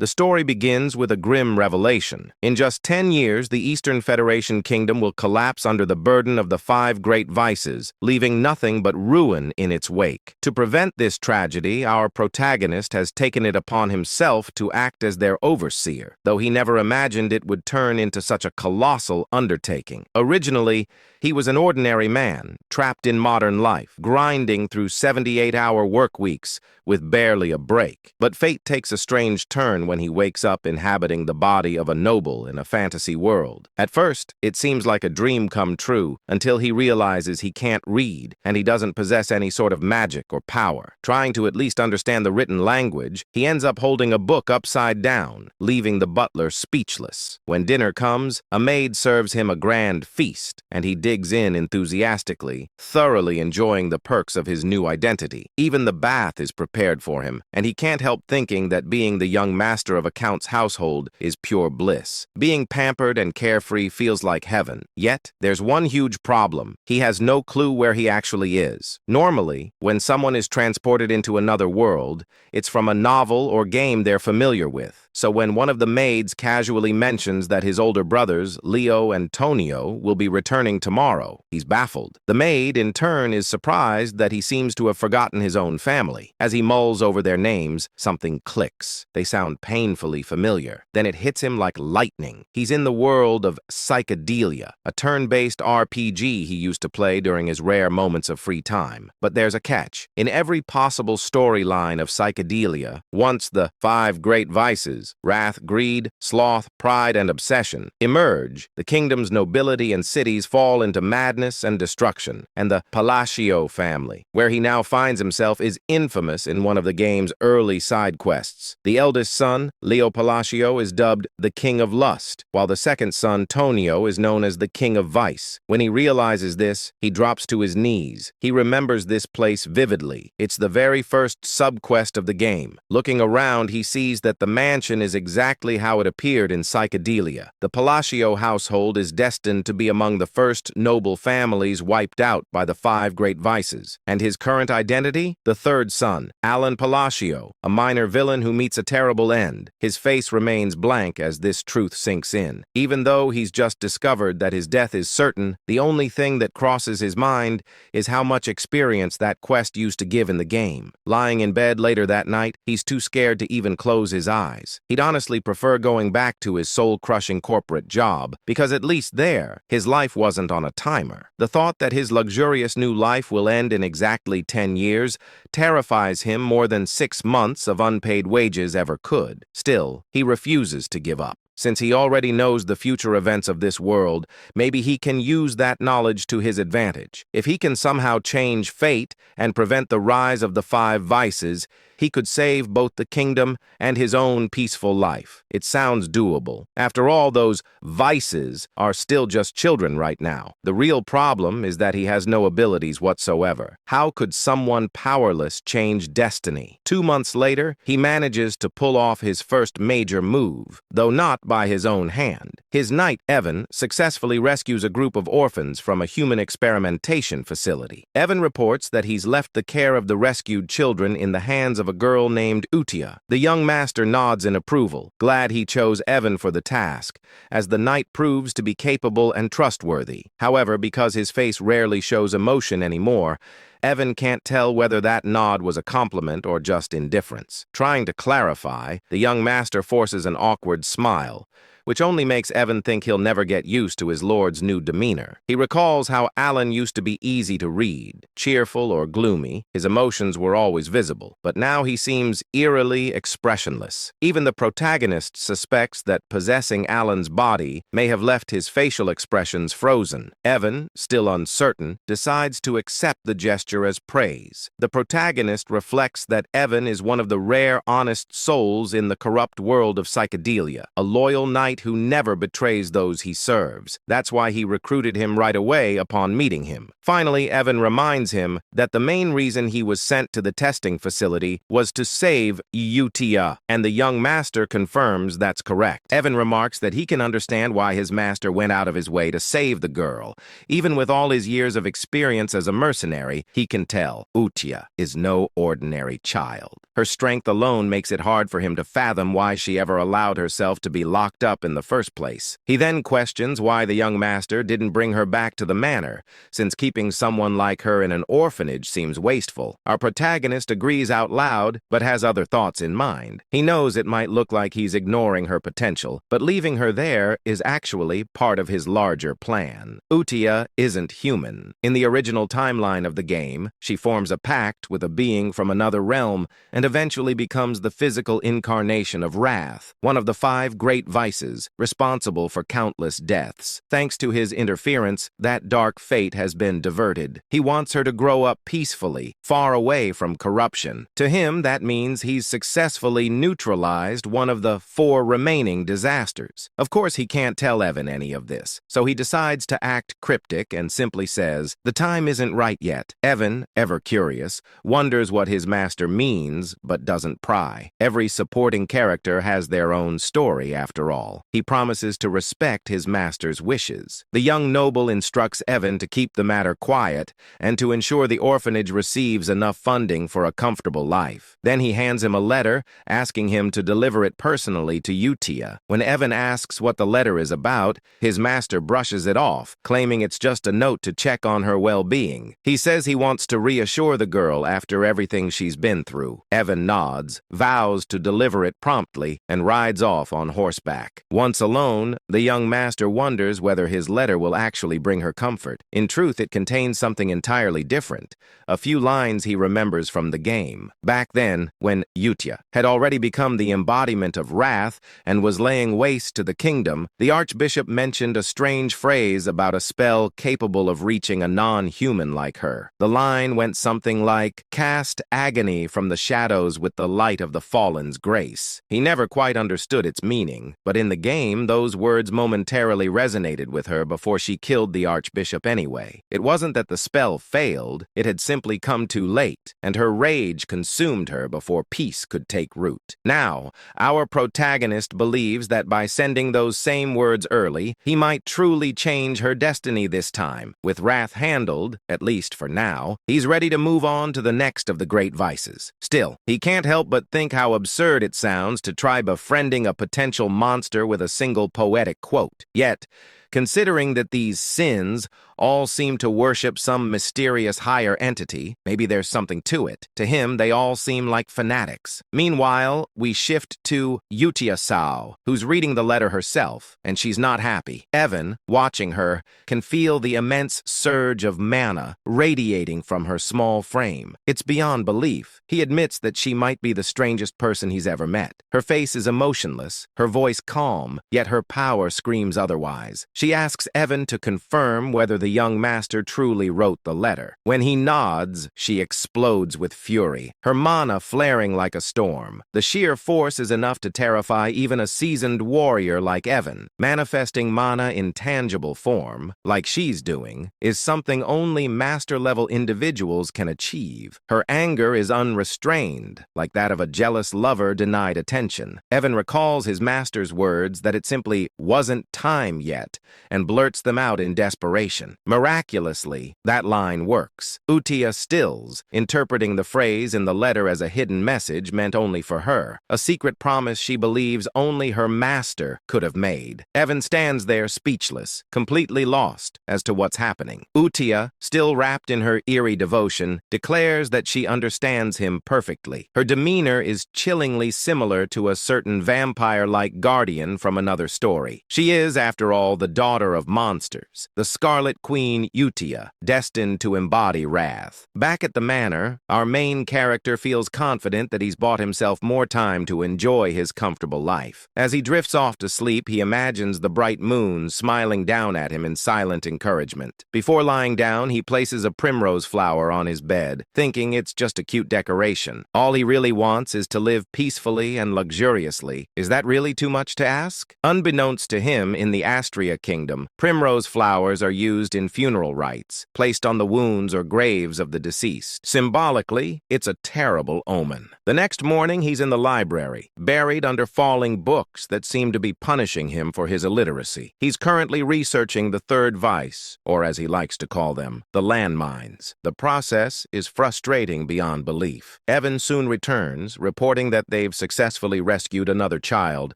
The story begins with a grim revelation. In just 10 years, the Eastern Federation Kingdom will collapse under the burden of the 5 great vices, leaving nothing but ruin in its wake. To prevent this tragedy, our protagonist has taken it upon himself to act as their overseer, though he never imagined it would turn into such a colossal undertaking. Originally, he was an ordinary man, trapped in modern life, grinding through 78-hour work weeks with barely a break. But fate takes a strange turn when he wakes up inhabiting the body of a noble in a fantasy world. At first, it seems like a dream come true until he realizes he can't read and he doesn't possess any sort of magic or power. Trying to at least understand the written language, he ends up holding a book upside down, leaving the butler speechless. When dinner comes, a maid serves him a grand feast, and he digs in enthusiastically, thoroughly enjoying the perks of his new identity. Even the bath is prepared for him, and he can't help thinking that being the young master of a count's household is pure bliss. Being pampered and carefree feels like heaven. Yet, there's one huge problem. He has no clue where he actually is. Normally, when someone is transported into another world, it's from a novel or game they're familiar with. So when one of the maids casually mentions that his older brothers, Leo and Tonio, will be returning tomorrow, he's baffled. The maid, in turn, is surprised that he seems to have forgotten his own family. As he mulls over their names, something clicks. They sound painfully familiar. Then it hits him like lightning. He's in the world of Psychedelia, a turn-based RPG he used to play during his rare moments of free time. But there's a catch. In every possible storyline of Psychedelia, once the 5 great vices, wrath, greed, sloth, pride, and obsession, emerge, the kingdom's nobility and cities fall into madness and destruction, and the Palacio family, where he now finds himself, is infamous in one of the game's early side quests. The eldest son, Leo Palacio, is dubbed the King of Lust, while the second son, Tonio, is known as the King of Vice. When he realizes this, he drops to his knees. He remembers this place vividly. It's the very first sub-quest of the game. Looking around, he sees that the mansion is exactly how it appeared in Psychedelia. The Palacio household is destined to be among the first noble families wiped out by the 5 great vices. And his current identity? The third son, Alan Palacio, a minor villain who meets a terrible end. His face remains blank as this truth sinks in. Even though he's just discovered that his death is certain, the only thing that crosses his mind is how much experience that quest used to give in the game. Lying in bed later that night, he's too scared to even close his eyes. He'd honestly prefer going back to his soul-crushing corporate job, because at least there, his life wasn't on a timer. The thought that his luxurious new life will end in exactly 10 years terrifies him more than 6 months of unpaid wages ever could. Still, he refuses to give up. Since he already knows the future events of this world, maybe he can use that knowledge to his advantage. If he can somehow change fate and prevent the rise of the 5 vices, he could save both the kingdom and his own peaceful life. It sounds doable. After all, those vices are still just children right now. The real problem is that he has no abilities whatsoever. How could someone powerless change destiny? 2 months later, he manages to pull off his first major move, though not by his own hand. His knight, Evan, successfully rescues a group of orphans from a human experimentation facility. Evan reports that he's left the care of the rescued children in the hands of a girl named Utia. The young master nods in approval, glad he chose Evan for the task, as the knight proves to be capable and trustworthy. However, because his face rarely shows emotion anymore, Evan can't tell whether that nod was a compliment or just indifference. Trying to clarify, the young master forces an awkward smile, which only makes Evan think he'll never get used to his lord's new demeanor. He recalls how Alan used to be easy to read, cheerful or gloomy. His emotions were always visible, but now he seems eerily expressionless. Even the protagonist suspects that possessing Alan's body may have left his facial expressions frozen. Evan, still uncertain, decides to accept the gesture as praise. The protagonist reflects that Evan is one of the rare honest souls in the corrupt world of Psychedelia, a loyal knight who never betrays those he serves. That's why he recruited him right away upon meeting him. Finally, Evan reminds him that the main reason he was sent to the testing facility was to save Utia, and the young master confirms that's correct. Evan remarks that he can understand why his master went out of his way to save the girl. Even with all his years of experience as a mercenary, he can tell Utia is no ordinary child. Her strength alone makes it hard for him to fathom why she ever allowed herself to be locked up in the first place. He then questions why the young master didn't bring her back to the manor, since keeping someone like her in an orphanage seems wasteful. Our protagonist agrees out loud, but has other thoughts in mind. He knows it might look like he's ignoring her potential, but leaving her there is actually part of his larger plan. Utia isn't human. In the original timeline of the game, she forms a pact with a being from another realm and eventually becomes the physical incarnation of wrath, one of the 5 great vices responsible for countless deaths. Thanks to his interference, that dark fate has been diverted. He wants her to grow up peacefully, far away from corruption. To him, that means he's successfully neutralized one of the 4 remaining disasters. Of course, he can't tell Evan any of this, so he decides to act cryptic and simply says, "The time isn't right yet." Evan, ever curious, wonders what his master means, but doesn't pry. Every supporting character has their own story, after all. He promises to respect his master's wishes. The young noble instructs Evan to keep the matter quiet and to ensure the orphanage receives enough funding for a comfortable life. Then he hands him a letter, asking him to deliver it personally to Utia. When Evan asks what the letter is about, his master brushes it off, claiming it's just a note to check on her well-being. He says he wants to reassure the girl after everything she's been through. Evan nods, vows to deliver it promptly, and rides off on horseback. Once alone, the young master wonders whether his letter will actually bring her comfort. In truth, it contains something entirely different, a few lines he remembers from the game. Back then, when Utia had already become the embodiment of wrath and was laying waste to the kingdom, the archbishop mentioned a strange phrase about a spell capable of reaching a non-human like her. The line went something like, "Cast agony from the shadows with the light of the fallen's grace." He never quite understood its meaning, but in the game, those words momentarily resonated with her before she killed the archbishop anyway. It wasn't that the spell failed, it had simply come too late, and her rage consumed her before peace could take root. Now, our protagonist believes that by sending those same words early, he might truly change her destiny this time. With wrath handled, at least for now, he's ready to move on to the next of the great vices. Still, he can't help but think how absurd it sounds to try befriending a potential monster with a single poetic quote. Yet, considering that these sins all seem to worship some mysterious higher entity, maybe there's something to it. To him, they all seem like fanatics. Meanwhile, we shift to Utia Sao, who's reading the letter herself, and she's not happy. Evan, watching her, can feel the immense surge of mana radiating from her small frame. It's beyond belief. He admits that she might be the strangest person he's ever met. Her face is emotionless, her voice calm, yet her power screams otherwise. She asks Evan to confirm whether the young master truly wrote the letter. When he nods, she explodes with fury, her mana flaring like a storm. The sheer force is enough to terrify even a seasoned warrior like Evan. Manifesting mana in tangible form, like she's doing, is something only master-level individuals can achieve. Her anger is unrestrained, like that of a jealous lover denied attention. Evan recalls his master's words that it simply wasn't time yet, and blurts them out in desperation. Miraculously, that line works. Utia stills, interpreting the phrase in the letter as a hidden message meant only for her, a secret promise she believes only her master could have made. Evan stands there speechless, completely lost as to what's happening. Utia, still wrapped in her eerie devotion, declares that she understands him perfectly. Her demeanor is chillingly similar to a certain vampire-like guardian from another story. She is, after all, the daughter of monsters, the Scarlet Queen Utia, destined to embody wrath. Back at the manor, our main character feels confident that he's bought himself more time to enjoy his comfortable life. As he drifts off to sleep, he imagines the bright moon smiling down at him in silent encouragement. Before lying down, he places a primrose flower on his bed, thinking it's just a cute decoration. All he really wants is to live peacefully and luxuriously. Is that really too much to ask? Unbeknownst to him, in the Astria kingdom, primrose flowers are used in funeral rites, placed on the wounds or graves of the deceased. Symbolically, it's a terrible omen. The next morning, he's in the library, buried under falling books that seem to be punishing him for his illiteracy. He's currently researching the third vice, or as he likes to call them, the landmines. The process is frustrating beyond belief. Evan soon returns, reporting that they've successfully rescued another child,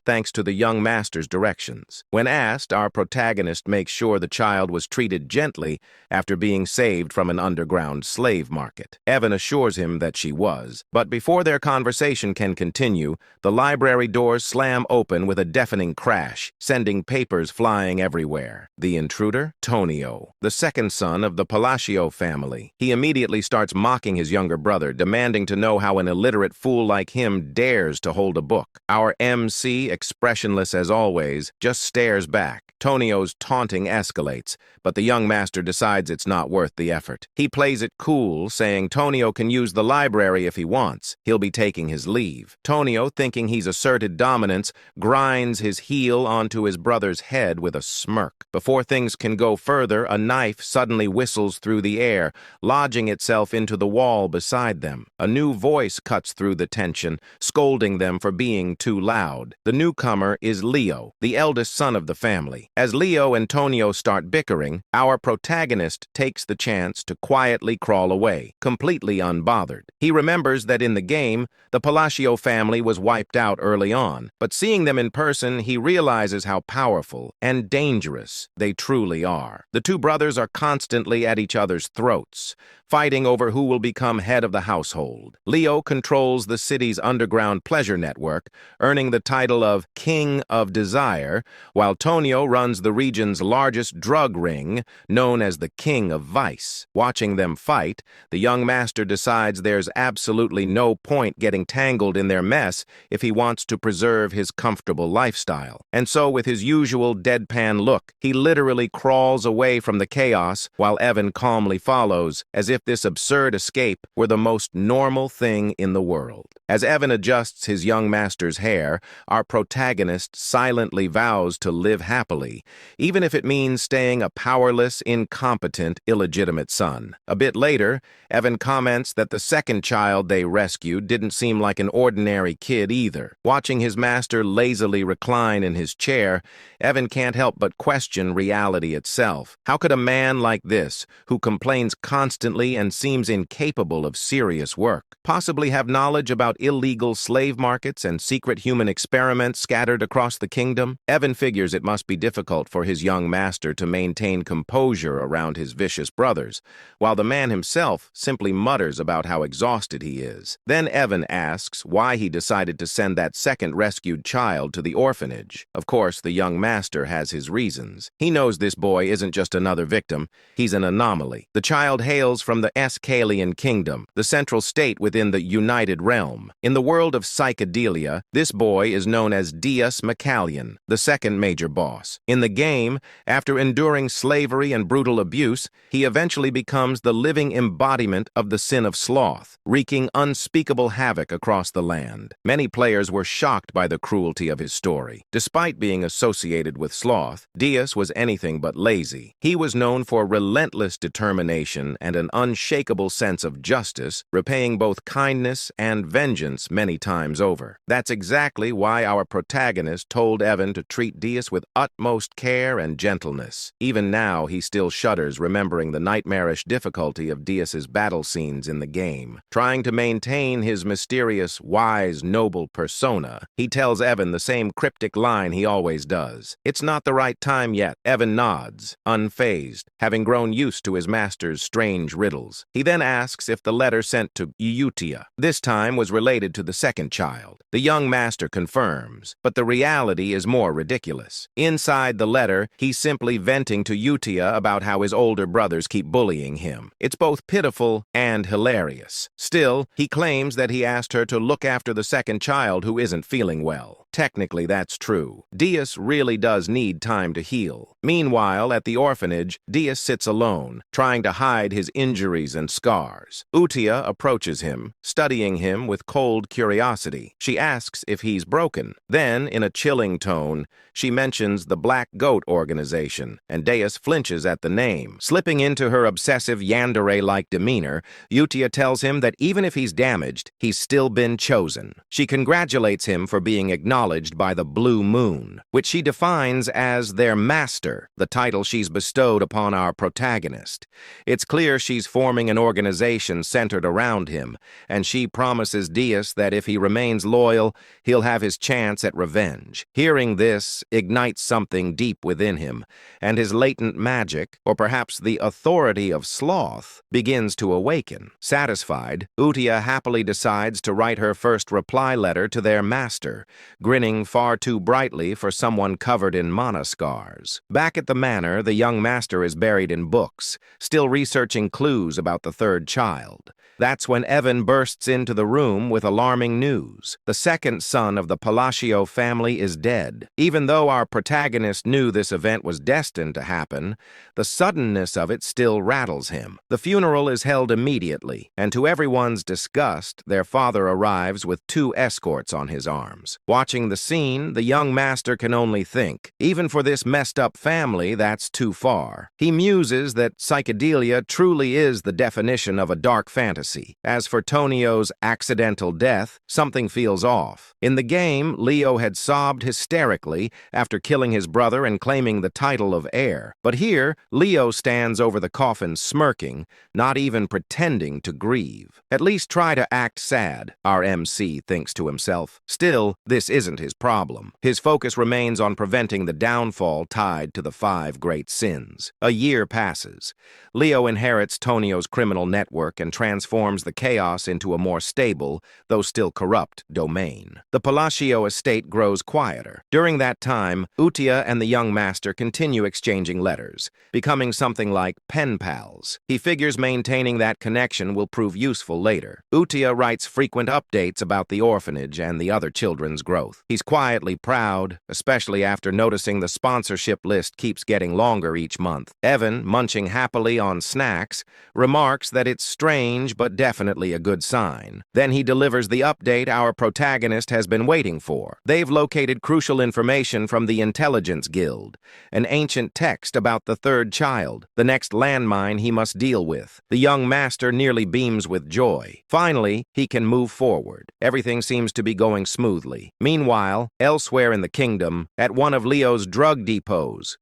thanks to the young master's directions. When asked, our protagonist makes sure the child was treated gently after being saved from an underground slave market. Evan assures him that she was, but before their conversation can continue, the library doors slam open with a deafening crash, sending papers flying everywhere. The intruder? Tonio, the second son of the Palacio family. He immediately starts mocking his younger brother, demanding to know how an illiterate fool like him dares to hold a book. Our MC, expressionless as always, just stares back. Tonio's taunting escalates, but the young master decides it's not worth the effort. He plays it cool, saying Tonio can use the library if he wants. He'll be taking his leave. Tonio, thinking he's asserted dominance, grinds his heel onto his brother's head with a smirk. Before things can go further, a knife suddenly whistles through the air, lodging itself into the wall beside them. A new voice cuts through the tension, scolding them for being too loud. The newcomer is Leo, the eldest son of the family. As Leo and Tonio start bickering, our protagonist takes the chance to quietly crawl away, completely unbothered. He remembers that in the game, the Palacio family was wiped out early on, but seeing them in person, he realizes how powerful and dangerous they truly are. The two brothers are constantly at each other's throats, fighting over who will become head of the household. Leo controls the city's underground pleasure network, earning the title of King of Desire, while Tonio runs the region's largest drug ring, known as the King of Vice. Watching them fight, the young master decides there's absolutely no point getting tangled in their mess if he wants to preserve his comfortable lifestyle. And so, with his usual deadpan look, he literally crawls away from the chaos while Evan calmly follows, as if this absurd escape were the most normal thing in the world. As Evan adjusts his young master's hair, our protagonist silently vows to live happily, even if it means staying a powerless, incompetent, illegitimate son. A bit later, Evan comments that the second child they rescued didn't seem like an ordinary kid either. Watching his master lazily recline in his chair, Evan can't help but question reality itself. How could a man like this, who complains constantly and seems incapable of serious work, possibly have knowledge about illegal slave markets and secret human experiments scattered across the kingdom? Evan figures it must be difficult for his young master to maintain composure around his vicious brothers, while the man himself simply mutters about how exhausted he is. Then Evan asks why he decided to send that second rescued child to the orphanage. Of course, the young master has his reasons. He knows this boy isn't just another victim, he's an anomaly. The child hails from the Escalian Kingdom, the central state within the United Realm. In the world of psychedelia, this boy is known as Deus Macallion, the second major boss. In the game, after enduring slavery and brutal abuse, he eventually becomes the living embodiment of the sin of sloth, wreaking unspeakable havoc across the land. Many players were shocked by the cruelty of his story. Despite being associated with sloth, Deus was anything but lazy. He was known for relentless determination and an unshakable sense of justice, repaying both kindness and vengeance many times over. That's exactly why our protagonist told Evan to treat Deus with utmost care and gentleness. Even now, he still shudders remembering the nightmarish difficulty of Deus's battle scenes in the game. Trying to maintain his mysterious, wise, noble persona, he tells Evan the same cryptic line he always does. It's not the right time yet. Evan nods, unfazed, having grown used to his master's strange riddles. He then asks if the letter sent to Eutia this time was related to the second child. The young master confirms, but the reality is more ridiculous. Inside the letter, he's simply venting to Eutia about how his older brothers keep bullying him. It's both pitiful and hilarious. Still, he claims that he asked her to look after the second child who isn't feeling well. Technically, that's true. Deus really does need time to heal. Meanwhile, at the orphanage, Deus sits alone, trying to hide his injured injuries and scars. Utia approaches him, studying him with cold curiosity. She asks if he's broken. Then, in a chilling tone, she mentions the Black Goat organization, and Deus flinches at the name. Slipping into her obsessive yandere-like demeanor, Utia tells him that even if he's damaged, he's still been chosen. She congratulates him for being acknowledged by the Blue Moon, which she defines as their master, the title she's bestowed upon our protagonist. It's clear she's forming an organization centered around him, and she promises Deus that if he remains loyal, he'll have his chance at revenge. Hearing this ignites something deep within him, and his latent magic, or perhaps the authority of sloth, begins to awaken. Satisfied, Utia happily decides to write her first reply letter to their master, grinning far too brightly for someone covered in mana scars. Back at the manor, the young master is buried in books, still researching clues about the third child. That's when Evan bursts into the room with alarming news. The second son of the Palacio family is dead. Even though our protagonist knew this event was destined to happen, the suddenness of it still rattles him. The funeral is held immediately, and to everyone's disgust, their father arrives with 2 escorts on his arms. Watching the scene, the young master can only think, even for this messed-up family, that's too far. He muses that psychedelia truly is the definition of a dark fantasy. As for Tonio's accidental death, something feels off. In the game, Leo had sobbed hysterically after killing his brother and claiming the title of heir. But here, Leo stands over the coffin smirking, not even pretending to grieve. At least try to act sad, our MC thinks to himself. Still, this isn't his problem. His focus remains on preventing the downfall tied to the 5 great sins. A year passes. Leo inherits Tonio's criminal network and transforms the chaos into a more stable, though still corrupt, domain. The Palacio estate grows quieter. During that time, Utia and the young master continue exchanging letters, becoming something like pen pals. He figures maintaining that connection will prove useful later. Utia writes frequent updates about the orphanage and the other children's growth. He's quietly proud, especially after noticing the sponsorship list keeps getting longer each month. Evan, munching happily on snacks, remarks that it's strange but definitely a good sign. Then he delivers the update our protagonist has been waiting for. They've located crucial information from the Intelligence Guild, an ancient text about the third child, the next landmine he must deal with. The young master nearly beams with joy. Finally, he can move forward. Everything seems to be going smoothly. Meanwhile, elsewhere in the kingdom, at one of Leo's drug depots,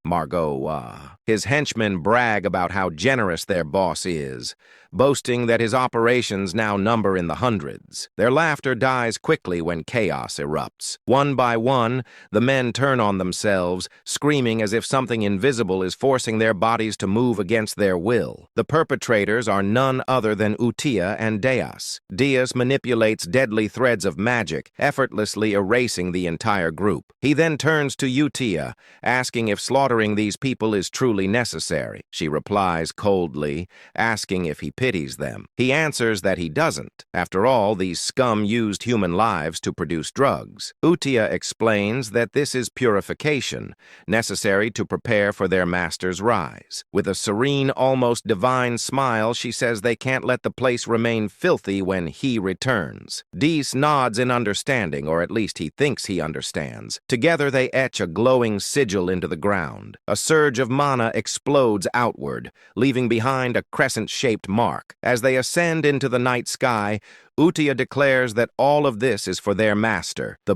his henchmen brag about how generous their boss is, boasting that his operations now number in the hundreds. Their laughter dies quickly when chaos erupts. One by one, the men turn on themselves, screaming as if something invisible is forcing their bodies to move against their will. The perpetrators are none other than Utia and Deus. Deus manipulates deadly threads of magic, effortlessly erasing the entire group. He then turns to Utia, asking if slaughtering these people is truly necessary. She replies coldly, asking if he pities them. He answers that he doesn't. After all, these scum used human lives to produce drugs. Utia explains that this is purification, necessary to prepare for their master's rise. With a serene, almost divine smile, she says they can't let the place remain filthy when he returns. Dees nods in understanding, or at least he thinks he understands. Together they etch a glowing sigil into the ground. A surge of mana explodes outward, leaving behind a crescent-shaped mark. As they ascend into the night sky, Utia declares that all of this is for their master, the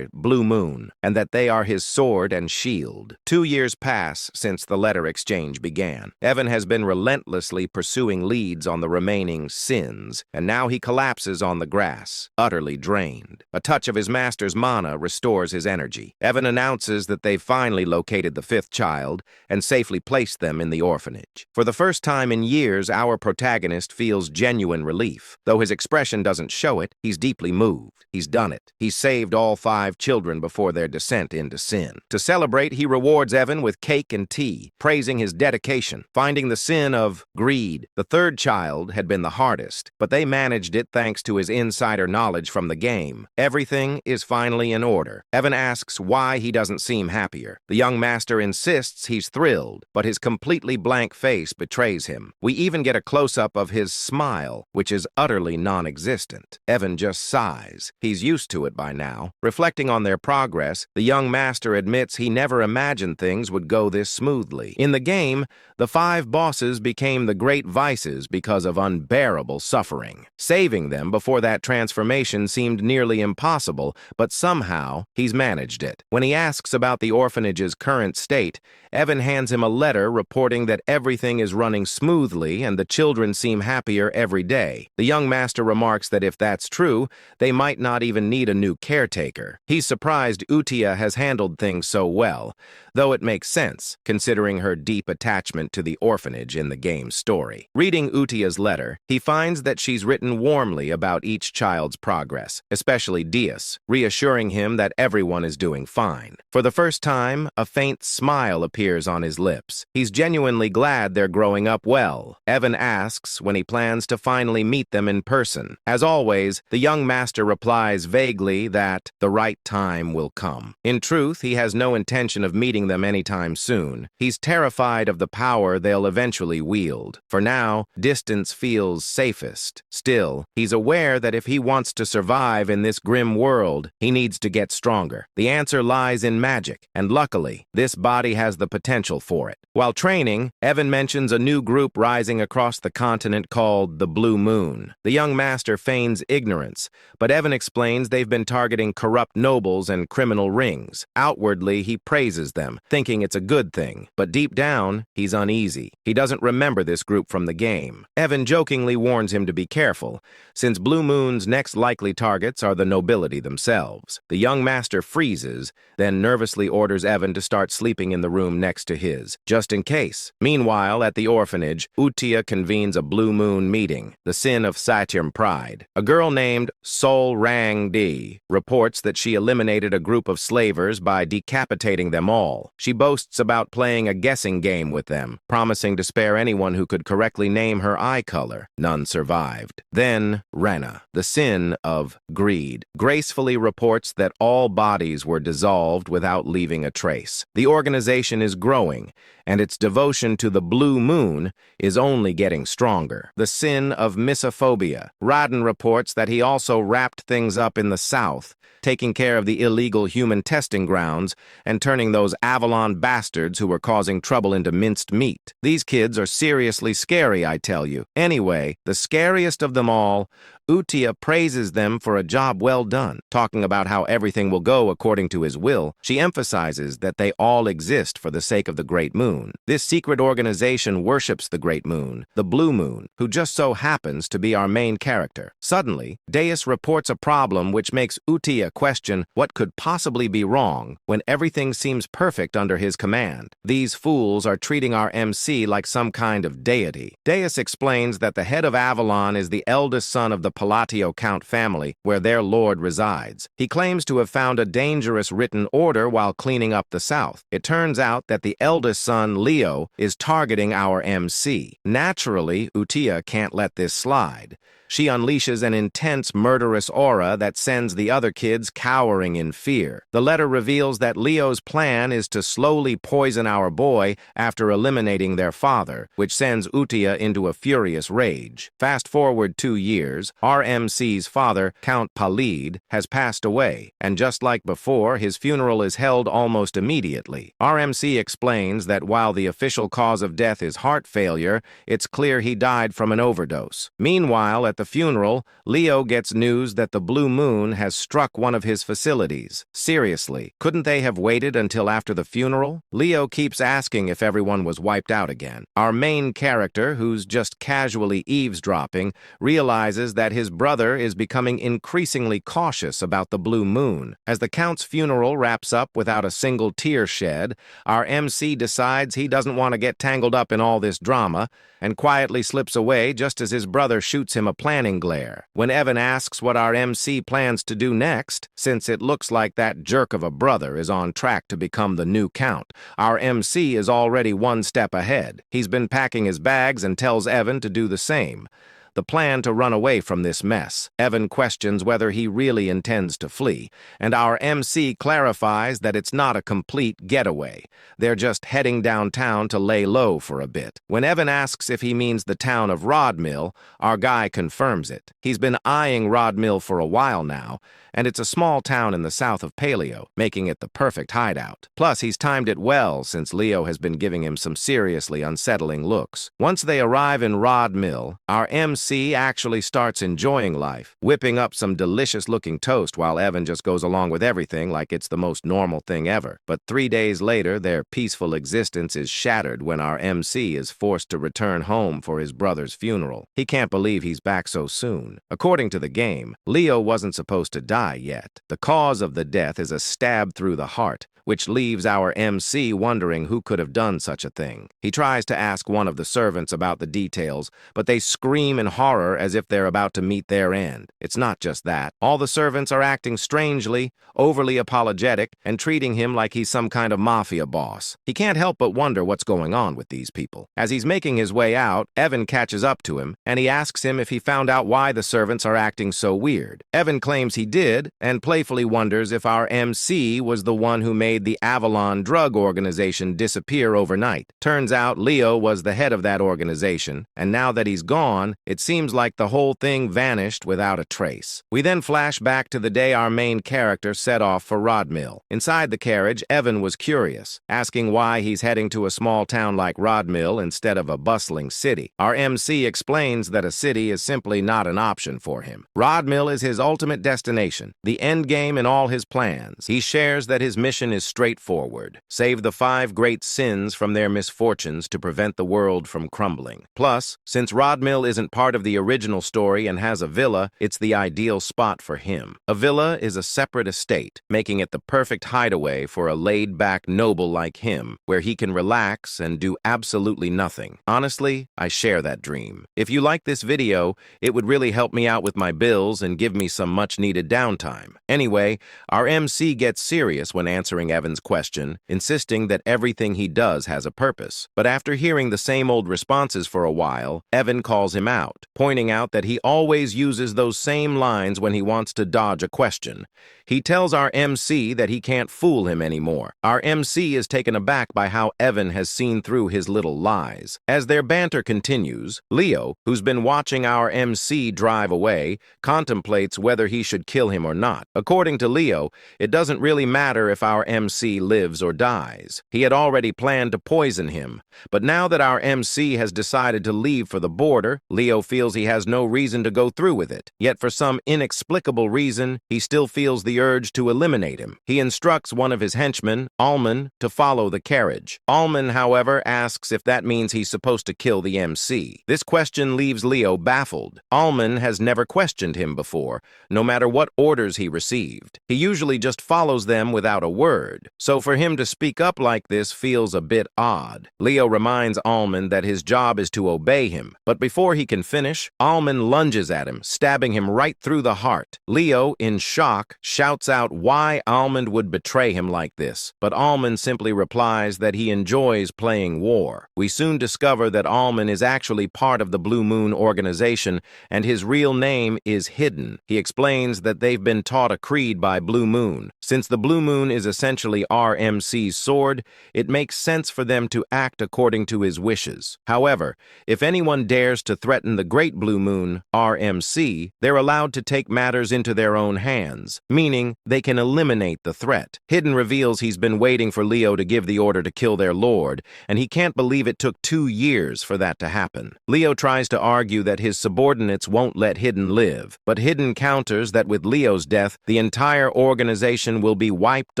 Blue Moon, and that they are his sword and shield. 2 years pass since the letter exchange began. Evan has been relentlessly pursuing leads on the remaining sins, and now he collapses on the grass, utterly drained. A touch of his master's mana restores his energy. Evan announces that they've finally located the 5th child and safely placed them in the orphanage. For the first time in years, our protagonist feels genuine relief, though his expression doesn't show it, he's deeply moved. He's done it. He's saved all 5 children before their descent into sin. To celebrate, he rewards Evan with cake and tea, praising his dedication, finding the sin of greed. The 3rd child had been the hardest, but they managed it thanks to his insider knowledge from the game. Everything is finally in order. Evan asks why he doesn't seem happier. The young master insists he's thrilled, but his completely blank face betrays him. We even get a close-up of his smile, which is utterly non-existent. Evan just sighs. He's used to it by now. Reflecting on their progress, the young master admits he never imagined things would go this smoothly. In the game, the 5 bosses became the great vices because of unbearable suffering. Saving them before that transformation seemed nearly impossible, but somehow he's managed it. When he asks about the orphanage's current state, Evan hands him a letter reporting that everything is running smoothly and the children seem happier every day. The young master remarks that if that's true, they might not even need a new caretaker. He's surprised Utia has handled things so well, though it makes sense, considering her deep attachment to the orphanage in the game's story. Reading Utia's letter, he finds that she's written warmly about each child's progress, especially Dias, reassuring him that everyone is doing fine. For the first time, a faint smile appears on his lips. He's genuinely glad they're growing up well. Evan asks when he plans to finally meet them in person. As always, the young master replies vaguely that the right time will come. In truth, he has no intention of meeting them anytime soon. He's terrified of the power they'll eventually wield. For now, distance feels safest. Still, he's aware that if he wants to survive in this grim world, he needs to get stronger. The answer lies in magic, and luckily, this body has the potential for it. While training, Evan mentions a new group rising across the continent called the Blue Moon. The young master feigns ignorance, but Evan explains they've been targeting corrupt nobles and criminal rings. Outwardly, he praises them, thinking it's a good thing, but deep down, he's uneasy. He doesn't remember this group from the game. Evan jokingly warns him to be careful, since Blue Moon's next likely targets are the nobility themselves. The young master freezes, then nervously orders Evan to start sleeping in the room next to his, just in case. Meanwhile, at the orphanage, Utia convenes a Blue Moon meeting, the sin of Satyam pride. A girl named Sol Rang Di reports that she eliminated a group of slavers by decapitating them all. She boasts about playing a guessing game with them, promising to spare anyone who could correctly name her eye color. None survived. Then, Rena, the sin of greed, gracefully reports that all bodies were dissolved without leaving a trace. The organization is growing, and its devotion to the Blue Moon is only getting stronger. The sin of misophobia. Radin reports that he also wrapped things up in the south, taking care of the illegal human testing grounds and turning those Avalon bastards who were causing trouble into minced meat. These kids are seriously scary, I tell you. Anyway, the scariest of them all, Utia praises them for a job well done. Talking about how everything will go according to his will, she emphasizes that they all exist for the sake of the Great Moon. This secret organization worships the Great Moon, the Blue Moon, who just so happens to be our main character. Suddenly, Deus reports a problem which makes Utia question what could possibly be wrong when everything seems perfect under his command. These fools are treating our MC like some kind of deity. Deus explains that the head of Avalon is the eldest son of the Palatio Count family, where their lord resides. He claims to have found a dangerous written order while cleaning up the south. It turns out that the eldest son, Leo, is targeting our MC. Naturally, Utia can't let this slide. She unleashes an intense, murderous aura that sends the other kids cowering in fear. The letter reveals that Leo's plan is to slowly poison our boy after eliminating their father, which sends Utia into a furious rage. Fast forward 2 years, RMC's father, Count Palid, has passed away, and just like before, his funeral is held almost immediately. RMC explains that while the official cause of death is heart failure, it's clear he died from an overdose. Meanwhile, at the funeral, Leo gets news that the Blue Moon has struck one of his facilities. Seriously, couldn't they have waited until after the funeral? Leo keeps asking if everyone was wiped out again. Our main character, who's just casually eavesdropping, realizes that his brother is becoming increasingly cautious about the Blue Moon. As the Count's funeral wraps up without a single tear shed, our MC decides he doesn't want to get tangled up in all this drama and quietly slips away just as his brother shoots him a planning glare. When Evan asks what our MC plans to do next, since it looks like that jerk of a brother is on track to become the new count, our MC is already one step ahead. He's been packing his bags and tells Evan to do the same. The plan to run away from this mess. Evan questions whether he really intends to flee, and our MC clarifies that it's not a complete getaway. They're just heading downtown to lay low for a bit. When Evan asks if he means the town of Rodmill, our guy confirms it. He's been eyeing Rodmill for a while now, and it's a small town in the south of Paleo, making it the perfect hideout. Plus, he's timed it well since Leo has been giving him some seriously unsettling looks. Once they arrive in Rodmill, our MC actually starts enjoying life, whipping up some delicious-looking toast while Evan just goes along with everything like it's the most normal thing ever. But 3 days later, their peaceful existence is shattered when our MC is forced to return home for his brother's funeral. He can't believe he's back so soon. According to the game, Leo wasn't supposed to die yet. The cause of the death is a stab through the heart, which leaves our MC wondering who could have done such a thing. He tries to ask one of the servants about the details, but they scream in horror as if they're about to meet their end. It's not just that. All the servants are acting strangely, overly apologetic, and treating him like he's some kind of mafia boss. He can't help but wonder what's going on with these people. As he's making his way out, Evan catches up to him, and he asks him if he found out why the servants are acting so weird. Evan claims he did, and playfully wonders if our MC was the one who made the Avalon drug organization disappear overnight. Turns out Leo was the head of that organization, and now that he's gone, it seems like the whole thing vanished without a trace. We then flash back to the day our main character set off for Rodmill. Inside the carriage, Evan was curious, asking why he's heading to a small town like Rodmill instead of a bustling city. Our MC explains that a city is simply not an option for him. Rodmill is his ultimate destination, the end game in all his plans. He shares that his mission is straightforward: save the 5 great sins from their misfortunes to prevent the world from crumbling. Plus, since Rodmill isn't part of the original story and has a villa, it's the ideal spot for him. A villa is a separate estate, making it the perfect hideaway for a laid-back noble like him, where he can relax and do absolutely nothing. Honestly, I share that dream. If you like this video, it would really help me out with my bills and give me some much-needed downtime. Anyway, our MC gets serious when answering Evan's question, insisting that everything he does has a purpose. But after hearing the same old responses for a while, Evan calls him out, pointing out that he always uses those same lines when he wants to dodge a question. He tells our MC that he can't fool him anymore. Our MC is taken aback by how Evan has seen through his little lies. As their banter continues, Leo, who's been watching our MC drive away, contemplates whether he should kill him or not. According to Leo, it doesn't really matter if our MC lives or dies. He had already planned to poison him, but now that our MC has decided to leave for the border, Leo feels he has no reason to go through with it. Yet for some inexplicable reason, he still feels the urge to eliminate him. He instructs one of his henchmen, Alman, to follow the carriage. Alman, however, asks if that means he's supposed to kill the MC. This question leaves Leo baffled. Alman has never questioned him before, no matter what orders he received. He usually just follows them without a word, so for him to speak up like this feels a bit odd. Leo reminds Alman that his job is to obey him, but before he can finish, Alman lunges at him, stabbing him right through the heart. Leo, in shock, shouts out why Alman would betray him like this, but Alman simply replies that he enjoys playing war. We soon discover that Alman is actually part of the Blue Moon organization, and his real name is Hidden. He explains that they've been taught a creed by Blue Moon. Since the Blue Moon is essentially RMC's sword, it makes sense for them to act according to his wishes. However, if anyone dares to threaten the Great Blue Moon, RMC, they're allowed to take matters into their own hands, meaning they can eliminate the threat. Hidden reveals he's been waiting for Leo to give the order to kill their lord, and he can't believe it took 2 years for that to happen. Leo tries to argue that his subordinates won't let Hidden live, but Hidden counters that with Leo's death, the entire organization will be wiped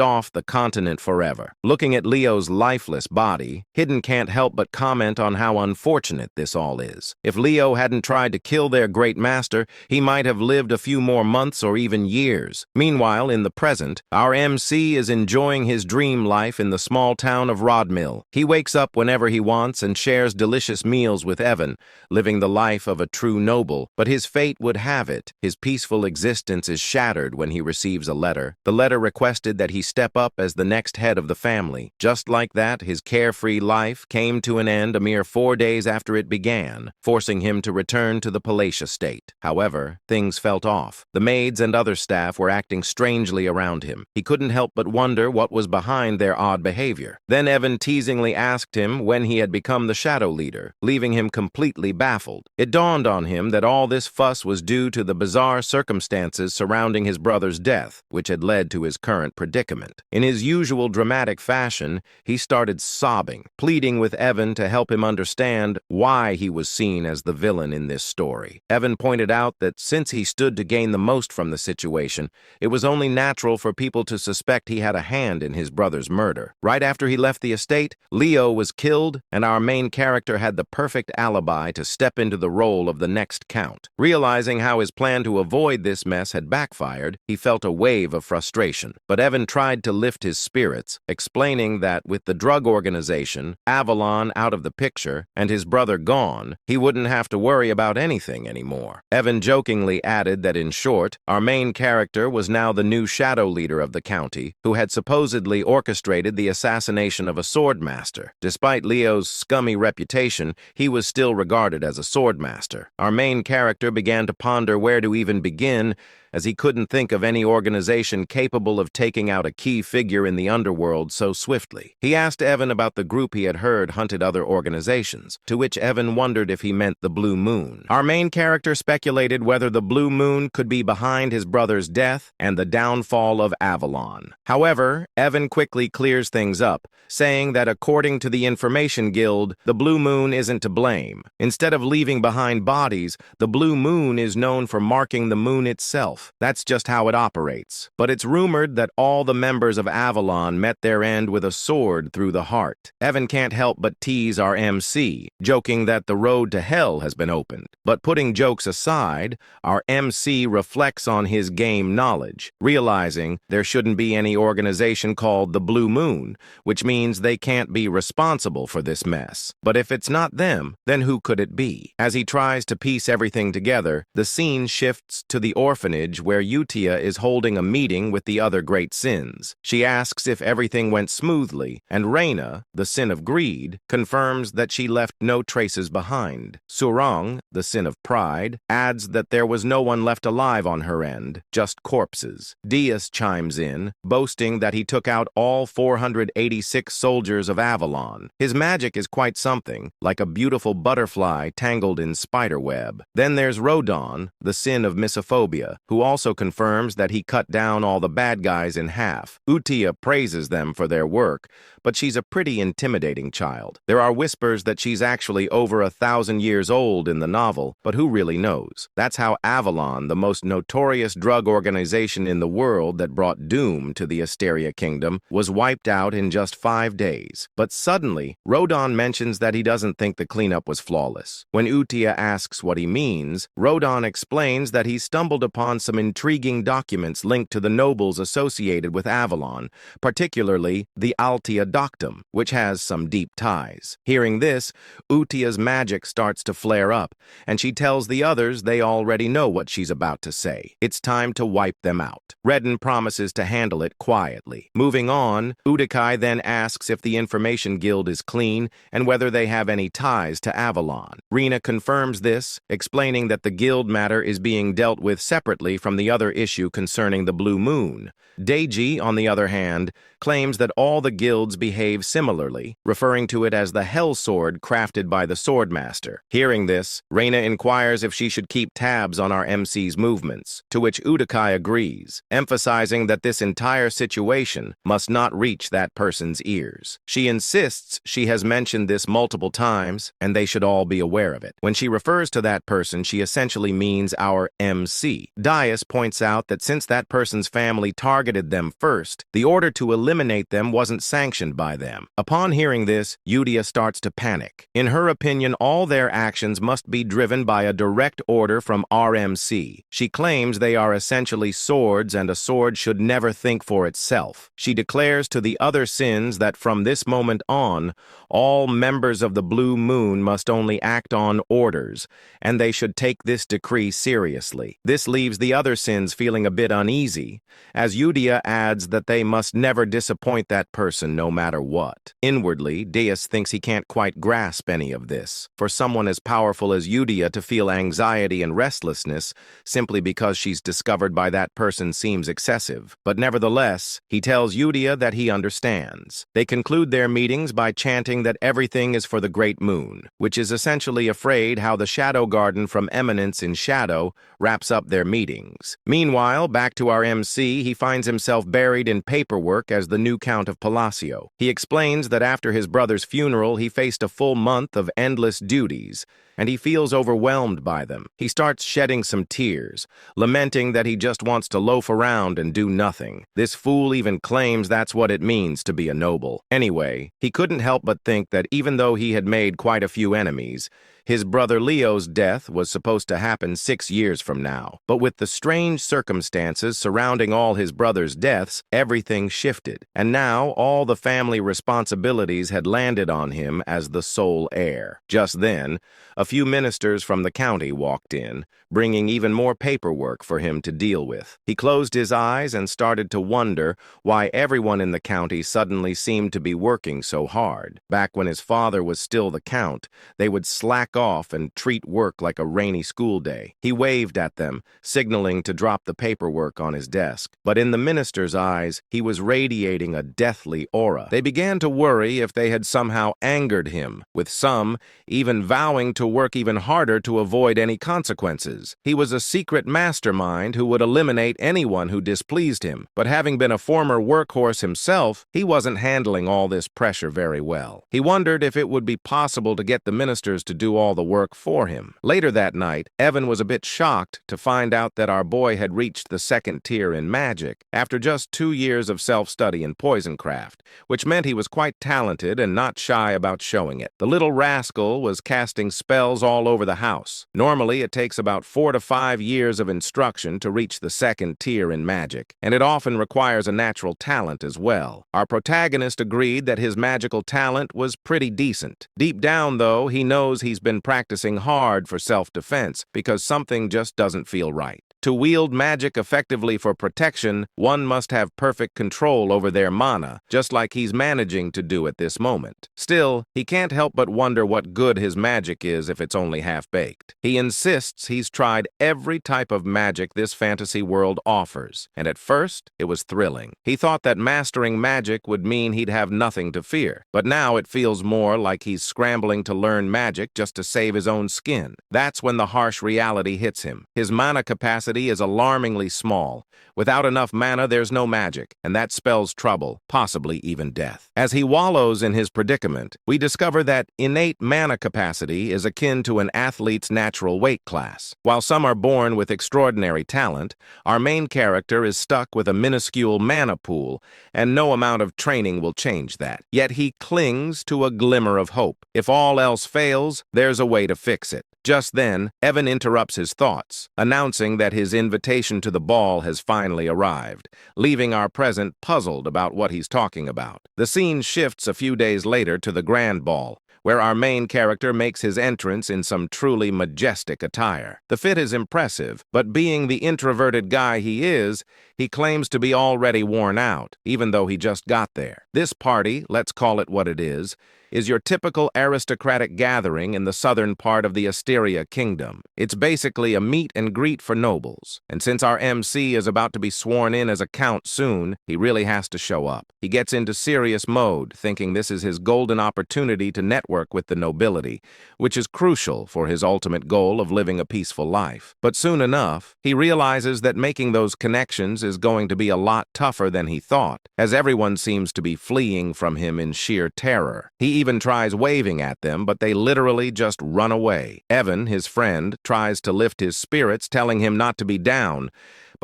off the continent forever. Looking at Leo's lifeless body, Hidden can't help but comment on how unfortunate this all is. If Leo hadn't tried to kill their great master, he might have lived a few more months or even years. Meanwhile, Meanwhile, in the present, our MC is enjoying his dream life in the small town of Rodmill. He wakes up whenever he wants and shares delicious meals with Evan, living the life of a true noble. But his fate would have it, his peaceful existence is shattered when he receives a letter. The letter requested that he step up as the next head of the family. Just like that, his carefree life came to an end a mere 4 days after it began, forcing him to return to the palatial state. However, things felt off. The maids and other staff were acting strangely around him. He couldn't help but wonder what was behind their odd behavior. Then Evan teasingly asked him when he had become the shadow leader, leaving him completely baffled. It dawned on him that all this fuss was due to the bizarre circumstances surrounding his brother's death, which had led to his current predicament. In his usual dramatic fashion, he started sobbing, pleading with Evan to help him understand why he was seen as the villain in this story. Evan pointed out that since he stood to gain the most from the situation, it was only natural for people to suspect he had a hand in his brother's murder. Right after he left the estate, Leo was killed, and our main character had the perfect alibi to step into the role of the next count. Realizing how his plan to avoid this mess had backfired, he felt a wave of frustration. But Evan tried to lift his spirits, explaining that with the drug organization, Avalon out of the picture, and his brother gone, he wouldn't have to worry about anything anymore. Evan jokingly added that in short, our main character was now the new shadow leader of the county, who had supposedly orchestrated the assassination of a swordmaster. Despite Leo's scummy reputation, he was still regarded as a swordmaster. Our main character began to ponder where to even begin, as he couldn't think of any organization capable of taking out a key figure in the underworld so swiftly. He asked Evan about the group he had heard hunted other organizations, to which Evan wondered if he meant the Blue Moon. Our main character speculated whether the Blue Moon could be behind his brother's death and the downfall of Avalon. However, Evan quickly clears things up, saying that according to the Information Guild, the Blue Moon isn't to blame. Instead of leaving behind bodies, the Blue Moon is known for marking the moon itself. That's just how it operates. But it's rumored that all the members of Avalon met their end with a sword through the heart. Evan can't help but tease our MC, joking that the road to hell has been opened. But putting jokes aside, our MC reflects on his game knowledge, realizing there shouldn't be any organization called the Blue Moon, which means they can't be responsible for this mess. But if it's not them, then who could it be? As he tries to piece everything together, the scene shifts to the orphanage where Utia is holding a meeting with the other great sins. She asks if everything went smoothly, and Reina, the sin of greed, confirms that she left no traces behind. Surang, the sin of pride, adds that there was no one left alive on her end, just corpses. Diaz chimes in, boasting that he took out all 486 soldiers of Avalon. His magic is quite something, like a beautiful butterfly tangled in spiderweb. Then there's Rodon, the sin of misophobia, who also confirms that he cut down all the bad guys in half. Utia praises them for their work, but she's a pretty intimidating child. There are whispers that she's actually over 1,000 years old in the novel, but who really knows? That's how Avalon, the most notorious drug organization in the world that brought doom to the Asteria Kingdom, was wiped out in just 5 days. But suddenly, Rodon mentions that he doesn't think the cleanup was flawless. When Utia asks what he means, Rodon explains that he stumbled upon some intriguing documents linked to the nobles associated with Avalon, particularly the Altia Doctum, which has some deep ties. Hearing this, Utia's magic starts to flare up, and she tells the others they already know what she's about to say. It's time to wipe them out. Redden promises to handle it quietly. Moving on, Udikai then asks if the Information Guild is clean and whether they have any ties to Avalon. Rena confirms this, explaining that the guild matter is being dealt with separately from the other issue concerning the Blue Moon. Deiji, on the other hand, claims that all the guilds behave similarly, referring to it as the Hell Sword crafted by the Swordmaster. Hearing this, Reina inquires if she should keep tabs on our MC's movements, to which Udikai agrees, emphasizing that this entire situation must not reach that person's ears. She insists she has mentioned this multiple times, and they should all be aware of it. When she refers to that person, she essentially means our MC. Dias points out that since that person's family targeted them first, the order to eliminate eliminate them wasn't sanctioned by them. Upon hearing this, Yudia starts to panic. In her opinion, all their actions must be driven by a direct order from RMC. She claims they are essentially swords and a sword should never think for itself. She declares to the other sins that from this moment on, all members of the Blue Moon must only act on orders, and they should take this decree seriously. This leaves the other sins feeling a bit uneasy, as Yudia adds that they must never disappoint that person no matter what. Inwardly, Deus thinks he can't quite grasp any of this. For someone as powerful as Yudia to feel anxiety and restlessness simply because she's discovered by that person seems excessive. But nevertheless, he tells Yudia that he understands. They conclude their meetings by chanting that everything is for the Great Moon, which is essentially afraid how the Shadow Garden from Eminence in Shadow wraps up their meetings. Meanwhile, back to our MC, he finds himself buried in paperwork as the new Count of Palacio. He explains that after his brother's funeral, he faced a full month of endless duties, and he feels overwhelmed by them. He starts shedding some tears, lamenting that he just wants to loaf around and do nothing. This fool even claims that's what it means to be a noble. Anyway, he couldn't help but think that even though he had made quite a few enemies, his brother Leo's death was supposed to happen 6 years from now. But with the strange circumstances surrounding all his brother's deaths, everything shifted. And now all the family responsibilities had landed on him as the sole heir. Just then, a few ministers from the county walked in, bringing even more paperwork for him to deal with. He closed his eyes and started to wonder why everyone in the county suddenly seemed to be working so hard. Back when his father was still the count, they would slack off and treat work like a rainy school day. He waved at them, signaling to drop the paperwork on his desk. But in the minister's eyes, he was radiating a deathly aura. They began to worry if they had somehow angered him, with some even vowing to work even harder to avoid any consequences. He was a secret mastermind who would eliminate anyone who displeased him. But having been a former workhorse himself, he wasn't handling all this pressure very well. He wondered if it would be possible to get the ministers to do all the work for him. Later that night, Evan was a bit shocked to find out that our boy had reached the 2nd tier in magic after just 2 years of self-study in poisoncraft, which meant he was quite talented and not shy about showing it. The little rascal was casting spells all over the house. Normally, it takes about 4 to 5 years of instruction to reach the 2nd tier in magic, and it often requires a natural talent as well. Our protagonist agreed that his magical talent was pretty decent. Deep down, though, he knows he's been practicing hard for self-defense because something just doesn't feel right. To wield magic effectively for protection, one must have perfect control over their mana, just like he's managing to do at this moment. Still, he can't help but wonder what good his magic is if it's only half-baked. He insists he's tried every type of magic this fantasy world offers, and at first, it was thrilling. He thought that mastering magic would mean he'd have nothing to fear, but now it feels more like he's scrambling to learn magic just to save his own skin. That's when the harsh reality hits him. His mana capacity is alarmingly small. Without enough mana, there's no magic, and that spells trouble, possibly even death. As he wallows in his predicament, we discover that innate mana capacity is akin to an athlete's natural weight class. While some are born with extraordinary talent, our main character is stuck with a minuscule mana pool, and no amount of training will change that. Yet he clings to a glimmer of hope. If all else fails, there's a way to fix it. Just then, Evan interrupts his thoughts, announcing that his invitation to the ball has finally arrived, leaving our present puzzled about what he's talking about. The scene shifts a few days later to the grand ball, where our main character makes his entrance in some truly majestic attire. The fit is impressive, but being the introverted guy he is, he claims to be already worn out, even though he just got there. This party, let's call it what it is your typical aristocratic gathering in the southern part of the Asteria Kingdom. It's basically a meet and greet for nobles, and since our MC is about to be sworn in as a count soon, he really has to show up. He gets into serious mode, thinking this is his golden opportunity to network with the nobility, which is crucial for his ultimate goal of living a peaceful life. But soon enough, he realizes that making those connections is going to be a lot tougher than he thought, as everyone seems to be fleeing from him in sheer terror. He even tries waving at them, but they literally just run away. Evan, his friend, tries to lift his spirits, telling him not to be down,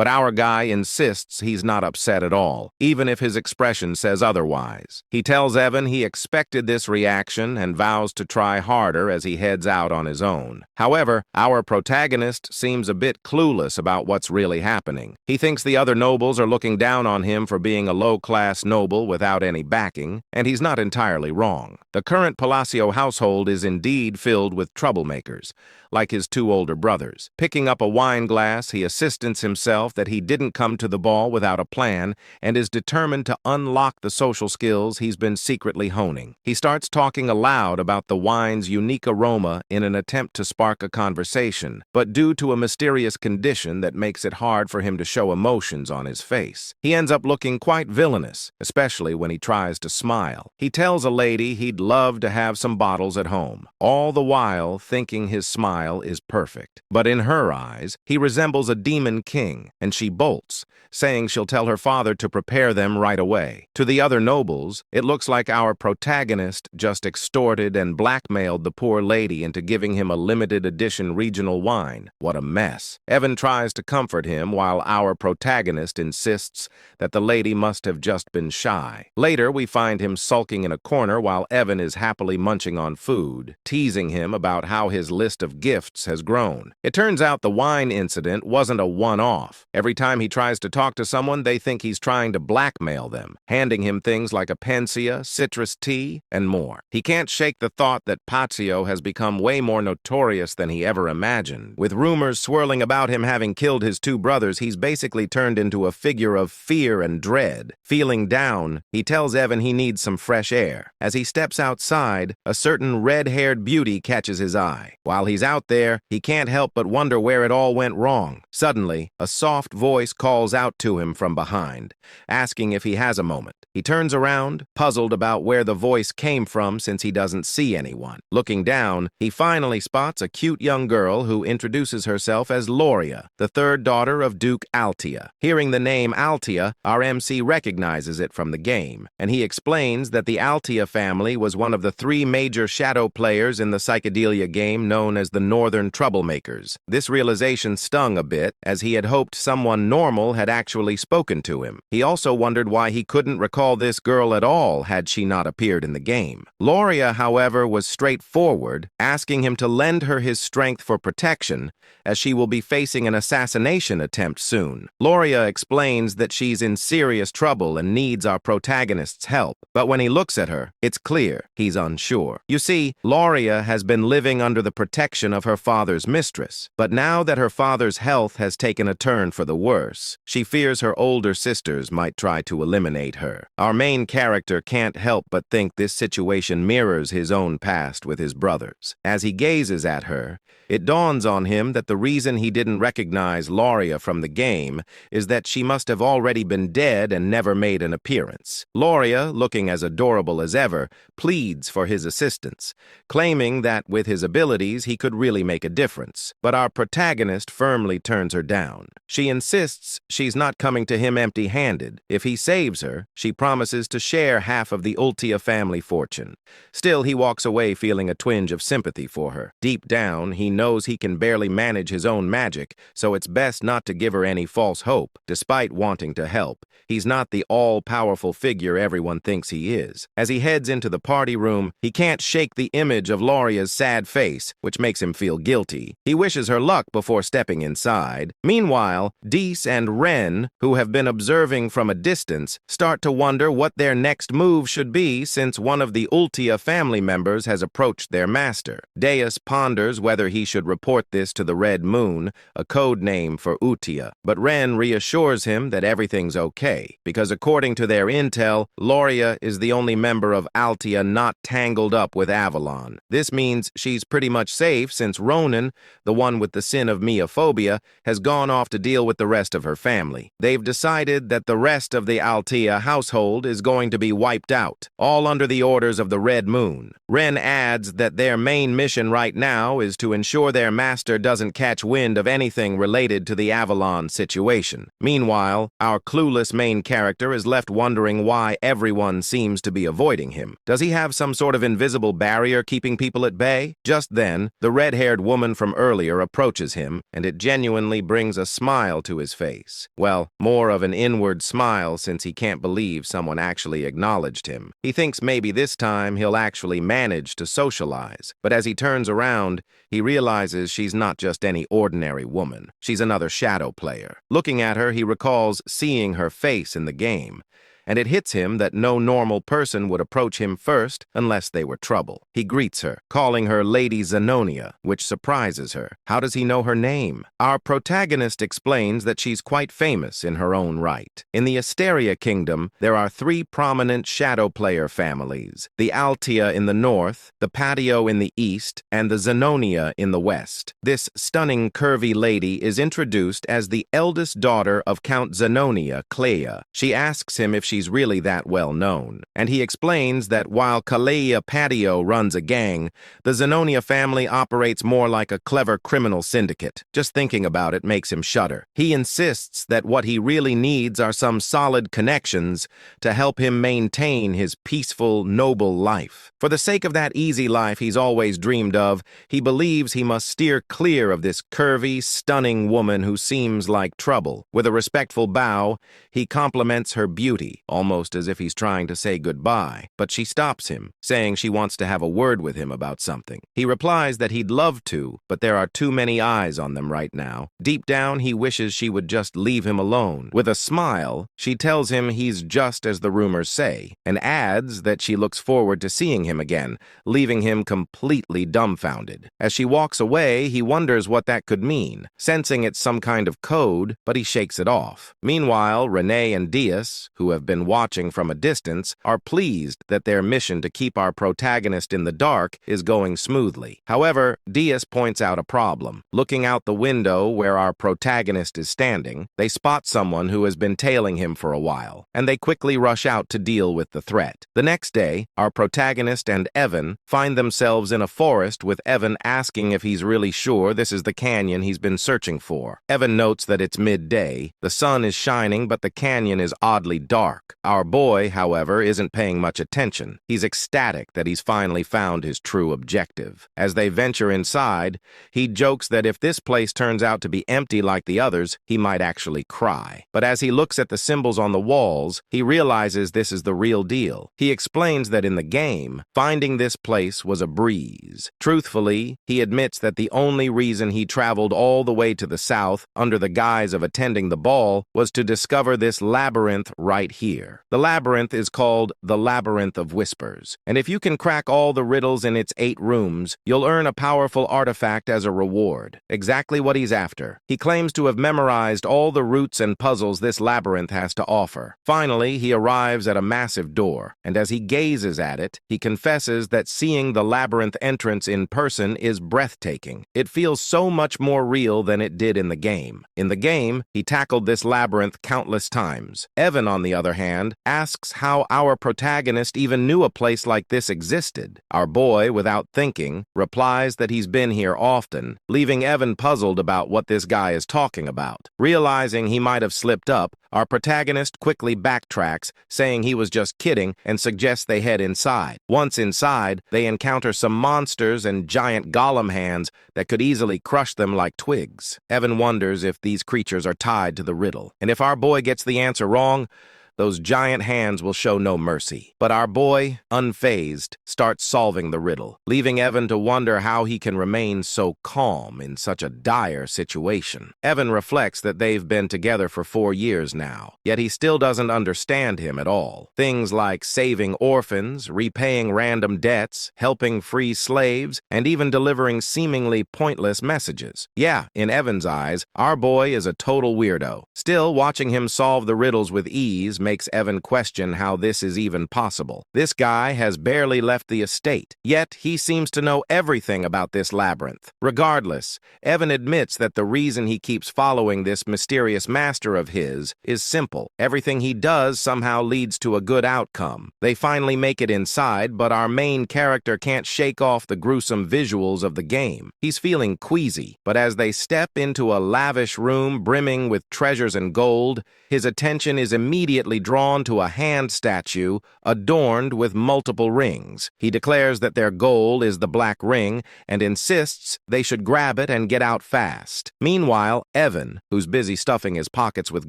But our guy insists he's not upset at all, even if his expression says otherwise. He tells Evan he expected this reaction and vows to try harder as he heads out on his own. However, our protagonist seems a bit clueless about what's really happening. He thinks the other nobles are looking down on him for being a low-class noble without any backing, and he's not entirely wrong. The current Palacio household is indeed filled with troublemakers, like his two older brothers. Picking up a wine glass, he assistants himself that he didn't come to the ball without a plan and is determined to unlock the social skills he's been secretly honing. He starts talking aloud about the wine's unique aroma in an attempt to spark a conversation, but due to a mysterious condition that makes it hard for him to show emotions on his face, he ends up looking quite villainous, especially when he tries to smile. He tells a lady he'd love to have some bottles at home, all the while thinking his smile is perfect. But in her eyes, he resembles a demon king, and she bolts, saying she'll tell her father to prepare them right away. To the other nobles, it looks like our protagonist just extorted and blackmailed the poor lady into giving him a limited edition regional wine. What a mess. Evan tries to comfort him while our protagonist insists that the lady must have just been shy. Later, we find him sulking in a corner while Evan is happily munching on food, teasing him about how his list of gifts has grown. It turns out the wine incident wasn't a one-off. Every time he tries to talk to someone, they think he's trying to blackmail them, handing him things like a panacea, citrus tea, and more. He can't shake the thought that Patio has become way more notorious than he ever imagined. With rumors swirling about him having killed his two brothers, he's basically turned into a figure of fear and dread. Feeling down, he tells Evan he needs some fresh air. As he steps outside, a certain red-haired beauty catches his eye. While he's out there, he can't help but wonder where it all went wrong. Suddenly, a soft voice calls out to him from behind, asking if he has a moment. He turns around, puzzled about where the voice came from since he doesn't see anyone. Looking down, he finally spots a cute young girl who introduces herself as Loria, the third daughter of Duke Altia. Hearing the name Altia, our MC recognizes it from the game, and he explains that the Altia family was one of the three major shadow players in the psychedelia game known as the Northern Troublemakers. This realization stung a bit, as he had hoped someone normal had actually spoken to him. He also wondered why he couldn't recall this girl at all had she not appeared in the game. Loria, however, was straightforward, asking him to lend her his strength for protection, as she will be facing an assassination attempt soon. Loria explains that she's in serious trouble and needs our protagonist's help, but when he looks at her, it's clear he's unsure. You see, Loria has been living under the protection of her father's mistress, but now that her father's health has taken a turn for the worse, she fears her older sisters might try to eliminate her. Our main character can't help but think this situation mirrors his own past with his brothers. As he gazes at her, it dawns on him that the reason he didn't recognize Loria from the game is that she must have already been dead and never made an appearance. Loria, looking as adorable as ever, pleads for his assistance, claiming that with his abilities he could really make a difference. But our protagonist firmly turns her down. She insists she's not coming to him empty-handed. If he saves her, she promises to share half of the Ultia family fortune. Still, he walks away feeling a twinge of sympathy for her. Deep down, he knows he can barely manage his own magic, so it's best not to give her any false hope. Despite wanting to help, he's not the all-powerful figure everyone thinks he is. As he heads into the party room, he can't shake the image of Loria's sad face, which makes him feel guilty. He wishes her luck before stepping inside. Meanwhile, Deese and Ren, who have been observing from a distance, start to wonder what their next move should be since one of the Ultia family members has approached their master. Deus ponders whether he should report this to the Red Moon, a code name for Utia, but Ren reassures him that everything's okay, because according to their intel, Loria is the only member of Altia not tangled up with Avalon. This means she's pretty much safe since Ronan, the one with the sin of meophobia, has gone off to deal with the rest of her family. They've decided that the rest of the Altia household household is going to be wiped out, all under the orders of the Red Moon. Ren adds that their main mission right now is to ensure their master doesn't catch wind of anything related to the Avalon situation. Meanwhile, our clueless main character is left wondering why everyone seems to be avoiding him. Does he have some sort of invisible barrier keeping people at bay? Just then, the red-haired woman from earlier approaches him, and it genuinely brings a smile to his face. Well, more of an inward smile since he can't believe someone actually acknowledged him. He thinks maybe this time he'll actually manage to socialize. But as he turns around, he realizes she's not just any ordinary woman. She's another shadow player. Looking at her, he recalls seeing her face in the game, and it hits him that no normal person would approach him first unless they were trouble. He greets her, calling her Lady Zenonia, which surprises her. How does he know her name? Our protagonist explains that she's quite famous in her own right. In the Asteria Kingdom, there are 3 prominent shadow player families: the Altia in the north, the Patio in the east, and the Zenonia in the west. This stunning, curvy lady is introduced as the eldest daughter of Count Zenonia, Clea. She asks him if she's really that well known, and he explains that while Kalea Patio runs a gang, the Zenonia family operates more like a clever criminal syndicate. Just thinking about it makes him shudder. He insists that what he really needs are some solid connections to help him maintain his peaceful, noble life. For the sake of that easy life he's always dreamed of, he believes he must steer clear of this curvy, stunning woman who seems like trouble. With a respectful bow, he compliments her beauty, almost as if he's trying to say goodbye. But she stops him, saying she wants to have a word with him about something. He replies that he'd love to, but there are too many eyes on them right now. Deep down, he wishes she would just leave him alone. With a smile, she tells him he's just as the rumors say, and adds that she looks forward to seeing him again, leaving him completely dumbfounded. As she walks away, he wonders what that could mean, sensing it's some kind of code, but he shakes it off. Meanwhile, Renee and Diaz, who have been watching from a distance, are pleased that their mission to keep our protagonist in the dark is going smoothly. However, Diaz points out a problem. Looking out the window where our protagonist is standing, they spot someone who has been tailing him for a while, and they quickly rush out to deal with the threat. The next day, our protagonist and Evan find themselves in a forest, with Evan asking if he's really sure this is the canyon he's been searching for. Evan notes that it's midday, the sun is shining, but the canyon is oddly dark. Our boy, however, isn't paying much attention. He's ecstatic that he's finally found his true objective. As they venture inside, he jokes that if this place turns out to be empty like the others, he might actually cry. But as he looks at the symbols on the walls, he realizes this is the real deal. He explains that in the game, finding this place was a breeze. Truthfully, he admits that the only reason he traveled all the way to the south under the guise of attending the ball was to discover this labyrinth right here. The labyrinth is called the Labyrinth of Whispers, and if you can crack all the riddles in its 8 rooms, you'll earn a powerful artifact as a reward. Exactly what he's after. He claims to have memorized all the routes and puzzles this labyrinth has to offer. Finally, he arrives at a massive door, and as he gazes at it, he confesses that seeing the labyrinth entrance in person is breathtaking. It feels so much more real than it did in the game. In the game, he tackled this labyrinth countless times. Evan, on the other hand, asks how our protagonist even knew a place like this existed. Our boy, without thinking, replies that he's been here often, leaving Evan puzzled about what this guy is talking about. Realizing he might have slipped up, our protagonist quickly backtracks, saying he was just kidding, and suggests they head inside. Once inside, they encounter some monsters and giant golem hands that could easily crush them like twigs. Evan wonders if these creatures are tied to the riddle, and if our boy gets the answer wrong, those giant hands will show no mercy. But our boy, unfazed, starts solving the riddle, leaving Evan to wonder how he can remain so calm in such a dire situation. Evan reflects that they've been together for 4 years now, yet he still doesn't understand him at all. Things like saving orphans, repaying random debts, helping free slaves, and even delivering seemingly pointless messages. Yeah, in Evan's eyes, our boy is a total weirdo. Still, watching him solve the riddles with ease makes Evan question how this is even possible. This guy has barely left the estate, yet he seems to know everything about this labyrinth. Regardless, Evan admits that the reason he keeps following this mysterious master of his is simple. Everything he does somehow leads to a good outcome. They finally make it inside, but our main character can't shake off the gruesome visuals of the game. He's feeling queasy, but as they step into a lavish room brimming with treasures and gold, his attention is immediately drawn to a hand statue adorned with multiple rings. He declares that their goal is the black ring and insists they should grab it and get out fast. Meanwhile, Evan, who's busy stuffing his pockets with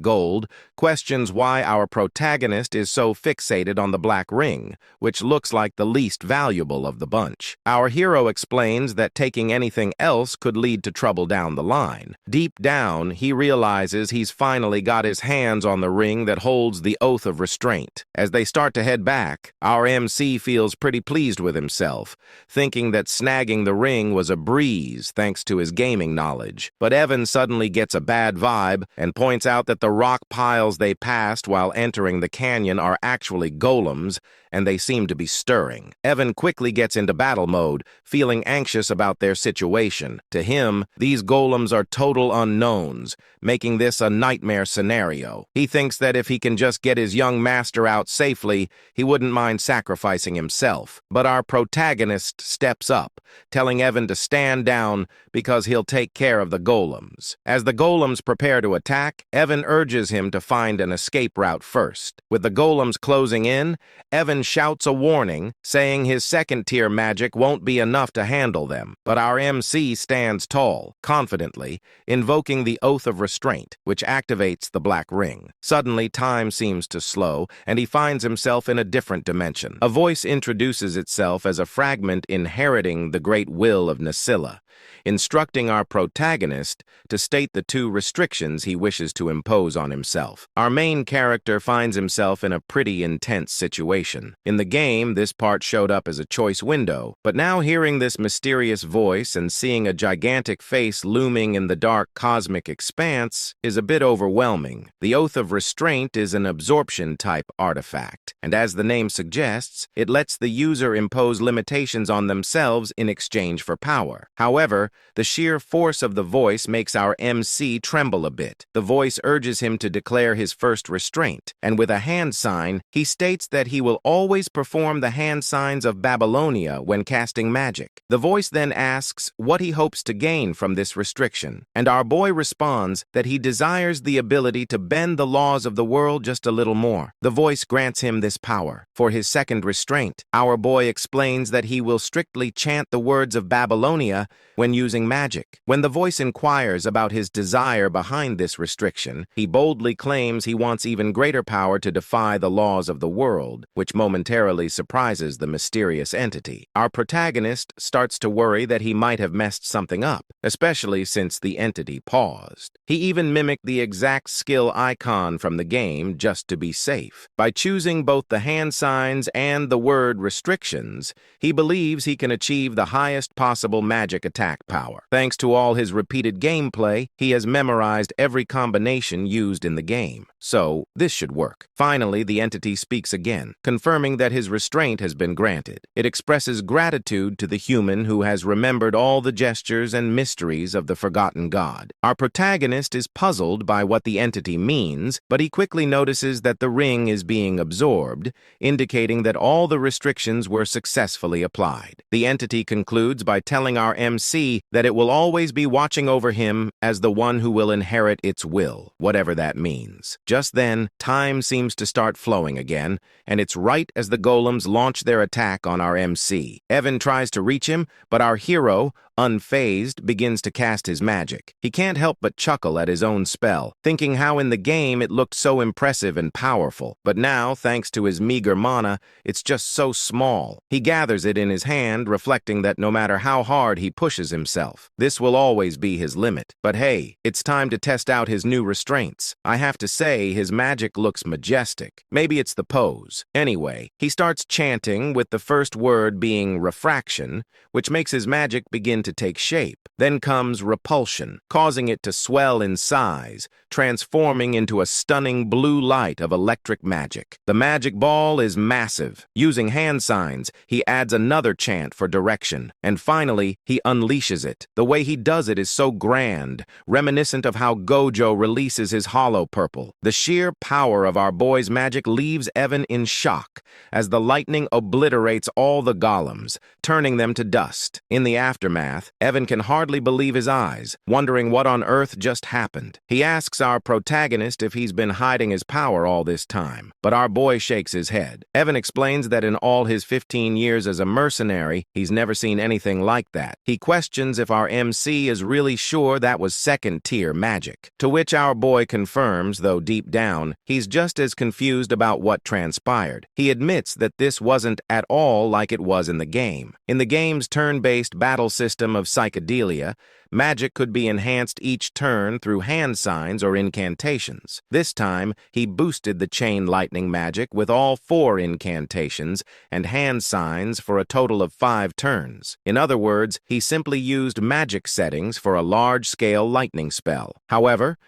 gold, questions why our protagonist is so fixated on the black ring, which looks like the least valuable of the bunch. Our hero explains that taking anything else could lead to trouble down the line. Deep down, he realizes he's finally got his hands on the ring that holds the oath of restraint. As they start to head back, our MC feels pretty pleased with himself, thinking that snagging the ring was a breeze thanks to his gaming knowledge. But Evan suddenly gets a bad vibe and points out that the rock piles they passed while entering the canyon are actually golems, and they seem to be stirring. Evan quickly gets into battle mode, feeling anxious about their situation. To him, these golems are total unknowns, making this a nightmare scenario. He thinks that if he can just get his young master out safely, he wouldn't mind sacrificing himself. But our protagonist steps up, telling Evan to stand down because he'll take care of the golems. As the golems prepare to attack, Evan urges him to find an escape route first. With the golems closing in, Evan shouts a warning, saying his second-tier magic won't be enough to handle them. But our MC stands tall, confidently, invoking the Oath of Restraint, which activates the black ring. Suddenly, time seems to slow, and he finds himself in a different dimension. A voice introduces itself as a fragment inheriting the great will of Nasilla, instructing our protagonist to state the two restrictions he wishes to impose on himself. Our main character finds himself in a pretty intense situation. In the game, this part showed up as a choice window, but now hearing this mysterious voice and seeing a gigantic face looming in the dark cosmic expanse is a bit overwhelming. The Oath of Restraint is an absorption-type artifact, and as the name suggests, it lets the user impose limitations on themselves in exchange for power. However, the sheer force of the voice makes our MC tremble a bit. The voice urges him to declare his first restraint, and with a hand sign, he states that he will always perform the hand signs of Babylonia when casting magic. The voice then asks what he hopes to gain from this restriction, and our boy responds that he desires the ability to bend the laws of the world just a little more. The voice grants him this power. For his second restraint, our boy explains that he will strictly chant the words of Babylonia when using magic. When the voice inquires about his desire behind this restriction, he boldly claims he wants even greater power to defy the laws of the world, which momentarily surprises the mysterious entity. Our protagonist starts to worry that he might have messed something up, especially since the entity paused. He even mimicked the exact skill icon from the game just to be safe. By choosing both the hand signs and the word restrictions, he believes he can achieve the highest possible magic attack power. Thanks to all his repeated gameplay, he has memorized every combination used in the game. So, this should work. Finally, the entity speaks again, confirming that his restraint has been granted. It expresses gratitude to the human who has remembered all the gestures and mysteries of the forgotten god. Our protagonist is puzzled by what the entity means, but he quickly notices that the ring is being absorbed, indicating that all the restrictions were successfully applied. The entity concludes by telling our MC that it will always be watching over him as the one who will inherit its will, whatever that means. Just then, time seems to start flowing again, and it's right as the golems launch their attack on our MC. Evan tries to reach him, but our hero, unfazed, begins to cast his magic. He can't help but chuckle at his own spell, thinking how in the game it looked so impressive and powerful. But now, thanks to his meager mana, it's just so small. He gathers it in his hand, reflecting that no matter how hard he pushes himself, this will always be his limit. But hey, it's time to test out his new restraints. I have to say, his magic looks majestic. Maybe it's the pose. Anyway, he starts chanting, with the first word being refraction, which makes his magic begin began to take shape. Then comes repulsion, causing it to swell in size, transforming into a stunning blue light of electric magic. The magic ball is massive. Using hand signs, he adds another chant for direction, and finally, he unleashes it. The way he does it is so grand, reminiscent of how Gojo releases his hollow purple. The sheer power of our boy's magic leaves Evan in shock, as the lightning obliterates all the golems, turning them to dust. In the aftermath, Evan can hardly believe his eyes, wondering what on earth just happened. He asks our protagonist if he's been hiding his power all this time, but our boy shakes his head. Evan explains that in all his 15 years as a mercenary, he's never seen anything like that. He questions if our MC is really sure that was second-tier magic, to which our boy confirms, though deep down, he's just as confused about what transpired. He admits that this wasn't at all like it was in the game. In the game's turn-based battle system of psychedelia, magic could be enhanced each turn through hand signs or incantations. This time, he boosted the chain lightning magic with all 4 incantations and hand signs for a total of 5 turns. In other words, he simply used magic settings for a large-scale lightning spell. However,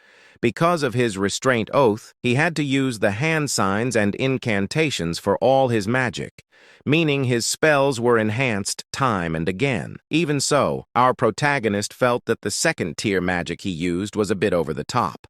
because of his restraint oath, he had to use the hand signs and incantations for all his magic, meaning his spells were enhanced time and again. Even so, our protagonist felt that the second-tier magic he used was a bit over the top,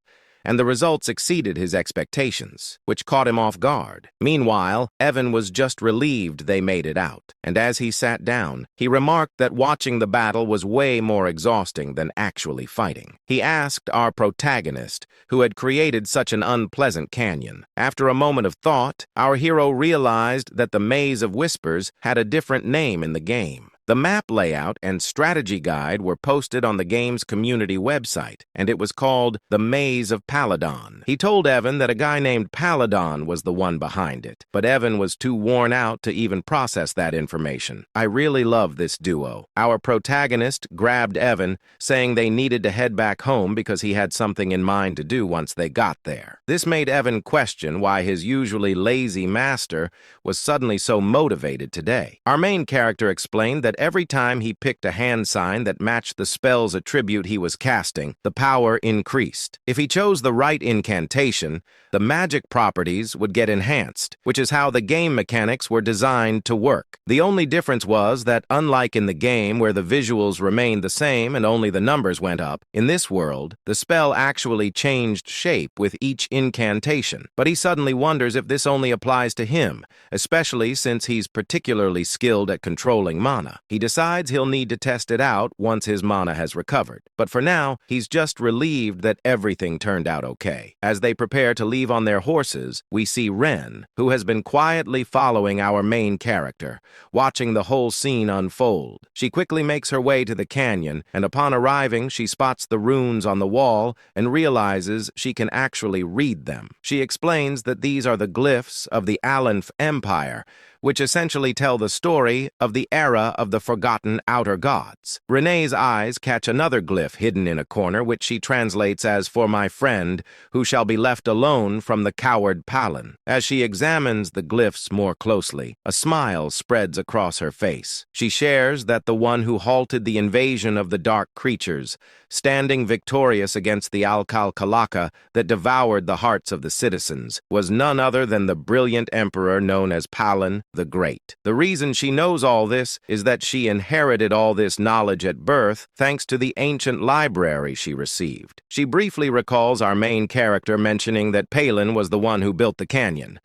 and the results exceeded his expectations, which caught him off guard. Meanwhile, Evan was just relieved they made it out, and as he sat down, he remarked that watching the battle was way more exhausting than actually fighting. He asked our protagonist, who had created such an unpleasant canyon. After a moment of thought, our hero realized that the Maze of Whispers had a different name in the game. The map layout and strategy guide were posted on the game's community website, and it was called The Maze of Paladon. He told Evan that a guy named Paladon was the one behind it, but Evan was too worn out to even process that information. I really love this duo. Our protagonist grabbed Evan, saying they needed to head back home because he had something in mind to do once they got there. This made Evan question why his usually lazy master was suddenly so motivated today. Our main character explained that every time he picked a hand sign that matched the spell's attribute he was casting, the power increased. If he chose the right incantation, the magic properties would get enhanced, which is how the game mechanics were designed to work. The only difference was that, unlike in the game where the visuals remained the same and only the numbers went up, in this world, the spell actually changed shape with each incantation. But he suddenly wonders if this only applies to him, especially since he's particularly skilled at controlling mana. He decides he'll need to test it out once his mana has recovered. But for now, he's just relieved that everything turned out okay. As they prepare to leave on their horses, we see Ren, who has been quietly following our main character, watching the whole scene unfold. She quickly makes her way to the canyon, and upon arriving, she spots the runes on the wall and realizes she can actually read them. She explains that these are the glyphs of the Aleph Empire, which essentially tell the story of the era of the forgotten outer gods. Renee's eyes catch another glyph hidden in a corner, which she translates as "for my friend, who shall be left alone from the coward Palin." As she examines the glyphs more closely, a smile spreads across her face. She shares that the one who halted the invasion of the dark creatures, standing victorious against the Alcal-Kalaka that devoured the hearts of the citizens, was none other than the brilliant emperor known as Palin the Great. The reason she knows all this is that she inherited all this knowledge at birth thanks to the ancient library she received. She briefly recalls our main character mentioning that Palin was the one who built the canyon.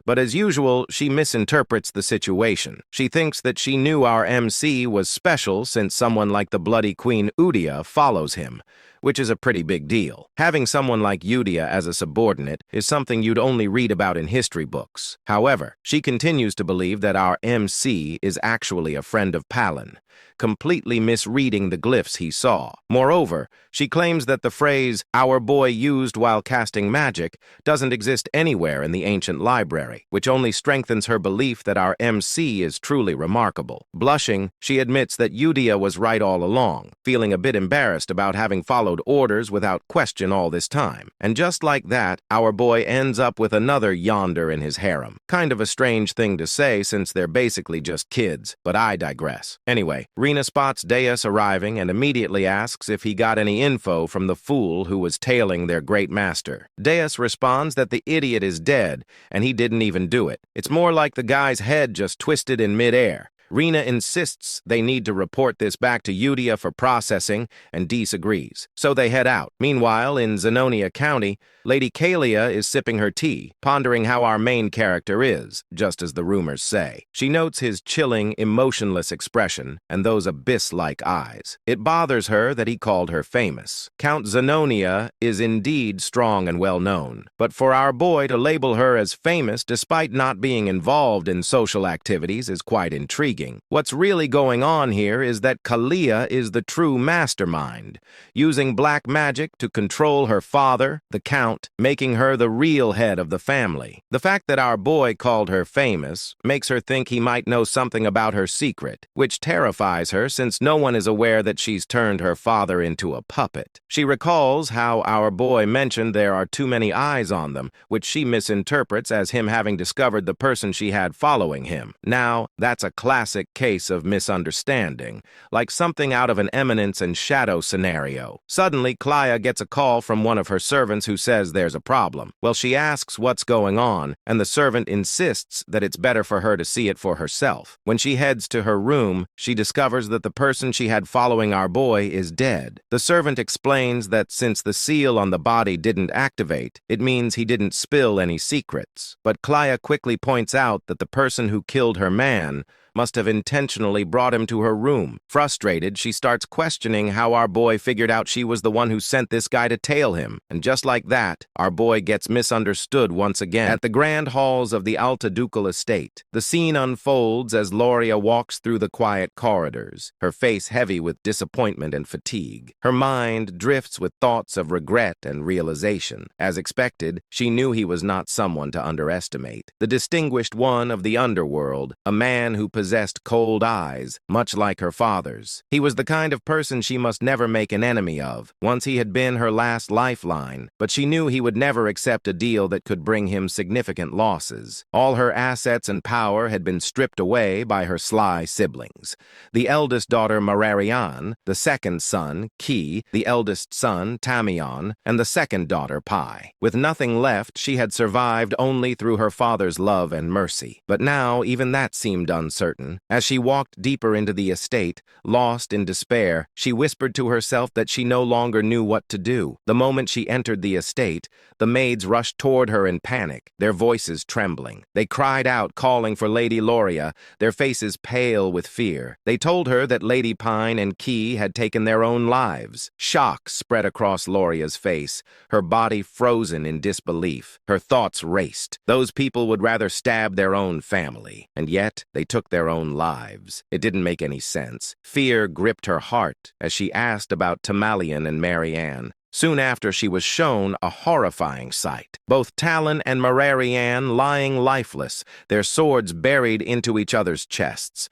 But as usual, she misinterprets the situation. She thinks that she knew our MC was special since someone like the bloody Queen Udia follows him, which is a pretty big deal. Having someone like Udia as a subordinate is something you'd only read about in history books. However, she continues to believe that our MC is actually a friend of Palin, completely misreading the glyphs he saw. Moreover, she claims that the phrase "our boy used while casting magic" doesn't exist anywhere in the ancient library, which only strengthens her belief that our MC is truly remarkable. Blushing, she admits that Udia was right all along, feeling a bit embarrassed about having followed followed orders without question all this time. And just like that, our boy ends up with another yonder in his harem. Kind of a strange thing to say since they're basically just kids, but I digress. Anyway, Rina spots Deus arriving and immediately asks if he got any info from the fool who was tailing their great master. Deus responds that the idiot is dead and he didn't even do it. It's more like the guy's head just twisted in midair. Rina insists they need to report this back to Udia for processing, and disagrees. So they head out. Meanwhile, in Zenonia County, Lady Kalia is sipping her tea, pondering how our main character is, just as the rumors say. She notes his chilling, emotionless expression and those abyss-like eyes. It bothers her that he called her famous. Count Zenonia is indeed strong and well-known, but for our boy to label her as famous despite not being involved in social activities is quite intriguing. What's really going on here is that Kalia is the true mastermind, using black magic to control her father, the Count, making her the real head of the family. The fact that our boy called her famous makes her think he might know something about her secret, which terrifies her since no one is aware that she's turned her father into a puppet. She recalls how our boy mentioned there are too many eyes on them, which she misinterprets as him having discovered the person she had following him. Now, that's a classic case of misunderstanding, like something out of an Eminence and Shadow scenario. Suddenly, Klaya gets a call from one of her servants who says there's a problem. Well, she asks what's going on, and the servant insists that it's better for her to see it for herself. When she heads to her room, she discovers that the person she had following our boy is dead. The servant explains that since the seal on the body didn't activate, it means he didn't spill any secrets. But Klaya quickly points out that the person who killed her man must have intentionally brought him to her room. Frustrated, she starts questioning how our boy figured out she was the one who sent this guy to tail him. And just like that, our boy gets misunderstood once again. At the grand halls of the Alta Ducal estate, the scene unfolds as Loria walks through the quiet corridors, her face heavy with disappointment and fatigue. Her mind drifts with thoughts of regret and realization. As expected, she knew he was not someone to underestimate. The distinguished one of the underworld, a man who possessed cold eyes, much like her father's. He was the kind of person she must never make an enemy of. Once he had been her last lifeline, but she knew he would never accept a deal that could bring him significant losses. All her assets and power had been stripped away by her sly siblings. The eldest daughter, Mararian, the second son, Ki, the eldest son, Tamion, and the second daughter, Pai. With nothing left, she had survived only through her father's love and mercy. But now, even that seemed uncertain. As she walked deeper into the estate, lost in despair, she whispered to herself that she no longer knew what to do. The moment she entered the estate, the maids rushed toward her in panic, their voices trembling. They cried out, calling for Lady Loria, their faces pale with fear. They told her that Lady Pine and Key had taken their own lives. Shock spread across Loria's face, her body frozen in disbelief. Her thoughts raced. Those people would rather stab their own family, and yet they took their own lives. It didn't make any sense. Fear gripped her heart as she asked about Tamalian and Marianne. Soon after, she was shown a horrifying sight. Both Talon and Mararian lying lifeless, their swords buried into each other's chests.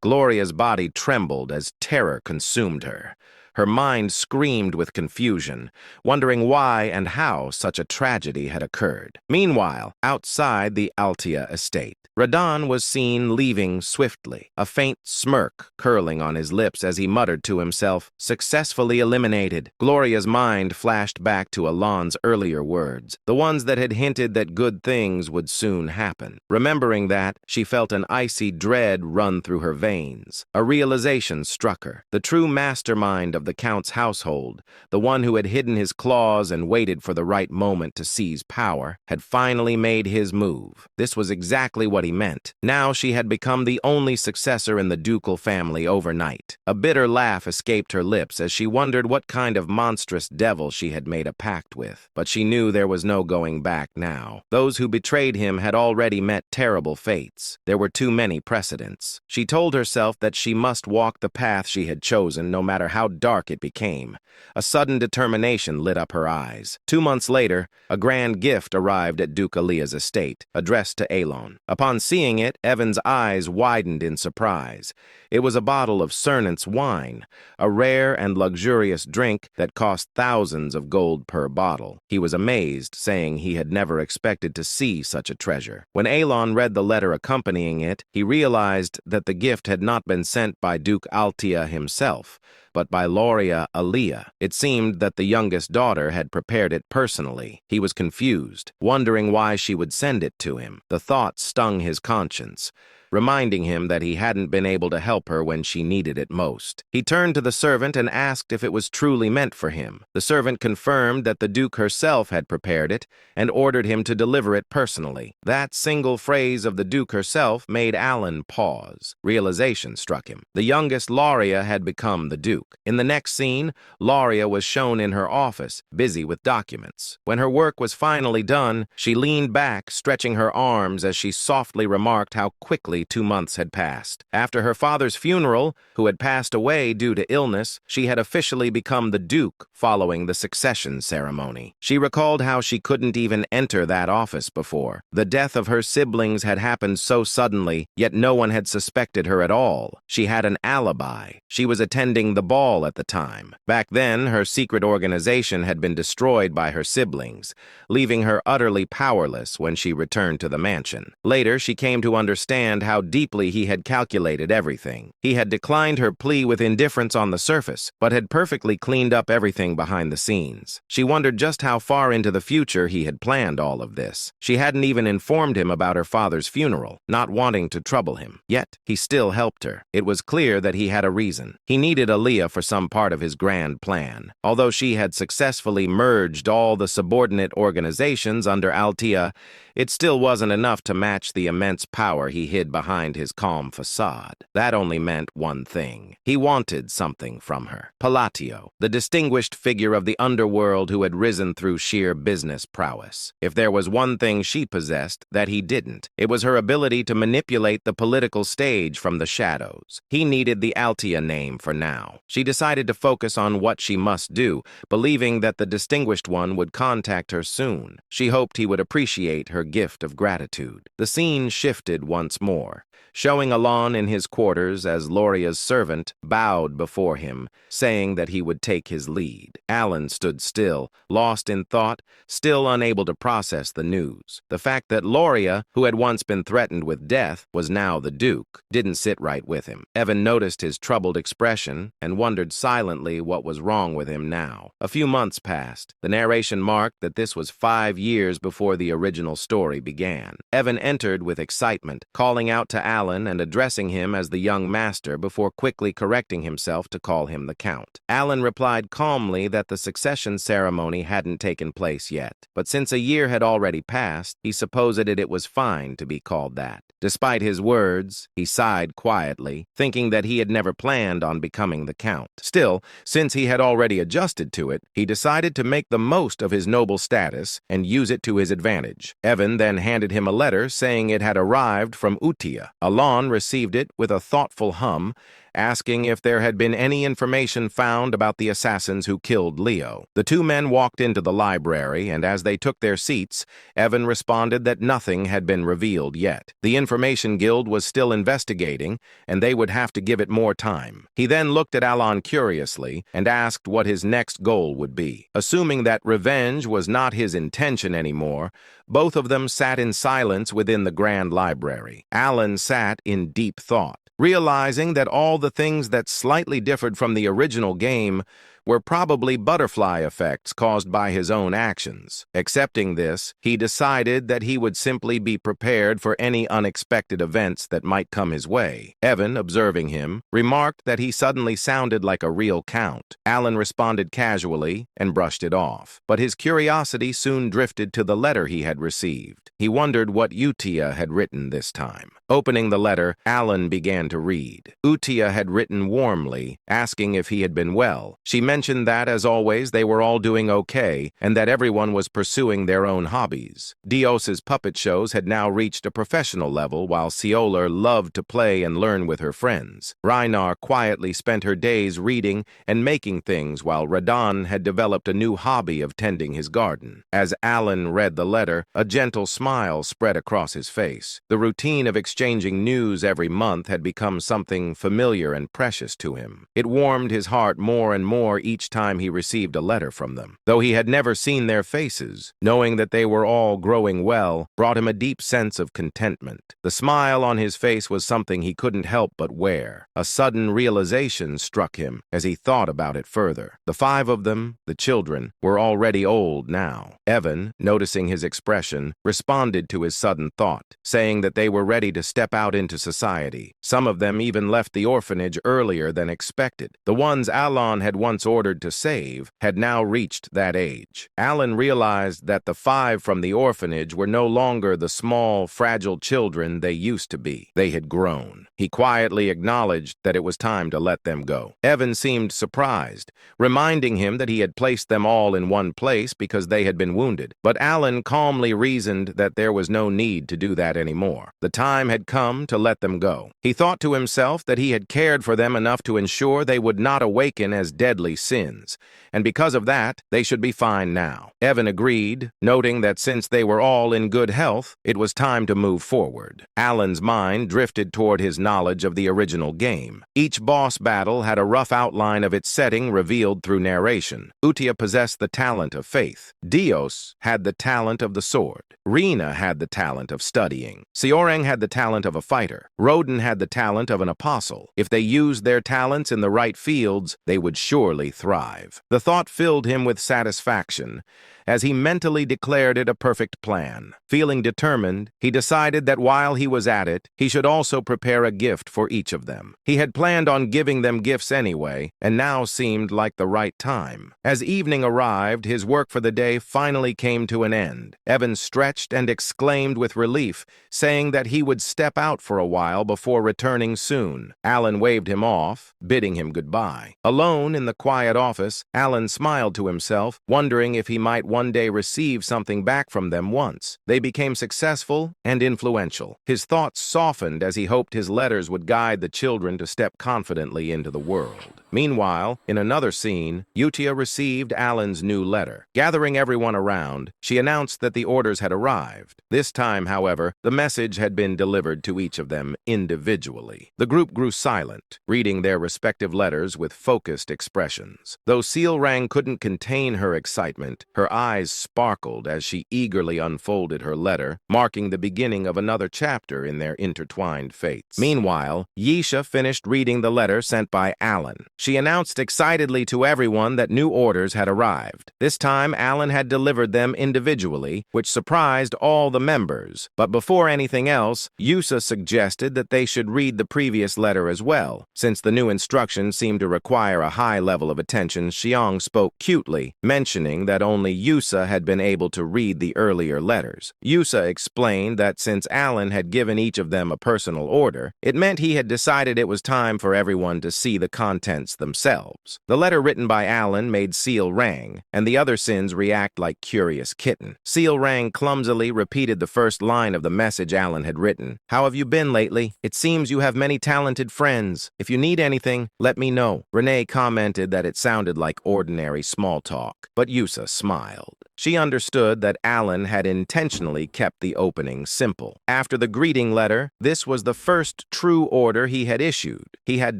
Gloria's body trembled as terror consumed her. Her mind screamed with confusion, wondering why and how such a tragedy had occurred. Meanwhile, outside the Altia estate, Radan was seen leaving swiftly, a faint smirk curling on his lips as he muttered to himself, "Successfully eliminated." Gloria's mind flashed back to Alon's earlier words, the ones that had hinted that good things would soon happen. Remembering that, she felt an icy dread run through her veins. A realization struck her. The true mastermind of the Count's household, the one who had hidden his claws and waited for the right moment to seize power, had finally made his move. This was exactly what he meant. Now she had become the only successor in the ducal family overnight. A bitter laugh escaped her lips as she wondered what kind of monstrous devil she had made a pact with. But she knew there was no going back now. Those who betrayed him had already met terrible fates. There were too many precedents. She told herself that she must walk the path she had chosen, no matter how dark dark it became. A sudden determination lit up her eyes. 2 months later, a grand gift arrived at Duke Aaliyah's estate, addressed to Alon. Upon seeing it, Evan's eyes widened in surprise. It was a bottle of Cernant's wine, a rare and luxurious drink that cost thousands of gold per bottle. He was amazed, saying he had never expected to see such a treasure. When Alon read the letter accompanying it, he realized that the gift had not been sent by Duke Altia himself, but by Loria Aaliyah. It seemed that the youngest daughter had prepared it personally. He was confused, wondering why she would send it to him. The thought stung his conscience, reminding him that he hadn't been able to help her when she needed it most. He turned to the servant and asked if it was truly meant for him. The servant confirmed that the Duke herself had prepared it and ordered him to deliver it personally. That single phrase of the Duke herself made Alan pause. Realization struck him. The youngest Loria had become the Duke. In the next scene, Loria was shown in her office, busy with documents. When her work was finally done, she leaned back, stretching her arms as she softly remarked how quickly 2 months had passed. After her father's funeral, who had passed away due to illness, she had officially become the Duke following the succession ceremony. She recalled how she couldn't even enter that office before. The death of her siblings had happened so suddenly, yet no one had suspected her at all. She had an alibi. She was attending the ball at the time. Back then, her secret organization had been destroyed by her siblings, leaving her utterly powerless when she returned to the mansion. Later, she came to understand how deeply he had calculated everything. He had declined her plea with indifference on the surface, but had perfectly cleaned up everything behind the scenes. She wondered just how far into the future he had planned all of this. She hadn't even informed him about her father's funeral, not wanting to trouble him. Yet, he still helped her. It was clear that he had a reason. He needed Aaliyah for some part of his grand plan. Although she had successfully merged all the subordinate organizations under Altia, it still wasn't enough to match the immense power he hid behind his calm facade. That only meant one thing. He wanted something from her. Palatio, the distinguished figure of the underworld who had risen through sheer business prowess. If there was one thing she possessed that he didn't, it was her ability to manipulate the political stage from the shadows. He needed the Altia name for now. She decided to focus on what she must do, believing that the distinguished one would contact her soon. She hoped he would appreciate her gift of gratitude. The scene shifted once more, showing Alon in his quarters as Loria's servant bowed before him, saying that he would take his lead. Alan stood still, lost in thought, still unable to process the news. The fact that Loria, who had once been threatened with death, was now the Duke, didn't sit right with him. Evan noticed his troubled expression and wondered silently what was wrong with him now. A few months passed. The narration marked that this was 5 years before the original story began. Evan entered with excitement, calling out to Alan and addressing him as the young master before quickly correcting himself to call him the Count. Alan replied calmly that the succession ceremony hadn't taken place yet, but since a year had already passed, he supposed it was fine to be called that. Despite his words, he sighed quietly, thinking that he had never planned on becoming the Count. Still, since he had already adjusted to it, he decided to make the most of his noble status and use it to his advantage. Evan then handed him a letter saying it had arrived from Utia. Alon received it with a thoughtful hum, asking if there had been any information found about the assassins who killed Leo. The two men walked into the library, and as they took their seats, Evan responded that nothing had been revealed yet. The Information Guild was still investigating, and they would have to give it more time. He then looked at Alon curiously and asked what his next goal would be. Assuming that revenge was not his intention anymore, both of them sat in silence within the Grand Library. Alan sat in deep thought, realizing that all the things that slightly differed from the original game were probably butterfly effects caused by his own actions. Accepting this, he decided that he would simply be prepared for any unexpected events that might come his way. Evan, observing him, remarked that he suddenly sounded like a real count. Alan responded casually and brushed it off, but his curiosity soon drifted to the letter he had received. He wondered what Utia had written this time. Opening the letter, Alan began to read. Utia had written warmly, asking if he had been well. She mentioned mentioned that, as always, they were all doing okay and that everyone was pursuing their own hobbies. Dios's puppet shows had now reached a professional level, while Seoler loved to play and learn with her friends. Reinar quietly spent her days reading and making things, while Radan had developed a new hobby of tending his garden. As Alan read the letter, a gentle smile spread across his face. The routine of exchanging news every month had become something familiar and precious to him. It warmed his heart more and more each time he received a letter from them. Though he had never seen their faces, knowing that they were all growing well brought him a deep sense of contentment. The smile on his face was something he couldn't help but wear. A sudden realization struck him as he thought about it further. The 5 of them, the children, were already old now. Evan, noticing his expression, responded to his sudden thought, saying that they were ready to step out into society. Some of them even left the orphanage earlier than expected. The ones Alan had once ordered to save had now reached that age. Alan realized that the 5 from the orphanage were no longer the small, fragile children they used to be. They had grown. He quietly acknowledged that it was time to let them go. Evan seemed surprised, reminding him that he had placed them all in one place because they had been wounded. But Alan calmly reasoned that there was no need to do that anymore. The time had come to let them go. He thought to himself that he had cared for them enough to ensure they would not awaken as deadly sins, and because of that, they should be fine now. Evan agreed, noting that since they were all in good health, it was time to move forward. Alan's mind drifted toward his knowledge of the original game. Each boss battle had a rough outline of its setting revealed through narration. Utia possessed the talent of faith. Dios had the talent of the sword. Rina had the talent of studying. Seorang had the talent of a fighter. Roden had the talent of an apostle. If they used their talents in the right fields, they would surely thrive. The thought filled him with satisfaction as he mentally declared it a perfect plan. Feeling determined, he decided that while he was at it, he should also prepare a gift for each of them. He had planned on giving them gifts anyway, and now seemed like the right time. As evening arrived, his work for the day finally came to an end. Evan stretched and exclaimed with relief, saying that he would step out for a while before returning soon. Alan waved him off, bidding him goodbye. Alone in the quiet office, Alan smiled to himself, wondering if he might one day receive something back from them once. They became successful and influential. His thoughts softened as he hoped his letters would guide the children to step confidently into the world. Meanwhile, in another scene, Utia received Alan's new letter. Gathering everyone around, she announced that the orders had arrived. This time, however, the message had been delivered to each of them individually. The group grew silent, reading their respective letters with focused expressions. Though Seorang couldn't contain her excitement, her eyes sparkled as she eagerly unfolded her letter, marking the beginning of another chapter in their intertwined fates. Meanwhile, Yisha finished reading the letter sent by Alan. She announced excitedly to everyone that new orders had arrived. This time, Alan had delivered them individually, which surprised all the members. But before anything else, Yusa suggested that they should read the previous letter as well. Since the new instructions seemed to require a high level of attention, Xiang spoke cutely, mentioning that only Yusa had been able to read the earlier letters. Yusa explained that since Alan had given each of them a personal order, it meant he had decided it was time for everyone to see the contents themselves. The letter written by Alan made Seorang and the other sins react like curious kitten. Seorang clumsily repeated the first line of the message Alan had written. "How have you been lately? It seems you have many talented friends. If you need anything, let me know." Renee commented that it sounded like ordinary small talk, but Yusa smiled. She understood that Alan had intentionally kept the opening simple. After the greeting letter, this was the first true order he had issued. He had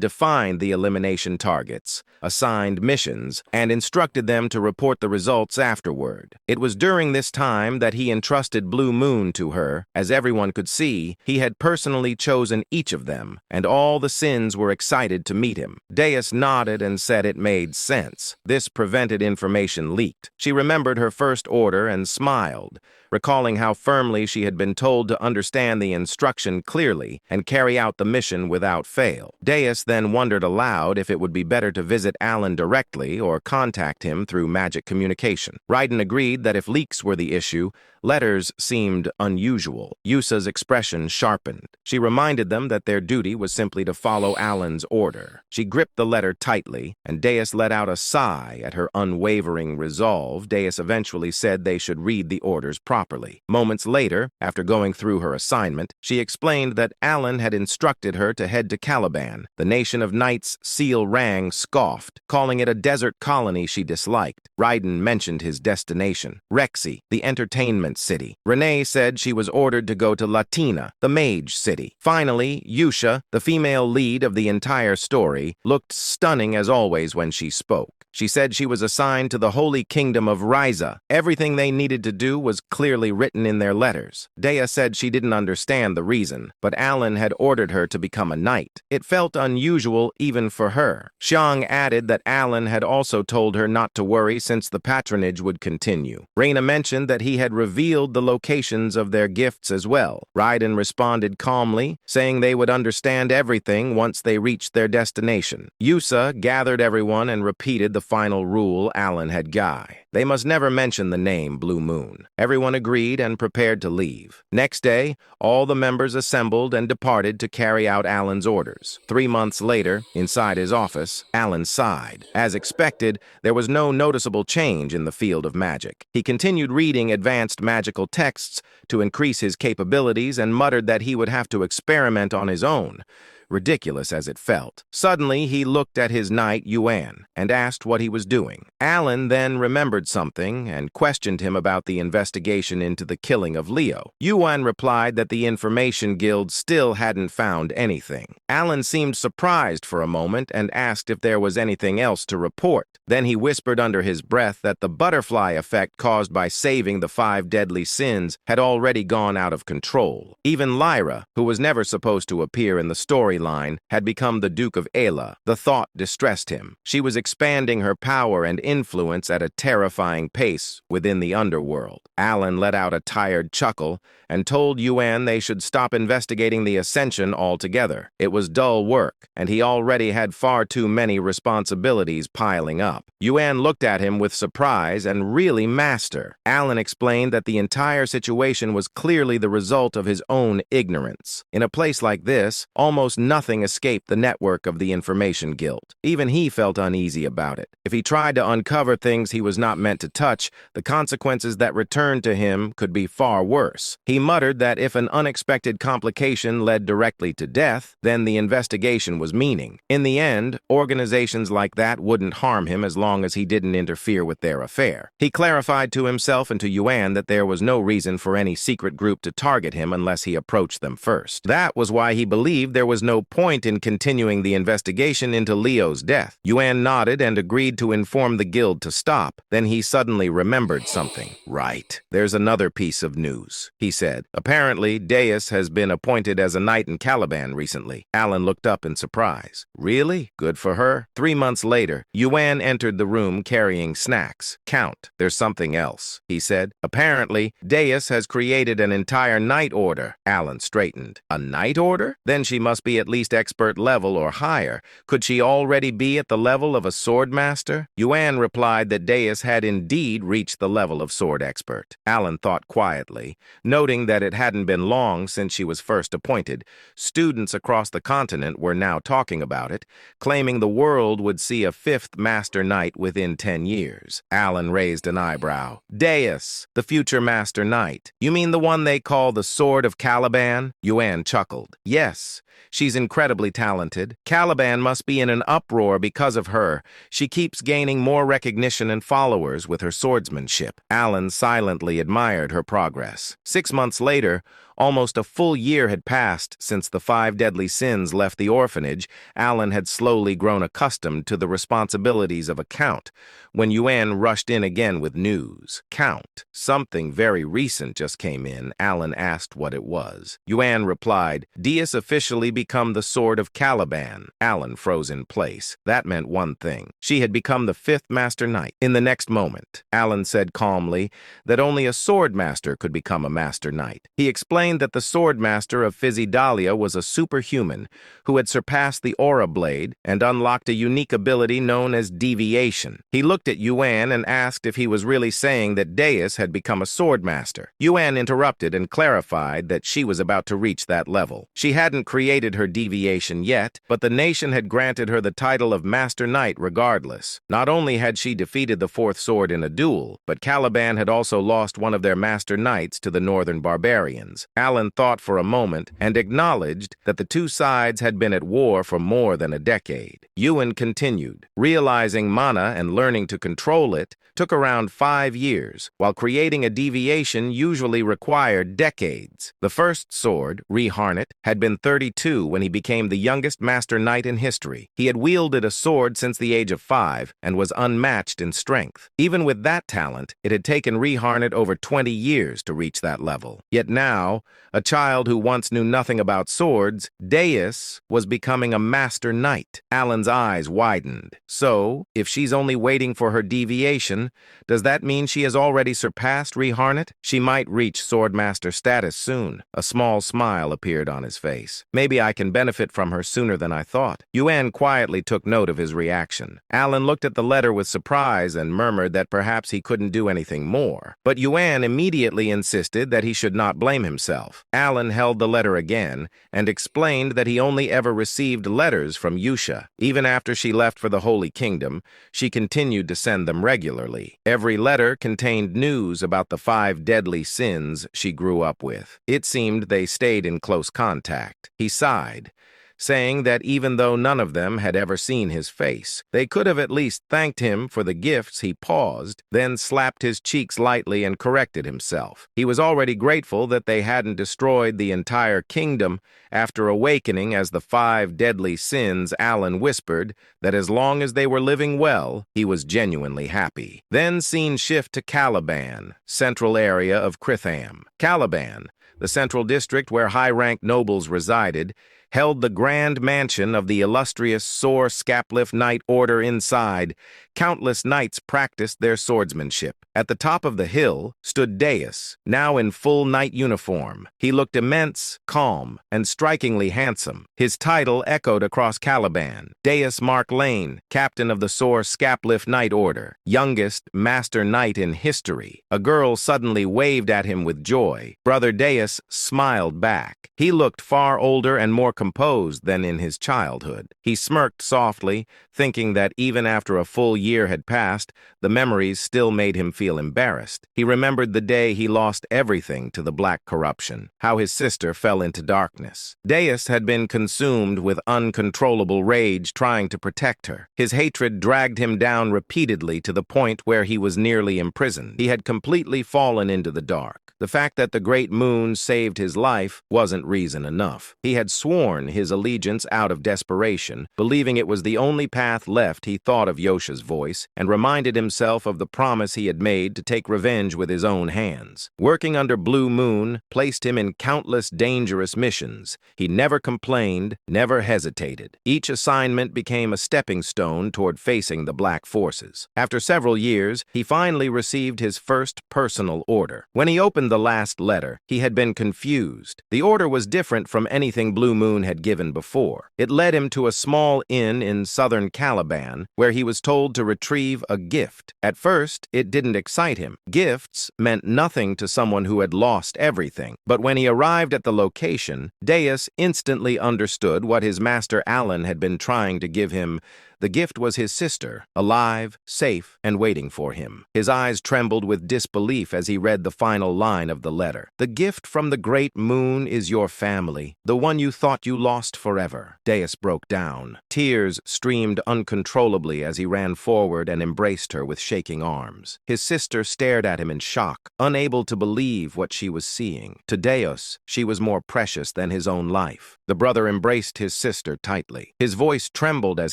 defined the elimination targets, assigned missions, and instructed them to report the results afterward. It was during this time that he entrusted Blue Moon to her. As everyone could see, he had personally chosen each of them, and all the sins were excited to meet him. Deus nodded and said it made sense. This prevented information leaked. She remembered her first order and smiled, recalling how firmly she had been told to understand the instruction clearly and carry out the mission without fail. Deus then wondered aloud if it would be better to visit Alan directly or contact him through magic communication. Raiden agreed that if leaks were the issue, letters seemed unusual. Yusa's expression sharpened. She reminded them that their duty was simply to follow Alan's order. She gripped the letter tightly, and Deus let out a sigh at her unwavering resolve. Deus eventually said they should read the orders properly. Moments later, after going through her assignment, she explained that Alan had instructed her to head to Caliban. The nation of knights Seal Rang scoffed, calling it a desert colony she disliked. Raiden mentioned his destination, Rexy, the entertainment city. Renee said she was ordered to go to Latina, the mage city. Finally, Yusha, the female lead of the entire story, looked stunning as always when she spoke. She said she was assigned to the Holy Kingdom of Ryza. Everything they needed to do was clearly written in their letters. Dea said she didn't understand the reason, but Alan had ordered her to become a knight. It felt unusual even for her. Xiang added that Alan had also told her not to worry since the patronage would continue. Reina mentioned that he had revealed the locations of their gifts as well. Raiden responded calmly, saying they would understand everything once they reached their destination. Yusa gathered everyone and repeated the final rule Alan had given. They must never mention the name Blue Moon. Everyone agreed and prepared to leave. Next day, all the members assembled and departed to carry out Alan's orders. 3 months later, inside his office, Alan sighed. As expected, there was no noticeable change in the field of magic. He continued reading advanced magical texts to increase his capabilities and muttered that he would have to experiment on his own, ridiculous as it felt. Suddenly, he looked at his knight, Yuan, and asked what he was doing. Alan then remembered something and questioned him about the investigation into the killing of Leo. Yuan replied that the Information Guild still hadn't found anything. Alan seemed surprised for a moment and asked if there was anything else to report. Then he whispered under his breath that the butterfly effect caused by saving the 5 deadly sins had already gone out of control. Even Lyra, who was never supposed to appear in the storyline, had become the Duke of Ayla. The thought distressed him. She was expanding her power and influence at a terrifying pace within the underworld. Alan let out a tired chuckle and told Yuan they should stop investigating the Ascension altogether. It was dull work, and he already had far too many responsibilities piling up. Yuan looked at him with surprise and really master. Alan explained that the entire situation was clearly the result of his own ignorance. In a place like this, almost nothing escaped the network of the Information Guild. Even he felt uneasy about it. If he tried to uncover things he was not meant to touch, the consequences that returned to him could be far worse. He muttered that if an unexpected complication led directly to death, then the investigation was meaningless. In the end, organizations like that wouldn't harm him as long as he didn't interfere with their affair. He clarified to himself and to Yuan that there was no reason for any secret group to target him unless he approached them first. That was why he believed there was no point in continuing the investigation into Leo's death. Yuan nodded and agreed to inform the guild to stop. Then he suddenly remembered something. Right, there's another piece of news, he said. Apparently, Deus has been appointed as a knight in Caliban recently. Alan looked up in surprise. Really? Good for her. 3 months later, Yuan entered the room carrying snacks. Count, there's something else, he said. Apparently, Deus has created an entire knight order. Alan straightened. A knight order? Then she must be at least expert level or higher. Could she already be at the level of a sword master? Yuan replied that Deus had indeed reached the level of sword expert. Alan thought quietly, noting that it hadn't been long since she was first appointed. Students across the continent were now talking about it, claiming the world would see a 5th Master Knight within 10 years. Alan raised an eyebrow. Deus, the future Master Knight. You mean the one they call the Sword of Caliban? Yuan chuckled. Yes. She's incredibly talented. Caliban must be in an uproar because of her. She keeps gaining more recognition and followers with her swordsmanship. Alan silently admired her progress. 6 months later, almost a full year had passed since the 5 deadly sins left the orphanage. Alan had slowly grown accustomed to the responsibilities of a count when Yuan rushed in again with news. Count, something very recent just came in. Alan asked what it was. Yuan replied, Deus officially becomes become the Sword of Caliban. Alan froze in place. That meant one thing. She had become the fifth Master Knight. In the next moment, Alan said calmly that only a sword master could become a Master Knight. He explained that the sword master of Physidalia was a superhuman who had surpassed the Aura Blade and unlocked a unique ability known as deviation. He looked at Yuan and asked if he was really saying that Deus had become a sword master. Yuan interrupted and clarified that she was about to reach that level. She hadn't created her deviation yet, but the nation had granted her the title of Master Knight regardless. Not only had she defeated the fourth sword in a duel, but Caliban had also lost one of their Master Knights to the northern barbarians. Alan thought for a moment and acknowledged that the two sides had been at war for more than a decade. Yuan continued, realizing mana and learning to control it took around 5 years, while creating a deviation usually required decades. The first sword, Reharnet, had been 32 when he became the youngest Master Knight in history. He had wielded a sword since the age of 5 and was unmatched in strength. Even with that talent, it had taken Reharnet over 20 years to reach that level. Yet now, a child who once knew nothing about swords, Deus was becoming a Master Knight. Alan's eyes widened. So, if she's only waiting for her deviation, does that mean she has already surpassed Reharnet? She might reach Swordmaster status soon. A small smile appeared on his face. Maybe I can benefit from her sooner than I thought. Yuan quietly took note of his reaction. Alan looked at the letter with surprise and murmured that perhaps he couldn't do anything more. But Yuan immediately insisted that he should not blame himself. Alan held the letter again and explained that he only ever received letters from Yusha. Even after she left for the Holy Kingdom, she continued to send them regularly. Every letter contained news about the 5 deadly sins she grew up with. It seemed they stayed in close contact. He sighed, saying that even though none of them had ever seen his face, they could have at least thanked him for the gifts. He paused, then slapped his cheeks lightly and corrected himself. He was already grateful that they hadn't destroyed the entire kingdom. After awakening as the 5 deadly sins, Alan whispered that as long as they were living well, he was genuinely happy. Then scene shift to Caliban, central area of Kritham. Caliban, the central district where high-ranked nobles resided, held the grand mansion of the illustrious Sor Scapliff Knight Order inside. Countless knights practiced their swordsmanship. At the top of the hill stood Deus, now in full knight uniform. He looked immense, calm, and strikingly handsome. His title echoed across Caliban. Deus Mark Lane, captain of the Sor Scapliff Knight Order, youngest Master Knight in history. A girl suddenly waved at him with joy. Brother Deus smiled back. He looked far older and more composed than in his childhood. He smirked softly, thinking that even after a full year had passed, the memories still made him feel embarrassed. He remembered the day he lost everything to the black corruption, how his sister fell into darkness. Deus had been consumed with uncontrollable rage trying to protect her. His hatred dragged him down repeatedly to the point where he was nearly imprisoned. He had completely fallen into the dark. The fact that the great moon saved his life wasn't reason enough. He had sworn his allegiance out of desperation, believing it was the only path left. He thought of Yosha's voice and reminded himself of the promise he had made to take revenge with his own hands. Working under Blue Moon placed him in countless dangerous missions. He never complained, never hesitated. Each assignment became a stepping stone toward facing the black forces. After several years, he finally received his first personal order. When he opened the last letter, he had been confused. The order was different from anything Blue Moon had given before. It led him to a small inn in southern Caliban, where he was told to retrieve a gift. At first, it didn't excite him. Gifts meant nothing to someone who had lost everything. But when he arrived at the location, Deus instantly understood what his master Alan had been trying to give him. The gift was his sister, alive, safe, and waiting for him. His eyes trembled with disbelief as he read the final line of the letter. The gift from the great moon is your family, the one you thought you lost forever. Deus broke down. Tears streamed uncontrollably as he ran forward and embraced her with shaking arms. His sister stared at him in shock, unable to believe what she was seeing. To Deus, she was more precious than his own life. The brother embraced his sister tightly. His voice trembled as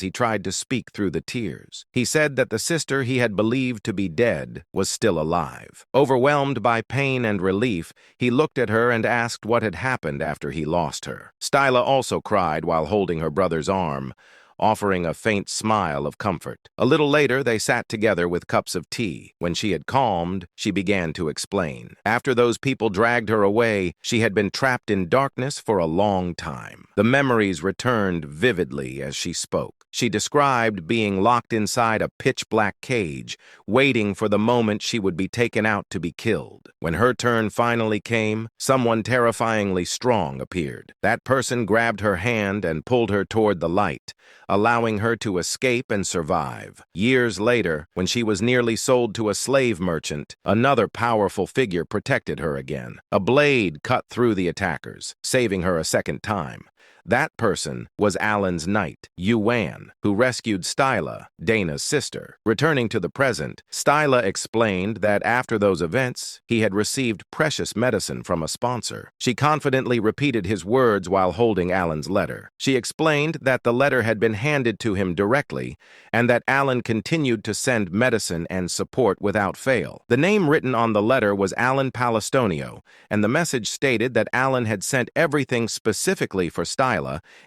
he tried to speak through the tears. He said that the sister he had believed to be dead was still alive. Overwhelmed by pain and relief, he looked at her and asked what had happened after he lost her. Styla also cried while holding her brother's arm, offering a faint smile of comfort. A little later, they sat together with cups of tea. When she had calmed, she began to explain. After those people dragged her away, she had been trapped in darkness for a long time. The memories returned vividly as she spoke. She described being locked inside a pitch-black cage, waiting for the moment she would be taken out to be killed. When her turn finally came, someone terrifyingly strong appeared. That person grabbed her hand and pulled her toward the light, allowing her to escape and survive. Years later, when she was nearly sold to a slave merchant, another powerful figure protected her again. A blade cut through the attackers, saving her a second time. That person was Alan's knight, Yuan, who rescued Styla, Dana's sister. Returning to the present, Styla explained that after those events, he had received precious medicine from a sponsor. She confidently repeated his words while holding Alan's letter. She explained that the letter had been handed to him directly and that Alan continued to send medicine and support without fail. The name written on the letter was Alan Palestonio, and the message stated that Alan had sent everything specifically for Styla,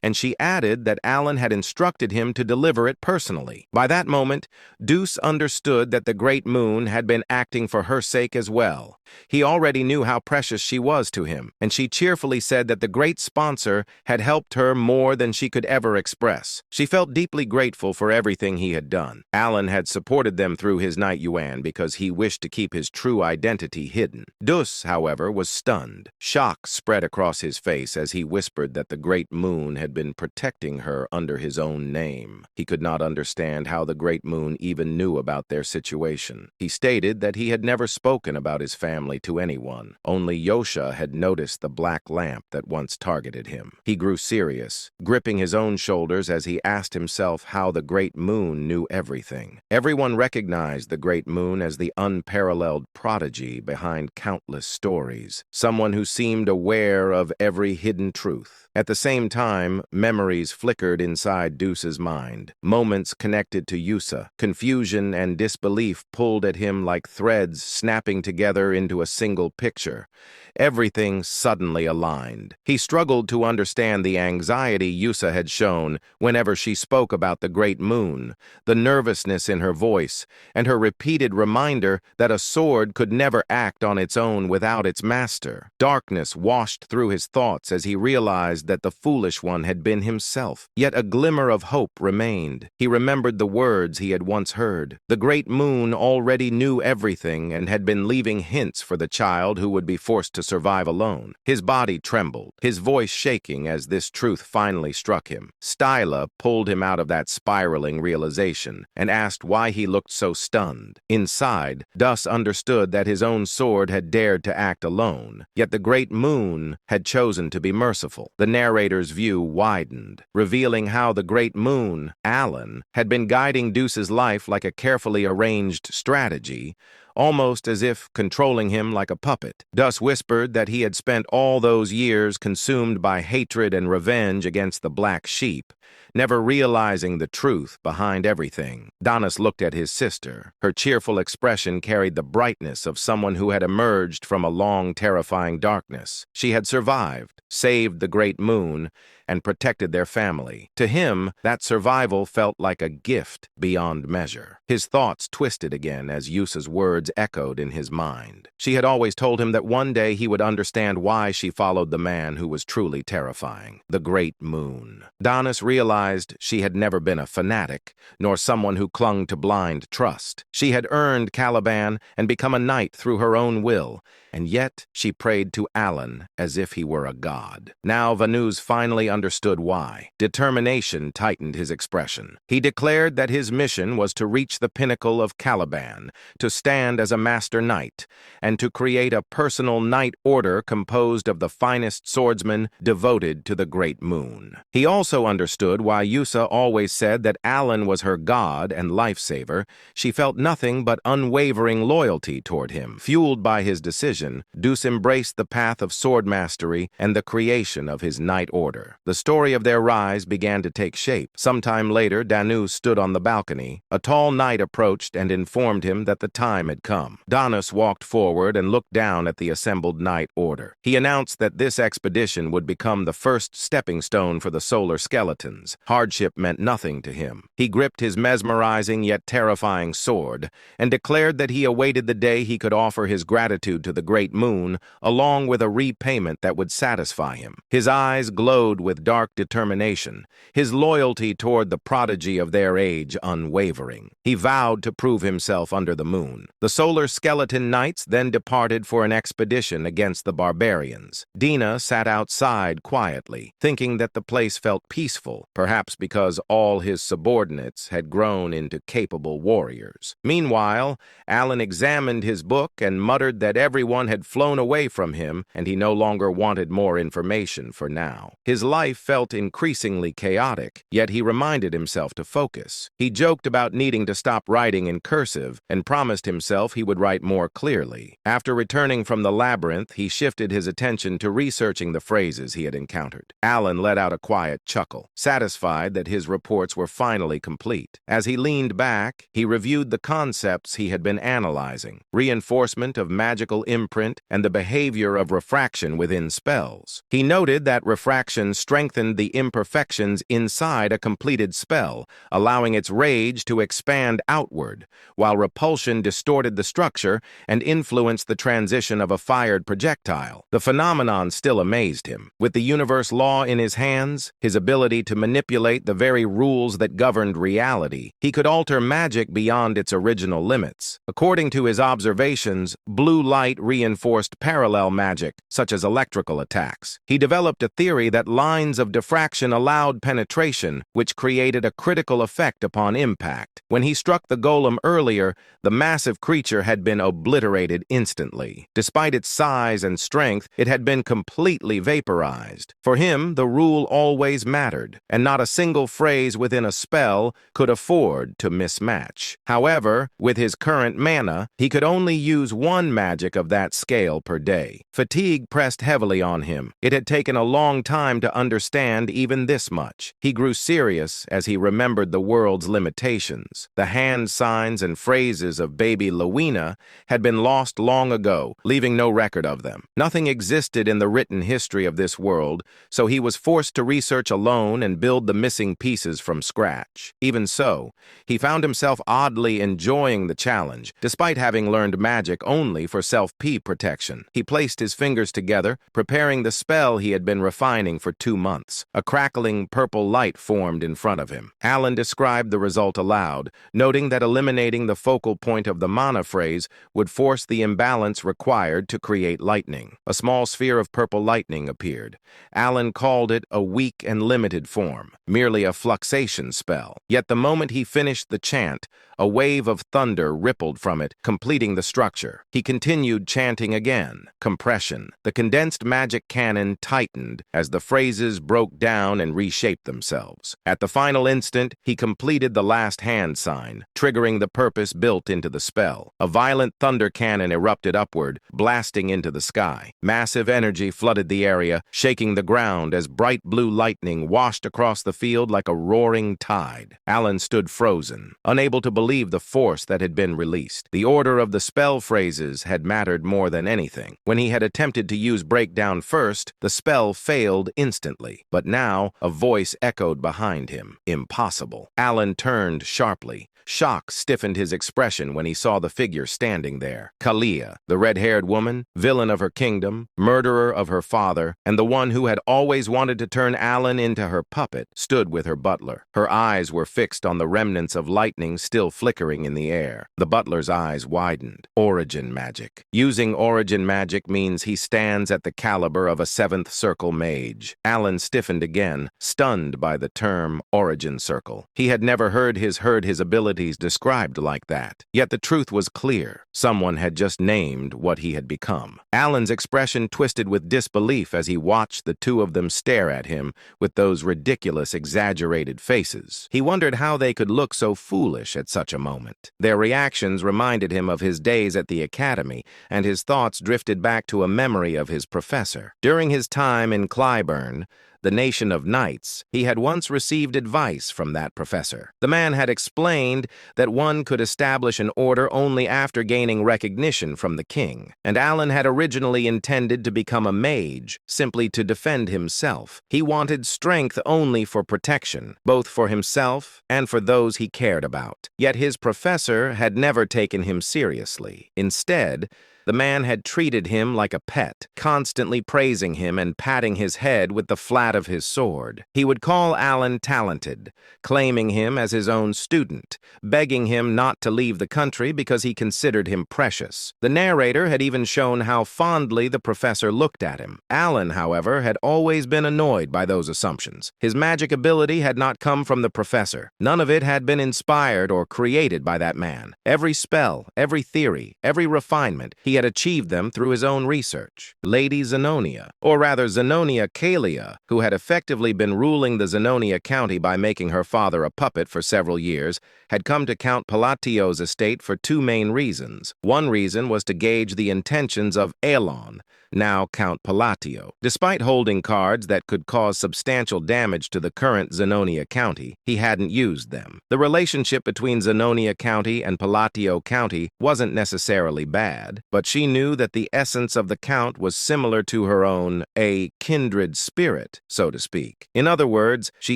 and she added that Alan had instructed him to deliver it personally. By that moment, Deuce understood that the Great Moon had been acting for her sake as well. He already knew how precious she was to him, and she cheerfully said that the great sponsor had helped her more than she could ever express. She felt deeply grateful for everything he had done. Alan had supported them through his knight Yuan because he wished to keep his true identity hidden. Dus, however, was stunned. Shock spread across his face as he whispered that the Great Moon had been protecting her under his own name. He could not understand how the Great Moon even knew about their situation. He stated that he had never spoken about his family to anyone. Only Yosha had noticed the black lamp that once targeted him. He grew serious, gripping his own shoulders as he asked himself how the Great Moon knew everything. Everyone recognized the Great Moon as the unparalleled prodigy behind countless stories, someone who seemed aware of every hidden truth. At the same time, memories flickered inside Deuce's mind. Moments connected to Yusa. Confusion and disbelief pulled at him like threads snapping together into a single picture. Everything suddenly aligned. He struggled to understand the anxiety Yusa had shown whenever she spoke about the Great Moon, the nervousness in her voice, and her repeated reminder that a sword could never act on its own without its master. Darkness washed through his thoughts as he realized that the foolish one had been himself. Yet a glimmer of hope remained. He remembered the words he had once heard. The Great Moon already knew everything and had been leaving hints for the child who would be forced to survive alone. His body trembled, his voice shaking as this truth finally struck him. Styla pulled him out of that spiraling realization and asked why he looked so stunned. Inside, Dus understood that his own sword had dared to act alone, yet the Great Moon had chosen to be merciful. The narrator's view widened, revealing how the Great Moon, Alan, had been guiding Deuce's life like a carefully arranged strategy, almost as if controlling him like a puppet. Dus whispered that he had spent all those years consumed by hatred and revenge against the Black Sheep, never realizing the truth behind everything. Danis looked at his sister. Her cheerful expression carried the brightness of someone who had emerged from a long, terrifying darkness. She had survived, saved the Great Moon, and protected their family. To him, that survival felt like a gift beyond measure. His thoughts twisted again as Yusa's words echoed in his mind. She had always told him that one day he would understand why she followed the man who was truly terrifying, the Great Moon. Danis realized she had never been a fanatic, nor someone who clung to blind trust. She had earned Caliban and become a knight through her own will, and yet she prayed to Alan as if he were a god. Now Vanuz finally understood why. Determination tightened his expression. He declared that his mission was to reach the pinnacle of Caliban, to stand as a master knight, and to create a personal knight order composed of the finest swordsmen devoted to the Great Moon. He also understood why Yusa always said that Alan was her god and lifesaver, she felt nothing but unwavering loyalty toward him. Fueled by his decision, Deuce embraced the path of sword mastery and the creation of his Knight Order. The story of their rise began to take shape. Sometime later, Danu stood on the balcony. A tall knight approached and informed him that the time had come. Danus walked forward and looked down at the assembled Knight Order. He announced that this expedition would become the first stepping stone for the solar skeletons. Hardship meant nothing to him. He gripped his mesmerizing yet terrifying sword and declared that he awaited the day he could offer his gratitude to the great moon, along with a repayment that would satisfy him. His eyes glowed with dark determination, his loyalty toward the prodigy of their age unwavering. He vowed to prove himself under the moon. The solar skeleton knights then departed for an expedition against the barbarians. Dina sat outside quietly, thinking that the place felt peaceful, perhaps because all his subordinates had grown into capable warriors. Meanwhile, Alan examined his book and muttered that everyone had flown away from him and he no longer wanted more information for now. His life felt increasingly chaotic, yet he reminded himself to focus. He joked about needing to stop writing in cursive and promised himself he would write more clearly. After returning from the labyrinth, he shifted his attention to researching the phrases he had encountered. Alan let out a quiet chuckle, satisfied that his reports were finally complete. As he leaned back, he reviewed the concepts he had been analyzing: reinforcement of magical imprint and the behavior of refraction within spells. He noted that refraction strengthened the imperfections inside a completed spell, allowing its rage to expand outward, while repulsion distorted the structure and influenced the transition of a fired projectile. The phenomenon still amazed him. With the universe law in his hands, his ability to manipulate the very rules that governed reality, he could alter magic beyond its original limits. According to his observations, blue light reinforced parallel magic, such as electrical attacks. He developed a theory that lines of diffraction allowed penetration, which created a critical effect upon impact. When he struck the golem earlier, the massive creature had been obliterated instantly. Despite its size and strength, it had been completely vaporized. For him, the rule always mattered, and not a single phrase within a spell could afford to mismatch. However, with his current mana, he could only use one magic of that scale per day. Fatigue pressed heavily on him. It had taken a long time to understand even this much. He grew serious as he remembered the world's limitations. The hand signs and phrases of baby Lowena had been lost long ago, leaving no record of them. Nothing existed in the written history of this world, so he was forced to research alone and build the missing pieces from scratch. Even so, he found himself oddly enjoying the challenge, despite having learned magic only for self-P protection. He placed his fingers together, preparing the spell he had been refining for 2 months. A crackling purple light formed in front of him. Alan described the result aloud, noting that eliminating the focal point of the mana phrase would force the imbalance required to create lightning. A small sphere of purple lightning appeared. Alan called it a weak and limited form, merely a fluxation spell. Yet the moment he finished the chant, a wave of thunder rippled from it, completing the structure. He continued chanting again. Compression. The condensed magic cannon tightened as the phrases broke down and reshaped themselves. At the final instant, he completed the last hand sign, triggering the purpose built into the spell. A violent thunder cannon erupted upward, blasting into the sky. Massive energy flooded the area, shaking the ground as bright blue lightning washed across the field like a roaring tide. Alan stood frozen, unable to believe the force that had been released. The order of the spell phrases had mattered more than anything. When he had attempted to use breakdown first, the spell failed instantly. But now, a voice echoed behind him. Impossible. Alan turned sharply. Shock stiffened his expression when he saw the figure standing there. Kalia, the red-haired woman, villain of her kingdom, murderer of her father, and the one who had always wanted to turn Alan into her puppet, stood with her butler. Her eyes were fixed on the remnants of lightning still flickering in the air. The butler's eyes widened. Origin magic. Using origin magic means he stands at the caliber of a 7th circle mage. Alan stiffened again, stunned by the term origin circle. He had never heard his abilities described like that. Yet the truth was clear. Someone had just named what he had become. Alan's expression twisted with disbelief as he watched the two of them stare at him with those ridiculous ridiculous, exaggerated faces. He wondered how they could look so foolish at such a moment. Their reactions reminded him of his days at the academy, and his thoughts drifted back to a memory of his professor. During his time in Clyburn, the nation of knights, he had once received advice from that professor. The man had explained that one could establish an order only after gaining recognition from the king, and Alan had originally intended to become a mage, simply to defend himself. He wanted strength only for protection, both for himself and for those he cared about. Yet his professor had never taken him seriously. Instead, the man had treated him like a pet, constantly praising him and patting his head with the flat of his sword. He would call Alan talented, claiming him as his own student, begging him not to leave the country because he considered him precious. The narrator had even shown how fondly the professor looked at him. Alan, however, had always been annoyed by those assumptions. His magic ability had not come from the professor. None of it had been inspired or created by that man. Every spell, every theory, every refinement, he had achieved them through his own research. Lady Zenonia, or rather Zenonia Kalia, who had effectively been ruling the Zenonia County by making her father a puppet for several years, had come to Count Palatio's estate for two main reasons. One reason was to gauge the intentions of Elon, now Count Palatio. Despite holding cards that could cause substantial damage to the current Zenonia County, he hadn't used them. The relationship between Zenonia County and Palatio County wasn't necessarily bad, but she knew that the essence of the Count was similar to her own, a kindred spirit, so to speak. In other words, she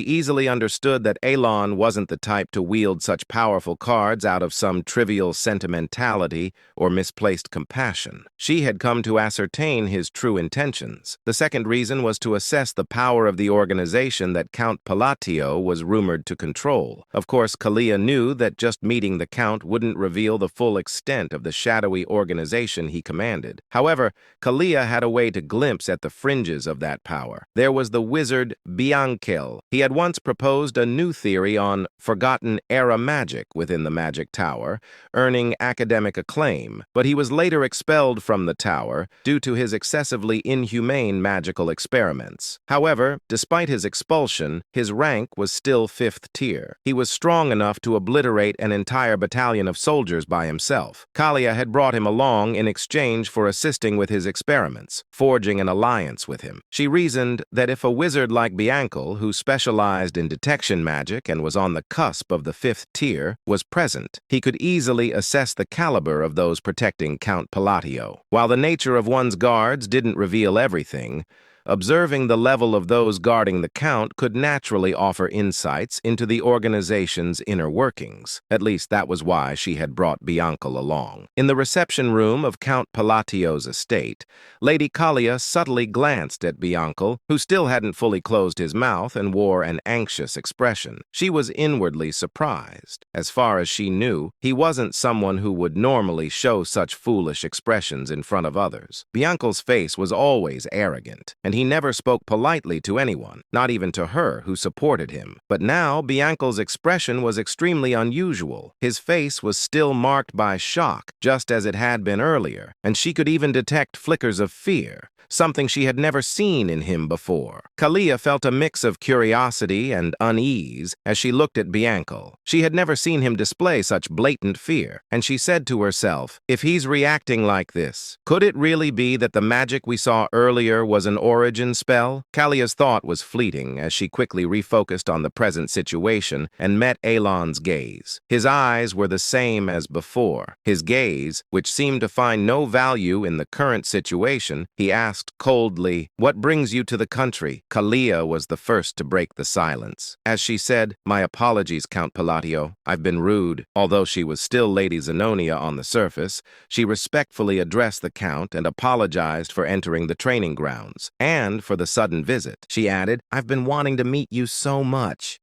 easily understood that Elon wasn't the type to wield such powerful cards out of some trivial sentimentality or misplaced compassion. She had come to ascertain his true intentions. The second reason was to assess the power of the organization that Count Palatio was rumored to control. Of course, Kalia knew that just meeting the Count wouldn't reveal the full extent of the shadowy organization he commanded. However, Kalia had a way to glimpse at the fringes of that power. There was the wizard Bianchel. He had once proposed a new theory on forgotten era magic within the Magic Tower, earning academic acclaim, but he was later expelled from the tower due to his excessively inhumane magical experiments. However, despite his expulsion, his rank was still 5th tier. He was strong enough to obliterate an entire battalion of soldiers by himself. Kalia had brought him along in exchange for assisting with his experiments, forging an alliance with him. She reasoned that if a wizard like Bianchel, who specialized in detection magic and was on the cusp of the 5th tier, was present, he could easily assess the caliber of those protecting Count Palatio. While the nature of one's guards didn't reveal everything, observing the level of those guarding the Count could naturally offer insights into the organization's inner workings. At least that was why she had brought Bianchel along. In the reception room of Count Palatio's estate, Lady Kalia subtly glanced at Bianchel, who still hadn't fully closed his mouth and wore an anxious expression. She was inwardly surprised. As far as she knew, he wasn't someone who would normally show such foolish expressions in front of others. Bianchel's face was always arrogant, and he never spoke politely to anyone, not even to her who supported him. But now Bianchel's expression was extremely unusual. His face was still marked by shock, just as it had been earlier, and she could even detect flickers of fear, something she had never seen in him before. Kalia felt a mix of curiosity and unease as she looked at Bianchel. She had never seen him display such blatant fear, and she said to herself, if he's reacting like this, could it really be that the magic we saw earlier was an origin spell? Kalia's thought was fleeting as she quickly refocused on the present situation and met Elon's gaze. His eyes were the same as before. His gaze, which seemed to find no value in the current situation, he asked coldly, "What brings you to the country?" Kalia was the first to break the silence. As she said, "My apologies, Count Palatio. I've been rude." Although she was still Lady Zenonia on the surface, she respectfully addressed the Count and apologized for entering the training grounds, and for the sudden visit. She added, "I've been wanting to meet you so much.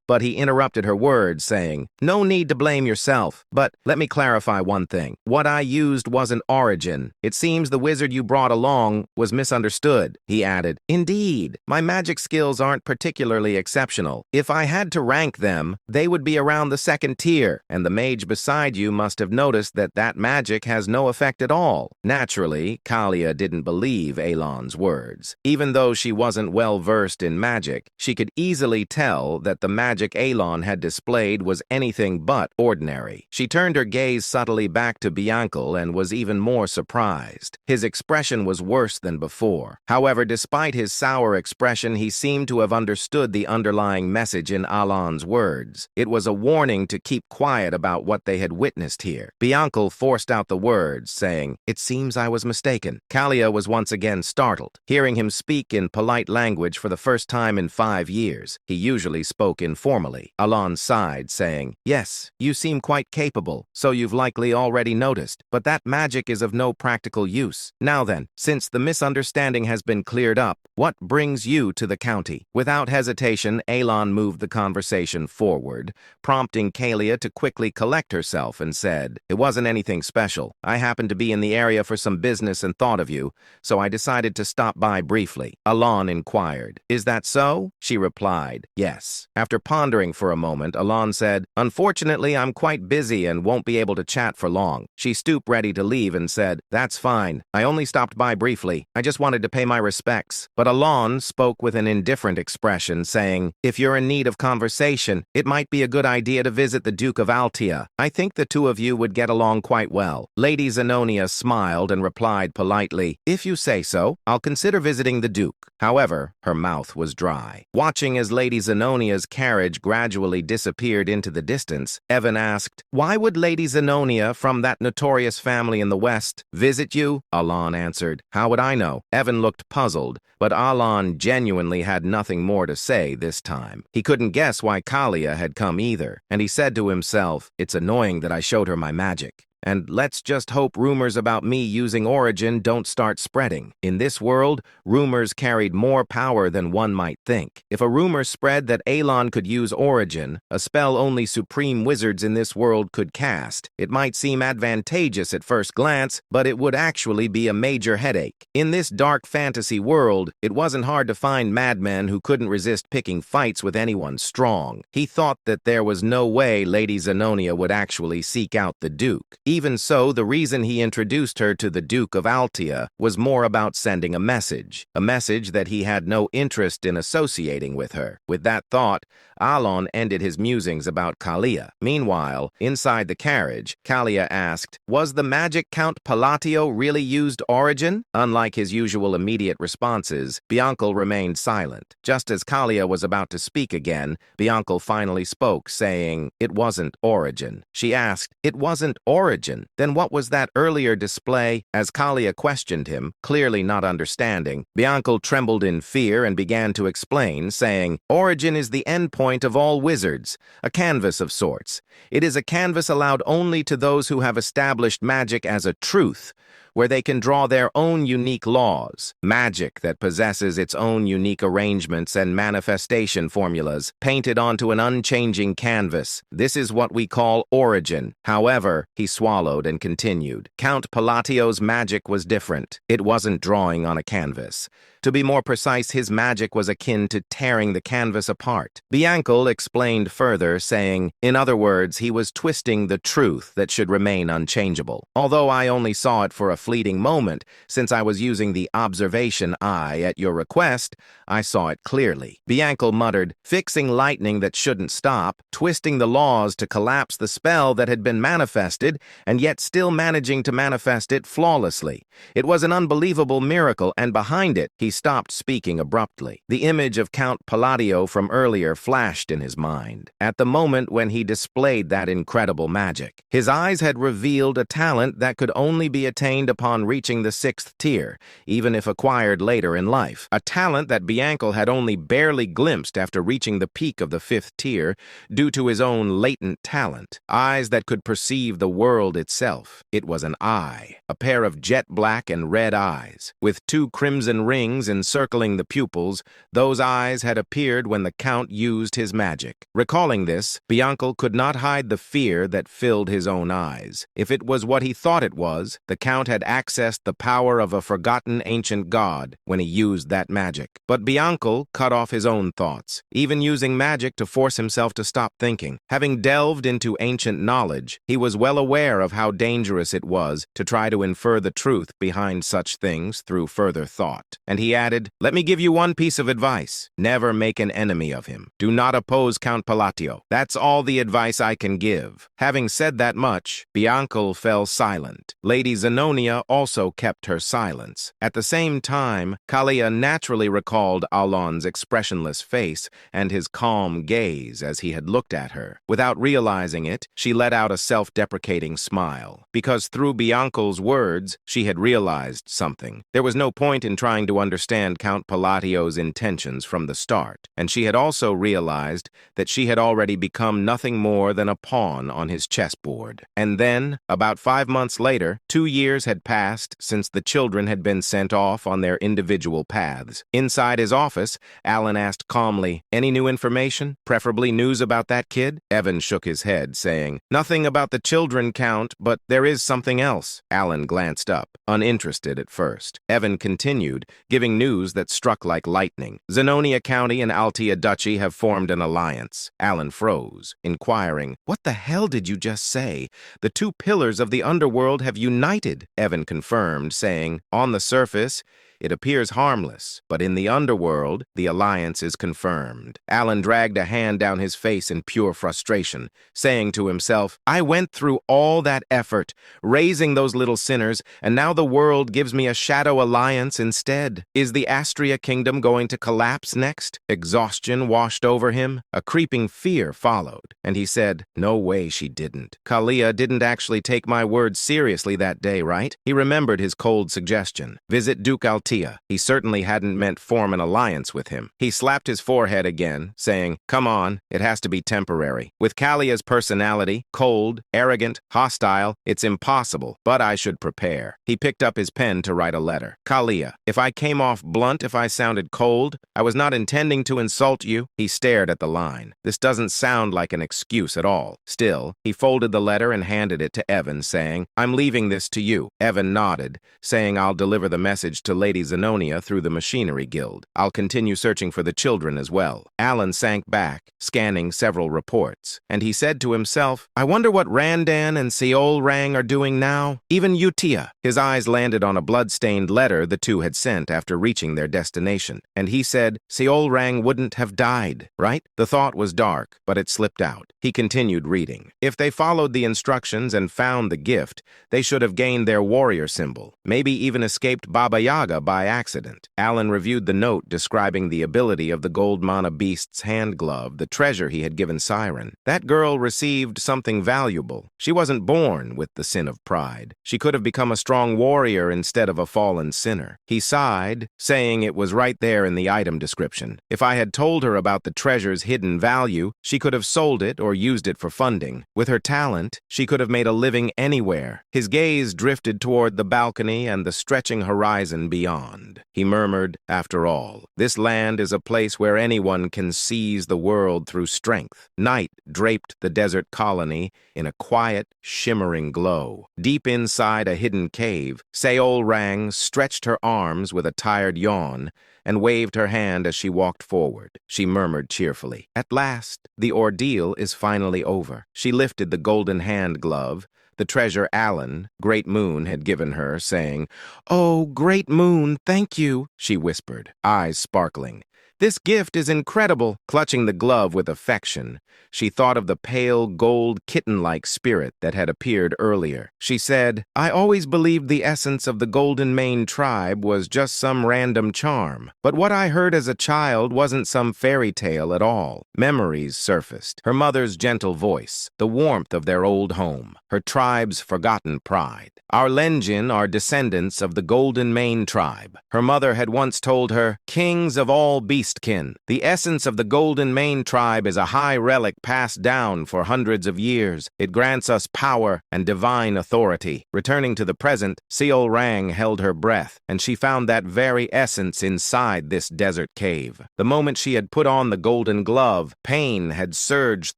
But he interrupted her words, saying, "No need to blame yourself, but let me clarify one thing. What I used wasn't origin. It seems the wizard you brought along was misunderstood." He added, "Indeed, my magic skills aren't particularly exceptional. If I had to rank them, they would be around the 2nd tier, and the mage beside you must have noticed that magic has no effect at all." Naturally, Kalia didn't believe Elon's Alon's words. Even though she wasn't well-versed in magic, she could easily tell that the magic Alon had displayed was anything but ordinary. She turned her gaze subtly back to Bianca and was even more surprised. His expression was worse than before. However, despite his sour expression, he seemed to have understood the underlying message in Alon's words. It was a warning to keep quiet about what they had witnessed here. Bianca forced out the words, saying, "It seems I was mistaken." Kalia was once again startled, hearing him speak in polite language for the first time in 5 years. He usually spoke informally. Alon sighed, saying, "Yes, you seem quite capable, so you've likely already noticed, but that magic is of no practical use. Now then, since the misunderstanding has been cleared up, what brings you to the county?" Without hesitation, Alon moved the conversation forward, prompting Kalia to quickly collect herself and said, "It wasn't anything special. I happened to be in the area for some business and thought of you, so I decided to stop by briefly." Alon inquired, "Is that so?" She replied, "Yes." After pondering for a moment, Alon said, "Unfortunately, I'm quite busy and won't be able to chat for long." She stooped ready to leave and said, "That's fine. I only stopped by briefly. I just wanted to pay my respects." But Alon spoke with an indifferent expression, saying, "If you're in need of conversation, it might be a good idea to visit the Duke of Altia. I think the two of you would get along quite well." Lady Zenonia smiled and replied politely, "If you say so, I'll consider visiting the Duke." However, her mouth was dry. Watching as Lady Zenonia's carriage gradually disappeared into the distance, Evan asked, "Why would Lady Zenonia from that notorious family in the West visit you?" Alon answered, "How would I know?" Evan looked puzzled, but Alon genuinely had nothing more to say this time. He couldn't guess why Kalia had come either, and he said to himself, "It's annoying that I showed her my magic. And let's just hope rumors about me using Origin don't start spreading. In this world, rumors carried more power than one might think. If a rumor spread that Alon could use Origin, a spell only supreme wizards in this world could cast, it might seem advantageous at first glance, but it would actually be a major headache. In this dark fantasy world, it wasn't hard to find madmen who couldn't resist picking fights with anyone strong. He thought that there was no way Lady Zenonia would actually seek out the Duke. Even so, the reason he introduced her to the Duke of Altia was more about sending a message that he had no interest in associating with her. With that thought, Alon ended his musings about Kalia. Meanwhile, inside the carriage, Kalia asked, "Was the magic Count Palatio really used Origin?" Unlike his usual immediate responses, Bianca remained silent. Just as Kalia was about to speak again, Bianca finally spoke, saying, "It wasn't Origin." She asked, "It wasn't Origin? Then what was that earlier display?" As Kalia questioned him, clearly not understanding, Bianca trembled in fear and began to explain, saying, "Origin is the endpoint of all wizards, a canvas of sorts. It is a canvas allowed only to those who have established magic as a truth, where they can draw their own unique laws. Magic that possesses its own unique arrangements and manifestation formulas, painted onto an unchanging canvas. This is what we call Origin." However, he swallowed and continued, "Count Palatio's magic was different. It wasn't drawing on a canvas. To be more precise, his magic was akin to tearing the canvas apart." Bianca explained further, saying, "In other words, he was twisting the truth that should remain unchangeable. Although I only saw it for a fleeting moment, since I was using the observation eye at your request, I saw it clearly." Bianca muttered, "Fixing lightning that shouldn't stop, twisting the laws to collapse the spell that had been manifested, and yet still managing to manifest it flawlessly. It was an unbelievable miracle, and behind it," he stopped speaking abruptly. The image of Count Palladio from earlier flashed in his mind. At the moment when he displayed that incredible magic, his eyes had revealed a talent that could only be attained upon reaching the 6th tier, even if acquired later in life. A talent that Bianca had only barely glimpsed after reaching the peak of the 5th tier due to his own latent talent. Eyes that could perceive the world itself. It was an eye, a pair of jet black and red eyes, with 2 crimson rings rings encircling the pupils, those eyes had appeared when the Count used his magic. Recalling this, Bianca could not hide the fear that filled his own eyes. If it was what he thought it was, the Count had accessed the power of a forgotten ancient god when he used that magic. But Bianca cut off his own thoughts, even using magic to force himself to stop thinking. Having delved into ancient knowledge, he was well aware of how dangerous it was to try to infer the truth behind such things through further thought. And he added, "Let me give you one piece of advice. Never make an enemy of him. Do not oppose Count Palatio. That's all the advice I can give." Having said that much, Bianca fell silent. Lady Zenonia also kept her silence. At the same time, Kalia naturally recalled Alon's expressionless face and his calm gaze as he had looked at her. Without realizing it, she let out a self-deprecating smile, because through Bianca's words, she had realized something. There was no point in trying to understand Count Palatio's intentions from the start, and she had also realized that she had already become nothing more than a pawn on his chessboard. And then, about 5 months later, 2 years had passed since the children had been sent off on their individual paths. Inside his office, Alan asked calmly, "Any new information? Preferably news about that kid?" Evan shook his head, saying, "Nothing about the children, Count, but there is something else." Alan glanced up, uninterested at first. Evan continued, giving news that struck like lightning. "Zenonia County and Altea Duchy have formed an alliance." Alan froze, inquiring, "What the hell did you just say? The two pillars of the underworld have united," Evan confirmed, saying, "On the surface, it appears harmless, but in the underworld, the alliance is confirmed." Alan dragged a hand down his face in pure frustration, saying to himself, "I went through all that effort, raising those little sinners, and now the world gives me a shadow alliance instead. Is the Astria Kingdom going to collapse next?" Exhaustion washed over him. A creeping fear followed, and he said, "No way she didn't. Kalia didn't actually take my words seriously that day, right?" He remembered his cold suggestion. Visit Duke Altea. He certainly hadn't meant form an alliance with him. He slapped his forehead again, saying, "Come on, it has to be temporary. With Kalia's personality, cold, arrogant, hostile, it's impossible, but I should prepare." He picked up his pen to write a letter. "Kalia, if I came off blunt, if I sounded cold, I was not intending to insult you." He stared at the line. This doesn't sound like an excuse at all. Still, he folded the letter and handed it to Evan, saying, "I'm leaving this to you." Evan nodded, saying, "I'll deliver the message to Lady Zenonia through the Machinery Guild. I'll continue searching for the children as well." Alan sank back, scanning several reports, and he said to himself, "I wonder what Randan and Seol Rang are doing now. Even Utia." His eyes landed on a blood-stained letter the two had sent after reaching their destination, and he said, "Seol Rang wouldn't have died, right?" The thought was dark, but it slipped out. He continued reading. If they followed the instructions and found the gift, they should have gained their warrior symbol, maybe even escaped Baba Yaga by accident. Alan reviewed the note describing the ability of the gold mana beast's hand glove, the treasure he had given Siren. That girl received something valuable. She wasn't born with the sin of pride. She could have become a strong warrior instead of a fallen sinner. He sighed, saying it was right there in the item description. If I had told her about the treasure's hidden value, she could have sold it or used it for funding. With her talent, she could have made a living anywhere. His gaze drifted toward the balcony and the stretching horizon beyond. He murmured, "After all, this land is a place where anyone can seize the world through strength." Night draped the desert colony in a quiet, shimmering glow. Deep inside a hidden cave, Seol Rang stretched her arms with a tired yawn and waved her hand as she walked forward. She murmured cheerfully, "At last, the ordeal is finally over." She lifted the golden hand glove, the treasure Alan, Great Moon, had given her, saying, "Oh, Great Moon, thank you," she whispered, eyes sparkling. "This gift is incredible." Clutching the glove with affection, she thought of the pale, gold, kitten-like spirit that had appeared earlier. She said, "I always believed the essence of the Golden Mane tribe was just some random charm. But what I heard as a child wasn't some fairy tale at all." Memories surfaced. Her mother's gentle voice, the warmth of their old home, her tribe's forgotten pride. "Our Lenjin are descendants of the Golden Mane tribe." Her mother had once told her, "Kings of all beasts beastkin. The essence of the Golden Mane tribe is a high relic passed down for hundreds of years. It grants us power and divine authority. Returning to the present, Seol Rang held her breath, and she found that very essence inside this desert cave. The moment she had put on the golden glove, pain had surged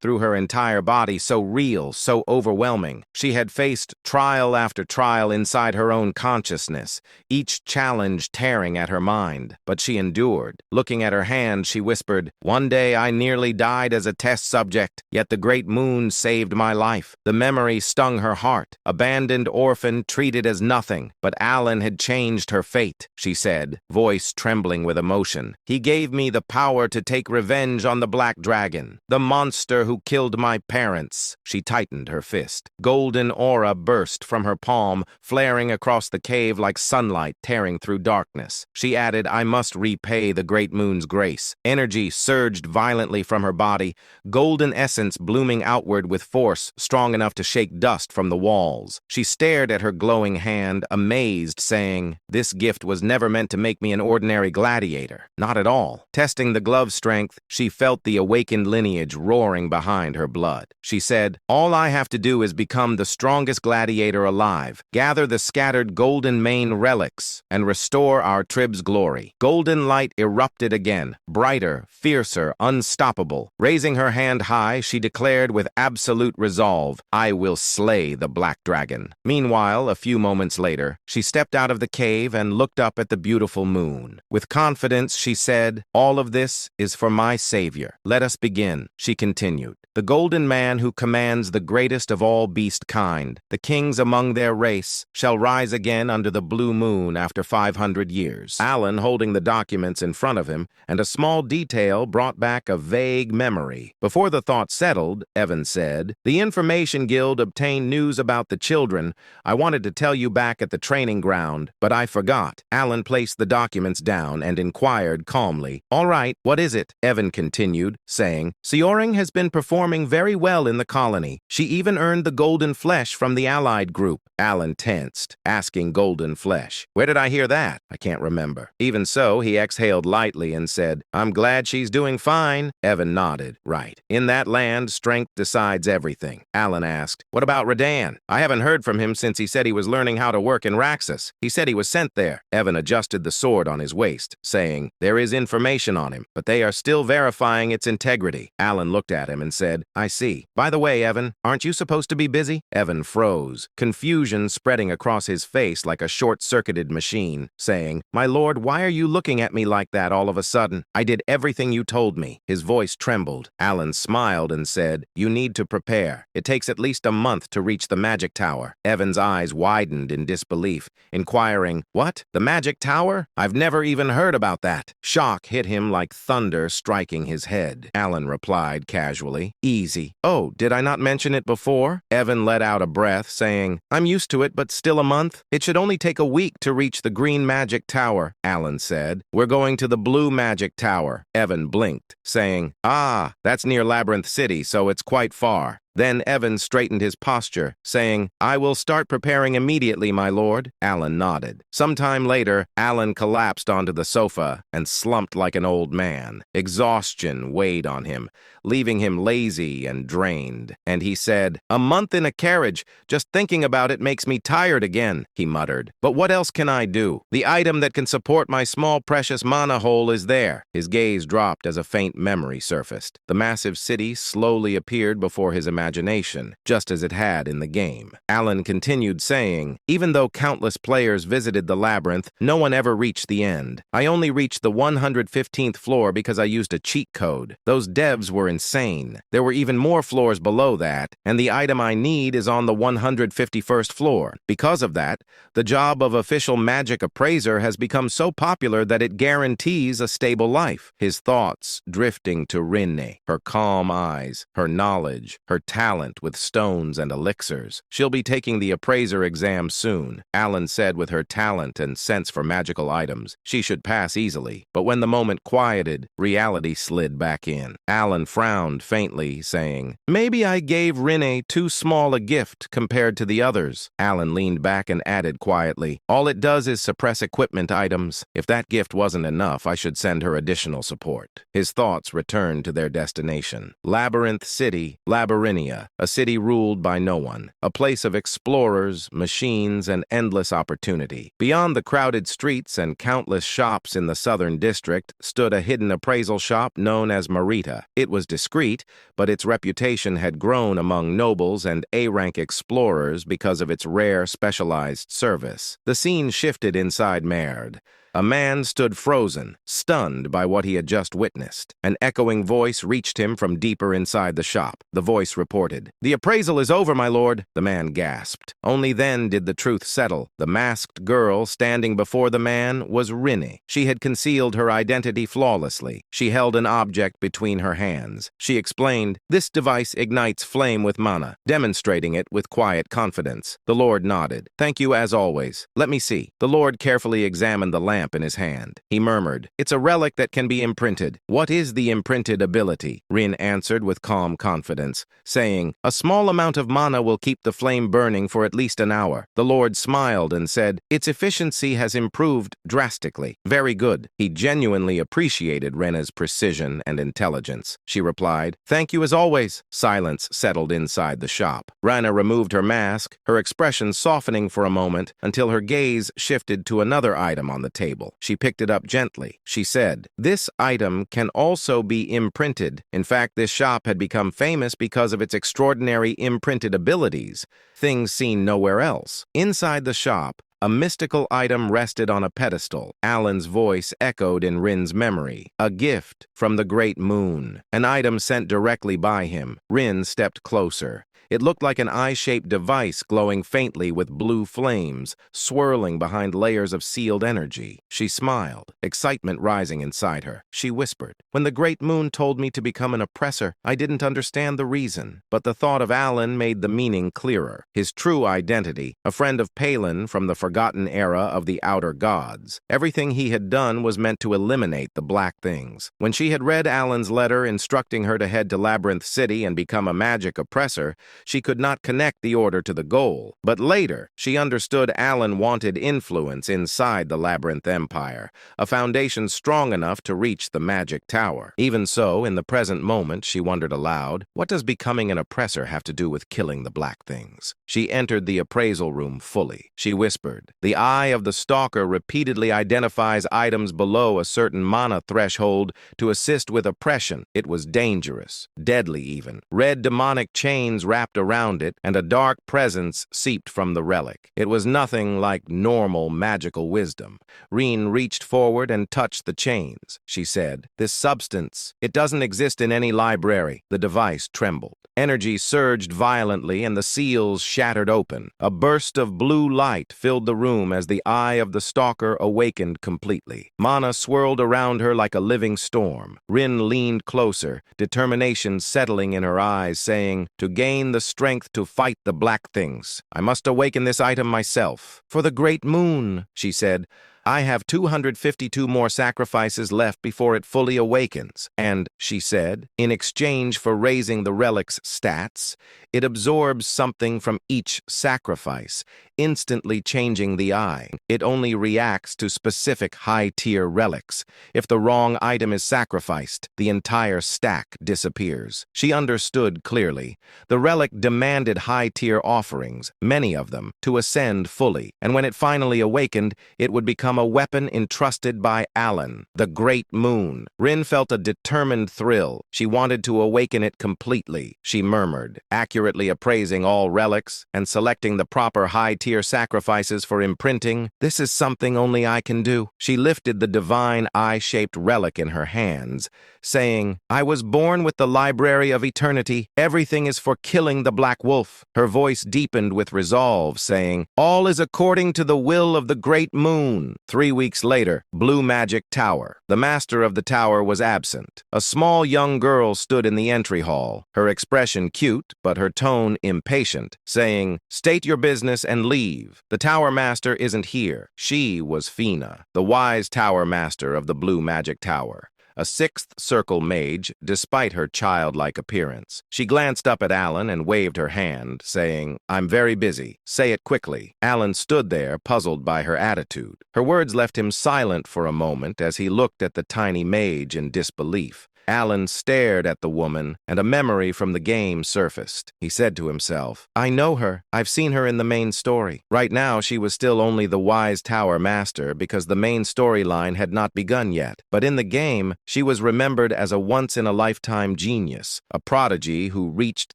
through her entire body, so real, so overwhelming. She had faced trial after trial inside her own consciousness, each challenge tearing at her mind. But she endured. Looking at her hand, she whispered, "One day I nearly died as a test subject, yet the great moon saved my life." The memory stung her heart. Abandoned orphan, treated as nothing. But Alan had changed her fate, she said, voice trembling with emotion. "He gave me the power to take revenge on the Black Dragon, the monster who killed my parents." She tightened her fist. Golden aura burst from her palm, flaring across the cave like sunlight tearing through darkness. She added, "I must repay the great moon's grace." Energy surged violently from her body, golden essence blooming outward with force strong enough to shake dust from the walls. She stared at her glowing hand, amazed, saying, "This gift was never meant to make me an ordinary gladiator. Not at all." Testing the glove's strength, she felt the awakened lineage roaring behind her blood. She said, "All I have to do is become the strongest gladiator alive, gather the scattered Golden Mane relics, and restore our tribe's glory." Golden light erupted again, brighter, fiercer, unstoppable. Raising her hand high, she declared with absolute resolve, "I will slay the Black Dragon." Meanwhile, a few moments later, she stepped out of the cave and looked up at the beautiful moon. With confidence, she said, "All of this is for my savior. Let us begin," she continued. "The golden man who commands the greatest of all beast kind, the kings among their race, shall rise again under the blue moon after 500 years. Alan, holding the documents in front of him, and a small detail brought back a vague memory. Before the thought settled, Evan said, "The Information Guild obtained news about the children. I wanted to tell you back at the training ground, but I forgot." Alan placed the documents down and inquired calmly, "All right, what is it?" Evan continued, saying, "Seoring has been performing very well in the colony. She even earned the golden flesh from the allied group." Alan tensed, asking golden flesh. "Where did I hear that? I can't remember." Even so, he exhaled lightly and said, "I'm glad she's doing fine." Evan nodded. "Right. In that land, strength decides everything." Alan asked, "What about Radan? I haven't heard from him since he said he was learning how to work in Raxus. He said he was sent there." Evan adjusted the sword on his waist, saying, "There is information on him, but they are still verifying its integrity." Alan looked at him and said, "I see. By the way, Evan, aren't you supposed to be busy?" Evan froze, confusion spreading across his face like a short-circuited machine, saying, "My lord, why are you looking at me like that all of a sudden? I did everything you told me." His voice trembled. Alan smiled and said, "You need to prepare. It takes at least a month to reach the Magic Tower." Evan's eyes widened in disbelief, inquiring, "What? The Magic Tower? I've never even heard about that." Shock hit him like thunder striking his head. Alan replied casually, "Easy." "Oh, did I not mention it before?" Evan let out a breath, saying, "I'm used to it, but still a month? It should only take a week to reach the Green Magic Tower," Alan said. "We're going to the Blue Magic Tower." Evan blinked, saying, "Ah, that's near Labyrinth City, so it's quite far." Then Evan straightened his posture, saying, "I will start preparing immediately, my lord." Alan nodded. Sometime later, Alan collapsed onto the sofa and slumped like an old man. Exhaustion weighed on him, leaving him lazy and drained. And he said, "A month in a carriage, just thinking about it makes me tired again," he muttered. "But what else can I do? The item that can support my small precious mana hole is there." His gaze dropped as a faint memory surfaced. The massive city slowly appeared before his imagination, just as it had in the game. Alan continued saying, "Even though countless players visited the labyrinth, no one ever reached the end. I only reached the 115th floor because I used a cheat code. Those devs were insane. There were even more floors below that, and the item I need is on the 151st floor. Because of that, the job of official magic appraiser has become so popular that it guarantees a stable life." His thoughts drifting to Rinne, her calm eyes, her knowledge, her talent with stones and elixirs. She'll be taking the appraiser exam soon, Alan said. With her talent and sense for magical items, she should pass easily. But when the moment quieted, reality slid back in. Alan frowned faintly, saying, "Maybe I gave Rinne too small a gift compared to the others." Alan leaned back and added quietly, "All it does is suppress equipment items. If that gift wasn't enough, I should send her additional support." His thoughts returned to their destination. Labyrinth City, Labyrinthia, a city ruled by no one, a place of explorers, machines, and endless opportunity. Beyond the crowded streets and countless shops in the southern district stood a hidden appraisal shop known as Marita. It was discreet, but its reputation had grown among nobles and A-rank explorers because of its rare, specialized service. The scene shifted inside Merd. A man stood frozen, stunned by what he had just witnessed. An echoing voice reached him from deeper inside the shop. The voice reported, "The appraisal is over, my lord." The man gasped. Only then did the truth settle. The masked girl standing before the man was Rinne. She had concealed her identity flawlessly. She held an object between her hands. She explained, "This device ignites flame with mana," demonstrating it with quiet confidence. The lord nodded. "Thank you as always. Let me see." The lord carefully examined the lamp in his hand. He murmured, "It's a relic that can be imprinted." "What is the imprinted ability?" Rin answered with calm confidence, saying, "A small amount of mana will keep the flame burning for at least an hour." The lord smiled and said, "Its efficiency has improved drastically." "Very good." He genuinely appreciated Rena's precision and intelligence. She replied, "Thank you as always." Silence settled inside the shop. Rana removed her mask, her expression softening for a moment until her gaze shifted to another item on the table. She picked it up gently. She said, "This item can also be imprinted." In fact, this shop had become famous because of its extraordinary imprinted abilities, things seen nowhere else. Inside the shop, a mystical item rested on a pedestal. Alan's voice echoed in Rin's memory. A gift from the great moon. An item sent directly by him. Rin stepped closer. It looked like an eye-shaped device glowing faintly with blue flames, swirling behind layers of sealed energy. She smiled, excitement rising inside her. She whispered, "When the great moon told me to become an oppressor, I didn't understand the reason." But the thought of Alan made the meaning clearer. His true identity, a friend of Palin from the forgotten era of the Outer Gods. Everything he had done was meant to eliminate the black things. When she had read Alan's letter instructing her to head to Labyrinth City and become a magic oppressor, she could not connect the order to the goal. But later, she understood Alan wanted influence inside the Labyrinth Empire, a foundation strong enough to reach the Magic Tower. Even so, in the present moment, she wondered aloud, what does becoming an oppressor have to do with killing the black things? She entered the appraisal room fully. She whispered, "The eye of the stalker repeatedly identifies items below a certain mana threshold to assist with oppression. It was dangerous, deadly even. Red demonic chains wrapped around it, and a dark presence seeped from the relic. It was nothing like normal magical wisdom." Reen reached forward and touched the chains. She said, "This substance, it doesn't exist in any library." The device trembled. Energy surged violently and the seals shattered open. A burst of blue light filled the room as the eye of the stalker awakened completely. Mana swirled around her like a living storm. Rin leaned closer, determination settling in her eyes, saying, "To gain the strength to fight the black things, I must awaken this item myself." "For the great moon," she said, "I have 252 more sacrifices left before it fully awakens." And, she said, in exchange for raising the relic's stats, it absorbs something from each sacrifice, instantly changing the eye. It only reacts to specific high-tier relics. If the wrong item is sacrificed, the entire stack disappears. She understood clearly. The relic demanded high-tier offerings, many of them, to ascend fully, and when it finally awakened, it would become a weapon entrusted by Alan, the Great Moon. Rin felt a determined thrill. She wanted to awaken it completely. She murmured, accurately appraising all relics and selecting the proper high-tier sacrifices for imprinting. "This is something only I can do." She lifted the divine eye-shaped relic in her hands, saying, "I was born with the Library of Eternity. Everything is for killing the Black Wolf." Her voice deepened with resolve, saying, "All is according to the will of the Great Moon." 3 weeks later, Blue Magic Tower. The master of the tower was absent. A small young girl stood in the entry hall, her expression cute, but her tone impatient, saying, "State your business and leave. The tower master isn't here." She was Fina, the wise tower master of the Blue Magic Tower, a sixth circle mage, despite her childlike appearance. She glanced up at Alan and waved her hand, saying, "I'm very busy. Say it quickly." Alan stood there, puzzled by her attitude. Her words left him silent for a moment as he looked at the tiny mage in disbelief. Alan stared at the woman, and a memory from the game surfaced. He said to himself, "I know her. I've seen her in the main story." Right now, she was still only the wise tower master because the main storyline had not begun yet. But in the game, she was remembered as a once-in-a-lifetime genius, a prodigy who reached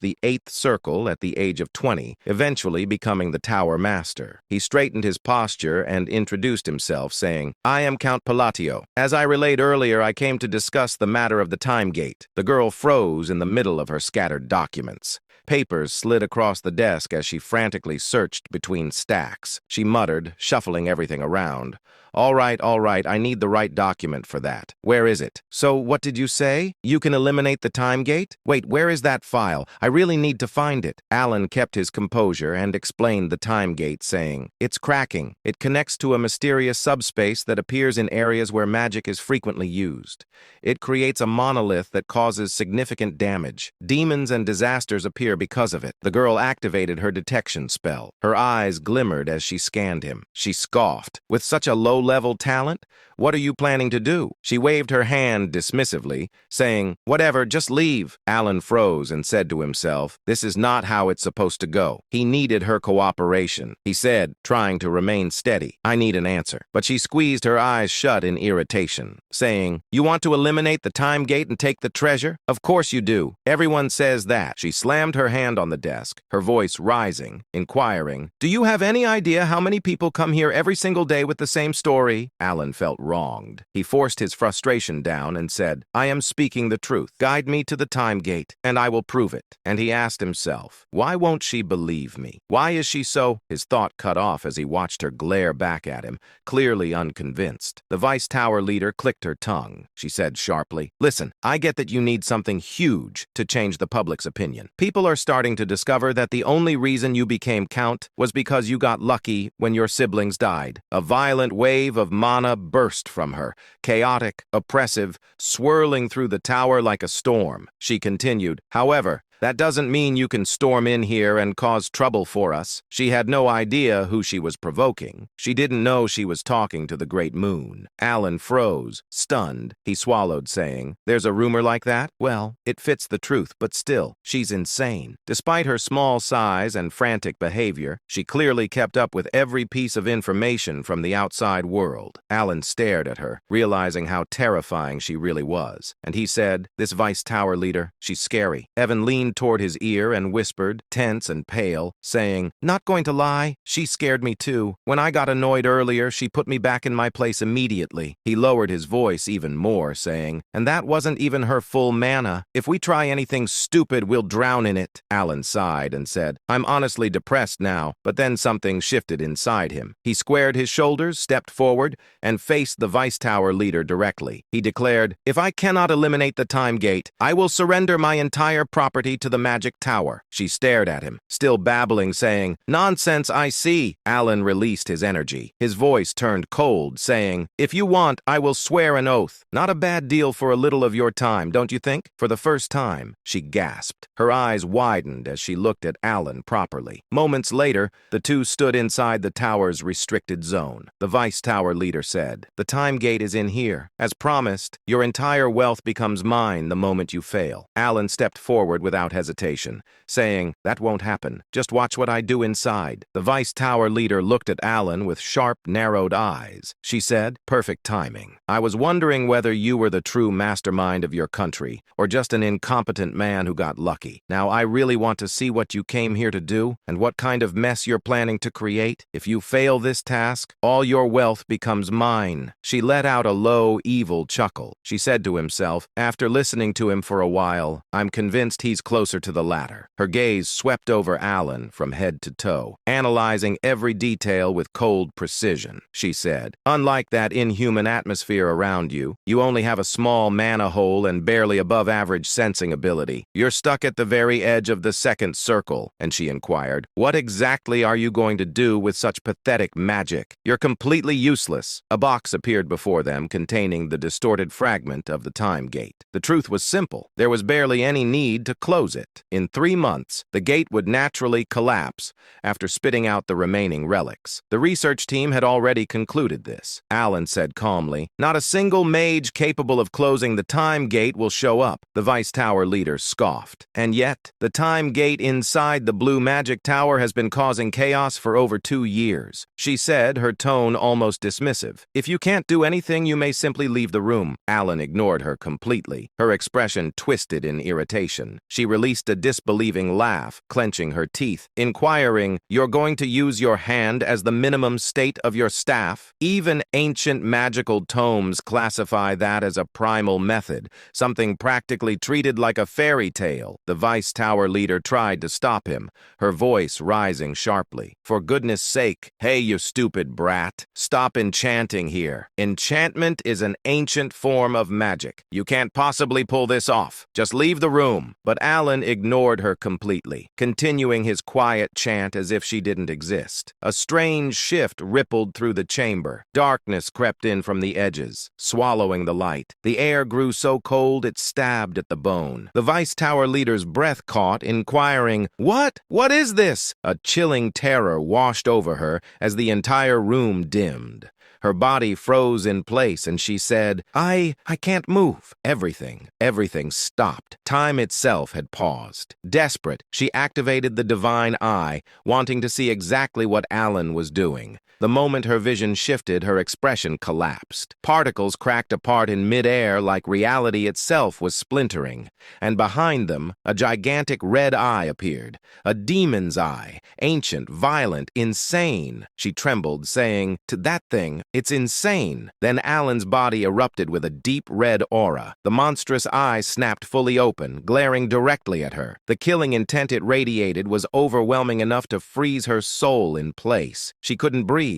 the 8th circle at the age of 20, eventually becoming the tower master. He straightened his posture and introduced himself, saying, "I am Count Palatio. As I relayed earlier, I came to discuss the matter of the time gate." The girl froze in the middle of her scattered documents. Papers slid across the desk as she frantically searched between stacks. She muttered, shuffling everything around, all right, I need the right document for that. Where is it?" "So, what did you say? You can eliminate the time gate? Wait, where is that file? I really need to find it." Alan kept his composure and explained the time gate, saying, "It's cracking. It connects to a mysterious subspace that appears in areas where magic is frequently used. It creates a monolith that causes significant damage. Demons and disasters appear because of it." The girl activated her detection spell. Her eyes glimmered as she scanned him. She scoffed. "With such a low-level talent? What are you planning to do?" She waved her hand dismissively, saying, "Whatever, just leave." Alan froze and said to himself, "This is not how it's supposed to go." He needed her cooperation. He said, trying to remain steady, "I need an answer." But she squeezed her eyes shut in irritation, saying, "You want to eliminate the time gate and take the treasure? Of course you do. Everyone says that." She slammed her hand on the desk, her voice rising, inquiring, "Do you have any idea how many people come here every single day with the same story?" Alan felt wronged. He forced his frustration down and said, "I am speaking the truth. Guide me to the time gate, and I will prove it." And he asked himself, why won't she believe me? Why is she so? His thought cut off as he watched her glare back at him, clearly unconvinced. The Vice Tower leader clicked her tongue. She said sharply, "Listen, I get that you need something huge to change the public's opinion. People are starting to discover that the only reason you became Count was because you got lucky when your siblings died." A violent wave of mana burst from her, chaotic, oppressive, swirling through the tower like a storm. She continued, "However, that doesn't mean you can storm in here and cause trouble for us." She had no idea who she was provoking. She didn't know she was talking to the Great Moon. Alan froze, stunned. He swallowed, saying, "There's a rumor like that? Well, it fits the truth, but still, she's insane." Despite her small size and frantic behavior, she clearly kept up with every piece of information from the outside world. Alan stared at her, realizing how terrifying she really was. And he said, "This Vice Tower leader, she's scary." Evan leaned toward his ear and whispered, tense and pale, saying, "Not going to lie, she scared me too. When I got annoyed earlier, she put me back in my place immediately." He lowered his voice even more, saying, "And that wasn't even her full mana. If we try anything stupid, we'll drown in it." Alan sighed and said, "I'm honestly depressed now," but then something shifted inside him. He squared his shoulders, stepped forward, and faced the Vice Tower leader directly. He declared, "If I cannot eliminate the time gate, I will surrender my entire property to the Magic Tower." She stared at him, still babbling, saying, "Nonsense, I see." Alan released his energy. His voice turned cold, saying, "If you want, I will swear an oath. Not a bad deal for a little of your time, don't you think?" For the first time, she gasped. Her eyes widened as she looked at Alan properly. Moments later, the two stood inside the tower's restricted zone. The Vice Tower leader said, "The time gate is in here. As promised, your entire wealth becomes mine the moment you fail." Alan stepped forward without hesitation, saying, "That won't happen. Just watch what I do inside." The Vice Tower leader looked at Alan with sharp, narrowed eyes. She said, "Perfect timing. I was wondering whether you were the true mastermind of your country, or just an incompetent man who got lucky. Now I really want to see what you came here to do, and what kind of mess you're planning to create. If you fail this task, all your wealth becomes mine." She let out a low, evil chuckle. She said to himself, after listening to him for a while, "I'm convinced he's close closer to the latter. Her gaze swept over Alan from head to toe, analyzing every detail with cold precision. She said, "Unlike that inhuman atmosphere around you, you only have a small mana hole and barely above-average sensing ability. You're stuck at the very edge of the second circle." And she inquired, "What exactly are you going to do with such pathetic magic? You're completely useless." A box appeared before them containing the distorted fragment of the time gate. The truth was simple. There was barely any need to close it. In 3 months, the gate would naturally collapse after spitting out the remaining relics. The research team had already concluded this. Alan said calmly, "Not a single mage capable of closing the time gate will show up." The Vice Tower leader scoffed. "And yet, the time gate inside the Blue Magic Tower has been causing chaos for over 2 years." She said, her tone almost dismissive. "If you can't do anything, you may simply leave the room." Alan ignored her completely. Her expression twisted in irritation. She released a disbelieving laugh, clenching her teeth, inquiring, "You're going to use your hand as the minimum state of your staff? Even ancient magical tomes classify that as a primal method, something practically treated like a fairy tale." The Vice Tower leader tried to stop him, her voice rising sharply. "For goodness sake, hey, you stupid brat. Stop enchanting here. Enchantment is an ancient form of magic. You can't possibly pull this off. Just leave the room." But Alan ignored her completely, continuing his quiet chant as if she didn't exist. A strange shift rippled through the chamber. Darkness crept in from the edges, swallowing the light. The air grew so cold it stabbed at the bone. The Vice Tower leader's breath caught, inquiring, "What? What is this?" A chilling terror washed over her as the entire room dimmed. Her body froze in place and she said, I can't move." Everything stopped. Time itself had paused. Desperate, she activated the divine eye, wanting to see exactly what Alan was doing. The moment her vision shifted, her expression collapsed. Particles cracked apart in midair like reality itself was splintering. And behind them, a gigantic red eye appeared. A demon's eye. Ancient, violent, insane. She trembled, saying, "To that thing, it's insane." Then Alan's body erupted with a deep red aura. The monstrous eye snapped fully open, glaring directly at her. The killing intent it radiated was overwhelming enough to freeze her soul in place. She couldn't breathe.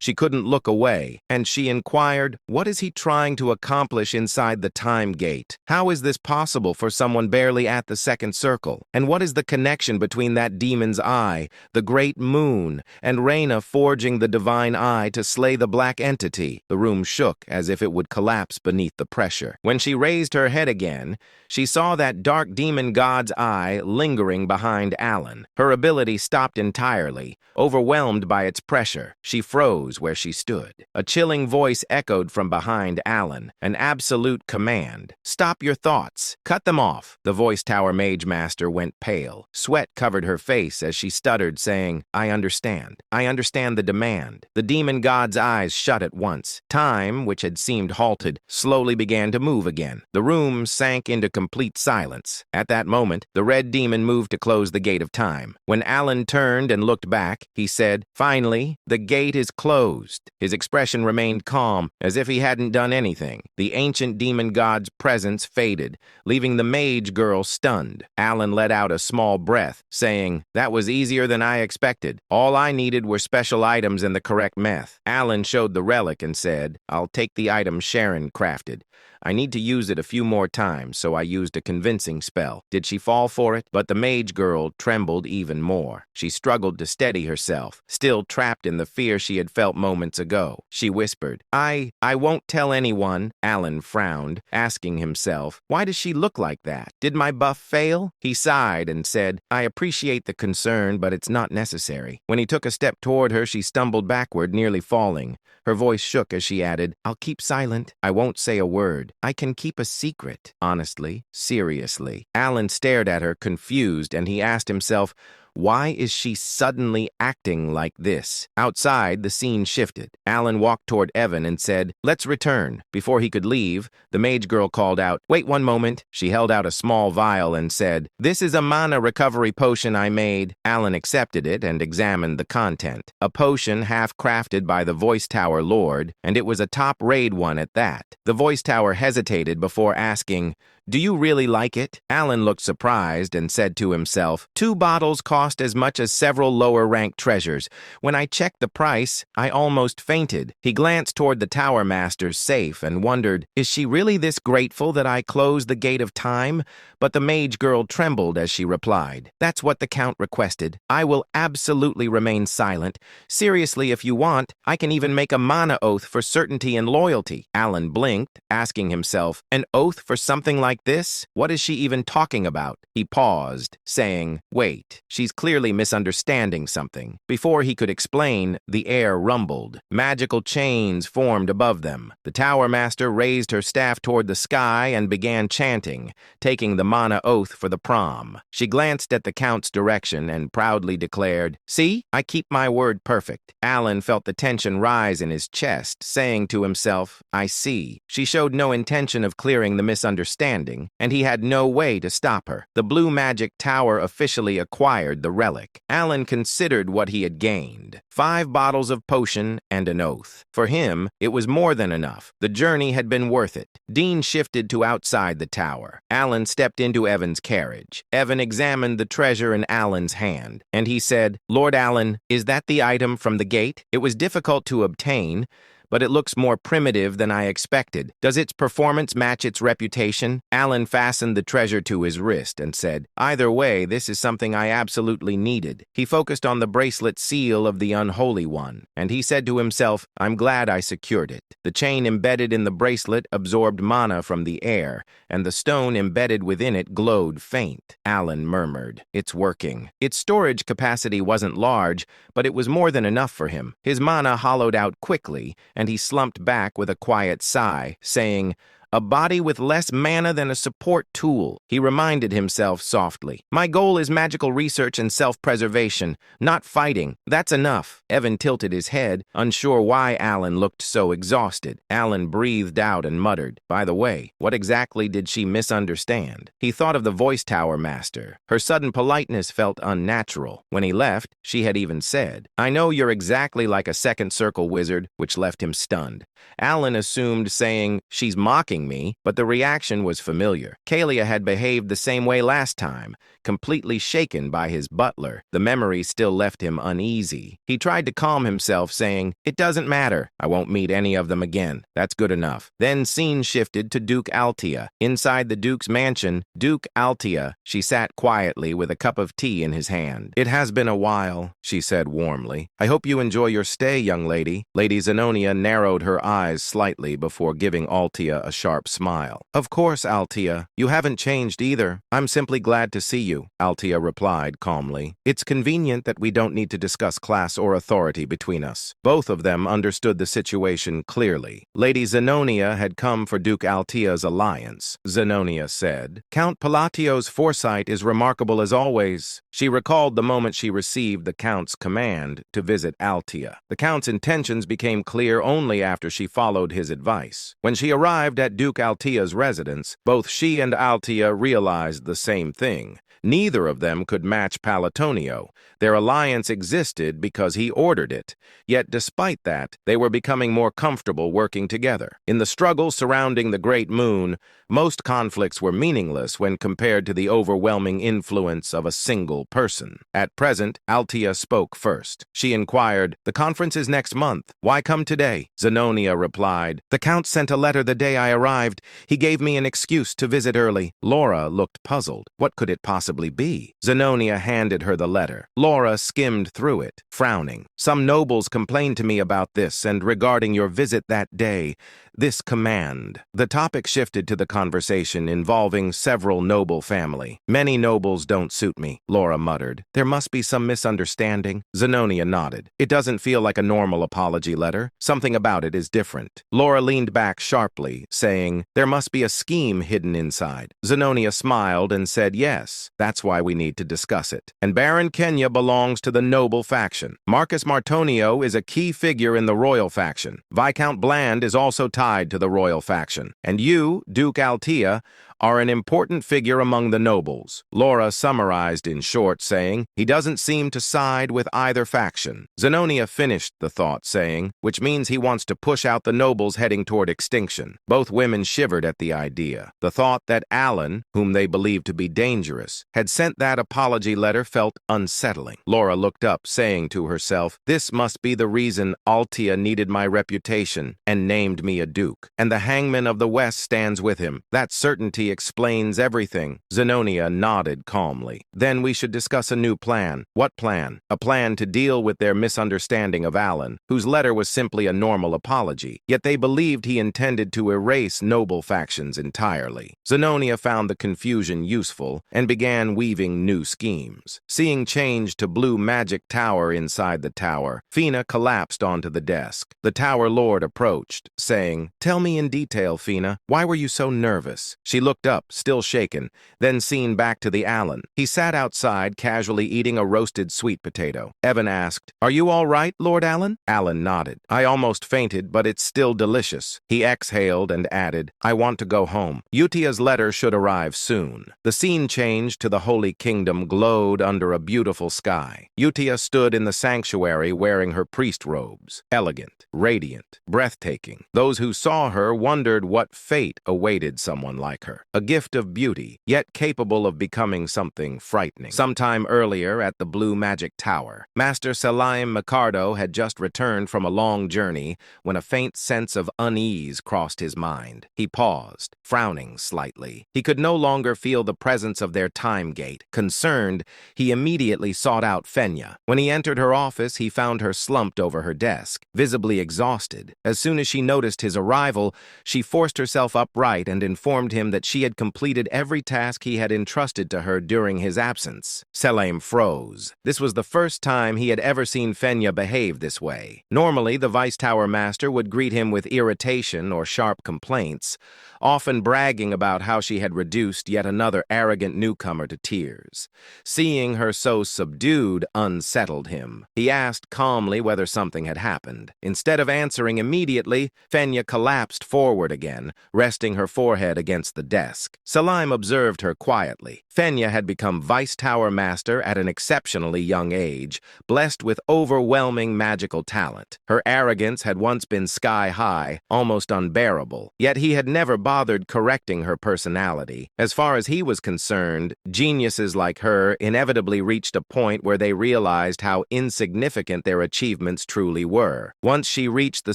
She couldn't look away, and she inquired, "What is he trying to accomplish inside the time gate? How is this possible for someone barely at the second circle? And what is the connection between that demon's eye, the great moon, and Reyna forging the divine eye to slay the black entity?" The room shook as if it would collapse beneath the pressure. When she raised her head again, she saw that dark demon god's eye lingering behind Alan. Her ability stopped entirely, overwhelmed by its pressure. She froze where she stood. A chilling voice echoed from behind Alan, an absolute command. "Stop your thoughts. Cut them off." The Voice Tower Mage Master went pale. Sweat covered her face as she stuttered, saying, I understand. I understand the demand." The demon god's eyes shut at once. Time, which had seemed halted, slowly began to move again. The room sank into complete silence. At that moment, the red demon moved to close the gate of time. When Alan turned and looked back, he said, "Finally, the gate is closed." His expression remained calm, as if he hadn't done anything. The ancient demon god's presence faded, leaving the mage girl stunned. Alan let out a small breath, saying, "That was easier than I expected. All I needed were special items and the correct meth." Alan showed the relic and said, "I'll take the item Sharon crafted. I need to use it a few more times, so I used a convincing spell." Did she fall for it? But the mage girl trembled even more. She struggled to steady herself, still trapped in the fear she had felt moments ago. She whispered, I won't tell anyone." Alan frowned, asking himself, why does she look like that? Did my buff fail? He sighed and said, "I appreciate the concern, but it's not necessary." When he took a step toward her, she stumbled backward, nearly falling. Her voice shook as she added, "I'll keep silent. I won't say a word. I can keep a secret." Honestly, seriously. Alan stared at her, confused, and he asked himself, why is she suddenly acting like this? Outside, the scene shifted. Alan walked toward Evan and said, "Let's return." Before he could leave, the mage girl called out, "Wait one moment." She held out a small vial and said, "This is a mana recovery potion I made." Alan accepted it and examined the content. A potion half-crafted by the Voice Tower Lord, and it was a top-raid one at that. The Voice Tower hesitated before asking, Do you really like it? Alan looked surprised and said to himself, 2 bottles cost as much as several lower-ranked treasures. When I checked the price, I almost fainted. He glanced toward the Tower Master's safe and wondered, is she really this grateful that I closed the gate of time? But the mage girl trembled as she replied, that's what the Count requested. I will absolutely remain silent. Seriously, if you want, I can even make a mana oath for certainty and loyalty. Alan blinked, asking himself, an oath for something like this? What is she even talking about? He paused, saying, wait, she's clearly misunderstanding something. Before he could explain, the air rumbled. Magical chains formed above them. The Tower Master raised her staff toward the sky and began chanting, taking the mana oath for the prom. She glanced at the Count's direction and proudly declared, see, I keep my word perfect. Alan felt the tension rise in his chest, saying to himself, I see. She showed no intention of clearing the misunderstanding, and he had no way to stop her. The Blue Magic Tower officially acquired the relic. Alan considered what he had gained. 5 bottles of potion and an oath. For him, it was more than enough. The journey had been worth it. Dean shifted to outside the tower. Alan stepped into Evan's carriage. Evan examined the treasure in Alan's hand, and he said, Lord Alan, is that the item from the gate? It was difficult to obtain, but it looks more primitive than I expected. Does its performance match its reputation? Alan fastened the treasure to his wrist and said, either way, this is something I absolutely needed. He focused on the bracelet seal of the Unholy One, and he said to himself, I'm glad I secured it. The chain embedded in the bracelet absorbed mana from the air, and the stone embedded within it glowed faint. Alan murmured, it's working. Its storage capacity wasn't large, but it was more than enough for him. His mana hollowed out quickly, and he slumped back with a quiet sigh, saying, a body with less mana than a support tool. He reminded himself softly, my goal is magical research and self-preservation, not fighting. That's enough. Evan tilted his head, unsure why Alan looked so exhausted. Alan breathed out and muttered, by the way, what exactly did she misunderstand? He thought of the Voice Tower Master. Her sudden politeness felt unnatural. When he left, she had even said, I know you're exactly like a second circle wizard, which left him stunned. Alan assumed saying, she's mocking me, but the reaction was familiar. Kalia had behaved the same way last time, completely shaken by his butler. The memory still left him uneasy. He tried to calm himself, saying, it doesn't matter. I won't meet any of them again. That's good enough. Then scene shifted to Duke Altia. Inside the Duke's mansion, Duke Altia, she sat quietly with a cup of tea in his hand. It has been a while, she said warmly. I hope you enjoy your stay, young lady. Lady Zenonia narrowed her eyes slightly before giving Altia a sharp smile. Of course, Altia. You haven't changed either. I'm simply glad to see you, Altia replied calmly. It's convenient that we don't need to discuss class or authority between us. Both of them understood the situation clearly. Lady Zenonia had come for Duke Altia's alliance. Zenonia said, Count Palatio's foresight is remarkable as always. She recalled the moment she received the Count's command to visit Altia. The Count's intentions became clear only after she followed his advice. When she arrived at Duke Altia's residence, both she and Altia realized the same thing. Neither of them could match Palatonio. Their alliance existed because he ordered it. Yet despite that, they were becoming more comfortable working together. In the struggle surrounding the Great Moon, most conflicts were meaningless when compared to the overwhelming influence of a single person. At present, Altia spoke first. She inquired, the conference is next month. Why come today? Zenonia replied, the Count sent a letter the day I arrived. He gave me an excuse to visit early. Laura looked puzzled. What could it possibly be? Zenonia handed her the letter. Laura skimmed through it, frowning. Some nobles complained to me about this and regarding your visit that day. This command. The topic shifted to the conversation involving several noble family. Many nobles don't suit me, Laura muttered. There must be some misunderstanding. Zenonia nodded. It doesn't feel like a normal apology letter. Something about it is different. Laura leaned back sharply, saying, there must be a scheme hidden inside. Zenonia smiled and said, yes, that's why we need to discuss it. And Baron Kenya belongs to the noble faction. Marcus Martonio is a key figure in the royal faction. Viscount Bland is also tied to the royal faction. And you, Duke Altia, are an important figure among the nobles. Laura summarized in short, saying, he doesn't seem to side with either faction. Zenobia finished the thought, saying, which means he wants to push out the nobles heading toward extinction. Both women shivered at the idea. The thought that Alan, whom they believed to be dangerous, had sent that apology letter felt unsettling. Laura looked up, saying to herself, this must be the reason Altia needed my reputation and named me a duke. And the hangman of the West stands with him. That certainty explains everything. Zenobia nodded calmly. Then we should discuss a new plan. What plan? A plan to deal with their misunderstanding of Alan, whose letter was simply a normal apology, yet they believed he intended to erase noble factions entirely. Zenobia found the confusion useful and began weaving new schemes. Seeing change to blue magic tower inside the tower, Fina collapsed onto the desk. The tower lord approached, saying, tell me in detail, Fina, why were you so nervous? She looked up, still shaken, then seen back to the Alan. He sat outside, casually eating a roasted sweet potato. Evan asked, are you all right, Lord Alan? Alan nodded. I almost fainted, but it's still delicious. He exhaled and added, I want to go home. Utia's letter should arrive soon. The scene changed to the Holy Kingdom glowed under a beautiful sky. Utia stood in the sanctuary wearing her priest robes. Elegant, radiant, breathtaking. Those who saw her wondered what fate awaited someone like her. A gift of beauty, yet capable of becoming something frightening. Sometime earlier at the Blue Magic Tower, Master Selim Micardo had just returned from a long journey when a faint sense of unease crossed his mind. He paused, frowning slightly. He could no longer feel the presence of their time gate. Concerned, he immediately sought out Fenya. When he entered her office, he found her slumped over her desk, visibly exhausted. As soon as she noticed his arrival, she forced herself upright and informed him that she had completed every task he had entrusted to her during his absence. Selim froze. This was the first time he had ever seen Fenya behave this way. Normally, the Vice Tower Master would greet him with irritation or sharp complaints, often bragging about how she had reduced yet another arrogant newcomer to tears. Seeing her so subdued unsettled him. He asked calmly whether something had happened. Instead of answering immediately, Fenya collapsed forward again, resting her forehead against the desk. Selim observed her quietly. Fenya had become Vice Tower Master at an exceptionally young age, blessed with overwhelming magical talent. Her arrogance had once been sky-high, almost unbearable, yet he had never bothered correcting her personality. As far as he was concerned, geniuses like her inevitably reached a point where they realized how insignificant their achievements truly were. Once she reached the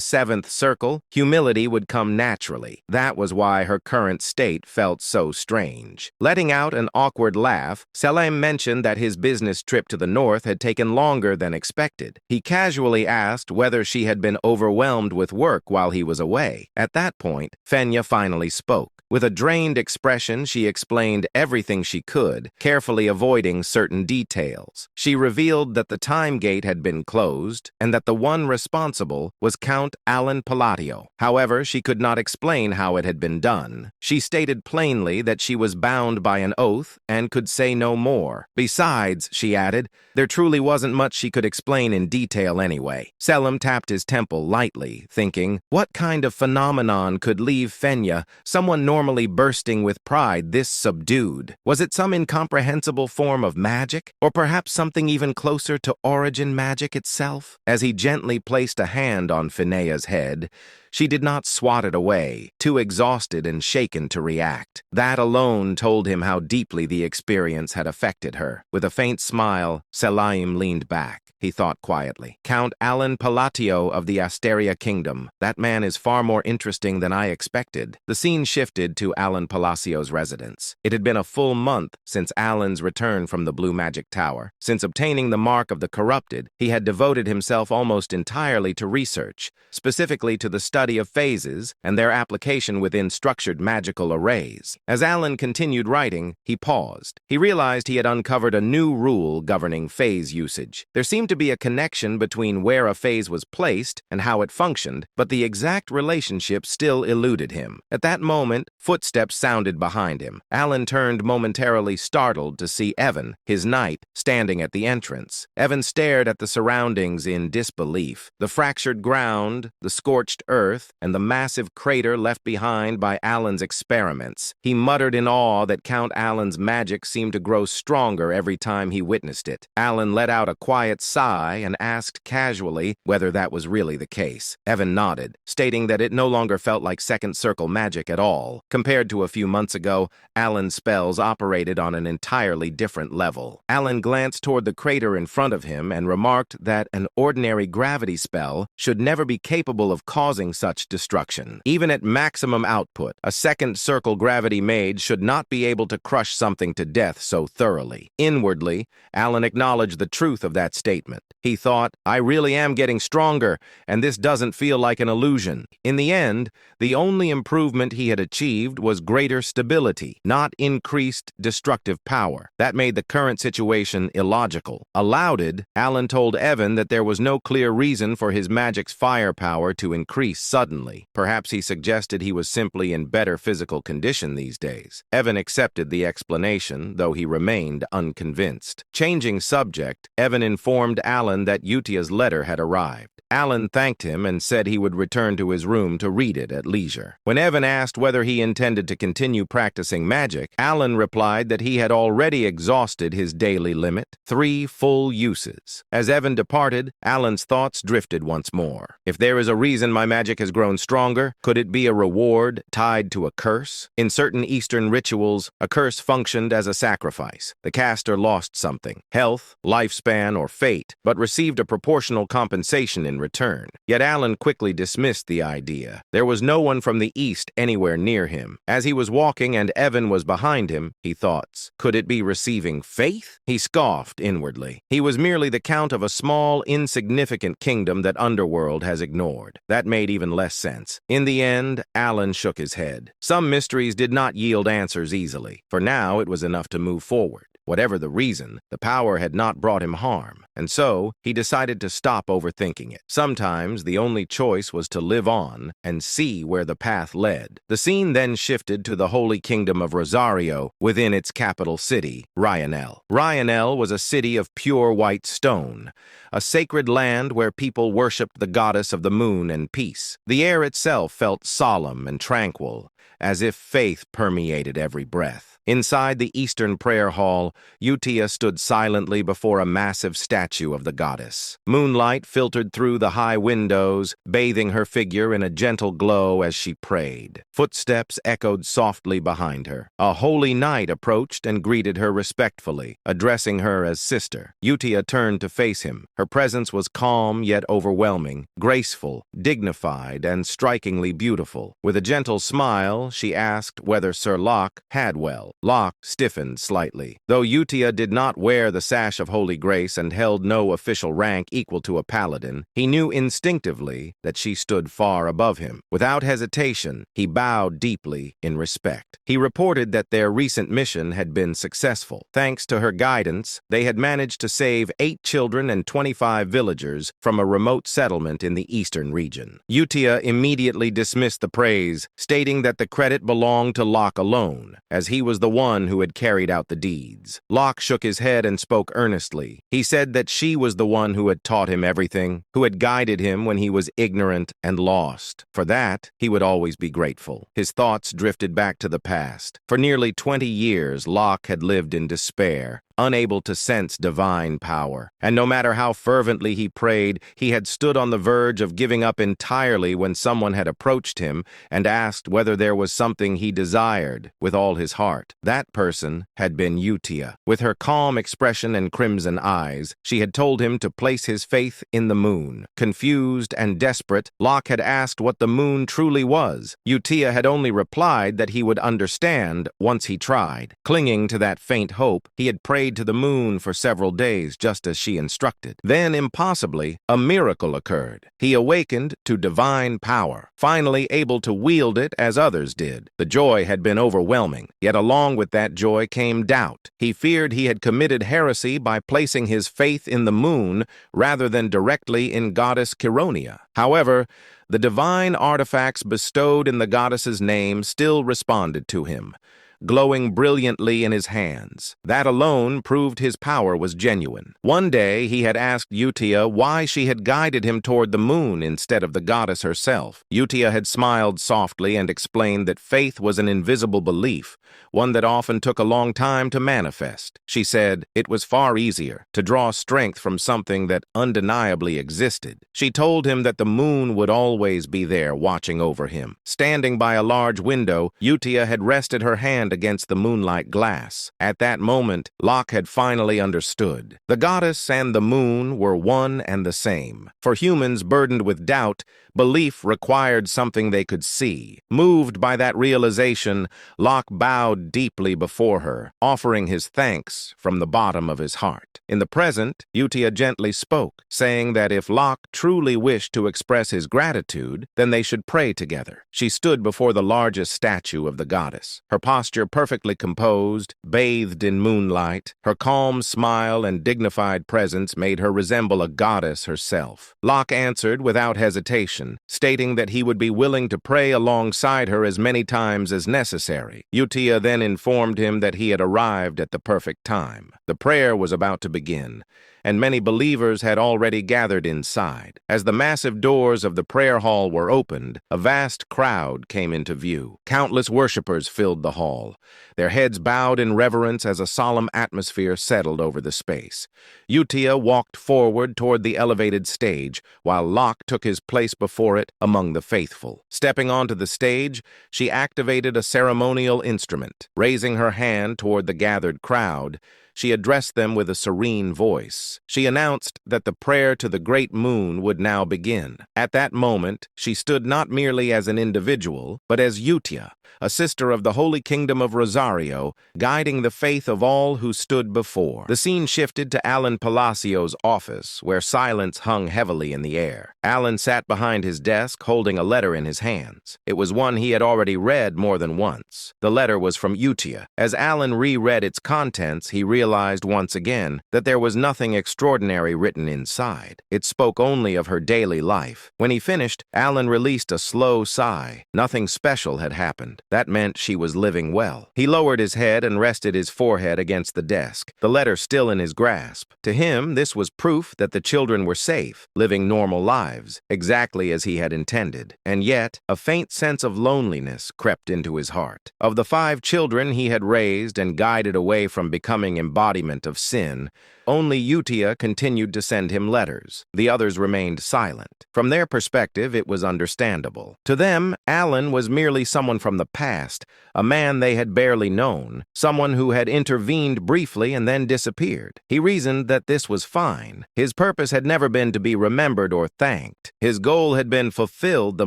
seventh circle, humility would come naturally. That was why her current state felt so strange. Letting out an awkward laugh, Selim mentioned that his business trip to the north had taken longer than expected. He casually asked whether she had been overwhelmed with work while he was away. At that point, Fenya finally spoke. With a drained expression, she explained everything she could, carefully avoiding certain details. She revealed that the time gate had been closed and that the one responsible was Count Alan Palladio. However, she could not explain how it had been done. She stated plainly that she was bound by an oath and could say no more. Besides, she added, there truly wasn't much she could explain in detail anyway. Selim tapped his temple lightly, thinking, what kind of phenomenon could leave Fenya, someone normally bursting with pride, this subdued? Was it some incomprehensible form of magic? Or perhaps something even closer to origin magic itself? As he gently placed a hand on Fenea's head, she did not swat it away, too exhausted and shaken to react. That alone told him how deeply the experience had affected her. With a faint smile, Selim leaned back. He thought quietly. Count Alan Palladio of the Asteria Kingdom. That man is far more interesting than I expected. The scene shifted to Alan Palacio's residence. It had been a full month since Alan's return from the Blue Magic Tower. Since obtaining the Mark of the Corrupted, he had devoted himself almost entirely to research, specifically to the study of phases and their application within structured magical arrays. As Alan continued writing, he paused. He realized he had uncovered a new rule governing phase usage. There seemed to be a connection between where a phase was placed and how it functioned, but the exact relationship still eluded him. At that moment, footsteps sounded behind him. Alan turned momentarily startled to see Evan, his knight, standing at the entrance. Evan stared at the surroundings in disbelief. The fractured ground, the scorched earth, and the massive crater left behind by Alan's experiments. He muttered in awe that Count Alan's magic seemed to grow stronger every time he witnessed it. Alan let out a quiet sigh and asked casually whether that was really the case. Evan nodded, stating that it no longer felt like second circle magic at all. Compared to a few months ago, Alan's spells operated on an entirely different level. Alan glanced toward the crater in front of him and remarked that an ordinary gravity spell should never be capable of causing such destruction. Even at maximum output, a second circle gravity mage should not be able to crush something to death so thoroughly. Inwardly, Alan acknowledged the truth of that statement. He thought, I really am getting stronger, and this doesn't feel like an illusion. In the end, the only improvement he had achieved was greater stability, not increased destructive power. That made the current situation illogical. Aloud, Alan told Evan that there was no clear reason for his magic's firepower to increase suddenly. Perhaps he suggested he was simply in better physical condition these days. Evan accepted the explanation, though he remained unconvinced. Changing subject, Evan informed Alan that Utia's letter had arrived. Alan thanked him and said he would return to his room to read it at leisure. When Evan asked whether he intended to continue practicing magic, Alan replied that he had already exhausted his daily limit, 3 full uses. As Evan departed, Alan's thoughts drifted once more. If there is a reason my magic has grown stronger, could it be a reward tied to a curse? In certain Eastern rituals, a curse functioned as a sacrifice. The caster lost something, health, lifespan, or fate, but received a proportional compensation in return. Yet Alan quickly dismissed the idea. There was no one from the east anywhere near him. As he was walking and Evan was behind him, he thought, could it be receiving faith? He scoffed inwardly. He was merely the count of a small, insignificant kingdom that Underworld has ignored. That made even less sense. In the end, Alan shook his head. Some mysteries did not yield answers easily. For now, it was enough to move forward. Whatever the reason, the power had not brought him harm, and so he decided to stop overthinking it. Sometimes the only choice was to live on and see where the path led. The scene then shifted to the Holy Kingdom of Rosario within its capital city, Ryanel. Ryanel was a city of pure white stone, a sacred land where people worshipped the goddess of the moon and peace. The air itself felt solemn and tranquil, as if faith permeated every breath. Inside the Eastern Prayer Hall, Utia stood silently before a massive statue of the goddess. Moonlight filtered through the high windows, bathing her figure in a gentle glow as she prayed. Footsteps echoed softly behind her. A holy knight approached and greeted her respectfully, addressing her as sister. Utia turned to face him. Her presence was calm yet overwhelming, graceful, dignified, and strikingly beautiful. With a gentle smile, she asked whether Sir Locke had well. Locke stiffened slightly. Though Utia did not wear the sash of Holy Grace and held no official rank equal to a paladin, he knew instinctively that she stood far above him. Without hesitation, he bowed deeply in respect. He reported that their recent mission had been successful. Thanks to her guidance, they had managed to save 8 children and 25 villagers from a remote settlement in the eastern region. Utia immediately dismissed the praise, stating that the credit belonged to Locke alone, as he was the one who had carried out the deeds. Locke shook his head and spoke earnestly. He said that she was the one who had taught him everything, who had guided him when he was ignorant and lost. For that, he would always be grateful. His thoughts drifted back to the past. For nearly 20 years, Locke had lived in despair, unable to sense divine power. And no matter how fervently he prayed, he had stood on the verge of giving up entirely when someone had approached him and asked whether there was something he desired with all his heart. That person had been Utia. With her calm expression and crimson eyes, she had told him to place his faith in the moon. Confused and desperate, Locke had asked what the moon truly was. Utia had only replied that he would understand once he tried. Clinging to that faint hope, he had prayed prayed to the moon for several days, just as she instructed. Then, impossibly, a miracle occurred. He awakened to divine power, finally able to wield it as others did. The joy had been overwhelming, yet along with that joy came doubt. He feared he had committed heresy by placing his faith in the moon rather than directly in goddess Chironia. However, the divine artifacts bestowed in the goddess's name still responded to him, glowing brilliantly in his hands. That alone proved his power was genuine. One day, he had asked Yutia why she had guided him toward the moon instead of the goddess herself. Yutia had smiled softly and explained that faith was an invisible belief, one that often took a long time to manifest. She said it was far easier to draw strength from something that undeniably existed. She told him that the moon would always be there watching over him. Standing by a large window, Yutia had rested her hand against the moonlight glass. At that moment, Locke had finally understood. The goddess and the moon were one and the same. For humans burdened with doubt, belief required something they could see. Moved by that realization, Locke bowed deeply before her, offering his thanks from the bottom of his heart. In the present, Yutia gently spoke, saying that if Locke truly wished to express his gratitude, then they should pray together. She stood before the largest statue of the goddess, her posture perfectly composed, bathed in moonlight. Her calm smile and dignified presence made her resemble a goddess herself. Locke answered without hesitation, stating that he would be willing to pray alongside her as many times as necessary. Yutia then informed him that he had arrived at the perfect time. The prayer was about to begin, and many believers had already gathered inside. As the massive doors of the prayer hall were opened, a vast crowd came into view. Countless worshippers filled the hall, their heads bowed in reverence as a solemn atmosphere settled over the space. Yutia walked forward toward the elevated stage, while Locke took his place before it among the faithful. Stepping onto the stage, she activated a ceremonial instrument. Raising her hand toward the gathered crowd, she addressed them with a serene voice. She announced that the prayer to the great moon would now begin. At that moment, she stood not merely as an individual, but as Yutia, a sister of the Holy Kingdom of Rosario, guiding the faith of all who stood before. The scene shifted to Alan Palacio's office, where silence hung heavily in the air. Alan sat behind his desk, holding a letter in his hands. It was one he had already read more than once. The letter was from Yutia. As Alan reread its contents, he realized once again that there was nothing extraordinary written inside. It spoke only of her daily life. When he finished, Alan released a slow sigh. Nothing special had happened. That meant she was living well. He lowered his head and rested his forehead against the desk, the letter still in his grasp. To him, this was proof that the children were safe, living normal lives, exactly as he had intended. And yet, a faint sense of loneliness crept into his heart. Of the 5 children he had raised and guided away from becoming embodiment of sin, only Yutia continued to send him letters. The others remained silent. From their perspective, it was understandable. To them, Alan was merely someone from the past, a man they had barely known, someone who had intervened briefly and then disappeared. He reasoned that this was fine. His purpose had never been to be remembered or thanked. His goal had been fulfilled the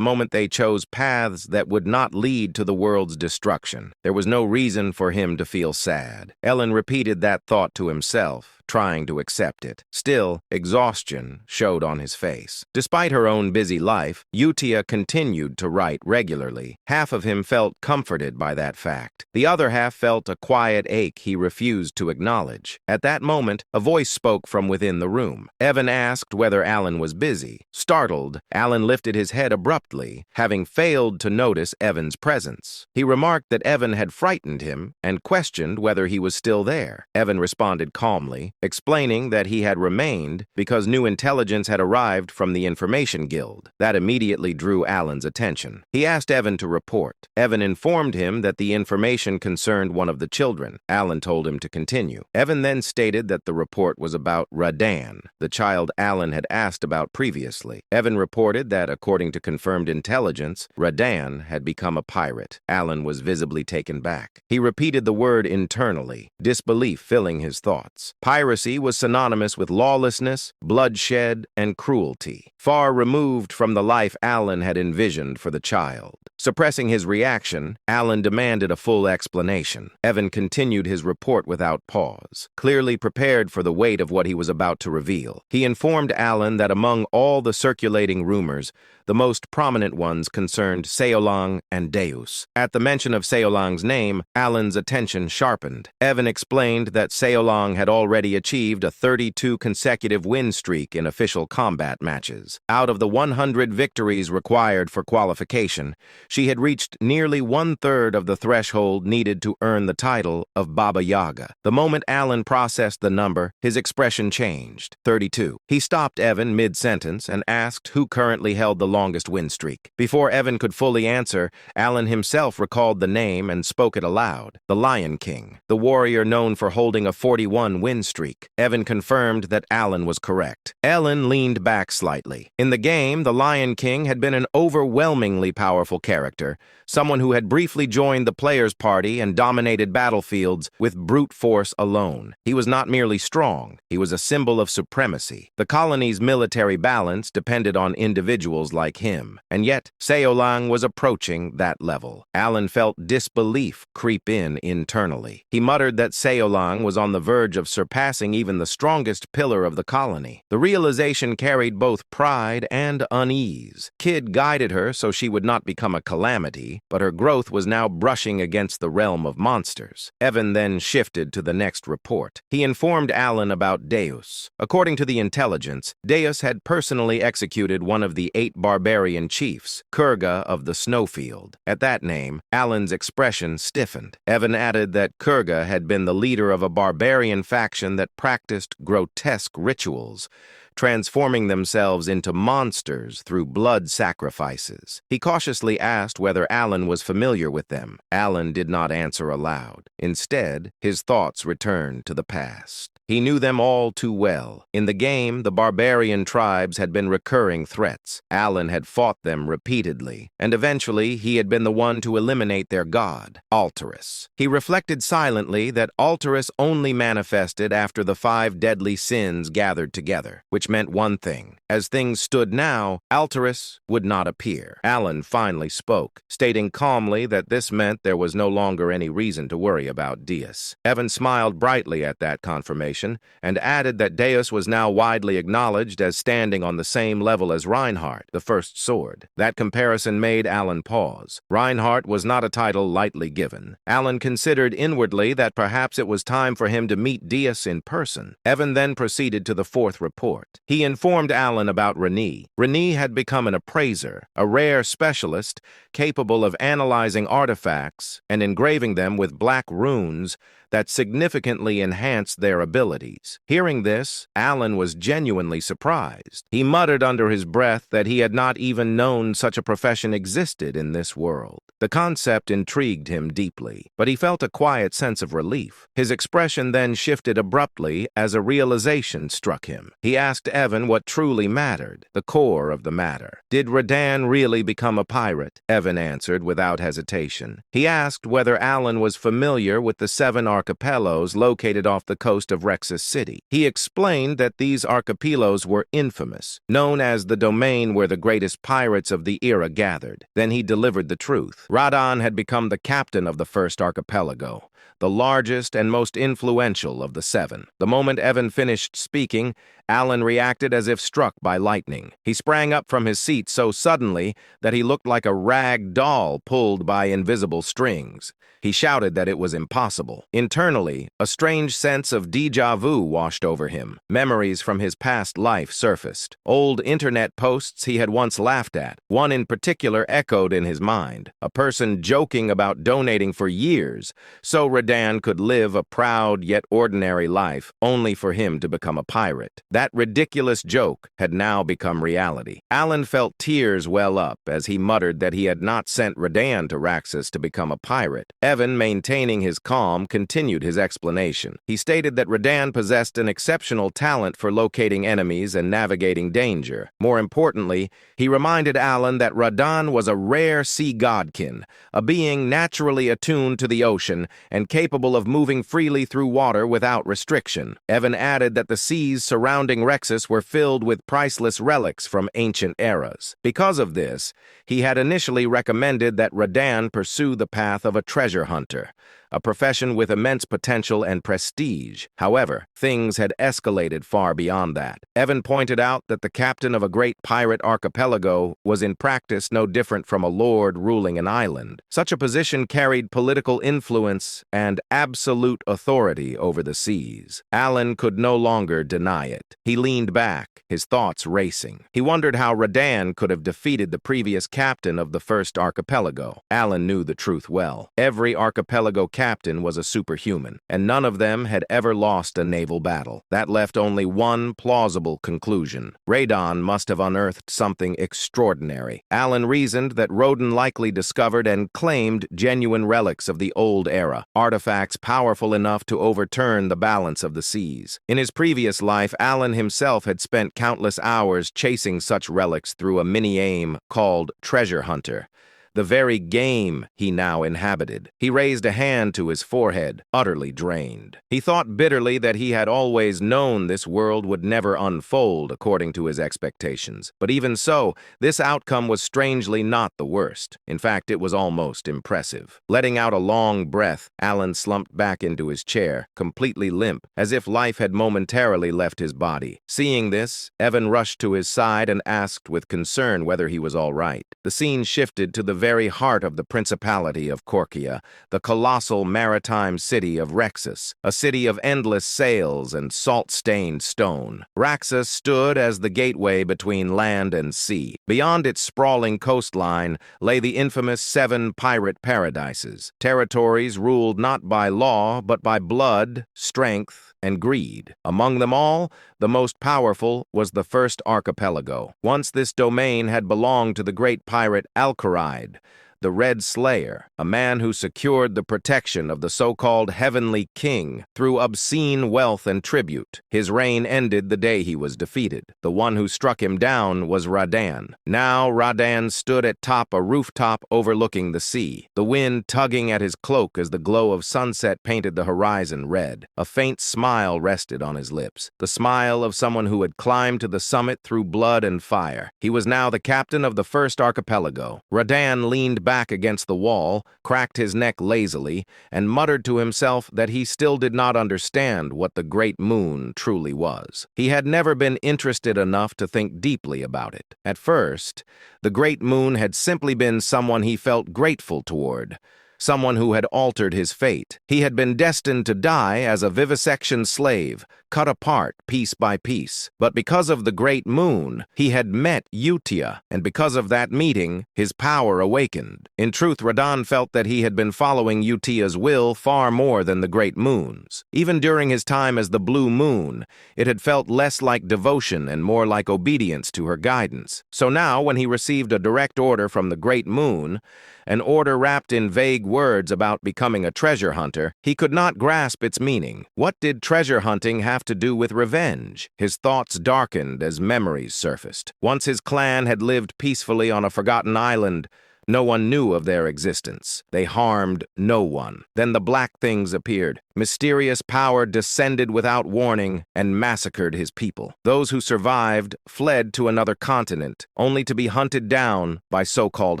moment they chose paths that would not lead to the world's destruction. There was no reason for him to feel sad. Ellen repeated that thought to himself, trying to accept it. Still, exhaustion showed on his face. Despite her own busy life, Yutia continued to write regularly. Half of him felt comforted by that fact. The other half felt a quiet ache he refused to acknowledge. At that moment, a voice spoke from within the room. Evan asked whether Alan was busy. Startled, Alan lifted his head abruptly, having failed to notice Evan's presence. He remarked that Evan had frightened him and questioned whether he was still there. Evan responded calmly, explaining that he had remained because new intelligence had arrived from the Information Guild. That immediately drew Alan's attention. He asked Evan to report. Evan informed him that the information concerned one of the children. Alan told him to continue. Evan then stated that the report was about Radan, the child Alan had asked about previously. Evan reported that, according to confirmed intelligence, Radan had become a pirate. Alan was visibly taken back. He repeated the word internally, disbelief filling his thoughts. Piracy was synonymous with lawlessness, bloodshed, and cruelty, far removed from the life Alan had envisioned for the child. Suppressing his reaction, Alan demanded a full explanation. Evan continued his report without pause, clearly prepared for the weight of what he was about to reveal. He informed Alan that among all the circulating rumors, the most prominent ones concerned Seolang and Deus. At the mention of Seolang's name, Alan's attention sharpened. Evan explained that Seolang had already achieved a 32 consecutive win streak in official combat matches. Out of the 100 victories required for qualification, she had reached nearly one-third of the threshold needed to earn the title of Baba Yaga. The moment Alan processed the number, his expression changed. 32. He stopped Evan mid-sentence and asked who currently held the longest win streak. Before Evan could fully answer, Alan himself recalled the name and spoke it aloud. The Lion King, the warrior known for holding a 41 win streak. Evan confirmed that Alan was correct. Alan leaned back slightly. In the game, the Lion King had been an overwhelmingly powerful character, someone who had briefly joined the player's party and dominated battlefields with brute force alone. He was not merely strong, he was a symbol of supremacy. The colony's military balance depended on individuals like him, and yet Seolang was approaching that level. Alan felt disbelief creep in internally. He muttered that Seolang was on the verge of surpassing even the strongest pillar of the colony. The realization carried both pride and unease. Kid guided her so she would not become a calamity, but her growth was now brushing against the realm of monsters. Evan then shifted to the next report. He informed Alan about Deus. According to the intelligence, Deus had personally executed one of the 8 barbarian chiefs, Kurga of the Snowfield. At that name, Alan's expression stiffened. Evan added that Kurga had been the leader of a barbarian faction that practiced grotesque rituals, transforming themselves into monsters through blood sacrifices. He cautiously asked whether Alan was familiar with them. Alan did not answer aloud. Instead, his thoughts returned to the past. He knew them all too well. In the game, the barbarian tribes had been recurring threats. Alan had fought them repeatedly, and eventually he had been the one to eliminate their god, Alterus. He reflected silently that Alterus only manifested after the 5 deadly sins gathered together, which meant one thing. As things stood now, Alterus would not appear. Alan finally spoke, stating calmly that this meant there was no longer any reason to worry about Deus. Evan smiled brightly at that confirmation, and added that Deus was now widely acknowledged as standing on the same level as Reinhardt, the first sword. That comparison made Alan pause. Reinhardt was not a title lightly given. Alan considered inwardly that perhaps it was time for him to meet Deus in person. Evan then proceeded to the 4th report. He informed Alan about Renee. Renee had become an appraiser, a rare specialist capable of analyzing artifacts and engraving them with black runes that significantly enhanced their abilities. Hearing this, Alan was genuinely surprised. He muttered under his breath that he had not even known such a profession existed in this world. The concept intrigued him deeply, but he felt a quiet sense of relief. His expression then shifted abruptly as a realization struck him. He asked Evan what truly mattered, the core of the matter. Did Radan really become a pirate? Evan answered without hesitation. He asked whether Alan was familiar with the 7 archipelagos located off the coast of Rexus City. He explained that these archipelagos were infamous, known as the domain where the greatest pirates of the era gathered. Then he delivered the truth. Radan had become the captain of the first archipelago, the largest and most influential of the 7. The moment Evan finished speaking, Alan reacted as if struck by lightning. He sprang up from his seat so suddenly that he looked like a rag doll pulled by invisible strings. He shouted that it was impossible. Internally, a strange sense of déjà vu washed over him. Memories from his past life surfaced. Old internet posts he had once laughed at. One in particular echoed in his mind. A person joking about donating for years so Radan could live a proud yet ordinary life, only for him to become a pirate. That ridiculous joke had now become reality. Alan felt tears well up as he muttered that he had not sent Radan to Raxus to become a pirate. Evan, maintaining his calm, continued his explanation. He stated that Radan possessed an exceptional talent for locating enemies and navigating danger. More importantly, he reminded Alan that Radan was a rare sea godkin, a being naturally attuned to the ocean and capable of moving freely through water without restriction. Evan added that the seas surrounding surrounding Rexus were filled with priceless relics from ancient eras. Because of this, he had initially recommended that Radan pursue the path of a treasure hunter, a profession with immense potential and prestige. However, things had escalated far beyond that. Evan pointed out that the captain of a great pirate archipelago was in practice no different from a lord ruling an island. Such a position carried political influence and absolute authority over the seas. Alan could no longer deny it. He leaned back, his thoughts racing. He wondered how Radan could have defeated the previous captain of the first archipelago. Alan knew the truth well. Every archipelago captain was a superhuman, and none of them had ever lost a naval battle. That left only one plausible conclusion. Radan must have unearthed something extraordinary. Alan reasoned that Rodan likely discovered and claimed genuine relics of the old era, artifacts powerful enough to overturn the balance of the seas. In his previous life, Alan himself had spent countless hours chasing such relics through a mini-game called Treasure Hunter, the very game he now inhabited. He raised a hand to his forehead, utterly drained. He thought bitterly that he had always known this world would never unfold according to his expectations. But even so, this outcome was strangely not the worst. In fact, it was almost impressive. Letting out a long breath, Alan slumped back into his chair, completely limp, as if life had momentarily left his body. Seeing this, Evan rushed to his side and asked with concern whether he was all right. The scene shifted to the very heart of the Principality of Korkia, the colossal maritime city of Rexus, a city of endless sails and salt-stained stone. Raxus stood as the gateway between land and sea. Beyond its sprawling coastline lay the infamous 7 pirate paradises, territories ruled not by law but by blood, strength, and greed. Among them all, the most powerful was the first archipelago. Once this domain had belonged to the great pirate Alcaride, the Red Slayer, a man who secured the protection of the so-called Heavenly King through obscene wealth and tribute. His reign ended the day he was defeated. The one who struck him down was Radan. Now Radan stood atop a rooftop overlooking the sea, the wind tugging at his cloak as the glow of sunset painted the horizon red. A faint smile rested on his lips, the smile of someone who had climbed to the summit through blood and fire. He was now the captain of the first archipelago. Radan leaned back against the wall, cracked his neck lazily, and muttered to himself that he still did not understand what the Great Moon truly was. He had never been interested enough to think deeply about it. At first, the Great Moon had simply been someone he felt grateful toward, someone who had altered his fate. He had been destined to die as a vivisection slave, cut apart piece by piece. But because of the Great Moon, he had met Utia, and because of that meeting, his power awakened. In truth, Radan felt that he had been following Utia's will far more than the Great Moon's. Even during his time as the Blue Moon, it had felt less like devotion and more like obedience to her guidance. So now, when he received a direct order from the Great Moon, an order wrapped in vague words about becoming a treasure hunter, he could not grasp its meaning. What did treasure hunting have to do with revenge? His thoughts darkened as memories surfaced. Once his clan had lived peacefully on a forgotten island, no one knew of their existence. They harmed no one. Then the Black Things appeared. Mysterious power descended without warning and massacred his people. Those who survived fled to another continent, only to be hunted down by so-called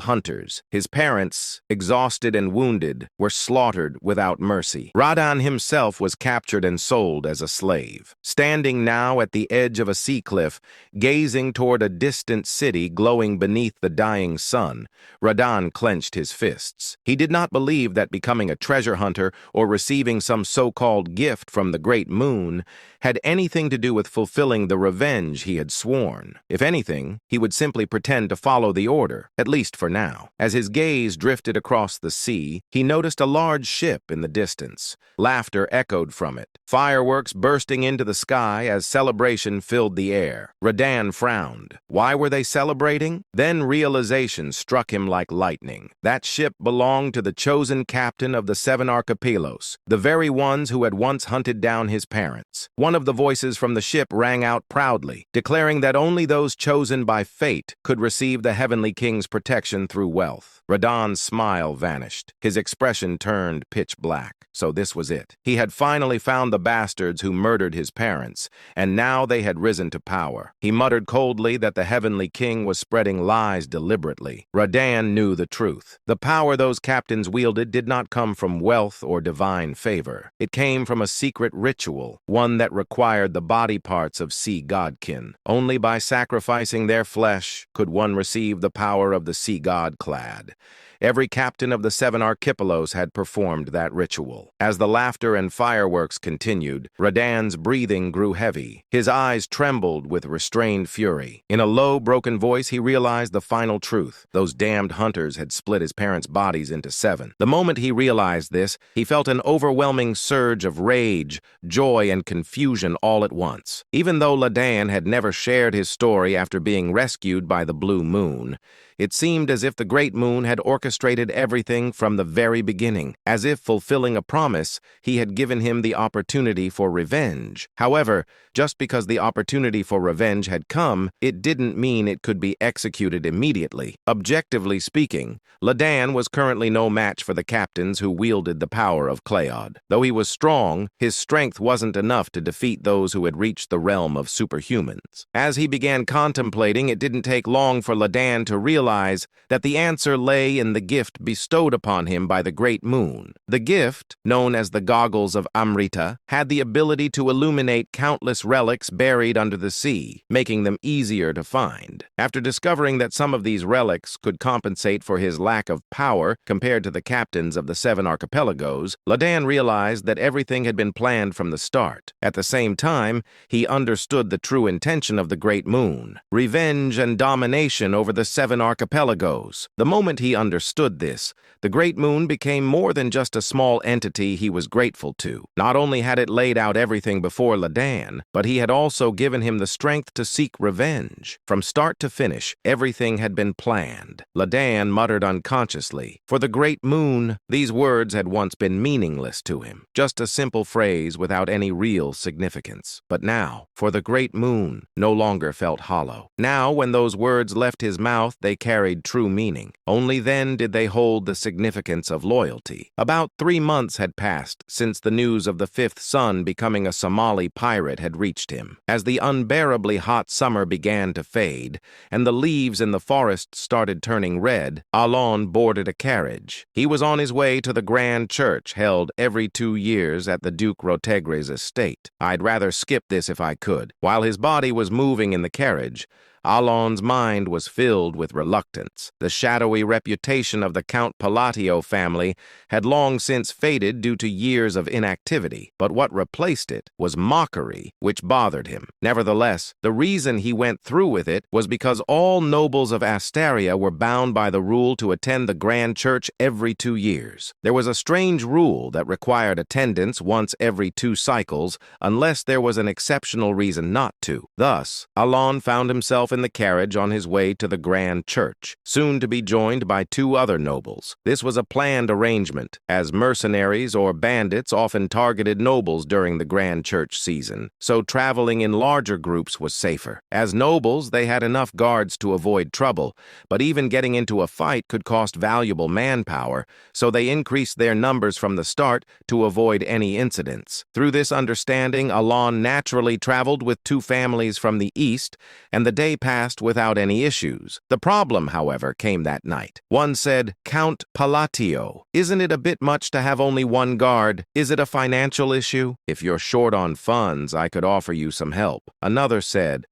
hunters. His parents, exhausted and wounded, were slaughtered without mercy. Radan himself was captured and sold as a slave. Standing now at the edge of a sea cliff, gazing toward a distant city glowing beneath the dying sun, Radan clenched his fists. He did not believe that becoming a treasure hunter or receiving some so-called gift from the Great Moon had anything to do with fulfilling the revenge he had sworn. If anything, he would simply pretend to follow the order, at least for now. As his gaze drifted across the sea, he noticed a large ship in the distance. Laughter echoed from it, fireworks bursting into the sky as celebration filled the air. Radan frowned. Why were they celebrating? Then realization struck him like lightning. That ship belonged to the chosen captain of the 7 archipelagos, the very ones who had once hunted down his parents. One of the voices from the ship rang out proudly, declaring that only those chosen by fate could receive the Heavenly King's protection through wealth. Radahn's smile vanished. His expression turned pitch black. So this was it. He had finally found the bastards who murdered his parents, and now they had risen to power. He muttered coldly that the Heavenly King was spreading lies deliberately. Radahn knew the truth. The power those captains wielded did not come from wealth or divine favor. It came from a secret ritual, one that required the body parts of sea godkin. Only by sacrificing their flesh could one receive the power of the sea god clad. Every captain of the 7 archipelagos had performed that ritual. As the laughter and fireworks continued, Radahn's breathing grew heavy. His eyes trembled with restrained fury. In a low, broken voice, he realized the final truth. Those damned hunters had split his parents' bodies into 7. The moment he realized this, he felt an overwhelming surge of rage, joy, and confusion all at once. Even though Radahn had never shared his story after being rescued by the Blue Moon, it seemed as if the Great Moon had orchestrated everything from the very beginning. As if fulfilling a promise, he had given him the opportunity for revenge. However, just because the opportunity for revenge had come, it didn't mean it could be executed immediately. Objectively speaking, Radahn was currently no match for the captains who wielded the power of Cleod. Though he was strong, his strength wasn't enough to defeat those who had reached the realm of superhumans. As he began contemplating, it didn't take long for Radahn to realize that the answer lay in the gift bestowed upon him by the Great Moon. The gift, known as the Goggles of Amrita, had the ability to illuminate countless relics buried under the sea, making them easier to find. After discovering that some of these relics could compensate for his lack of power compared to the captains of the 7 archipelagos, Radahn realized that everything had been planned from the start. At the same time, he understood the true intention of the Great Moon: revenge and domination over the 7 archipelagos. The moment he understood this, the Great Moon became more than just a small entity he was grateful to. Not only had it laid out everything before Radahn, but he had also given him the strength to seek revenge. From start to finish, everything had been planned. Radahn muttered unconsciously. For the Great Moon, these words had once been meaningless to him, just a simple phrase without any real significance. But now, for the Great Moon, no longer felt hollow. Now, when those words left his mouth, they carried true meaning. Only then did they hold the significance of loyalty. About 3 months had passed since the news of the 5th son becoming a Somali pirate had reached him. As the unbearably hot summer began to fade, and the leaves in the forest started turning red, Alon boarded a carriage. He was on his way to the grand church held every 2 years at the Duke Rotegre's estate. I'd rather skip this if I could. While his body was moving in the carriage, Alon's mind was filled with reluctance. The shadowy reputation of the Count Palatio family had long since faded due to years of inactivity, but what replaced it was mockery, which bothered him. Nevertheless, the reason he went through with it was because all nobles of Asteria were bound by the rule to attend the grand church every 2 years. There was a strange rule that required attendance once every 2 cycles, unless there was an exceptional reason not to. Thus, Alon found himself in the carriage on his way to the grand church, soon to be joined by 2 other nobles. This was a planned arrangement, as mercenaries or bandits often targeted nobles during the grand church season, so traveling in larger groups was safer. As nobles, they had enough guards to avoid trouble, but even getting into a fight could cost valuable manpower, so they increased their numbers from the start to avoid any incidents. Through this understanding, Alon naturally traveled with 2 families from the east, and the day passed without any issues. The problem, however, came that night. One said, "Count Palatio, isn't it a bit much to have only 1 guard? Is it a financial issue? If you're short on funds, I could offer you some help." Another said,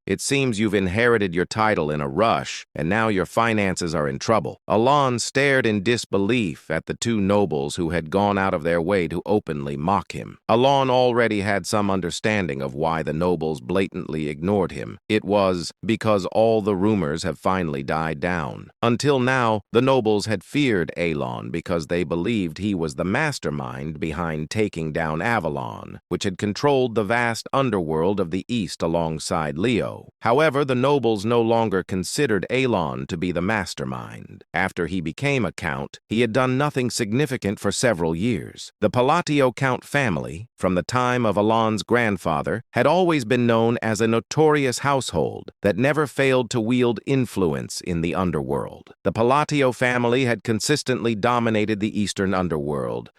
"It seems you've inherited your title in a rush, and now your finances are in trouble." Alon stared in disbelief at the 2 nobles who had gone out of their way to openly mock him. Alon already had some understanding of why the nobles blatantly ignored him. It was was because all the rumors have finally died down. Until now, the nobles had feared Alon because they believed he was the mastermind behind taking down Avalon, which had controlled the vast underworld of the East alongside Leo. However, the nobles no longer considered Alon to be the mastermind. After he became a count, he had done nothing significant for several years. The Palatio Count family, from the time of Alon's grandfather, had always been known as a notorious household that never failed to wield influence in the underworld. The Palatio family had consistently dominated the Eastern underworld,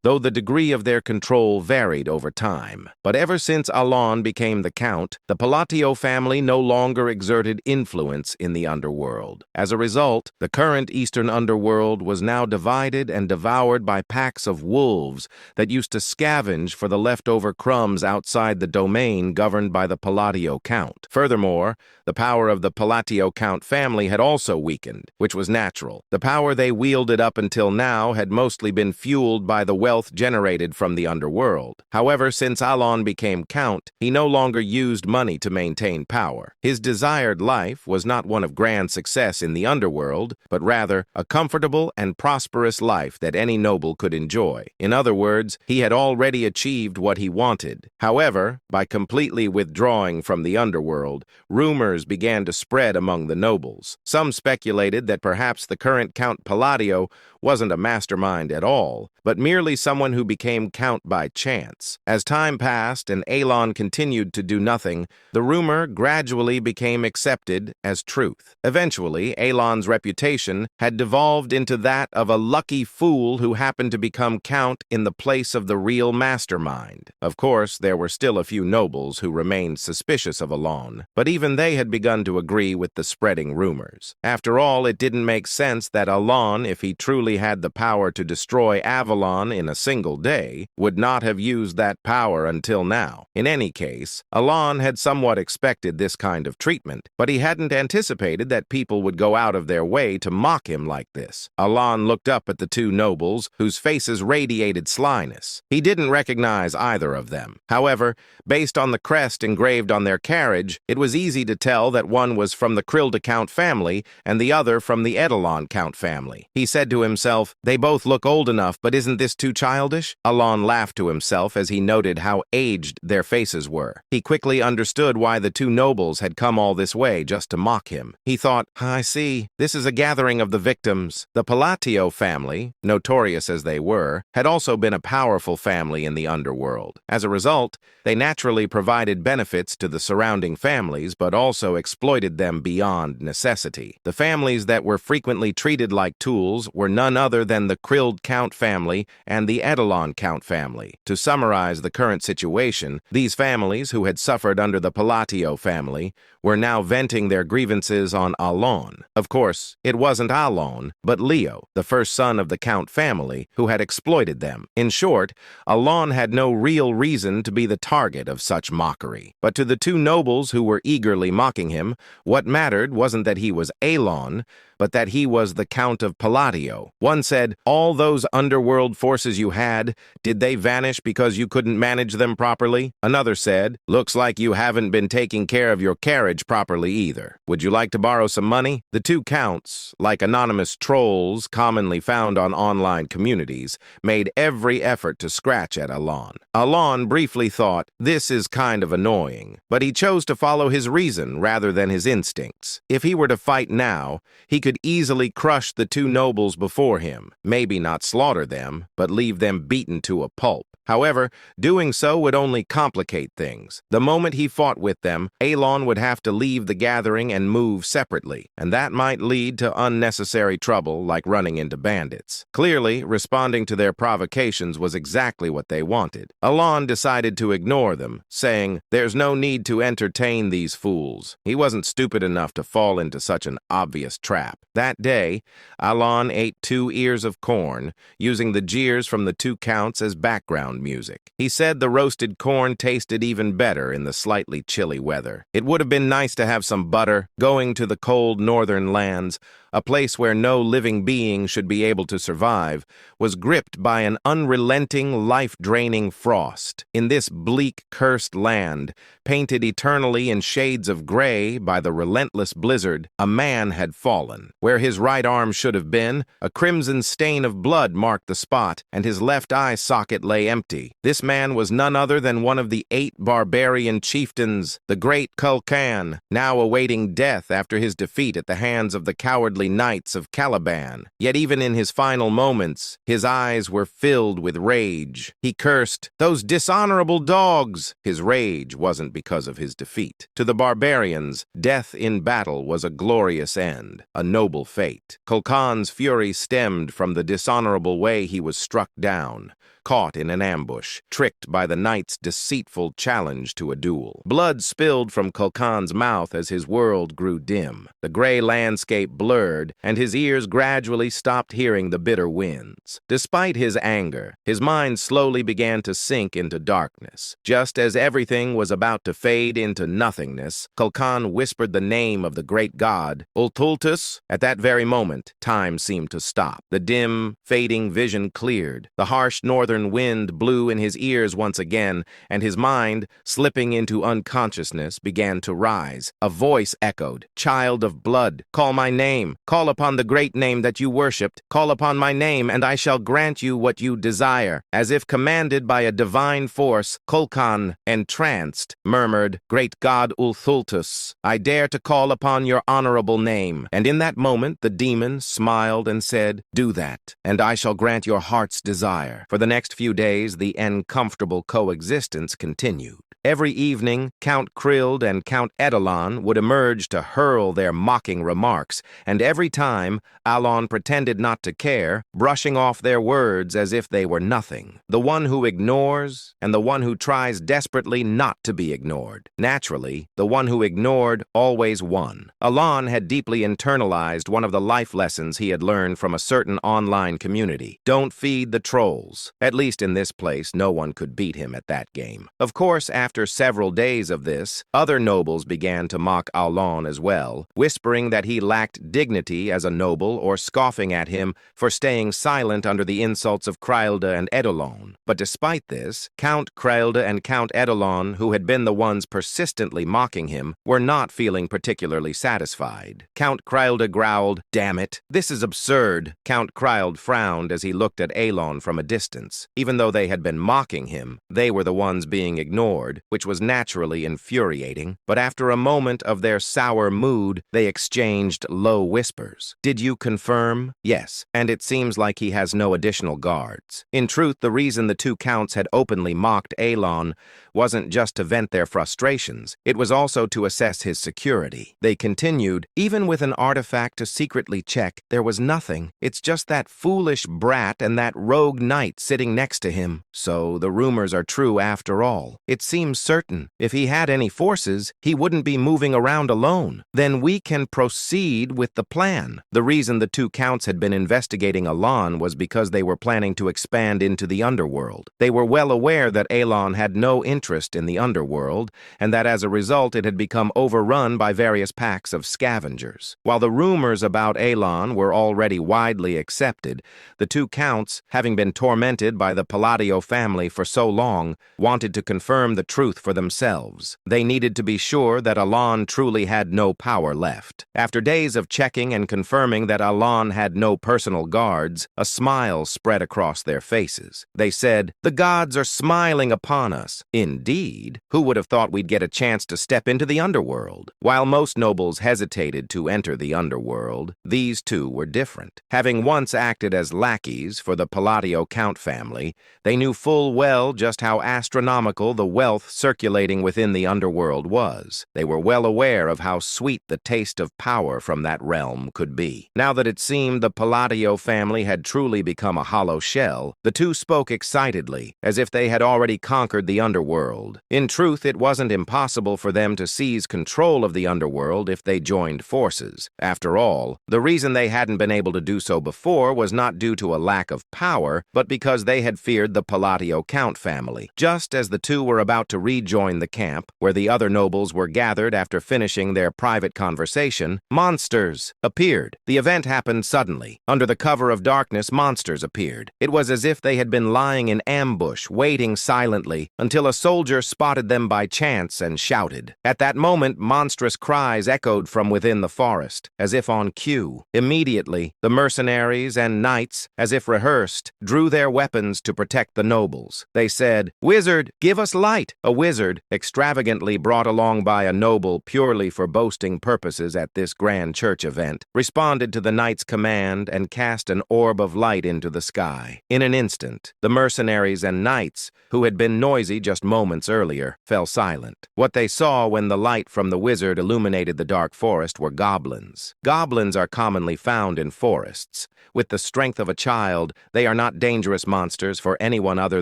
though the degree of their control varied over time. But ever since Alon became the count, the Palatio family no longer exerted influence in the underworld. As a result, the current Eastern underworld was now divided and devoured by packs of wolves that used to scavenge for the leftover crumbs outside the domain governed by the Palatio count. Furthermore, the power of the Palatio count family had also weakened, which was natural. The power they wielded up until now had mostly been fueled by the wealth generated from the underworld. However, since Alon became count, he no longer used money to maintain power. His desired life was not one of grand success in the underworld, but rather a comfortable and prosperous life that any noble could enjoy. In other words, he had already achieved what he wanted. However, by completely withdrawing from the underworld, rumors began to spread among the nobles. Some speculated that perhaps the current Count Palladio wasn't a mastermind at all, but merely someone who became count by chance. As time passed and Alon continued to do nothing, the rumor gradually became accepted as truth. Eventually, Alon's reputation had devolved into that of a lucky fool who happened to become count in the place of the real mastermind. Of course, there were still a few nobles who remained suspicious of Alon, but even they had begun to agree with the spreading rumors. After all, it didn't make sense that Alon, if he truly had the power to destroy Avalon in a single day, would not have used that power until now. In any case, Alon had somewhat expected this kind of treatment, but he hadn't anticipated that people would go out of their way to mock him like this. Alon looked up at the two nobles, whose faces radiated slyness. He didn't recognize either of them. However, based on the crest engraved on their carriage, it was easy to tell that one was from the Krilda Count family and the other from the Edelon Count family. He said to himself, "They both look old enough, but isn't this too childish?" Alon laughed to himself as he noted how aged their faces were. He quickly understood why the two nobles had come all this way just to mock him. He thought, "I see. This is a gathering of the victims." The Palatio family, notorious as they were, had also been a powerful family in the underworld. As a result, they naturally provided benefits to the surrounding families, but also exploited them beyond necessity. The families that were frequently treated like tools were none other than the Krild Count family and the Edelon Count family. To summarize the current situation, these families, who had suffered under the Palatio family, were now venting their grievances on Alon. Of course, it wasn't Alon, but Leo, the first son of the Count family, who had exploited them. In short, Alon had no real reason to be the target of such mockery. But to the two nobles who were eagerly mocking him, what mattered wasn't that he was Alon, but that he was the Count of Palatio. One said, "All those underworld forces you had, did they vanish because you couldn't manage them properly?" Another said, "Looks like you haven't been taking care of your carriage properly either. Would you like to borrow some money?" The two counts, like anonymous trolls commonly found on online communities, made every effort to scratch at Alon. Alon briefly thought, "This is kind of annoying," but he chose to follow his reason rather than his instincts. If he were to fight now, he could easily crush the two nobles before him, maybe not slaughter them, but leave them beaten to a pulp. However, doing so would only complicate things. The moment he fought with them, Alon would have to leave the gathering and move separately, and that might lead to unnecessary trouble like running into bandits. Clearly, responding to their provocations was exactly what they wanted. Alon decided to ignore them, saying, "There's no need to entertain these fools." He wasn't stupid enough to fall into such an obvious trap. That day, Alon ate 2 ears of corn, using the jeers from the two counts as background background music. He said the roasted corn tasted even better in the slightly chilly weather. It would have been nice to have some butter. Going to the cold northern lands, a place where no living being should be able to survive, was gripped by an unrelenting, life-draining frost. In this bleak, cursed land, painted eternally in shades of gray by the relentless blizzard, a man had fallen. Where his right arm should have been, a crimson stain of blood marked the spot, and his left eye socket lay empty. This man was none other than one of the 8 barbarian chieftains, the great Kulkan, now awaiting death after his defeat at the hands of the cowardly knights of Caliban. Yet even in his final moments, his eyes were filled with rage. He cursed, "Those dishonorable dogs!" His rage wasn't because of his defeat. To the barbarians, death in battle was a glorious end, a noble fate. Kulkan's fury stemmed from the dishonorable way he was struck down, caught in an ambush, tricked by the knight's deceitful challenge to a duel. Blood spilled from Kulkan's mouth as his world grew dim. The gray landscape blurred, and his ears gradually stopped hearing the bitter winds. Despite his anger, his mind slowly began to sink into darkness. Just as everything was about to fade into nothingness, Kulkan whispered the name of the great god, Ultultus. At that very moment, time seemed to stop. The dim, fading vision cleared. The harsh northern wind blew in his ears once again, and his mind, slipping into unconsciousness, began to rise. A voice echoed, "Child of blood, call my name. Call upon the great name that you worshipped. Call upon my name, and I shall grant you what you desire." As if commanded by a divine force, Kulkan, entranced, murmured, "Great god Ulthultus, I dare to call upon your honorable name." And in that moment, the demon smiled and said, "Do that, and I shall grant your heart's desire." For the next few days, the uncomfortable coexistence continued. Every evening, Count Krild and Count Edelon would emerge to hurl their mocking remarks, and every time, Alon pretended not to care, brushing off their words as if they were nothing. The one who ignores, and the one who tries desperately not to be ignored. Naturally, the one who ignored always won. Alon had deeply internalized one of the life lessons he had learned from a certain online community. Don't feed the trolls. At least in this place, no one could beat him at that game. Of course, after several days of this, other nobles began to mock Alon as well, whispering that he lacked dignity as a noble or scoffing at him for staying silent under the insults of Krilda and Edelon. But despite this, Count Krilda and Count Edelon, who had been the ones persistently mocking him, were not feeling particularly satisfied. Count Krilda growled, "Damn it, this is absurd." Count Krild frowned as he looked at Alon from a distance. Even though they had been mocking him, they were the ones being ignored, which was naturally infuriating. But after a moment of their sour mood, they exchanged low whispers. "Did you confirm?" "Yes, and it seems like he has no additional guards." In truth, the reason the two counts had openly mocked Alon wasn't just to vent their frustrations, it was also to assess his security. They continued, "Even with an artifact to secretly check, there was nothing. It's just that foolish brat and that rogue knight sitting next to him. So the rumors are true after all. It seems certain. If he had any forces, he wouldn't be moving around alone. Then we can proceed with the plan." The reason the two counts had been investigating Alon was because they were planning to expand into the underworld. They were well aware that Alon had no interest in the underworld, and that as a result it had become overrun by various packs of scavengers. While the rumors about Alon were already widely accepted, the two counts, having been tormented by the Palladio family for so long, wanted to confirm the truth for themselves. They needed to be sure that Alon truly had no power left. After days of checking and confirming that Alon had no personal guards, a smile spread across their faces. They said, "The gods are smiling upon us." Indeed, who would have thought we'd get a chance to step into the underworld? While most nobles hesitated to enter the underworld, these two were different. Having once acted as lackeys for the Palladio Count family, they knew full well just how astronomical the wealth circulating within the underworld was. They were well aware of how sweet the taste of power from that realm could be. Now that it seemed the Palladio family had truly become a hollow shell, the two spoke excitedly, as if they had already conquered the underworld. In truth, it wasn't impossible for them to seize control of the underworld if they joined forces. After all, the reason they hadn't been able to do so before was not due to a lack of power, but because they had feared the Palladio Count family. Just as the two were about to rejoin the camp, where the other nobles were gathered after finishing their private conversation, monsters appeared. The event happened suddenly. Under the cover of darkness, monsters appeared. It was as if they had been lying in ambush, waiting silently, until a soldier spotted them by chance and shouted. At that moment, monstrous cries echoed from within the forest, as if on cue. Immediately, the mercenaries and knights, as if rehearsed, drew their weapons to protect the nobles. They said, "Wizard, give us light!" A wizard, extravagantly brought along by a noble purely for boasting purposes at this grand church event, responded to the knight's command and cast an orb of light into the sky. In an instant, the mercenaries and knights, who had been noisy just moments earlier, fell silent. What they saw when the light from the wizard illuminated the dark forest were goblins. Goblins are commonly found in forests. With the strength of a child, they are not dangerous monsters for anyone other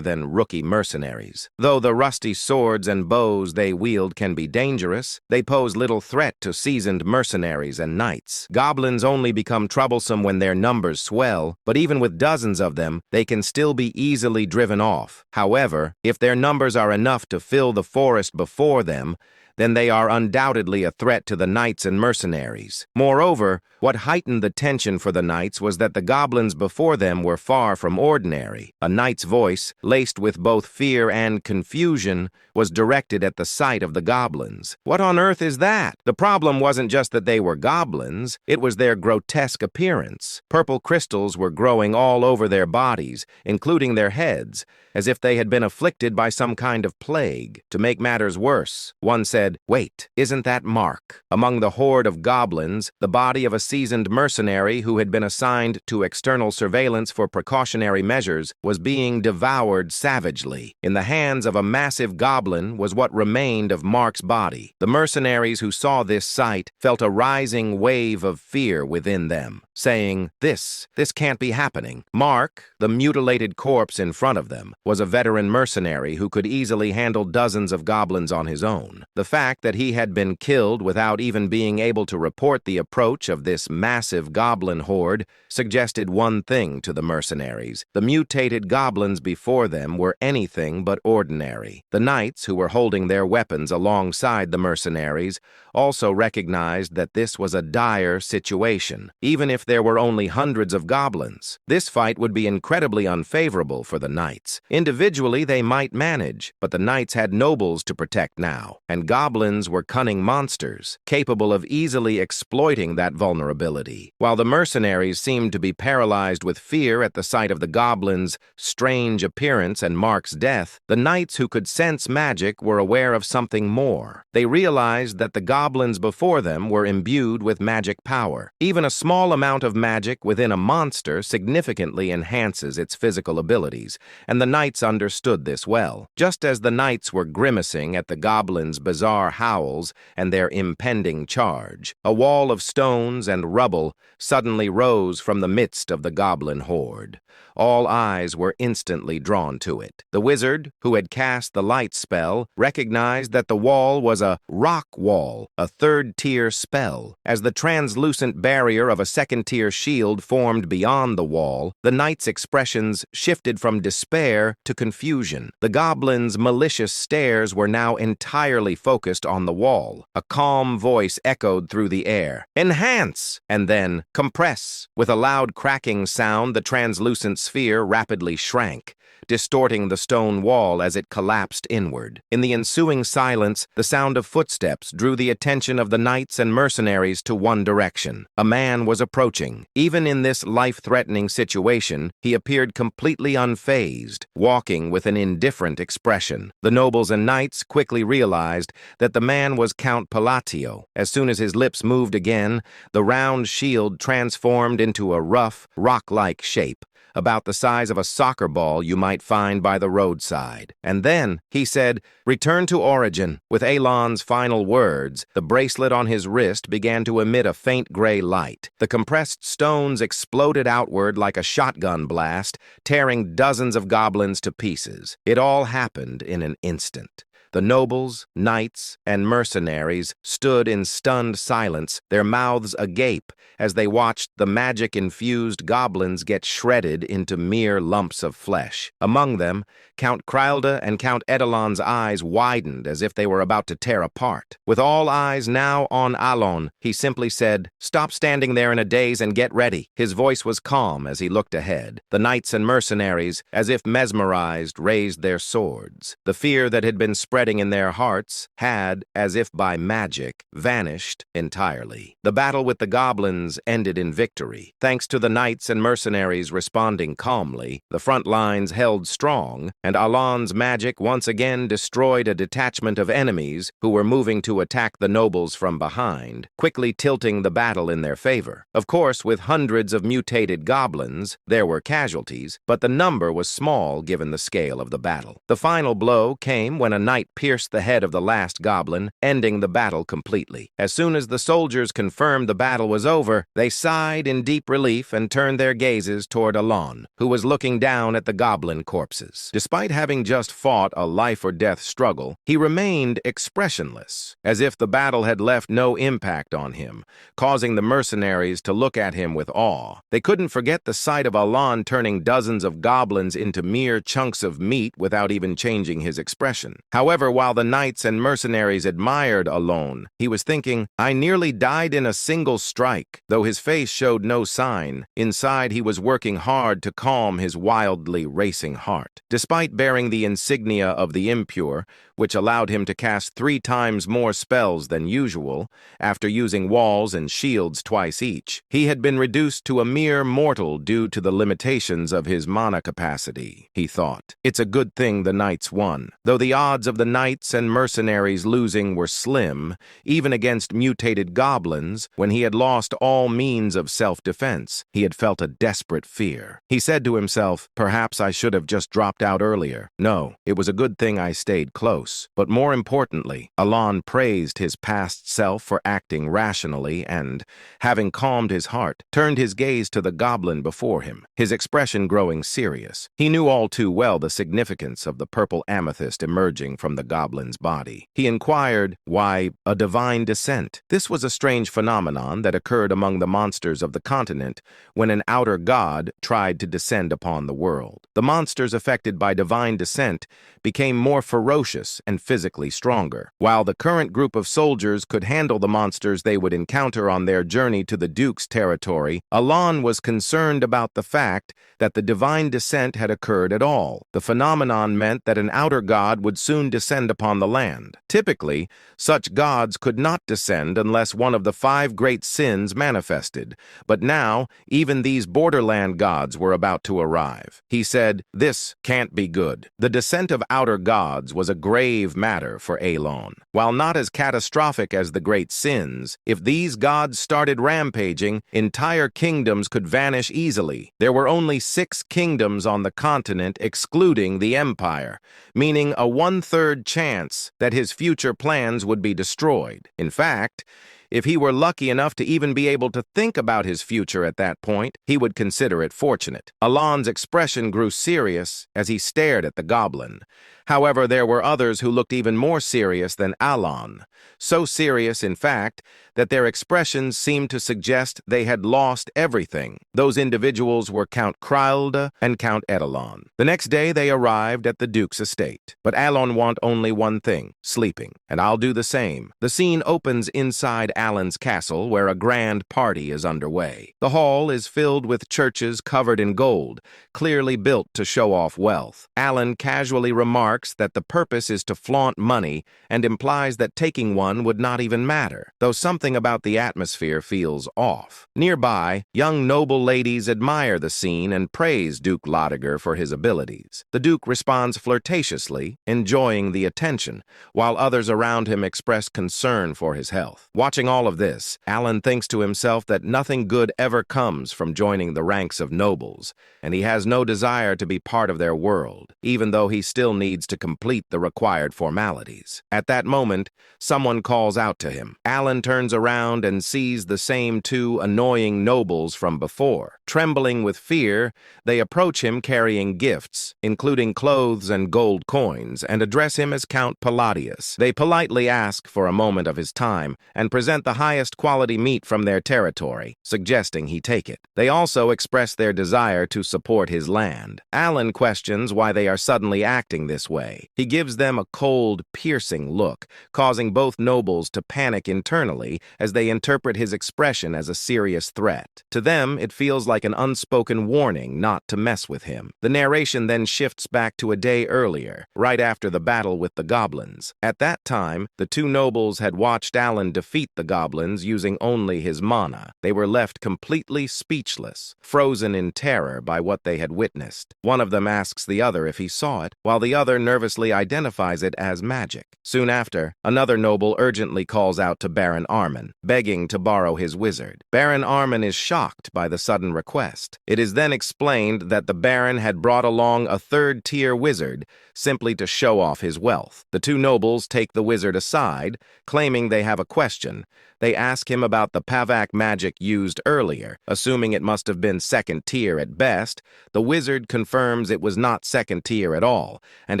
than rookie mercenaries. Though the rusty swords and bows they wield can be dangerous, they pose little threat to seasoned mercenaries and knights. Goblins only become troublesome when their numbers swell, but even with dozens of them, they can still be easily driven off. However, if their numbers are enough to fill the forest before them, then they are undoubtedly a threat to the knights and mercenaries. Moreover, what heightened the tension for the knights was that the goblins before them were far from ordinary. A knight's voice, laced with both fear and confusion, was directed at the sight of the goblins. What on earth is that? The problem wasn't just that they were goblins, it was their grotesque appearance. Purple crystals were growing all over their bodies, including their heads, as if they had been afflicted by some kind of plague. To make matters worse, one said, "Wait, isn't that Mark?" Among the horde of goblins, the body of a seasoned mercenary who had been assigned to external surveillance for precautionary measures was being devoured savagely. In the hands of a massive goblin was what remained of Mark's body. The mercenaries who saw this sight felt a rising wave of fear within them, saying, This can't be happening." Mark, the mutilated corpse in front of them, was a veteran mercenary who could easily handle dozens of goblins on his own. The fact that he had been killed without even being able to report the approach of this massive goblin horde suggested one thing to the mercenaries. The mutated goblins before them were anything but ordinary. The knights, who were holding their weapons alongside the mercenaries, also recognized that this was a dire situation. Even if there were only hundreds of goblins, this fight would be incredibly unfavorable for the knights. Individually, they might manage, but the knights had nobles to protect now, and goblins were cunning monsters, capable of easily exploiting that vulnerability. While the mercenaries seemed to be paralyzed with fear at the sight of the goblins' strange appearance and Mark's death, the knights who could sense magic were aware of something more. They realized that the goblins before them were imbued with magic power. Even a small amount of magic within a monster significantly enhances its physical abilities, and the knights understood this well. Just as the knights were grimacing at the goblins' bizarre howls and their impending charge, a wall of stones and rubble suddenly rose from the midst of the goblin horde. All eyes were instantly drawn to it. The wizard, who had cast the light spell, recognized that the wall was a rock wall, a third-tier spell. As the translucent barrier of a second-tier shield formed beyond the wall, the knights' expressions shifted from despair to confusion. The goblins' malicious stares were now entirely focused on the wall. A calm voice echoed through the air, "Enhance!" and then, "Compress!" With a loud cracking sound, the translucent sphere rapidly shrank, distorting the stone wall as it collapsed inward. In the ensuing silence, the sound of footsteps drew the attention of the knights and mercenaries to one direction. A man was approaching. Even in this life-threatening situation, he appeared completely unfazed, walking with an indifferent expression. The nobles and knights quickly realized that the man was Count Palladio. As soon as his lips moved again, the round shield transformed into a rough, rock-like shape. about the size of a soccer ball you might find by the roadside. And then, he said, "Return to origin." With Alon's final words, the bracelet on his wrist began to emit a faint gray light. The compressed stones exploded outward like a shotgun blast, tearing dozens of goblins to pieces. It all happened in an instant. The nobles, knights, and mercenaries stood in stunned silence, their mouths agape, as they watched the magic-infused goblins get shredded into mere lumps of flesh. Among them, Count Krylda and Count Edelon's eyes widened as if they were about to tear apart. With all eyes now on Alon, he simply said, "Stop standing there in a daze and get ready." His voice was calm as he looked ahead. The knights and mercenaries, as if mesmerized, raised their swords. The fear that had been spreading in their hearts had, as if by magic, vanished entirely. The battle with the goblins ended in victory. Thanks to the knights and mercenaries responding calmly, the front lines held strong, and Alon's magic once again destroyed a detachment of enemies who were moving to attack the nobles from behind, quickly tilting the battle in their favor. Of course, with hundreds of mutated goblins, there were casualties, but the number was small given the scale of the battle. The final blow came when a knight pierced the head of the last goblin, ending the battle completely. As soon as the soldiers confirmed the battle was over, they sighed in deep relief and turned their gazes toward Alon, who was looking down at the goblin corpses. Despite having just fought a life-or-death struggle, he remained expressionless, as if the battle had left no impact on him, causing the mercenaries to look at him with awe. They couldn't forget the sight of Alon turning dozens of goblins into mere chunks of meat without even changing his expression. However, while the knights and mercenaries admired Alon, he was thinking, "I nearly died in a single strike." Though his face showed no sign, inside he was working hard to calm his wildly racing heart. Despite bearing the insignia of the impure, which allowed him to cast 3 times more spells than usual, after using walls and shields twice each, he had been reduced to a mere mortal due to the limitations of his mana capacity, he thought. It's a good thing the knights won. Though the odds of the knights and mercenaries losing were slim, even against mutated goblins, when he had lost all means of self-defense, he had felt a desperate fear. He said to himself, "Perhaps I should have just dropped out earlier. No, it was a good thing I stayed close." But more importantly, Alon praised his past self for acting rationally and, having calmed his heart, turned his gaze to the goblin before him, his expression growing serious. He knew all too well the significance of the purple amethyst emerging from the goblin's body. He inquired, "Why, a divine descent?" This was a strange phenomenon that occurred among the monsters of the continent when an outer god tried to descend upon the world. The monsters affected by divine descent became more ferocious and physically stronger. While the current group of soldiers could handle the monsters they would encounter on their journey to the Duke's territory, Alon was concerned about the fact that the divine descent had occurred at all. The phenomenon meant that an outer god would soon descend upon the land. Typically, such gods could not descend unless one of the 5 great sins manifested, but now even these borderland gods were about to arrive. He said, "This can't be good." The descent of outer gods was a grave matter for Alon. While not as catastrophic as the great sins, if these gods started rampaging, entire kingdoms could vanish easily. There were only 6 kingdoms on the continent excluding the Empire, meaning a 1/3 chance that his future plans would be destroyed. In fact, if he were lucky enough to even be able to think about his future at that point, he would consider it fortunate. Alon's expression grew serious as he stared at the goblin. However, there were others who looked even more serious than Alon. So serious, in fact, that their expressions seemed to suggest they had lost everything. Those individuals were Count Krylda and Count Edelon. The next day they arrived at the Duke's estate. But Alon want only one thing, sleeping. And I'll do the same. The scene opens inside Alon's castle, where a grand party is underway. The hall is filled with churches covered in gold, clearly built to show off wealth. Alon casually remarked remarks that the purpose is to flaunt money and implies that taking one would not even matter, though something about the atmosphere feels off. Nearby, young noble ladies admire the scene and praise Duke Lodiger for his abilities. The Duke responds flirtatiously, enjoying the attention, while others around him express concern for his health. Watching all of this, Alan thinks to himself that nothing good ever comes from joining the ranks of nobles, and he has no desire to be part of their world, even though he still needs to complete the required formalities. At that moment, someone calls out to him. Alan turns around and sees the same two annoying nobles from before. Trembling with fear, they approach him carrying gifts, including clothes and gold coins, and address him as Count Palladius. They politely ask for a moment of his time and present the highest quality meat from their territory, suggesting he take it. They also express their desire to support his land. Alan questions why they are suddenly acting this way. He gives them a cold, piercing look, causing both nobles to panic internally as they interpret his expression as a serious threat. To them, it feels like an unspoken warning not to mess with him. The narration then shifts back to a day earlier, right after the battle with the goblins. At that time, the two nobles had watched Alan defeat the goblins using only his mana. They were left completely speechless, frozen in terror by what they had witnessed. One of them asks the other if he saw it, while the other nervously identifies it as magic. Soon after, another noble urgently calls out to Baron Armin, begging to borrow his wizard. Baron Armin is shocked by the sudden request. It is then explained that the Baron had brought along a third-tier wizard simply to show off his wealth. The two nobles take the wizard aside, claiming they have a question. They ask him about the Pavak magic used earlier, assuming it must have been second tier at best. The wizard confirms it was not second tier at all, and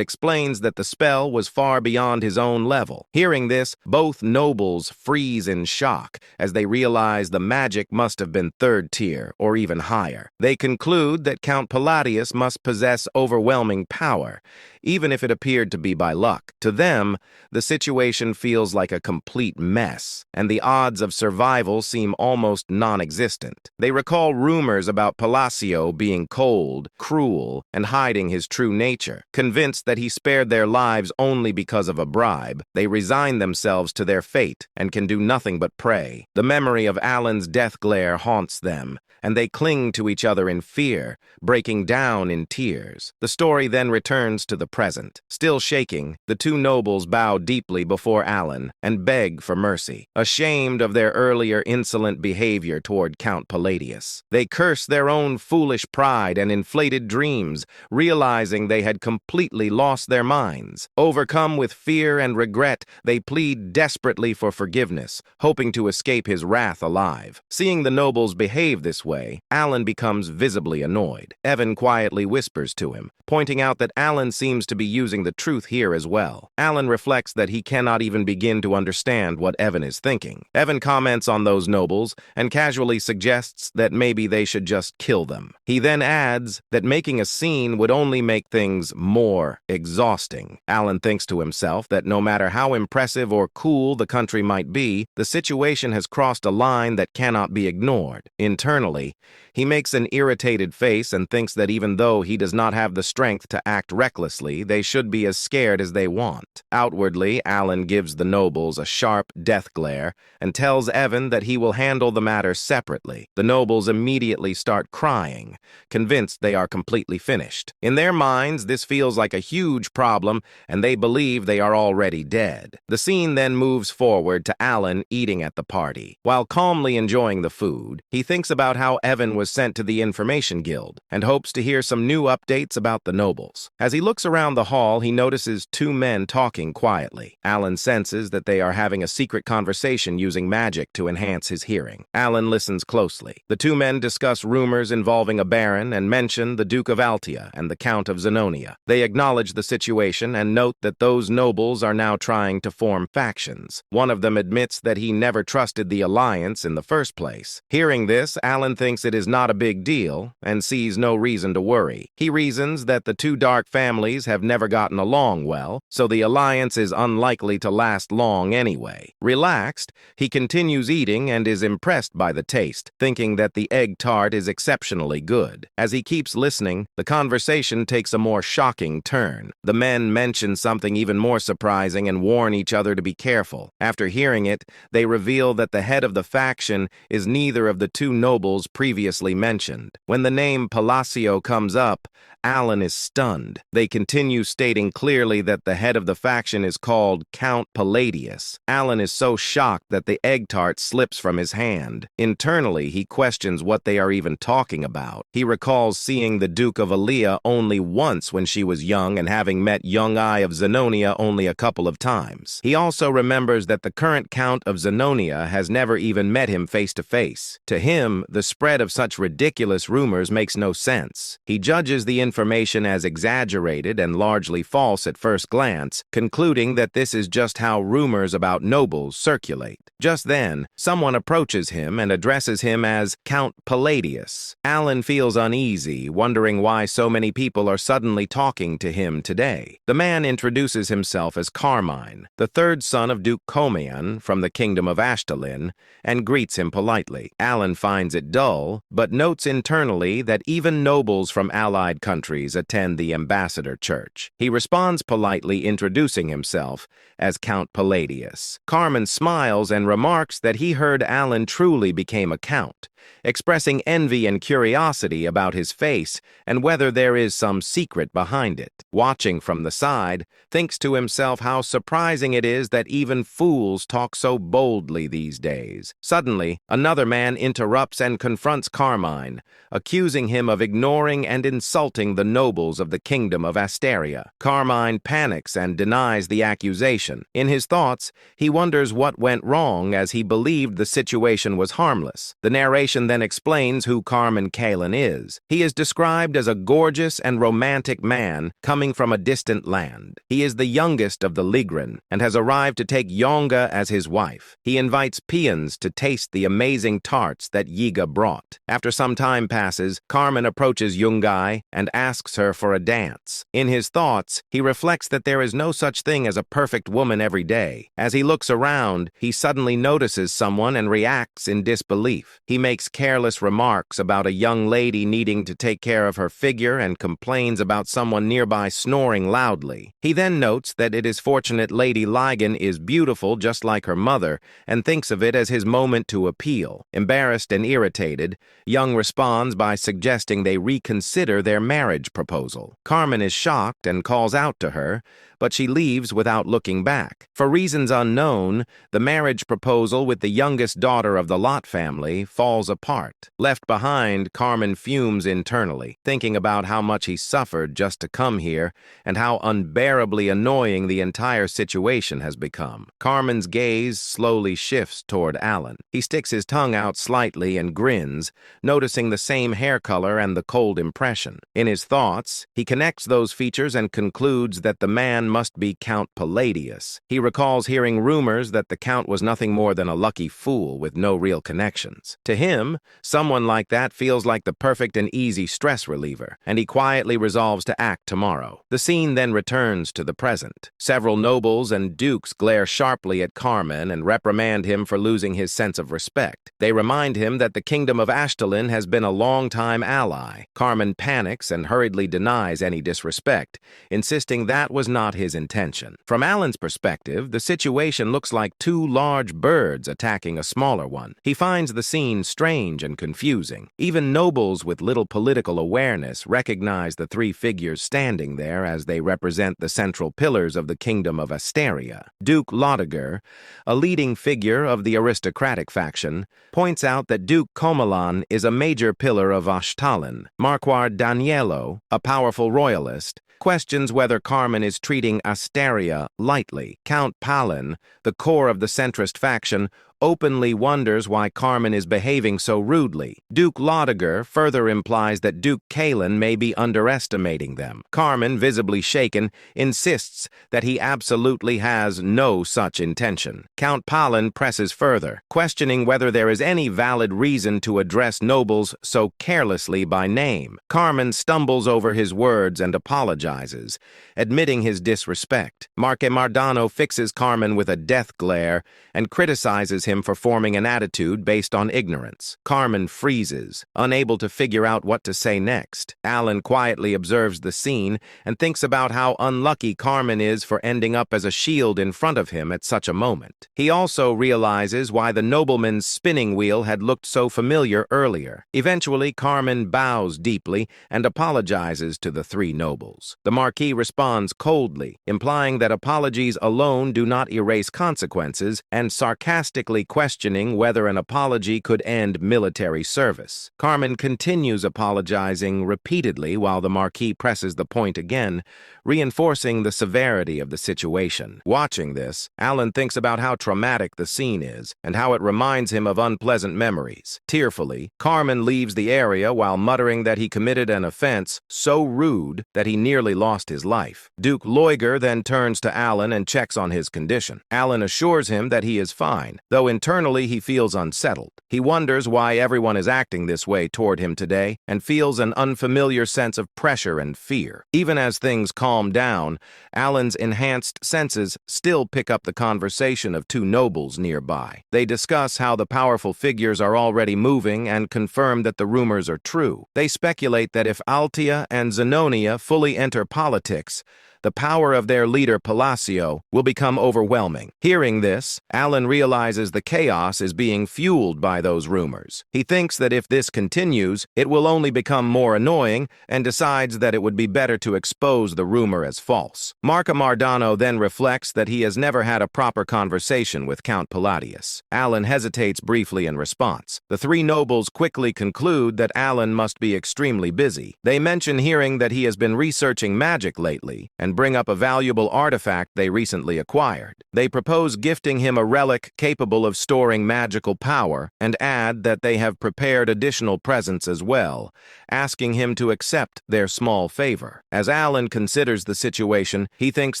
explains that the spell was far beyond his own level. Hearing this, both nobles freeze in shock as they realize the magic must have been third tier or even higher. They conclude that Count Palladius must possess overwhelming power, even if it appeared to be by luck. To them, the situation feels like a complete mess, and the odds of survival seem almost non-existent. They recall rumors about Palacio being cold, cruel, and hiding his true nature. Convinced that he spared their lives only because of a bribe, they resign themselves to their fate and can do nothing but pray. The memory of Alan's death glare haunts them, and they cling to each other in fear, breaking down in tears. The story then returns to the present. Still shaking, the two nobles bow deeply before Alan and beg for mercy, ashamed of their earlier insolent behavior toward Count Palladius. They curse their own foolish pride and inflated dreams, realizing they had completely lost their minds. Overcome with fear and regret, they plead desperately for forgiveness, hoping to escape his wrath alive. Seeing the nobles behave this way, Alan becomes visibly annoyed. Evan quietly whispers to him, pointing out that Alan seems to be using the truth here as well. Alan reflects that he cannot even begin to understand what Evan is thinking. Evan comments on those nobles and casually suggests that maybe they should just kill them. He then adds that making a scene would only make things more exhausting. Alan thinks to himself that no matter how impressive or cool the country might be, the situation has crossed a line that cannot be ignored. Internally, he makes an irritated face and thinks that even though he does not have the strength to act recklessly, they should be as scared as they want. Outwardly, Alan gives the nobles a sharp death glare and tells Evan that he will handle the matter separately. The nobles immediately start crying, convinced they are completely finished. In their minds, this feels like a huge problem, and they believe they are already dead. The scene then moves forward to Alan eating at the party. While calmly enjoying the food, he thinks about how Evan was sent to the Information Guild and hopes to hear some new updates about the nobles. As he looks around the hall, he notices two men talking quietly. Alan senses that they are having a secret conversation using magic to enhance his hearing. Alan listens closely. The two men discuss rumors involving a baron and mention the Duke of Altia and the Count of Zenonia. They acknowledge the situation and note that those nobles are now trying to form factions. One of them admits that he never trusted the alliance in the first place. Hearing this, Alan thinks it is not a big deal and sees no reason to worry. He reasons that the two dark families have never gotten along well, so the alliance is unlikely to last long anyway. Relaxed, he continues eating and is impressed by the taste, thinking that the egg tart is exceptionally good. As he keeps listening, the conversation takes a more shocking turn. The men mention something even more surprising and warn each other to be careful. After hearing it, they reveal that the head of the faction is neither of the two nobles previously mentioned. When the name Palacio comes up, Alan is stunned. They continue stating clearly that the head of the faction is called Count Palladius. Alan is so shocked that the egg tart slips from his hand. Internally, he questions what they are even talking about. He recalls seeing the Duke of Alia only once when she was young and having met young I of Zenonia only a couple of times. He also remembers that the current Count of Zenonia has never even met him face to face. To him, the spread of such ridiculous rumors makes no sense. He judges the information as exaggerated and largely false at first glance, concluding that this is just how rumors about nobles circulate. Just then, someone approaches him and addresses him as Count Palladius. Alan feels uneasy, wondering why so many people are suddenly talking to him today. The man introduces himself as Carmine, the third son of Duke Comian from the kingdom of Ashtalin, and greets him politely. Alan finds it dull, but notes internally that even nobles from allied countries attend the ambassador church. He responds politely, introducing himself as Count Palladius. Carmine smiles and remarks that he heard Alan truly became a count, expressing envy and curiosity about his face and whether there is some secret behind it. Watching from the side, thinks to himself how surprising it is that even fools talk so boldly these days. Suddenly, another man interrupts and confronts Carmine, accusing him of ignoring and insulting the nobles of the kingdom of Asteria. Carmine panics and denies the accusation. In his thoughts, he wonders what went wrong as he believed the situation was harmless. The narration then explains who Carmine Kalin is. He is described as a gorgeous and romantic man coming from a distant land. He is the youngest of the Ligren and has arrived to take Yonga as his wife. He invites peons to taste the amazing tarts that Yiga brought. After some time passes, Carmine approaches Yungai and asks her for a dance. In his thoughts, he reflects that there is no such thing as a perfect woman every day. As he looks around, he suddenly notices someone and reacts in disbelief. He makes careless remarks about a young lady needing to take care of her figure and complains about someone nearby snoring loudly. He then notes that it is fortunate Lady Ligon is beautiful just like her mother and thinks of it as his moment to appeal. Embarrassed and irritated, Young responds by suggesting they reconsider their marriage proposal. Carmine is shocked and calls out to her, but she leaves without looking back. For reasons unknown, the marriage proposal with the youngest daughter of the Lot family falls apart. Left behind, Carmine fumes internally, thinking about how much he suffered just to come here and how unbearably annoying the entire situation has become. Carmine's gaze slowly shifts toward Alan. He sticks his tongue out slightly and grins, noticing the same hair color and the cold impression. In his thoughts, he connects those features and concludes that the man must be Count Palladius. He recalls hearing rumors that the Count was nothing more than a lucky fool with no real connections. To him, someone like that feels like the perfect and easy stress reliever, and he quietly resolves to act tomorrow. The scene then returns to the present. Several nobles and dukes glare sharply at Carmine and reprimand him for losing his sense of respect. They remind him that the kingdom of Ashtalin has been a long-time ally. Carmine panics and hurriedly denies any disrespect, insisting that was not his intention. From Alan's perspective, the situation looks like two large birds attacking a smaller one. He finds the scene strange and confusing. Even nobles with little political awareness recognize the three figures standing there as they represent the central pillars of the kingdom of Asteria. Duke Lotiger, a leading figure of the aristocratic faction, points out that Duke Comilan is a major pillar of Ashtalin. Marquard Danielo, a powerful royalist, questions whether Carmine is treating Asteria lightly. Count Palin, the core of the centrist faction, openly wonders why Carmen is behaving so rudely. Duke Laudiger further implies that Duke Kalen may be underestimating them. Carmen, visibly shaken, insists that he absolutely has no such intention. Count Palin presses further, questioning whether there is any valid reason to address nobles so carelessly by name. Carmen stumbles over his words and apologizes, admitting his disrespect. Marque Mardano fixes Carmen with a death glare and criticizes him for forming an attitude based on ignorance. Carmen freezes, unable to figure out what to say next. Alan quietly observes the scene and thinks about how unlucky Carmen is for ending up as a shield in front of him at such a moment. He also realizes why the nobleman's spinning wheel had looked so familiar earlier. Eventually, Carmen bows deeply and apologizes to the three nobles. The Marquis responds coldly, implying that apologies alone do not erase consequences, and sarcastically questioning whether an apology could end military service. Carmen continues apologizing repeatedly while the Marquis presses the point again, reinforcing the severity of the situation. Watching this, Alan thinks about how traumatic the scene is and how it reminds him of unpleasant memories. Tearfully, Carmen leaves the area while muttering that he committed an offense so rude that he nearly lost his life. Duke Loiger then turns to Alan and checks on his condition. Alan assures him that he is fine, though internally he feels unsettled. He wonders why everyone is acting this way toward him today and feels an unfamiliar sense of pressure and fear. Even as things calm down, Alan's enhanced senses still pick up the conversation of two nobles nearby. They discuss how the powerful figures are already moving and confirm that the rumors are true. They speculate that if Altia and Zenonia fully enter politics, the power of their leader Palacio will become overwhelming. Hearing this, Alan realizes the chaos is being fueled by those rumors. He thinks that if this continues, it will only become more annoying and decides that it would be better to expose the rumor as false. Marque Mardano then reflects that he has never had a proper conversation with Count Palladius. Alan hesitates briefly in response. The three nobles quickly conclude that Alan must be extremely busy. They mention hearing that he has been researching magic lately and bring up a valuable artifact they recently acquired. They propose gifting him a relic capable of storing magical power and add that they have prepared additional presents as well, asking him to accept their small favor. As Alan considers the situation, he thinks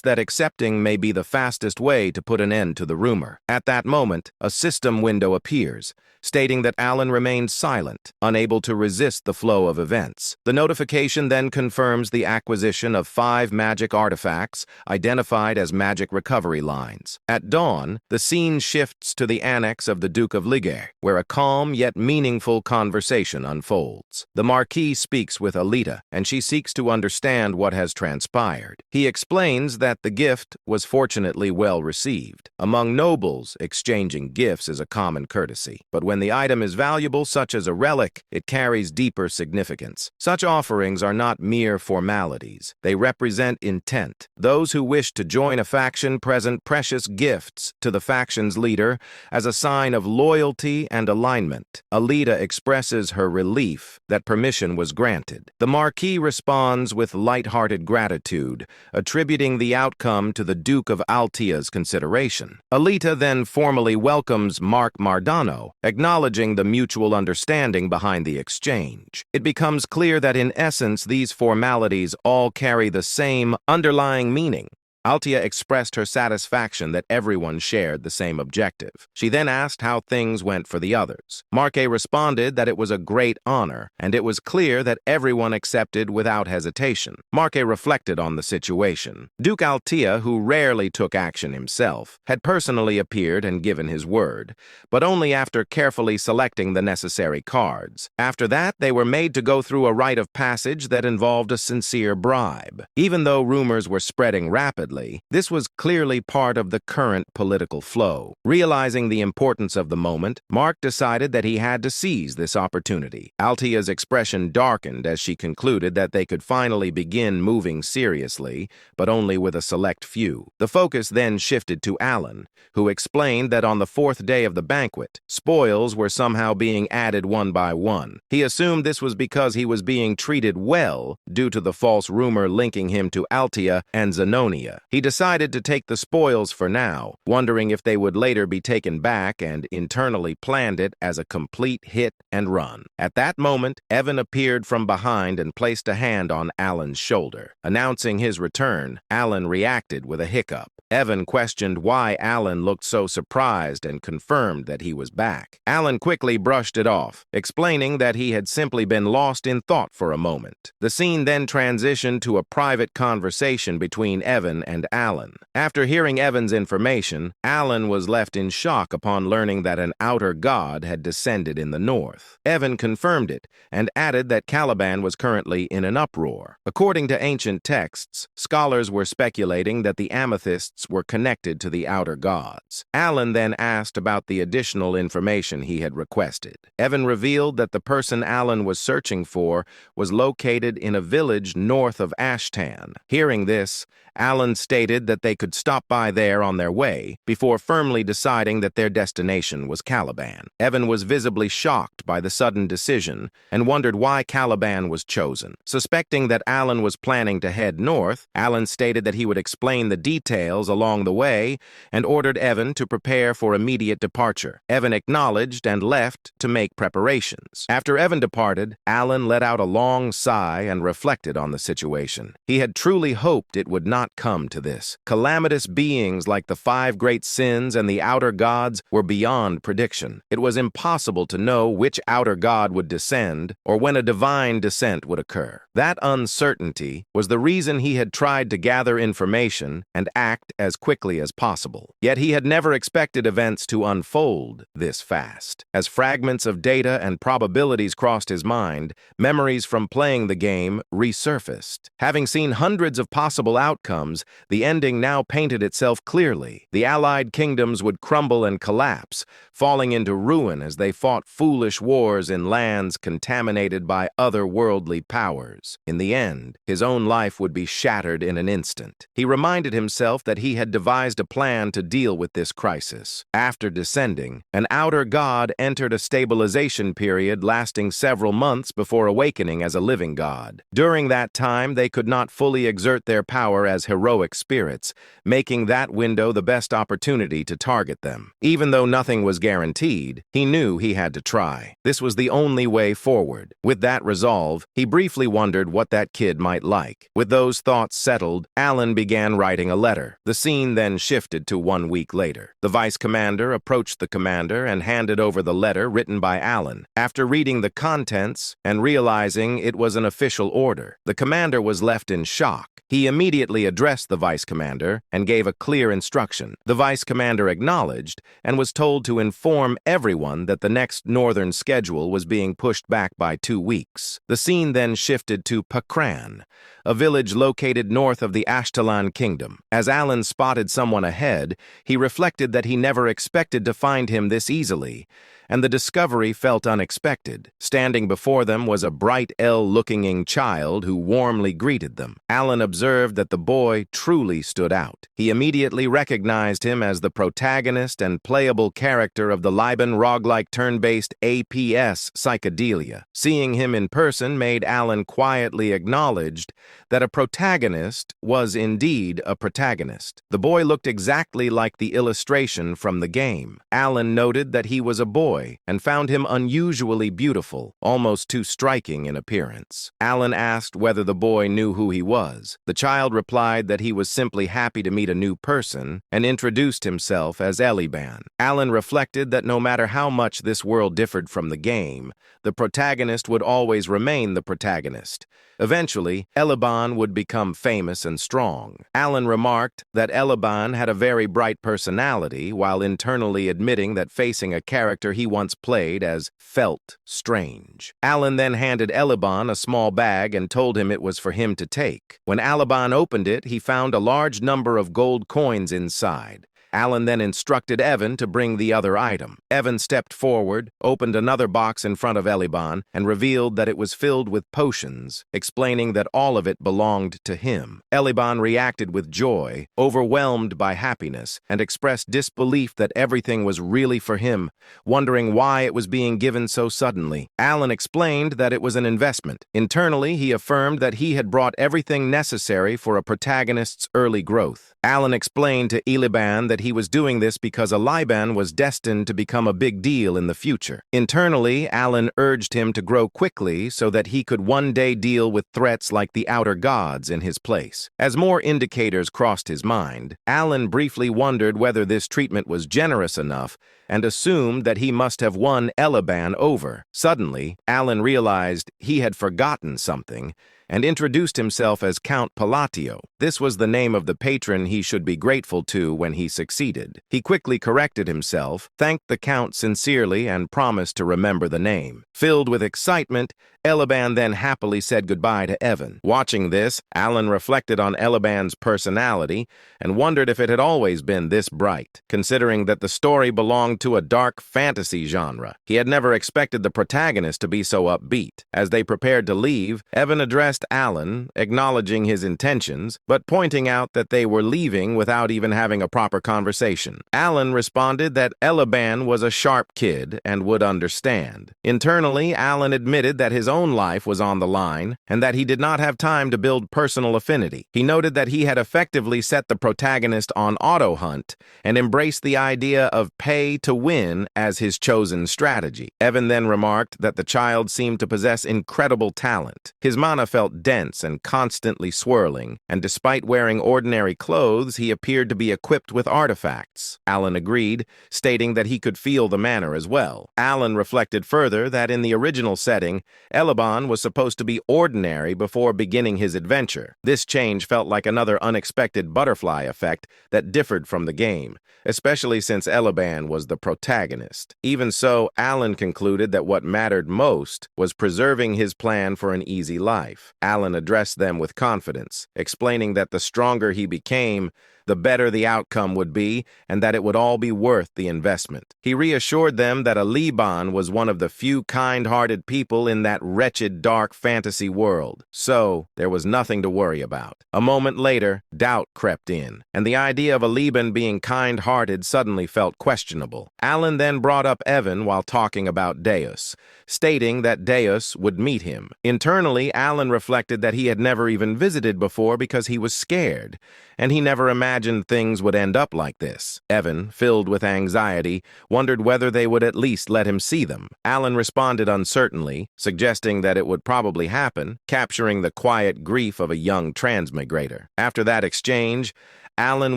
that accepting may be the fastest way to put an end to the rumor. At that moment, a system window appears, stating that Alan remains silent, unable to resist the flow of events. The notification then confirms the acquisition of 5 magic artifacts identified as magic recovery lines. At dawn, the scene shifts to the annex of the Duke of Liger, where a calm yet meaningful conversation unfolds. The Marquis speaks with Alita, and she seeks to understand what has transpired. He explains that the gift was fortunately well received. Among nobles, exchanging gifts is a common courtesy, but when the item is valuable, such as a relic, it carries deeper significance. Such offerings are not mere formalities. They represent intent. Those who wish to join a faction present precious gifts to the faction's leader as a sign of loyalty and alignment. Alita expresses her relief that permission was granted. The Marquis responds with light-hearted gratitude, attributing the outcome to the Duke of Altia's consideration. Alita then formally welcomes Marque Mardano, acknowledging the mutual understanding behind the exchange. It becomes clear that in essence these formalities all carry the same underlying meaning. Altia expressed her satisfaction that everyone shared the same objective. She then asked how things went for the others. Marque responded that it was a great honor, and it was clear that everyone accepted without hesitation. Marque reflected on the situation. Duke Altia, who rarely took action himself, had personally appeared and given his word, but only after carefully selecting the necessary cards. After that, they were made to go through a rite of passage that involved a sincere bribe. Even though rumors were spreading rapidly, this was clearly part of the current political flow. Realizing the importance of the moment, Marque decided that he had to seize this opportunity. Altia's expression darkened as she concluded that they could finally begin moving seriously, but only with a select few. The focus then shifted to Alan, who explained that on the 4th day of the banquet, spoils were somehow being added one by one. He assumed this was because he was being treated well due to the false rumor linking him to Altia and Zenonia. Manga. He decided to take the spoils for now, wondering if they would later be taken back, and internally planned it as a complete hit and run. At that moment, Evan appeared from behind and placed a hand on Alan's shoulder. Announcing his return, Alan reacted with a hiccup. Evan questioned why Alan looked so surprised and confirmed that he was back. Alan quickly brushed it off, explaining that he had simply been lost in thought for a moment. The scene then transitioned to a private conversation between Evan and Alan. After hearing Evan's information, Alan was left in shock upon learning that an outer god had descended in the north. Evan confirmed it and added that Caliban was currently in an uproar. According to ancient texts, scholars were speculating that the amethysts were connected to the outer gods. Alan then asked about the additional information he had requested. Evan revealed that the person Alan was searching for was located in a village north of Ashtan. Hearing this, Alan stated that they could stop by there on their way before firmly deciding that their destination was Caliban. Evan was visibly shocked by the sudden decision and wondered why Caliban was chosen. Suspecting that Alan was planning to head north, Alan stated that he would explain the details along the way and ordered Evan to prepare for immediate departure. Evan acknowledged and left to make preparations. After Evan departed, Alan let out a long sigh and reflected on the situation. He had truly hoped it would not come to this. Calamitous beings like the 5 great sins and the outer gods were beyond prediction. It was impossible to know which outer god would descend or when a divine descent would occur. That uncertainty was the reason he had tried to gather information and act as quickly as possible. Yet he had never expected events to unfold this fast. As fragments of data and probabilities crossed his mind, memories from playing the game resurfaced. Having seen hundreds of possible outcomes, the ending now painted itself clearly. The allied kingdoms would crumble and collapse, falling into ruin as they fought foolish wars in lands contaminated by otherworldly powers. In the end, his own life would be shattered in an instant. He reminded himself that he had devised a plan to deal with this crisis. After descending, an outer god entered a stabilization period lasting several months before awakening as a living god. During that time, they could not fully exert their power as heroic spirits, making that window the best opportunity to target them. Even though nothing was guaranteed, he knew he had to try. This was the only way forward. With that resolve, he briefly wondered what that kid might like. With those thoughts settled, Alan began writing a letter. The scene then shifted to 1 week later. The vice commander approached the commander and handed over the letter written by Alan. After reading the contents and realizing it was an official order, the commander was left in shock. He immediately addressed the vice commander and gave a clear instruction. The vice commander acknowledged and was told to inform everyone that the next northern schedule was being pushed back by 2 weeks. The scene then shifted to Patron, a village located north of the Ashtalan kingdom. As Alan spotted someone ahead, he reflected that he never expected to find him this easily, and the discovery felt unexpected. Standing before them was a bright, ill-looking child who warmly greeted them. Alan observed that the boy truly stood out. He immediately recognized him as the protagonist and playable character of the Liban roguelike turn-based APS Psychedelia. Seeing him in person made Alan quietly acknowledged that a protagonist was indeed a protagonist. The boy looked exactly like the illustration from the game. Alan noted that he was a boy and found him unusually beautiful, almost too striking in appearance. Alan asked whether the boy knew who he was. The child replied that he was simply happy to meet a new person and introduced himself as Eliban. Alan reflected that no matter how much this world differed from the game, the protagonist would always remain the protagonist. Eventually, Eliban would become famous and strong. Alan remarked that Eliban had a very bright personality, while internally admitting that facing a character he once played as felt strange. Alan then handed Eliban a small bag and told him it was for him to take. When Eliban opened it, he found a large number of gold coins inside. Alan then instructed Evan to bring the other item. Evan stepped forward, opened another box in front of Eliban, and revealed that it was filled with potions, explaining that all of it belonged to him. Eliban reacted with joy, overwhelmed by happiness, and expressed disbelief that everything was really for him, wondering why it was being given so suddenly. Alan explained that it was an investment. Internally, he affirmed that he had brought everything necessary for a protagonist's early growth. Alan explained to Eliban that he was doing this because Eliban was destined to become a big deal in the future. Internally, Alan urged him to grow quickly so that he could one day deal with threats like the outer gods in his place. As more indicators crossed his mind, Alan briefly wondered whether this treatment was generous enough and assumed that he must have won Eliban over. Suddenly, Alan realized he had forgotten something and introduced himself as Count Palatio. This was the name of the patron he should be grateful to when he succeeded. He quickly corrected himself, thanked the Count sincerely, and promised to remember the name. Filled with excitement, Eliban then happily said goodbye to Evan. Watching this, Alan reflected on Eliban's personality and wondered if it had always been this bright, considering that the story belonged to a dark fantasy genre. He had never expected the protagonist to be so upbeat. As they prepared to leave, Evan addressed Alan, acknowledging his intentions, but pointing out that they were leaving without even having a proper conversation. Alan responded that Eliban was a sharp kid and would understand. Internally, Alan admitted that his own life was on the line and that he did not have time to build personal affinity. He noted that he had effectively set the protagonist on auto hunt and embraced the idea of pay to win as his chosen strategy. Evan then remarked that the child seemed to possess incredible talent. His mana felt dense and constantly swirling, and despite wearing ordinary clothes, he appeared to be equipped with artifacts. Alan agreed, stating that he could feel the manner as well. Alan reflected further that in the original setting, Eliban was supposed to be ordinary before beginning his adventure. This change felt like another unexpected butterfly effect that differed from the game, especially since Eliban was the protagonist. Even so, Alan concluded that what mattered most was preserving his plan for an easy life. Alan addressed them with confidence, explaining that the stronger he became, the better the outcome would be, and that it would all be worth the investment. He reassured them that Eliban was one of the few kind-hearted people in that wretched, dark fantasy world, so there was nothing to worry about. A moment later, doubt crept in, and the idea of Eliban being kind-hearted suddenly felt questionable. Alan then brought up Evan while talking about Deus, stating that Deus would meet him. Internally, Alan reflected that he had never even visited before because he was scared, and he never imagined things would end up like this. Evan, filled with anxiety, wondered whether they would at least let him see them. Alan responded uncertainly, suggesting that it would probably happen, capturing the quiet grief of a young transmigrator. After that exchange, Alan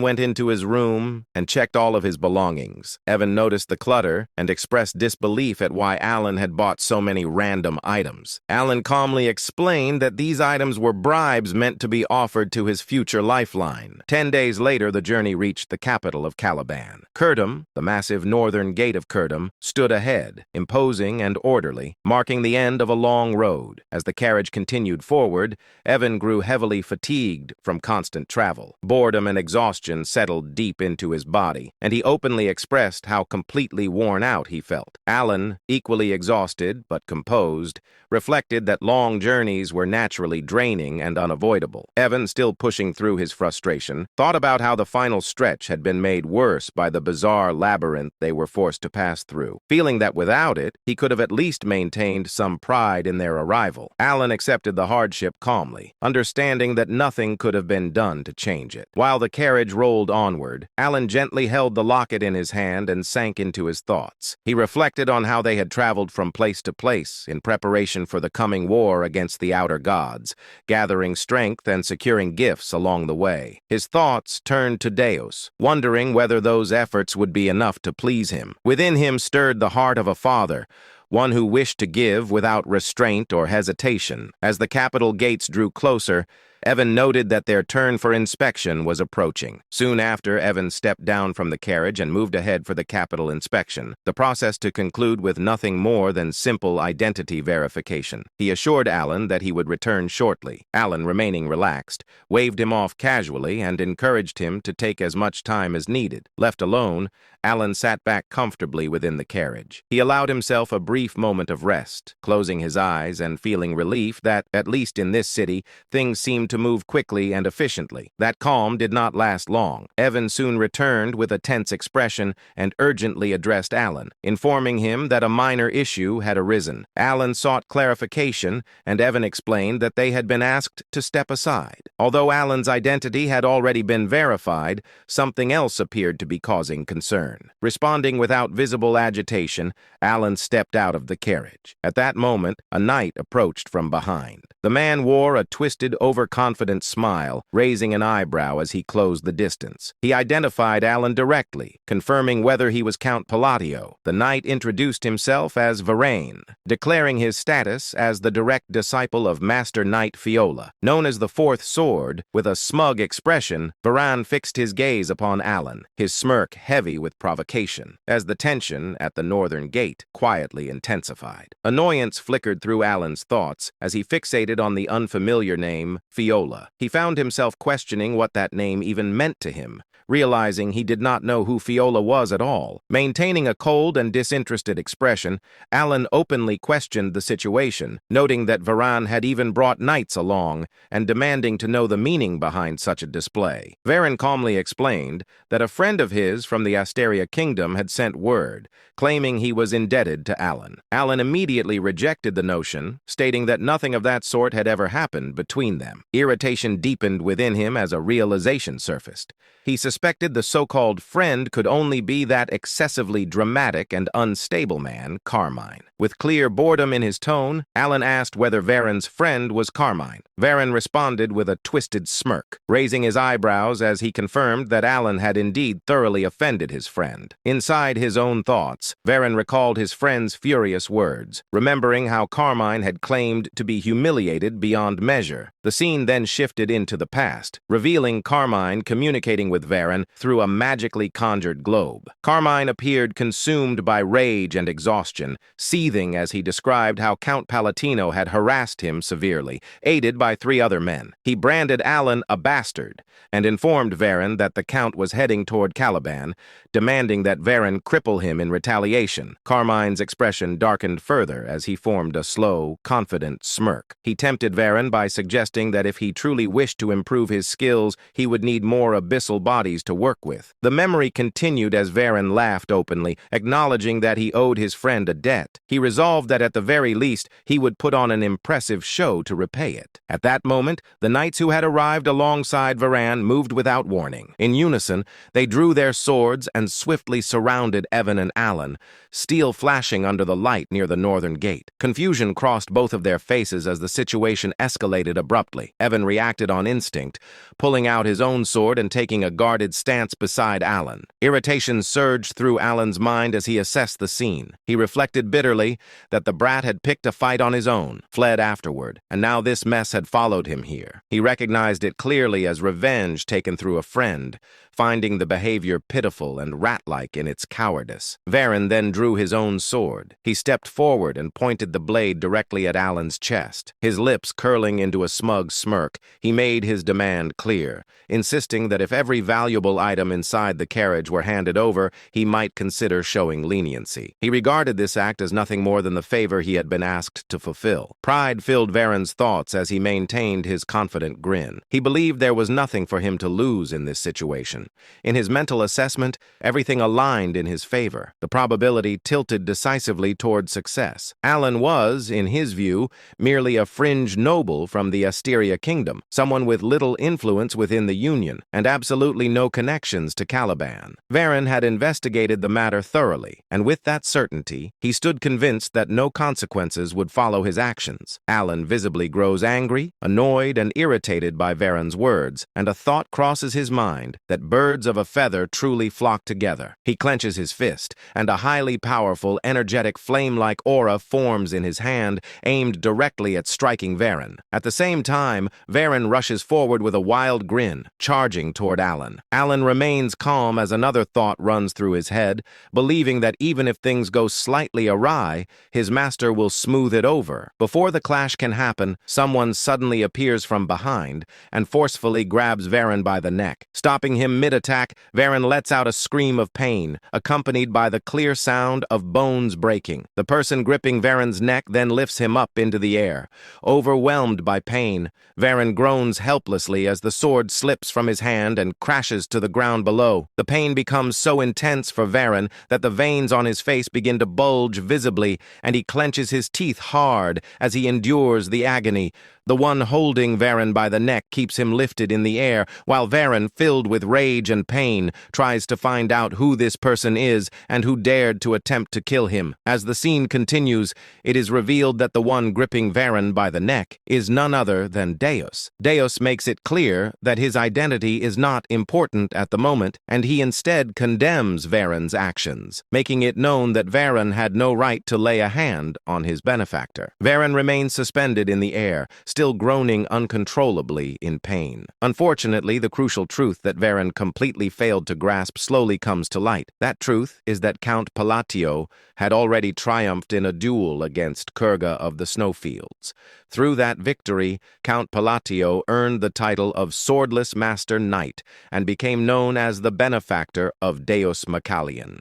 went into his room and checked all of his belongings. Evan noticed the clutter and expressed disbelief at why Alan had bought so many random items. Alan calmly explained that these items were bribes meant to be offered to his future lifeline. 10 days later, the journey reached the capital of Caliban. Kurdum, the massive northern gate of Kurdum, stood ahead, imposing and orderly, marking the end of a long road. As the carriage continued forward, Evan grew heavily fatigued from constant travel. Boredom and exhaustion settled deep into his body, and he openly expressed how completely worn out he felt. Alan, equally exhausted but composed, reflected that long journeys were naturally draining and unavoidable. Evan, still pushing through his frustration, thought about how the final stretch had been made worse by the bizarre labyrinth they were forced to pass through, feeling that without it, he could have at least maintained some pride in their arrival. Alan accepted the hardship calmly, understanding that nothing could have been done to change it. While the carriage rolled onward, Alan gently held the locket in his hand and sank into his thoughts. He reflected on how they had traveled from place to place in preparation for the coming war against the outer gods, gathering strength and securing gifts along the way. His thoughts turned to Deus, wondering whether those efforts would be enough to please him. Within him stirred the heart of a father, one who wished to give without restraint or hesitation. As the capital gates drew closer, Evan noted that their turn for inspection was approaching. Soon after, Evan stepped down from the carriage and moved ahead for the capital inspection, the process to conclude with nothing more than simple identity verification. He assured Alan that he would return shortly. Alan, remaining relaxed, waved him off casually and encouraged him to take as much time as needed. Left alone, Alan sat back comfortably within the carriage. He allowed himself a brief moment of rest, closing his eyes and feeling relief that, at least in this city, things seemed to move quickly and efficiently. That calm did not last long. Evan soon returned with a tense expression and urgently addressed Alan, informing him that a minor issue had arisen. Alan sought clarification, and Evan explained that they had been asked to step aside. Although Alan's identity had already been verified, something else appeared to be causing concern. Responding without visible agitation, Alan stepped out of the carriage. At that moment, a knight approached from behind. The man wore a twisted, overconfident smile, raising an eyebrow as he closed the distance. He identified Alan directly, confirming whether he was Count Palladio. The knight introduced himself as Varane, declaring his status as the direct disciple of Master Knight Fiola. Known as the Fourth Sword, with a smug expression, Varane fixed his gaze upon Alan, his smirk heavy with provocation, as the tension at the northern gate quietly intensified. Annoyance flickered through Alan's thoughts as he fixated on the unfamiliar name Fiola. He found himself questioning what that name even meant to him, realizing he did not know who Fiola was at all. Maintaining a cold and disinterested expression, Alan openly questioned the situation, noting that Varane had even brought knights along and demanding to know the meaning behind such a display. Varane calmly explained that a friend of his from the Asteria Kingdom had sent word, claiming he was indebted to Alan. Alan immediately rejected the notion, stating that nothing of that sort had ever happened between them. Irritation deepened within him as a realization surfaced. He suspected the so-called friend could only be that excessively dramatic and unstable man, Carmine. With clear boredom in his tone, Alan asked whether Varane's friend was Carmine. Varane responded with a twisted smirk, raising his eyebrows as he confirmed that Alan had indeed thoroughly offended his friend. Inside his own thoughts, Varane recalled his friend's furious words, remembering how Carmine had claimed to be humiliated beyond measure. The scene then shifted into the past, revealing Carmine communicating with Varane through a magically conjured globe. Carmine appeared consumed by rage and exhaustion, seething as he described how Count Palatino had harassed him severely, aided by 3 other men. He branded Alan a bastard and informed Varane that the Count was heading toward Caliban, demanding that Varane cripple him in retaliation. Carmine's expression darkened further as he formed a slow, confident smirk. He tempted Varane by suggesting that if he truly wished to improve his skills, he would need more abyssal bodies to work with. The memory continued as Varane laughed openly, acknowledging that he owed his friend a debt. He resolved that at the very least, he would put on an impressive show to repay it. At that moment, the knights who had arrived alongside Varane moved without warning. In unison, they drew their swords and swiftly surrounded Evan and Alan, steel flashing under the light near the northern gate. Confusion crossed both of their faces as the situation escalated abruptly. Evan reacted on instinct, pulling out his own sword and taking a guarded stance beside Alan. Irritation surged through Alan's mind as he assessed the scene. He reflected bitterly that the brat had picked a fight on his own, fled afterward, and now this mess had followed him here. He recognized it clearly as revenge taken through a friend, finding the behavior pitiful and rat-like in its cowardice. Varane then drew his own sword. He stepped forward and pointed the blade directly at Alan's chest. His lips curling into a smug smirk, he made his demand clear, insisting that if every valuable item inside the carriage were handed over, he might consider showing leniency. He regarded this act as nothing more than the favor he had been asked to fulfill. Pride filled Varane's thoughts as he maintained his confident grin. He believed there was nothing for him to lose in this situation. In his mental assessment, everything aligned in his favor. The probability tilted decisively toward success. Alan was, in his view, merely a fringe noble from the Asteria Kingdom, someone with little influence within the Union, and absolutely no connections to Caliban. Varane had investigated the matter thoroughly, and with that certainty, he stood convinced that no consequences would follow his actions. Alan visibly grows angry, angry, annoyed, and irritated by Varen's words, and a thought crosses his mind that birds of a feather truly flock together. He clenches his fist, and a highly powerful, energetic flame-like aura forms in his hand, aimed directly at striking Varen. At the same time, Varen rushes forward with a wild grin, charging toward Alan. Alan remains calm as another thought runs through his head, believing that even if things go slightly awry, his master will smooth it over. Before the clash can happen, someone suddenly appears from behind and forcefully grabs Varen by the neck. Stopping him mid-attack, Varen lets out a scream of pain, accompanied by the clear sound of bones breaking. The person gripping Varen's neck then lifts him up into the air. Overwhelmed by pain, Varen groans helplessly as the sword slips from his hand and crashes to the ground below. The pain becomes so intense for Varen that the veins on his face begin to bulge visibly, and he clenches his teeth hard as he endures the agony. The one holding Varen by the neck keeps him lifted in the air, while Varen, filled with rage and pain, tries to find out who this person is and who dared to attempt to kill him. As the scene continues, it is revealed that the one gripping Varen by the neck is none other than Deus. Deus makes it clear that his identity is not important at the moment, and he instead condemns Varen's actions, making it known that Varen had no right to lay a hand on his benefactor. Varen remains suspended in the air, still groaning uncontrollably in pain. Unfortunately, the crucial truth that Varen completely failed to grasp slowly comes to light. That truth is that Count Palatio had already triumphed in a duel against Kurga of the Snowfields. Through that victory, Count Palatio earned the title of Swordless Master Knight and became known as the benefactor of Deus Macallion.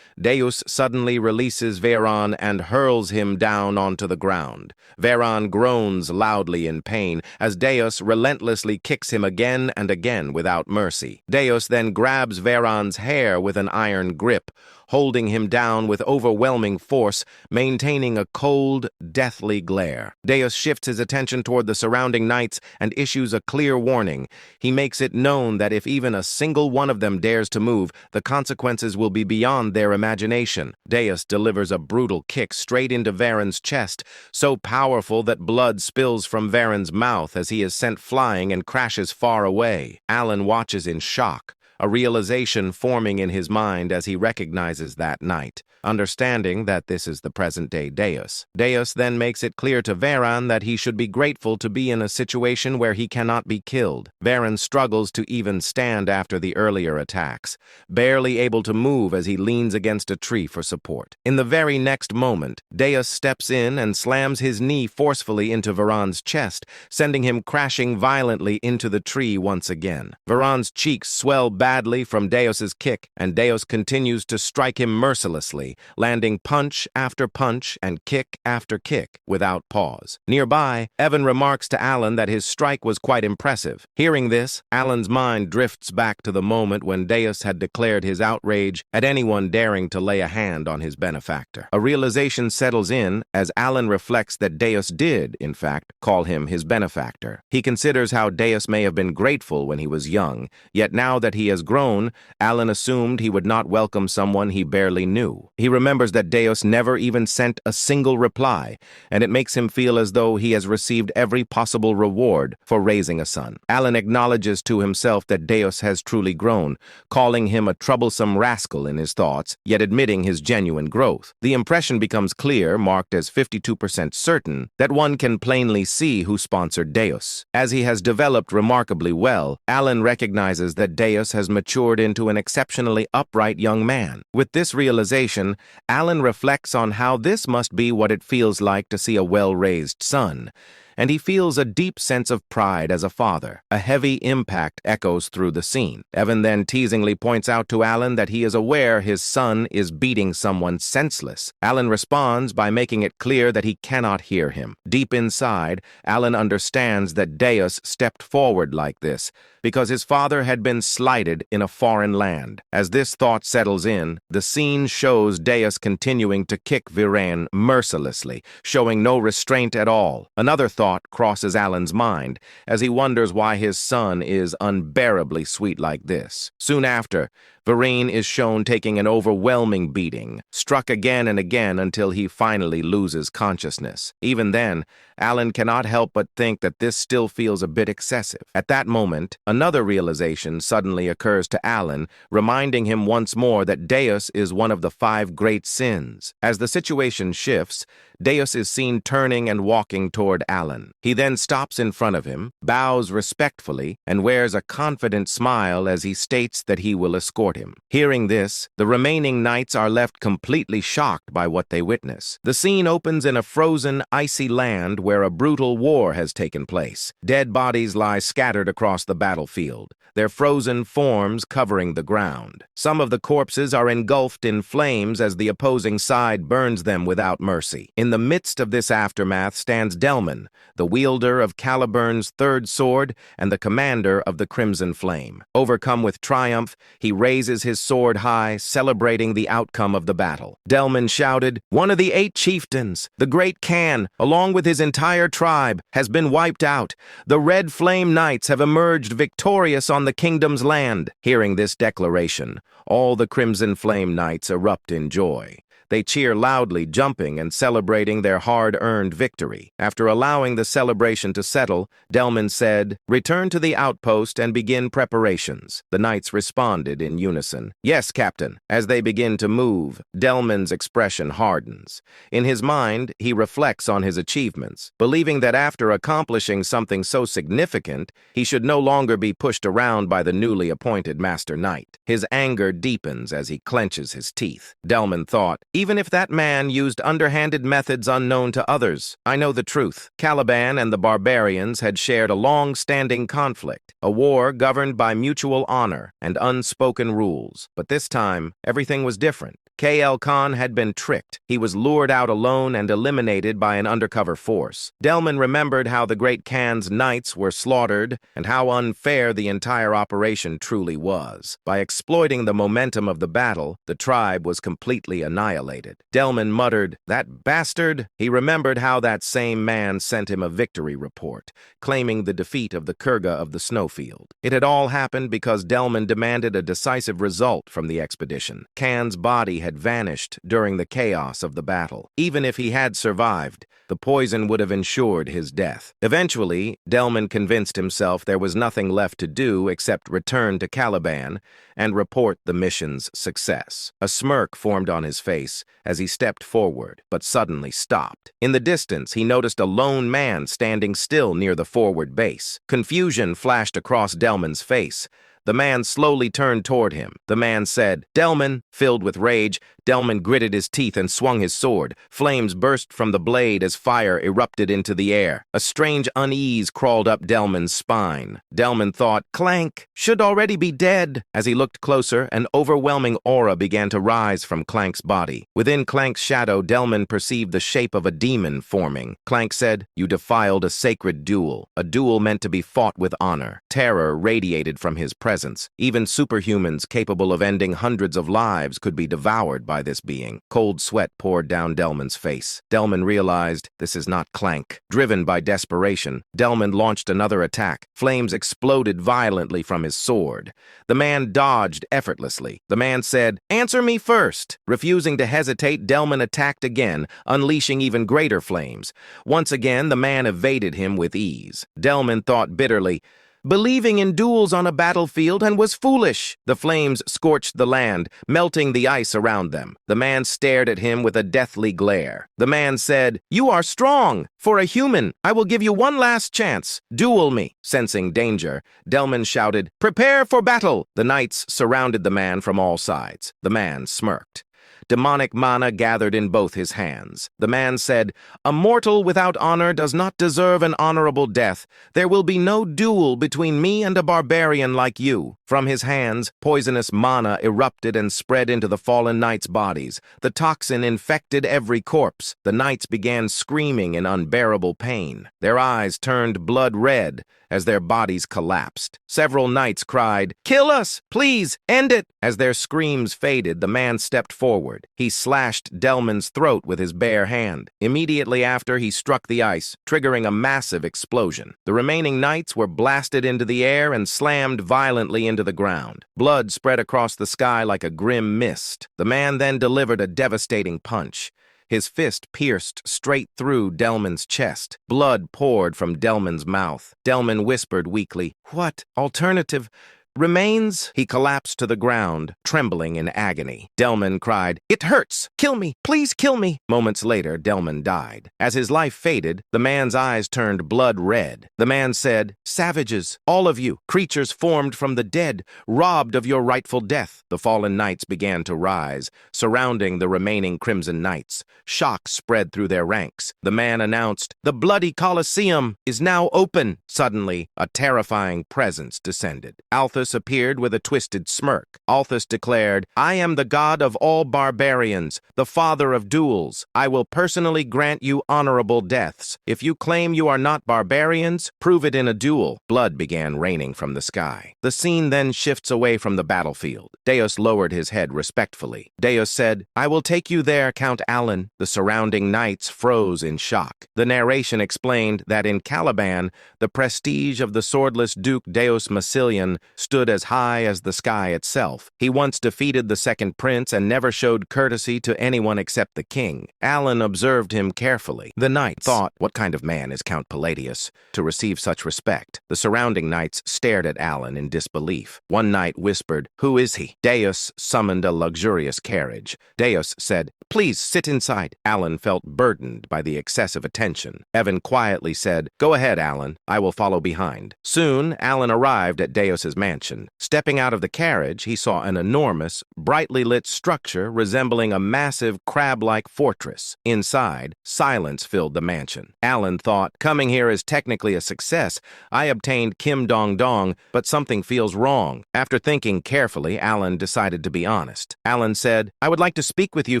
Deus suddenly releases Varan and hurls him down onto the ground. Varan groans loudly in pain as Deus relentlessly kicks him again and again without mercy. Deus then grabs Varan's hair with an iron grip, holding him down with overwhelming force, maintaining a cold, deathly glare. Deus shifts his attention toward the surrounding knights and issues a clear warning. He makes it known that if even a single one of them dares to move, the consequences will be beyond their imagination. Deus delivers a brutal kick straight into Varen's chest, so powerful that blood spills from Varen's mouth as he is sent flying and crashes far away. Alan watches in shock, a realization forming in his mind as he recognizes that knight. Understanding that this is the present-day Deus, Deus then makes it clear to Varan that he should be grateful to be in a situation where he cannot be killed. Varan struggles to even stand after the earlier attacks, barely able to move as he leans against a tree for support. In the very next moment, Deus steps in and slams his knee forcefully into Varan's chest, sending him crashing violently into the tree once again. Varan's cheeks swell badly from Deus's kick, and Deus continues to strike him mercilessly, landing punch after punch and kick after kick without pause. Nearby, Evan remarks to Alan that his strike was quite impressive. Hearing this, Alan's mind drifts back to the moment when Deus had declared his outrage at anyone daring to lay a hand on his benefactor. A realization settles in as Alan reflects that Deus did, in fact, call him his benefactor. He considers how Deus may have been grateful when he was young, yet now that he has grown, Alan assumed he would not welcome someone he barely knew. He remembers that Deus never even sent a single reply, and it makes him feel as though he has received every possible reward for raising a son. Alan acknowledges to himself that Deus has truly grown, calling him a troublesome rascal in his thoughts, yet admitting his genuine growth. The impression becomes clear, marked as 52% certain, that one can plainly see who sponsored Deus. As he has developed remarkably well, Alan recognizes that Deus has matured into an exceptionally upright young man. With this realization, Alan reflects on how this must be what it feels like to see a well-raised son, and he feels a deep sense of pride as a father. A heavy impact echoes through the scene. Evan then teasingly points out to Alan that he is aware his son is beating someone senseless. Alan responds by making it clear that he cannot hear him. Deep inside, Alan understands that Deus stepped forward like this because his father had been slighted in a foreign land. As this thought settles in, the scene shows Deus continuing to kick Viren mercilessly, showing no restraint at all. Another thought crosses Alan's mind as he wonders why his son is unbearably sweet like this. Soon after, Vereen is shown taking an overwhelming beating, struck again and again until he finally loses consciousness. Even then, Alan cannot help but think that this still feels a bit excessive. At that moment, another realization suddenly occurs to Alan, reminding him once more that Deus is one of the 5 great sins. As the situation shifts, Deus is seen turning and walking toward Alan. He then stops in front of him, bows respectfully, and wears a confident smile as he states that he will escort him. Hearing this, the remaining knights are left completely shocked by what they witness. The scene opens in a frozen, icy land where a brutal war has taken place. Dead bodies lie scattered across the battlefield, their frozen forms covering the ground. Some of the corpses are engulfed in flames as the opposing side burns them without mercy. In the midst of this aftermath stands Delman, the wielder of Caliburn's 3rd sword and the commander of the Crimson Flame. Overcome with triumph, he raises his sword high, celebrating the outcome of the battle. Delman shouted, "One of the 8 chieftains, the great Khan, along with his entire tribe, has been wiped out. The Red Flame Knights have emerged victorious on the kingdom's land." Hearing this declaration, all the Crimson Flame Knights erupt in joy. They cheer loudly, jumping and celebrating their hard-earned victory. After allowing the celebration to settle, Delman said, "Return to the outpost and begin preparations." The knights responded in unison, "Yes, Captain." As they begin to move, Delman's expression hardens. In his mind, he reflects on his achievements, believing that after accomplishing something so significant, he should no longer be pushed around by the newly appointed Master Knight. His anger deepens as he clenches his teeth. Delman thought, "Even if that man used underhanded methods unknown to others, I know the truth." Caliban and the barbarians had shared a long-standing conflict, a war governed by mutual honor and unspoken rules. But this time, everything was different. K.L. Khan had been tricked. He was lured out alone and eliminated by an undercover force. Delman remembered how the great Khan's knights were slaughtered and how unfair the entire operation truly was. By exploiting the momentum of the battle, the tribe was completely annihilated. Delman muttered, "That bastard!" He remembered how that same man sent him a victory report, claiming the defeat of the Kurga of the snowfield. It had all happened because Delman demanded a decisive result from the expedition. Khan's body had vanished during the chaos of the battle. Even if he had survived, the poison would have ensured his death. Eventually, Delman convinced himself there was nothing left to do except return to Caliban and report the mission's success. A smirk formed on his face as he stepped forward, but suddenly stopped. In the distance, he noticed a lone man standing still near the forward base. Confusion flashed across Delman's face. The man slowly turned toward him. The man said, "Delman." Filled with rage, Delman gritted his teeth and swung his sword. Flames burst from the blade as fire erupted into the air. A strange unease crawled up Delman's spine. Delman thought, "Clank should already be dead." As he looked closer, an overwhelming aura began to rise from Clank's body. Within Clank's shadow, Delman perceived the shape of a demon forming. Clank said, "You defiled a sacred duel, a duel meant to be fought with honor." Terror radiated from his presence. Even superhumans capable of ending hundreds of lives could be devoured by this being. Cold sweat poured down Delman's face. Delman realized this is not Clank. Driven by desperation, Delman launched another attack. Flames exploded violently from his sword. The man dodged effortlessly. The man said, "Answer me first." Refusing to hesitate, Delman attacked again, unleashing even greater flames. Once again, the man evaded him with ease. Delman thought bitterly, "Believing in duels on a battlefield and was foolish." The flames scorched the land, melting the ice around them. The man stared at him with a deathly glare. The man said, "You are strong. For a human, I will give you one last chance. Duel me." Sensing danger, Delman shouted, "Prepare for battle." The knights surrounded the man from all sides. The man smirked. Demonic mana gathered in both his hands. The man said, "A mortal without honor does not deserve an honorable death. There will be no duel between me and a barbarian like you." From his hands, poisonous mana erupted and spread into the fallen knights' bodies. The toxin infected every corpse. The knights began screaming in unbearable pain. Their eyes turned blood red as their bodies collapsed. Several knights cried, "Kill us! Please, end it!" As their screams faded, the man stepped forward. forward. He slashed Delman's throat with his bare hand. Immediately after, he struck the ice, triggering a massive explosion. The remaining knights were blasted into the air and slammed violently into the ground. Blood spread across the sky like a grim mist. The man then delivered a devastating punch. His fist pierced straight through Delman's chest. Blood poured from Delman's mouth. Delman whispered weakly, "What alternative remains?" He collapsed to the ground, trembling in agony. Delman cried, "It hurts! Kill me! Please kill me!" Moments later, Delman died. As his life faded, the man's eyes turned blood red. The man said, "Savages, all of you, creatures formed from the dead, robbed of your rightful death." The fallen knights began to rise, surrounding the remaining Crimson Knights. Shock spread through their ranks. The man announced, "The bloody Colosseum is now open." Suddenly, a terrifying presence descended. Althus appeared with a twisted smirk. Althus declared, "I am the god of all barbarians, the father of duels. I will personally grant you honorable deaths. If you claim you are not barbarians, prove it in a duel." Blood began raining from the sky. The scene then shifts away from the battlefield. Deus lowered his head respectfully. Deus said, "I will take you there, Count Alan." The surrounding knights froze in shock. The narration explained that in Caliban, the prestige of the swordless Duke Deus Massilian stood as high as the sky itself. He once defeated the second prince and never showed courtesy to anyone except the king. Alan observed him carefully. The knights thought, "What kind of man is Count Palladius to receive such respect?" The surrounding knights stared at Alan in disbelief. One knight whispered, "Who is he?" Deus summoned a luxurious carriage. Deus said, "Please sit inside." Alan felt burdened by the excessive attention. Evan quietly said, "Go ahead, Alan. I will follow behind." Soon, Alan arrived at Deus's mansion. Stepping out of the carriage, he saw an enormous, brightly lit structure resembling a massive crab-like fortress. Inside, silence filled the mansion. Alan thought, "Coming here is technically a success. I obtained Kim Dong Dong, but something feels wrong." After thinking carefully, Alan decided to be honest. Alan said, "I would like to speak with you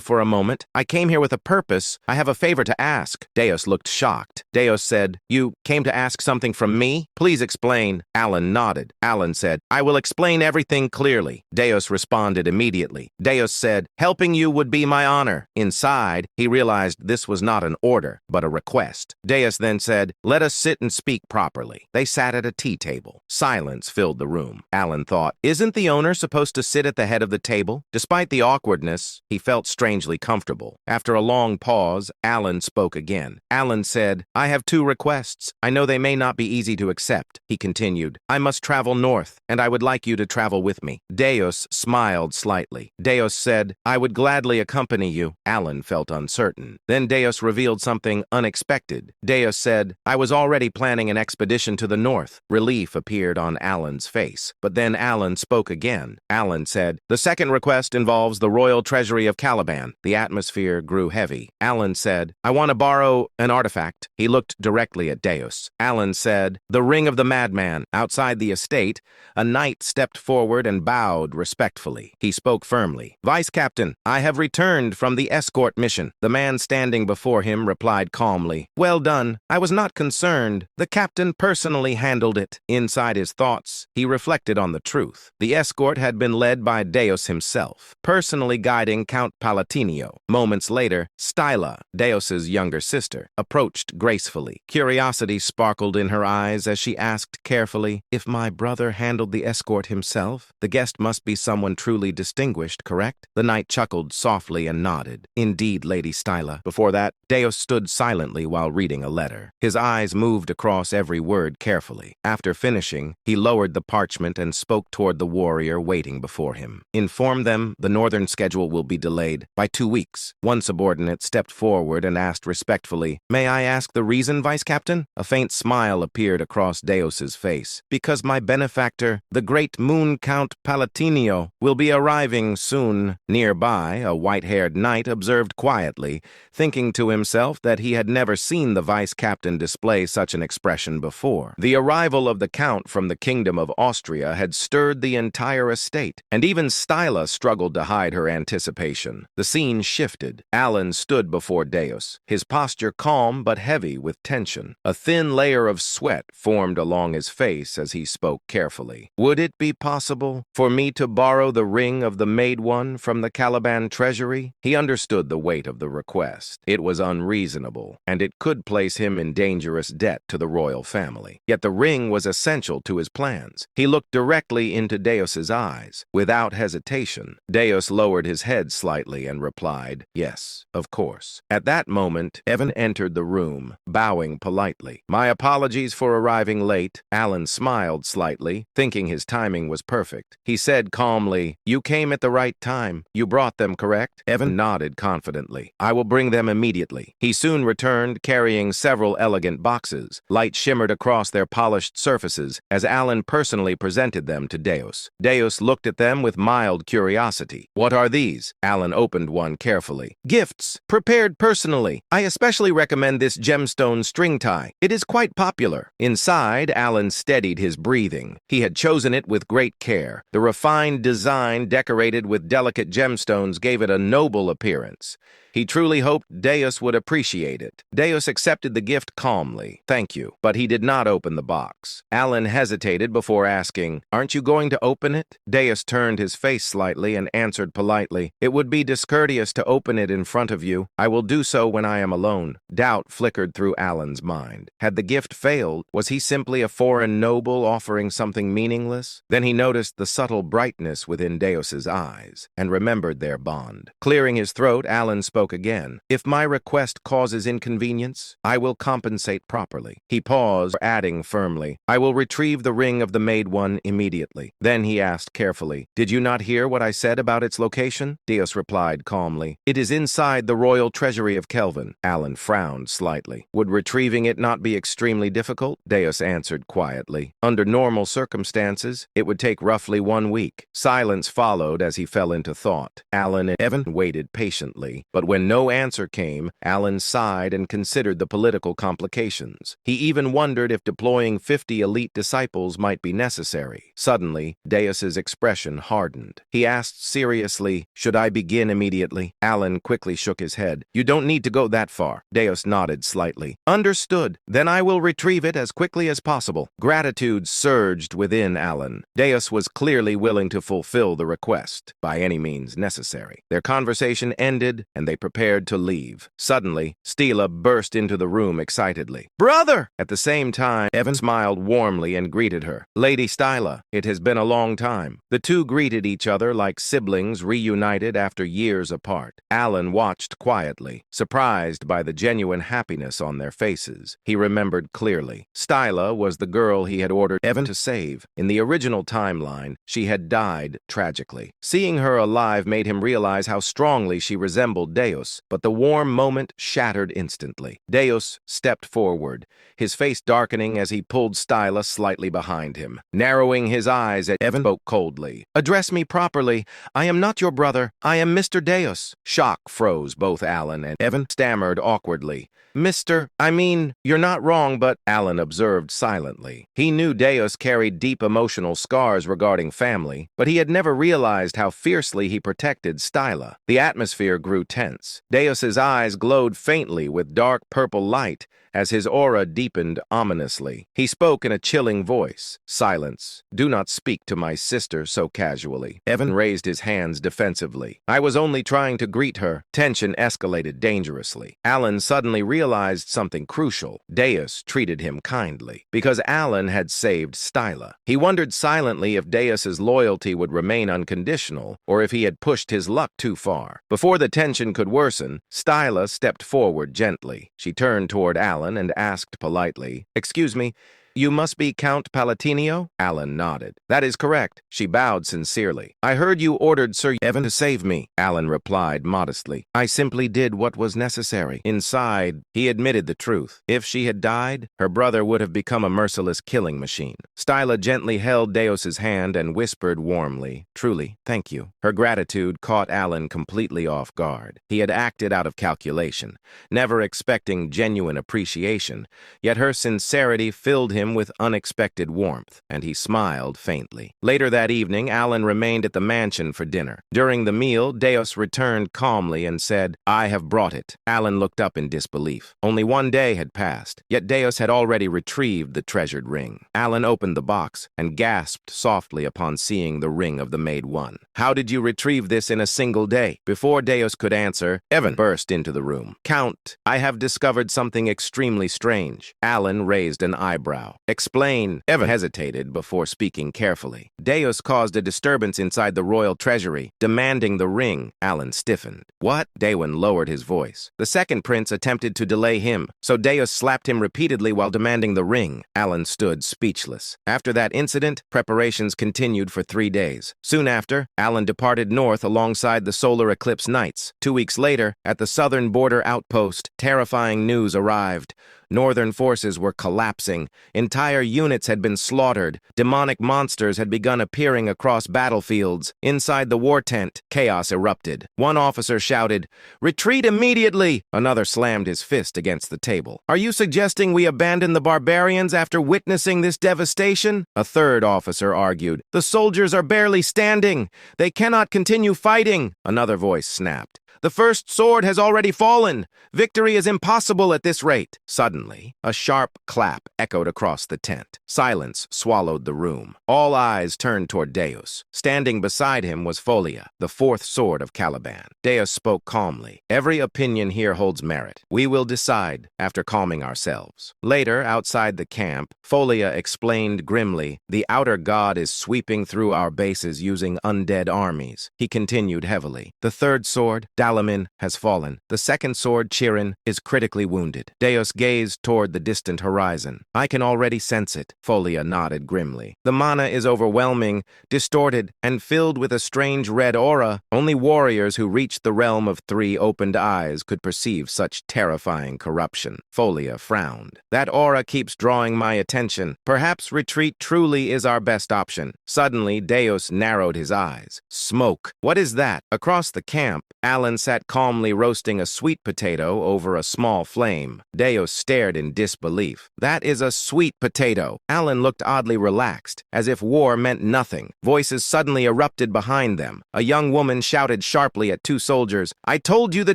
for a moment. I came here with a purpose. I have a favor to ask." Deus looked shocked. Deus said, "You came to ask something from me? Please explain." Alan nodded. Alan said, "I will explain everything clearly." Deus responded immediately. Deus said, "Helping you would be my honor." Inside, he realized this was not an order, but a request. Deus then said, "Let us sit and speak properly." They sat at a tea table. Silence filled the room. Alan thought, "Isn't the owner supposed to sit at the head of the table?" Despite the awkwardness, he felt strangely comfortable. After a long pause, Alan spoke again. Alan said, "I have two requests. I know they may not be easy to accept." He continued, "I must travel north, and I would like you to travel with me." Deus smiled slightly. Deus said, "I would gladly accompany you." Alan felt uncertain. Then Deus revealed something unexpected. Deus said, "I was already planning an expedition to the north." Relief appeared on Alan's face. But then Alan spoke again. Alan said, "The second request involves the royal treasury of Caliban." The atmosphere grew heavy. Alan said, "I want to borrow an artifact." He looked directly at Deus. Alan said, "The ring of the madman." Outside the estate, a knight stepped forward and bowed respectfully. He spoke firmly. "Vice Captain, I have returned from the escort mission." The man standing before him replied calmly, "Well done. I was not concerned. The captain personally handled it." Inside his thoughts, he reflected on the truth. The escort had been led by Deus himself, personally guiding Count Palatinio. Moments later, Styla, Deus's younger sister, approached gracefully. Curiosity sparkled in her eyes as she asked carefully, "If my brother handled the escort himself, the guest must be someone truly distinguished, correct?" The knight chuckled softly and nodded. "Indeed, Lady Styla." Before that, Deus stood silently while reading a letter. His eyes moved across every word carefully. After finishing, he lowered the parchment and spoke toward the warrior waiting before him. "Inform them the northern schedule will be delayed by 2 weeks. One subordinate stepped forward and asked respectfully, "May I ask the reason, Vice Captain?" A faint smile appeared across Deus's face. "Because my benefactor, the great Moon Count Palatinio, will be arriving soon." Nearby, a white-haired knight observed quietly, thinking to himself that he had never seen the Vice Captain display such an expression before. The arrival of the Count from the Kingdom of Austria had stirred the entire estate, and even Styla struggled to hide her anticipation. The scene shifted. Alan stood before Deus, his posture calm but heavy with tension. A thin layer of sweat formed along his face as he spoke carefully. Would it be possible for me to borrow the ring of the Maid One from the Caliban treasury? He understood the weight of the request. It was unreasonable, and it could place him in dangerous debt to the royal family. Yet the ring was essential to his plans. He looked directly into Deus's eyes. Without hesitation, Deus lowered his head slightly and replied, "Yes, of course." At that moment, Evan entered the room, bowing politely. "My apologies for arriving late." Alan smiled slightly, thinking his timing was perfect. He said calmly, "You came at the right time. You brought them, correct?" Evan nodded confidently. "I will bring them immediately." He soon returned, carrying several elegant boxes. Light shimmered across their polished surfaces as Alan personally presented them to Deus. Deus looked at them with mild curiosity. "What are these?" Alan opened one carefully. "Gifts, prepared personally. I especially recommend this gemstone string tie. It is quite popular." Inside, Alan steadied his breathing. He had chosen it with great care. The refined design, decorated with delicate gemstones, gave it a noble appearance. He truly hoped Deus would appreciate it. Deus accepted the gift calmly. "Thank you." But he did not open the box. Alan hesitated before asking, "Aren't you going to open it?" Deus turned his face slightly and answered politely, "It would be discourteous to open it in front of you. I will do so when I am alone." Doubt flickered through Alan's mind. Had the gift failed? Was he simply a foreign noble offering something meaningless? Then he noticed the subtle brightness within Deus's eyes and remembered their bond. Clearing his throat, Alan spoke again. "If my request causes inconvenience, I will compensate properly." He paused, adding firmly, "I will retrieve the ring of the Maid One immediately." Then he asked carefully, "Did you not hear what I said about its location?" Deus replied calmly, "It is inside the royal treasury of Kelvin." Alan frowned slightly. "Would retrieving it not be extremely difficult?" Deus answered quietly. "Under normal circumstances, it would take roughly 1 week." Silence followed as he fell into thought. Alan and Evan waited patiently, but when no answer came, Alan sighed and considered the political complications. He even wondered if deploying 50 elite disciples might be necessary. Suddenly, Deus's expression hardened. He asked seriously, "Should I begin immediately?" Alan quickly shook his head. "You don't need to go that far." Deus nodded slightly. "Understood. Then I will retrieve it as quickly as possible." Gratitude surged within Alan. Deus was clearly willing to fulfill the request, by any means necessary. Their conversation ended, and they prepared to leave. Suddenly, Stila burst into the room excitedly. "Brother!" At the same time, Evan smiled warmly and greeted her. "Lady Stila, it has been a long time." The two greeted each other like siblings reunited after years apart. Alan watched quietly, surprised by the genuine happiness on their faces. He remembered clearly. Stila was the girl he had ordered Evan to save. In the original timeline, she had died tragically. Seeing her alive made him realize how strongly she resembled Deus, but the warm moment shattered instantly. Deus stepped forward, his face darkening as he pulled Stila slightly behind him. Narrowing his eyes at Evan, spoke coldly. "Address me properly. I am not your brother. I am Mr. Deus." Shock froze both Alan and Evan stammered awkwardly. You're not wrong, but..." Alan observed silently. He knew Deus carried deep emotional scars regarding family, but he had never realized how fiercely he protected Stila. The atmosphere grew tense. Deus's eyes glowed faintly with dark purple light as his aura deepened ominously. He spoke in a chilling voice. "Silence. Do not speak to my sister so casually." Evan raised his hands defensively. "I was only trying to greet her." Tension escalated dangerously. Alan suddenly realized something crucial. Deus treated him kindly because Alan had saved Stila. He wondered silently if Deus's loyalty would remain unconditional or if he had pushed his luck too far. Before the tension could worsen, Stila stepped forward gently. She turned toward Alan and asked politely, "Excuse me, you must be Count Palatinio?" Alan nodded. "That is correct." She bowed sincerely. "I heard you ordered Sir Evan to save me." Alan replied modestly. "I simply did what was necessary." Inside, he admitted the truth. If she had died, her brother would have become a merciless killing machine. Stila gently held Deus's hand and whispered warmly, "Truly, thank you." Her gratitude caught Alan completely off guard. He had acted out of calculation, never expecting genuine appreciation, yet her sincerity filled him him with unexpected warmth, and he smiled faintly. Later that evening, Alan remained at the mansion for dinner. During the meal, Deus returned calmly and said, "I have brought it." Alan looked up in disbelief. Only one day had passed, yet Deus had already retrieved the treasured ring. Alan opened the box and gasped softly upon seeing the ring of the Maid One. "How did you retrieve this in a single day?" Before Deus could answer, Evan burst into the room. "Count, I have discovered something extremely strange." Alan raised an eyebrow. "Explain." Evan hesitated before speaking carefully. "Deus caused a disturbance inside the royal treasury, demanding the ring." Alan stiffened. "What?" Daewon lowered his voice. "The second prince attempted to delay him, so Deus slapped him repeatedly while demanding the ring." Alan stood speechless. After that incident, preparations continued for 3 days. Soon after, Alan departed north alongside the solar eclipse knights. 2 weeks later, at the southern border outpost, terrifying news arrived. Northern forces were collapsing. Entire units had been slaughtered. Demonic monsters had begun appearing across battlefields. Inside the war tent, chaos erupted. One officer shouted, "Retreat immediately!" Another slammed his fist against the table. "Are you suggesting we abandon the barbarians after witnessing this devastation?" A third officer argued, "The soldiers are barely standing. They cannot continue fighting." Another voice snapped, "The first sword has already fallen. Victory is impossible at this rate." Suddenly, a sharp clap echoed across the tent. Silence swallowed the room. All eyes turned toward Deus. Standing beside him was Folia, the fourth sword of Caliban. Deus spoke calmly. "Every opinion here holds merit. We will decide after calming ourselves." Later, outside the camp, Folia explained grimly, "The outer god is sweeping through our bases using undead armies." He continued heavily, "The third sword, Dalamin, has fallen. The second sword, Chirin, is critically wounded." Deus gazed toward the distant horizon. "I can already sense it." Folia nodded grimly. "The mana is overwhelming, distorted, and filled with a strange red aura. Only warriors who reached the realm of 3 opened eyes could perceive such terrifying corruption." Folia frowned. "That aura keeps drawing my attention. Perhaps retreat truly is our best option." Suddenly, Deus narrowed his eyes. "Smoke. What is that?" Across the camp, Alan sat calmly roasting a sweet potato over a small flame. Deus stared in disbelief. "That is a sweet potato." Alan looked oddly relaxed, as if war meant nothing. Voices suddenly erupted behind them. A young woman shouted sharply at 2 soldiers, "I told you the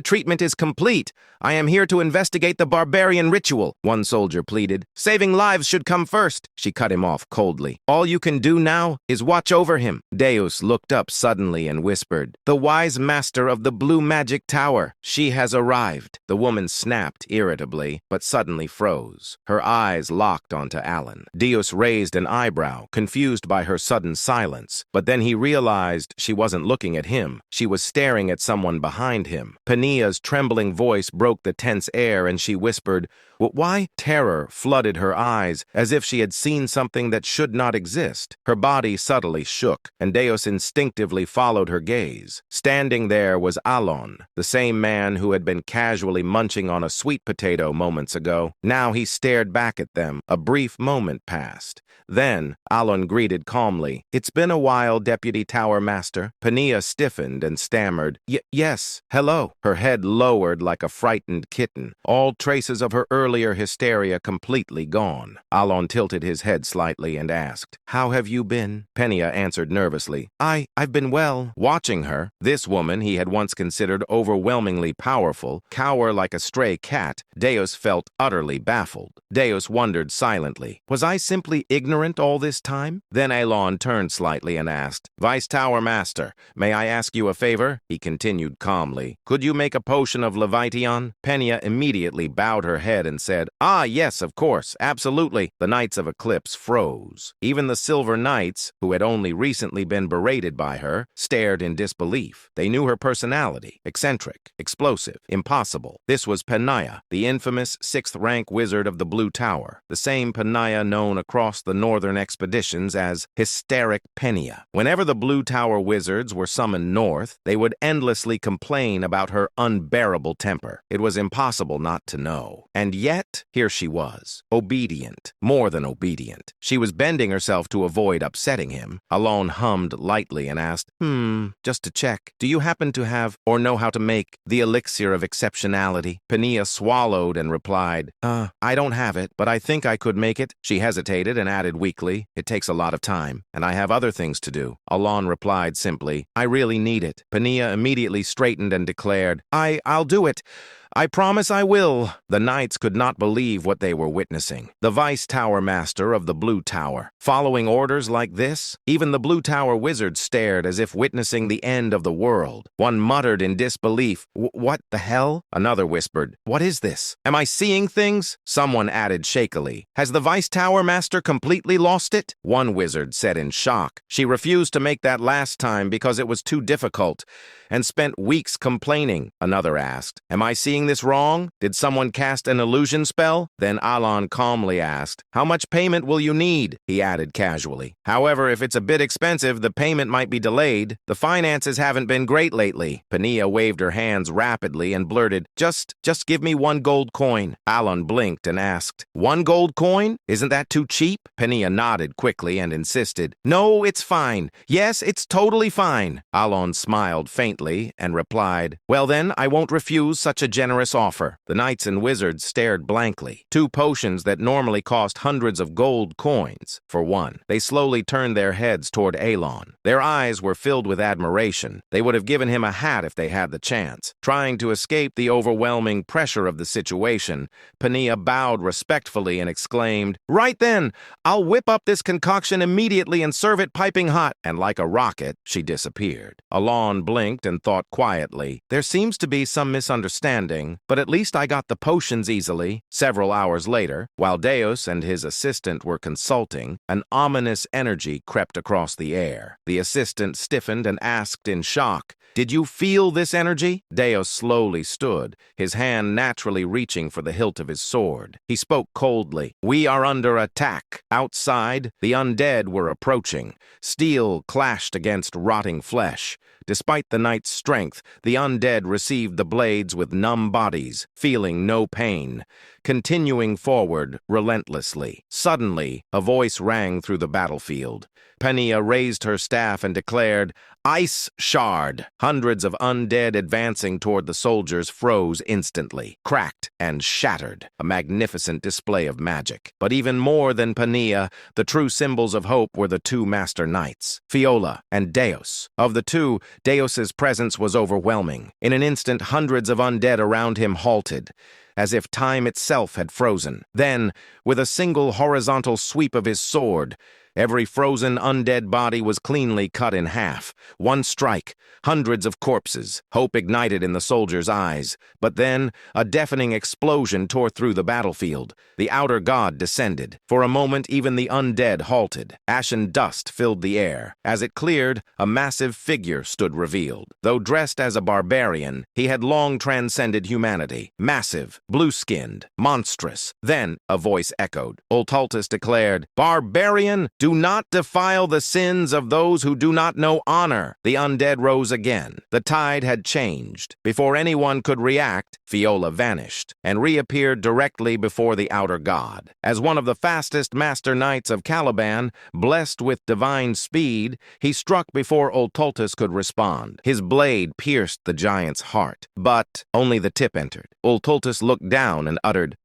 treatment is complete. I am here to investigate the barbarian ritual." One soldier pleaded, "Saving lives should come first." She cut him off coldly. "All you can do now is watch over him." Deus looked up suddenly and whispered, "The wise master of the blue magic tower. She has arrived." The woman snapped irritably, but suddenly froze. Her eyes locked onto Alan. Deus raised an eyebrow, confused by her sudden silence, but then he realized she wasn't looking at him. She was staring at someone behind him. Pania's trembling voice broke the tense air, and she whispered, "Why?" Terror flooded her eyes, as if she had seen something that should not exist. Her body subtly shook, and Deus instinctively followed her gaze. Standing there was Alon, the same man who had been casually munching on a sweet potato moments ago. Now he stared back at them. A brief moment passed. Then, Alon greeted calmly, "It's been a while, Deputy Tower Master." Pania stiffened and stammered, Yes, hello." Her head lowered like a frightened kitten, all traces of her earlier hysteria completely gone. Alon tilted his head slightly and asked, "How have you been?" Pania answered nervously, I've been well." Watching her, this woman he had once considered overwhelmingly powerful, cower like a stray cat, Deus felt utterly baffled. Deus wondered silently, was I simply ignorant all this time? Then Alon turned slightly and asked, "Vice Tower Master, may I ask you a favor?" He continued calmly, "Could you make a potion of Leviathan?" Penia immediately bowed her head and said, "Ah, yes, of course, absolutely." The Knights of Eclipse froze. Even the Silver Knights, who had only recently been berated by her, stared in disbelief. They knew her personality: eccentric, explosive, impossible. This was Penia, the infamous 6th-rank wizard of the Blue Tower, the same Penia known across the northern expeditions as Hysteric Penia. Whenever the Blue Tower wizards were summoned north, they would endlessly complain about her unbearable temper. It was impossible not to know. And yet, here she was, obedient, more than obedient. She was bending herself to avoid upsetting him. Alon hummed lightly and asked, just to check, do you happen to have, or know how to make the elixir of exceptionality? Pania swallowed and replied, I don't have it, but I think I could make it. She hesitated and added weakly, it takes a lot of time, and I have other things to do. Alon replied simply, I really need it. Pania immediately straightened and declared, I'll do it. I promise I will. The knights could not believe what they were witnessing. The Vice Tower Master of the Blue Tower. Following orders like this? Even the Blue Tower wizard stared as if witnessing the end of the world. One muttered in disbelief, What the hell? Another whispered, What is this? Am I seeing things? Someone added shakily, Has the Vice Tower Master completely lost it? One wizard said in shock, She refused to make that last time because it was too difficult, and spent weeks complaining. Another asked, Am I seeing this wrong? Did someone cast an illusion spell? Then Alon calmly asked, How much payment will you need? He added casually. However, if it's a bit expensive, the payment might be delayed. The finances haven't been great lately. Pania waved her hands rapidly and blurted, Just give me 1 gold coin. Alon blinked and asked, 1 gold coin? Isn't that too cheap? Pania nodded quickly and insisted, No, it's fine. Yes, it's totally fine. Alon smiled faintly and replied, Well then, I won't refuse such a generous offer. The knights and wizards stared blankly. 2 potions that normally cost hundreds of gold coins. For one, they slowly turned their heads toward Alon. Their eyes were filled with admiration. They would have given him a hat if they had the chance. Trying to escape the overwhelming pressure of the situation, Pania bowed respectfully and exclaimed, Right then, I'll whip up this concoction immediately and serve it piping hot. And like a rocket, she disappeared. Alon blinked and thought quietly, There seems to be some misunderstanding, but at least I got the potions easily. Several hours later, while Deus and his assistant were consulting, an ominous energy crept across the air. The assistant stiffened and asked in shock, Did you feel this energy? Deus slowly stood, his hand naturally reaching for the hilt of his sword. He spoke coldly, We are under attack. Outside, the undead were approaching. Steel clashed against rotting flesh. Despite the knight's strength, the undead received the blades with numb bodies, feeling no pain, continuing forward relentlessly. Suddenly, a voice rang through the battlefield. Pania raised her staff and declared, Ice Shard! Hundreds of undead advancing toward the soldiers froze instantly, cracked and shattered, a magnificent display of magic. But even more than Pania, the true symbols of hope were the 2 master knights, Fiola and Deus. Of the 2, Deus's presence was overwhelming. In an instant, hundreds of undead around him halted, as if time itself had frozen. Then, with a single horizontal sweep of his sword, every frozen undead body was cleanly cut in half. One strike, hundreds of corpses. Hope ignited in the soldiers' eyes. But then, a deafening explosion tore through the battlefield. The outer god descended. For a moment, even the undead halted. Ashen dust filled the air. As it cleared, a massive figure stood revealed. Though dressed as a barbarian, he had long transcended humanity. Massive, blue-skinned, monstrous. Then, a voice echoed. Ultaltus declared, Barbarian! Do not defile the sins of those who do not know honor. The undead rose again. The tide had changed. Before anyone could react, Fiola vanished and reappeared directly before the outer god. As one of the fastest master knights of Caliban, blessed with divine speed, he struck before Ultaltus could respond. His blade pierced the giant's heart, but only the tip entered. Ultaltus looked down and uttered,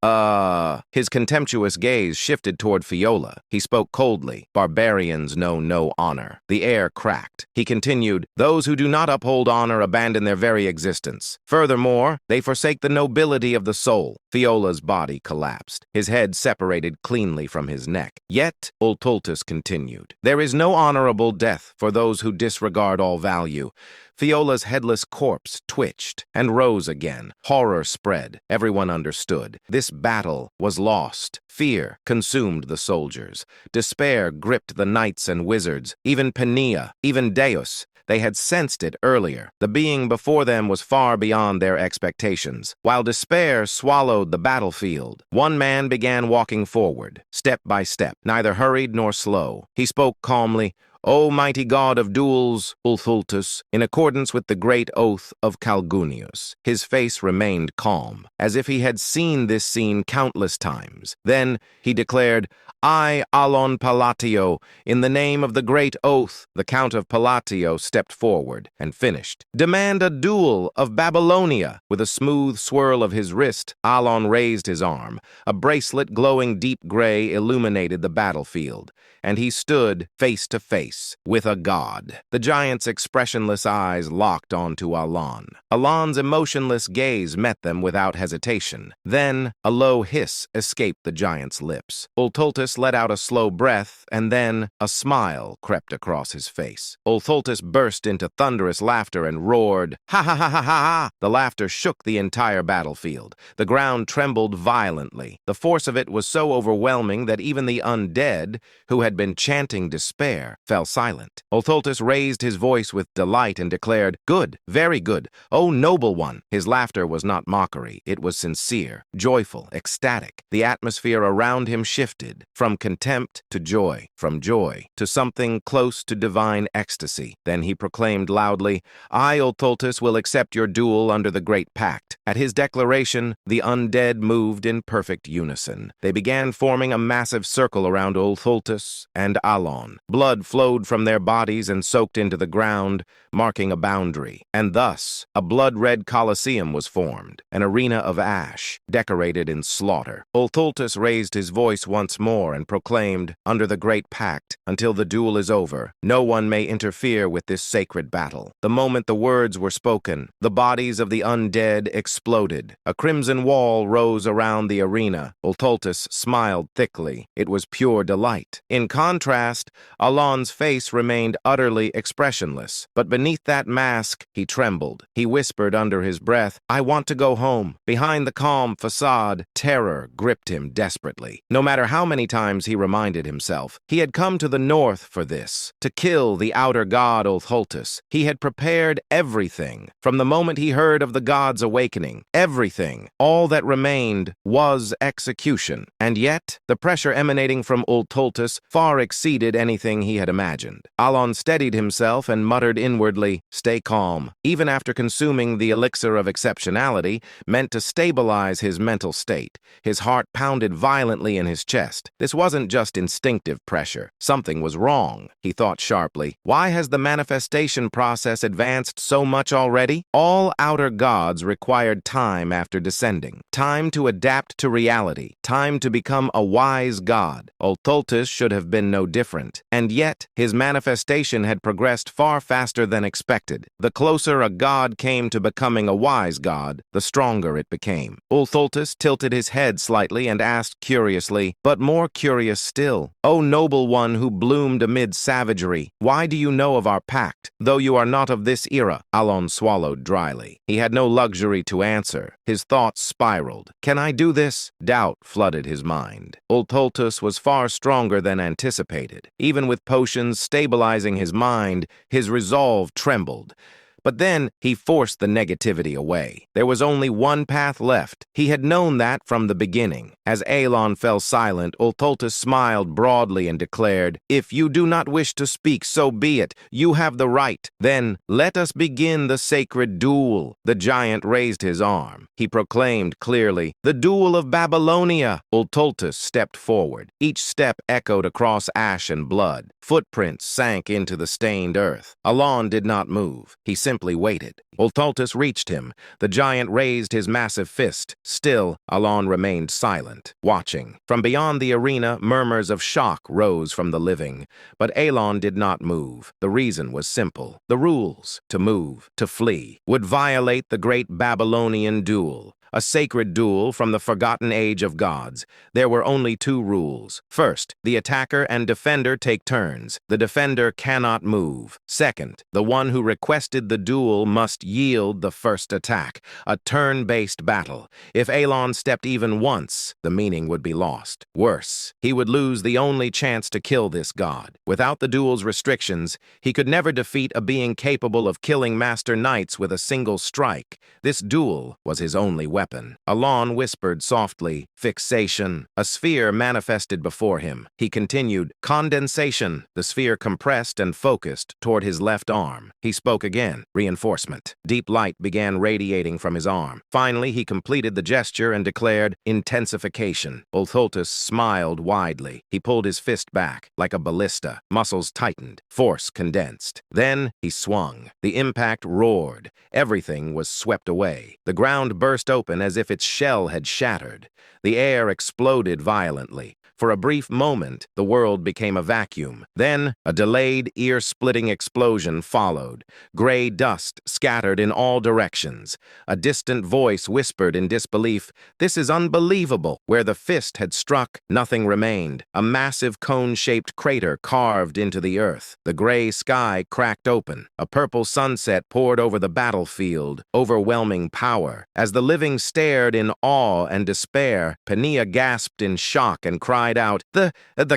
His contemptuous gaze shifted toward Fiola. He spoke coldly. Barbarians know no honor. The air cracked. He continued, Those who do not uphold honor abandon their very existence. Furthermore, they forsake the nobility of the soul. Fiola's body collapsed. His head separated cleanly from his neck. Yet, Ultaltus continued, There is no honorable death for those who disregard all value. Fiola's headless corpse twitched and rose again. Horror spread. Everyone understood. This battle was lost. Fear consumed the soldiers. Despair gripped the knights and wizards. Even Pania, even Deus. They had sensed it earlier. The being before them was far beyond their expectations. While despair swallowed the battlefield, one man began walking forward, step by step, neither hurried nor slow. He spoke calmly, "O mighty god of duels, Ulthultus, in accordance with the great oath of Calgunius." His face remained calm, as if he had seen this scene countless times. Then he declared, "I, Alon Palatio, in the name of the great oath." The Count of Palatio stepped forward and finished. "Demand a duel of Babylonia." With a smooth swirl of his wrist, Alon raised his arm. A bracelet glowing deep gray illuminated the battlefield, and he stood face to face with a god. The giant's expressionless eyes locked onto Alon. Alon's emotionless gaze met them without hesitation. Then a low hiss escaped the giant's lips. Ulthultus let out a slow breath, and then a smile crept across his face. Ulthultus burst into thunderous laughter and roared, "Ha ha ha ha ha ha!" The laughter shook the entire battlefield. The ground trembled violently. The force of it was so overwhelming that even the undead, who had been chanting despair, fell silent. Ulthultus raised his voice with delight and declared, "Good, very good, O noble one." His laughter was not mockery. It was sincere, joyful, ecstatic. The atmosphere around him shifted from contempt to joy, from joy to something close to divine ecstasy. Then he proclaimed loudly, "I, Ulthultus, will accept your duel under the Great Pact." At his declaration, the undead moved in perfect unison. They began forming a massive circle around Ulthultus and Alon. Blood flowed from their bodies and soaked into the ground, marking a boundary. And thus, a blood-red Colosseum was formed, an arena of ash, decorated in slaughter. Ulthultus raised his voice once more and proclaimed, "Under the Great Pact, until the duel is over, no one may interfere with this sacred battle." The moment the words were spoken, the bodies of the undead exploded. A crimson wall rose around the arena. Ulthultus smiled thickly. It was pure delight. In contrast, Alon's face remained utterly expressionless. But beneath that mask, he trembled. He whispered under his breath, "I want to go home." Behind the calm facade, terror gripped him desperately. No matter how many times he reminded himself, he had come to the north for this, to kill the outer god Ulthultus. He had prepared everything. From the moment he heard of the god's awakening, everything, all that remained, was execution. And yet, the pressure emanating from Ulthultus far exceeded anything he had imagined. Alon steadied himself and muttered inwardly, "Stay calm." Even after consuming the elixir of exceptionality, meant to stabilize his mental state, his heart pounded violently in his chest. This wasn't just instinctive pressure. Something was wrong, he thought sharply. Why has the manifestation process advanced so much already? All outer gods required time after descending, time to adapt to reality, time to become a wise god. Ulthultus should have been no different, and yet his manifestation had progressed far faster than expected. The closer a god came to becoming a wise god, the stronger it became. Ulthultus tilted his head slightly and asked curiously, but more curious still, "O noble one who bloomed amid savagery, why do you know of our pact, though you are not of this era?" Alon swallowed dryly. He had no luxury to answer. His thoughts spiraled. "Can I do this?" Doubt flooded his mind. Ulthultus was far stronger than anticipated. Even with potions stabilizing his mind, his resolve trembled. But then he forced the negativity away. There was only one path left. He had known that from the beginning. As Alon fell silent, Ulthultus smiled broadly and declared, "If you do not wish to speak, so be it. You have the right. Then let us begin the sacred duel." The giant raised his arm. He proclaimed clearly, "The duel of Babylonia." Ulthultus stepped forward. Each step echoed across ash and blood. Footprints sank into the stained earth. Alon did not move. He simply waited. Ulthultus reached him. The giant raised his massive fist. Still, Alon remained silent, watching. From beyond the arena, murmurs of shock rose from the living. But Alon did not move. The reason was simple. The rules, to move, to flee, would violate the great Babylonian duel. A sacred duel from the forgotten age of gods. There were only two rules. First, the attacker and defender take turns. The defender cannot move. Second, the one who requested the duel must yield the first attack. A turn-based battle. If Alon stepped even once, the meaning would be lost. Worse, he would lose the only chance to kill this god. Without the duel's restrictions, he could never defeat a being capable of killing master knights with a single strike. This duel was his only weapon. weapon. Alon whispered softly, "Fixation." A sphere manifested before him. He continued, "Condensation." The sphere compressed and focused toward his left arm. He spoke again, "Reinforcement." Deep light began radiating from his arm. Finally, he completed the gesture and declared, "Intensification." Ultholtus smiled widely. He pulled his fist back, like a ballista. Muscles tightened. Force condensed. Then he swung. The impact roared. Everything was swept away. The ground burst open as if its shell had shattered. The air exploded violently. For a brief moment, the world became a vacuum. Then, a delayed, ear-splitting explosion followed. Gray dust scattered in all directions. A distant voice whispered in disbelief, "This is unbelievable." Where the fist had struck, nothing remained. A massive cone-shaped crater carved into the earth. The gray sky cracked open. A purple sunset poured over the battlefield, overwhelming power. As the living stared in awe and despair, Pania gasped in shock and cried out, The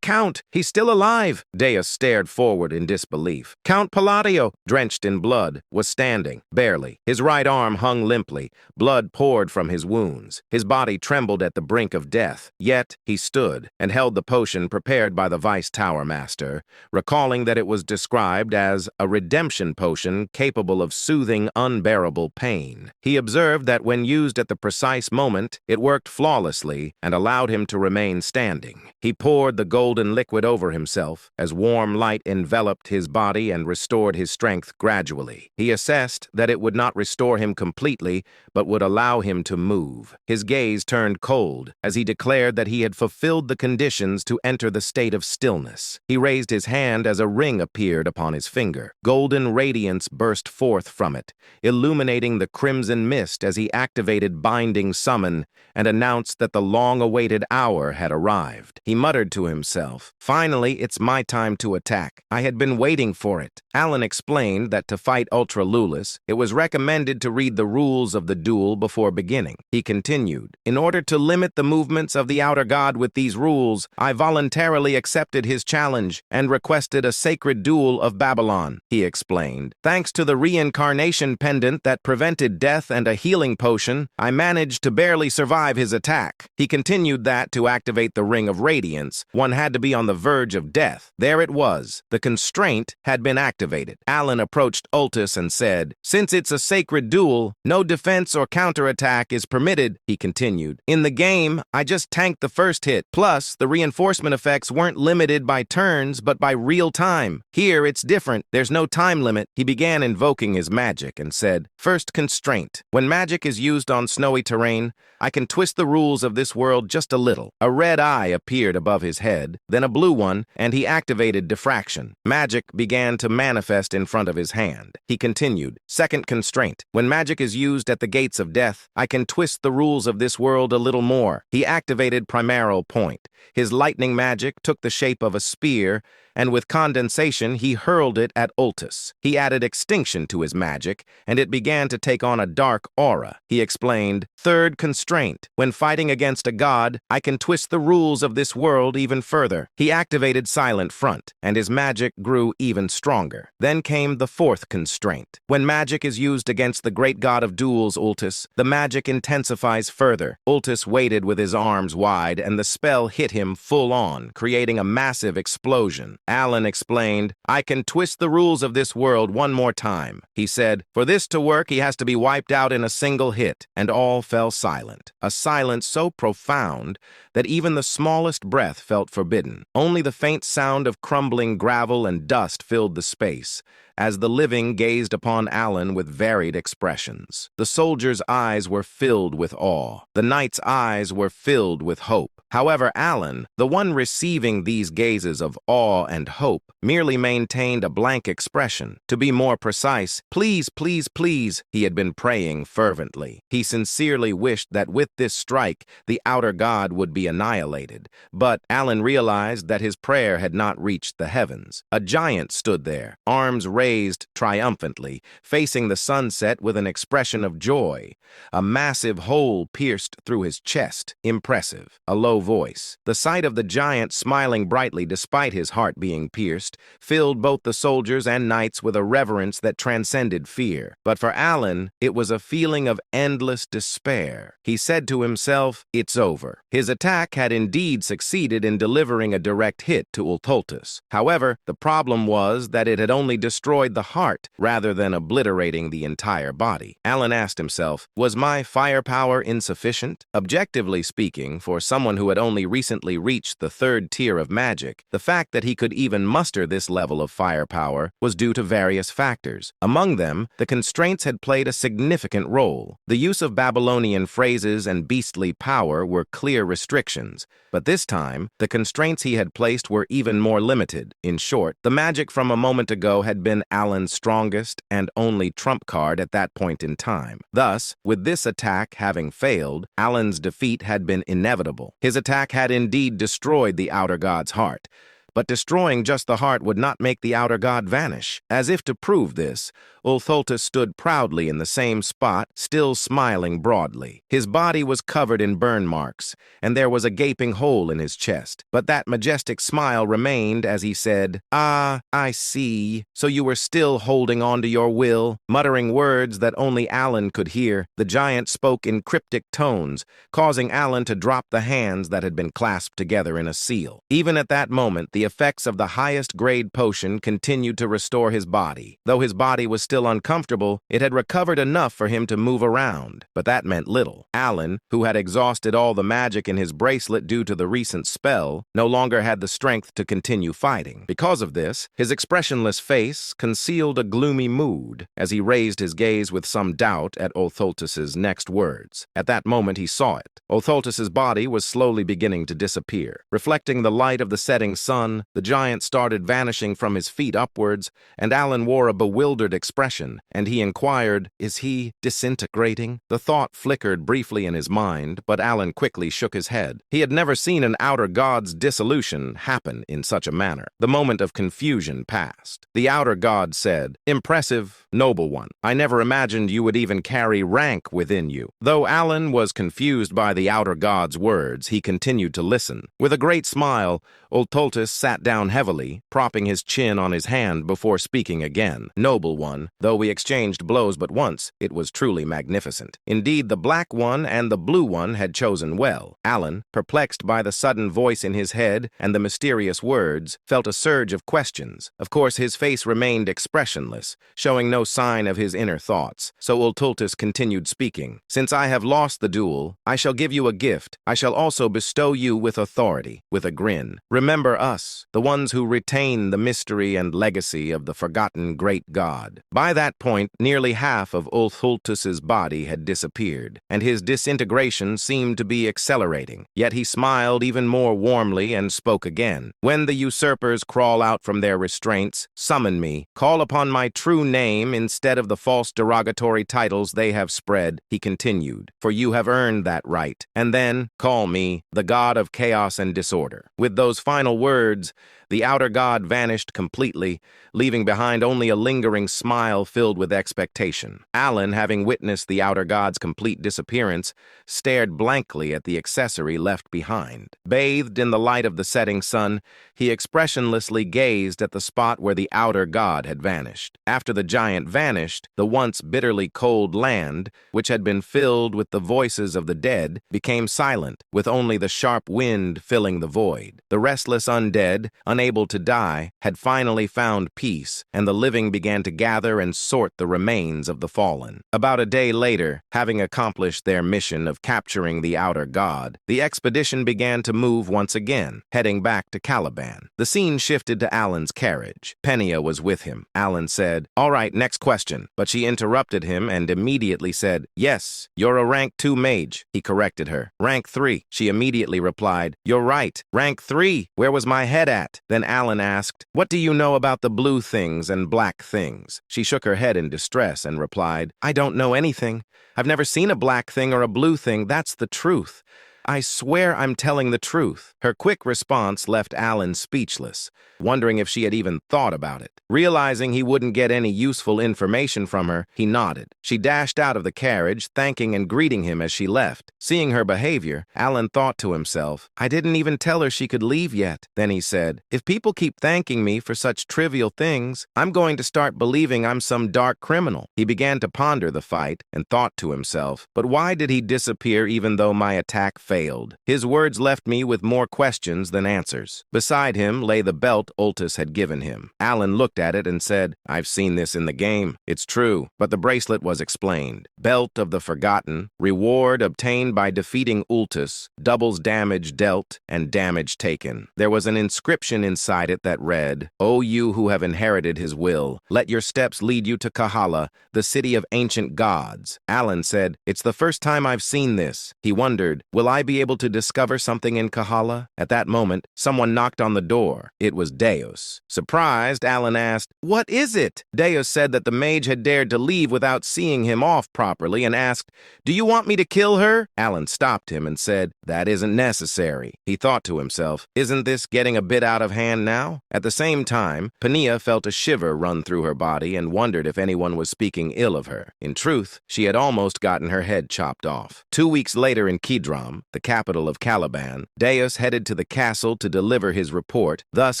Count! He's still alive!" Deus stared forward in disbelief. Count Palladio, drenched in blood, was standing, barely. His right arm hung limply. Blood poured from his wounds. His body trembled at the brink of death. Yet he stood and held the potion prepared by the Vice Tower Master, recalling that it was described as a redemption potion capable of soothing unbearable pain. He observed that when used at the precise moment, it worked flawlessly and allowed him to remain standing. He poured the golden liquid over himself as warm light enveloped his body and restored his strength gradually. He assessed that it would not restore him completely, but would allow him to move. His gaze turned cold as he declared that he had fulfilled the conditions to enter the state of stillness. He raised his hand as a ring appeared upon his finger. Golden radiance burst forth from it, illuminating the crimson mist as he activated Binding Summon and announced that the long-awaited hour had arrived. He muttered to himself, "Finally, it's my time to attack. I had been waiting for it." Alan explained that to fight Ultra Lulis, it was recommended to read the rules of the duel before beginning. He continued, "In order to limit the movements of the Outer God with these rules, I voluntarily accepted his challenge and requested a sacred duel of Babylon," he explained. "Thanks to the reincarnation pendant that prevented death and a healing potion, I managed to barely survive his attack." He continued that to activate the Ring of Radiance, one had to be on the verge of death. There it was. The constraint had been activated. Alan approached Ultus and said, "Since it's a sacred duel, no defense or counterattack is permitted," he continued. "In the game, I just tanked the first hit. Plus, the reinforcement effects weren't limited by turns, but by real time. Here, it's different. There's no time limit." He began invoking his magic and said, "First constraint. When magic is used on snowy terrain, I can twist the rules of this world just a little." A red eye appeared above his head, then a blue one, and he activated diffraction. Magic began to manifest in front of his hand. He continued, "Second constraint. When magic is used at the gates of death, I can twist the rules of this world a little more." He activated Primeral Point. His lightning magic took the shape of a spear, and with condensation he hurled it at Ultus. He added extinction to his magic, and it began to take on a dark aura. He explained, "Third constraint. When fighting against a god, I can twist the rules of this world even further." He activated Silent Front, and his magic grew even stronger. Then came the fourth constraint. When magic is used against the great god of duels, Ultus, the magic intensifies further. Ultus waited with his arms wide, and the spell hit him full on, creating a massive explosion. Alan explained, "I can twist the rules of this world one more time." He said, "For this to work, he has to be wiped out in a single hit," and all fell silent. A silence so profound that even the smallest breath felt forbidden. Only the faint sound of crumbling gravel and dust filled the space, as the living gazed upon Alan with varied expressions. The soldier's eyes were filled with awe. The knight's eyes were filled with hope. However, Alan, the one receiving these gazes of awe and hope, merely maintained a blank expression. To be more precise, "Please, please, please," he had been praying fervently. He sincerely wished that with this strike, the outer god would be annihilated. But Alan realized that his prayer had not reached the heavens. A giant stood there, arms raised triumphantly, facing the sunset with an expression of joy. A massive hole pierced through his chest. Impressive. A low low voice. The sight of the giant smiling brightly despite his heart being pierced filled both the soldiers and knights with a reverence that transcended fear. But for Alan, it was a feeling of endless despair. He said to himself, "It's over." His attack had indeed succeeded in delivering a direct hit to Ultultus. However, the problem was that it had only destroyed the heart rather than obliterating the entire body. Alan asked himself, was my firepower insufficient? Objectively speaking, for someone who had only recently reached the third tier of magic, the fact that he could even muster this level of firepower was due to various factors. Among them, the constraints had played a significant role. The use of Babylonian phrases and beastly power were clear restrictions, but this time, the constraints he had placed were even more limited. In short, the magic from a moment ago had been Alan's strongest and only trump card at that point in time. Thus, with this attack having failed, Alan's defeat had been inevitable. His attack had indeed destroyed the outer god's heart, but destroying just the heart would not make the outer god vanish. As if to prove this, Ultultus stood proudly in the same spot, still smiling broadly. His body was covered in burn marks, and there was a gaping hole in his chest. But that majestic smile remained as he said, "Ah, I see. So you were still holding on to your will." Muttering words that only Alan could hear, the giant spoke in cryptic tones, causing Alan to drop the hands that had been clasped together in a seal. Even at that moment, the effects of the highest grade potion continued to restore his body. Though his body was still uncomfortable, it had recovered enough for him to move around. But that meant little. Alan, who had exhausted all the magic in his bracelet due to the recent spell, no longer had the strength to continue fighting. Because of this, his expressionless face concealed a gloomy mood as he raised his gaze with some doubt at Ultultus's next words. At that moment he saw it. Ultultus's body was slowly beginning to disappear. Reflecting the light of the setting sun, the giant started vanishing from his feet upwards, and Alan wore a bewildered expression, and he inquired, "Is he disintegrating?" The thought flickered briefly in his mind, but Alan quickly shook his head. He had never seen an outer god's dissolution happen in such a manner. The moment of confusion passed. The outer god said, "Impressive, noble one. I never imagined you would even carry rank within you." Though Alan was confused by the outer god's words, he continued to listen. With a great smile, Ultultus sat down heavily, propping his chin on his hand before speaking again. "Noble one, though we exchanged blows but once, it was truly magnificent. Indeed, the black one and the blue one had chosen well." Alan, perplexed by the sudden voice in his head and the mysterious words, felt a surge of questions. Of course, his face remained expressionless, showing no sign of his inner thoughts. So Ultultus continued speaking. "Since I have lost the duel, I shall give you a gift. I shall also bestow you with authority." With a grin. "Remember us, the ones who retain the mystery and legacy of the forgotten great god." By that point, nearly half of Ultultus's body had disappeared, and his disintegration seemed to be accelerating. Yet he smiled even more warmly and spoke again. "When the usurpers crawl out from their restraints, summon me. Call upon my true name instead of the false derogatory titles they have spread," he continued, "for you have earned that right. And then, call me the god of chaos and disorder." With those final words, the outer god vanished completely, leaving behind only a lingering smile filled with expectation. Alan, having witnessed the outer god's complete disappearance, stared blankly at the accessory left behind. Bathed in the light of the setting sun, he expressionlessly gazed at the spot where the outer god had vanished. After the giant vanished, the once bitterly cold land, which had been filled with the voices of the dead, became silent, with only the sharp wind filling the void. The restless undead, unable to die, had finally found peace, and the living began to gather and sort the remains of the fallen. About a day later, having accomplished their mission of capturing the outer god, the expedition began to move once again, heading back to Caliban. The scene shifted to Alan's carriage. Penia was with him. Alan said, "All right, next question," but she interrupted him and immediately said, "Yes, you're a rank 2 mage." He corrected her. "Rank 3. She immediately replied, "You're right. Rank 3. Where was my head at?" Then Alan asked, "What do you know about the blue things and black things?" She shook her head in distress and replied, "I don't know anything. I've never seen a black thing or a blue thing, that's the truth. I swear I'm telling the truth. Her quick response left Alan speechless, wondering if she had even thought about it. Realizing he wouldn't get any useful information from her, he nodded. She dashed out of the carriage, thanking and greeting him as she left. Seeing her behavior, Alan thought to himself, I didn't even tell her she could leave yet. Then he said, if people keep thanking me for such trivial things, I'm going to start believing I'm some dark criminal. He began to ponder the fight and thought to himself, but why did he disappear even though my attack failed? His words left me with more questions than answers. Beside him lay the belt Ultus had given him. Alan looked at it and said, I've seen this in the game. It's true, but the bracelet was explained. Belt of the Forgotten, reward obtained by defeating Ultus, doubles damage dealt and damage taken. There was an inscription inside it that read, O you who have inherited his will, let your steps lead you to Kahala, the city of ancient gods. Alan said, it's the first time I've seen this. He wondered, will I be able to discover something in Kahala? At that moment, someone knocked on the door. It was Deus. Surprised, Alan asked, what is it? Deus said that the mage had dared to leave without seeing him off properly and asked, do you want me to kill her? Alan stopped him and said, that isn't necessary. He thought to himself, isn't this getting a bit out of hand now? At the same time, Pania felt a shiver run through her body and wondered if anyone was speaking ill of her. In truth, she had almost gotten her head chopped off. 2 weeks later in Kidram, the capital of Caliban, Deus headed to the castle to deliver his report, thus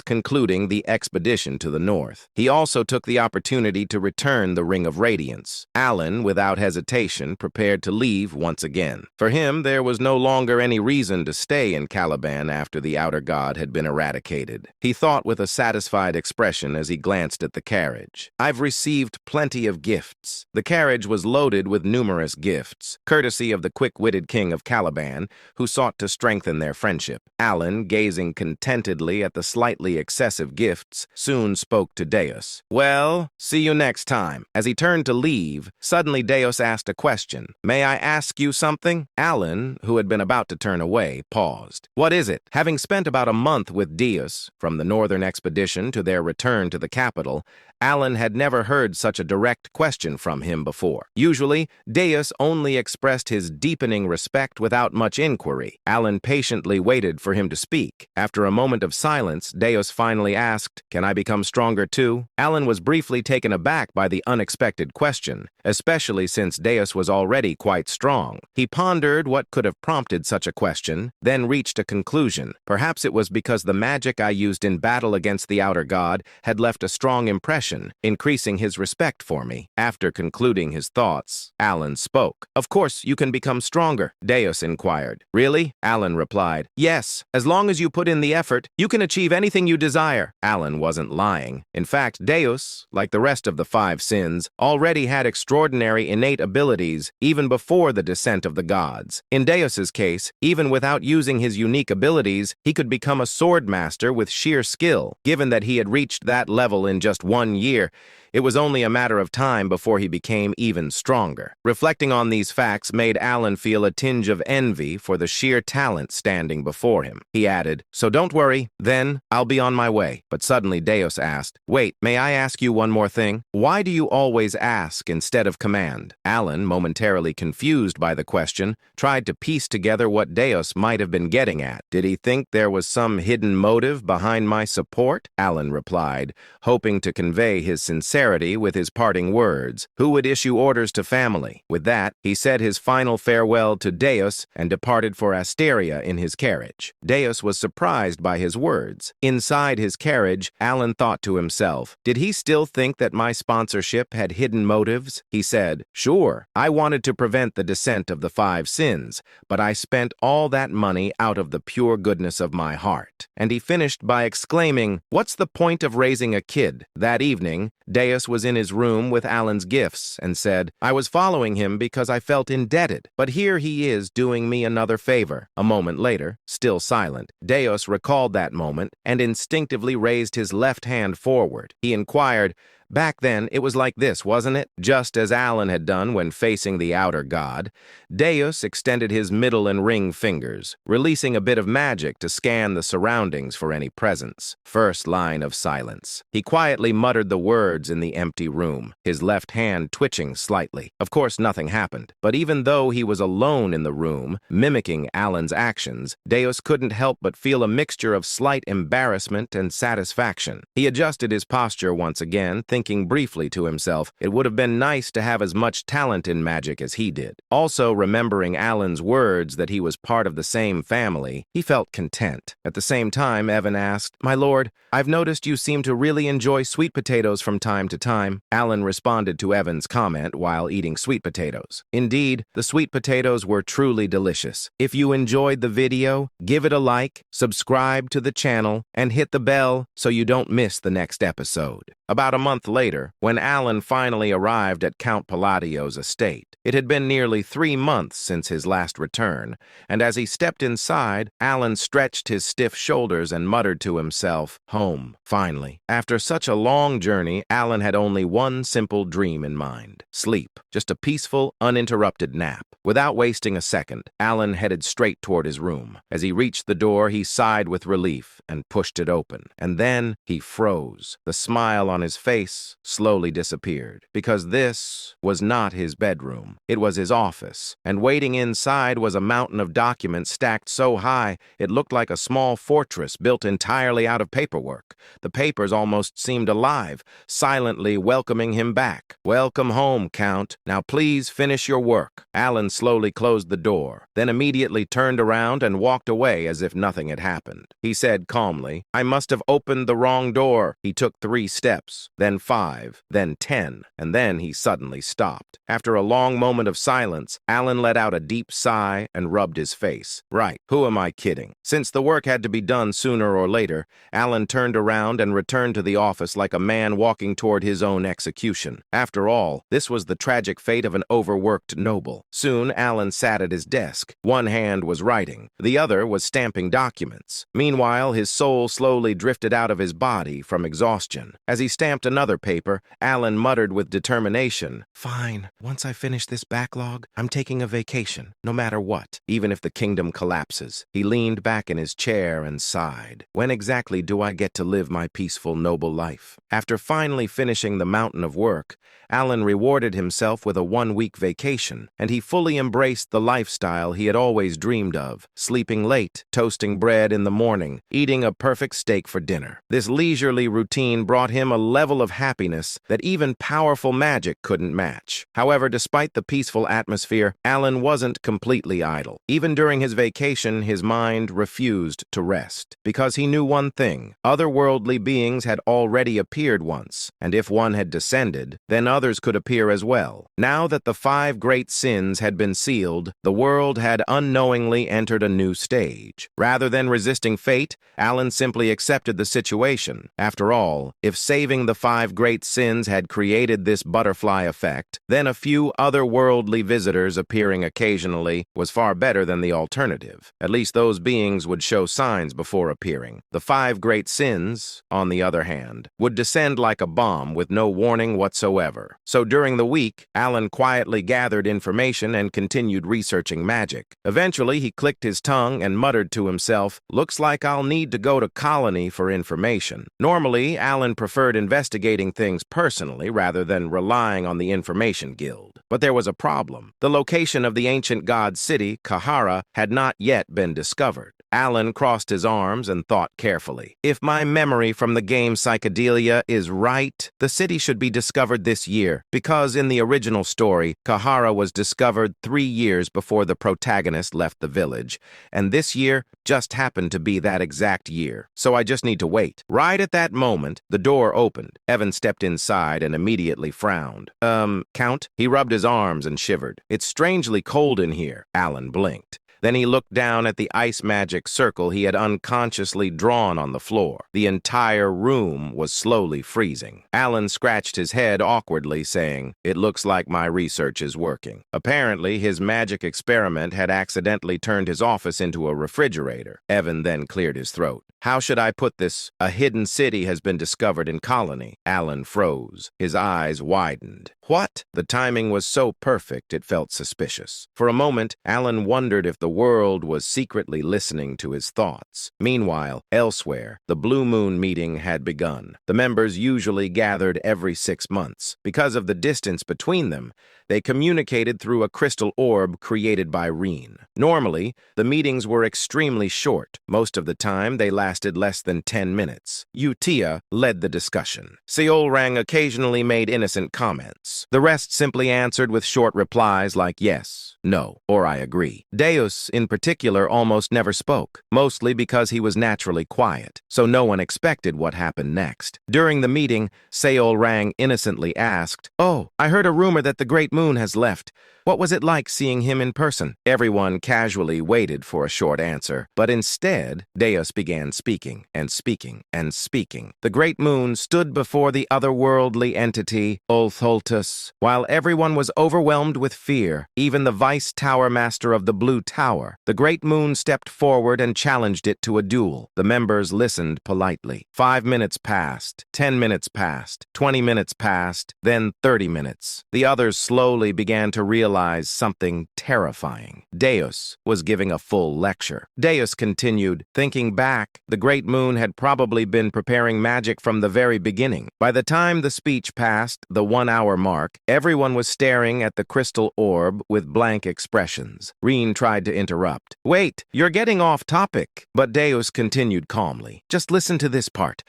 concluding the expedition to the north. He also took the opportunity to return the Ring of Radiance. Alan, without hesitation, prepared to leave once again. For him, there was no longer any reason to stay in Caliban after the outer god had been eradicated. He thought with a satisfied expression as he glanced at the carriage. I've received plenty of gifts. The carriage was loaded with numerous gifts, courtesy of the quick-witted king of Caliban, who sought to strengthen their friendship. Alan, gazing contentedly at the slightly excessive gifts, soon spoke to Deus. Well, see you next time. As he turned to leave, suddenly Deus asked a question. May I ask you something? Alan, who had been about to turn away, paused. What is it? Having spent about a month with Deus, from the northern expedition to their return to the capital, Alan had never heard such a direct question from him before. Usually, Deus only expressed his deepening respect without much inquiry. Alan patiently waited for him to speak. After a moment of silence, Deus finally asked, Can I become stronger too? Alan was briefly taken aback by the unexpected question, especially since Deus was already quite strong. He pondered what could have prompted such a question, then reached a conclusion. Perhaps it was because the magic I used in battle against the outer god had left a strong impression, increasing his respect for me. After concluding his thoughts, Alan spoke. Of course, you can become stronger, Deus inquired. Really? Alan replied. Yes, as long as you put in the effort, you can achieve anything you desire. Alan wasn't lying. In fact, Deus, like the rest of the 5 sins, already had extraordinary innate abilities even before the descent of the gods. In Deus's case, even without using his unique abilities, he could become a sword master with sheer skill. Given that he had reached that level in just 1 year, it was only a matter of time before he became even stronger. Reflecting on these facts made Alan feel a tinge of envy for the sheer talent standing before him. He added, so don't worry, then I'll be on my way. But suddenly Deus asked, wait, may I ask you one more thing? Why do you always ask instead of command? Alan, momentarily confused by the question, tried to piece together what Deus might have been getting at. Did he think there was some hidden motive behind my support? Alan replied, hoping to convey his sincerity with his parting words. Who would issue orders to family? With that, he said his final farewell to Deus and departed for Asteria in his carriage. Deus was surprised by his words. Inside his carriage, Alan thought to himself, did he still think that my sponsorship had hidden motives? He said, sure, I wanted to prevent the descent of the 5 sins, but I spent all that money out of the pure goodness of my heart. And he finished by exclaiming, what's the point of raising a kid? That evening, Deus was in his room with Alan's gifts and said, I was following him because I felt indebted, but here he is doing me another favor. A moment later, still silent, Deus recalled that moment and instinctively raised his left hand forward. He inquired, Back then, it was like this, wasn't it? Just as Alan had done when facing the outer god, Deus extended his middle and ring fingers, releasing a bit of magic to scan the surroundings for any presence. First line of silence. He quietly muttered the words in the empty room, his left hand twitching slightly. Of course, nothing happened, but even though he was alone in the room, mimicking Alan's actions, Deus couldn't help but feel a mixture of slight embarrassment and satisfaction. He adjusted his posture once again, thinking briefly to himself, it would have been nice to have as much talent in magic as he did. Also, remembering Alan's words that he was part of the same family, he felt content. At the same time, Evan asked, "My lord, I've noticed you seem to really enjoy sweet potatoes from time to time." Alan responded to Evan's comment while eating sweet potatoes. Indeed, the sweet potatoes were truly delicious. If you enjoyed the video, give it a like, subscribe to the channel, and hit the bell so you don't miss the next episode. About a month later, when Alan finally arrived at Count Palladio's estate, it had been nearly 3 months since his last return, and as he stepped inside, Alan stretched his stiff shoulders and muttered to himself, "Home, finally." After such a long journey, Alan had only one simple dream in mind: sleep, just a peaceful, uninterrupted nap. Without wasting a second, Alan headed straight toward his room. As he reached the door, he sighed with relief and pushed it open. And then he froze. The smile on his face slowly disappeared, because this was not his bedroom. It was his office, and waiting inside was a mountain of documents stacked so high it looked like a small fortress built entirely out of paperwork. The papers almost seemed alive, silently welcoming him back. "Welcome home, Count. Now please finish your work." Alan slowly closed the door, then immediately turned around and walked away as if nothing had happened. He said calmly, "I must have opened the wrong door." He took 3 steps, then 5, then 10, and then he suddenly stopped. After a long moment of silence, Alan let out a deep sigh and rubbed his face. Right, who am I kidding? Since the work had to be done sooner or later, Alan turned around and returned to the office like a man walking toward his own execution. After all, this was the tragic fate of an overworked noble. Soon, Alan sat at his desk. One hand was writing, the other was stamping documents. Meanwhile, his soul slowly drifted out of his body from exhaustion. As he stamped another paper, Alan muttered with determination, "Fine, once I finish this backlog, I'm taking a vacation, no matter what, even if the kingdom collapses." He leaned back in his chair and sighed. When exactly do I get to live my peaceful, noble life? After finally finishing the mountain of work, Alan rewarded himself with a 1-week vacation, and he fully embraced the lifestyle he had always dreamed of, sleeping late, toasting bread in the morning, eating a perfect steak for dinner. This leisurely routine brought him a level of happiness that even powerful magic couldn't match. However, despite the peaceful atmosphere, Alan wasn't completely idle. Even during his vacation, his mind refused to rest, because he knew one thing: otherworldly beings had already appeared once, and if one had descended, then others could appear as well. Now that the 5 great sins had been sealed, the world had unknowingly entered a new stage. Rather than resisting fate, Alan simply accepted the situation. After all, if saving the 5 great sins had created this butterfly effect, then a few otherworldly visitors appearing occasionally was far better than the alternative. At least those beings would show signs before appearing. The 5 great sins, on the other hand, would descend like a bomb with no warning whatsoever. So during the week, Alan quietly gathered information and continued researching magic. Eventually, he clicked his tongue and muttered to himself, "Looks like I'll need to go to Colony for information." Normally, Alan preferred investigating things personally rather than relying on the Information Guild. But there was a problem. The location of the ancient god city, Kahara, had not yet been discovered. Alan crossed his arms and thought carefully. If my memory from the game Psychedelia is right, the city should be discovered this year, because in the original story, Kahara was discovered 3 years before the protagonist left the village, and this year just happened to be that exact year. So I just need to wait. Right at that moment, the door opened. Evan stepped inside and immediately frowned. Count?" He rubbed his arms and shivered. "It's strangely cold in here." Alan blinked. Then he looked down at the ice magic circle he had unconsciously drawn on the floor. The entire room was slowly freezing. Alan scratched his head awkwardly, saying, "It looks like my research is working." Apparently, his magic experiment had accidentally turned his office into a refrigerator. Evan then cleared his throat. "How should I put this? A hidden city has been discovered in Colony." Alan froze. His eyes widened. What? The timing was so perfect it felt suspicious. For a moment, Alan wondered if the world was secretly listening to his thoughts. Meanwhile, elsewhere, the Blue Moon meeting had begun. The members usually gathered every 6 months. Because of the distance between them, they communicated through a crystal orb created by Reen. Normally, the meetings were extremely short. Most of the time, they lasted less than 10 minutes. Utia led the discussion. Seolrang occasionally made innocent comments. The rest simply answered with short replies like yes, no, or I agree. Deus, in particular, almost never spoke, mostly because he was naturally quiet, so no one expected what happened next. During the meeting, Seolrang innocently asked, "Oh, I heard a rumor that the Great Moon has left. What was it like seeing him in person?" Everyone casually waited for a short answer, but instead, Deus began speaking and speaking and speaking. The Great Moon stood before the otherworldly entity, Ulthultus, while everyone was overwhelmed with fear, even the Vice Tower Master of the Blue Tower. The Great Moon stepped forward and challenged it to a duel. The members listened politely. 5 minutes passed, 10 minutes passed, 20 minutes passed, then 30 minutes. The others slowly began to realize something terrifying. Deus was giving a full lecture. Deus continued, "Thinking back, the Great Moon had probably been preparing magic from the very beginning. By the time the speech passed the 1-hour mark, everyone was staring at the crystal orb with blank expressions." Reen tried to interrupt. "Wait, you're getting off topic." But Deus continued calmly. "Just listen to this part.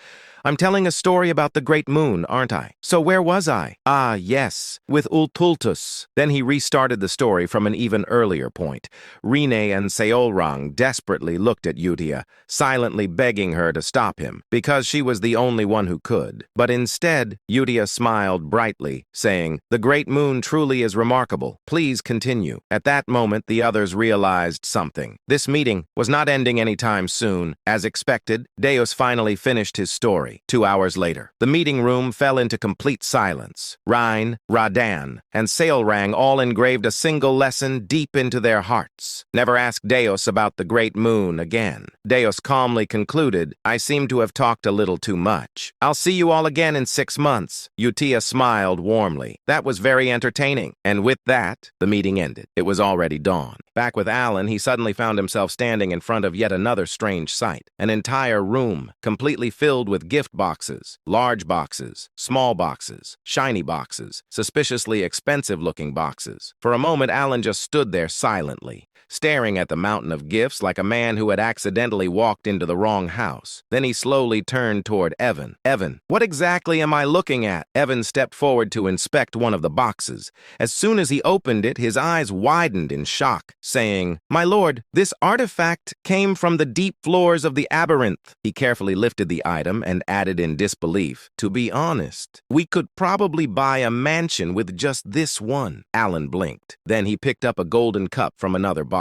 I'm telling a story about the Great Moon, aren't I? So where was I? Ah, yes, with Ultultus." Then he restarted the story from an even earlier point. Rene and Seolrang desperately looked at Utia, silently begging her to stop him, because she was the only one who could. But instead, Utia smiled brightly, saying, "The Great Moon truly is remarkable. Please continue." At that moment, the others realized something. This meeting was not ending anytime soon. As expected, Deus finally finished his story. 2 hours later, the meeting room fell into complete silence. Rhine, Radan, and Seolrang all engraved a single lesson deep into their hearts. Never ask Deus about the Great Moon again. Deus calmly concluded, "I seem to have talked a little too much. I'll see you all again in 6 months." Utia smiled warmly. "That was very entertaining." And with that, the meeting ended. It was already dawn. Back with Alan, he suddenly found himself standing in front of yet another strange sight. An entire room, completely filled with gift boxes, large boxes, small boxes, shiny boxes, suspiciously expensive-looking boxes. For a moment, Alan just stood there silently, staring at the mountain of gifts like a man who had accidentally walked into the wrong house. Then he slowly turned toward Evan. "Evan, what exactly am I looking at?" Evan stepped forward to inspect one of the boxes. As soon as he opened it, his eyes widened in shock, saying, "My lord, this artifact came from the deep floors of the Aberranth." He carefully lifted the item and added in disbelief, "To be honest, we could probably buy a mansion with just this one." Alan blinked. Then he picked up a golden cup from another box.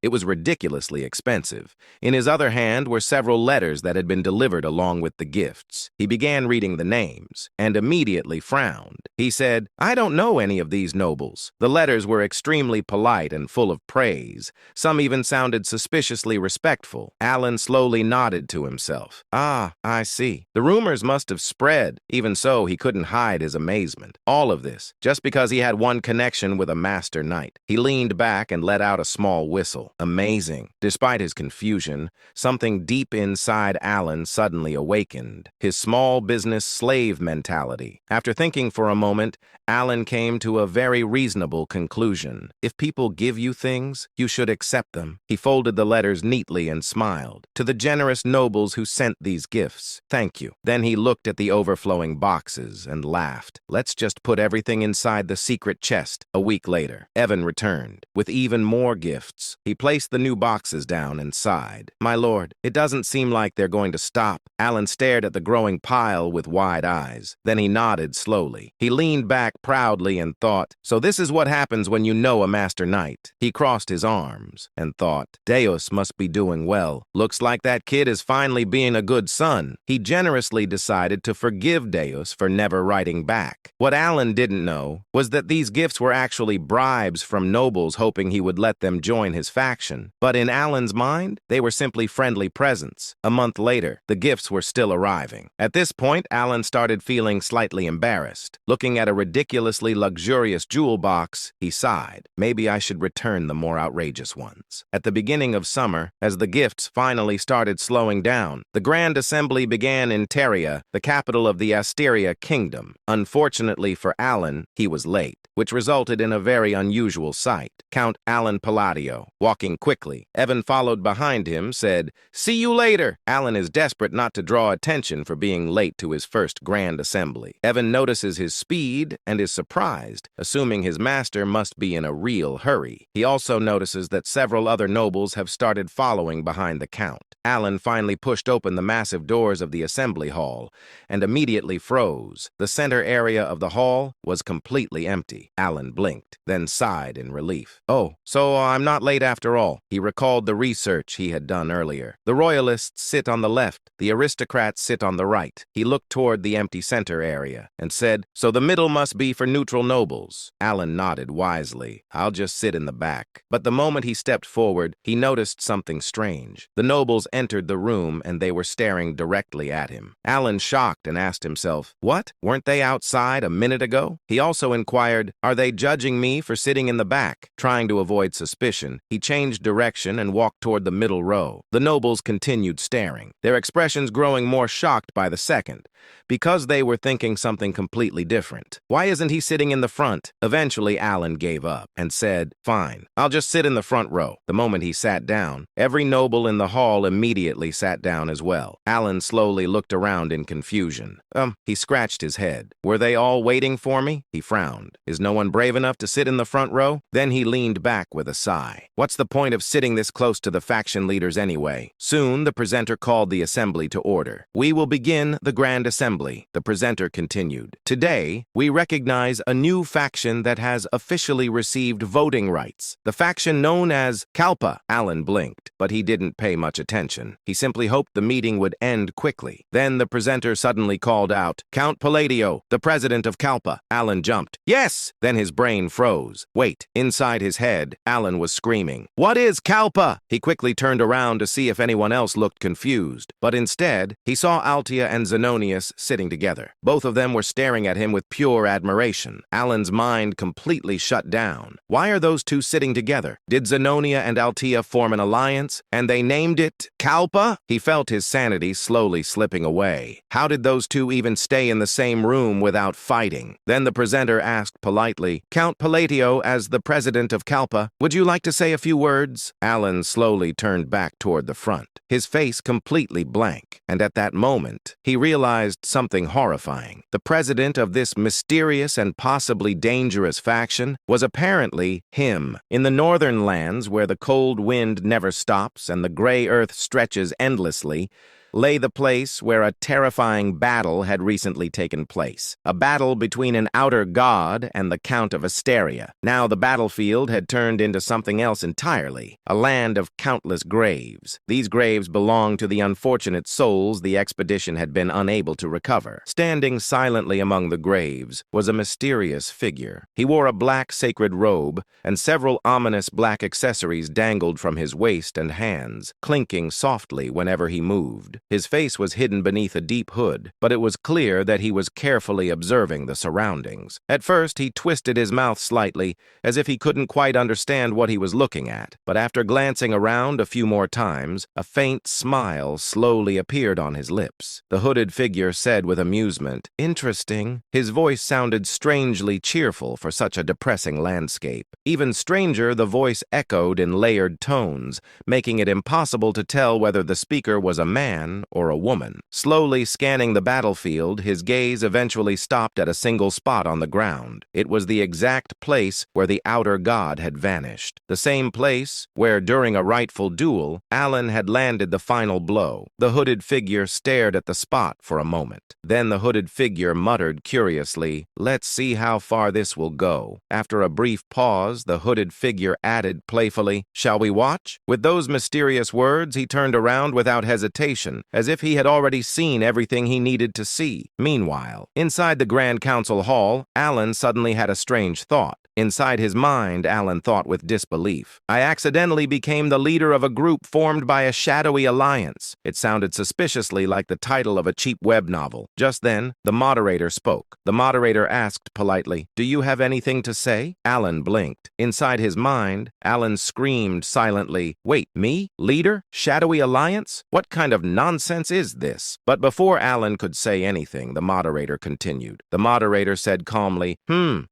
It was ridiculously expensive. In his other hand were several letters that had been delivered along with the gifts. He began reading the names and immediately frowned. He said, "I don't know any of these nobles." The letters were extremely polite and full of praise. Some even sounded suspiciously respectful. Alan slowly nodded to himself. "Ah, I see. The rumors must have spread." Even so, he couldn't hide his amazement. All of this, just because he had one connection with a master knight. He leaned back and let out a small whistle. Amazing. Despite his confusion, something deep inside Alan suddenly awakened. His small business slave mentality. After thinking for a moment, Alan came to a very reasonable conclusion. If people give you things, you should accept them. He folded the letters neatly and smiled. "To the generous nobles who sent these gifts, thank you." Then he looked at the overflowing boxes and laughed. "Let's just put everything inside the secret chest." A week later, Evan returned with even more gifts. He placed the new boxes down and sighed. "My lord, it doesn't seem like they're going to stop." Alan stared at the growing pile with wide eyes. Then he nodded slowly. He leaned back proudly and thought, "So this is what happens when you know a master knight." He crossed crossed his arms and thought, Deus must be doing well. Looks like that kid is finally being a good son. He generously decided to forgive Deus for never writing back. What Alan didn't know was that these gifts were actually bribes from nobles hoping he would let them join his faction. But in Alan's mind, they were simply friendly presents. A month later, the gifts were still arriving. At this point, Alan started feeling slightly embarrassed. Looking at a ridiculously luxurious jewel box, he sighed. Maybe I should return the more outrageous ones. At the beginning of summer, as the gifts finally started slowing down, the Grand Assembly began in Teria, the capital of the Asteria Kingdom. Unfortunately for Alan, he was late, which resulted in a very unusual sight. Count Alan Palladio, walking quickly. Evan followed behind him, said, "See you later." Alan is desperate not to draw attention for being late to his first Grand Assembly. Evan notices his speed and is surprised, assuming his master must be in a real hurry. He also notices that several other nobles have started following behind the Count. Alan finally pushed open the massive doors of the assembly hall and immediately froze. The center area of the hall was completely empty. Alan blinked, then sighed in relief. Oh, so I'm not late after all. He recalled the research he had done earlier. The royalists sit on the left, the aristocrats sit on the right. He looked toward the empty center area and said, "So the middle must be for neutral nobles." Alan nodded wisely. "I'll just sit in the back." But the moment he stepped forward, he noticed something strange. The nobles entered the room and they were staring directly at him. Alan shocked and asked himself, "What? Weren't they outside a minute ago?" He also inquired, "Are they judging me for sitting in the back?" Trying to avoid suspicion, he changed direction and walked toward the middle row. The nobles continued staring, their expressions growing more shocked by the second, because they were thinking something completely different. Why isn't he sitting in the front? Eventually, Alan gave up and said, "Fine, I'll just sit in the front row." The moment he sat down, every noble in the hall immediately sat down as well. Alan slowly looked around in confusion. He scratched his head. Were they all waiting for me? He frowned. Is no one brave enough to sit in the front row? Then he leaned back with a sigh. What's the point of sitting this close to the faction leaders anyway? Soon, the presenter called the assembly to order. "We will begin the Grand Assembly," the presenter continued. "Today, we recognize a new faction that has officially received voting rights. The faction known as Kalpa." Alan blinked, but he didn't pay much attention. He simply hoped the meeting would end quickly. Then the presenter suddenly called out, "Count Palladio, the president of Kalpa." Alan jumped. "Yes!" Then his brain froze. Wait, inside his head, Alan was screaming, "What is Kalpa?" He quickly turned around to see if anyone else looked confused, but instead, he saw Altia and Zenonius sitting together. Both of them were staring at him with pure admiration. Alan's mind completely shut down. Why are those two sitting together? Did Zenonia and Altia form an alliance, and they named it Kalpa? He felt his sanity slowly slipping away. How did those two even stay in the same room without fighting? Then the presenter asked politely, "Count Palladio, as the president of Kalpa, would you like to say a few words?" Alan slowly turned back toward the front, his face completely blank, and at that moment, he realized something horrifying. The president of this mysterious and possibly dangerous faction was apparently him. In the northern lands, where the cold wind never stops and the gray earth stretches endlessly, lay the place where a terrifying battle had recently taken place. A battle between an outer god and the Count of Asteria. Now the battlefield had turned into something else entirely, a land of countless graves. These graves belonged to the unfortunate souls the expedition had been unable to recover. Standing silently among the graves was a mysterious figure. He wore a black sacred robe, and several ominous black accessories dangled from his waist and hands, clinking softly whenever he moved. His face was hidden beneath a deep hood, but it was clear that he was carefully observing the surroundings. At first, he twisted his mouth slightly, as if he couldn't quite understand what he was looking at. But after glancing around a few more times, a faint smile slowly appeared on his lips. The hooded figure said with amusement, "Interesting." His voice sounded strangely cheerful for such a depressing landscape. Even stranger, the voice echoed in layered tones, making it impossible to tell whether the speaker was a man man or a woman. Slowly scanning the battlefield, his gaze eventually stopped at a single spot on the ground. It was the exact place where the outer god had vanished. The same place where, during a rightful duel, Alan had landed the final blow. The hooded figure stared at the spot for a moment. Then the hooded figure muttered curiously, "Let's see how far this will go." After a brief pause, the hooded figure added playfully, "Shall we watch?" With those mysterious words, he turned around without hesitation, as if he had already seen everything he needed to see. Meanwhile, inside the Grand Council Hall, Alan suddenly had a strange thought. Inside his mind, Alan thought with disbelief. "I accidentally became the leader of a group formed by a shadowy alliance." It sounded suspiciously like the title of a cheap web novel. Just then, the moderator spoke. The moderator asked politely, "Do you have anything to say?" Alan blinked. Inside his mind, Alan screamed silently, "Wait, me? Leader? Shadowy alliance? What kind of nonsense is this?" But before Alan could say anything, the moderator continued. The moderator said calmly,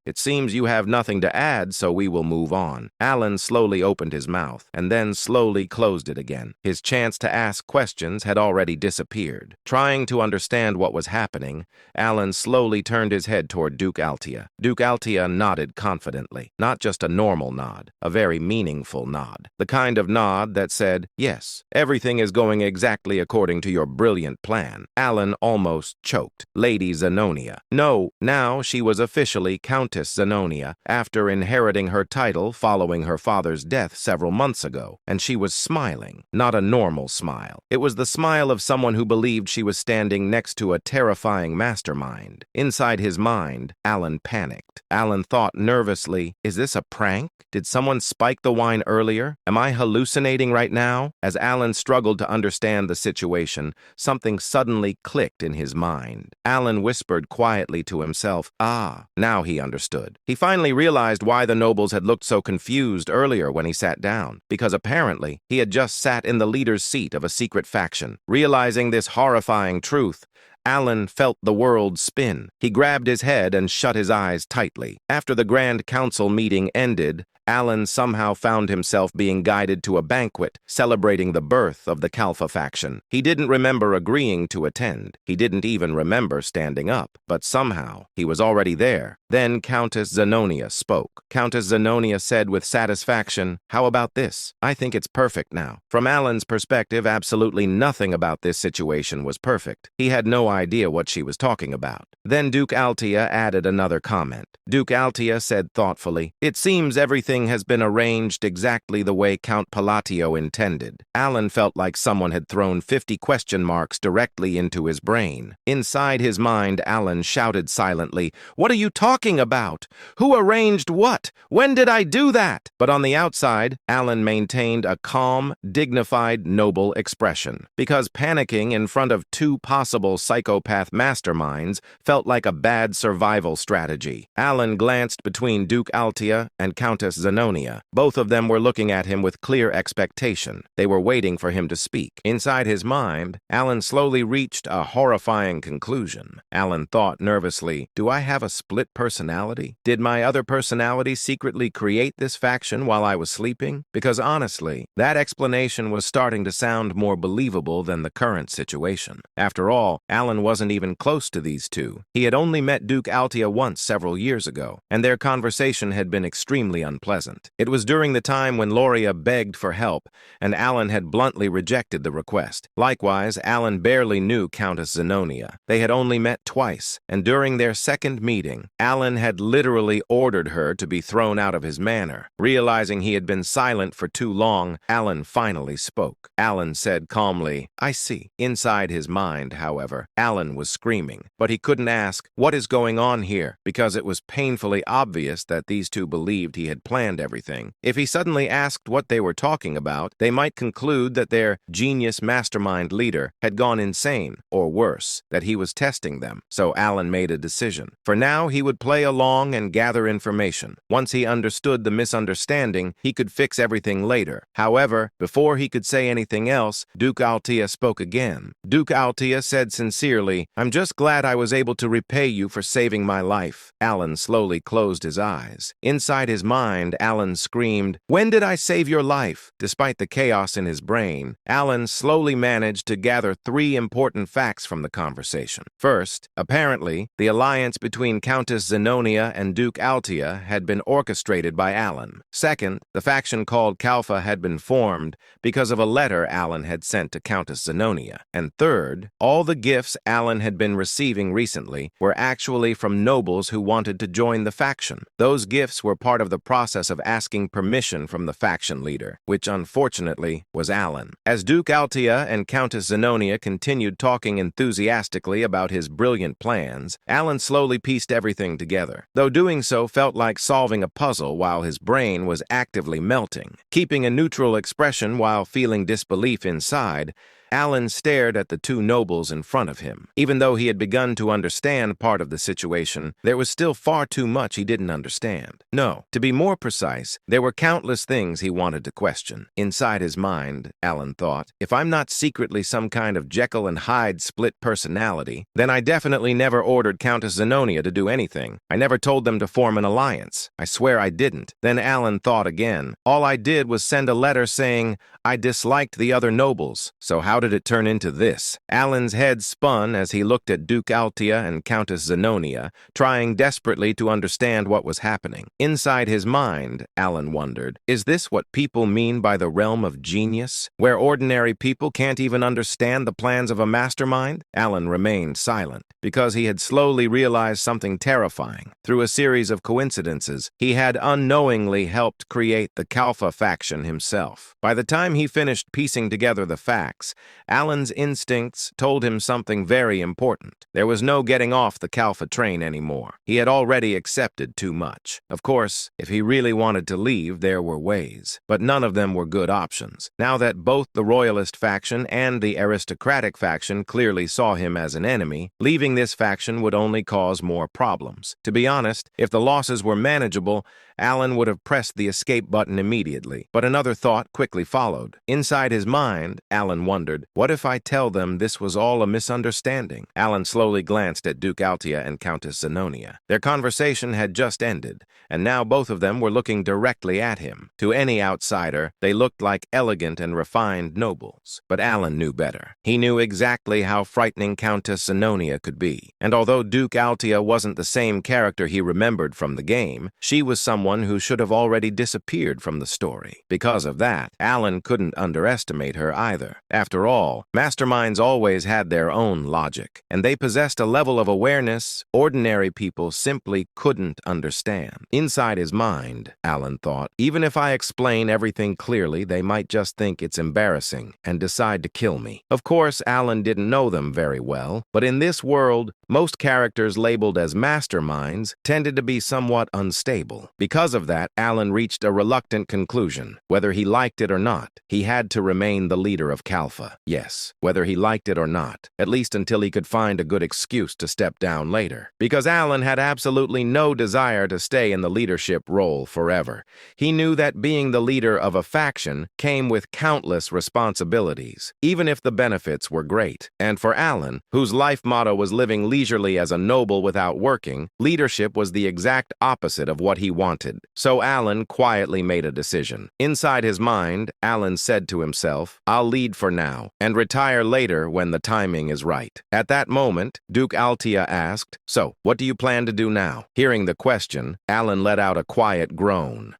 "It seems you have nothing to add, so we will move on." Alan slowly opened his mouth, and then slowly closed it again. His chance to ask questions had already disappeared. Trying to understand what was happening, Alan slowly turned his head toward Duke Altia. Duke Altia nodded confidently. Not just a normal nod, a very meaningful nod. The kind of nod that said, "Yes, everything is going exactly according to your brilliant plan." Alan almost choked. Lady Zenonia. No, now she was officially Countess Zenonia, after inheriting her title following her father's death several months ago, and she was smiling. Not a normal smile. It was the smile of someone who believed she was standing next to a terrifying mastermind. Inside his mind, Alan panicked. Alan thought nervously, "Is this a prank? Did someone spike the wine earlier? Am I hallucinating right now?" As Alan struggled to understand the situation, something suddenly clicked in his mind. Alan whispered quietly to himself, "Ah." Now he understood. He finally realized why the nobles had looked so confused earlier when he sat down, because apparently he had just sat in the leader's seat of a secret faction. Realizing this horrifying truth, Alan felt the world spin. He grabbed his head and shut his eyes tightly. After the Grand Council meeting ended, Alan somehow found himself being guided to a banquet celebrating the birth of the Kalfa faction. He didn't remember agreeing to attend. He didn't even remember standing up, but somehow he was already there. Then Countess Zenonia spoke. Countess Zenonia said with satisfaction, "How about this? I think it's perfect now." From Alan's perspective, absolutely nothing about this situation was perfect. He had no idea what she was talking about. Then Duke Altia added another comment. Duke Altia said thoughtfully, "It seems everything has been arranged exactly the way Count Palatio intended." Alan felt like someone had thrown 50 question marks directly into his brain. Inside his mind, Alan shouted silently, "What are you talking about? Who arranged what? When did I do that?" But on the outside, Alan maintained a calm, dignified, noble expression. Because panicking in front of two possible psychopath masterminds felt like a bad survival strategy. Alan glanced between Duke Altia and Countess Zenonia. Both of them were looking at him with clear expectation. They were waiting for him to speak. Inside his mind, Alan slowly reached a horrifying conclusion. Alan thought nervously, "Do I have a split personality? Did my other personality secretly create this faction while I was sleeping?" Because honestly, that explanation was starting to sound more believable than the current situation. After all, Alan wasn't even close to these two. He had only met Duke Altia once several years ago, and their conversation had been extremely unpleasant. It was during the time when Loria begged for help, and Alan had bluntly rejected the request. Likewise, Alan barely knew Countess Zenonia. They had only met twice, and during their second meeting, Alan had literally ordered her to be thrown out of his manor. Realizing he had been silent for too long, Alan finally spoke. Alan said calmly, "I see." Inside his mind, however, Alan was screaming, but he couldn't ask, "What is going on here?" because it was painfully obvious that these two believed he had planned everything. If he suddenly asked what they were talking about, they might conclude that their genius mastermind leader had gone insane, or worse, that he was testing them. So Alan made a decision. For now, he would play along and gather information. Once he understood the misunderstanding, he could fix everything later. However, before he could say anything else, Duke Altia spoke again. Duke Altia said sincerely, "I'm just glad I was able to repay you for saving my life." Alan slowly closed his eyes. Inside his mind, mind, Alan screamed, "When did I save your life?" Despite the chaos in his brain, Alan slowly managed to gather three important facts from the conversation. First, apparently, the alliance between Countess Zenonia and Duke Altia had been orchestrated by Alan. Second, the faction called Kalfa had been formed because of a letter Alan had sent to Countess Zenonia. And third, all the gifts Alan had been receiving recently were actually from nobles who wanted to join the faction. Those gifts were part of the process of asking permission from the faction leader, which unfortunately was Alan. As Duke Altia and Countess Zenonia continued talking enthusiastically about his brilliant plans, Alan slowly pieced everything together, though doing so felt like solving a puzzle while his brain was actively melting. Keeping a neutral expression while feeling disbelief inside, Alan stared at the two nobles in front of him. Even though he had begun to understand part of the situation, there was still far too much he didn't understand. No, to be more precise, there were countless things he wanted to question. Inside his mind, Alan thought, if I'm not secretly some kind of Jekyll and Hyde split personality, then I definitely never ordered Countess Zenonia to do anything. I never told them to form an alliance. I swear I didn't. Then Alan thought again. All I did was send a letter saying I disliked the other nobles. So how did it turn into this? Alan's head spun as he looked at Duke Altia and Countess Zenonia, trying desperately to understand what was happening. Inside his mind, Alan wondered, is this what people mean by the realm of genius, where ordinary people can't even understand the plans of a mastermind? Alan remained silent, because he had slowly realized something terrifying. Through a series of coincidences, he had unknowingly helped create the Kalfa faction himself. By the time he finished piecing together the facts, Alan's instincts told him something very important. There was no getting off the Kalfa train anymore. He had already accepted too much. Of course, if he really wanted to leave, there were ways, but none of them were good options. Now that both the royalist faction and the aristocratic faction clearly saw him as an enemy, leaving this faction would only cause more problems. To be honest, if the losses were manageable, Alan would have pressed the escape button immediately, but another thought quickly followed. Inside his mind, Alan wondered, what if I tell them this was all a misunderstanding? Alan slowly glanced at Duke Altia and Countess Zenonia. Their conversation had just ended, and now both of them were looking directly at him. To any outsider, they looked like elegant and refined nobles. But Alan knew better. He knew exactly how frightening Countess Zenonia could be. And although Duke Altia wasn't the same character he remembered from the game, she was someone who should have already disappeared from the story. Because of that, Alan couldn't underestimate her either. After all, masterminds always had their own logic, and they possessed a level of awareness ordinary people simply couldn't understand. Inside his mind, Alan thought, even if I explain everything clearly, they might just think it's embarrassing and decide to kill me. Of course, Alan didn't know them very well, but in this world, most characters labeled as masterminds tended to be somewhat unstable. Because of that, Alan reached a reluctant conclusion. Whether he liked it or not, he had to remain the leader of Kalfa. Yes, whether he liked it or not, at least until he could find a good excuse to step down later. Because Alan had absolutely no desire to stay in the leadership role forever. He knew that being the leader of a faction came with countless responsibilities, even if the benefits were great. And for Alan, whose life motto was living leisurely as a noble without working, leadership was the exact opposite of what he wanted. So Alan quietly made a decision. Inside his mind, Alan said to himself, I'll lead for now and retire later when the timing is right. At that moment, Duke Altia asked, so, what do you plan to do now? Hearing the question, Alan let out a quiet groan.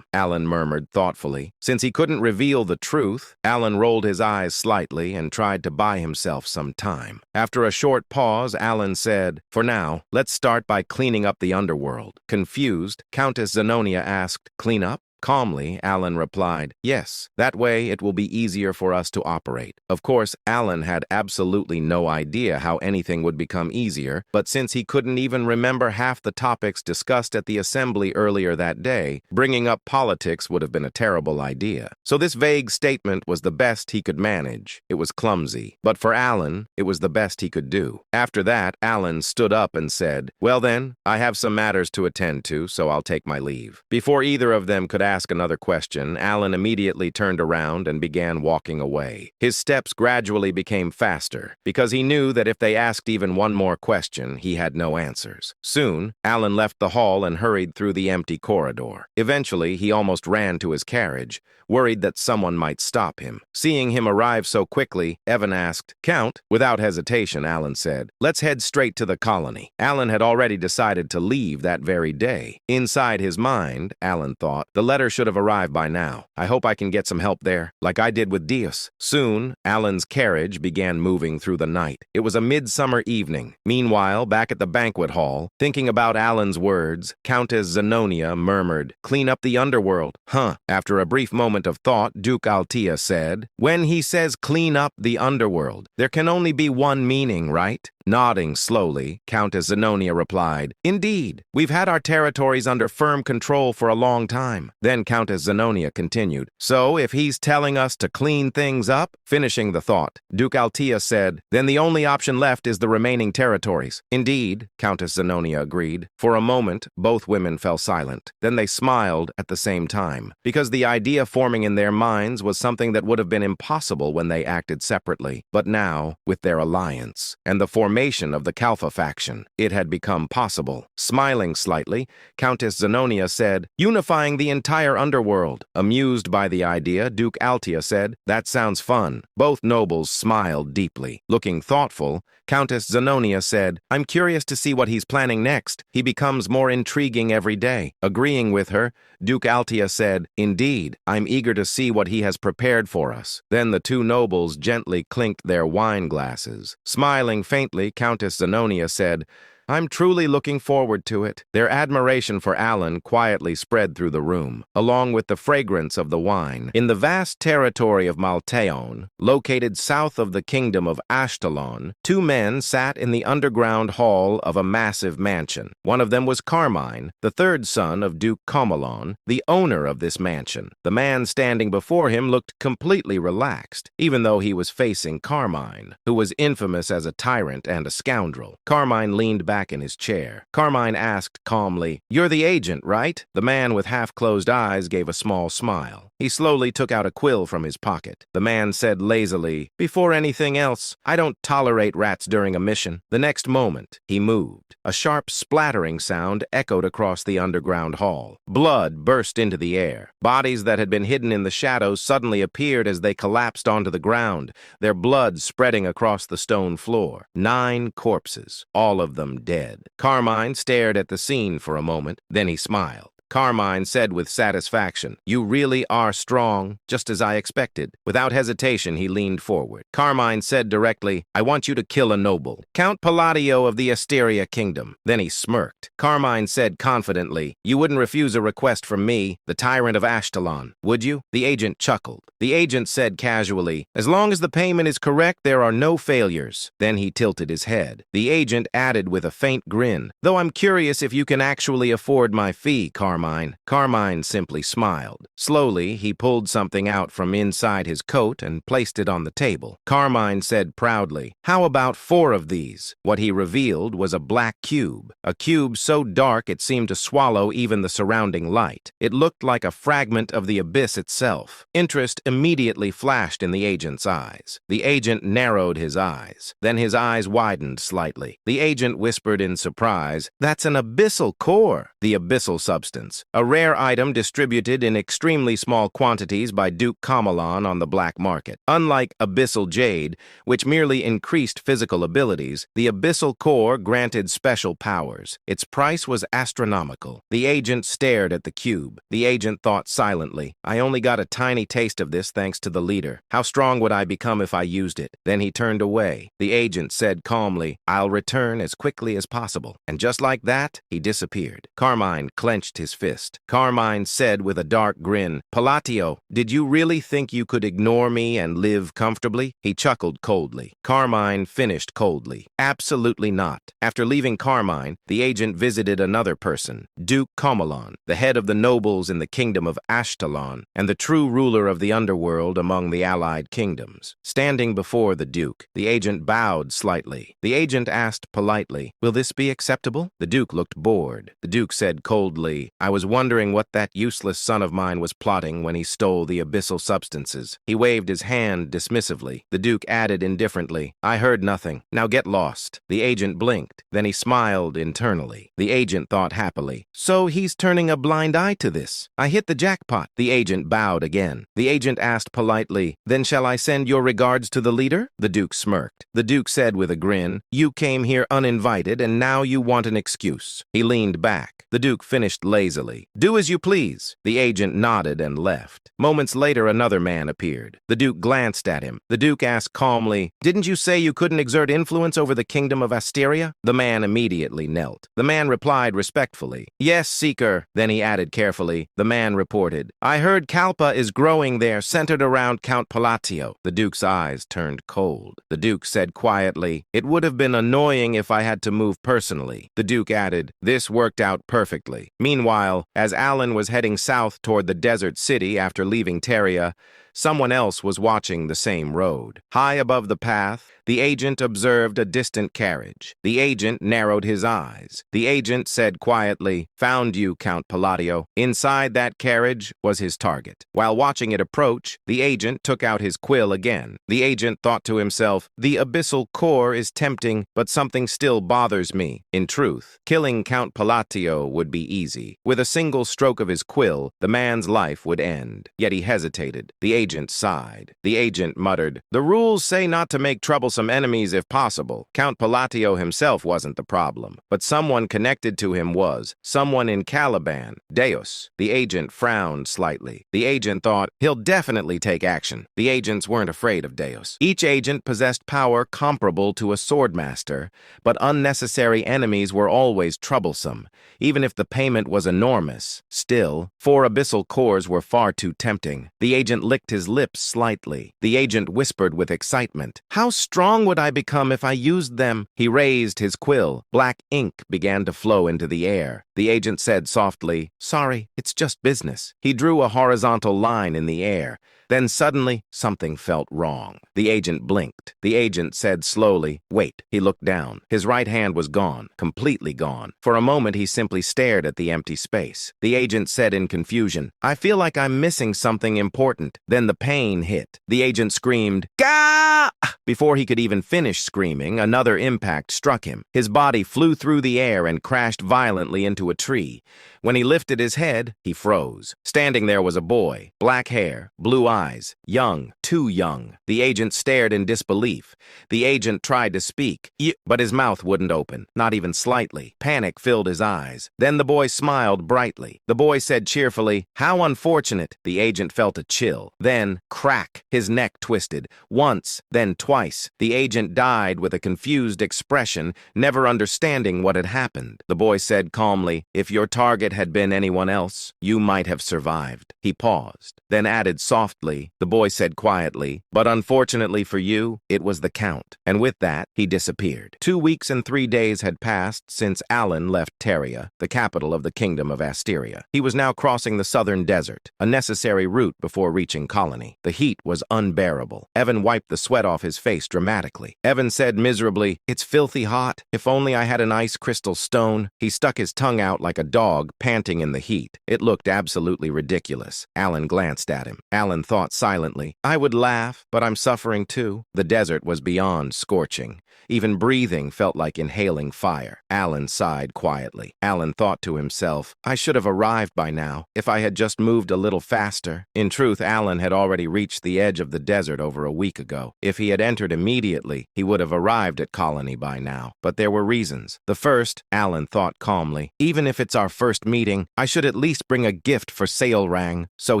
Alan murmured thoughtfully. Since he couldn't reveal the truth, Alan rolled his eyes slightly and tried to buy himself some time. After a short pause, Alan said, for now, let's start by cleaning up the underworld. Confused, Countess Zenonia asked, clean up? Calmly, Alan replied, yes, that way it will be easier for us to operate. Of course, Alan had absolutely no idea how anything would become easier, but since he couldn't even remember half the topics discussed at the assembly earlier that day, bringing up politics would have been a terrible idea. So this vague statement was the best he could manage. It was clumsy, but for Alan, it was the best he could do. After that, Alan stood up and said, well then, I have some matters to attend to, so I'll take my leave. Before either of them could ask ask another question, Alan immediately turned around and began walking away. His steps gradually became faster, because he knew that if they asked even one more question, he had no answers. Soon, Alan left the hall and hurried through the empty corridor. Eventually, he almost ran to his carriage, worried that someone might stop him. Seeing him arrive so quickly, Evan asked, "Count?" Without hesitation, Alan said, "Let's head straight to the colony." Alan had already decided to leave that very day. Inside his mind, Alan thought, the letter should have arrived by now. I hope I can get some help there, like I did with Dios. Soon, Alan's carriage began moving through the night. It was a midsummer evening. Meanwhile, back at the banquet hall, thinking about Alan's words, Countess Zenonia murmured, "Clean up the underworld." Huh. After a brief moment of thought, Duke Altea said, "When he says clean up the underworld, there can only be one meaning, right?" Nodding slowly, Countess Zenonia replied, "Indeed, we've had our territories under firm control for a long time." Then Countess Zenonia continued, "So if he's telling us to clean things up?" Finishing the thought, Duke Altea said, "Then the only option left is the remaining territories." "Indeed," Countess Zenonia agreed. For a moment, both women fell silent. Then they smiled at the same time, because the idea forming in their minds was something that would have been impossible when they acted separately. But now, with their alliance, and the formation of the Kalfa faction, it had become possible. Smiling slightly, Countess Zenonia said, "Unifying the entire underworld." Amused by the idea, Duke Altea said, "That sounds fun." Both nobles smiled deeply. Looking thoughtful, Countess Zenonia said, "I'm curious to see what he's planning next. He becomes more intriguing every day." Agreeing with her, Duke Altea said, "Indeed, I'm eager to see what he has prepared for us." Then the two nobles gently clinked their wine glasses. Smiling faintly, Countess Zenonia said, "I'm truly looking forward to it." Their admiration for Alan quietly spread through the room, along with the fragrance of the wine. In the vast territory of Malteon, located south of the kingdom of Ashtalon, two men sat in the underground hall of a massive mansion. One of them was Carmine, the third son of Duke Comelon, the owner of this mansion. The man standing before him looked completely relaxed, even though he was facing Carmine, who was infamous as a tyrant and a scoundrel. Carmine leaned back in his chair. Carmine asked calmly, "You're the agent, right?" The man with half-closed eyes gave a small smile. He slowly took out a quill from his pocket. The man said lazily, "Before anything else, I don't tolerate rats during a mission." The next moment, he moved. A sharp splattering sound echoed across the underground hall. Blood burst into the air. Bodies that had been hidden in the shadows suddenly appeared as they collapsed onto the ground, their blood spreading across the stone floor. 9 corpses, all of them dead. Carmine stared at the scene for a moment, then he smiled. Carmine said with satisfaction, "You really are strong, just as I expected." Without hesitation, he leaned forward. Carmine said directly, "I want you to kill a noble, Count Palladio of the Asteria Kingdom." Then he smirked. Carmine said confidently, "You wouldn't refuse a request from me, the tyrant of Ashtalon, would you?" The agent chuckled. The agent said casually, "As long as the payment is correct, there are no failures." Then he tilted his head. The agent added with a faint grin, "Though I'm curious if you can actually afford my fee, Carmine." Carmine simply smiled. Slowly, he pulled something out from inside his coat and placed it on the table. Carmine said proudly, "How about 4 of these?" What he revealed was a black cube, a cube so dark it seemed to swallow even the surrounding light. It looked like a fragment of the abyss itself. Interest immediately flashed in the agent's eyes. The agent narrowed his eyes. Then his eyes widened slightly. The agent whispered in surprise, "That's an abyssal core." The abyssal substance, a rare item distributed in extremely small quantities by Duke Comelon on the black market. Unlike abyssal jade, which merely increased physical abilities, the abyssal core granted special powers. Its price was astronomical. The agent stared at the cube. The agent thought silently, "I only got a tiny taste of this thanks to the leader. How strong would I become if I used it?" Then he turned away. The agent said calmly, "I'll return as quickly as possible." And just like that, he disappeared. Carmine clenched his fist. Carmine said with a dark grin, "Palladio, did you really think you could ignore me and live comfortably?" He chuckled coldly. Carmine finished coldly, "Absolutely not." After leaving Carmine, the agent visited another person, Duke Comelon, the head of the nobles in the kingdom of Ashtalon, and the true ruler of the underworld among the allied kingdoms. Standing before the Duke, the agent bowed slightly. The agent asked politely, "Will this be acceptable?" The Duke looked bored. The Duke said coldly, I was wondering what that useless son of mine was plotting when he stole the abyssal substances. He waved his hand dismissively. The Duke added indifferently, I heard nothing. Now get lost. The agent blinked. Then he smiled internally. The agent thought happily, so he's turning a blind eye to this. I hit the jackpot. The agent bowed again. The agent asked politely, then shall I send your regards to the leader? The Duke smirked. The Duke said with a grin, you came here uninvited and now you want an excuse. He leaned back. The Duke finished lazily. Do as you please. The agent nodded and left. Moments later, another man appeared. The Duke glanced at him. The Duke asked calmly, didn't you say you couldn't exert influence over the kingdom of Asteria? The man immediately knelt. The man replied respectfully, yes, Seeker. Then he added carefully, the man reported, I heard Kalpa is growing there, centered around Count Palatio. The Duke's eyes turned cold. The Duke said quietly, it would have been annoying if I had to move personally. The Duke added, this worked out perfectly. Meanwhile, as Alan was heading south toward the desert city after leaving Teria, someone else was watching the same road. High above the path, the agent observed a distant carriage. The agent narrowed his eyes. The agent said quietly, found you, Count Palladio. Inside that carriage was his target. While watching it approach, the agent took out his quill again. The agent thought to himself, the abyssal core is tempting, but something still bothers me. In truth, killing Count Palatio would be easy. With a single stroke of his quill, the man's life would end. Yet he hesitated. The agent sighed. The agent muttered, the rules say not to make troublesome enemies if possible. Count Palatio himself wasn't the problem, but someone connected to him was. Someone in Caliban, Deus. The agent frowned slightly. The agent thought, he'll definitely take action. The agents weren't afraid of Deus. Each agent possessed power comparable to a swordmaster, but unnecessary enemies were always troublesome, even if the payment was enormous. Still, 4 abyssal cores were far too tempting. The agent licked his lips slightly. The agent whispered with excitement, how strong would I become if I used them? He raised his quill. Black ink began to flow into the air. The agent said softly, sorry, it's just business. He drew a horizontal line in the air. Then suddenly, something felt wrong. The agent blinked. The agent said slowly, wait. He looked down. His right hand was gone, completely gone. For a moment, he simply stared at the empty space. The agent said in confusion, I feel like I'm missing something important. Then the pain hit. The agent screamed, Gah! Before he could even finish screaming, another impact struck him. His body flew through the air and crashed violently into a tree. When he lifted his head, he froze. Standing there was a boy, black hair, blue eyes, young, too young. The agent stared in disbelief. The agent tried to speak, but his mouth wouldn't open, not even slightly. Panic filled his eyes. Then the boy smiled brightly. The boy said cheerfully, how unfortunate. The agent felt a chill. Then, crack, his neck twisted. Once, then twice. The agent died with a confused expression, never understanding what had happened. The boy said calmly, if your target had been anyone else, you might have survived. He paused, then added softly, the boy said quietly, but unfortunately for you, it was the Count. And with that, he disappeared. 2 weeks and 3 days had passed since Alan left Teria, the capital of the kingdom of Asteria. He was now crossing the southern desert, a necessary route before reaching Colony. The heat was unbearable. Evan wiped the sweat off his face dramatically. Evan said miserably, it's filthy hot. If only I had an ice crystal stone. He stuck his tongue out like a dog, panting in the heat. It looked absolutely ridiculous. Alan glanced at him. Alan thought silently, I would laugh, but I'm suffering too. The desert was beyond scorching. Even breathing felt like inhaling fire. Alan sighed quietly. Alan thought to himself, I should have arrived by now, if I had just moved a little faster. In truth, Alan had already reached the edge of the desert over a week ago. If he had entered immediately, he would have arrived at Colony by now. But there were reasons. The first, Alan thought calmly, even if it's our first meeting, I should at least bring a gift for Sailrang. So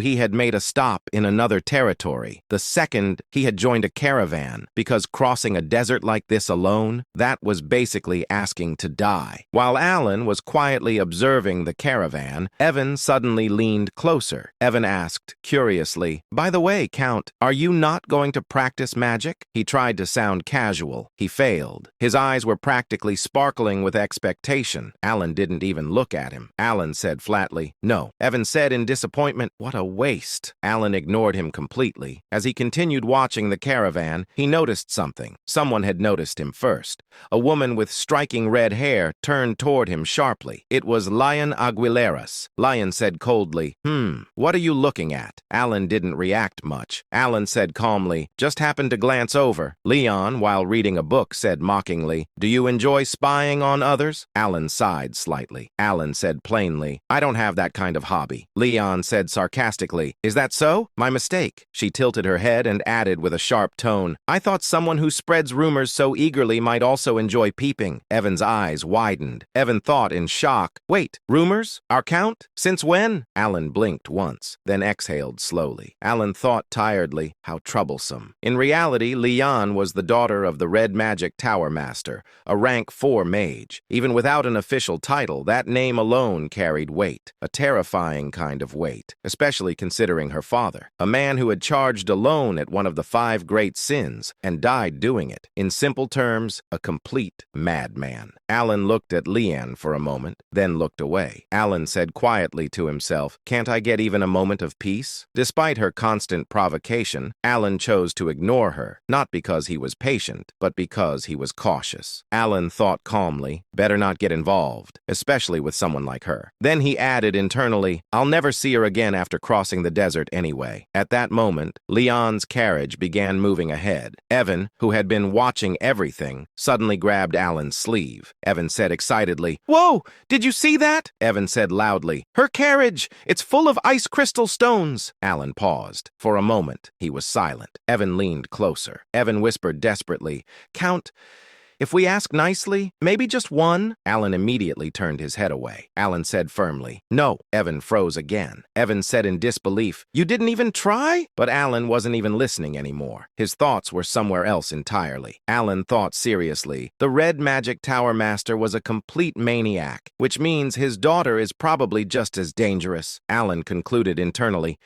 he had made a stop in another territory. The second, he had joined a caravan, because crossing a desert like this alone, that was basically asking to die. While Alan was quietly observing the caravan, Evan suddenly leaned closer. Evan asked, curiously, by the way, Count, are you not going to practice magic? He tried to sound casual. He failed. His eyes were practically sparkling with expectation. Alan didn't even look at him. Alan said flatly, no. Evan said in disappointment, what a waste. Alan ignored him completely. As he continued watching the caravan, he noticed something. Someone had noticed him him first. A woman with striking red hair turned toward him sharply. It was Lion Aguileras. Lion said coldly, what are you looking at? Alan didn't react much. Alan said calmly, just happened to glance over. Leon, while reading a book, said mockingly, do you enjoy spying on others? Alan sighed slightly. Alan said plainly, I don't have that kind of hobby. Leon said sarcastically, is that so? My mistake. She tilted her head and added with a sharp tone, I thought someone who spreads rumors so eagerly might also enjoy peeping. Evan's eyes widened. Evan thought in shock, wait, rumors? Our count? Since when? Alan blinked once, then exhaled slowly. Alan thought tiredly, how troublesome. In reality, Leon was the daughter of the Red Magic Tower Master, a rank 4 mage. Even without an official title, that name alone carried weight, a terrifying kind of weight, especially considering her father, a man who had charged alone at one of the 5 great sins and died doing it. In simple terms, a complete madman. Alan looked at Leanne for a moment, then looked away. Alan said quietly to himself, can't I get even a moment of peace? Despite her constant provocation, Alan chose to ignore her, not because he was patient, but because he was cautious. Alan thought calmly, better not get involved, especially with someone like her. Then he added internally, I'll never see her again after crossing the desert anyway. At that moment, Leon's carriage began moving ahead. Evan, who had been watching everything, suddenly grabbed Alan's sleeve. Evan said excitedly, whoa, did you see that? Evan said loudly, her carriage, it's full of ice crystal stones. Alan paused. For a moment, he was silent. Evan leaned closer. Evan whispered desperately, Count, if we ask nicely, maybe just one? Alan immediately turned his head away. Alan said firmly, no. Evan froze again. Evan said in disbelief, you didn't even try? But Alan wasn't even listening anymore. His thoughts were somewhere else entirely. Alan thought seriously, the Red Magic Tower Master was a complete maniac, which means his daughter is probably just as dangerous. Alan concluded internally,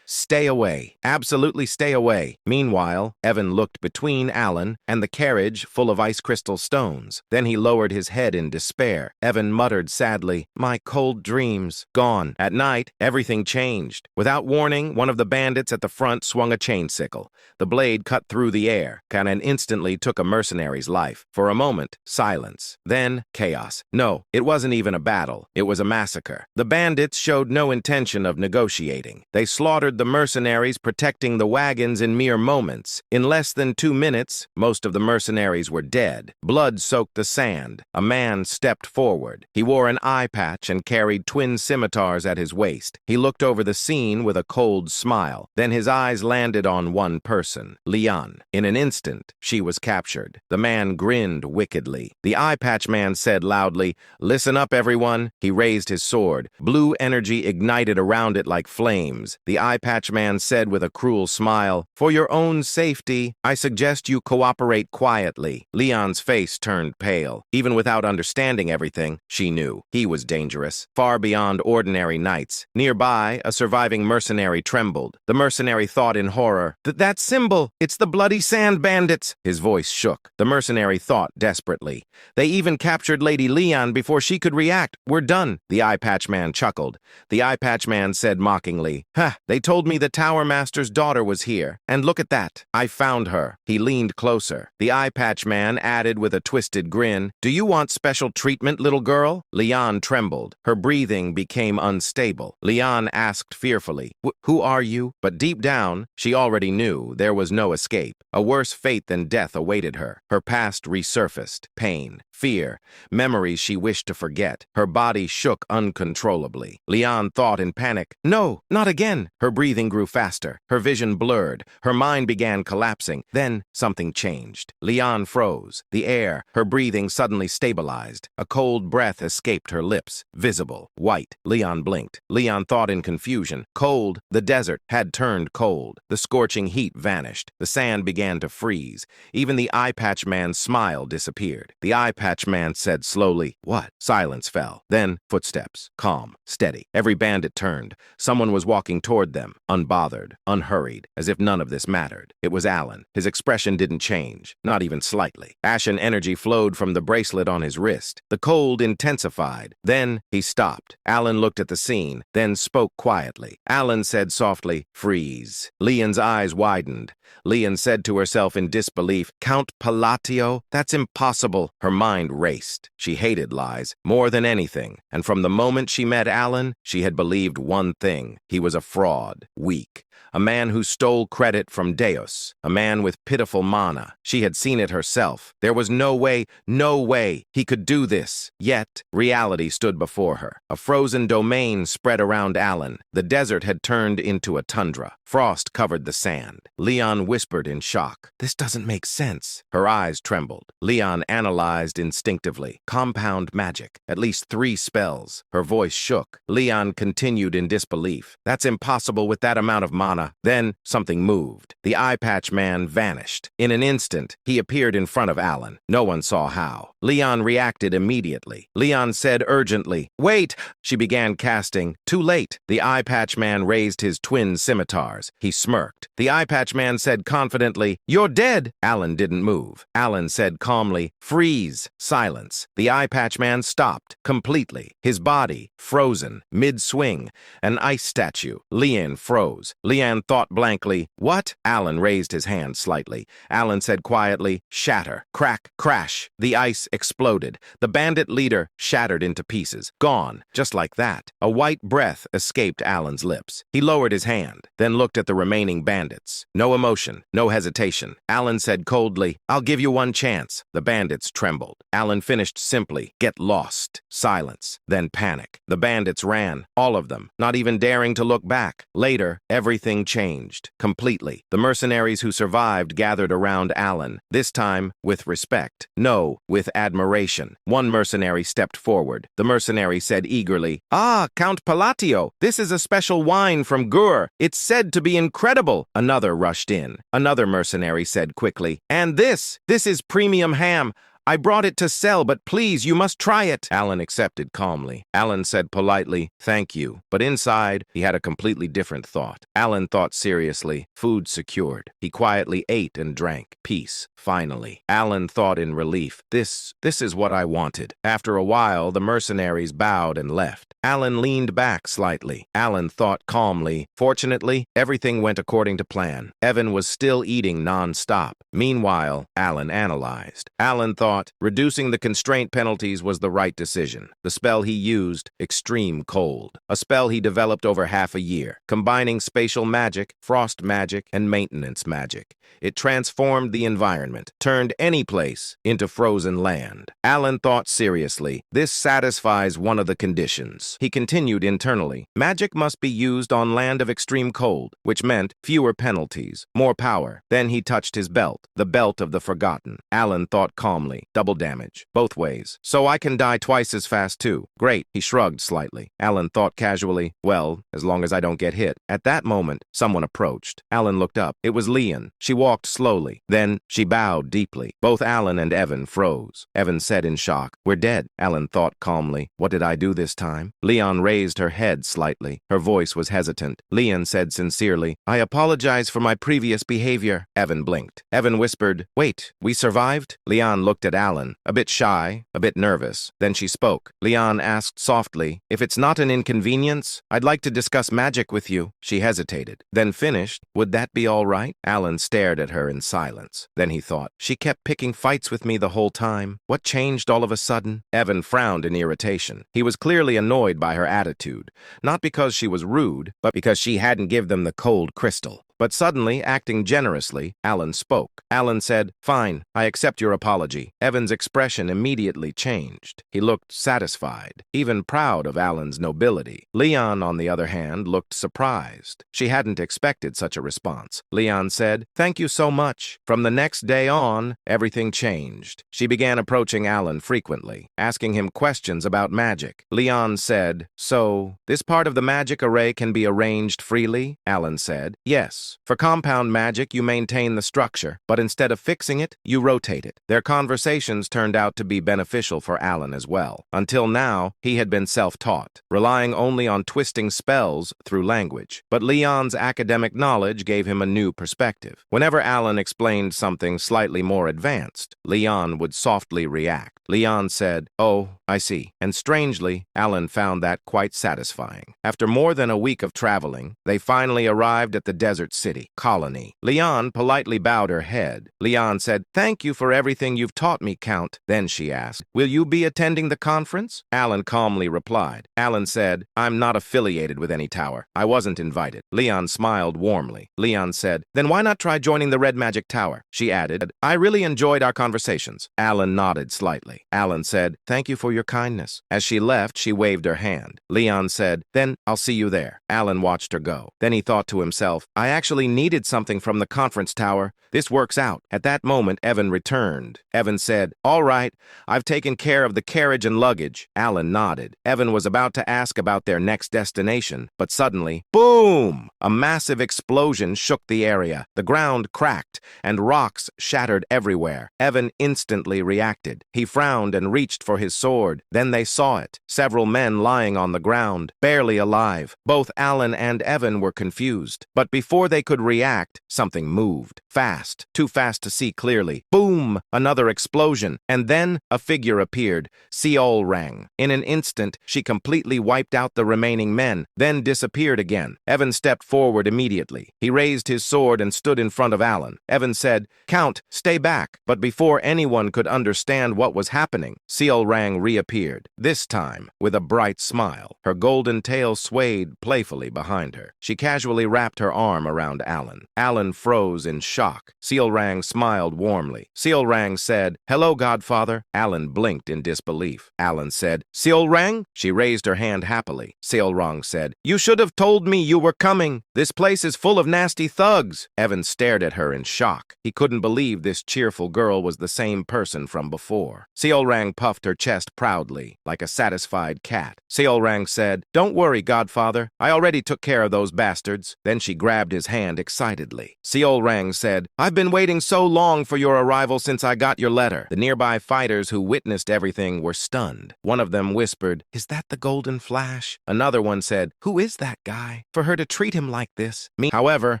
stay away. Absolutely stay away. Meanwhile, Evan looked between Alan and the carriage full of ice crystal stones. Then he lowered his head in despair. Evan muttered sadly, my cold dreams. Gone. At night, everything changed. Without warning, one of the bandits at the front swung a chain sickle. The blade cut through the air, and instantly took a mercenary's life. For a moment, silence. Then, chaos. No, it wasn't even a battle. It was a massacre. The bandits showed no intention of negotiating. They slaughtered the mercenaries, protecting the wagons in mere moments. In less than 2 minutes, most of the mercenaries were dead. Blood soaked the sand. A man stepped forward. He wore an eye patch and carried twin scimitars at his waist. He looked over the scene with a cold smile. Then his eyes landed on one person, Leon. In an instant, she was captured. The man grinned wickedly. The eye patch man said loudly, listen up, everyone. He raised his sword. Blue energy ignited around it like flames. The eye patch man said with a cruel smile, for your own safety, I suggest you cooperate quietly. Leon's face turned pale. Even without understanding everything, she knew he was dangerous, far beyond ordinary knights. Nearby, a surviving mercenary trembled. The mercenary thought in horror, that symbol, it's the bloody sand bandits. His voice shook. The mercenary thought desperately. They even captured Lady Leon before she could react. We're done. The eye patch man chuckled. The eye patch man said mockingly, they told me the Tower Master's daughter was here, and look at that. I found her. He leaned closer. The eye patch man added with a twisted grin, do you want special treatment, little girl? Leon trembled. Her breathing became unstable. Leon asked fearfully, who are you? But deep down, she already knew there was no escape. A worse fate than death awaited her. Her past resurfaced. Pain, fear, memories she wished to forget. Her body shook uncontrollably. Leon thought in panic, no, not again. Her breathing grew faster. Her vision blurred. Her mind began collapsing. Then something changed. Leon froze. The air, her breathing suddenly stabilized. A cold breath escaped her lips. Visible. White. Leon blinked. Leon thought in confusion. Cold. The desert had turned cold. The scorching heat vanished. The sand began to freeze. Even the eye patch man's smile disappeared. The eye patch patch man said slowly. What? Silence fell. Then, footsteps. Calm. Steady. Every bandit turned. Someone was walking toward them, unbothered, unhurried, as if none of this mattered. It was Alan. His expression didn't change, not even slightly. Ashen energy flowed from the bracelet on his wrist. The cold intensified. Then, he stopped. Alan looked at the scene, then spoke quietly. Alan said softly, "Freeze." Leon's eyes widened. Leon said to herself in disbelief, "Count Palatio? That's impossible." Her mind raced. She hated lies, more than anything, and from the moment she met Alan, she had believed one thing. He was a fraud, weak, a man who stole credit from Deus, a man with pitiful mana. She had seen it herself. There was no way he could do this. Yet, reality stood before her. A frozen domain spread around Alan. The desert had turned into a tundra. Frost covered the sand. Leon whispered in shock. "This doesn't make sense." Her eyes trembled. Leon analyzed instinctively. Compound magic. At least 3 spells. Her voice shook. Leon continued in disbelief. "That's impossible with that amount of mana." Then something moved. The eye patch man vanished. In an instant, he appeared in front of Alan. No one saw how. Leon reacted immediately. Leon said urgently, "Wait!" She began casting. Too late. The eye patch man raised his twin scimitars. He smirked. The eye patch man said confidently, "You're dead." Alan didn't move. Alan said calmly, "Freeze." Silence. The eye patch man stopped completely. His body frozen, mid-swing. An ice statue. Leon froze. Leon thought blankly, "What?" Alan raised his hand slightly. Alan said quietly, "Shatter." Crack, crash. The ice exploded. The bandit leader shattered into pieces. Gone. Just like that. A white breath escaped Alan's lips. He lowered his hand, then looked at the remaining bandits. No emotion, no hesitation. Alan said coldly, "I'll give you one chance." The bandits trembled. Alan finished simply, "Get lost." Silence. Then panic. The bandits ran. All of them. Not even daring to look back. Later, everything changed. Completely. The mercenaries who survived gathered around Alan. This time, with respect. No, with admiration. One mercenary stepped forward. The mercenary said eagerly, "Ah, Count Palatio, this is a special wine from Gur. It's said to be incredible." Another rushed in. Another mercenary said quickly, "And this is premium ham. I brought it to sell, but please, you must try it." Alan accepted calmly. Alan said politely, "Thank you." But inside, he had a completely different thought. Alan thought seriously, food secured. He quietly ate and drank. Peace, finally. Alan thought in relief, this is what I wanted. After a while, the mercenaries bowed and left. Alan leaned back slightly. Alan thought calmly. Fortunately, everything went according to plan. Evan was still eating non-stop. Meanwhile, Alan analyzed. Alan thought reducing the constraint penalties was the right decision. The spell he used, Extreme Cold, a spell he developed over half a year, combining spatial magic, frost magic, and maintenance magic. It transformed the environment, turned any place into frozen land. Alan thought seriously, this satisfies one of the conditions. He continued internally, magic must be used on land of extreme cold, which meant fewer penalties, more power. Then he touched his belt, the belt of the forgotten. Alan thought calmly, double damage, both ways. So I can die twice as fast too. Great, he shrugged slightly. Alan thought casually, well, as long as I don't get hit. At that moment, someone approached. Alan looked up. It was Leon. She walked slowly. Then she bowed deeply. Both Alan and Evan froze. Evan said in shock, "We're dead." Alan thought calmly, what did I do this time? Leon raised her head slightly. Her voice was hesitant. Leon said sincerely, "I apologize for my previous behavior." Evan blinked. Evan whispered, "Wait, we survived?" Leon looked at Alan, a bit shy, a bit nervous. Then she spoke. Leon asked softly, "If it's not an inconvenience, I'd like to discuss magic with you." She hesitated, then finished, "Would that be all right?" Alan stared at her in silence. Then he thought, she kept picking fights with me the whole time. What changed all of a sudden? Evan frowned in irritation. He was clearly annoyed by her attitude, not because she was rude, but because she hadn't given them the cold crystal. But suddenly, acting generously, Alan spoke. Alan said, "Fine, I accept your apology." Evan's expression immediately changed. He looked satisfied, even proud of Alan's nobility. Leon, on the other hand, looked surprised. She hadn't expected such a response. Leon said, "Thank you so much." From the next day on, everything changed. She began approaching Alan frequently, asking him questions about magic. Leon said, "So, this part of the magic array can be arranged freely?" Alan said, "Yes. boss. For compound magic, you maintain the structure, but instead of fixing it, you rotate it. Their conversations turned out to be beneficial for Alan as well. Until now, he had been self-taught, relying only on twisting spells through language. But Leon's academic knowledge gave him a new perspective. Whenever Alan explained something slightly more advanced, Leon would softly react. Leon said, "Oh, I see." And strangely, Alan found that quite satisfying. After more than a week of traveling, they finally arrived at the desert city, Colony. Leon politely bowed her head. Leon said, "Thank you for everything you've taught me, Count." Then she asked, "Will you be attending the conference?" Alan calmly replied. Alan said, "I'm not affiliated with any tower. I wasn't invited." Leon smiled warmly. Leon said, "Then why not try joining the Red Magic Tower?" She added, "I really enjoyed our conversations." Alan nodded slightly. Alan said, "Thank you for your kindness." As she left, she waved her hand. Leon said, "Then I'll see you there." Alan watched her go. Then he thought to himself, "I actually needed something from the conference tower. This works out." At that moment, Evan returned. Evan said, "All right, I've taken care of the carriage and luggage." Alan nodded. Evan was about to ask about their next destination, but suddenly, boom! A massive explosion shook the area. The ground cracked, and rocks shattered everywhere. Evan instantly reacted. He frowned and reached for his sword. Then they saw it. Several men lying on the ground, barely alive. Both Alan and Evan were confused. But before they could react, something moved. Fast. Too fast to see clearly. Boom! Another explosion. And then a figure appeared. Seol rang. In an instant, she completely wiped out the remaining men, then disappeared again. Evan stepped forward immediately. He raised his sword and stood in front of Alan. Evan said, "Count, stay back." But before anyone could understand what was happening, Seol rang reappeared. This time, with a bright smile. Her golden tail swayed playfully behind her. She casually wrapped her arm around Alan. Alan froze in shock. Seol rang smiled warmly. Seol rang said, "Hello, Godfather." Alan blinked in disbelief. Alan said, "Seol rang?" She raised her hand happily. Seol rang said, "You should have told me you were coming. This place is full of nasty thugs." Evan stared at her in shock. He couldn't believe this cheerful girl was the same person from before. Seol rang puffed her chest proudly, like a satisfied cat. Seol rang said, "Don't worry, Godfather. I already took care of those bastards." Then she grabbed his hand excitedly. Seol rang said, "I've been waiting so long for your arrival since I got your letter." The nearby fighters who witnessed everything were stunned. One of them whispered, "Is that the Golden Flash?" Another one said, "Who is that guy? For her to treat him like this." However,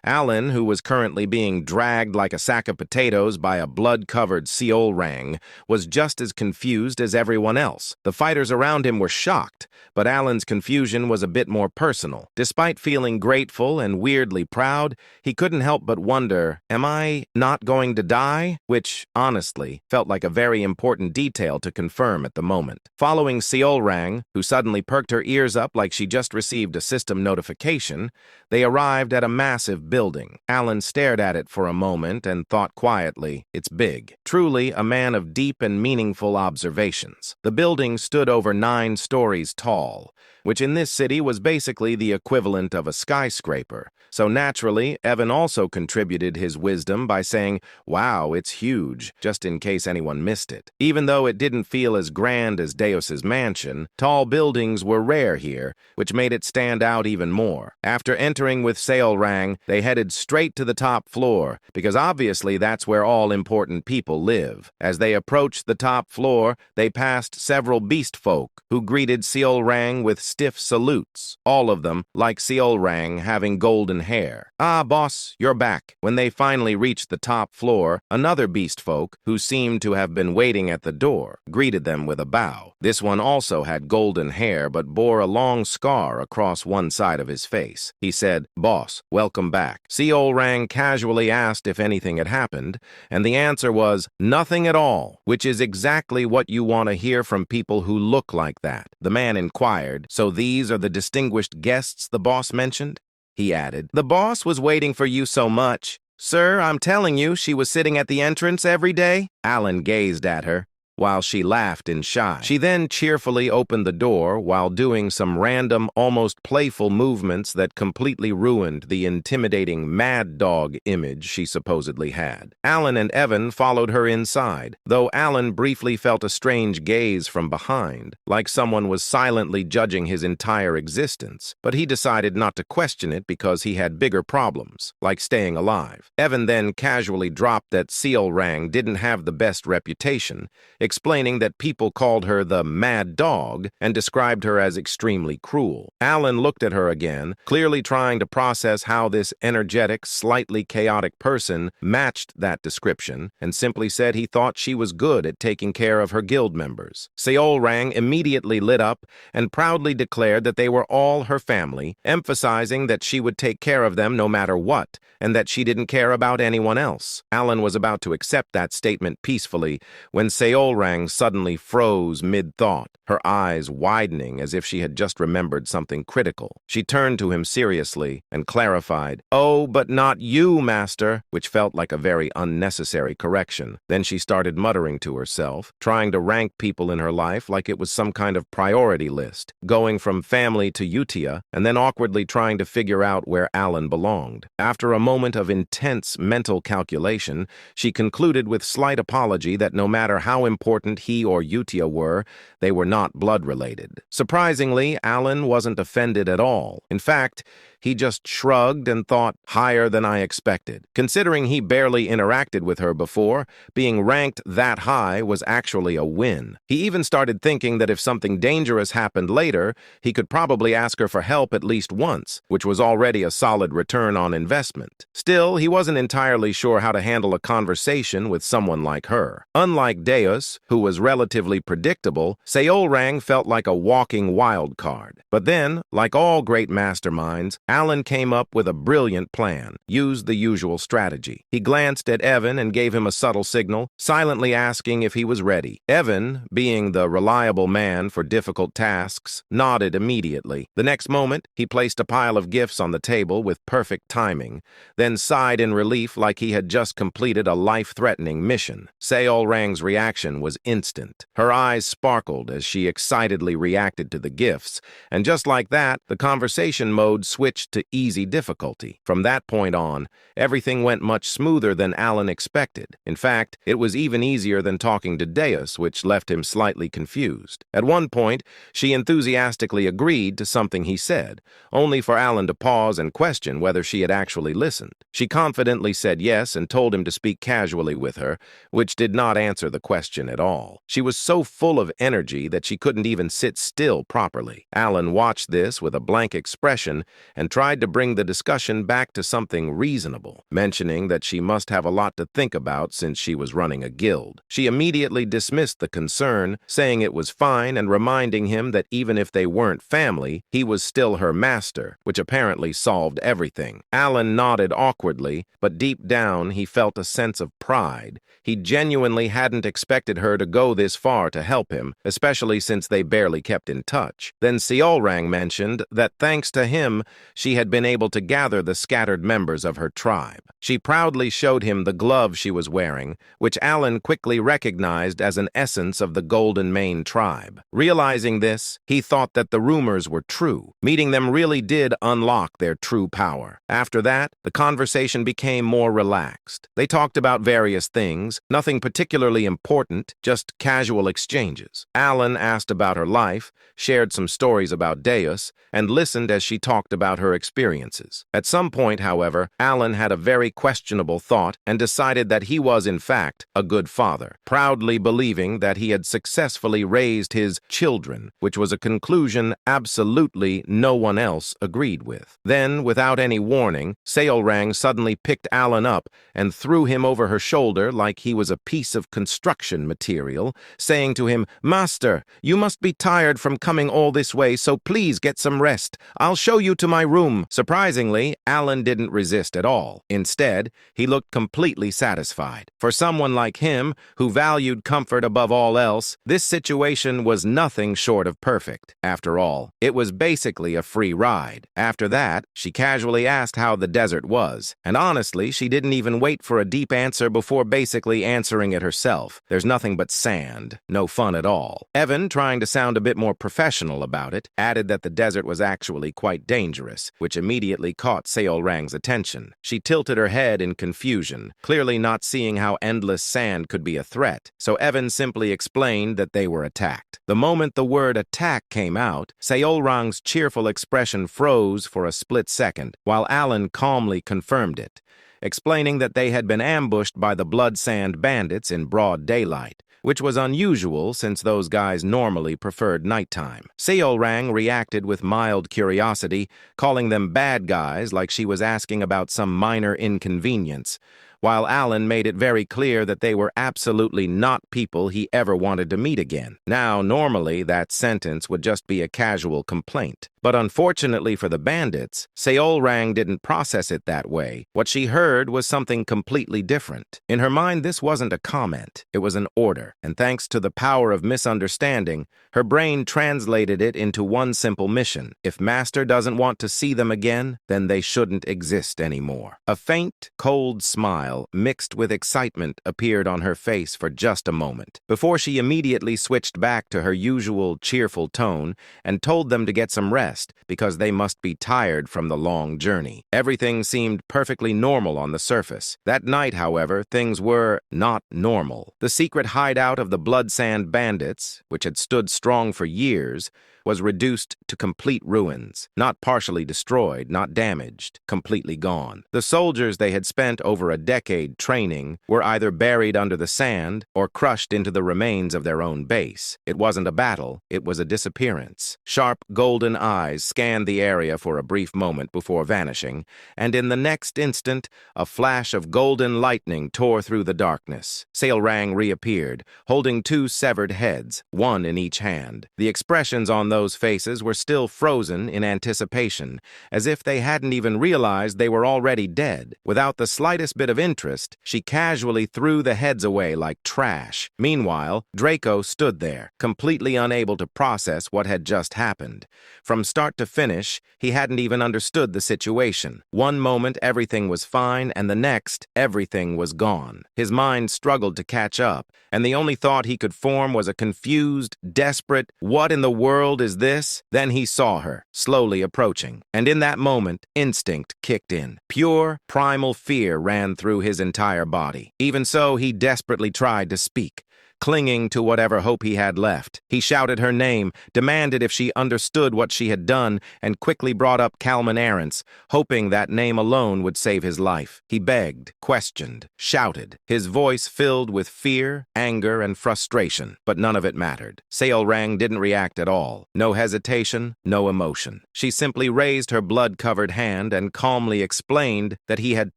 Alan, who was currently being dragged like a sack of potatoes by a blood-covered Seol rang, was just as confused as everyone else. The fighters around him were shocked, but Alan's confusion was a bit more personal. Despite feeling grateful and weirdly proud, he couldn't help but wonder, am I not going to die? Which, honestly, felt like a very important detail to confirm at the moment. Following Seol rang, who suddenly perked her ears up like she just received a system notification, they arrived at a massive building. Alan stared at it for a moment and thought quietly, "It's big." Truly a man of deep and meaningful observations. The building stood over 9 stories tall, which in this city was basically the equivalent of a skyscraper. So naturally, Evan also contributed his wisdom by saying, "Wow, it's huge," just in case anyone missed it. Even though it didn't feel as grand as Deus's mansion, tall buildings were rare here, which made it stand out even more. After entering with Seol rang, they headed straight to the top floor, because obviously that's where all important people live. As they approached the top floor, they passed several beast folk, who greeted Seol rang with stiff salutes, all of them, like Seol rang, having golden hair. "Ah, boss, you're back." When they finally reached the top floor, another beast folk, who seemed to have been waiting at the door, greeted them with a bow. This one also had golden hair but bore a long scar across one side of his face. He said, "Boss, welcome back." Seol rang casually asked if anything had happened, and the answer was, "Nothing at all," which is exactly what you want to hear from people who look like that. The man inquired, "So these are the distinguished guests the boss mentioned?" He added, "The boss was waiting for you so much. Sir, I'm telling you, she was sitting at the entrance every day." Alan gazed at her. while she laughed in shy. She then cheerfully opened the door while doing some random, almost playful movements that completely ruined the intimidating mad dog image she supposedly had. Alan and Evan followed her inside, though Alan briefly felt a strange gaze from behind, like someone was silently judging his entire existence, but he decided not to question it because he had bigger problems, like staying alive. Evan then casually dropped that Seolrang didn't have the best reputation, explaining that people called her the mad dog and described her as extremely cruel. Alan looked at her again, clearly trying to process how this energetic, slightly chaotic person matched that description, and simply said he thought she was good at taking care of her guild members. Seolrang immediately lit up and proudly declared that they were all her family, emphasizing that she would take care of them no matter what, and that she didn't care about anyone else. Alan was about to accept that statement peacefully when Seolrang suddenly froze mid-thought, her eyes widening as if she had just remembered something critical. She turned to him seriously and clarified, "Oh, but not you, master," which felt like a very unnecessary correction. Then she started muttering to herself, trying to rank people in her life like it was some kind of priority list, going from family to Utia, and then awkwardly trying to figure out where Alan belonged. After a moment of intense mental calculation, she concluded with slight apology that no matter how important he or Utia were, they were not blood-related. Surprisingly, Alan wasn't offended at all. In fact, he just shrugged and thought, higher than I expected. Considering he barely interacted with her before, being ranked that high was actually a win. He even started thinking that if something dangerous happened later, he could probably ask her for help at least once, which was already a solid return on investment. Still, he wasn't entirely sure how to handle a conversation with someone like her. Unlike Deus, who was relatively predictable, Seolrang felt like a walking wild card. But then, like all great masterminds, Alan came up with a brilliant plan, used the usual strategy. He glanced at Evan and gave him a subtle signal, silently asking if he was ready. Evan, being the reliable man for difficult tasks, nodded immediately. The next moment, he placed a pile of gifts on the table with perfect timing, then sighed in relief like he had just completed a life-threatening mission. Seolrang's reaction was instant. Her eyes sparkled as she excitedly reacted to the gifts, and just like that, the conversation mode switched to easy difficulty. From that point on, everything went much smoother than Alan expected. In fact, it was even easier than talking to Deus, which left him slightly confused. At one point, she enthusiastically agreed to something he said, only for Alan to pause and question whether she had actually listened. She confidently said yes and told him to speak casually with her, which did not answer the question at all. She was so full of energy that she couldn't even sit still properly. Alan watched this with a blank expression and tried to bring the discussion back to something reasonable, mentioning that she must have a lot to think about since she was running a guild. She immediately dismissed the concern, saying it was fine and reminding him that even if they weren't family, he was still her master, which apparently solved everything. Alan nodded awkwardly, but deep down he felt a sense of pride. He genuinely hadn't expected her to go this far to help him, especially since they barely kept in touch. Then Seolrang mentioned that thanks to him, she had been able to gather the scattered members of her tribe. She proudly showed him the glove she was wearing, which Alan quickly recognized as an essence of the Golden Mane tribe. Realizing this, he thought that the rumors were true. Meeting them really did unlock their true power. After that, the conversation became more relaxed. They talked about various things, nothing particularly important, just casual exchanges. Alan asked about her life, shared some stories about Deus, and listened as she talked about her experiences. At some point, however, Alan had a very questionable thought and decided that he was, in fact, a good father, proudly believing that he had successfully raised his children, which was a conclusion absolutely no one else agreed with. Then, without any warning, Seolrang suddenly picked Alan up and threw him over her shoulder like he was a piece of construction material, saying to him, "Master, you must be tired from coming all this way, so please get some rest. I'll show you to my room. Surprisingly, Alan didn't resist at all. Instead, he looked completely satisfied. For someone like him, who valued comfort above all else, this situation was nothing short of perfect. After all, it was basically a free ride. After that, she casually asked how the desert was, and honestly, she didn't even wait for a deep answer before basically answering it herself. There's nothing but sand. No fun at all. Evan, trying to sound a bit more professional about it, added that the desert was actually quite dangerous, which immediately caught Seolrang's attention. She tilted her head in confusion, clearly not seeing how endless sand could be a threat, so Evan simply explained that they were attacked. The moment the word attack came out, Seolrang's cheerful expression froze for a split second, while Alan calmly confirmed it, explaining that they had been ambushed by the blood sand bandits in broad daylight, which was unusual since those guys normally preferred nighttime. Seolrang reacted with mild curiosity, calling them bad guys like she was asking about some minor inconvenience, while Alan made it very clear that they were absolutely not people he ever wanted to meet again. Now, normally, that sentence would just be a casual complaint. But unfortunately for the bandits, Seolrang didn't process it that way. What she heard was something completely different. In her mind, this wasn't a comment. It was an order. And thanks to the power of misunderstanding, her brain translated it into one simple mission. If Master doesn't want to see them again, then they shouldn't exist anymore. A faint, cold smile mixed with excitement appeared on her face for just a moment, before she immediately switched back to her usual cheerful tone and told them to get some rest, because they must be tired from the long journey. Everything seemed perfectly normal on the surface. That night, however, things were not normal. The secret hideout of the blood sand bandits, which had stood strong for years, was reduced to complete ruins, not partially destroyed, not damaged, completely gone. The soldiers they had spent over a decade training were either buried under the sand or crushed into the remains of their own base. It wasn't a battle, it was a disappearance. Sharp golden eyes scanned the area for a brief moment before vanishing, and in the next instant, a flash of golden lightning tore through the darkness. Seolrang reappeared, holding two severed heads, one in each hand. The expressions on those faces were still frozen in anticipation, as if they hadn't even realized they were already dead. Without the slightest bit of interest, she casually threw the heads away like trash. Meanwhile, Draco stood there, completely unable to process what had just happened. From start to finish, he hadn't even understood the situation. One moment everything was fine, and the next, everything was gone. His mind struggled to catch up, and the only thought he could form was a confused, desperate, "What in the world is this?" Then he saw her, slowly approaching, and in that moment, instinct kicked in. Pure, primal fear ran through his entire body. Even so, he desperately tried to speak. Clinging to whatever hope he had left, he shouted her name, demanded if she understood what she had done, and quickly brought up Kalman Arentz, hoping that name alone would save his life. He begged, questioned, shouted, his voice filled with fear, anger, and frustration, but none of it mattered. Seolrang didn't react at all. No hesitation, no emotion. She simply raised her blood-covered hand and calmly explained that he had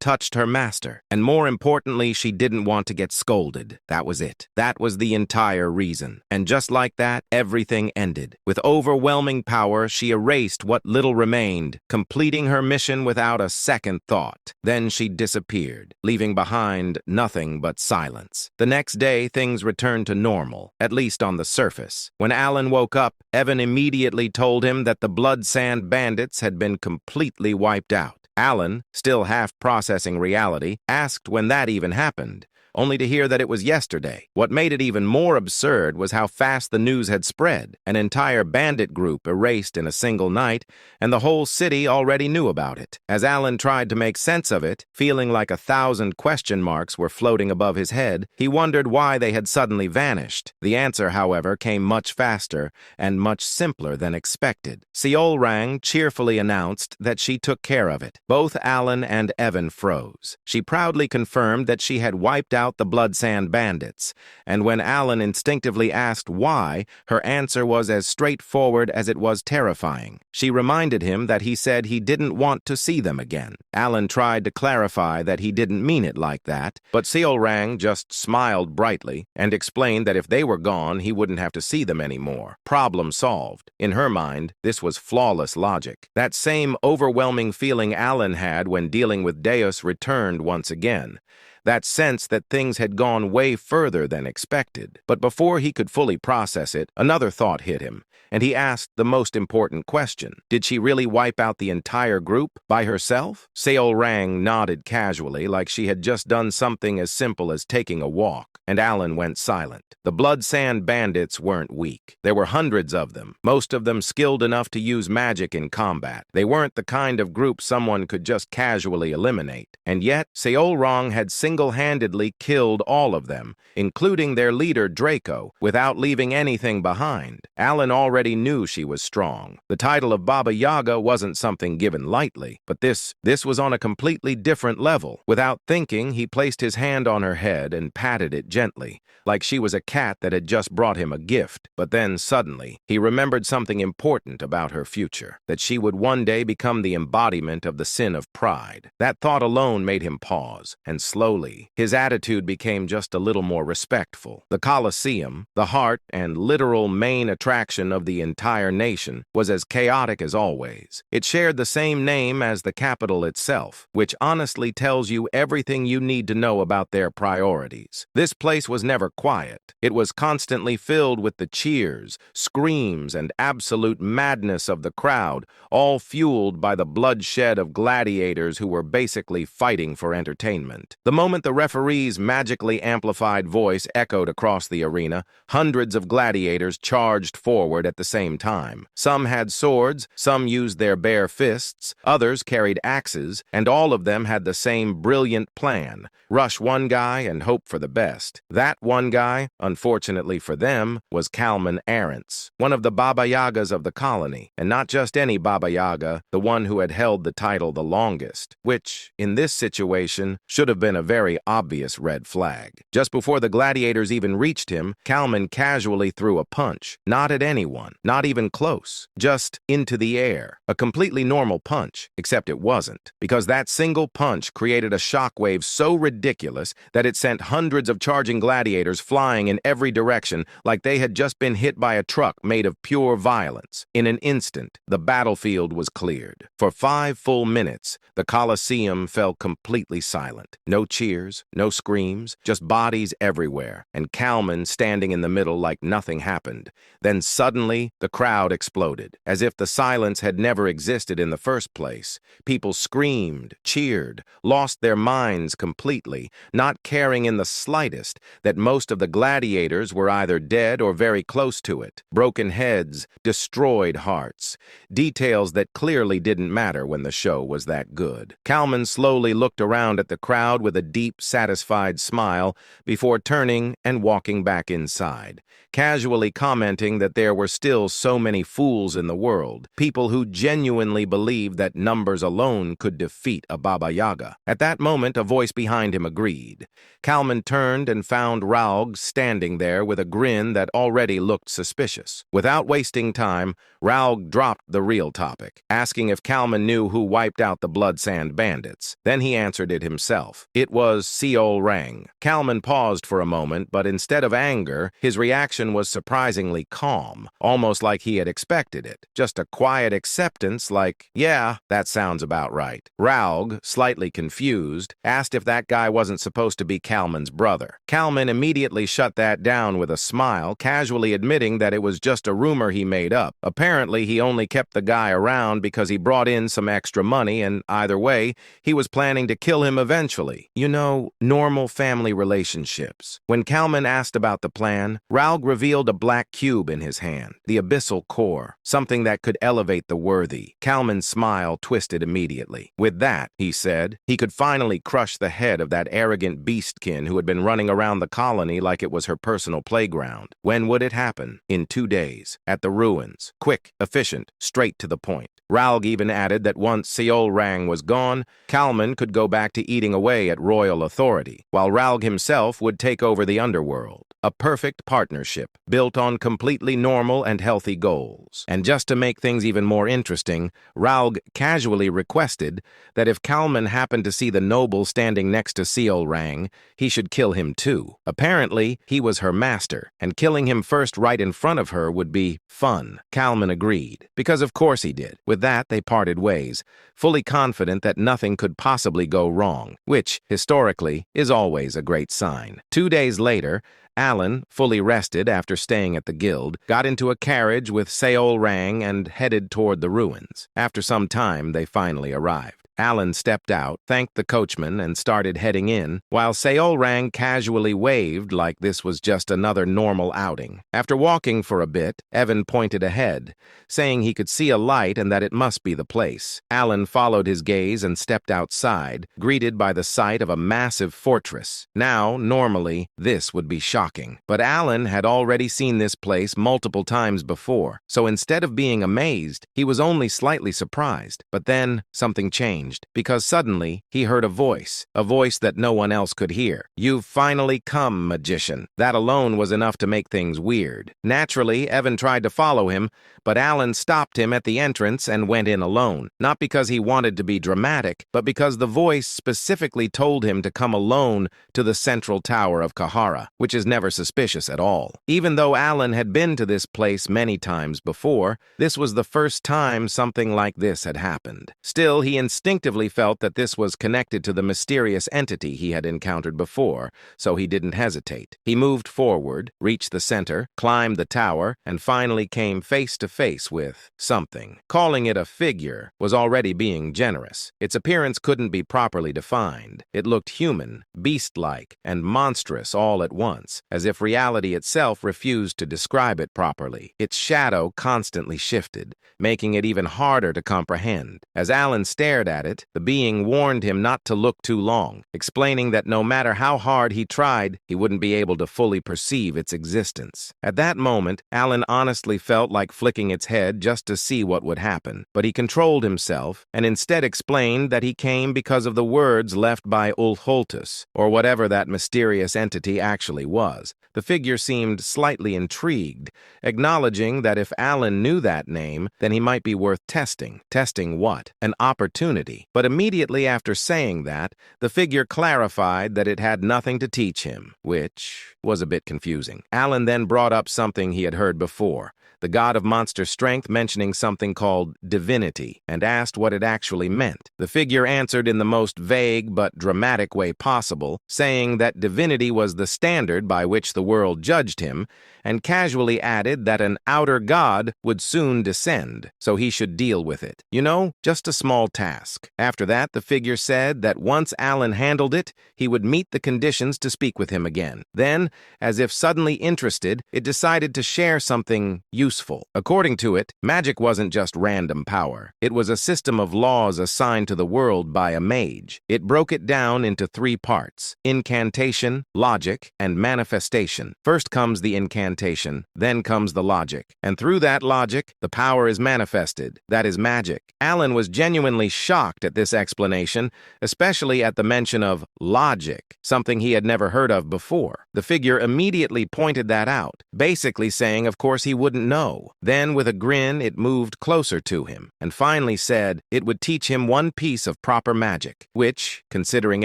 touched her master, and more importantly, she didn't want to get scolded. That was it. That was the entire reason. And just like that, everything ended. With overwhelming power, she erased what little remained, completing her mission without a second thought. Then she disappeared, leaving behind nothing but silence. The next day, things returned to normal, at least on the surface. When Alan woke up, Evan immediately told him that the blood sand bandits had been completely wiped out. Alan, still half processing reality, asked when that even happened, only to hear that it was yesterday. What made it even more absurd was how fast the news had spread. An entire bandit group erased in a single night, and the whole city already knew about it. As Alan tried to make sense of it, feeling like 1,000 question marks were floating above his head, he wondered why they had suddenly vanished. The answer, however, came much faster and much simpler than expected. Seolrang cheerfully announced that she took care of it. Both Alan and Evan froze. She proudly confirmed that she had wiped out out the blood sand bandits, and when Alan instinctively asked why, her answer was as straightforward as it was terrifying. She reminded him that he said he didn't want to see them again. Alan tried to clarify that he didn't mean it like that, but Seolrang just smiled brightly and explained that if they were gone, he wouldn't have to see them anymore. Problem solved. In her mind, this was flawless logic. That same overwhelming feeling Alan had when dealing with Deus returned once again. That sense that things had gone way further than expected. But before he could fully process it, another thought hit him, and he asked the most important question. Did she really wipe out the entire group by herself? Seolrang nodded casually, like she had just done something as simple as taking a walk, and Alan went silent. The blood sand bandits weren't weak. There were hundreds of them, most of them skilled enough to use magic in combat. They weren't the kind of group someone could just casually eliminate. And yet, Seolrang had single-handedly killed all of them, including their leader Draco, without leaving anything behind. Alan already knew she was strong. The title of Baba Yaga wasn't something given lightly, but this was on a completely different level. Without thinking, he placed his hand on her head and patted it gently, like she was a cat that had just brought him a gift. But then, suddenly, he remembered something important about her future, that she would one day become the embodiment of the sin of pride. That thought alone made him pause, and slowly, his attitude became just a little more respectful. The Colosseum, the heart and literal main attraction of the entire nation, was as chaotic as always. It shared the same name as the capital itself, which honestly tells you everything you need to know about their priorities. This place was never quiet. It was constantly filled with the cheers, screams, and absolute madness of the crowd, all fueled by the bloodshed of gladiators who were basically fighting for entertainment. The moment the referee's magically amplified voice echoed across the arena, hundreds of gladiators charged forward at the same time. Some had swords, some used their bare fists, others carried axes, and all of them had the same brilliant plan: rush one guy and hope for the best. That one guy, unfortunately for them, was Kalman Arentz, one of the Baba Yagas of the colony, and not just any Baba Yaga, the one who had held the title the longest, which, in this situation, should have been a very obvious red flag. Just before the gladiators even reached him, Kalman casually threw a punch, not at anyone, not even close, just into the air. A completely normal punch, except it wasn't, because that single punch created a shockwave so ridiculous that it sent hundreds of charging gladiators flying in every direction like they had just been hit by a truck made of pure violence. In an instant, the battlefield was cleared. For 5 full minutes, the Colosseum fell completely silent. No cheers, no screams, just bodies everywhere, and Kalman standing in the middle like nothing happened. Then suddenly, the crowd exploded, as if the silence had never existed in the first place. People screamed, cheered, lost their minds completely, not caring in the slightest that most of the gladiators were either dead or very close to it. Broken heads, destroyed hearts. Details that clearly didn't matter when the show was that good. Kalman slowly looked around at the crowd with a deep, satisfied smile before turning and walking back inside, casually commenting that there were still so many fools in the world, people who genuinely believed that numbers alone could defeat a Baba Yaga. At that moment, a voice behind him agreed. Kalman turned and found Raug standing there with a grin that already looked suspicious. Without wasting time, Raug dropped the real topic, asking if Kalman knew who wiped out the blood sand bandits. Then he answered it himself. It was Seolrang. Kalman paused for a moment, but instead of anger, his reaction was surprisingly calm, almost like he had expected it. Just a quiet acceptance like, yeah, that sounds about right. Raug, slightly confused, asked if that guy wasn't supposed to be Kalman's brother. Kalman immediately shut that down with a smile, casually admitting that it was just a rumor he made up. Apparently, he only kept the guy around because he brought in some extra money, and either way, he was planning to kill him eventually. You know, normal family relationships. When Kalman asked about the plan, Raug revealed a black cube in his hand, the abyssal core, something that could elevate the worthy. Kalman's smile twisted immediately. With that, he said, he could finally crush the head of that arrogant beastkin who had been running around the colony like it was her personal playground. When would it happen? In 2 days, at the ruins. Quick, efficient, straight to the point. Ralg even added that once Seol Rang was gone, Kalman could go back to eating away at royal authority, while Ralg himself would take over the underworld. A perfect partnership, built on completely normal and healthy goals. And just to make things even more interesting, Ralg casually requested that if Kalman happened to see the noble standing next to Seol Rang, he should kill him too. Apparently, he was her master, and killing him first right in front of her would be fun. Kalman agreed, because of course he did. With that, they parted ways, fully confident that nothing could possibly go wrong, which, historically, is always a great sign. 2 days later, Alan, fully rested after staying at the guild, got into a carriage with Seol Rang and headed toward the ruins. After some time, they finally arrived. Alan stepped out, thanked the coachman, and started heading in, while Seol Rang casually waved like this was just another normal outing. After walking for a bit, Evan pointed ahead, saying he could see a light and that it must be the place. Alan followed his gaze and stepped outside, greeted by the sight of a massive fortress. Now, normally, this would be shocking, but Alan had already seen this place multiple times before, so instead of being amazed, he was only slightly surprised. But then, something changed. Because suddenly he heard a voice that no one else could hear. "You've finally come, magician." That alone was enough to make things weird. Naturally, Evan tried to follow him, but Alan stopped him at the entrance and went in alone. Not because he wanted to be dramatic, but because the voice specifically told him to come alone to the central tower of Kahara, which is never suspicious at all. Even though Alan had been to this place many times before, this was the first time something like this had happened. Still, he instinctively felt that this was connected to the mysterious entity he had encountered before, so he didn't hesitate. He moved forward, reached the center, climbed the tower, and finally came face to face with something. Calling it a figure was already being generous. Its appearance couldn't be properly defined. It looked human, beast-like, and monstrous all at once, as if reality itself refused to describe it properly. Its shadow constantly shifted, making it even harder to comprehend. As Alan stared at it, the being warned him not to look too long, explaining that no matter how hard he tried, he wouldn't be able to fully perceive its existence. At that moment, Alan honestly felt like flicking its head just to see what would happen, but he controlled himself and instead explained that he came because of the words left by Ulholtus, or whatever that mysterious entity actually was. The figure seemed slightly intrigued, acknowledging that if Alan knew that name, then he might be worth testing. Testing what? An opportunity. But immediately after saying that, the figure clarified that it had nothing to teach him, which was a bit confusing. Alan then brought up something he had heard before, the god of monster strength mentioning something called divinity, and asked what it actually meant. The figure answered in the most vague but dramatic way possible, saying that divinity was the standard by which the world judged him, and casually added that an outer god would soon descend, so he should deal with it. You know, just a small task. After that, the figure said that once Alan handled it, he would meet the conditions to speak with him again. Then, as if suddenly interested, it decided to share something useful. According to it, magic wasn't just random power. It was a system of laws assigned to the world by a mage. It broke it down into 3 parts: incantation, logic, and manifestation. First comes the incantation, then comes the logic. And through that logic, the power is manifested. That is magic. Alan was genuinely shocked at this explanation, especially at the mention of logic, something he had never heard of before. The figure immediately pointed that out, basically saying of course he wouldn't know. Then, with a grin, it moved closer to him, and finally said it would teach him one piece of proper magic, which, considering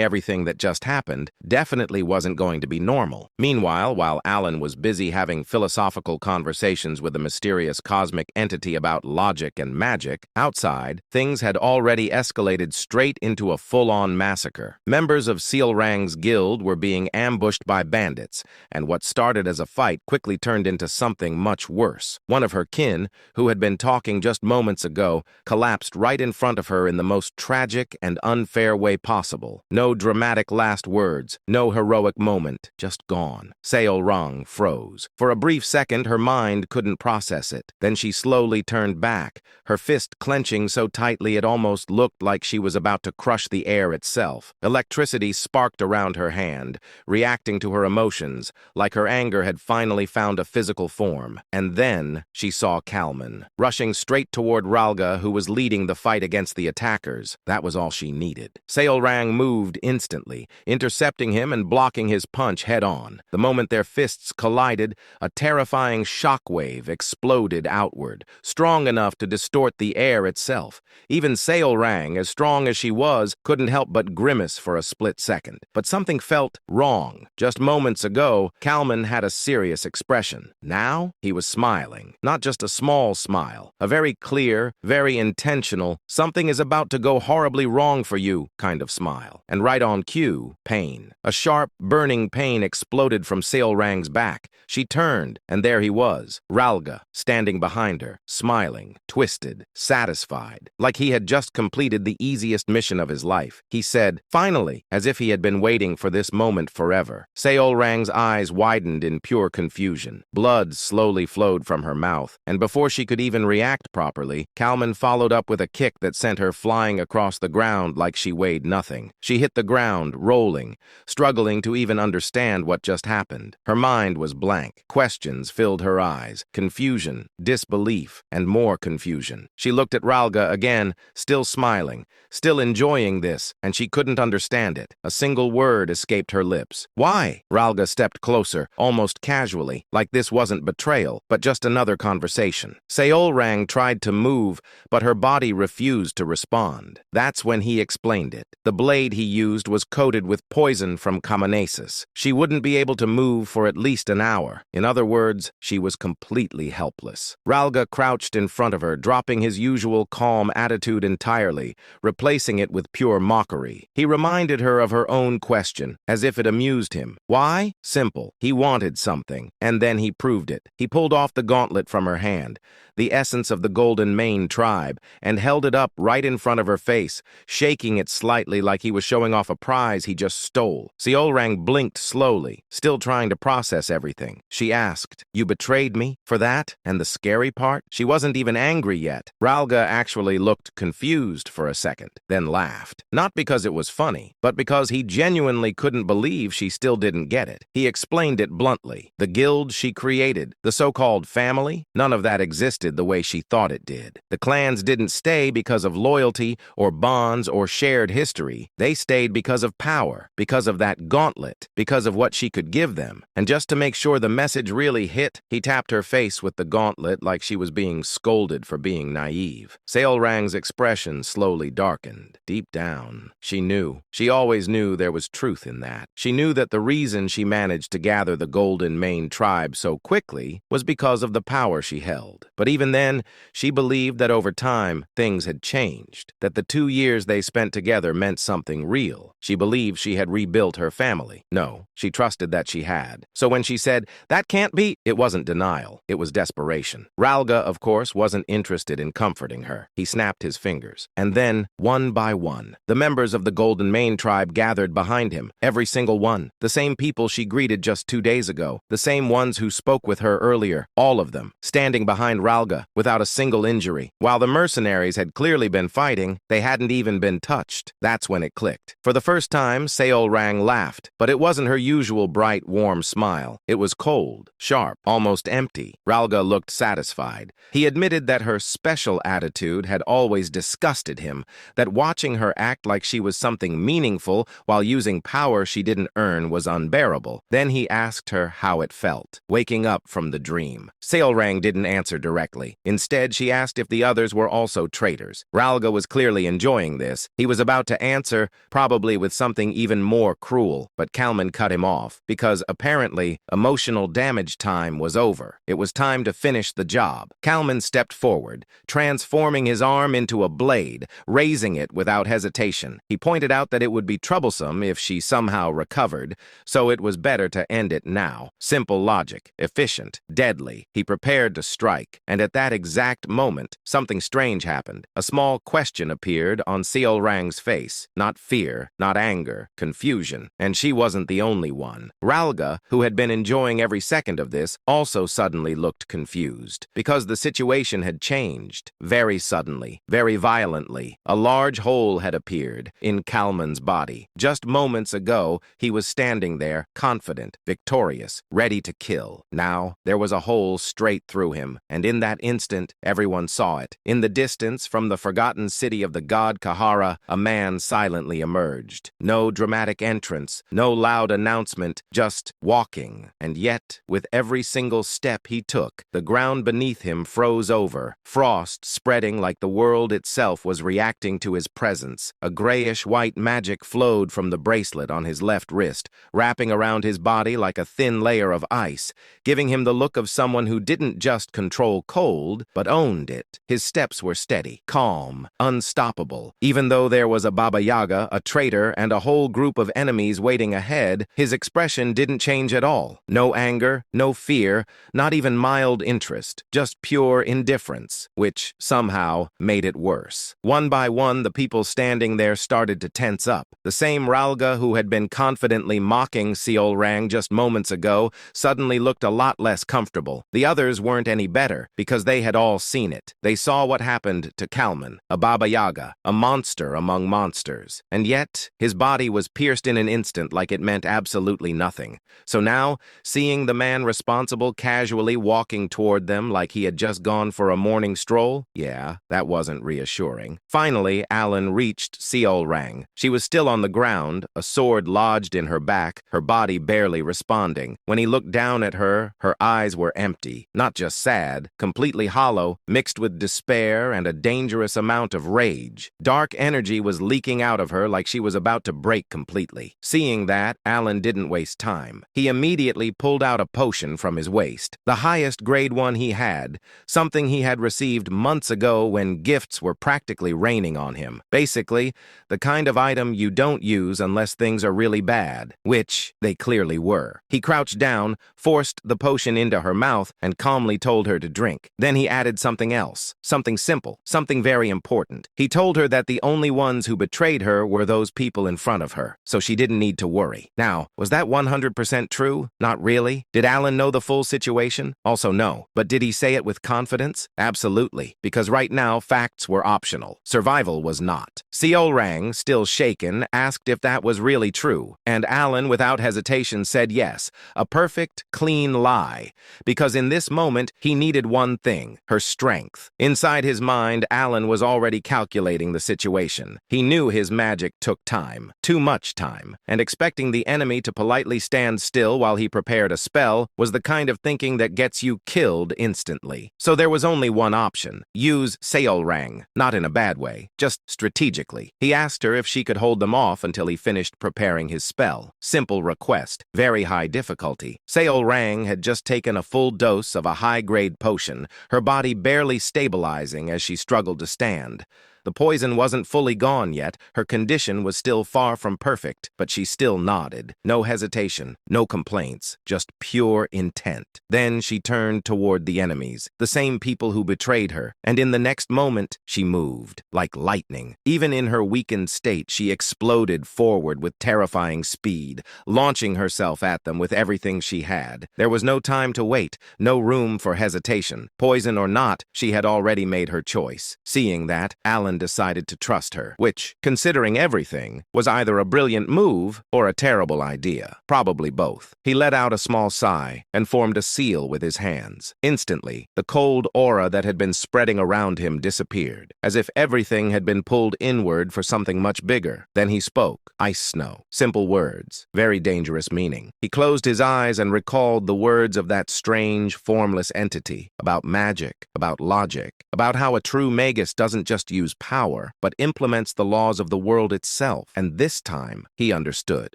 everything that just happened, definitely wasn't going to be normal. Meanwhile, while Alan was busy having philosophical conversations with the mysterious cosmic entity about logic and magic, outside, things had already escalated straight into a full-on massacre. Members of Seol Rang's guild were being ambushed by bandits, and what started as a fight quickly turned into something much worse. One of her kin, who had been talking just moments ago, collapsed right in front of her in the most tragic and unfair way possible. No dramatic last words, no heroic moment, just gone. Seol Seol-rang froze. For a brief second, her mind couldn't process it. Then she slowly turned back, her fist clenching so tightly it almost looked like she was about to crush the air itself. Electricity sparked around her hand, reacting to her emotions, like her anger had finally found a physical form. And then she saw Kalman, rushing straight toward Ralga, who was leading the fight against the attackers. That was all she needed. Seol-rang moved instantly, intercepting him and blocking his punch head-on. The moment their fists collided, a terrifying shockwave exploded outward, strong enough to distort the air itself. Even Seol-rang, as strong as she was, couldn't help but grimace for a split second. But something felt wrong. Just moments ago, Kalman had a serious expression. Now, he was smiling. Not just a small smile, a very clear, very intentional, something is about to go horribly wrong for you kind of smile. And right on cue, pain. A sharp, burning pain exploded from Seol-rang's back. She turned, and there he was, Ralga, standing behind her, smiling, twisted, satisfied, like he had just completed the easiest mission of his life. He said, finally, as if he had been waiting for this moment forever. Seol-rang's eyes widened in pure confusion. Blood slowly flowed from her mouth, and before she could even react properly, Kalman followed up with a kick that sent her flying across the ground like she weighed nothing. She hit the ground, rolling, struggling to even understand what just happened. Her mind was blank. Questions filled her eyes, confusion, disbelief, and more confusion. She looked at Ralga again, still smiling, still enjoying this, and she couldn't understand it. A single word escaped her lips. Why? Ralga stepped closer, almost casually, like this wasn't betrayal, but just another conversation. Seol-rang tried to move, but her body refused to respond. That's when he explained it. The blade he used was coated with poison from Kamanesis. She wouldn't be able to move for at least an hour. In other words, she was completely helpless. Ralga crouched in front of her, dropping his usual calm attitude entirely, replacing it with pure mockery. He reminded her of her own question, as if it amused him. Why? Simple. He wanted something, and then he proved it. He pulled off the gauntlet from her hand, the essence of the Golden Mane tribe, and held it up right in front of her face, shaking it slightly like he was showing off a prize he just stole. Seol-rang blinked slowly, still trying to process everything. She asked, "You betrayed me for that?" And the scary part? She wasn't even angry yet. Ralga actually looked confused for a second, then laughed. Not because it was funny, but because he genuinely couldn't believe she still didn't get it. He explained it bluntly. The guild she created, the so-called family, none of that existed the way she thought it did. The clans didn't stay because of loyalty or bonds or shared history. They stayed because of power, because of that gauntlet, because of what she could give them. And just to make sure the message really hit, he tapped her face with the gauntlet like she was being scolded for being naive. Seol-rang's expression slowly darkened. Deep down, she knew. She always knew there was truth in that. She knew that the reason she managed to gather the Golden Mane tribe so quickly was because of the power she held. But even then, she believed that over time, things had changed, that the 2 years they spent together meant something real. She believed she had rebuilt her family. No, she trusted that she had. So when she said, "That can't be," it wasn't denial, it was desperation. Ralga, of course, wasn't interested in comforting her. He snapped his fingers. And then, one by one, the members of the Golden Mane tribe gathered behind him, every single one. The same people she greeted just 2 days ago, the same ones who spoke with her earlier, all of them, standing behind Ralga without a single injury. While the mercenaries had clearly been fighting, they hadn't even been touched. That's when it clicked. For the first time, Seol-rang laughed, but it wasn't her usual bright, warm smile. It was cold, sharp, almost empty. Ralga looked satisfied. He admitted that her special attitude had always disgusted him, that watching her act like she was something meaningful while using power she didn't earn was unbearable. Then he asked her how it felt, waking up from the dream. Seol-rang didn't answer directly. Instead, she asked if the others were also traitors. Ralga was clearly enjoying this. He was about to answer, probably with something even more cruel, but Kalman cut him off, because apparently emotional damage time was over. It was time to finish the job. Kalman stepped forward, transforming his arm into a blade, raising it without hesitation. He pointed out that it would be troublesome if she somehow recovered, so it was better to end it now. Simple logic, efficient, deadly. He prepared to strike, and at that exact moment, something strange happened. A small question appeared on Seol-rang's face. Not fear, not anger, confusion. And she wasn't the only one. Ralga Manga, who had been enjoying every second of this, also suddenly looked confused, because the situation had changed. Very suddenly, very violently, a large hole had appeared in Kalman's body. Just moments ago, he was standing there, confident, victorious, ready to kill. Now, there was a hole straight through him, and in that instant, everyone saw it. In the distance, from the forgotten city of the god Kahara, a man silently emerged. No dramatic entrance, no loud announcement, just walking. And yet, with every single step he took, the ground beneath him froze over, frost spreading like the world itself was reacting to his presence. A grayish-white magic flowed from the bracelet on his left wrist, wrapping around his body like a thin layer of ice, giving him the look of someone who didn't just control cold, but owned it. His steps were steady, calm, unstoppable. Even though there was a Baba Yaga, a traitor, and a whole group of enemies waiting ahead, his expression didn't change at all. No anger, no fear, not even mild interest, just pure indifference, which somehow made it worse. One by one, the people standing there started to tense up. The same Ralga who had been confidently mocking Seolrang just moments ago suddenly looked a lot less comfortable. The others weren't any better, because they had all seen it. They saw what happened to Kalman, a Baba Yaga, a monster among monsters. And yet, his body was pierced in an instant like it meant absolutely nothing. So now, seeing the man responsible casually walking toward them like he had just gone for a morning stroll, yeah, that wasn't reassuring. Finally, Alan reached Seolrang. She was still on the ground, a sword lodged in her back, her body barely responding. When he looked down at her, her eyes were empty, not just sad, completely hollow, mixed with despair and a dangerous amount of rage. Dark energy was leaking out of her like she was about to break completely. Seeing that, Alan didn't waste time. He immediately pulled out a potion from his waist, the highest grade one he had, something he had received months ago when gifts were practically raining on him. Basically, the kind of item you don't use unless things are really bad, which they clearly were. He crouched down, forced the potion into her mouth, and calmly told her to drink. Then he added something else, something simple, something very important. He told her that the only ones who betrayed her were those people in front of her, so she didn't need to worry. Now, was that 100% true? Not really. Did Alan know the full situation? Also no. But did he say it with confidence? Absolutely, because right now facts were optional. Survival was not. Seolrang, still shaken, asked if that was really true, and Alan, without hesitation, said yes, a perfect, clean lie, because in this moment he needed one thing, her strength. Inside his mind, Alan was already calculating the situation. He knew his magic took time, too much time, and expecting the enemy to politely stand still while he prepared a spell was the kind of thinking that gets you killed instantly. So there was only one option, use Seolrang, not in a bad way, just strategically. He asked her if she could hold them off until he finished preparing his spell. Simple request, very high difficulty. Seolrang had just taken a full dose of a high-grade potion, her body barely stabilizing as she struggled to stand. The poison wasn't fully gone yet, her condition was still far from perfect, but she still nodded. No hesitation, no complaints, just pure intent. Then she turned toward the enemies, the same people who betrayed her, and in the next moment, she moved, like lightning. Even in her weakened state, she exploded forward with terrifying speed, launching herself at them with everything she had. There was no time to wait, no room for hesitation. Poison or not, she had already made her choice. Seeing that, Alan decided to trust her, which, considering everything, was either a brilliant move or a terrible idea. Probably both. He let out a small sigh and formed a seal with his hands. Instantly, the cold aura that had been spreading around him disappeared, as if everything had been pulled inward for something much bigger. Then he spoke. Ice snow. Simple words. Very dangerous meaning. He closed his eyes and recalled the words of that strange, formless entity, about magic, about logic, about how a true magus doesn't just use power, but implements the laws of the world itself. And this time, he understood.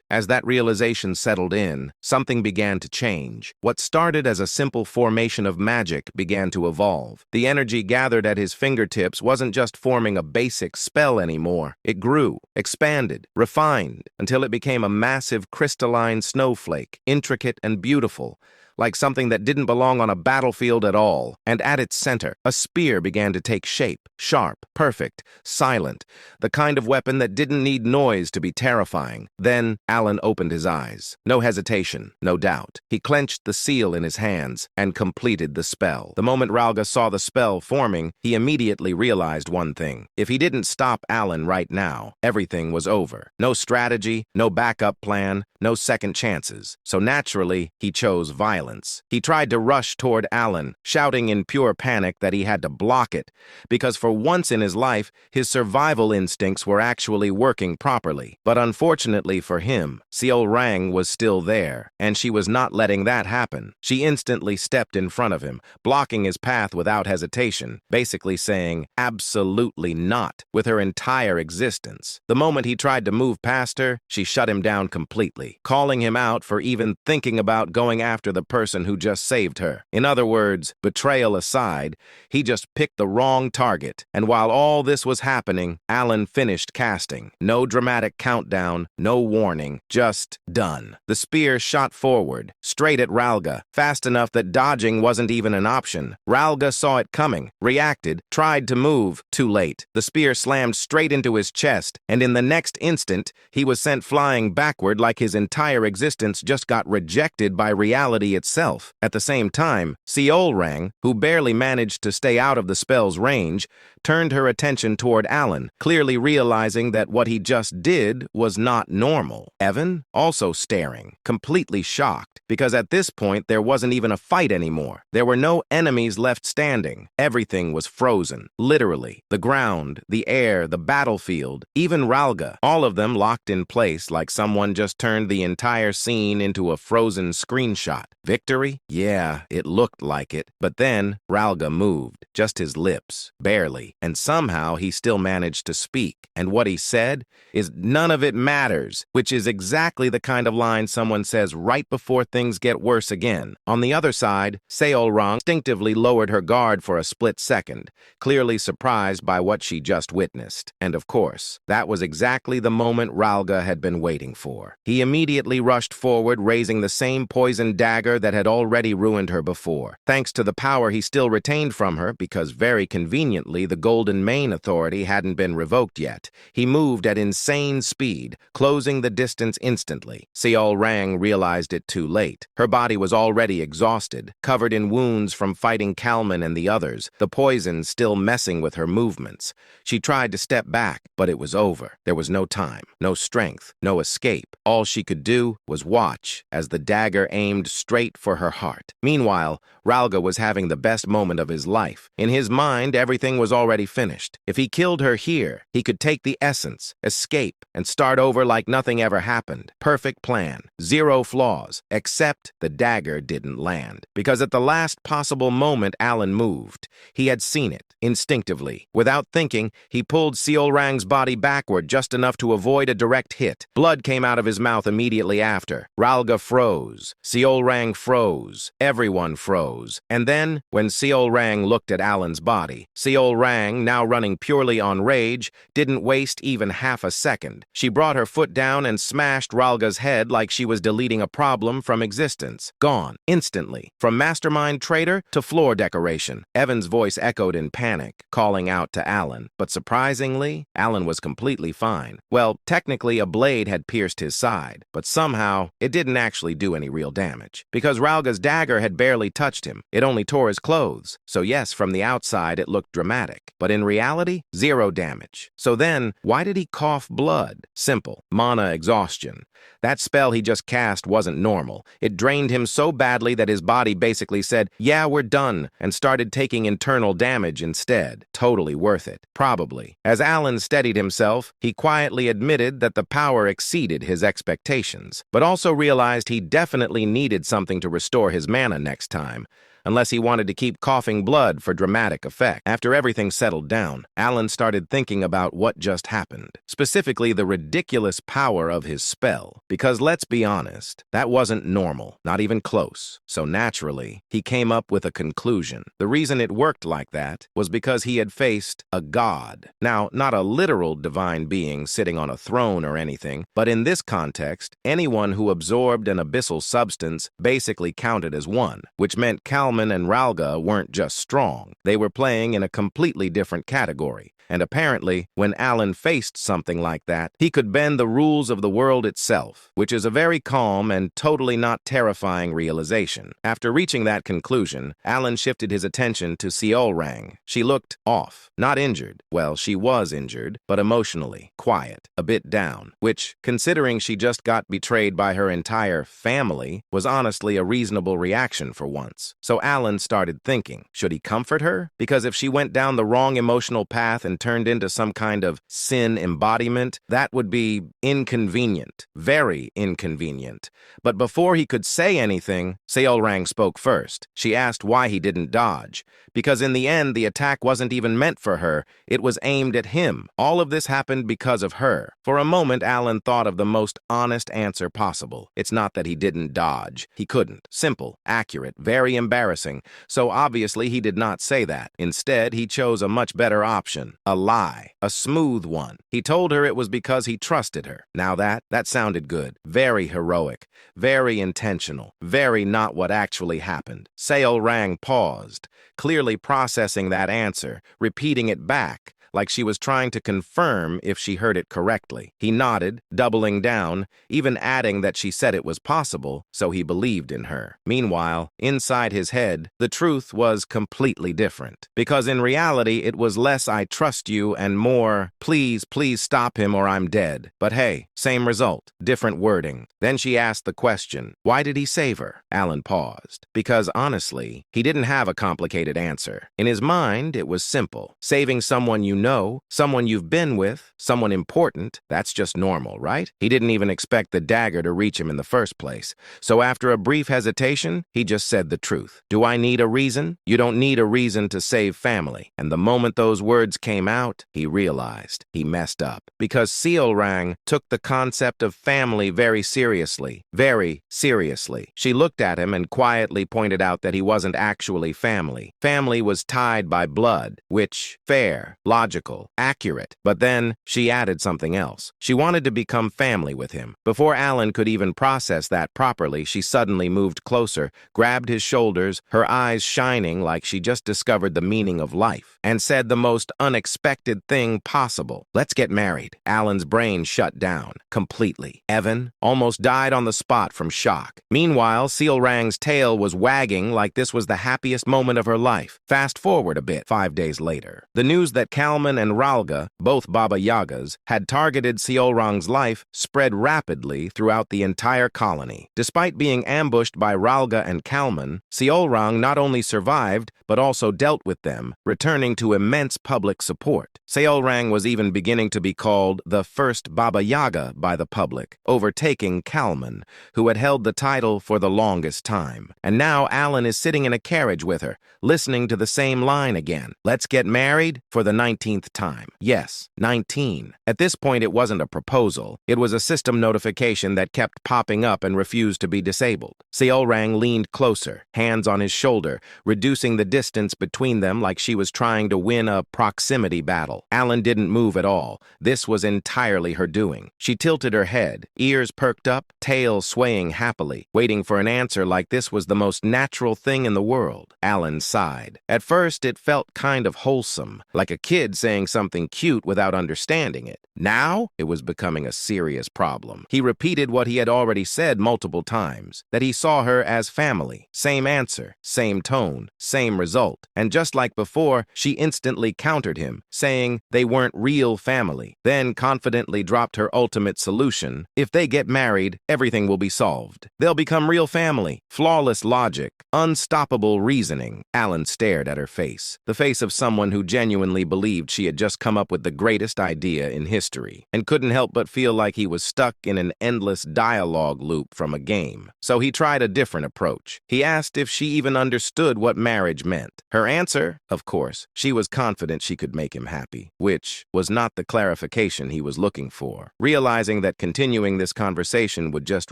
As that realization settled in, something began to change. What started as a simple formation of magic began to evolve. The energy gathered at his fingertips wasn't just forming a basic spell anymore. It grew, expanded, refined, until it became a massive crystalline snowflake, intricate and beautiful, like something that didn't belong on a battlefield at all. And at its center, a spear began to take shape, sharp, perfect, silent, the kind of weapon that didn't need noise to be terrifying. Then Alan opened his eyes. No hesitation, no doubt. He clenched the seal in his hands and completed the spell. The moment Ralga saw the spell forming, he immediately realized one thing. If he didn't stop Alan right now, everything was over. No strategy, no backup plan, no second chances. So naturally, he chose violence. He tried to rush toward Alan, shouting in pure panic that he had to block it, because for once in his life, his survival instincts were actually working properly. But unfortunately for him, Seol Rang was still there, and she was not letting that happen. She instantly stepped in front of him, blocking his path without hesitation, basically saying, "Absolutely not," with her entire existence. The moment he tried to move past her, she shut him down completely, calling him out for even thinking about going after the person who just saved her. In other words, betrayal aside, he just picked the wrong target. And while all this was happening, Alan finished casting. No dramatic countdown, no warning, just done. The spear shot forward, straight at Ralga, fast enough that dodging wasn't even an option. Ralga saw it coming, reacted, tried to move. Too late. The spear slammed straight into his chest, and in the next instant, he was sent flying backward like his entire existence just got rejected by reality itself. At the same time, Seol Rang, who barely managed to stay out of the spell's range, turned her attention toward Alan, clearly realizing that what he just did was not normal. Evan, also staring, completely shocked, because at this point there wasn't even a fight anymore. There were no enemies left standing. Everything was frozen, literally. The ground, the air, the battlefield, even Ralga, all of them locked in place like someone just turned the entire scene into a frozen screenshot. Victory? Yeah, it looked like it. But then Ralga moved, just his lips, barely, and somehow he still managed to speak. And what he said is, "None of it matters," which is exactly the kind of line someone says right before things get worse again. On the other side, Seol Rang instinctively lowered her guard for a split second, clearly surprised by what she just witnessed. And of course, that was exactly the moment Ralga had been waiting for. He immediately rushed forward, raising the same poisoned dagger that had already ruined her before. Thanks to the power he still retained from her, because very conveniently the Golden Mane Authority hadn't been revoked yet, he moved at insane speed, closing the distance instantly. Seol Rang realized it too late. Her body was already exhausted, covered in wounds from fighting Kalman and the others, the poison still messing with her movements. She tried to step back, but it was over. There was no time, no strength, no escape. All she could do was watch as the dagger aimed straight for her heart. Meanwhile, Ralga was having the best moment of his life. In his mind, everything was already finished. If he killed her here, he could take the essence, escape, and start over like nothing ever happened. Perfect plan, zero flaws, except the dagger didn't land. Because at the last possible moment Alan moved. He had seen it, instinctively. Without thinking, he pulled Seol Rang's body backward just enough to avoid a direct hit. Blood came out of his mouth immediately after. Ralga froze. Seol Rang froze. Everyone froze. And then, when Seol Rang looked at Alan's body, Seol Rang, now running purely on rage, didn't waste even half a second. She brought her foot down and smashed Ralga's head like she was deleting a problem from existence. Gone, instantly. From mastermind traitor to floor decoration. Evan's voice echoed in panic, calling out to Alan. But surprisingly, Alan was completely fine. Well, technically a blade had pierced his side, but somehow it didn't actually do any real damage. Because Ralga's dagger had barely touched him, it only tore his clothes. So yes, from the outside it looked dramatic. But in reality, zero damage. So then, why did he cough blood? Simple. Mana exhaustion. That spell he just cast wasn't normal. It drained him so badly that his body basically said, "Yeah, we're done," and started taking internal damage instead. Totally worth it. Probably. As Alan steadied himself, he quietly admitted that the power exceeded his expectations, but also realized he definitely needed something to restore his mana next time. unless he wanted to keep coughing blood for dramatic effect. After everything settled down, Alan started thinking about what just happened, specifically the ridiculous power of his spell. Because let's be honest, that wasn't normal, not even close. So naturally, he came up with a conclusion. The reason it worked like that was because he had faced a god. Now, not a literal divine being sitting on a throne or anything, but in this context, anyone who absorbed an abyssal substance basically counted as one, which meant Kalman and Ralga weren't just strong. They were playing in a completely different category. And apparently, when Alan faced something like that, he could bend the rules of the world itself, which is a very calm and totally not terrifying realization. After reaching that conclusion, Alan shifted his attention to Seolrang. She looked off, not injured. Well, she was injured, but emotionally, quiet, a bit down, which, considering she just got betrayed by her entire family, was honestly a reasonable reaction for once. So Alan started thinking, should he comfort her? Because if she went down the wrong emotional path and turned into some kind of sin embodiment, that would be inconvenient, very inconvenient. But before he could say anything, Seolrang spoke first. She asked why he didn't dodge, because in the end, the attack wasn't even meant for her. It was aimed at him. All of this happened because of her. For a moment, Alan thought of the most honest answer possible. It's not that he didn't dodge. He couldn't. Simple, accurate, very embarrassing. So obviously, he did not say that. Instead, he chose a much better option. A lie. A smooth one. He told her it was because he trusted her. Now that sounded good. Very heroic. Very intentional. Very not what actually happened. Seolrang paused, clearly processing that answer, repeating it back, like she was trying to confirm if she heard it correctly. He nodded, doubling down, even adding that she said it was possible, so he believed in her. Meanwhile, inside his head, the truth was completely different. Because in reality, it was less "I trust you" and more please stop him or I'm dead." But hey, same result, different wording. Then she asked the question, why did he save her? Alan paused. Because honestly, he didn't have a complicated answer. In his mind, it was simple. Saving someone you know, someone you've been with, someone important, that's just normal, right? He didn't even expect the dagger to reach him in the first place. So after a brief hesitation, he just said the truth. Do I need a reason? You don't need a reason to save family. And the moment those words came out, he realized he messed up. Because Seolrang took the concept of family very seriously. Very seriously. She looked at him and quietly pointed out that he wasn't actually family. Family was tied by blood, which, fair, logical, accurate. But then she added something else. She wanted to become family with him. Before Alan could even process that properly, she suddenly moved closer, grabbed his shoulders, her eyes shining like she just discovered the meaning of life, and said the most unexpected thing possible. Let's get married. Alan's brain shut down completely. Evan almost died on the spot from shock. Meanwhile, Seolrang's tail was wagging like this was the happiest moment of her life. Fast forward a bit, 5 days later. The news that Kalman and Ralga, both Baba Yagas, had targeted Seolrang's life spread rapidly throughout the entire colony. Despite being ambushed by Ralga and Kalman, Seolrang not only survived, but also dealt with them, returning to immense public support. Seolrang was even beginning to be called the first Baba Yaga by the public, overtaking Kalman, who had held the title for the longest time. And now Alan is sitting in a carriage with her, listening to the same line again. Let's get married for the 19th time. Yes, 19. At this point, it wasn't a proposal. It was a system notification that kept popping up and refused to be disabled. Seolrang leaned closer, hands on his shoulder, reducing the distance between them like she was trying to win a proximity battle. Alan didn't move at all. This was entirely her doing. She tilted her head, ears perked up, tail swaying happily, waiting for an answer like this was the most natural thing in the world. Alan sighed. At first, it felt kind of wholesome, like a kid saying something cute without understanding it. Now, it was becoming a serious problem. He repeated what he had already said multiple times, that he saw her as family. Same answer, same tone, same result. And just like before, she instantly countered him, saying they weren't real family, then confidently dropped her ultimate solution. If they get married, everything will be solved. They'll become real family. Flawless logic, unstoppable reasoning. Alan stared at her face, the face of someone who genuinely believed she had just come up with the greatest idea in history, and couldn't help but feel like he was stuck in an endless dialogue loop from a game. So he tried a different approach. He asked if she even understood what marriage meant. Her answer, of course, she was confident she could make him happy, which was not the clarification he was looking for. Realizing that continuing this conversation would just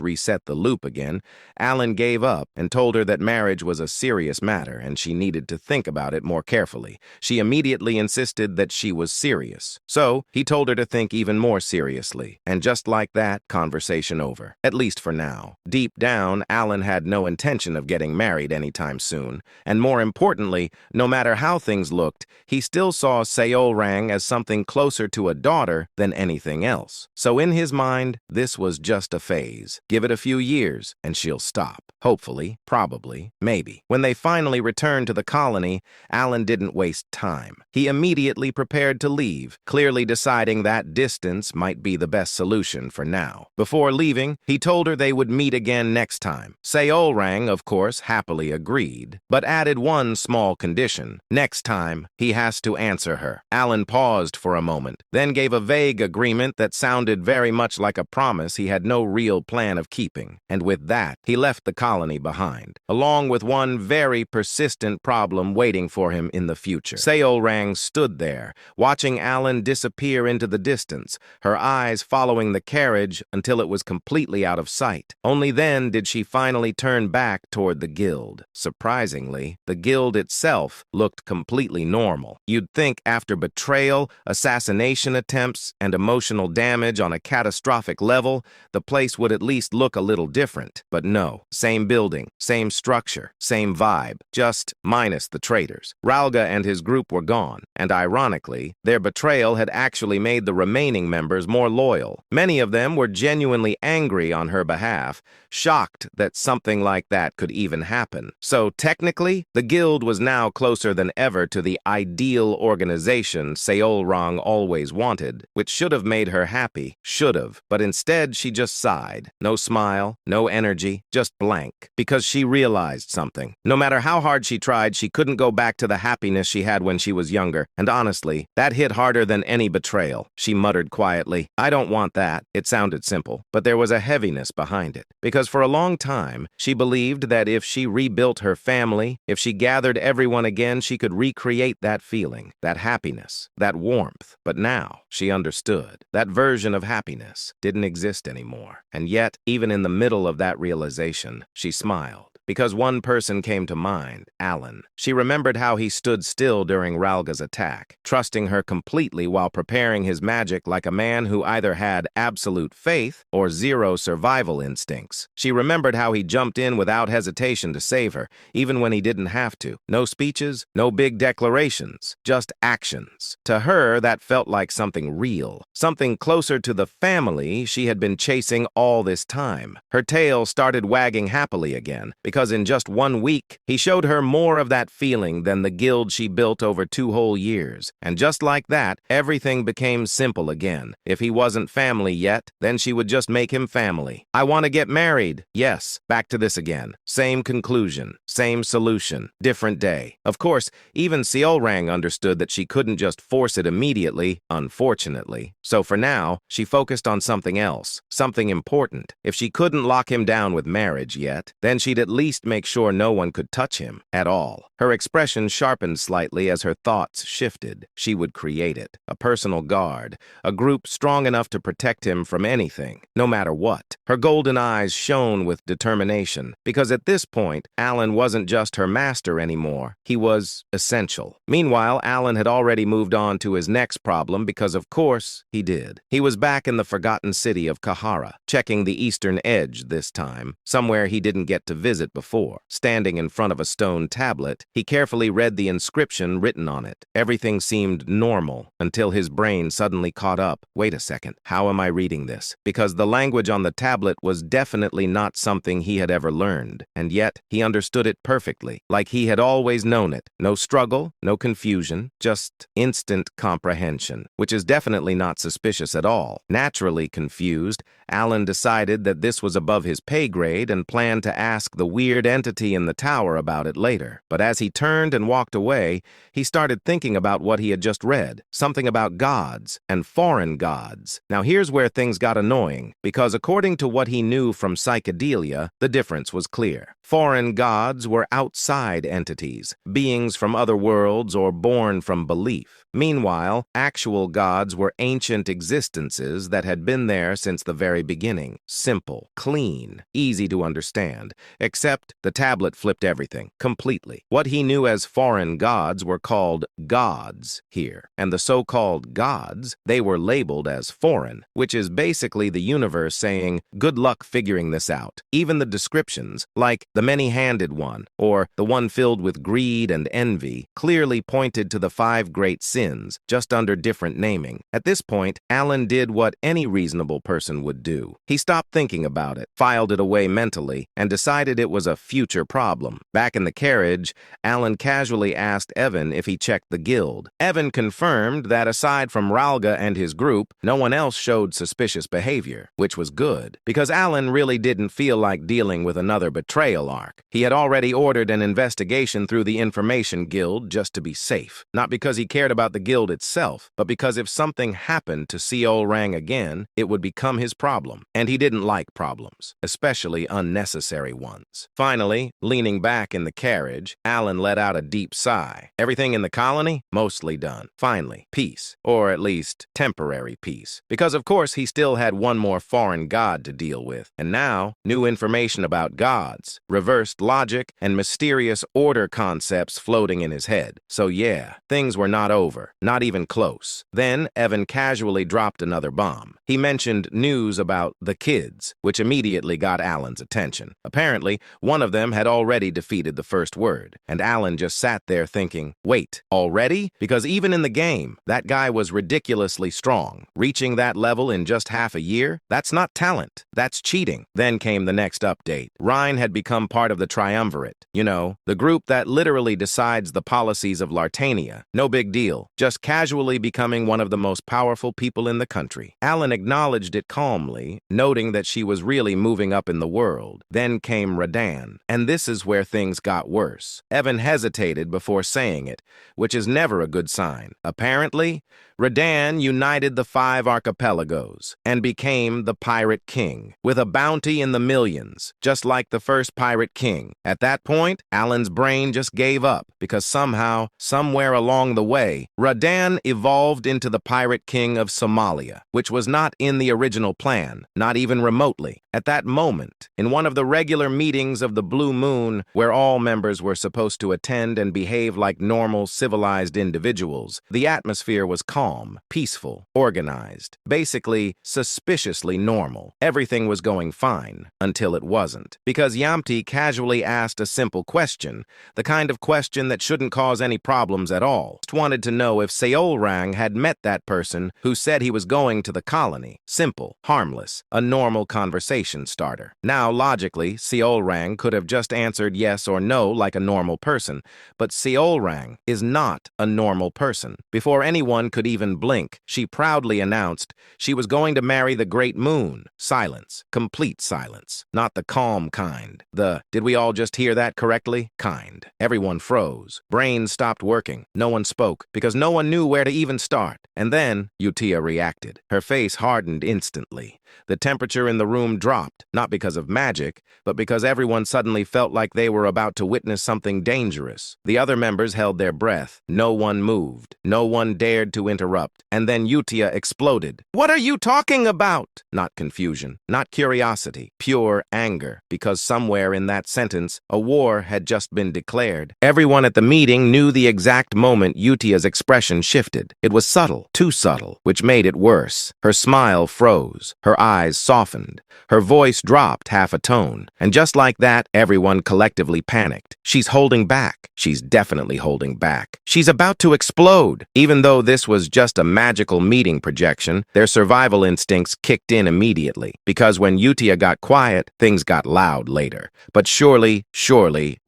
reset the loop again, Alan gave up and told her that marriage was a serious matter and she needed to think about it more carefully. She immediately insisted that she was serious. So he told her to think even more seriously. And just like that, conversation over. At least for now. Deep down, Alan had no intention of getting married anytime soon. And more importantly, no matter how things looked, he still saw Seolrang as something closer to a daughter than anything else. So in his mind, this was just a phase. Give it a few years, and she'll stop. Hopefully, probably, maybe. When they finally returned to the colony, Alan didn't waste time. He immediately prepared to leave, clearly deciding that distance might be the best solution for now. Before leaving, he told her they would meet again next time. Seolrang, of course, happily agreed, but added one small condition. Next time, he has to answer her. Alan paused for a moment, then gave a vague agreement that sounded very much like a promise he had no real plan of keeping. And with that, he left the colony behind, along with one very persistent problem waiting for him in the future. Seolrang stood there, watching Alan disappear into the distance, her eyes following the carriage until it was completely out of sight. Only then did she finally turn back toward the guild. Surprisingly, the guild itself looked completely normal. You'd think after betrayal, assassination attempts, and emotional damage on a catastrophic level, the place would at least look a little different. But no, same building, same structure, same vibe, just minus the traitors. Ralga and his group were gone, and ironically, their betrayal had actually made the remaining members more loyal. Many of them were genuinely angry on her behalf, shocked that something like that could even happen. So technically, the guild was now closer than ever to the ideal organization Seolrang always wanted, which should have made her happy, should have, but instead she just sighed. No smile, no energy, just blank, because she realized something. No matter how hard she tried, she couldn't go back to the happiness she had when she was younger, and honestly, that hit harder than any betrayal. She muttered quietly, "I don't want that." It sounded simple, but there was a heaviness behind it, because for a long time, she believed that if she rebuilt her family, if she gathered everyone again, she could recreate that feeling, that happiness, that warmth. But now, she understood. That version of happiness didn't exist anymore. And yet, even in the middle of that realization, she smiled. Because one person came to mind, Alan. She remembered how he stood still during Ralga's attack, trusting her completely while preparing his magic like a man who either had absolute faith or zero survival instincts. She remembered how he jumped in without hesitation to save her, even when he didn't have to. No speeches, no big declarations, just actions. To her, that felt like something real, something closer to the family she had been chasing all this time. Her tail started wagging happily again, because in just 1 week, he showed her more of that feeling than the guild she built over 2 whole years. And just like that, everything became simple again. If he wasn't family yet, then she would just make him family. "I want to get married." Yes, back to this again. Same conclusion, same solution, different day. Of course, even Seolrang understood that she couldn't just force it immediately, unfortunately. So for now, she focused on something else, something important. If she couldn't lock him down with marriage yet, then she'd at least make sure no one could touch him at all. Her expression sharpened slightly as her thoughts shifted. She would create it, a personal guard, a group strong enough to protect him from anything, no matter what. Her golden eyes shone with determination, because at this point, Alan wasn't just her master anymore. He was essential. Meanwhile, Alan had already moved on to his next problem because, of course, he did. He was back in the forgotten city of Kahara, checking the eastern edge this time, somewhere he didn't get to visit before. Standing in front of a stone tablet, he carefully read the inscription written on it. Everything seemed normal until his brain suddenly caught up. Wait a second, how am I reading this? Because the language on the tablet was definitely not something he had ever learned, and yet he understood it perfectly, like he had always known it. No struggle, no confusion, just instant comprehension, which is definitely not suspicious at all. Naturally confused, Alan decided that this was above his pay grade and planned to ask the weird entity in the tower about it later. But as he turned and walked away, he started thinking about what he had just read, something about gods and foreign gods. Now here's where things got annoying, because according to what he knew from psychedelia, the difference was clear. Foreign gods were outside entities, beings from other worlds or born from belief. Meanwhile, actual gods were ancient existences that had been there since the very beginning. Simple, clean, easy to understand, except the tablet flipped everything completely. What he knew as foreign gods were called gods here, and the so-called gods, they were labeled as foreign, which is basically the universe saying, good luck figuring this out. Even the descriptions, like the many-handed one, or the one filled with greed and envy, clearly pointed to the 5 great sins, just under different naming. At this point, Alan did what any reasonable person would do. He stopped thinking about it, filed it away mentally, and decided it was a future problem. Back in the carriage, Alan casually asked Evan if he checked the guild. Evan confirmed that aside from Ralga and his group, no one else showed suspicious behavior, which was good, because Alan really didn't feel like dealing with another betrayal arc. He had already ordered an investigation through the Information Guild just to be safe. Not because he cared about the guild itself, but because if something happened to Seol Rang again, it would become his problem. And he didn't like problems, especially unnecessary ones. Finally, leaning back in the carriage, Alan let out a deep sigh. Everything in the colony? Mostly done. Finally, peace. Or at least, temporary peace. Because of course he still had one more foreign god to deal with. And now, new information about gods, reversed logic, and mysterious order concepts floating in his head. So yeah, things were not over. Not even close. Then, Evan casually dropped another bomb. He mentioned news about the kids, which immediately got Alan's attention. Apparently, one of them had already defeated the first word, and Alan just sat there thinking, wait, already? Because even in the game, that guy was ridiculously strong. Reaching that level in just half a year? That's not talent. That's cheating. Then came the next update. Rhine had become part of the Triumvirate. You know, the group that literally decides the policies of Lartania. No big deal. Just casually becoming one of the most powerful people in the country. Alan acknowledged it calmly, noting that she was really moving up in the world. Then came Radan, and this is where things got worse. Evan hesitated before saying it, which is never a good sign. Apparently, Radan united the 5 archipelagos and became the Pirate King, with a bounty in the millions, just like the first Pirate King. At that point, Alan's brain just gave up, because somehow, somewhere along the way, Radan evolved into the Pirate King of Somalia, which was not in the original plan, not even remotely. At that moment, in one of the regular meetings of the Blue Moon, where all members were supposed to attend and behave like normal, civilized individuals, the atmosphere was calm, peaceful, organized, basically suspiciously normal. Everything was going fine, until it wasn't. Because Yamti casually asked a simple question, the kind of question that shouldn't cause any problems at all. Just wanted to know if Seol Rang had met that person who said he was going to the colony. Simple, harmless, a normal conversation starter. Now, logically, Seol Rang could have just answered yes or no like a normal person, but Seol Rang is not a normal person. Before anyone could even blink, she proudly announced she was going to marry the Great Moon. Silence. Complete silence. Not the calm kind. The, did we all just hear that correctly? Kind. Everyone froze. Brains stopped working. No one spoke, because no one knew where to even start. And then, Utia reacted. Her face hardened instantly. The temperature in the room dropped, not because of magic, but because everyone suddenly felt like they were about to witness something dangerous. The other members held their breath. No one moved. No one dared to interrupt. And then Utia exploded. What are you talking about? Not confusion, not curiosity, pure anger, because somewhere in that sentence, a war had just been declared. Everyone at the meeting knew the exact moment Utia's expression shifted. It was subtle, too subtle, which made it worse. Her smile froze. Her eyes softened. Her voice dropped half a tone. And just like that, everyone collectively panicked. She's holding back. She's definitely holding back. She's about to explode. Even though this was just a magical meeting projection, their survival instincts kicked in immediately. Because when Utia got quiet, things got loud later. But surely,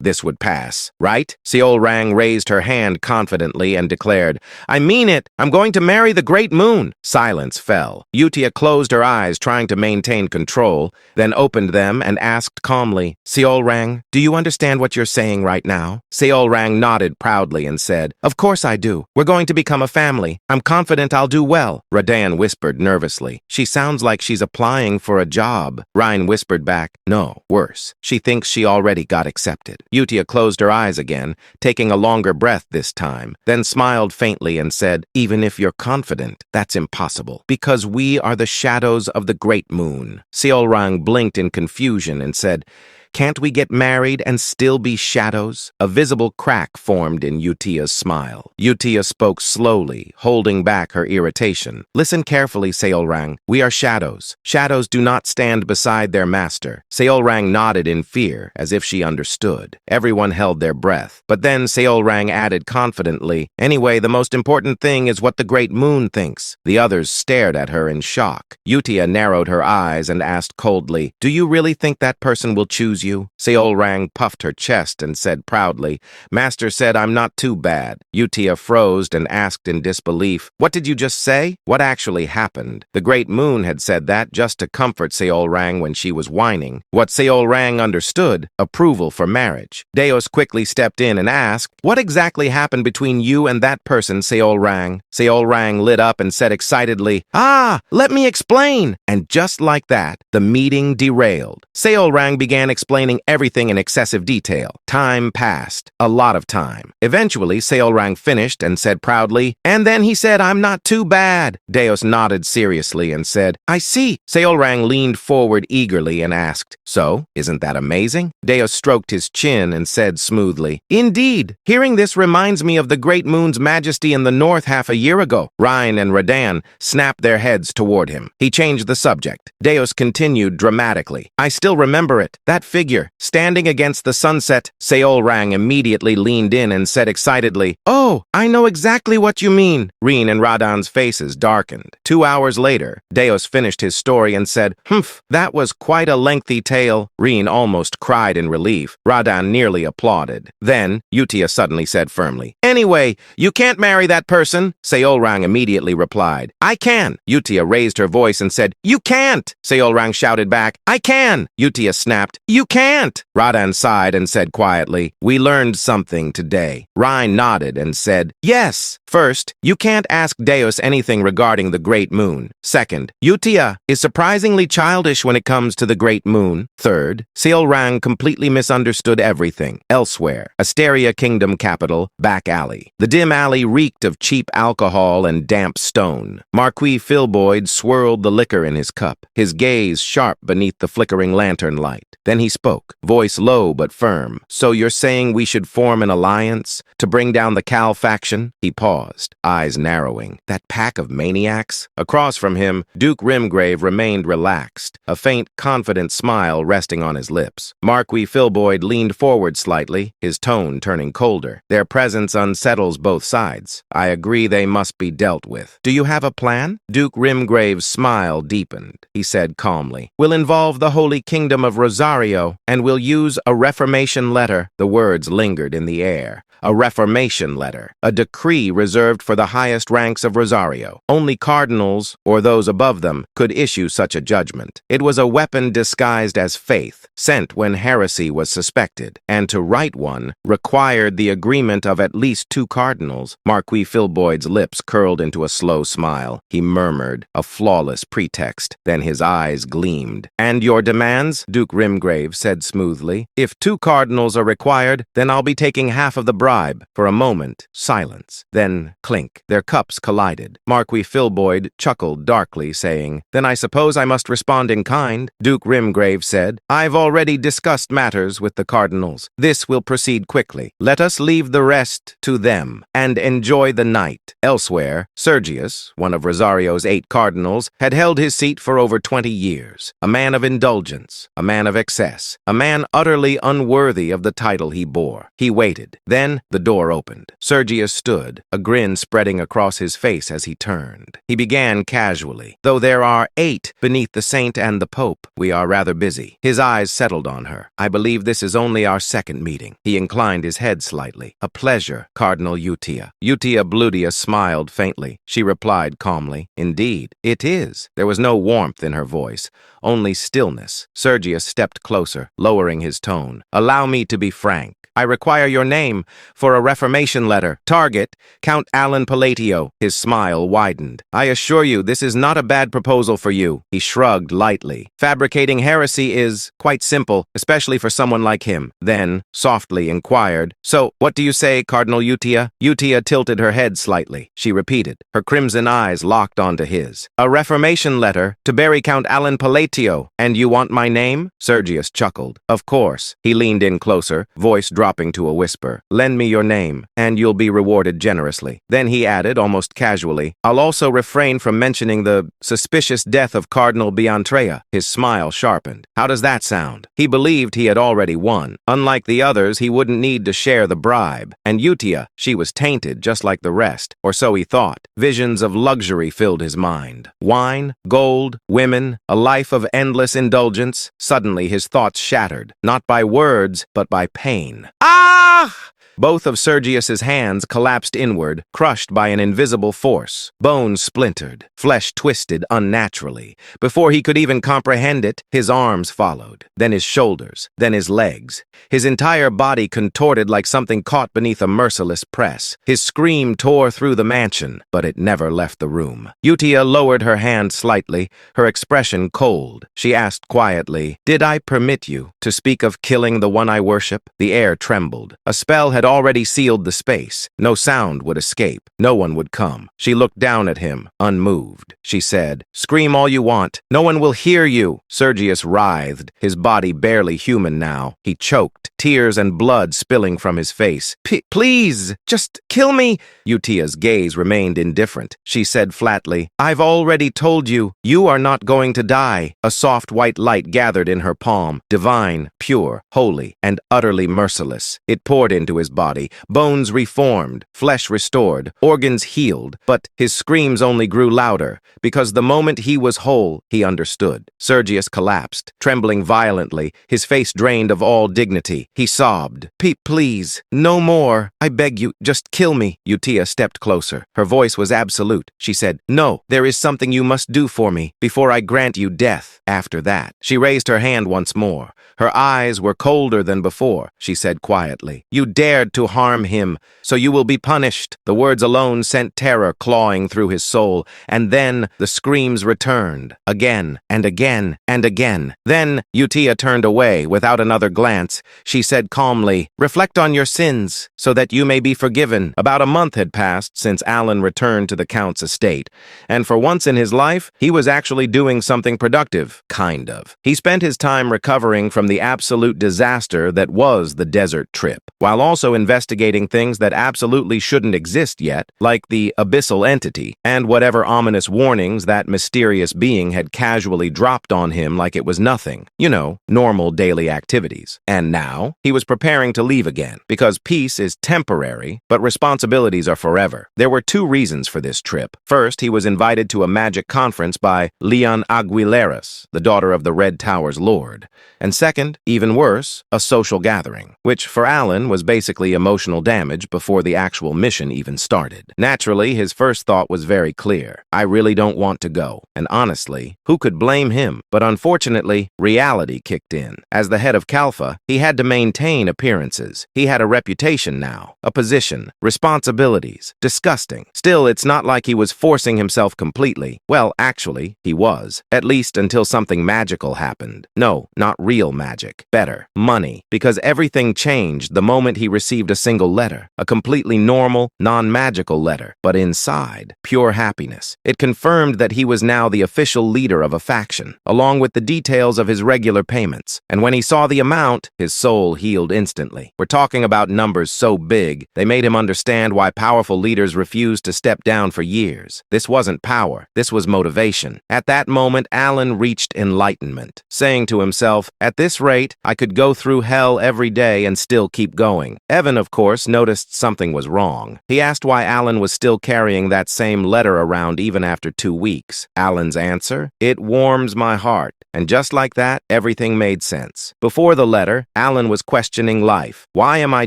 this would pass, right? Seolrang raised her hand confidently and declared, "I mean it! I'm going to marry the Great Moon!" Silence fell. Utia closed her eyes, trying to maintain control, then opened them and asked calmly, "Seolrang, do you understand what you're saying right now?" Seolrang nodded proudly and said, "Of course I do. We're going to become a family. I'm confident I'll do well." Radan whispered nervously, "She sounds like she's applying for a job." Ryan whispered back, "No, worse. She thinks she already got accepted." Utia closed her eyes again, taking a longer breath this time, then smiled faintly and said, "Even if you're confident, that's impossible, because we are the shadows of the Great Moon." Seolrang blinked in confusion and said, "Can't we get married and still be shadows?" A visible crack formed in Utia's smile. Utia spoke slowly, holding back her irritation. "Listen carefully, Seolrang. We are shadows. Shadows do not stand beside their master." Seolrang nodded in fear, as if she understood. Everyone held their breath. But then Seolrang added confidently, "Anyway, the most important thing is what the Great Moon thinks." The others stared at her in shock. Utia narrowed her eyes and asked coldly, "Do you really think that person will choose you?" Seolrang puffed her chest and said proudly, "Master said I'm not too bad." Utia froze and asked in disbelief, "What did you just say?" What actually happened? The Great Moon had said that just to comfort Seolrang when she was whining. What Seolrang understood, approval for marriage. Deos quickly stepped in and asked, "What exactly happened between you and that person, Seolrang?" Seolrang lit up and said excitedly, "Ah, let me explain!" And just like that, the meeting derailed. Seolrang began explaining everything in excessive detail. Time passed. A lot of time. Eventually, Seolrang finished and said proudly, "And then he said I'm not too bad." Deos nodded seriously and said, "I see." Seolrang leaned forward eagerly and asked, "So, isn't that amazing?" Deos stroked his chin and said smoothly, "Indeed. Hearing this reminds me of the Great Moon's majesty in the north half a year ago." Ryan and Radan snapped their heads toward him. He changed the subject. Deos continued dramatically, "I still remember it. That figure, standing against the sunset." Seolrang immediately leaned in and said excitedly, "Oh, I know exactly what you mean." Reen and Radan's faces darkened. 2 hours later, Deos finished his story and said, "Humph, that was quite a lengthy tale." Reen almost cried in relief. Radan nearly applauded. Then, Utia suddenly said firmly, "Anyway, you can't marry that person." Seolrang immediately replied, "I can." Utia raised her voice and said, "You can't." Seolrang shouted back, "I can." Utia snapped, "You can't." Radan sighed and said quietly, "We learned something today." Ryan nodded and said, "Yes. First, you can't ask Deos anything regarding the Great Moon. Second, Utia is surprisingly childish when it comes to the Great Moon. Third, Seolrang completely misunderstood everything. Elsewhere, Asteria Kingdom capital, back alley. The dim alley reeked of cheap alcohol and damp stone. Marquis Philboyd swirled the liquor in his cup, his gaze sharp beneath the flickering lantern light. Then he spoke, voice low but firm. "So you're saying we should form an alliance to bring down the Cal faction?" He paused, eyes narrowing. That pack of maniacs? Across from him, Duke Rimgrave remained relaxed, a faint, confident smile resting on his lips. Marquis Philboyd leaned forward slightly, his tone turning colder. "Their presence unsettles both sides. I agree they must be dealt with. Do you have a plan?" Duke Rimgrave's smile deepened. He said calmly, "We'll involve the Holy Kingdom of Rosario, and we'll use a reformation letter." The words lingered in the air. A reformation letter, a decree reserved for the highest ranks of Rosario. Only cardinals, or those above them, could issue such a judgment. It was a weapon disguised as faith, sent when heresy was suspected, and to write one required the agreement of at least 2 cardinals. Marquis Philboyd's lips curled into a slow smile. He murmured, a flawless pretext. Then his eyes gleamed. "And your demands?" Duke Rimgrave said smoothly. "If 2 cardinals are required, then I'll be taking half of the bribe." bribe. For a moment, silence. Then, clink. Their cups collided. Marquis Filboid chuckled darkly, saying, "Then I suppose I must respond in kind." Duke Rimgrave said, "I've already discussed matters with the cardinals. This will proceed quickly. Let us leave the rest to them and enjoy the night." Elsewhere, Sergius, one of Rosario's 8 cardinals, had held his seat for over 20 years. A man of indulgence, a man of excess, a man utterly unworthy of the title he bore. He waited. Then the door opened. Sergius stood, a grin spreading across his face as he turned. He began casually, "Though there are 8 beneath the saint and the pope, we are rather busy." His eyes settled on her. "I believe this is only our second meeting." He inclined his head slightly. "A pleasure, Cardinal Utia." Utia Bludia smiled faintly. She replied calmly, "Indeed, it is." There was no warmth in her voice, only stillness. Sergius stepped closer, lowering his tone. "Allow me to be frank. I require your name for a reformation letter. Target, Count Alan Palatio." His smile widened. "I assure you this is not a bad proposal for you." He shrugged lightly. "Fabricating heresy is quite simple, especially for someone like him." Then, softly inquired, "So, what do you say, Cardinal Utia?" Utia tilted her head slightly. She repeated. Her crimson eyes locked onto his. "A reformation letter to bury Count Alan Palatio. And you want my name?" Sergius chuckled. "Of course." He leaned in closer, voice dropping to a whisper. "Lend me your name, and you'll be rewarded generously." Then he added, almost casually, "I'll also refrain from mentioning the suspicious death of Cardinal Biantrea." His smile sharpened. How does that sound? He believed he had already won. Unlike the others, he wouldn't need to share the bribe. And Utia, she was tainted just like the rest, or so he thought. Visions of luxury filled his mind. Wine, gold, women, a life of endless indulgence. Suddenly his thoughts shattered, not by words, but by pain. Ah! Both of Sergius's hands collapsed inward, crushed by an invisible force. Bones splintered, flesh twisted unnaturally. Before he could even comprehend it, his arms followed, then his shoulders, then his legs. His entire body contorted like something caught beneath a merciless press. His scream tore through the mansion, but it never left the room. Utia lowered her hand slightly, her expression cold. She asked quietly, "Did I permit you to speak of killing the one I worship?" The air trembled. A spell had already sealed the space. No sound would escape. No one would come. She looked down at him, unmoved. She said, "Scream all you want. No one will hear you." Sergius writhed, his body barely human now. He choked, tears and blood spilling from his face. "Please, just kill me." Utia's gaze remained indifferent. She said flatly, "I've already told you, you are not going to die." A soft white light gathered in her palm, divine, pure, holy, and utterly merciless. It poured into his body, bones reformed, flesh restored, organs healed, but his screams only grew louder, because the moment he was whole, he understood. Sergius collapsed, trembling violently, his face drained of all dignity. He sobbed, Please, no more. I beg you, just kill me." Utia stepped closer. Her voice was absolute. She said, "No, there is something you must do for me, before I grant you death." After that, she raised her hand once more. Her eyes were colder than before. She said quietly, "You dared to harm him, so you will be punished." The words alone sent terror clawing through his soul, and then the screams returned, again and again and again. Then Utia turned away without another glance. She said calmly, "Reflect on your sins, so that you may be forgiven." About a month had passed since Alan returned to the Count's estate, and for once in his life, he was actually doing something productive, kind of. He spent his time recovering from the absolute disaster that was the desert trip, while also investigating things that absolutely shouldn't exist yet, like the abyssal entity, and whatever ominous warnings that mysterious being had casually dropped on him like it was nothing. You know, normal daily activities. And now, he was preparing to leave again, because peace is temporary, but responsibilities are forever. There were 2 reasons for this trip. First, he was invited to a magic conference by Leon Aguileras, the daughter of the Red Tower's lord. And second, even worse, a social gathering, which for Alan was basically emotional damage before the actual mission even started. Naturally, his first thought was very clear. I really don't want to go. And honestly, who could blame him? But unfortunately, reality kicked in. As the head of Kalfa, he had to maintain appearances. He had a reputation now, a position, responsibilities. Disgusting. Still, it's not like he was forcing himself completely. Well, actually, he was. At least until something magical happened. No, not real magic. Better. Money. Because everything changed the moment he received received a single letter, a completely normal, non-magical letter, but inside, pure happiness. It confirmed that he was now the official leader of a faction, along with the details of his regular payments. And when he saw the amount, his soul healed instantly. We're talking about numbers so big, they made him understand why powerful leaders refused to step down for years. This wasn't power, this was motivation. At that moment, Alan reached enlightenment, saying to himself, "At this rate, I could go through hell every day and still keep going." Evan, of course, noticed something was wrong. He asked why Alan was still carrying that same letter around even after 2 weeks. Alan's answer? "It warms my heart." And just like that, everything made sense. Before the letter, Alan was questioning life. Why am I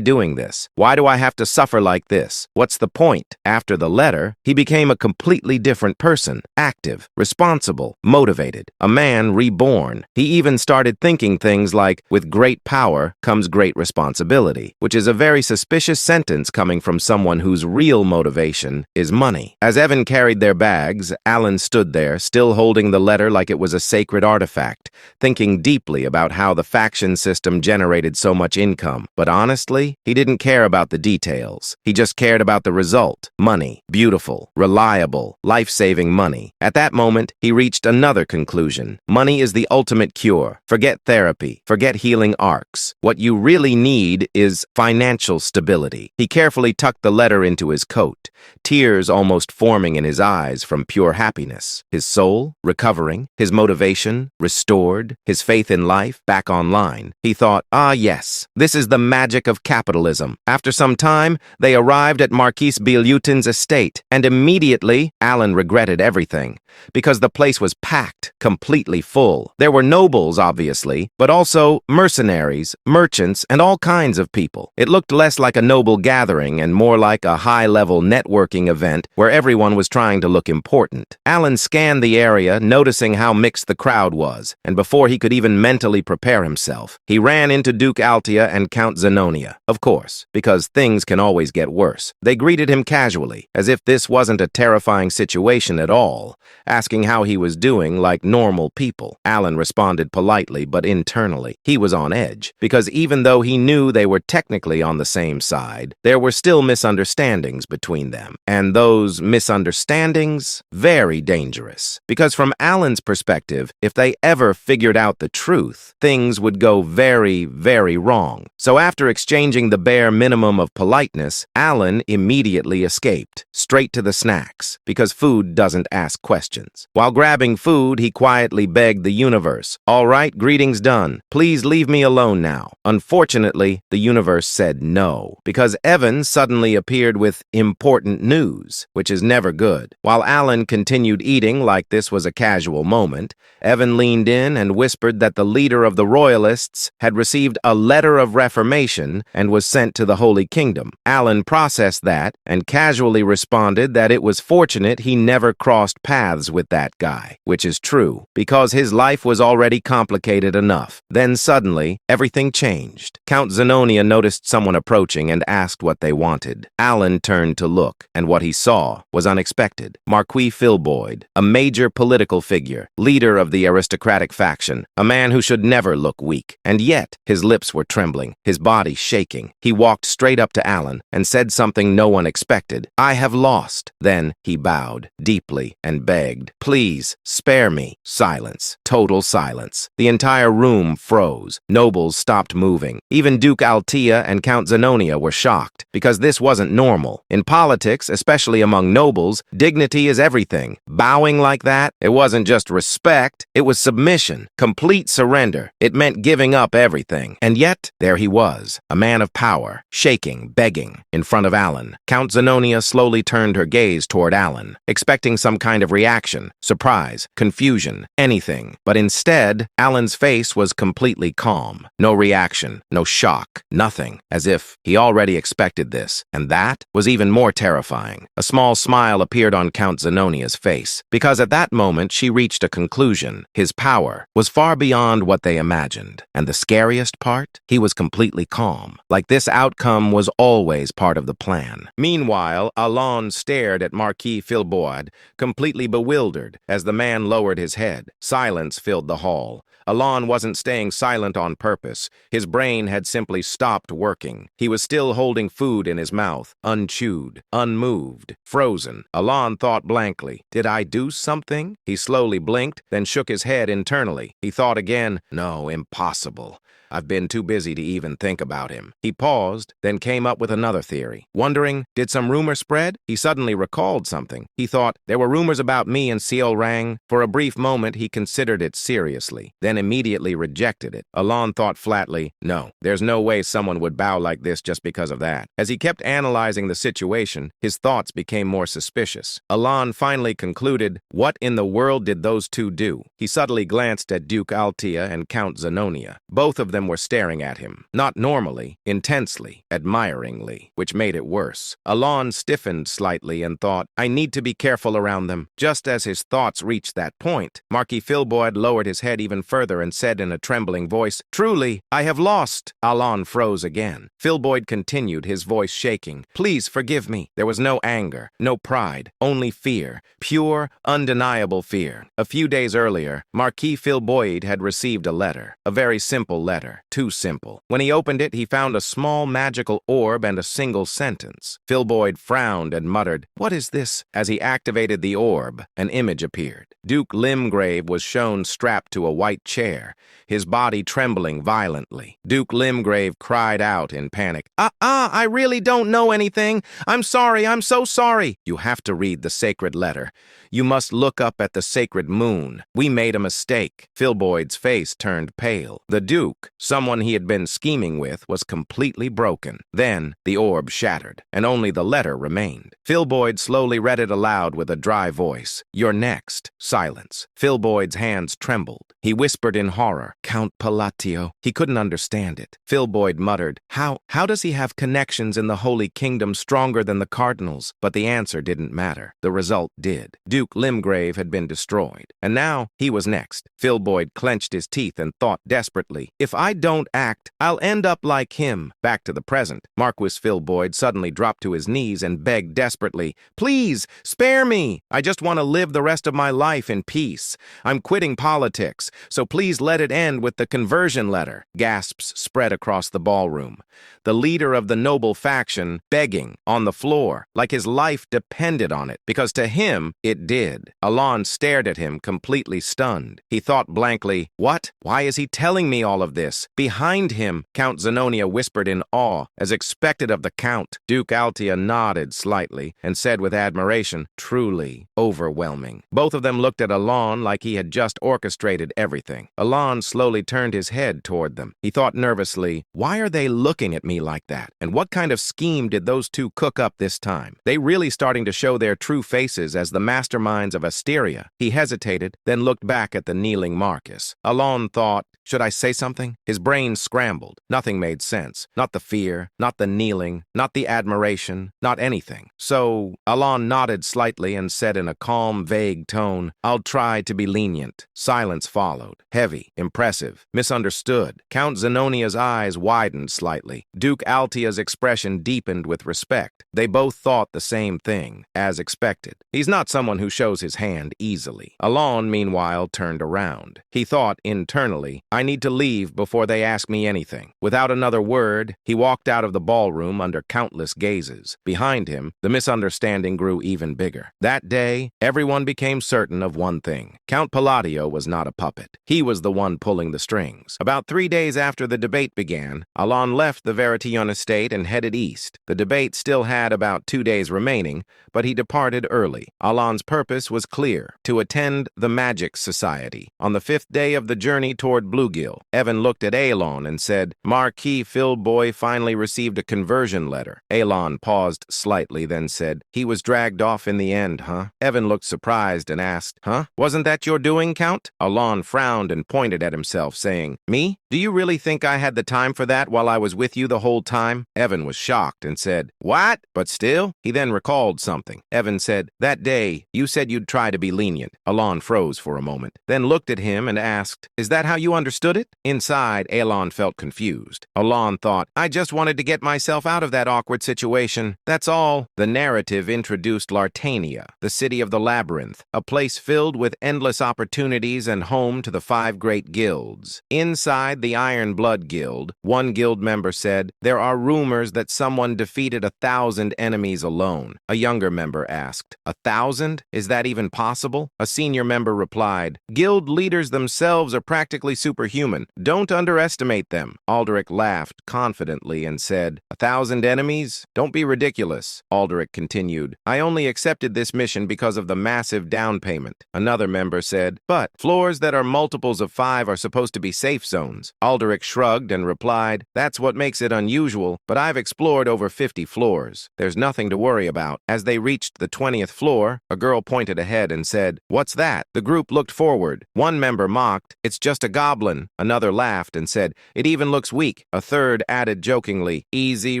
doing this? Why do I have to suffer like this? What's the point? After the letter, he became a completely different person, active, responsible, motivated, a man reborn. He even started thinking things like, "With great power comes great responsibility," which is a very suspicious sentence coming from someone whose real motivation is money. As Evan carried their bags, Alan stood there, still holding the letter like it was a sacred artifact, thinking deeply about how the faction system generated so much income. But honestly, he didn't care about the details. He just cared about the result. Money. Beautiful. Reliable. Life-saving money. At that moment, he reached another conclusion. Money is the ultimate cure. Forget therapy. Forget healing arcs. What you really need is financial stability. He carefully tucked the letter into his coat, tears almost forming in his eyes from pure happiness. His soul, recovering, his motivation, restored, his faith in life back online. He thought, "Ah yes, this is the magic of capitalism." After some time, they arrived at Marquis Bilutin's estate, and immediately, Alan regretted everything, because the place was packed, completely full. There were nobles, obviously, but also mercenaries, merchants, and all kinds of people. It looked less like a noble gathering and more like a high-level networking event where everyone was trying to look important. Alan scanned the area, noticing how mixed the crowd was, and before he could even mentally prepare himself, he ran into Duke Altea and Count Zenonia. Of course, because things can always get worse. They greeted him casually, as if this wasn't a terrifying situation at all, asking how he was doing like normal people. Alan responded politely, but internally, he was on edge, because even though he knew they were technically on the same side, there were still misunderstandings between them. And those misunderstandings, very dangerous. Because from Alan's perspective, if they ever figured out the truth, things would go very, very wrong. So after exchanging the bare minimum of politeness, Alan immediately escaped, straight to the snacks, because food doesn't ask questions. While grabbing food, he quietly begged the universe, "All right, greetings done. Please leave me alone now." Unfortunately, the universe said no, because Evan suddenly appeared with important news, which is never good. While Alan continued eating like this was a casual moment, Evan leaned in and whispered that the leader of the royalists had received a letter of reformation and was sent to the Holy Kingdom. Alan processed that and casually responded that it was fortunate he never crossed paths with that guy, which is true, because his life was already complicated enough. Then suddenly, everything changed. Count Zenonia noticed someone approaching and asked what they wanted. Alan turned to look, and what he saw was unexpected. Marquis Filboid, a major political figure, leader of the aristocratic faction, a man who should never look weak. And yet, his lips were trembling, his body shaking. He walked straight up to Alan and said something no one expected. "I have lost." Then he bowed deeply and begged, "Please, spare me." Silence. Total silence. The entire room froze. Nobles stopped moving. Even Duke Altea and Count Zenonia were shocked, because this wasn't normal. In politics, especially among nobles, dignity is everything. Bowing like that, it wasn't just respect, it was submission, complete surrender. It meant giving up everything. And yet, there he was, a man of power, shaking, begging, in front of Alan. Count Zenonia slowly turned her gaze toward Alan, expecting some kind of reaction, surprise, confusion, anything. But instead, Alan's face was completely calm. No reaction, no shock, nothing, as if he already expected this. And that was even more terrifying. A small smile appeared on Count Zenonia's face, because at that moment she reached a conclusion. His power was far beyond what they imagined. And the scariest part? He was completely calm, like this outcome was always part of the plan. Meanwhile, Alon stared at Marquis Filboid, completely bewildered, as the man lowered his head. Silence filled the hall. Alon wasn't staying silent on purpose. His brain had simply stopped working. looking. He was still holding food in his mouth, unchewed, unmoved, frozen. Alon thought blankly, did I do something? He slowly blinked, then shook his head internally. He thought again, no, impossible. I've been too busy to even think about him. He paused, then came up with another theory. Wondering, did some rumor spread? He suddenly recalled something. He thought, there were rumors about me and Seo Rang. For a brief moment, he considered it seriously, then immediately rejected it. Alon thought flatly, no, there's no way someone would bow like this just because of that. As he kept analyzing the situation, his thoughts became more suspicious. Alon finally concluded, what in the world did those two do? He subtly glanced at Duke Altea and Count Zenonia. Both of them were staring at him, not normally, intensely, admiringly, which made it worse. Alon stiffened slightly and thought, I need to be careful around them. Just as his thoughts reached that point, Marquis Filboid lowered his head even further and said in a trembling voice, truly, I have lost. Alon froze again. Filboid continued, his voice shaking. Please forgive me. There was no anger, no pride, only fear, pure, undeniable fear. A few days earlier, Marquis Filboid had received a letter, a very simple letter. Too simple. When he opened it, he found a small magical orb and a single sentence. Filboid frowned and muttered, what is this? As he activated the orb, an image appeared. Duke Limgrave was shown strapped to a white chair, his body trembling violently. Duke Limgrave cried out in panic, I really don't know anything. I'm sorry, I'm so sorry. You have to read the sacred letter. You must look up at the sacred moon. We made a mistake. Filboid's face turned pale. The Duke, someone he had been scheming with, was completely broken. Then the orb shattered, and only the letter remained. Filboid slowly read it aloud with a dry voice. You're next. Silence. Filboid's hands trembled. He whispered in horror, Count Palatio. He couldn't understand it. Filboid muttered, How does he have connections in the Holy Kingdom stronger than the cardinals? But the answer didn't matter. The result did. Duke Limgrave had been destroyed, and now he was next. Filboid clenched his teeth and thought desperately, if I don't act, I'll end up like him. Back to the present. Marquis Filboid suddenly dropped to his knees and begged desperately, please, spare me. I just want to live the rest of my life in peace. I'm quitting politics, so please let it end with the conversion letter. Gasps spread across the ballroom. The leader of the noble faction begging on the floor, like his life depended on it, because to him it did. Alon stared at him, completely stunned. He thought blankly, what? Why is he telling me all of this? Behind him, Count Zenonia whispered in awe, as expected of the Count. Duke Altea nodded slightly and said with admiration, truly overwhelming. Both of them looked at Alon like he had just orchestrated everything. Alon slowly turned his head toward them. He thought nervously, why are they looking at me like that? And what kind of scheme did those two cook up this time? They really starting to show their true faces as the masterminds of Asteria. He hesitated, then looked back at the kneeling Marcus. Alon thought, should I say something? His brain scrambled. Nothing made sense. Not the fear, not the kneeling, not the admiration, not anything. So Alon nodded slightly and said in a calm, vague tone, I'll try to be lenient. Silence followed. Heavy, impressive, misunderstood. Count Zenonia's eyes widened slightly. Duke Altea's expression deepened with respect. They both thought the same thing, as expected. He's not someone who shows his hand easily. Alon, meanwhile, turned around. He thought internally, I need to leave before they ask me anything. Without another word, he walked out of the ballroom under countless gazes. Behind him, the misunderstanding grew even bigger. That day, everyone became certain of one thing. Count Palladio was not a puppet. He was the one pulling the strings. About 3 days after the debate began, Alon left the Veritillon estate and headed east. The debate still had about 2 days remaining, but he departed early. Alon's purpose was clear, to attend the Magic Society. On the 5th day of the journey toward Bluegill, Evan looked at Alon and said, Marquis Filboy finally received a conversion letter. Alon paused slightly, then said, he was dragged off in the end, huh? Evan looked surprised and asked, huh? Wasn't that your doing, Count? Alon frowned and pointed at himself, saying, me? Do you really think I had the time for that while I was with you the whole time? Evan was shocked and said, what? But still? He then recalled something. Evan said, that day, you said you'd try to be lenient. Alon froze for a moment, then looked at him and asked, is that how you understood it? Inside, Inside, Alan felt confused. Alan thought, I just wanted to get myself out of that awkward situation. That's all. The narrative introduced Lartania, the city of the labyrinth, a place filled with endless opportunities and home to the 5 great guilds. Inside the Iron Blood Guild, one guild member said, there are rumors that someone defeated 1,000 enemies alone. A younger member asked, 1,000? Is that even possible? A senior member replied, guild leaders themselves are practically superhuman. Don't underestimate them. Aldrich laughed confidently and said, 1,000 enemies? Don't be ridiculous. Aldrich continued, I only accepted this mission because of the massive down payment. Another member said, but floors that are multiples of 5 are supposed to be safe zones. Aldrich shrugged and replied, that's what makes it unusual, but I've explored over 50 floors. There's nothing to worry about. As they reached the 20th floor, a girl pointed ahead and said, what's that? The group looked forward. One member mocked, it's just a goblin. Another laughed and said, it even looks weak. A third added jokingly, easy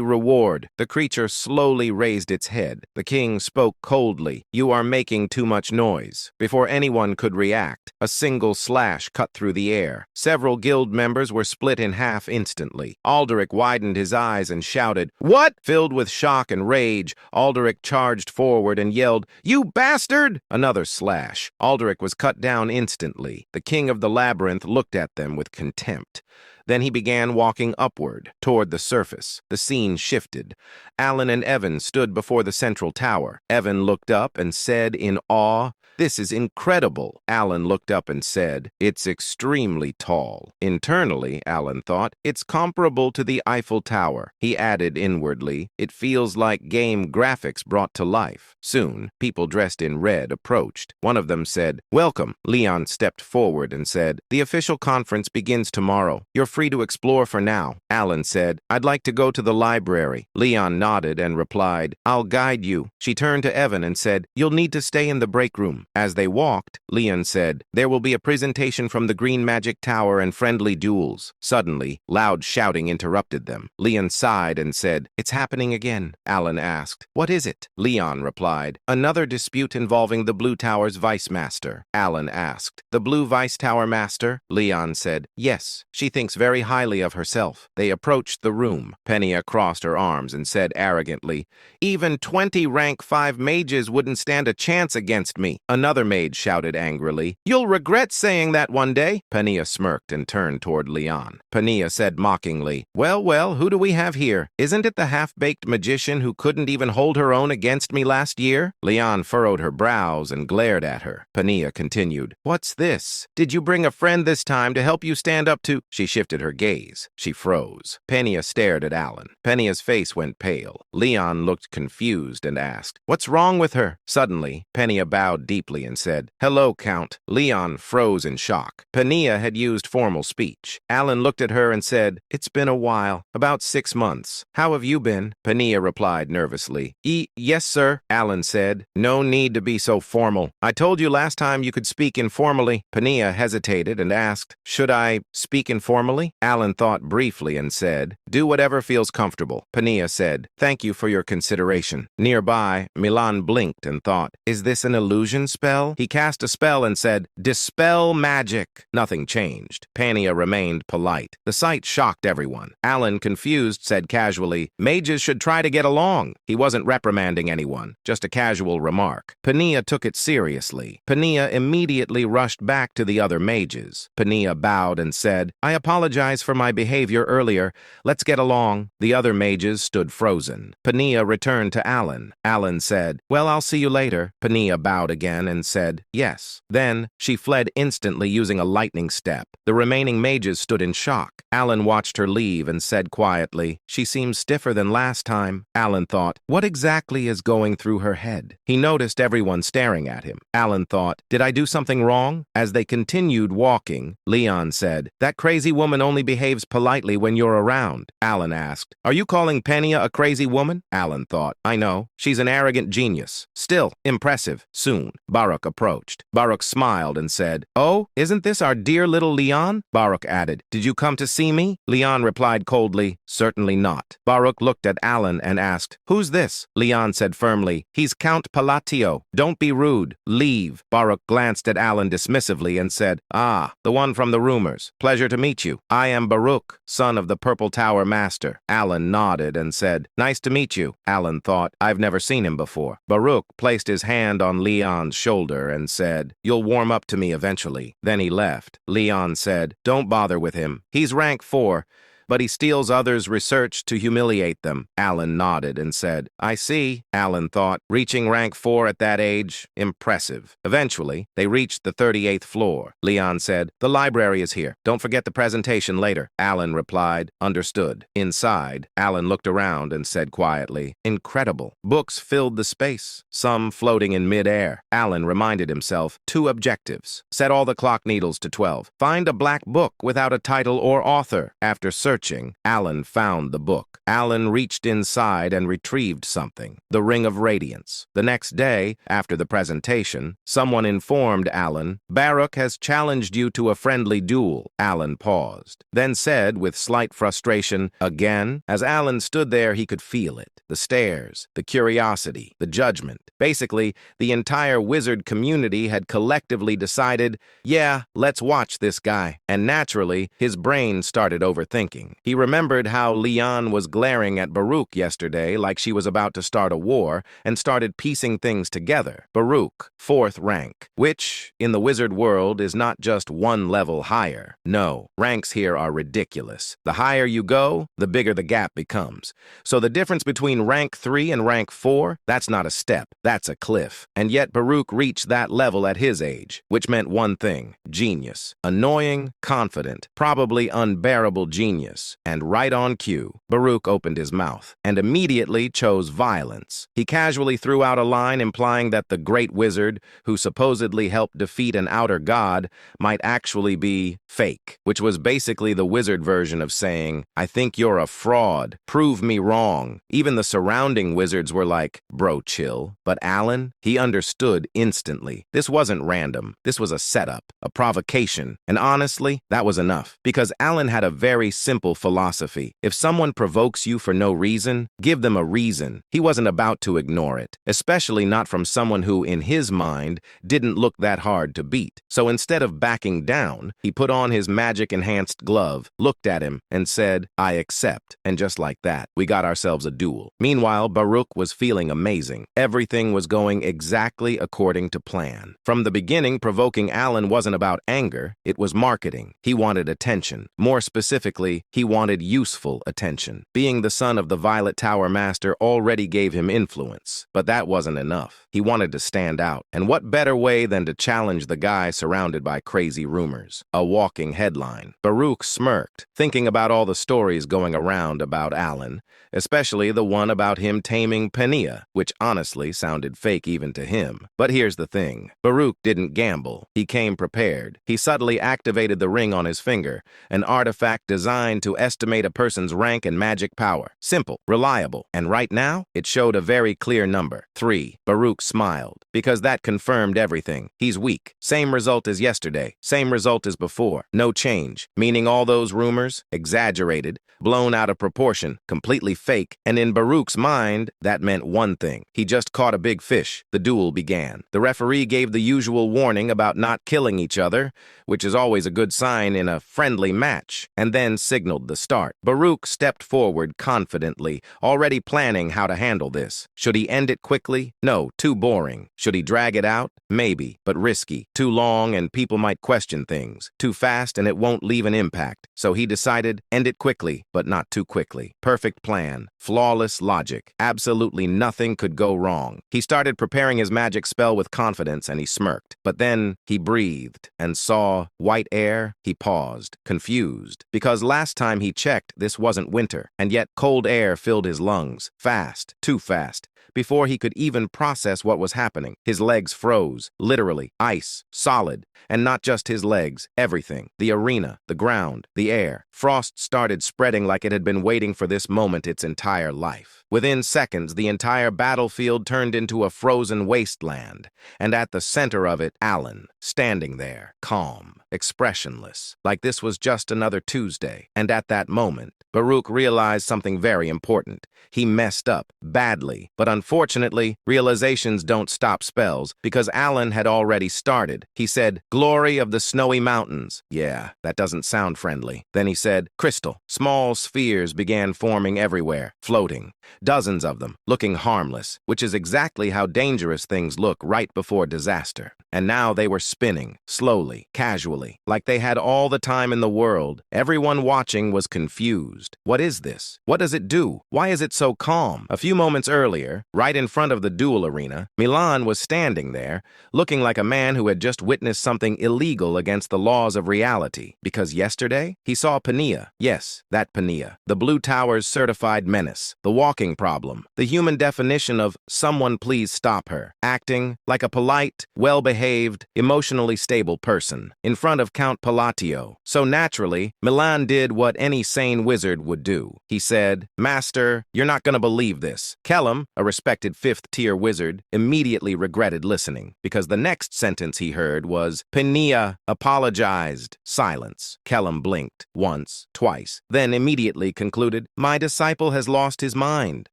reward. The creature slowly raised its head. The king spoke coldly, you are making too much noise. Before anyone could react, a single slash cut through the air. Several guild members were split in half instantly. Aldrich widened his eyes and shouted, what? Filled with shock and rage, Aldrich charged forward and yelled, you bastard! Another slash. Aldrich was cut down instantly. The king of the labyrinth looked at them with contempt. Then he began walking upward, toward the surface. The scene shifted. Alan and Evan stood before the central tower. Evan looked up and said in awe, this is incredible. Alan looked up and said, it's extremely tall. Internally, Alan thought, it's comparable to the Eiffel Tower. He added inwardly, it feels like game graphics brought to life. Soon, people dressed in red approached. One of them said, welcome. Leon stepped forward and said, the official conference begins tomorrow. You're free to explore for now. Alan said, I'd like to go to the library. Leon nodded and replied, I'll guide you. She turned to Evan and said, you'll need to stay in the break room. As they walked, Leon said, there will be a presentation from the Green Magic Tower and friendly duels. Suddenly, loud shouting interrupted them. Leon sighed and said, it's happening again. Alan asked, what is it? Leon replied, another dispute involving the Blue Tower's Vice Master. Alan asked, the Blue Vice Tower Master? Leon said, yes, she thinks very highly of herself. They approached the room. Penia crossed her arms and said arrogantly, even 20 rank 5 mages wouldn't stand a chance against me. Another mage shouted angrily, you'll regret saying that one day. Penia smirked and turned toward Leon. Penia said mockingly, well, who do we have here? Isn't it the half-baked magician who couldn't even hold her own against me last year? Leon furrowed her brows and glared at her. Penia continued, what's this? Did you bring a friend this time to help you stand up to... She shifted her gaze. She froze. Penia stared at Alan. Penia's face went pale. Leon looked confused and asked, what's wrong with her? Suddenly, Penia bowed deeply and said, hello, Count. Leon froze in shock. Penia had used formal speech. Alan looked at her and said, it's been a while, about 6 months. How have you been? Penia replied nervously. Yes, sir, Alan said. No need to be so formal. I told you last time you could speak informally. Penia hesitated and asked, should I speak informally? Alan thought briefly and said, do whatever feels comfortable. Penia said, thank you for your consideration. Nearby, Milan blinked and thought, is this an illusion spell? He cast a spell and said, dispel magic. Nothing changed. Penia remained polite. The sight shocked everyone. Alan, confused, said casually, mages should try to get along. He wasn't reprimanding anyone, just a casual remark. Penia took it seriously. Penia immediately rushed back to the other mages. Penia bowed and said, I apologize for my behavior earlier. Let's get along. The other mages stood frozen. Penia returned to Alan. Alan said, well, I'll see you later. Penia bowed again and said, yes. Then she fled instantly using a lightning step. The remaining mages stood in shock. Alan watched her leave and said quietly, she seems stiffer than last time. Alan thought, what exactly is going through her head? He noticed everyone staring at him. Alan thought, did I do something wrong? As they continued walking, Leon said, that crazy woman only behaves politely when you're around. Alan asked, are you calling Penia a crazy woman? Alan thought, I know. She's an arrogant genius. Still, impressive. Soon, Baruch approached. Baruch smiled and said, "Oh, isn't this our dear little Leon?" Baruch added, "Did you come to see me?" Leon replied coldly, "Certainly not." Baruch looked at Alan and asked, "Who's this?" Leon said firmly, "He's Count Palatio. Don't be rude. Leave." Baruch glanced at Alan dismissively and said, "Ah, the one from the rumors. Pleasure to meet you. I am Baruch, son of the Purple Tower Master." Alan nodded and said, "Nice to meet you." Alan thought, "I've never seen him before." Baruch placed his hand on Leon's shoulder and said, "You'll warm up to me eventually." Then he left. Leon said, "Don't bother with him. He's rank 4. But he steals others' research to humiliate them." Alan nodded and said, "I see." Alan thought, reaching rank 4 at that age, impressive. Eventually, they reached the 38th floor. Leon said, "The library is here. Don't forget the presentation later." Alan replied, "Understood." Inside, Alan looked around and said quietly, "Incredible." Books filled the space, some floating in mid-air. Alan reminded himself, 2 objectives. Set all the clock needles to 12. Find a black book without a title or author. After searching, Alan found the book. Alan reached inside and retrieved something, the Ring of Radiance. The next day, after the presentation, someone informed Alan, "Baruch has challenged you to a friendly duel." Alan paused, then said with slight frustration, "Again?" As Alan stood there, he could feel it. The stares, the curiosity, the judgment. Basically, the entire wizard community had collectively decided, yeah, let's watch this guy. And naturally, his brain started overthinking. He remembered how Leon was glaring at Baruch yesterday like she was about to start a war, and started piecing things together. Baruch, 4th rank, which, in the wizard world, is not just 1 level higher. No, ranks here are ridiculous. The higher you go, the bigger the gap becomes. So the difference between rank 3 and rank 4, that's not a step, that's a cliff. And yet Baruch reached that level at his age, which meant one thing: genius. Annoying, confident, probably unbearable genius. And right on cue, Baruch opened his mouth and immediately chose violence. He casually threw out a line implying that the great wizard, who supposedly helped defeat an outer god, might actually be fake, which was basically the wizard version of saying, "I think you're a fraud. Prove me wrong." Even the surrounding wizards were like, "Bro, chill." But Alan, he understood instantly. This wasn't random. This was a setup, a provocation. And honestly, that was enough. Because Alan had a very simple philosophy. If someone provokes you for no reason, give them a reason. He wasn't about to ignore it, especially not from someone who, in his mind, didn't look that hard to beat. So instead of backing down, he put on his magic-enhanced glove, looked at him, and said, "I accept." And just like that, we got ourselves a duel. Meanwhile, Baruch was feeling amazing. Everything was going exactly according to plan. From the beginning, provoking Alan wasn't about anger, it was marketing. He wanted attention. More specifically, he wanted useful attention. Being the son of the Violet Tower Master already gave him influence. But that wasn't enough. He wanted to stand out. And what better way than to challenge the guy surrounded by crazy rumors? A walking headline. Baruch smirked, thinking about all the stories going around about Alan, especially the one about him taming Penia, which honestly sounded fake even to him. But here's the thing. Baruch didn't gamble. He came prepared. He subtly activated the ring on his finger, an artifact designed to estimate a person's rank and magic power. Simple, reliable, and right now, it showed a very clear number, 3. Baruch smiled, because that confirmed everything. He's weak. Same result as yesterday. Same result as before. No change, meaning all those rumors, exaggerated, blown out of proportion, completely fake, and in Baruch's mind, that meant one thing. He just caught a big fish. The duel began. The referee gave the usual warning about not killing each other, which is always a good sign in a friendly match, and then signaled the start. Baruch stepped forward confidently, already planning how to handle this. Should he end it quickly? No, too boring. Should he drag it out? Maybe, but risky. Too long and people might question things. Too fast and it won't leave an impact. So he decided, end it quickly, but not too quickly. Perfect plan. Flawless logic. Absolutely nothing could go wrong. He started preparing his magic spell with confidence and he smirked. But then he breathed and saw white air. He paused, confused, because last time he checked, this wasn't winter, and yet cold air filled his lungs. Fast, too fast. before he could even process what was happening. His legs froze, literally, ice, solid, and not just his legs, everything. The arena, the ground, the air. Frost started spreading like it had been waiting for this moment its entire life. Within seconds, the entire battlefield turned into a frozen wasteland, and at the center of it, Alan, standing there, calm, expressionless, like this was just another Tuesday. And at that moment, Baruch realized something very important. He messed up, badly, but unfortunately, realizations don't stop spells, because Alan had already started. He said, "Glory of the snowy mountains." Yeah, that doesn't sound friendly. Then he said, "Crystal." Small spheres began forming everywhere, floating. Dozens of them, looking harmless, which is exactly how dangerous things look right before disaster. And now they were spinning, slowly, casually, like they had all the time in the world. Everyone watching was confused. What is this? What does it do? Why is it so calm? A few moments earlier, right in front of the duel arena, Milan was standing there, looking like a man who had just witnessed something illegal against the laws of reality. Because yesterday, he saw Pania. Yes, that Pania. The Blue Tower's certified menace. The walking problem. The human definition of "someone please stop her." Acting like a polite, well-behaved, emotionally stable person in front of Count Palatio. So naturally, Milan did what any sane wizard would do. He said, "Master, you're not going to believe this." Kellum, a respected fifth-tier wizard, immediately regretted listening, because the next sentence he heard was, "Pania apologized." Silence. Kellum blinked, once, twice, then immediately concluded, "My disciple has lost his mind,"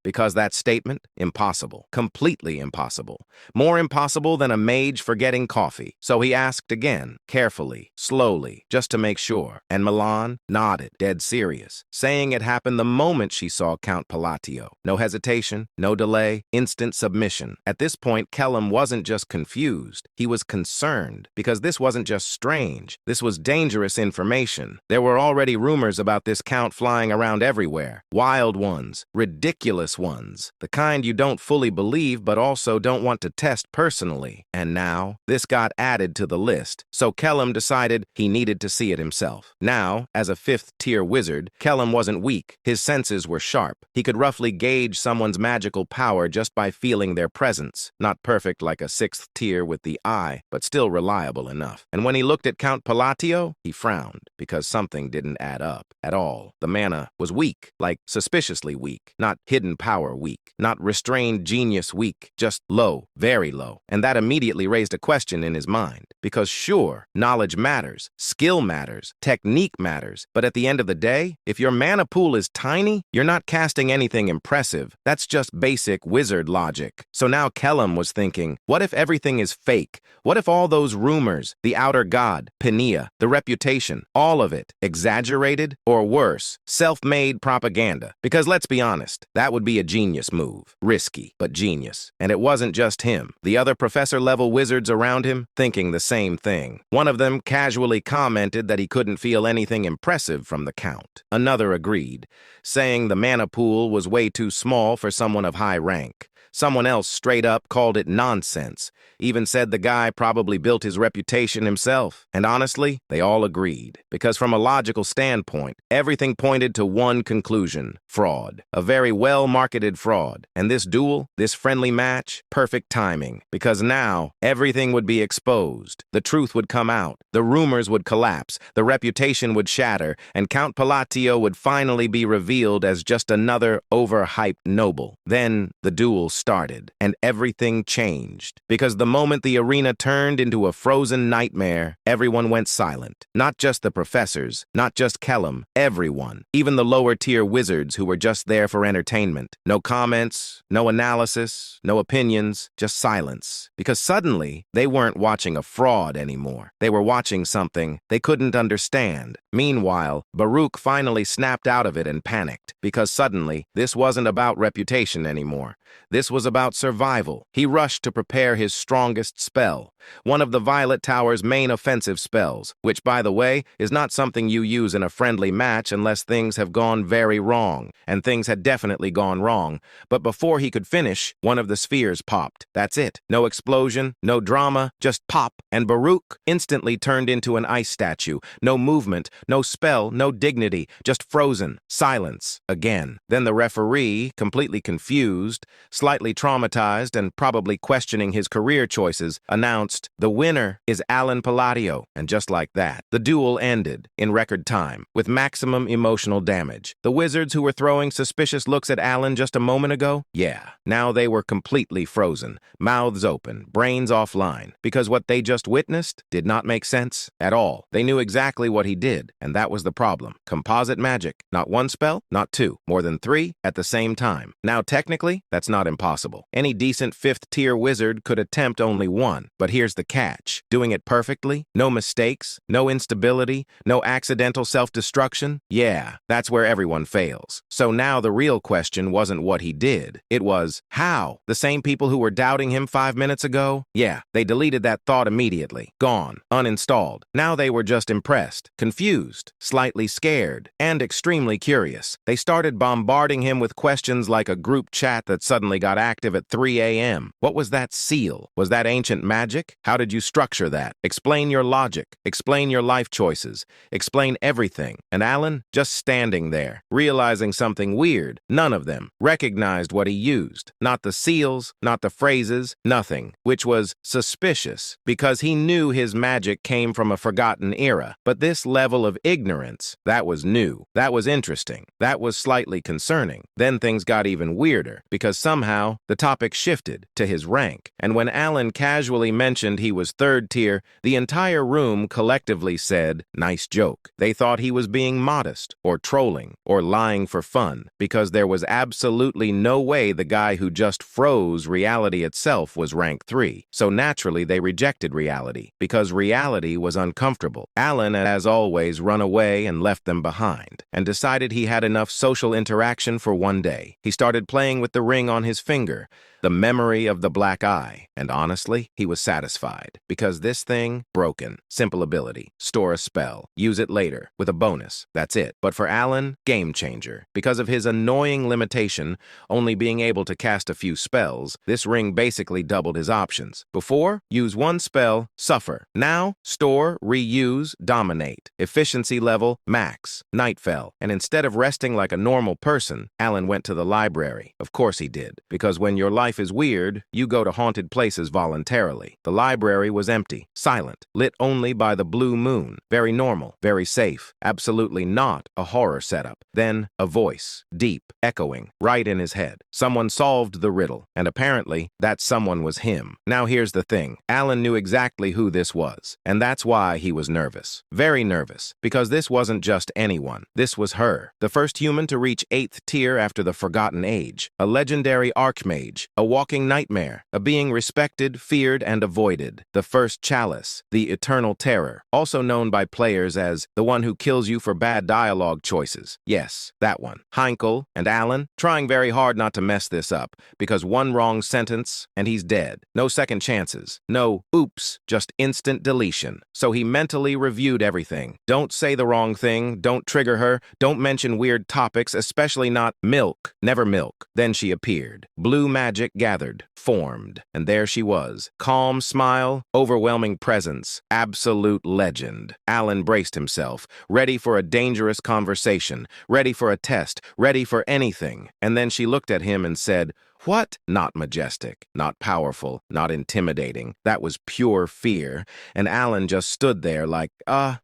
because that statement, impossible, completely impossible. More impossible than a mage forgetting coffee. So he asked again, carefully, slowly, just to make sure, and Milan nodded, dead serious, saying it happened the moment she saw Count Palatio. No hesitation, no delay, instant submission. At this point, Kellum wasn't just confused, he was concerned, because this wasn't just strange, this was dangerous information. There were already rumors about this count flying around everywhere. Wild ones, ridiculous ones, the kind you don't fully believe but also don't want to test personally. And now, this got added to the list, so Kellum decided he needed to see it himself. Now, as a fifth-tier wizard, Kellum wasn't weak. His senses were sharp. He could roughly gauge someone's magical power just by feeling their presence. Not perfect like a sixth tier with the eye, but still reliable enough. And when he looked at Count Palatio, he frowned, because something didn't add up at all. The mana was weak, like suspiciously weak, not hidden power weak, not restrained genius weak, just low, very low. And that immediately raised a question in his mind, because sure, knowledge matters, skill matters, technique matters, but at the end of the day, if your mana pool is tiny, you're not casting anything impressive. That's just basic wizard logic. So now Kellum was thinking, what if everything is fake? What if all those rumors, the outer god, Pania, the reputation, all of it, exaggerated, or worse, self-made propaganda? Because let's be honest, that would be a genius move. Risky, but genius. And it wasn't just him. The other professor-level wizards around him thinking the same thing. One of them casually commented that he couldn't feel anything impressive from the count. Another agreed, saying the mana pool was way too small for someone of high rank. Someone else straight up called it nonsense, even said the guy probably built his reputation himself. And honestly, they all agreed, because from a logical standpoint, everything pointed to one conclusion: fraud. A very well-marketed fraud. And this duel, this friendly match, perfect timing, because now everything would be exposed. The truth would come out, the rumors would collapse, the reputation would shatter, and Count Palatio would finally be revealed as just another overhyped noble. Then the duel started, and everything changed. Because the moment the arena turned into a frozen nightmare, everyone went silent. Not just the professors, not just Kellum, everyone. Even the lower-tier wizards who were just there for entertainment. No comments, no analysis, no opinions, just silence. Because suddenly, they weren't watching a fraud anymore. They were watching something they couldn't understand. Meanwhile, Baruch finally snapped out of it and panicked, because suddenly, this wasn't about reputation anymore. This was about survival. He rushed to prepare his strongest spell, one of the Violet Tower's main offensive spells, which, by the way, is not something you use in a friendly match unless things have gone very wrong, and things had definitely gone wrong. But before he could finish, one of the spheres popped. That's it. No explosion, no drama, just pop, and Baruch instantly turned into an ice statue. No movement, no spell, no dignity, just frozen. Silence. Again. Then the referee, completely confused, slightly slightly traumatized and probably questioning his career choices, announced, "The winner is Alan Palladio." And just like that, the duel ended in record time, with maximum emotional damage. The wizards who were throwing suspicious looks at Alan just a moment ago, yeah, now they were completely frozen, mouths open, brains offline, because what they just witnessed did not make sense at all. They knew exactly what he did, and that was the problem. Composite magic. Not one spell, not two, more than three at the same time. Now, technically, that's not impossible. Any decent fifth-tier wizard could attempt only one, but here's the catch. Doing it perfectly, no mistakes, no instability, no accidental self-destruction, yeah, that's where everyone fails. So now the real question wasn't what he did. It was, how? The same people who were doubting him 5 minutes ago? Yeah, they deleted that thought immediately. Gone. Uninstalled. Now they were just impressed, confused, slightly scared, and extremely curious. They started bombarding him with questions like a group chat that suddenly got active at 3 a.m. What was that seal? Was that ancient magic? How did you structure that? Explain your logic. Explain your life choices. Explain everything. And Alan, just standing there, realizing something weird. None of them recognized what he used. Not the seals, not the phrases, nothing, which was suspicious, because he knew his magic came from a forgotten era. But this level of ignorance, that was new. That was interesting. That was slightly concerning. Then things got even weirder, because somehow the topic shifted to his rank. And when Alan casually mentioned he was third tier, the entire room collectively said, "Nice joke." They thought he was being modest, or trolling, or lying for fun, because there was absolutely no way the guy who just froze reality itself was rank 3. So naturally they rejected reality, because reality was uncomfortable. Alan, as always, run away and left them behind, and decided he had enough social interaction for one day. He started playing with the ring on his finger, the memory of the black eye, and honestly, he was satisfied, because this thing, broken, simple ability, store a spell, use it later, with a bonus, that's it. But for Alan, game changer. Because of his annoying limitation, only being able to cast a few spells, this ring basically doubled his options. Before, use one spell, suffer. Now, store, reuse, dominate. Efficiency level, max. Night fell, and instead of resting like a normal person, Alan went to the library. Of course he did, because when your life is weird, you go to haunted places voluntarily. The library was empty, silent, lit only by the blue moon. Very normal, very safe, absolutely not a horror setup. Then, a voice, deep, echoing, right in his head. Someone solved the riddle, and apparently, that someone was him. Now here's the thing. Alan knew exactly who this was, and that's why he was nervous. Very nervous, because this wasn't just anyone. This was her, the first human to reach 8th tier after the Forgotten Age, a legendary archmage, a walking nightmare, a being respected, feared, and avoided. The first chalice, the eternal terror, also known by players as the one who kills you for bad dialogue choices. Yes, that one. Heinkel and Alan, trying very hard not to mess this up, because one wrong sentence, and he's dead. No second chances. No, oops, just instant deletion. So he mentally reviewed everything. Don't say the wrong thing, don't trigger her, don't mention weird topics, especially not milk. Never milk. Then she appeared. Blue magic gathered, formed, and there she was. Calm smile, overwhelming presence, absolute legend. Alan braced himself, ready for a dangerous conversation, ready for a test, ready for anything. And then she looked at him and said, "What?" Not majestic, not powerful, not intimidating. That was pure fear. And Alan just stood there like,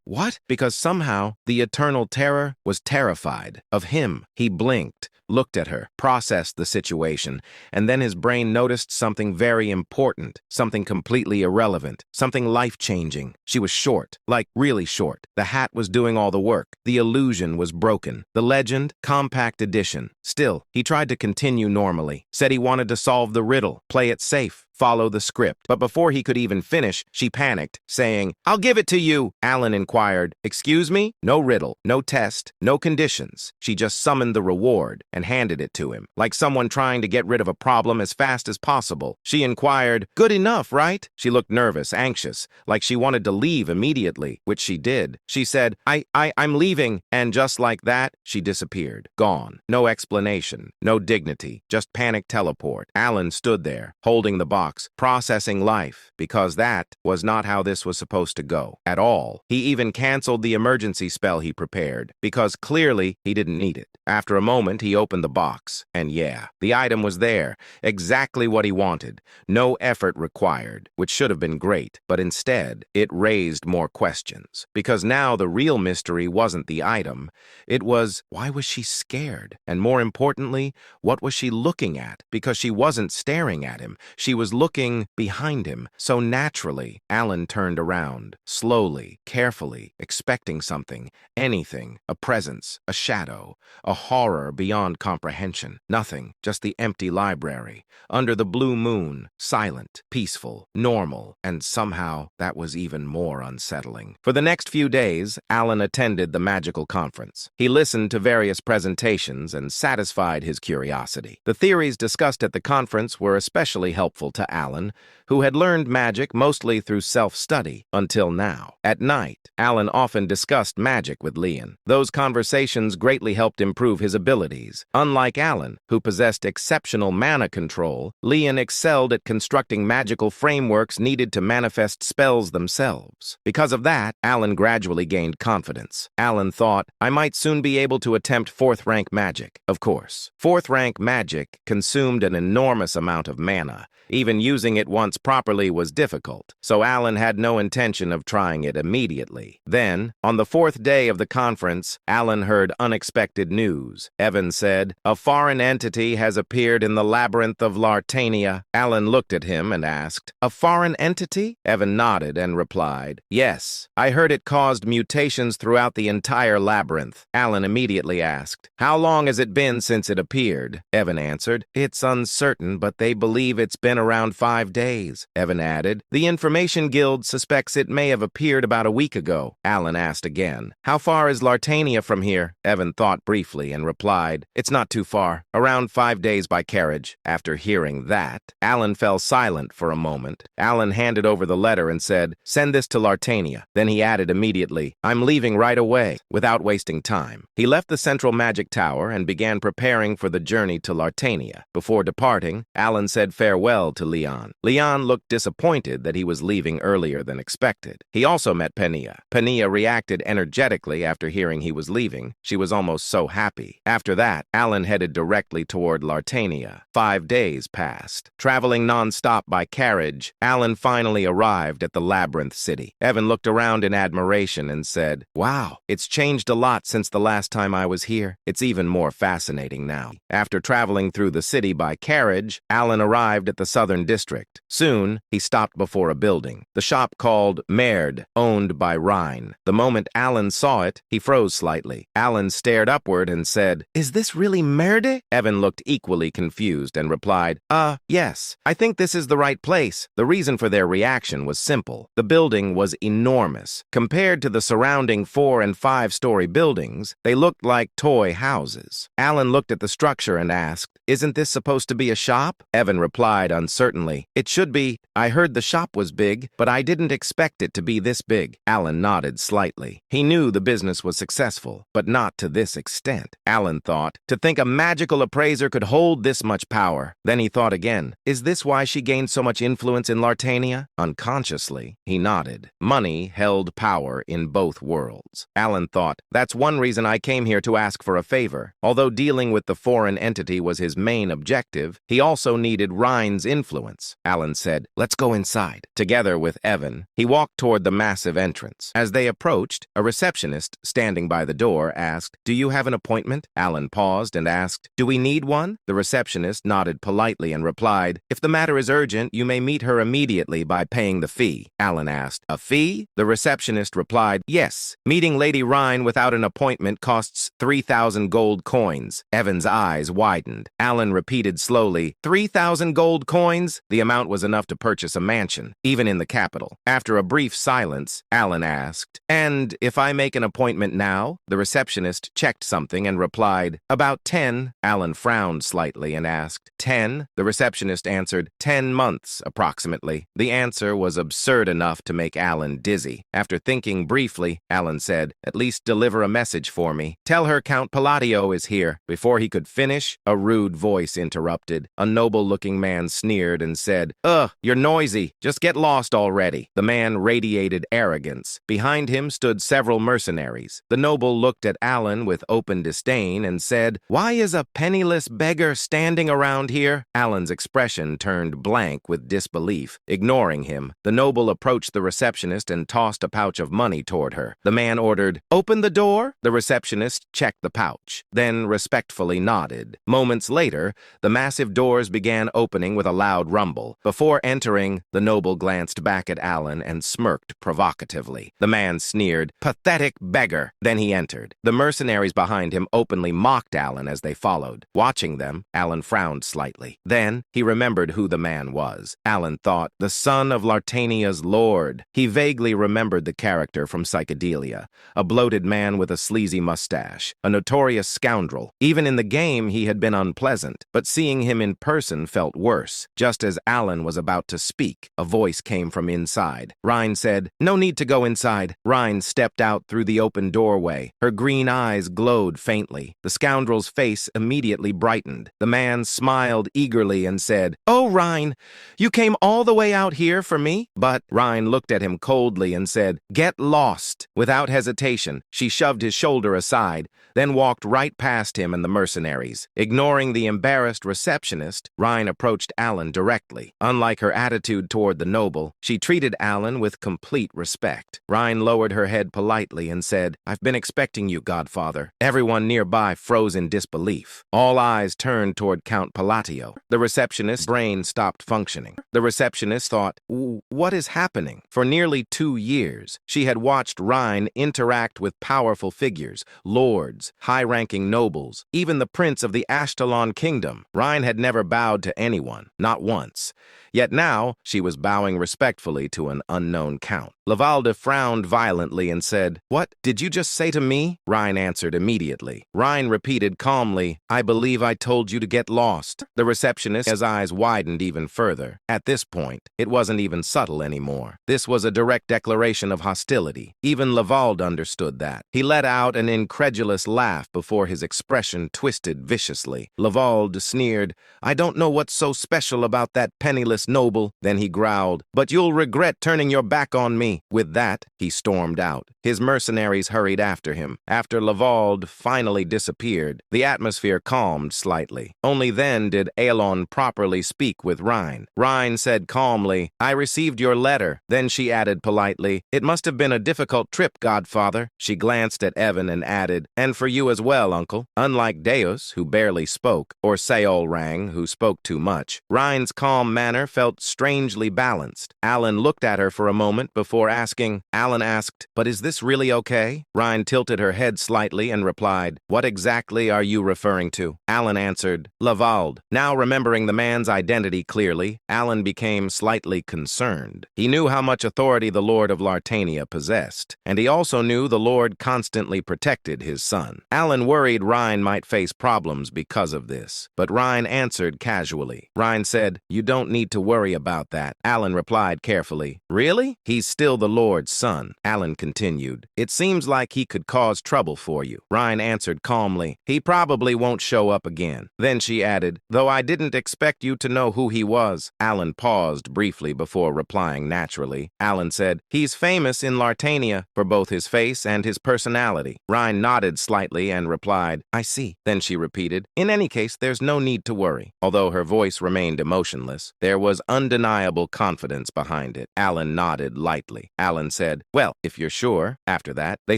what? Because somehow the eternal terror was terrified of him. He blinked, looked at her, processed the situation, and then his brain noticed something very important, something completely irrelevant, something life-changing. She was short, like really short. The hat was doing all the work. The illusion was broken. The legend, compact edition. Still, he tried to continue normally, said he wanted to solve the riddle, play it safe, follow the script. But before he could even finish, she panicked, saying, "I'll give it to you." Alan inquired, "Excuse me?" No riddle, no test, no conditions. She just summoned the reward and handed it to him, like someone trying to get rid of a problem as fast as possible. She inquired, "Good enough, right?" She looked nervous, anxious, like she wanted to leave immediately, which she did. She said, I'm leaving," and just like that, she disappeared. Gone. No explanation, no dignity, just panic teleport. Alan stood there, holding the box box, processing life, because that was not how this was supposed to go at all. He even canceled the emergency spell he prepared, because clearly he didn't need it. After a moment, he opened the box, and yeah, the item was there, exactly what he wanted. No effort required, which should have been great, but instead, it raised more questions. Because now the real mystery wasn't the item, it was, why was she scared? And more importantly, what was she looking at? Because she wasn't staring at him, she was looking behind him. So naturally, Alan turned around, slowly, carefully, expecting something, anything, a presence, a shadow, a horror beyond comprehension. Nothing, just the empty library, under the blue moon, silent, peaceful, normal, and somehow that was even more unsettling. For the next few days, Alan attended the magical conference. He listened to various presentations and satisfied his curiosity. The theories discussed at the conference were especially helpful to Alan, who had learned magic mostly through self-study until now. At night, Alan often discussed magic with Leon. Those conversations greatly helped improve his abilities. Unlike Alan, who possessed exceptional mana control, Leon excelled at constructing magical frameworks needed to manifest spells themselves. Because of that, Alan gradually gained confidence. Alan thought, I might soon be able to attempt 4th rank magic. Of course, 4th rank magic consumed an enormous amount of mana. Even using it once properly was difficult, so Alan had no intention of trying it immediately. Then, on the 4th day of the conference, Alan heard unexpected news. Evan said, a foreign entity has appeared in the labyrinth of Lartania. Alan looked at him and asked, a foreign entity? Evan nodded and replied, yes, I heard it caused mutations throughout the entire labyrinth. Alan immediately asked, how long has it been since it appeared? Evan answered, it's uncertain, but they believe it's been around 5 days. Evan added, the Information Guild suspects it may have appeared about a week ago. Alan asked again, how far is Lartania from here? Evan thought briefly and replied, it's not too far, around 5 days by carriage. After hearing that, Alan fell silent for a moment. Alan handed over the letter and said, send this to Lartania. Then he added immediately, I'm leaving right away, without wasting time. He left the central magic tower and began preparing for the journey to Lartania. Before departing, Alan said farewell to Leon. Leon looked disappointed that he was leaving earlier than expected. He also met Penia. Penia reacted energetically after hearing he was leaving. She was almost so happy. After that, Alan headed directly toward Lartania. 5 days passed. Traveling non-stop by carriage, Alan finally arrived at the Labyrinth City. Evan looked around in admiration and said, wow, it's changed a lot since the last time I was here. It's even more fascinating now. After traveling through the city by carriage, Alan arrived at the Southern District. Soon, he stopped before a building, the shop called Merd, owned by Rhine. The moment Alan saw it, he froze slightly. Alan stared upward and said, is this really Merde? Evan looked equally confused and replied, yes, I think this is the right place. The reason for their reaction was simple. The building was enormous. Compared to the surrounding 4- and 5-story buildings, they looked like toy houses. Alan looked at the structure and asked, isn't this supposed to be a shop? Evan replied uncertainly, it should be. I heard the shop was big, but I didn't expect it to be this big. Alan nodded slightly. He knew the business was successful, but not to this extent. Alan thought, to think a magical appraiser could hold this much power. Then he thought again, is this why she gained so much influence in Lartania? Unconsciously, he nodded. Money held power in both worlds. Alan thought, that's one reason I came here to ask for a favor. Although dealing with the foreign entity was his main objective, he also needed Rhine's influence. Alan said, let's go inside. Together with Evan, he walked toward the massive entrance. As they approached, a receptionist standing by the door asked, do you have an appointment? Alan paused and asked, do we need one? The receptionist nodded politely and replied, if the matter is urgent, you may meet her immediately by paying the fee. Alan asked, a fee? The receptionist replied, yes. Meeting Lady Rhine without an appointment costs 3,000 gold coins. Evan's eyes widened. Alan repeated slowly, 3,000 gold coins? The amount was enough to purchase a mansion, even in the capital. After a brief silence, Alan asked, and if I make an appointment now? The receptionist checked something and replied, about 10. Alan frowned slightly and asked, 10? The receptionist answered, 10 months, approximately. The answer was absurd enough to make Alan dizzy. After thinking briefly, Alan said, at least deliver a message for me. Tell her Count Palladio is here. Before he could finish, a rude voice interrupted. A noble-looking man sneered sneered and said, "Ugh, you're noisy. Just get lost already." The man radiated arrogance. Behind him stood several mercenaries. The noble looked at Alan with open disdain and said, "Why is a penniless beggar standing around here?" Alan's expression turned blank with disbelief. Ignoring him, the noble approached the receptionist and tossed a pouch of money toward her. The man ordered, "Open the door." The receptionist checked the pouch, then respectfully nodded. Moments later, the massive doors began opening with a loud rumble. Before entering, the noble glanced back at Alan and smirked provocatively. The man sneered, "Pathetic beggar." Then he entered. The mercenaries behind him openly mocked Alan as they followed. Watching them, Alan frowned slightly. Then he remembered who the man was. Alan thought, the son of Lartania's lord. He vaguely remembered the character from Psychedelia, a bloated man with a sleazy mustache, a notorious scoundrel. Even in the game, he had been unpleasant, but seeing him in person felt worse. Just as Alan was about to speak, a voice came from inside. Rhine said, "No need to go inside." Rhine stepped out through the open doorway. Her green eyes glowed faintly. The scoundrel's face immediately brightened. The man smiled eagerly and said, "Oh, Rhine, you came all the way out here for me?" But Rhine looked at him coldly and said, "Get lost." Without hesitation, she shoved his shoulder aside, then walked right past him and the mercenaries. Ignoring the embarrassed receptionist, Rhine approached Alan directly. Unlike her attitude toward the noble, she treated Alan with complete respect. Rhine lowered her head politely and said, "I've been expecting you, Godfather." Everyone nearby froze in disbelief. All eyes turned toward Count Palatio. The receptionist's brain stopped functioning. The receptionist thought, "What is happening?" For nearly 2 years, she had watched Rhine interact with powerful figures, lords, high-ranking nobles, even the prince of the Ashtalon kingdom. Rhine had never bowed to anyone, not once. Yet now, she was bowing respectfully to an unknown count. Lavalde frowned violently and said, "What did you just say to me?" Rhine answered immediately. Rhine repeated calmly, "I believe I told you to get lost." The receptionist's eyes widened even further. At this point, it wasn't even subtle anymore. This was a direct declaration of hostility. Even Lavalde understood that. He let out an incredulous laugh before his expression twisted viciously. Lavalde sneered, "I don't know what's so special about that penniless noble." Then he growled, "But you'll regret turning your back on me." With that, he stormed out. His mercenaries hurried after him. After Lavalde finally disappeared, the atmosphere calmed slightly. Only then did Aelon properly speak with Rhine. Rhine said calmly, "I received your letter." Then she added politely, "It must have been a difficult trip, Godfather." She glanced at Evan and added, "And for you as well, Uncle." Unlike Deus, who barely spoke, or Seolrang, who spoke too much, Rhine's calm manner felt strangely balanced. Alan looked at her for a moment before asking. Alan asked, "But is this really okay?" Rhine tilted her head slightly and replied, "What exactly are you referring to?" Alan answered, "Lavalde." Now remembering the man's identity clearly, Alan became slightly concerned. He knew how much authority the Lord of Lartania possessed, and he also knew the Lord constantly protected his son. Alan worried Rhine might face problems because of this, but Rhine answered casually. Rhine said, "You don't need to worry about that." Alan replied carefully, "Really? He's still the Lord's son." Alan continued, "It seems like he could cause trouble for you." Rhine answered calmly, "He probably won't show up again." Then she added, "Though I didn't expect you to know who he was." Alan paused briefly before replying naturally. Alan said, "He's famous in Lartania for both his face and his personality." Rhine nodded slightly and replied, "I see." Then she repeated, "In any case, there's no need to worry." Although her voice remained emotionless, there was undeniable confidence behind it. Alan nodded lightly. Alan said, "Well, if you're sure." After that, they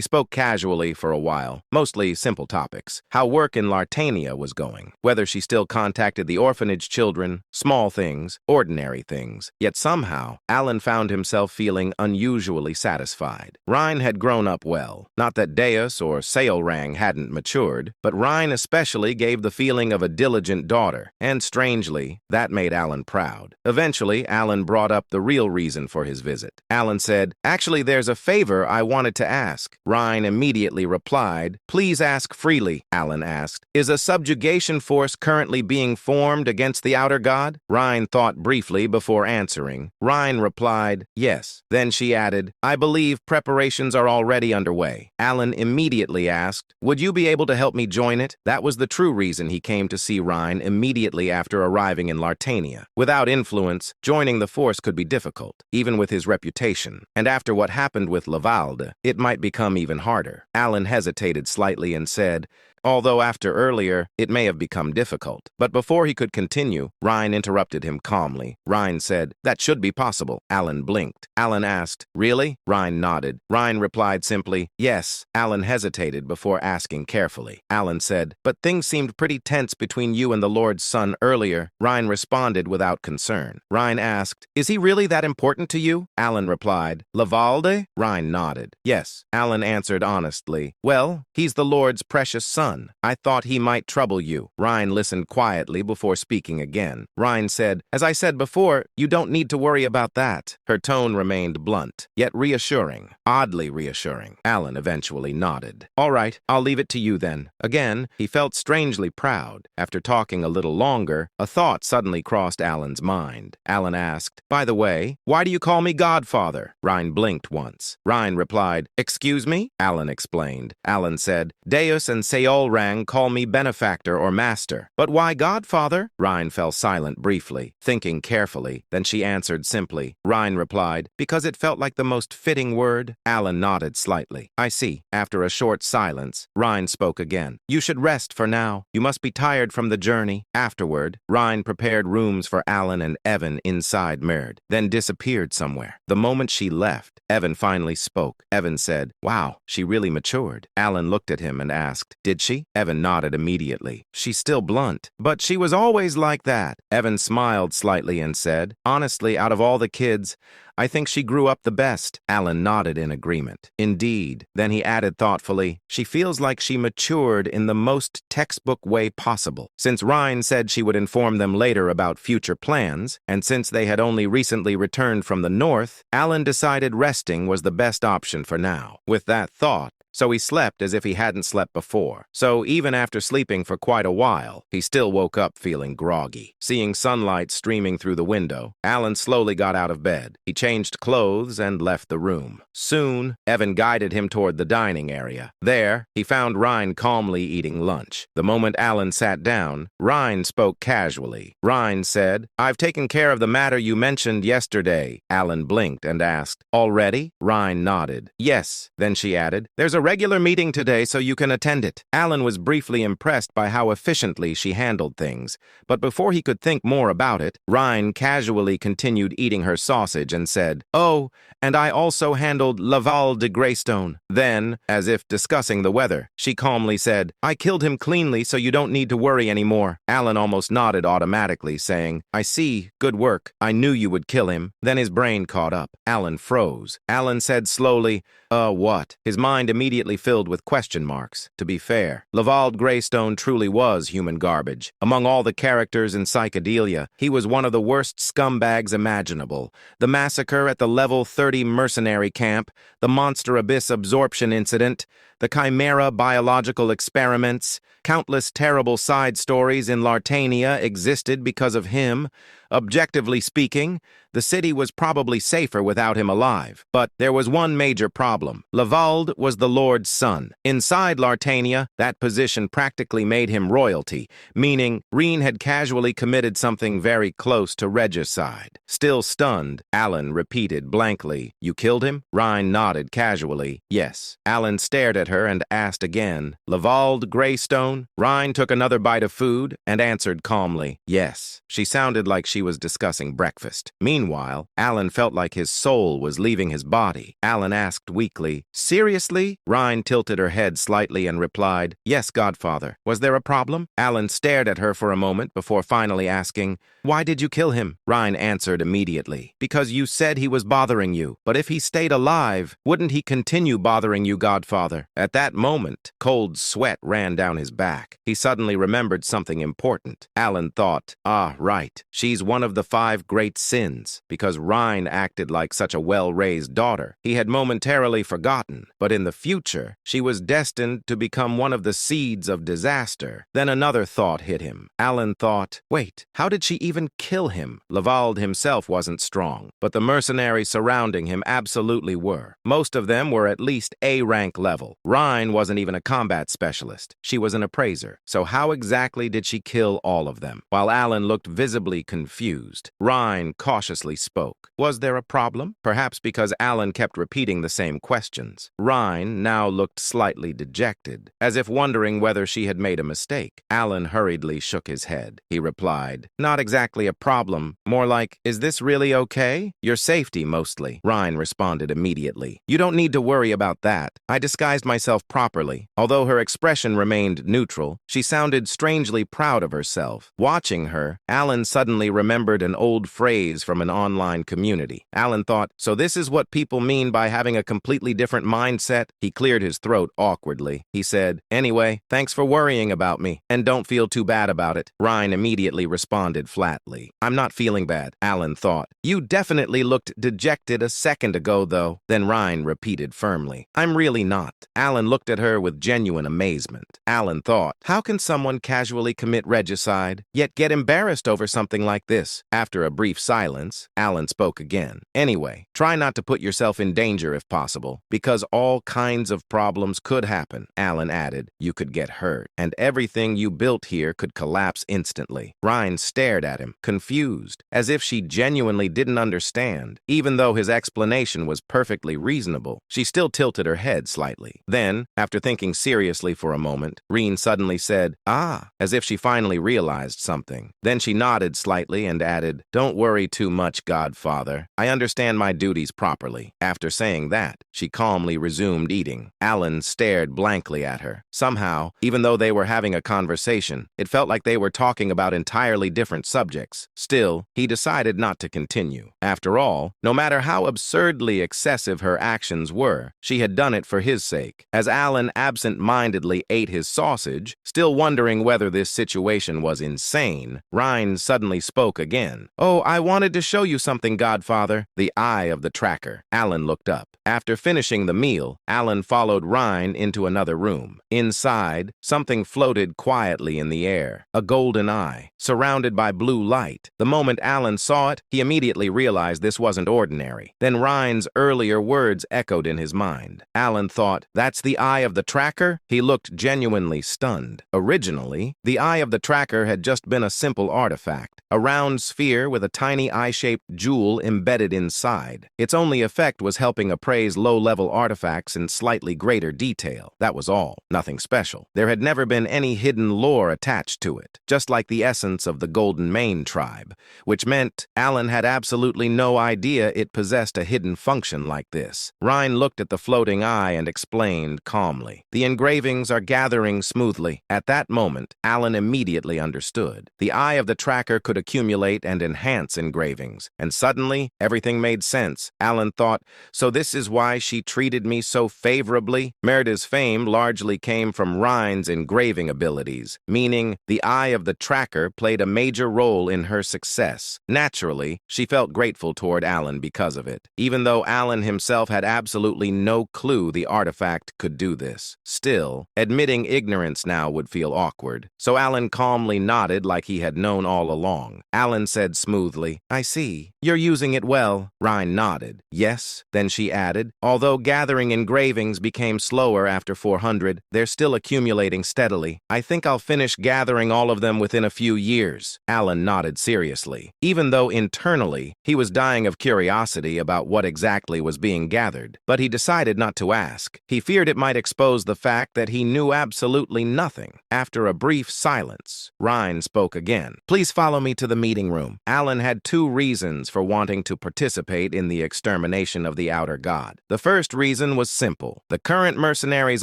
spoke casually for a while, mostly simple topics. How work in Lartania was going, whether she still contacted the orphanage children, small things, ordinary things. Yet somehow, Alan found himself feeling unusually satisfied. Rhine had grown up well. Not that Deus or Seolrang hadn't matured, but Rhine especially gave the feeling of a diligent daughter, and strangely, that made Alan proud. Eventually, Alan brought up the real reason for his visit. Alan said, "Actually, there's a favor I wanted to ask." Rhine immediately replied, "Please ask freely." Alan asked, "Is a subjugation force currently being formed against the outer god?" Rhine thought briefly before answering. Rhine replied, "Yes." Then she added, "I believe preparations are already underway." Alan immediately asked, "Would you be able to help me join it?" That was the true reason he came to see Rhine immediately after arriving in Lartania. Lartania. Without influence, joining the force could be difficult, even with his reputation. And after what happened with Lavalde, it might become even harder. Alan hesitated slightly and said, although after earlier, it may have become difficult. But before he could continue, Ryan interrupted him calmly. Ryan said, that should be possible. Alan blinked. Alan asked, really? Ryan nodded. Ryan replied simply, yes. Alan hesitated before asking carefully. Alan said, but things seemed pretty tense between you and the Lord's son earlier. Ryan responded without concern. Ryan asked, is he really that important to you? Alan replied, Lavalde? Ryan nodded. Yes. Alan answered honestly, well, he's the Lord's precious son. I thought he might trouble you. Ryan listened quietly before speaking again. Ryan said, as I said before, you don't need to worry about that. Her tone remained blunt, yet reassuring, oddly reassuring. Alan eventually nodded. All right, I'll leave it to you then. Again, he felt strangely proud. After talking a little longer, a thought suddenly crossed Alan's mind. Alan asked, by the way, why do you call me Godfather? Ryan blinked once. Ryan replied, excuse me? Alan explained. Alan said, Deus and Seol Rang call me benefactor or master. But why Godfather? Ryan fell silent briefly, thinking carefully. Then she answered simply. Ryan replied, because it felt like the most fitting word. Alan nodded slightly. I see. After a short silence, Ryan spoke again. You should rest for now. You must be tired from the journey. Afterward, Ryan prepared rooms for Alan and Evan inside Merd, then disappeared somewhere. The moment she left, Evan finally spoke. Evan said, wow, she really matured. Alan looked at him and asked, did she? Evan nodded immediately. She's still blunt, but she was always like that. Evan smiled slightly and said, honestly, out of all the kids, I think she grew up the best. Alan nodded in agreement. Indeed. Then he added thoughtfully, she feels like she matured in the most textbook way possible. Since Ryan said she would inform them later about future plans, and since they had only recently returned from the north, Alan decided resting was the best option for now. With that thought, so he slept as if he hadn't slept before. So even after sleeping for quite a while, he still woke up feeling groggy. Seeing sunlight streaming through the window, Alan slowly got out of bed. He changed clothes and left the room. Soon, Evan guided him toward the dining area. There, he found Ryan calmly eating lunch. The moment Alan sat down, Ryan spoke casually. Ryan said, I've taken care of the matter you mentioned yesterday. Alan blinked and asked, already? Ryan nodded. Yes. Then she added, there's a regular meeting today so you can attend it. Alan was briefly impressed by how efficiently she handled things, but before he could think more about it, Ryan casually continued eating her sausage and said, oh, and I also handled Laval de Greystone. Then, as if discussing the weather, she calmly said, I killed him cleanly so you don't need to worry anymore. Alan almost nodded automatically, saying, I see, good work. I knew you would kill him. Then his brain caught up. Alan froze. Alan said slowly, what? His mind immediately filled with question marks. To be fair, Laval Greystone truly was human garbage. Among all the characters in Psychedelia, he was one of the worst scumbags imaginable. The massacre at the level 30 mercenary camp, the Monster Abyss absorption incident, the Chimera biological experiments, countless terrible side stories in Lartania existed because of him. Objectively speaking, the city was probably safer without him alive. But there was one major problem. Lavalde was the Lord's son. Inside Lartania, that position practically made him royalty, meaning Reen had casually committed something very close to regicide. Still stunned, Alan repeated blankly, you killed him? Ryan nodded casually, yes. Alan stared at her and asked again, Lavalde Greystone? Ryan took another bite of food and answered calmly, yes. She sounded like she was discussing breakfast. Meanwhile, Alan felt like his soul was leaving his body. Alan asked weakly, seriously? Ryan tilted her head slightly and replied, yes, Godfather. Was there a problem? Alan stared at her for a moment before finally asking, why did you kill him? Ryan answered immediately, because you said he was bothering you. But if he stayed alive, wouldn't he continue bothering you, Godfather? At that moment, cold sweat ran down his back. He suddenly remembered something important. Alan thought, right. She's one of the 5 great sins. Because Ryan acted like such a well-raised daughter, he had momentarily forgotten. But in the future, she was destined to become one of the seeds of disaster. Then another thought hit him. Alan thought, wait, how did she even kill him? Lavalde himself wasn't strong, but the mercenaries surrounding him absolutely were. Most of them were at least A-rank level. Ryan wasn't even a combat specialist. She was an appraiser. So how exactly did she kill all of them? While Alan looked visibly confused, confused. Ryan cautiously spoke. Was there a problem? Perhaps because Alan kept repeating the same questions. Ryan now looked slightly dejected, as if wondering whether she had made a mistake. Alan hurriedly shook his head. He replied, "Not exactly a problem. More like, is this really okay? Your safety, mostly." Ryan responded immediately. "You don't need to worry about that. I disguised myself properly." Although her expression remained neutral, she sounded strangely proud of herself. Watching her, Alan suddenly remembered an old phrase from an online community. Alan thought, so this is what people mean by having a completely different mindset? He cleared his throat awkwardly. He said, "Anyway, thanks for worrying about me, and don't feel too bad about it." Ryan immediately responded flatly. "I'm not feeling bad," Alan thought. "You definitely looked dejected a second ago, though." Then Ryan repeated firmly, "I'm really not." Alan looked at her with genuine amazement. Alan thought, how can someone casually commit regicide, yet get embarrassed over something like this? After a brief silence, Alan spoke again. "Anyway, try not to put yourself in danger if possible, because all kinds of problems could happen." Alan added, "You could get hurt, and everything you built here could collapse instantly." Ryan stared at him, confused, as if she genuinely didn't understand. Even though his explanation was perfectly reasonable, she still tilted her head slightly. Then, after thinking seriously for a moment, Reen suddenly said, "Ah," as if she finally realized something. Then she nodded slightly and added, "Don't worry too much, Godfather. I understand my duties properly." After saying that, she calmly resumed eating. Alan stared blankly at her. Somehow, even though they were having a conversation, it felt like they were talking about entirely different subjects. Still, he decided not to continue. After all, no matter how absurdly excessive her actions were, she had done it for his sake. As Alan absent-mindedly ate his sausage, still wondering whether this situation was insane, Ryan suddenly spoke again. "Oh, I wanted to show you something, Godfather." The eye of the tracker. Alan looked up. After finishing the meal, Alan followed Ryan into another room. Inside, something floated quietly in the air. A golden eye, surrounded by blue light. The moment Alan saw it, he immediately realized this wasn't ordinary. Then Ryan's earlier words echoed in his mind. Alan thought, that's the eye of the tracker? He looked genuinely stunned. Originally, the eye of the tracker had just been a simple artifact, a round sphere with a tiny eye-shaped jewel embedded inside. Its only effect was helping appraise low-level artifacts in slightly greater detail. That was all. Nothing special. There had never been any hidden lore attached to it, just like the essence of the Golden Mane tribe, which meant Alan had absolutely no idea it possessed a hidden function like this. Ryan looked at the floating eye and explained calmly, "The engravings are gathering smoothly." At that moment, Alan immediately understood. The eye of the tracker could accumulate and enhance engravings, and suddenly, everything made sense. Alan thought, so this is why she treated me so favorably? Merida's fame largely came from Ryan's engraving abilities, meaning the eye of the tracker played a major role in her success. Naturally, she felt grateful toward Alan because of it, even though Alan himself had absolutely no clue the artifact could do this. Still, admitting ignorance now would feel awkward, so Alan calmly nodded like he had known all along. Alan said smoothly, "I see. You're using it well." Ryan nodded. "Yes." Then she added, "Although gathering engravings became slower after 400, they're still accumulating steadily. I think I'll finish gathering all of them within a few years." Alan nodded seriously, even though internally he was dying of curiosity about what exactly was being gathered. But he decided not to ask. He feared it might expose the fact that he knew absolutely nothing. After a brief silence, Ryan spoke again. "Please follow me to the meeting room." Alan had two reasons for wanting to participate in the extermination of the outer god. The first reason was simple. The current mercenaries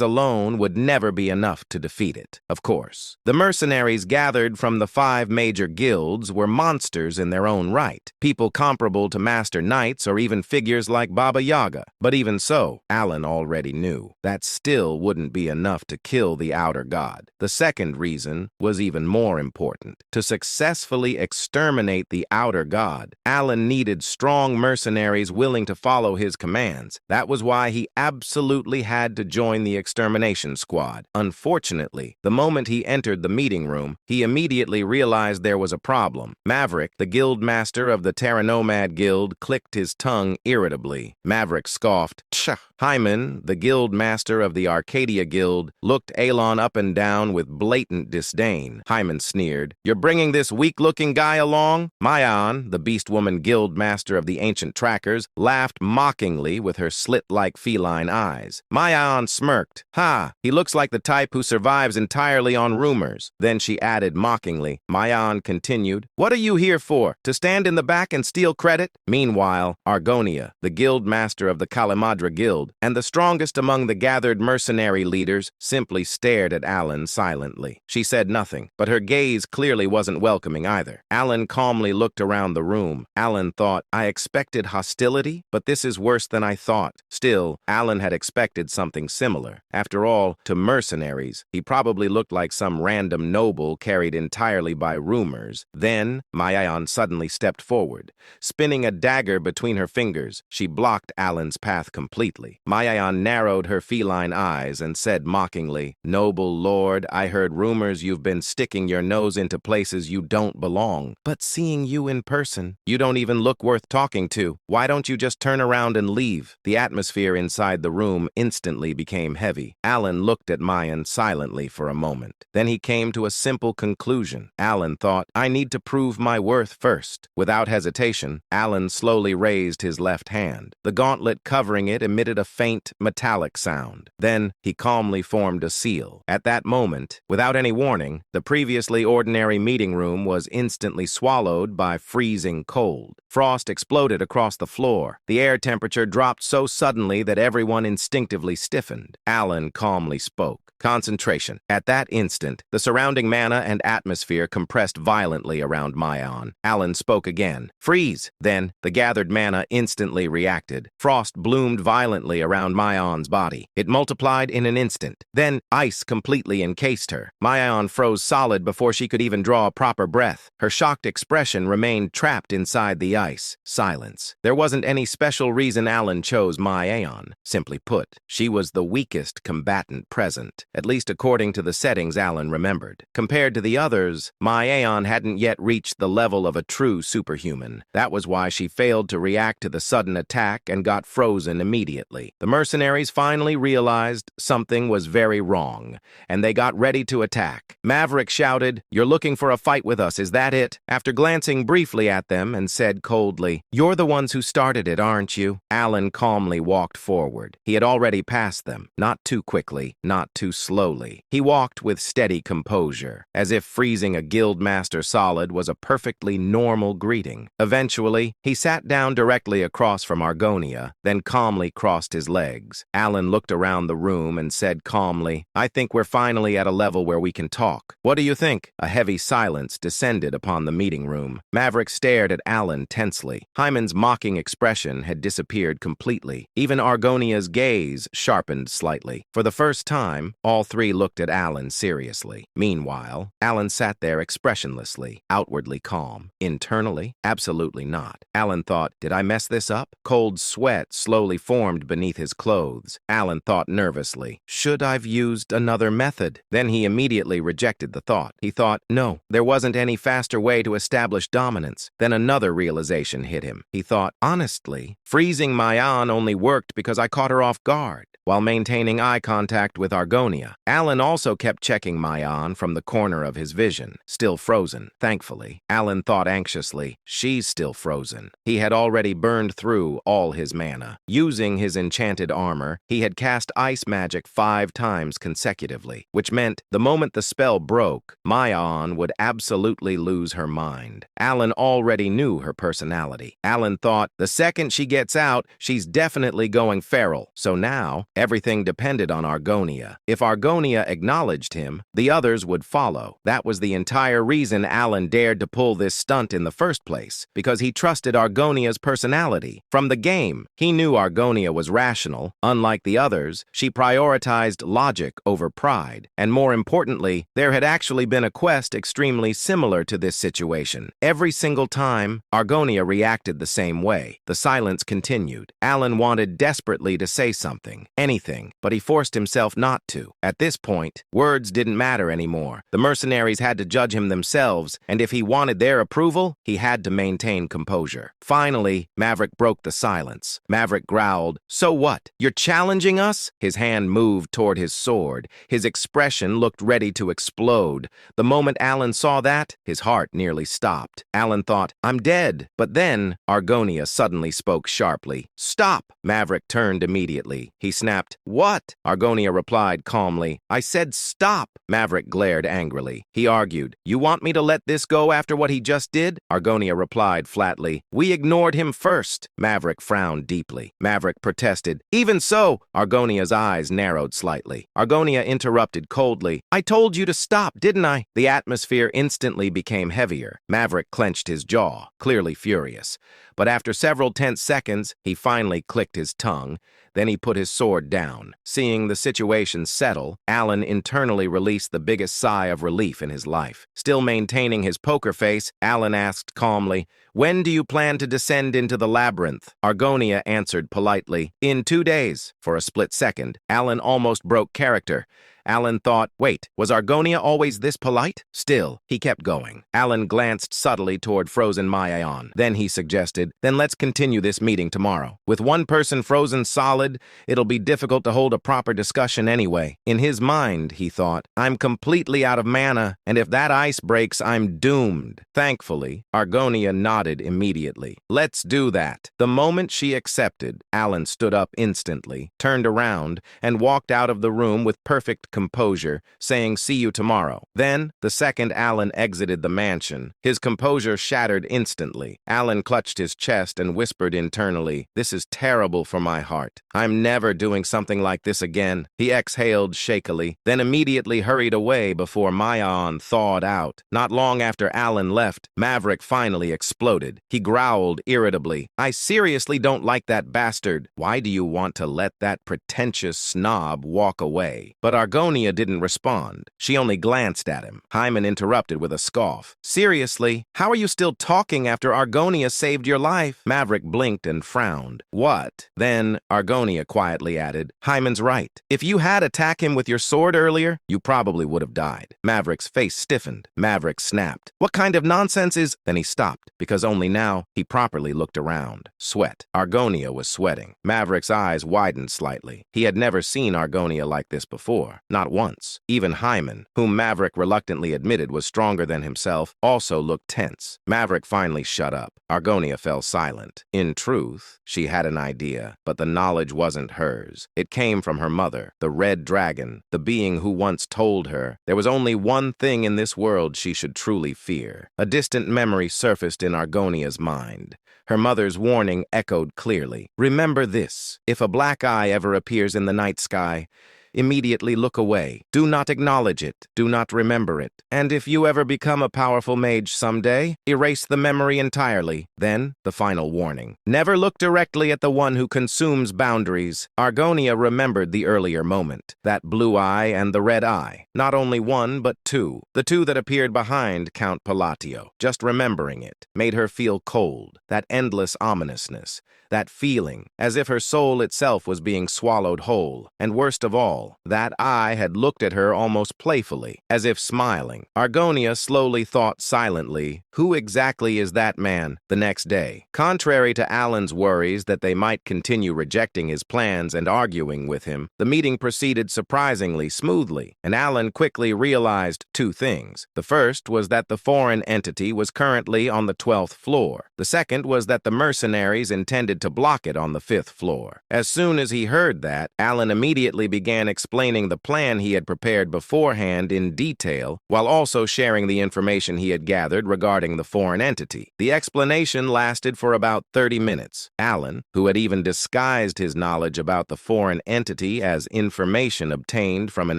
alone would never be enough to defeat it. Of course, the mercenaries gathered from the 5 major guilds were monsters in their own right, people comparable to master knights or even figures like Baba Yaga. But even so, Alan already knew that still wouldn't be enough to kill the outer god. The second reason was even more important. To successfully exterminate the outer god, Alan needed strong mercenaries willing to follow his commands. That was why he absolutely had to join the extermination squad. Unfortunately, the moment he entered the meeting room, he immediately realized there was a problem. Maverick, the guild master of the Terranomad Guild, clicked his tongue irritably. Maverick scoffed, "Tch." Hyman, the guild master of the Arcadia Guild, looked Alon up and down with blatant disdain. Hyman sneered, "You're bringing this weak-looking guy along? Mayan, the beast woman guild master of the ancient trackers, laughed mockingly with her slit-like feline eyes. Mayan smirked. Ha, he looks like the type who survives entirely on rumors. Then she added mockingly. Mayan continued, what are you here for? To stand in the back and steal credit? Meanwhile, Argonia, the guild master of the Kalamadra Guild, and the strongest among the gathered mercenary leaders, simply stared at Alan silently. She said nothing, but her gaze clearly wasn't welcoming either. Alan calmly looked around the room. Alan thought, I expected hostility, but this is worse than I thought. Still, Alan had expected something similar. After all, to mercenaries, he probably looked like some random noble carried entirely by rumors. Then, Mayan suddenly stepped forward. Spinning a dagger between her fingers, she blocked Alan's path completely. Mayan narrowed her feline eyes and said mockingly, Noble lord, I heard rumors you've been sticking your nose into places you don't belong. But seeing you in person, you don't even look worth talking to. Why don't you just turn around and leave? The atmosphere inside the room instantly became heavy. Alan looked at Mayan silently for a moment. Then he came to a simple conclusion. Alan thought, I need to prove my worth first. Without hesitation, Alan slowly raised his left hand. The gauntlet covering it emitted a faint, metallic sound. Then he calmly formed a seal. At that moment, without any warning, the previously ordinary meeting room was instantly swallowed by freezing cold. Frost exploded across the floor. The air temperature dropped so suddenly that everyone instinctively stiffened. Alan calmly spoke. Concentration. At that instant, the surrounding mana and atmosphere compressed violently around Mayan. Alan spoke again. Freeze! Then, the gathered mana instantly reacted. Frost bloomed violently around Mayan's body. It multiplied in an instant. Then, ice completely encased her. Mayan froze solid before she could even draw a proper breath. Her shocked expression remained trapped inside the ice. Silence. There wasn't any special reason Alan chose Mayan. Simply put, she was the weakest combatant present. At least according to the settings Alan remembered. Compared to the others, Mayan hadn't yet reached the level of a true superhuman. That was why she failed to react to the sudden attack and got frozen immediately. The mercenaries finally realized something was very wrong, and they got ready to attack. Maverick shouted, You're looking for a fight with us, is that it? After glancing briefly at them and said coldly, You're the ones who started it, aren't you? Alan calmly walked forward. He had already passed them, not too quickly, not too slowly. He walked with steady composure, as if freezing a guildmaster solid was a perfectly normal greeting. Eventually, he sat down directly across from Argonia, then calmly crossed his legs. Alan looked around the room and said calmly, I think we're finally at a level where we can talk. What do you think? A heavy silence descended upon the meeting room. Maverick stared at Alan tensely. Hyman's mocking expression had disappeared completely. Even Argonia's gaze sharpened slightly. For the first time, all three looked at Alan seriously. Meanwhile, Alan sat there expressionlessly, outwardly calm. Internally, absolutely not. Alan thought, did I mess this up? Cold sweat slowly formed beneath his clothes. Alan thought nervously, should I've used another method? Then he immediately rejected the thought. He thought, no, there wasn't any faster way to establish dominance. Then another realization hit him. He thought, honestly, freezing Mayan only worked because I caught her off guard. While maintaining eye contact with Argonia, Alan also kept checking Mayan from the corner of his vision, still frozen. Thankfully, Alan thought anxiously, she's still frozen. He had already burned through all his mana. Using his enchanted armor, he had cast ice magic 5 times consecutively, which meant the moment the spell broke, Mayan would absolutely lose her mind. Alan already knew her personality. Alan thought, the second she gets out, she's definitely going feral. So now, everything depended on Argonia. If Argonia acknowledged him, the others would follow. That was the entire reason Alan dared to pull this stunt in the first place, because he trusted Argonia's personality. From the game, he knew Argonia was rational. Unlike the others, she prioritized logic over pride. And more importantly, there had actually been a quest extremely similar to this situation. Every single time, Argonia reacted the same way. The silence continued. Alan wanted desperately to say something. anything, but he forced himself not to. At this point, words didn't matter anymore. The mercenaries had to judge him themselves, and if he wanted their approval, he had to maintain composure. Finally, Maverick broke the silence. Maverick growled, "So what? You're challenging us?" His hand moved toward his sword. His expression looked ready to explode. The moment Alan saw that, his heart nearly stopped. Alan thought, "I'm dead." But then, Argonia suddenly spoke sharply. "Stop!" Maverick turned immediately. He snapped, "What?" Argonia replied calmly, "I said stop." Maverick glared angrily. He argued, "You want me to let this go after what he just did?" Argonia replied flatly, "We ignored him first." Maverick frowned deeply. Maverick protested, "Even so." Argonia's eyes narrowed slightly. Argonia interrupted coldly, "I told you to stop, didn't I?" The atmosphere instantly became heavier. Maverick clenched his jaw, clearly furious. But after several tense seconds, he finally clicked his tongue. Then he put his sword down. Seeing the situation settle, Alan internally released the biggest sigh of relief in his life. Still maintaining his poker face, Alan asked calmly, "When do you plan to descend into the labyrinth?" Argonia answered politely, "In 2 days." For a split second, Alan almost broke character. Alan thought, wait, was Argonia always this polite? Still, he kept going. Alan glanced subtly toward frozen Maion. Then he suggested, "Then let's continue this meeting tomorrow. With one person frozen solid, it'll be difficult to hold a proper discussion anyway." In his mind, he thought, "I'm completely out of mana, and if that ice breaks, I'm doomed." Thankfully, Argonia nodded immediately. "Let's do that." The moment she accepted, Alan stood up instantly, turned around, and walked out of the room with perfect composure, saying, "See you tomorrow." Then, the second Alan exited the mansion, his composure shattered instantly. Alan clutched his chest and whispered internally, "This is terrible for my heart. I'm never doing something like this again." He exhaled shakily, then immediately hurried away before Maion thawed out. Not long after Alan left, Maverick finally exploded. He growled irritably, "I seriously don't like that bastard. Why do you want to let that pretentious snob walk away?" But Argonia didn't respond. She only glanced at him. Hyman interrupted with a scoff. "Seriously? How are you still talking after Argonia saved your life?" Maverick blinked and frowned. "What?" Then Argonia quietly added, "Hyman's right. If you had attacked him with your sword earlier, you probably would have died." Maverick's face stiffened. Maverick snapped, "What kind of nonsense is—" Then he stopped, because only now he properly looked around. Sweat. Argonia was sweating. Maverick's eyes widened slightly. He had never seen Argonia like this before. Not once. Even Hyman, whom Maverick reluctantly admitted was stronger than himself, also looked tense. Maverick finally shut up. Argonia fell silent. In truth, she had an idea, but the knowledge wasn't hers. It came from her mother, the Red Dragon, the being who once told her there was only one thing in this world she should truly fear. A distant memory surfaced in Argonia's mind. Her mother's warning echoed clearly. "Remember this. If a black eye ever appears in the night sky, immediately look away. Do not acknowledge it. Do not remember it. And if you ever become a powerful mage someday, erase the memory entirely." Then, the final warning. "Never look directly at the one who consumes boundaries." Argonia remembered the earlier moment. That blue eye and the red eye. Not only one, but two. The two that appeared behind Count Palatio. Just remembering it made her feel cold. That endless ominousness. That feeling, as if her soul itself was being swallowed whole. And worst of all, that eye had looked at her almost playfully, as if smiling. Argonia slowly thought silently, who exactly is that man? The next day, contrary to Alan's worries that they might continue rejecting his plans and arguing with him, the meeting proceeded surprisingly smoothly, and Alan quickly realized two things. The first was that the foreign entity was currently on the 12th floor. The second was that the mercenaries intended to block it on the 5th floor. As soon as he heard that, Alan immediately began explaining the plan he had prepared beforehand in detail, while also sharing the information he had gathered regarding the foreign entity. The explanation lasted for about 30 minutes. Alan, who had even disguised his knowledge about the foreign entity as information obtained from an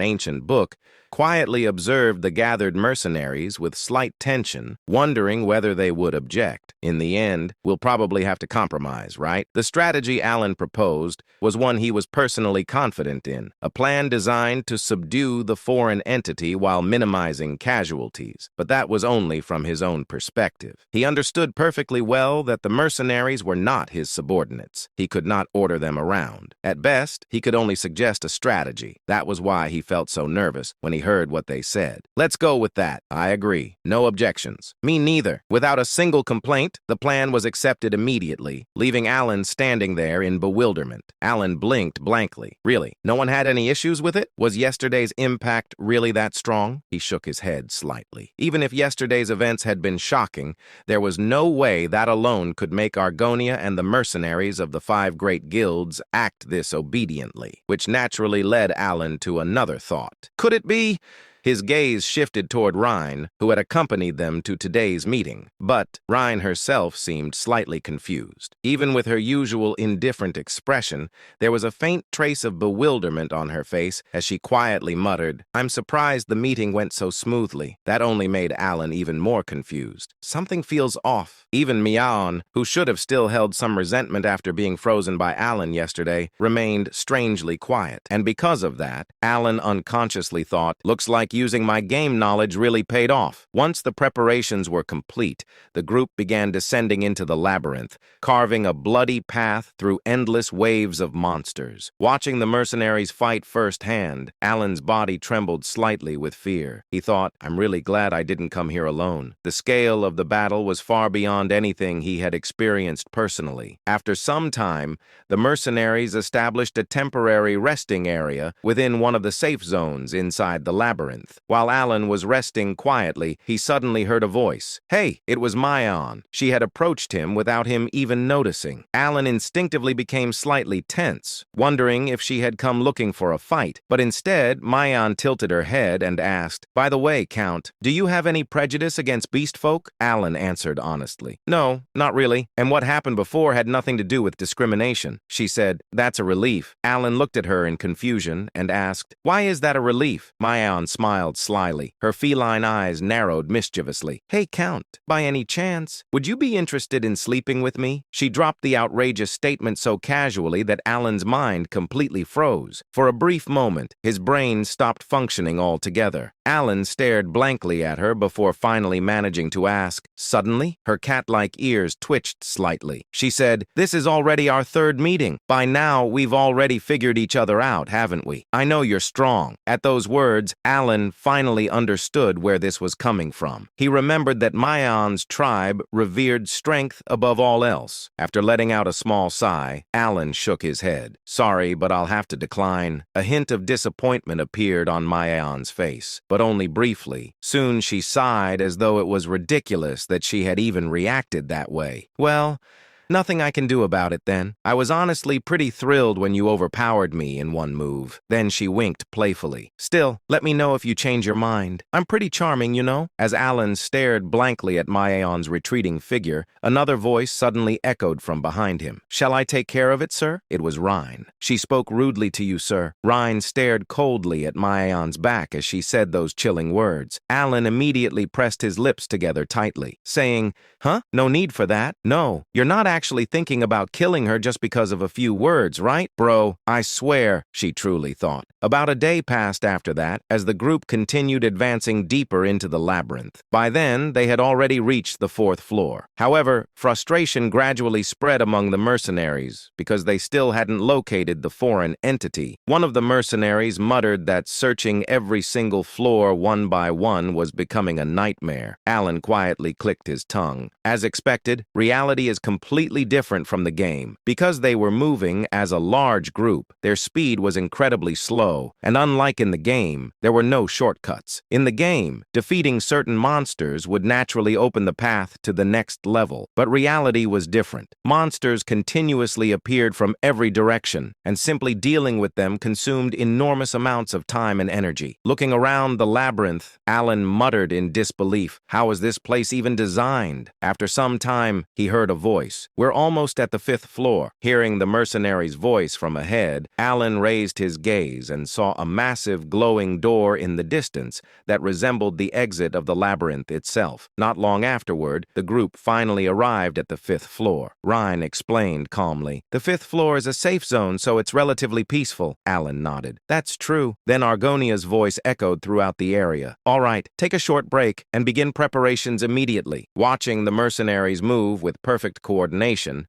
ancient book, quietly observed the gathered mercenaries with slight tension, wondering whether they would object. In the end, we'll probably have to compromise, right? The strategy Alan proposed was one he was personally confident in, a plan plan designed to subdue the foreign entity while minimizing casualties, but that was only from his own perspective. He understood perfectly well that the mercenaries were not his subordinates. He could not order them around. At best, he could only suggest a strategy. That was why he felt so nervous when he heard what they said. Let's go with that. I agree. No objections. Me neither. Without a single complaint, the plan was accepted immediately, leaving Alan standing there in bewilderment. Alan blinked blankly. Really? No one had any issues with it? Was yesterday's impact really that strong? He shook his head slightly. Even if yesterday's events had been shocking, there was no way that alone could make Argonia and the mercenaries of the 5 great guilds act this obediently, which naturally led Alan to another thought. Could it be? His gaze shifted toward Rhine, who had accompanied them to today's meeting. But Rhine herself seemed slightly confused. Even with her usual indifferent expression, there was a faint trace of bewilderment on her face as she quietly muttered, "I'm surprised the meeting went so smoothly." That only made Alan even more confused. Something feels off. Even Miaon, who should have still held some resentment after being frozen by Alan yesterday, remained strangely quiet. And because of that, Alan unconsciously thought, looks like using my game knowledge really paid off. Once the preparations were complete, the group began descending into the labyrinth, carving a bloody path through endless waves of monsters. Watching the mercenaries fight firsthand, Alan's body trembled slightly with fear. He thought, I'm really glad I didn't come here alone. The scale of the battle was far beyond anything he had experienced personally. After some time, the mercenaries established a temporary resting area within one of the safe zones inside the labyrinth. While Alan was resting quietly, he suddenly heard a voice. Hey, it was Miaon. She had approached him without him even noticing. Alan instinctively became slightly tense, wondering if she had come looking for a fight. But instead, Miaon tilted her head and asked, "By the way, Count, do you have any prejudice against beast folk?" Alan answered honestly. "No, not really. And what happened before had nothing to do with discrimination." She said, "That's a relief." Alan looked at her in confusion and asked, "Why is that a relief?" Miaon smiled slyly. Her feline eyes narrowed mischievously. "Hey, Count, by any chance, would you be interested in sleeping with me?" She dropped the outrageous statement so casually that Alan's mind completely froze. For a brief moment, his brain stopped functioning altogether. Alan stared blankly at her before finally managing to ask. Suddenly, her cat-like ears twitched slightly. She said, "This is already our 3rd meeting. By now, we've already figured each other out, haven't we? I know you're strong." At those words, Alan finally understood where this was coming from. He remembered that Miaon's tribe revered strength above all else. After letting out a small sigh, Alan shook his head. "Sorry, but I'll have to decline." A hint of disappointment appeared on Miaon's face, but only briefly. Soon she sighed as though it was ridiculous that she had even reacted that way. "Well, nothing I can do about it then. I was honestly pretty thrilled when you overpowered me in one move." Then she winked playfully. "Still, let me know if you change your mind. I'm pretty charming, you know." As Alan stared blankly at Miaon's retreating figure, another voice suddenly echoed from behind him. "Shall I take care of it, sir?" It was Rhine. "She spoke rudely to you, sir." Rhine stared coldly at Miaon's back as she said those chilling words. Alan immediately pressed his lips together tightly, saying, "Huh? No need for that. No, you're not actually thinking about killing her just because of a few words, right? Bro, I swear," she truly thought. About a day passed after that, as the group continued advancing deeper into the labyrinth. By then, they had already reached the 4th floor. However, frustration gradually spread among the mercenaries because they still hadn't located the foreign entity. One of the mercenaries muttered that searching every single floor one by one was becoming a nightmare. Alan quietly clicked his tongue. As expected, reality is completely different from the game. Because they were moving as a large group, their speed was incredibly slow, and unlike in the game, there were no shortcuts. In the game, defeating certain monsters would naturally open the path to the next level, but reality was different. Monsters continuously appeared from every direction, and simply dealing with them consumed enormous amounts of time and energy. Looking around the labyrinth, Alan muttered in disbelief. How was this place even designed? After some time, he heard a voice. We're almost at the 5th floor. Hearing the mercenary's voice from ahead, Alan raised his gaze and saw a massive glowing door in the distance that resembled the exit of the labyrinth itself. Not long afterward, the group finally arrived at the 5th floor. Ryan explained calmly. The 5th floor is a safe zone, so it's relatively peaceful. Alan nodded. That's true. Then Argonia's voice echoed throughout the area. All right, take a short break and begin preparations immediately. Watching the mercenaries move with perfect coordination,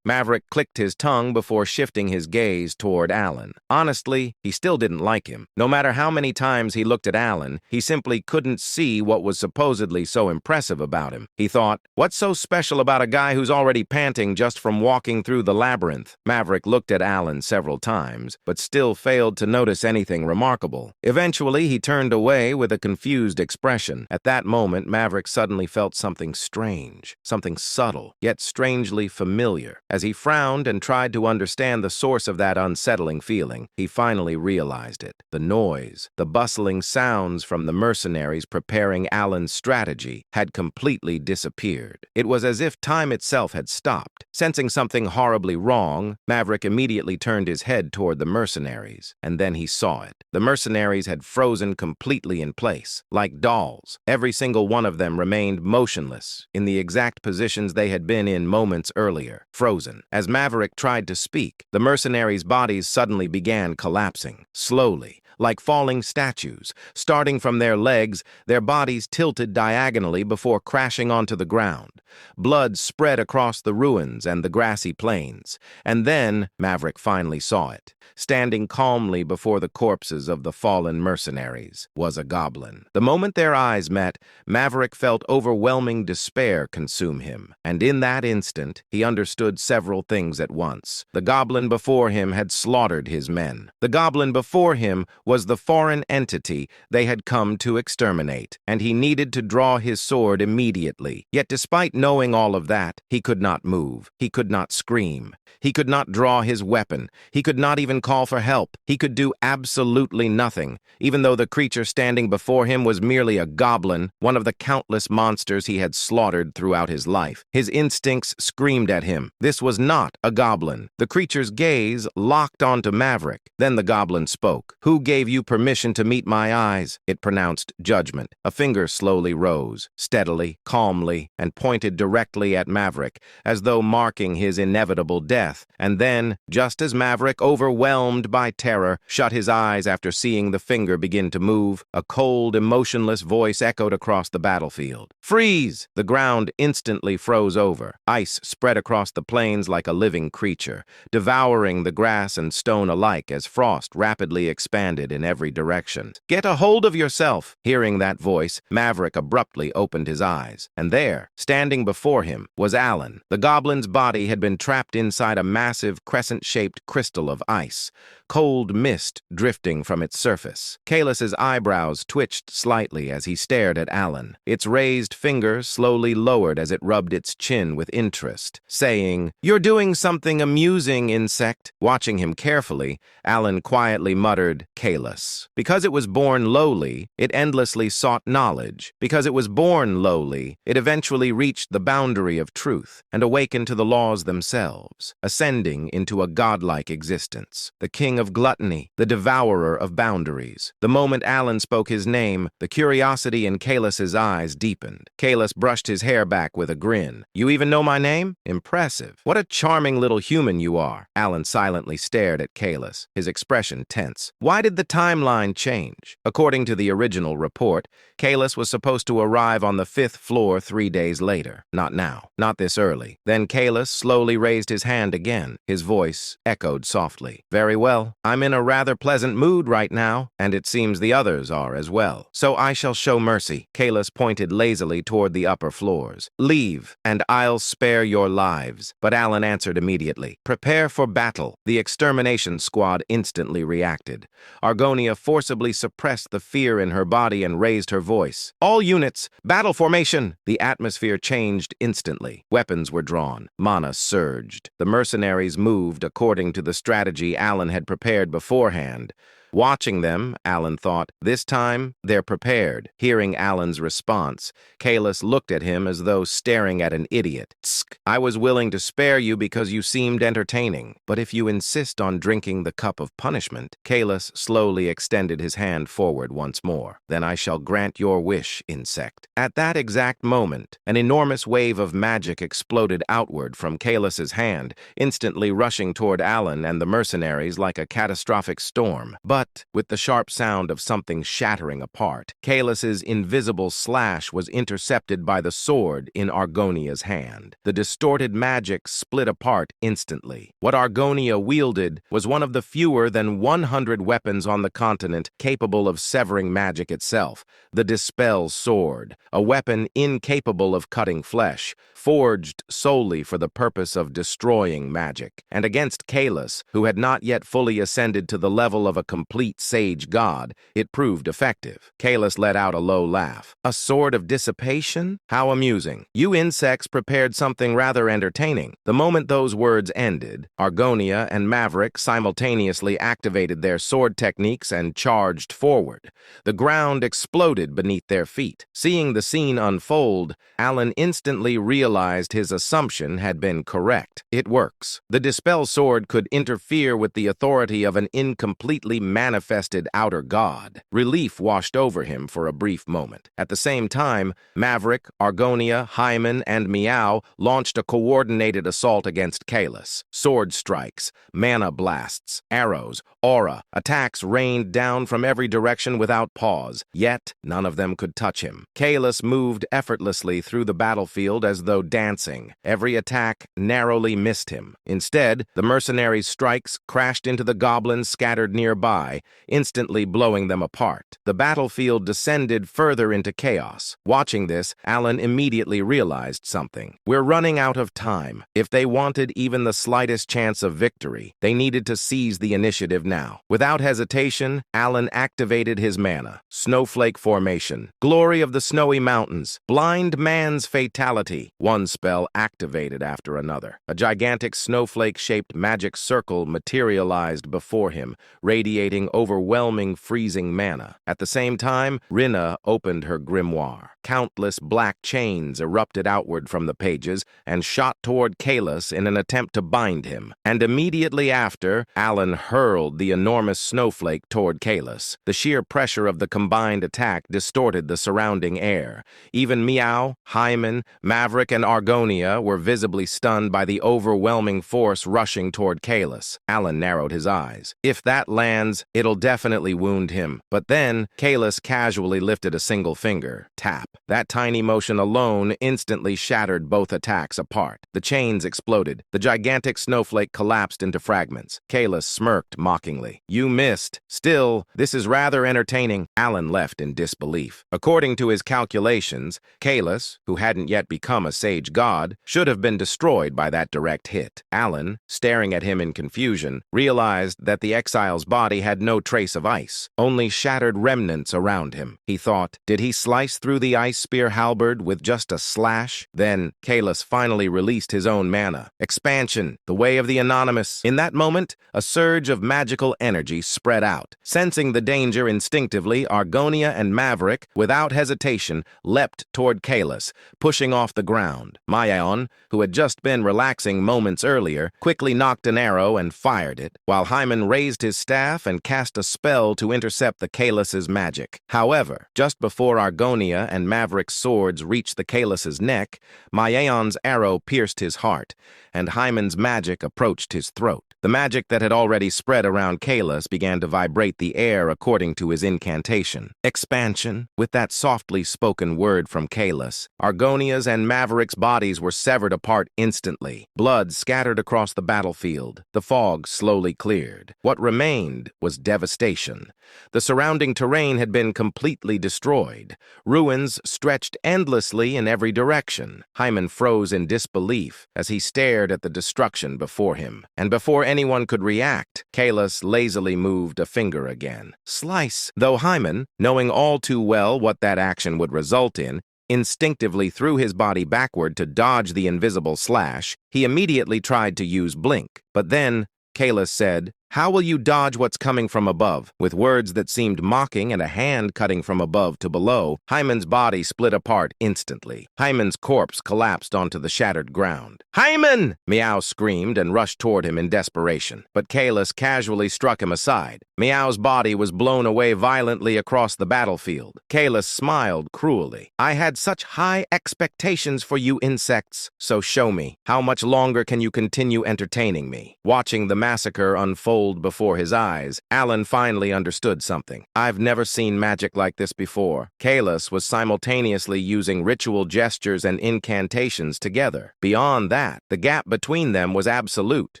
Maverick clicked his tongue before shifting his gaze toward Alan. Honestly, he still didn't like him. No matter how many times he looked at Alan, he simply couldn't see what was supposedly so impressive about him. He thought, what's so special about a guy who's already panting just from walking through the labyrinth? Maverick looked at Alan several times, but still failed to notice anything remarkable. Eventually, he turned away with a confused expression. At that moment, Maverick suddenly felt something strange, something subtle, yet strangely familiar. As he frowned and tried to understand the source of that unsettling feeling, he finally realized it. The noise, the bustling sounds from the mercenaries preparing Alan's strategy had completely disappeared. It was as if time itself had stopped. Sensing something horribly wrong, Maverick immediately turned his head toward the mercenaries, and then he saw it. The mercenaries had frozen completely in place, like dolls. Every single one of them remained motionless, in the exact positions they had been in moments earlier, frozen. As Maverick tried to speak, the mercenaries' bodies suddenly began collapsing, slowly, like falling statues. Starting from their legs, their bodies tilted diagonally before crashing onto the ground. Blood spread across the ruins and the grassy plains. And then Maverick finally saw it. Standing calmly before the corpses of the fallen mercenaries was a goblin. The moment their eyes met, Maverick felt overwhelming despair consume him. And in that instant, he understood several things at once. The goblin before him had slaughtered his men. The goblin before him was the foreign entity they had come to exterminate, and he needed to draw his sword immediately. Yet despite knowing all of that, he could not move. He could not scream. He could not draw his weapon. He could not even call for help. He could do absolutely nothing, even though the creature standing before him was merely a goblin, one of the countless monsters he had slaughtered throughout his life. His instincts screamed at him. This was not a goblin. The creature's gaze locked onto Maverick. Then the goblin spoke. Who gave you permission to meet my eyes? It pronounced judgment. A finger slowly rose, steadily, calmly, and pointed directly at Maverick, as though marking his inevitable death. And then, just as Maverick, overwhelmed by terror, shut his eyes after seeing the finger begin to move, a cold, emotionless voice echoed across the battlefield. Freeze! The ground instantly froze over. Ice spread across the plains like a living creature, devouring the grass and stone alike as frost rapidly expanded in every direction. Get a hold of yourself! Hearing that voice, Maverick abruptly opened his eyes. And there, standing before him, was Alan. The goblin's body had been trapped inside a massive crescent-shaped crystal of ice, cold mist drifting from its surface. Kalus's eyebrows twitched slightly as he stared at Alan. Its raised finger slowly lowered as it rubbed its chin with interest, saying, "You're doing something amusing, insect." Watching him carefully, Alan quietly muttered, "Kalus." Because it was born lowly, it endlessly sought knowledge. Because it was born lowly, it eventually reached the boundary of truth and awakened to the laws themselves, ascending into a godlike existence. The king of gluttony, the devourer of boundaries. The moment Alan spoke his name, the curiosity in Kalus's eyes deepened. Kalus brushed his hair back with a grin. "You even know my name? Impressive. What a charming little human you are." Alan silently stared at Kalus, his expression tense. Why did the timeline change? According to the original report, Kalus was supposed to arrive on the 5th floor 3 days later. Not now. Not this early. Then Kalus slowly raised his hand again. His voice echoed softly. "Very well. I'm in a rather pleasant mood right now, and it seems the others are as well. So I shall show mercy." Kalus pointed lazily toward the upper floors. "Leave, and I'll spare your lives." But Alan answered immediately. "Prepare for battle." The extermination squad instantly reacted. Argonia forcibly suppressed the fear in her body and raised her voice. "All units, battle formation!" The atmosphere changed instantly. Weapons were drawn. Mana surged. The mercenaries moved according to the strategy Alan had prepared beforehand. Watching them, Alan thought, this time, they're prepared. Hearing Alan's response, Kalis looked at him as though staring at an idiot. Tsk, I was willing to spare you because you seemed entertaining, but if you insist on drinking the cup of punishment, Kalis slowly extended his hand forward once more. Then I shall grant your wish, insect. At that exact moment, an enormous wave of magic exploded outward from Kalis's hand, instantly rushing toward Alan and the mercenaries like a catastrophic storm. But, with the sharp sound of something shattering apart, Kalis's invisible slash was intercepted by the sword in Argonia's hand. The distorted magic split apart instantly. What Argonia wielded was one of the fewer than 100 weapons on the continent capable of severing magic itself, the Dispel Sword, a weapon incapable of cutting flesh, forged solely for the purpose of destroying magic. And against Kalis, who had not yet fully ascended to the level of a complete sage god, it proved effective. Kalis let out a low laugh. A sword of dissipation? How amusing. You insects prepared something rather entertaining. The moment those words ended, Argonia and Maverick simultaneously activated their sword techniques and charged forward. The ground exploded beneath their feet. Seeing the scene unfold, Alan instantly realized his assumption had been correct. It works. The Dispel Sword could interfere with the authority of an incompletely manifested outer god. Relief washed over him for a brief moment. At the same time, Maverick, Argonia, Hyman, and Meow launched a coordinated assault against Kalis. Sword strikes, mana blasts, arrows, aura, attacks rained down from every direction without pause, yet none of them could touch him. Kalis moved effortlessly through the battlefield as though dancing. Every attack narrowly missed him. Instead, the mercenaries' strikes crashed into the goblins scattered nearby, instantly blowing them apart. The battlefield descended further into chaos. Watching this, Alan immediately realized something. We're running out of time. If they wanted even the slightest chance of victory, they needed to seize the initiative now. Without hesitation, Alan activated his mana. Snowflake Formation, Glory of the Snowy Mountains, Blind Man's Fatality. One spell activated after another. A gigantic snowflake-shaped magic circle materialized before him, radiating overwhelming freezing mana. At the same time, Rinna opened her grimoire. Countless black chains erupted outward from the pages and shot toward Kalis in an attempt to bind him. And immediately after, Alan hurled the enormous snowflake toward Kalis. The sheer pressure of the combined attack distorted the surrounding air. Even Meow, Hyman, Maverick, and Argonia were visibly stunned by the overwhelming force rushing toward Kalis. Alan narrowed his eyes. If that lands, it'll definitely wound him. But then, Kalis casually lifted a single finger. Tap. That tiny motion alone instantly shattered both attacks apart. The chains exploded. The gigantic snowflake collapsed into fragments. Kalis smirked mockingly. You missed. Still, this is rather entertaining. Alan left in disbelief. According to his calculations, Kalis, who hadn't yet become a sage god, should have been destroyed by that direct hit. Alan, staring at him in confusion, realized that the exile's body had no trace of ice, only shattered remnants around him. He thought, did he slice through the ice spear halberd with just a slash? Then, Kalis finally released his own mana. Expansion, the way of the anonymous. In that moment, a surge of magical energy spread out. Sensing the danger instinctively, Argonia and Maverick, without hesitation, leapt toward Kalis, pushing off the ground. Mayon, who had just been relaxing moments earlier, quickly knocked an arrow and fired it, while Hyman raised his staff and cast a spell to intercept the Kalis's magic. However, just before Argonia and Maverick's swords reached the Kalis's neck, Mayon's arrow pierced his heart, and Hyman's magic approached his throat. The magic that had already spread around Kalis began to vibrate the air according to his incantation. Expansion. With that softly spoken word from Kalis, Argonia's and Maverick's bodies were severed apart instantly. Blood scattered across the battlefield. The fog slowly cleared. What remained was devastation. The surrounding terrain had been completely destroyed. Ruins stretched endlessly in every direction. Hyman froze in disbelief as he stared at the destruction before him. And before anyone could react, Kalis lazily moved a finger again. Slice! Though Hyman, knowing all too well what that action would result in, instinctively threw his body backward to dodge the invisible slash, he immediately tried to use blink. But then, Kalis said, How will you dodge what's coming from above? With words that seemed mocking and a hand cutting from above to below, Hyman's body split apart instantly. Hyman's corpse collapsed onto the shattered ground. "Hyman!" Meow screamed and rushed toward him in desperation, but Kalis casually struck him aside. Meow's body was blown away violently across the battlefield. Kalis smiled cruelly. "I had such high expectations for you insects, so show me. How much longer can you continue entertaining me?" Watching the massacre unfold before his eyes, Alan finally understood something. "I've never seen magic like this before." Kalis was simultaneously using ritual gestures and incantations together. Beyond that, the gap between them was absolute.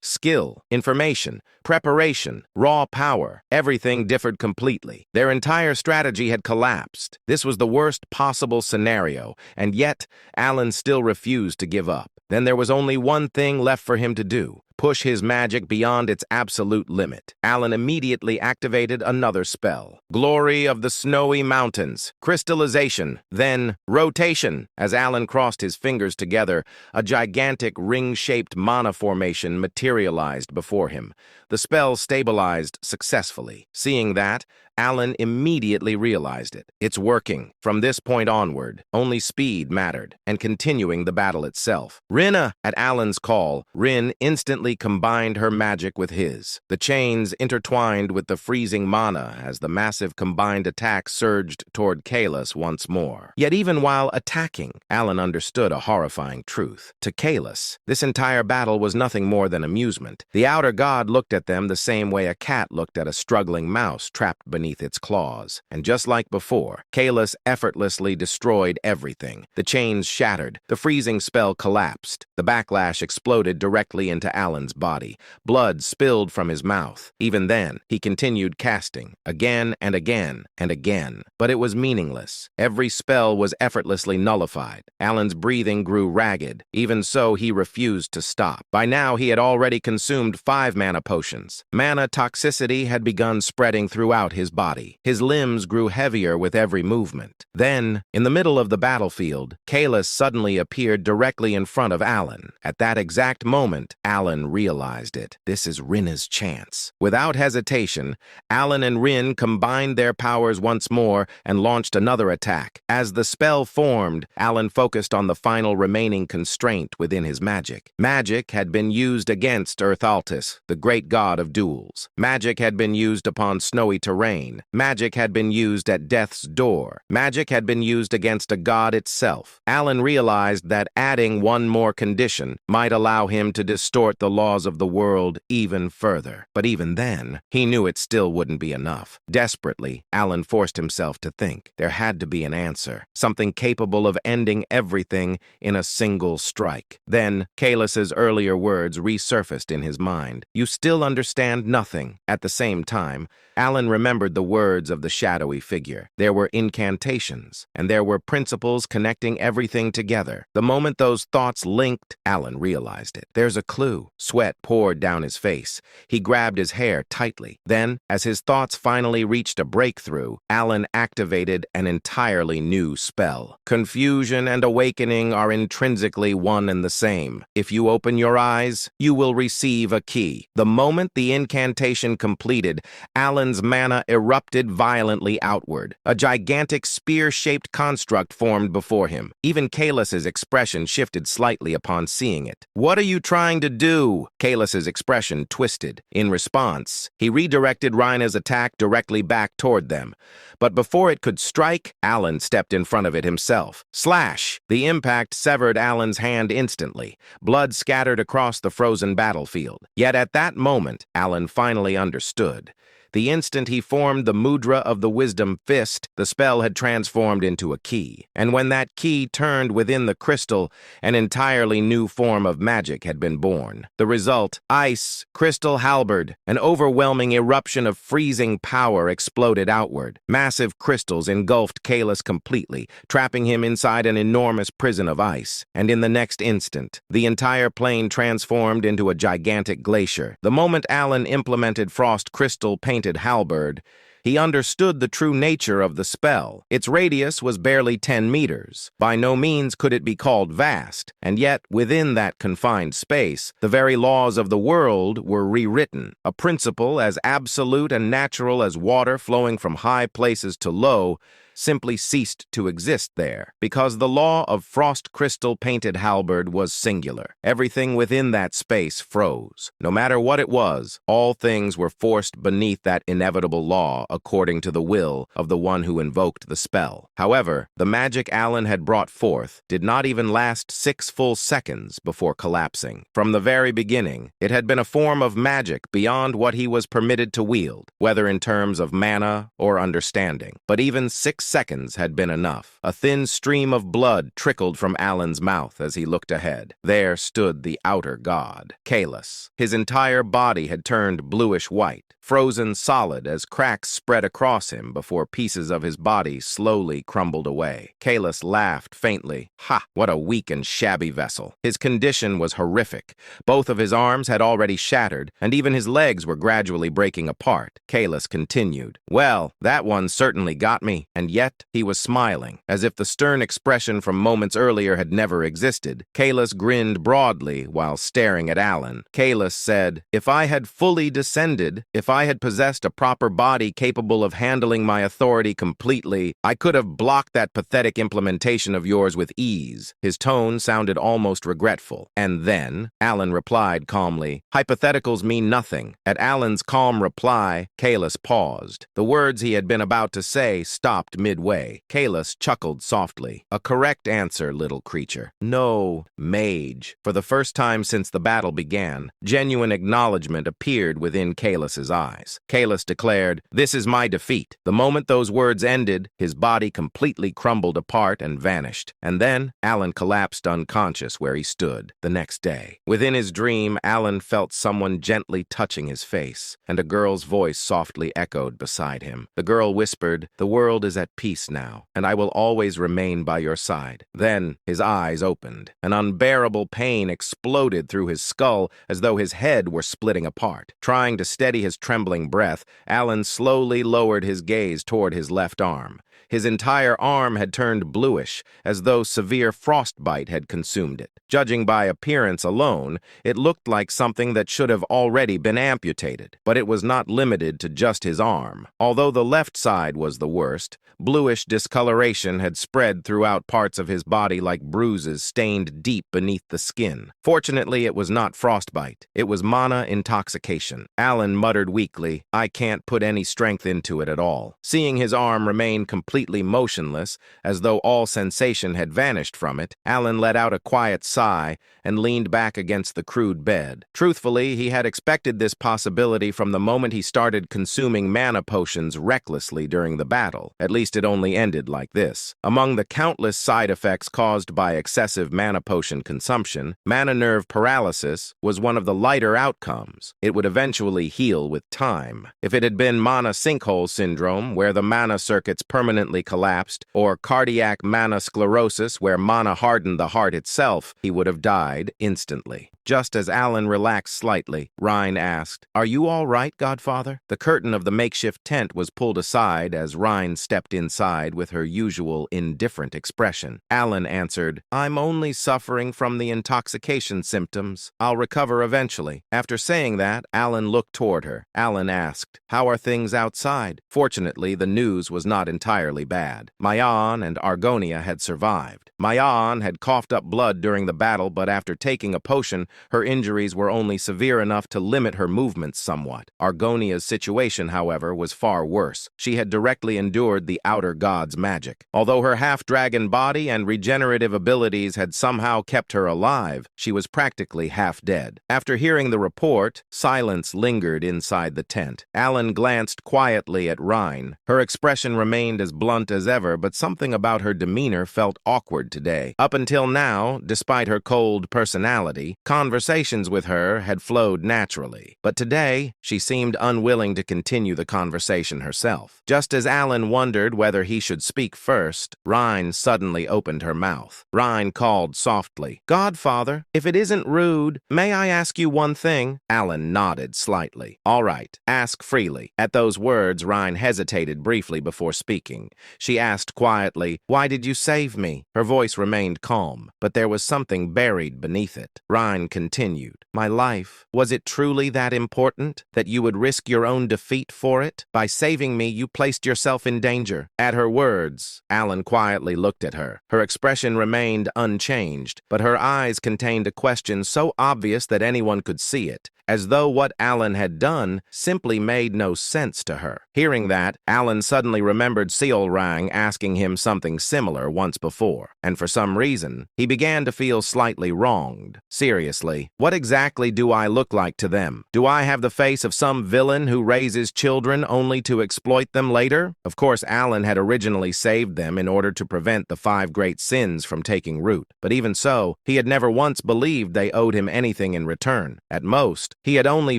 Skill, information, preparation, raw power, everything differed completely. Their entire strategy had collapsed. This was the worst possible scenario, and yet Alan still refused to give up. Then there was only one thing left for him to do: push his magic beyond its absolute limit. Alan immediately activated another spell. Glory of the Snowy Mountains, crystallization, then rotation. As Alan crossed his fingers together, a gigantic ring-shaped mana formation materialized before him. The spell stabilized successfully. Seeing that, Alan immediately realized it. It's working. From this point onward, only speed mattered, and continuing the battle itself. Rinna! At Alan's call, Rin instantly combined her magic with his. The chains intertwined with the freezing mana as the massive combined attack surged toward Kalis once more. Yet even while attacking, Alan understood a horrifying truth. To Kalis, this entire battle was nothing more than amusement. The outer god looked at them the same way a cat looked at a struggling mouse trapped beneath its claws. And just like before, Kalis effortlessly destroyed everything. The chains shattered. The freezing spell collapsed. The backlash exploded directly into Alan's body. Blood spilled from his mouth. Even then, he continued casting, again and again and again. But it was meaningless. Every spell was effortlessly nullified. Alan's breathing grew ragged. Even so, he refused to stop. By now, he had already consumed 5 mana potions. Mana toxicity had begun spreading throughout his body. His limbs grew heavier with every movement. Then, in the middle of the battlefield, Kalis suddenly appeared directly in front of Alan. At that exact moment, Alan realized it. This is Rinna's chance. Without hesitation, Alan and Rin combined their powers once more and launched another attack. As the spell formed, Alan focused on the final remaining constraint within his magic. Magic had been used against Earthaltis, the great god of duels. Magic had been used upon snowy terrain. Magic had been used at death's door. Magic had been used against a god itself. Alan realized that adding one more condition might allow him to distort the laws of the world even further. But even then, he knew it still wouldn't be enough. Desperately, Alan forced himself to think. There had to be an answer, something capable of ending everything in a single strike. Then, Kalis's earlier words resurfaced in his mind. "You still understand nothing." At the same time, Alan remembered the words of the shadowy figure. There were incantations, and there were principles connecting everything together. The moment those thoughts linked, Alan realized it. There's a clue. Sweat poured down his face. He grabbed his hair tightly. Then, as his thoughts finally reached a breakthrough, Alan activated an entirely new spell. Confusion and awakening are intrinsically one and the same. If you open your eyes, you will receive a key. The moment the incantation completed, Alan's mana erupted violently outward. A gigantic spear-shaped construct formed before him. Even Kalis's expression shifted slightly upon seeing it. "What are you trying to do?" Kalis's expression twisted. In response, he redirected Rhina's attack directly back toward them. But before it could strike, Alan stepped in front of it himself. Slash! The impact severed Alan's hand instantly. Blood scattered across the frozen battlefield. Yet at that moment, Alan finally understood. The instant he formed the mudra of the wisdom fist, the spell had transformed into a key. And when that key turned within the crystal, an entirely new form of magic had been born. The result, ice, crystal halberd, an overwhelming eruption of freezing power exploded outward. Massive crystals engulfed Kalis completely, trapping him inside an enormous prison of ice. And in the next instant, the entire plane transformed into a gigantic glacier. The moment Alan implemented Frost Crystal painted halberd, He understood the true nature of the spell. Its radius was barely 10 meters. By no means could it be called vast, and yet, within that confined space, the very laws of the world were rewritten. A principle as absolute and natural as water flowing from high places to low simply ceased to exist there, because the law of frost crystal painted halberd was singular. Everything within that space froze. No matter what it was, all things were forced beneath that inevitable law according to the will of the one who invoked the spell. However, the magic Alan had brought forth did not even last 6 full seconds before collapsing. From the very beginning, it had been a form of magic beyond what he was permitted to wield, whether in terms of mana or understanding. But even 6 seconds had been enough. A thin stream of blood trickled from Alan's mouth as he looked ahead. There stood the outer god, Kalis. His entire body had turned bluish-white, frozen solid as cracks spread across him before pieces of his body slowly crumbled away. Kalis laughed faintly. Ha! What a weak and shabby vessel. His condition was horrific. Both of his arms had already shattered, and even his legs were gradually breaking apart. Kalis continued. Well, that one certainly got me, and yet he was smiling, as if the stern expression from moments earlier had never existed. Kalis grinned broadly while staring at Alan. Kalis said, "If I had fully descended, if I had possessed a proper body capable of handling my authority completely, I could have blocked that pathetic implementation of yours with ease." His tone sounded almost regretful. "And then?" Alan replied calmly. Hypotheticals mean nothing. At Alan's calm reply, Kalis paused. The words he had been about to say stopped midway. Kalis chuckled softly. "A correct answer, little creature. No, mage." For the first time since the battle began, genuine acknowledgement appeared within Kalis's eyes. Kalis declared, "This is my defeat." The moment those words ended, his body completely crumbled apart and vanished. And then, Alan collapsed unconscious where he stood the next day. Within his dream, Alan felt someone gently touching his face, and a girl's voice softly echoed beside him. The girl whispered, "The world is at peace now, and I will always remain by your side." Then his eyes opened. An unbearable pain exploded through his skull as though his head were splitting apart. Trying to steady his trembling breath, Alan slowly lowered his gaze toward his left arm. His entire arm had turned bluish, as though severe frostbite had consumed it. Judging by appearance alone, it looked like something that should have already been amputated. But it was not limited to just his arm. Although the left side was the worst, bluish discoloration had spread throughout parts of his body like bruises stained deep beneath the skin. Fortunately, it was not frostbite. It was mana intoxication. Alan muttered weakly, "I can't put any strength into it at all." Seeing his arm remain completely motionless, as though all sensation had vanished from it, Alan let out a quiet sigh and leaned back against the crude bed. Truthfully, he had expected this possibility from the moment he started consuming mana potions recklessly during the battle. At least it only ended like this. Among the countless side effects caused by excessive mana potion consumption, mana nerve paralysis was one of the lighter outcomes. It would eventually heal with time. If it had been mana sinkhole syndrome, where the mana circuits permanently collapsed, or cardiac mana sclerosis, where mana hardened the heart itself, he would have died instantly. Just as Alan relaxed slightly, Rhine asked, "Are you all right, Godfather?" The curtain of the makeshift tent was pulled aside as Rhine stepped inside with her usual indifferent expression. Alan answered, "I'm only suffering from the intoxication symptoms. I'll recover eventually." After saying that, Alan looked toward her. Alan asked, "How are things outside?" Fortunately, the news was not entirely bad. Mayan and Argonia had survived. Mayan had coughed up blood during the battle, but after taking a potion, her injuries were only severe enough to limit her movements somewhat. Argonia's situation, however, was far worse. She had directly endured the outer god's magic. Although her half-dragon body and regenerative abilities had somehow kept her alive, she was practically half dead. After hearing the report, silence lingered inside the tent. Alan glanced quietly at Rhine. Her expression remained as blunt as ever, but something about her demeanor felt awkward today. Up until now, despite her cold personality, conversations with her had flowed naturally. But today, she seemed unwilling to continue the conversation herself. Just as Alan wondered whether he should speak first, Rhine suddenly opened her mouth. Rhine called softly, "Godfather, if it isn't rude, may I ask you one thing?" Alan nodded slightly. "All right, ask freely." At those words, Rhine hesitated briefly before speaking. She asked quietly, "Why did you save me?" Her voice remained calm, but there was something buried beneath it. Rhine continued, "My life, was it truly that important that you would risk your own defeat for it? By saving me, you placed yourself in danger." At her words, Alan quietly looked at her. Her expression remained unchanged, but her eyes contained a question so obvious that anyone could see it, as though what Alan had done simply made no sense to her. Hearing that, Alan suddenly remembered Seolrang asking him something similar once before, and for some reason, he began to feel slightly wronged. Seriously, what exactly do I look like to them? Do I have the face of some villain who raises children only to exploit them later? Of course, Alan had originally saved them in order to prevent the 5 great sins from taking root, but even so, he had never once believed they owed him anything in return. At most, he had only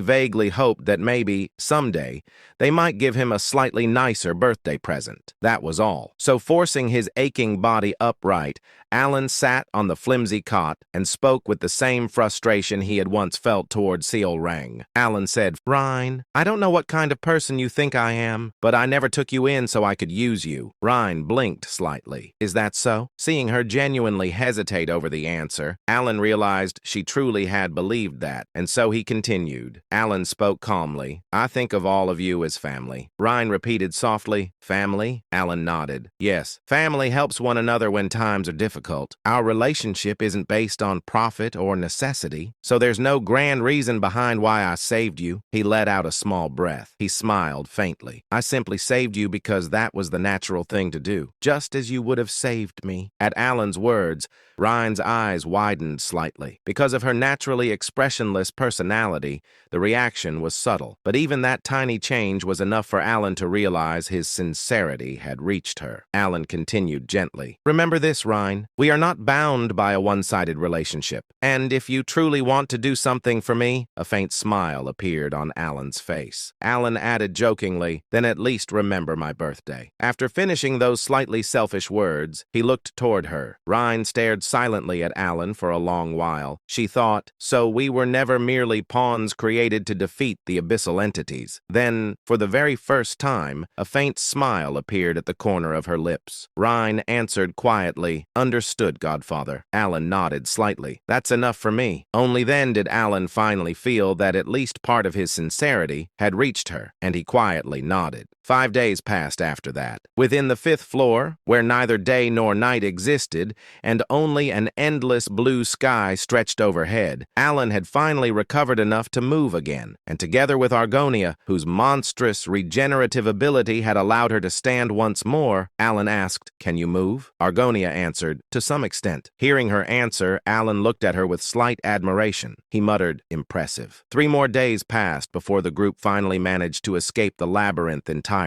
vaguely hoped that maybe, someday, they might give him a slightly nicer birthday present. That was all. So forcing his aching body upright, Alan sat on the flimsy cot and spoke with the same frustration he had once felt toward Seolrang. Alan said, "Rhine, I don't know what kind of person you think I am, but I never took you in so I could use you." Rhine blinked slightly. "Is that so?" Seeing her genuinely hesitate over the answer, Alan realized she truly had believed that, and so he continued. Alan spoke calmly, "I think of all of you as family." Rhine repeated softly, "Family?" Alan nodded. "Yes, family helps one another when times are difficult. Our relationship isn't based on profit or necessity, so there's no grand reason behind why I saved you." He let out a small breath. He smiled faintly. "I simply saved you because that was the natural thing to do, just as you would have saved me." At Alan's words, Rhine's eyes widened slightly. Because of her naturally expressionless personality, the reaction was subtle, but even that tiny change was enough for Alan to realize his sincerity had reached her. Alan continued gently, "Remember this, Rhine. We are not bound by a one-sided relationship, and if you truly want to do something for me," a faint smile appeared on Alan's face. Alan added jokingly, "Then at least remember my birthday." After finishing those slightly selfish words, he looked toward her. Rhine stared silently at Alan for a long while. She thought, so we were never merely pawns created to defeat the abyssal entities. Then, for the very first time, a faint smile appeared at the corner of her lips. Rhine answered quietly, "Understood, Godfather." Alan nodded slightly. "That's enough for me." Only then did Alan finally feel that at least part of his sincerity had reached her, and he quietly nodded. 5 days passed after that. Within the 5th floor, where neither day nor night existed, and only an endless blue sky stretched overhead, Alan had finally recovered enough to move again, and together with Argonia, whose monstrous regenerative ability had allowed her to stand once more, Alan asked, "Can you move?" Argonia answered, "To some extent." Hearing her answer, Alan looked at her with slight admiration. He muttered, "Impressive." 3 more days passed before the group finally managed to escape the labyrinth entirely.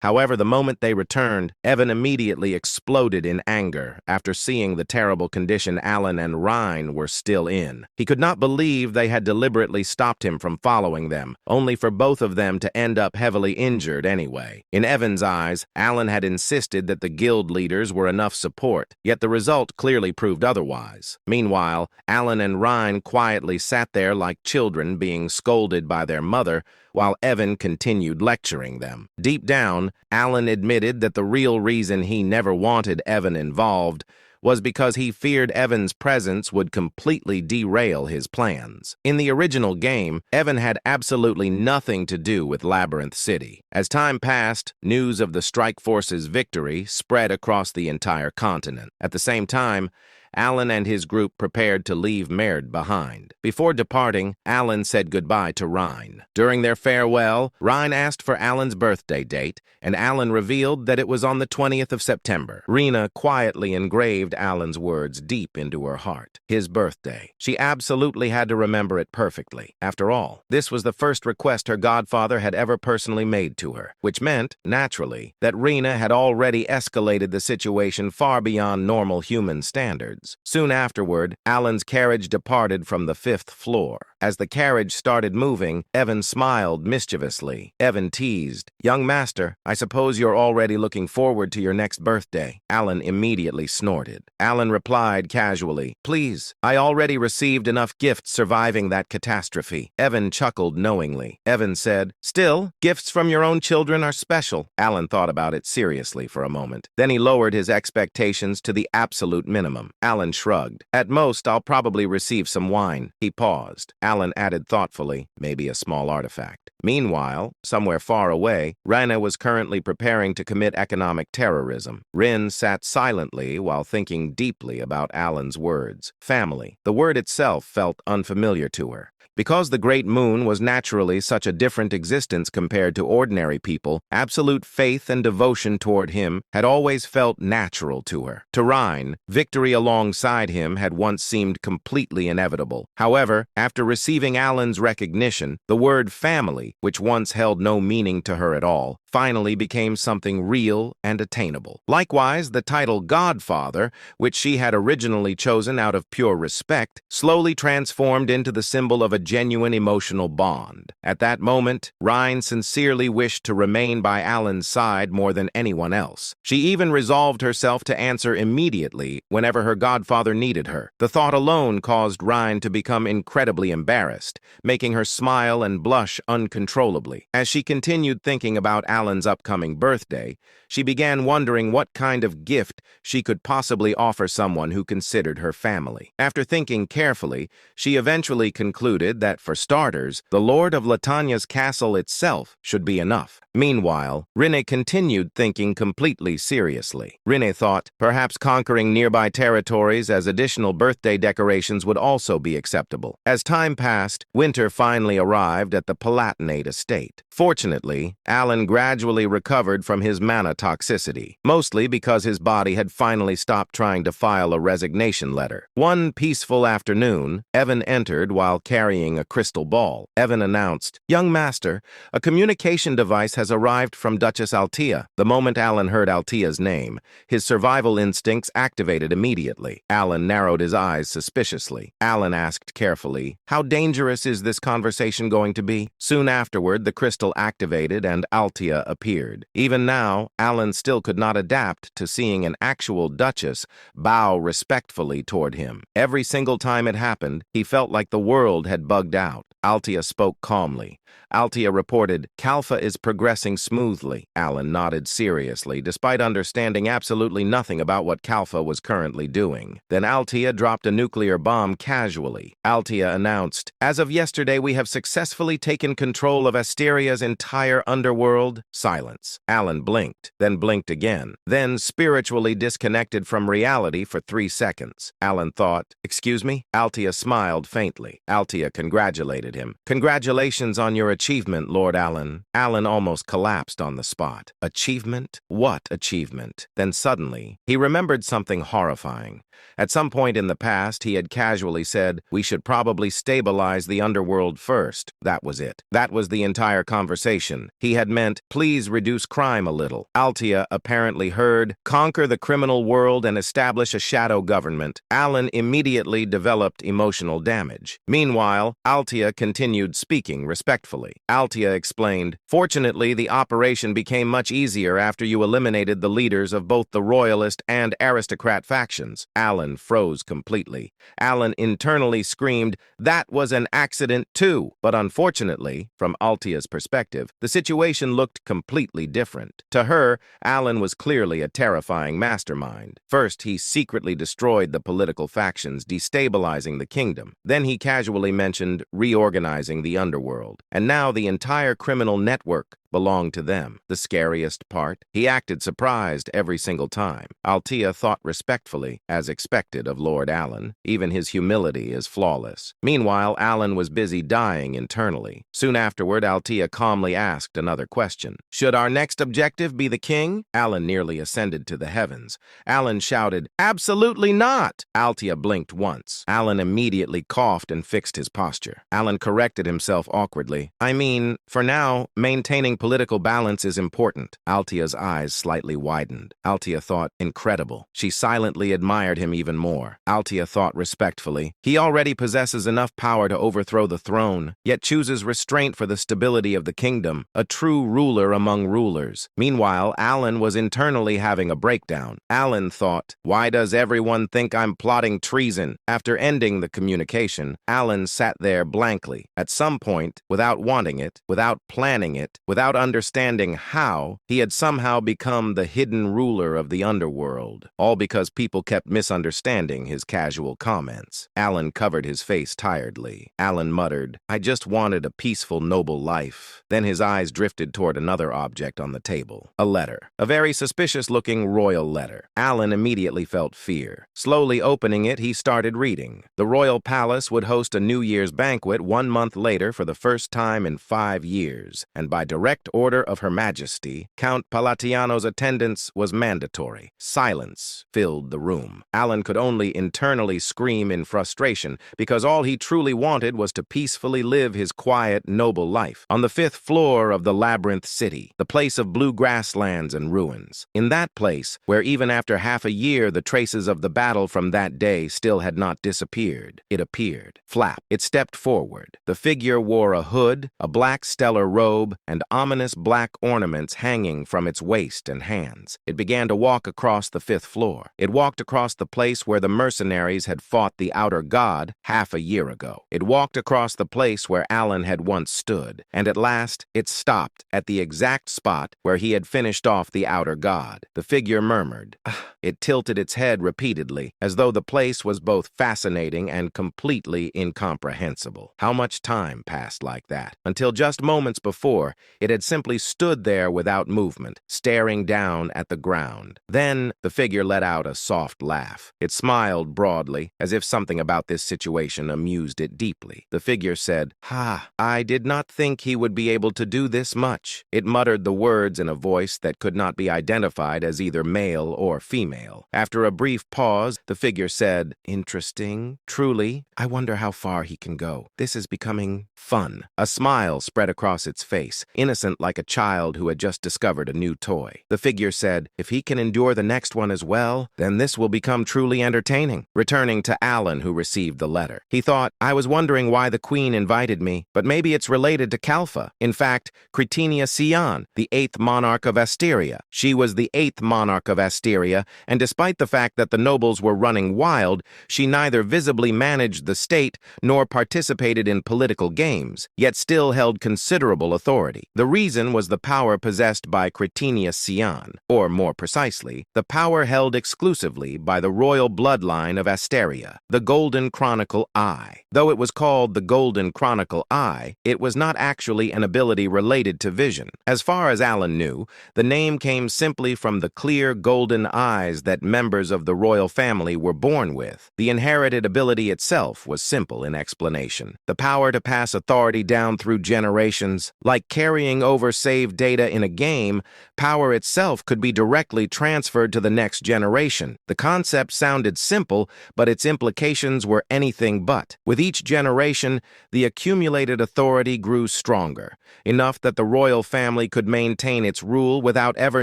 However, the moment they returned, Evan immediately exploded in anger after seeing the terrible condition Alan and Rhine were still in. He could not believe they had deliberately stopped him from following them, only for both of them to end up heavily injured anyway. In Evan's eyes, Alan had insisted that the guild leaders were enough support, yet the result clearly proved otherwise. Meanwhile, Alan and Rhine quietly sat there like children being scolded by their mother, while Evan continued lecturing them. Deep down, Alan admitted that the real reason he never wanted Evan involved was because he feared Evan's presence would completely derail his plans. In the original game, Evan had absolutely nothing to do with Labyrinth City. As time passed, news of the Strike Force's victory spread across the entire continent. At the same time, Alan and his group prepared to leave Merd behind. Before departing, Alan said goodbye to Rhine. During their farewell, Rhine asked for Alan's birthday date, and Alan revealed that it was on the 20th of September. Rena quietly engraved Alan's words deep into her heart. His birthday. She absolutely had to remember it perfectly. After all, this was the first request her godfather had ever personally made to her, which meant, naturally, that Rena had already escalated the situation far beyond normal human standards. words. Soon afterward, Alan's carriage departed from the 5th floor. As the carriage started moving, Evan smiled mischievously. Evan teased, "Young master, I suppose you're already looking forward to your next birthday." Alan immediately snorted. Alan replied casually, "Please, I already received enough gifts surviving that catastrophe." Evan chuckled knowingly. Evan said, "Still, gifts from your own children are special." Alan thought about it seriously for a moment. Then he lowered his expectations to the absolute minimum. Alan shrugged. "At most, I'll probably receive some wine." He paused. Alan added thoughtfully, "Maybe a small artifact." Meanwhile, somewhere far away, Raina was currently preparing to commit economic terrorism. Rin sat silently while thinking deeply about Alan's words. Family. The word itself felt unfamiliar to her. Because the Great Moon was naturally such a different existence compared to ordinary people, absolute faith and devotion toward him had always felt natural to her. To Rhine, victory alongside him had once seemed completely inevitable. However, after receiving Alan's recognition, the word family, which once held no meaning to her at all, finally became something real and attainable. Likewise, the title Godfather, which she had originally chosen out of pure respect, slowly transformed into the symbol of a genuine emotional bond. At that moment, Rhine sincerely wished to remain by Alan's side more than anyone else. She even resolved herself to answer immediately whenever her godfather needed her. The thought alone caused Rhine to become incredibly embarrassed, making her smile and blush uncontrollably. As she continued thinking about Alan's upcoming birthday, she began wondering what kind of gift she could possibly offer someone who considered her family. After thinking carefully, she eventually concluded that, for starters, the Lord of Latania's castle itself should be enough. Meanwhile, Rinne continued thinking completely seriously. Rinne thought perhaps conquering nearby territories as additional birthday decorations would also be acceptable. As time passed, winter finally arrived at the Palatinate estate. Fortunately, Alan gradually recovered from his mana toxicity, mostly because his body had finally stopped trying to file a resignation letter. One peaceful afternoon, Evan entered while carrying a crystal ball. Evan announced, "Young master, a communication device has arrived from Duchess Altea." The moment Alan heard Altea's name, his survival instincts activated immediately. Alan narrowed his eyes suspiciously. Alan asked carefully, "How dangerous is this conversation going to be?" Soon afterward, the crystal activated and Altea appeared. Even now, Alan still could not adapt to seeing an actual duchess bow respectfully toward him. Every single time it happened, he felt like the world had bugged out. Altea spoke calmly. Altea reported, "Kalfa is progressing smoothly." Alan nodded seriously, despite understanding absolutely nothing about what Kalfa was currently doing. Then Altea dropped a nuclear bomb casually. Altea announced, "As of yesterday, we have successfully taken control of Asteria's entire underworld." Silence. Alan blinked, then blinked again, then spiritually disconnected from reality for 3 seconds. Alan thought, "Excuse me?" Altea smiled faintly. Altea congratulated him. "Congratulations on your achievement, Lord Alan." Alan almost collapsed on the spot. Achievement? What achievement? Then suddenly, he remembered something horrifying. At some point in the past, he had casually said, "We should probably stabilize the underworld first." That was it. That was the entire conversation. He had meant, "Please reduce crime a little." Altea apparently heard, "Conquer the criminal world and establish a shadow government." Alan immediately developed emotional damage. Meanwhile, Altea continued speaking respectfully. Altea explained, "Fortunately, the operation became much easier after you eliminated the leaders of both the royalist and aristocrat factions." Alan froze completely. Alan internally screamed, "That was an accident too!" But unfortunately, from Altea's perspective, the situation looked completely different. To her, Alan was clearly a terrifying mastermind. First, he secretly destroyed the political factions, destabilizing the kingdom. Then he casually mentioned reorganizing the underworld. And now the entire criminal network belonged to them. The scariest part? He acted surprised every single time. Altea thought respectfully, as expected of Lord Alan. Even his humility is flawless. Meanwhile, Alan was busy dying internally. Soon afterward, Altea calmly asked another question. "Should our next objective be the king?" Alan nearly ascended to the heavens. Alan shouted, "Absolutely not!" Altea blinked once. Alan immediately coughed and fixed his posture. Alan corrected himself awkwardly. "I mean, for now, maintaining political balance is important. Altia's eyes slightly widened. Altia thought, incredible. She silently admired him even more. Altia thought respectfully, he already possesses enough power to overthrow the throne, yet chooses restraint for the stability of the kingdom, a true ruler among rulers. Meanwhile, Alan was internally having a breakdown. Alan thought, why does everyone think I'm plotting treason? After ending the communication, Alan sat there blankly. At some point, without wanting it, without planning it, without understanding how, he had somehow become the hidden ruler of the underworld, all because people kept misunderstanding his casual comments. Alan covered his face tiredly. Alan muttered, I just wanted a peaceful, noble life. Then his eyes drifted toward another object on the table, a letter, a very suspicious-looking royal letter. Alan immediately felt fear. Slowly opening it, he started reading. The royal palace would host a New Year's banquet 1 month later for the first time in 5 years, and by direct order of Her Majesty, Count Palatiano's attendance was mandatory. Silence filled the room. Alan could only internally scream in frustration because all he truly wanted was to peacefully live his quiet, noble life on the 5th floor of the Labyrinth City, the place of blue grasslands and ruins. In that place, where even after half a year the traces of the battle from that day still had not disappeared, it appeared. Flap. It stepped forward. The figure wore a hood, a black stellar robe, and ominous black ornaments hanging from its waist and hands. It began to walk across the 5th floor. It walked across the place where the mercenaries had fought the outer god half a year ago. It walked across the place where Alan had once stood, and at last it stopped at the exact spot where he had finished off the outer god. The figure murmured. It tilted its head repeatedly, as though the place was both fascinating and completely incomprehensible. How much time passed like that? Until just moments before, it had simply stood there without movement, staring down at the ground. Then the figure let out a soft laugh. It smiled broadly, as if something about this situation amused it deeply. The figure said, I did not think he would be able to do this much. It muttered the words in a voice that could not be identified as either male or female. After a brief pause, the figure said, interesting. Truly, I wonder how far he can go. This is becoming fun. A smile spread across its face, innocent like a child who had just discovered a new toy. The figure said, if he can endure the next one as well, then this will become truly entertaining. Returning to Alan, who received the letter, he thought, I was wondering why the queen invited me, but maybe it's related to Kalfa. In fact, Cretinia Sion, the 8th monarch of Asteria. She was the 8th monarch of Asteria, and despite the fact that the nobles were running wild, she neither visibly managed the state nor participated in political games, yet still held considerable authority. The reason was the power possessed by Cretinia Sion, or more precisely, the power held exclusively by the royal bloodline of Asteria, the Golden Chronicle Eye. Though it was called the Golden Chronicle Eye, it was not actually an ability related to vision. As far as Alan knew, the name came simply from the clear golden eyes that members of the royal family were born with. The inherited ability itself was simple in explanation. The power to pass authority down through generations. Like carrying over saved data in a game, power itself could be directly transferred to the next generation. The concept sounded simple, but its implications were anything but. With each generation, the accumulated authority grew stronger, enough that the royal family could maintain its rule without ever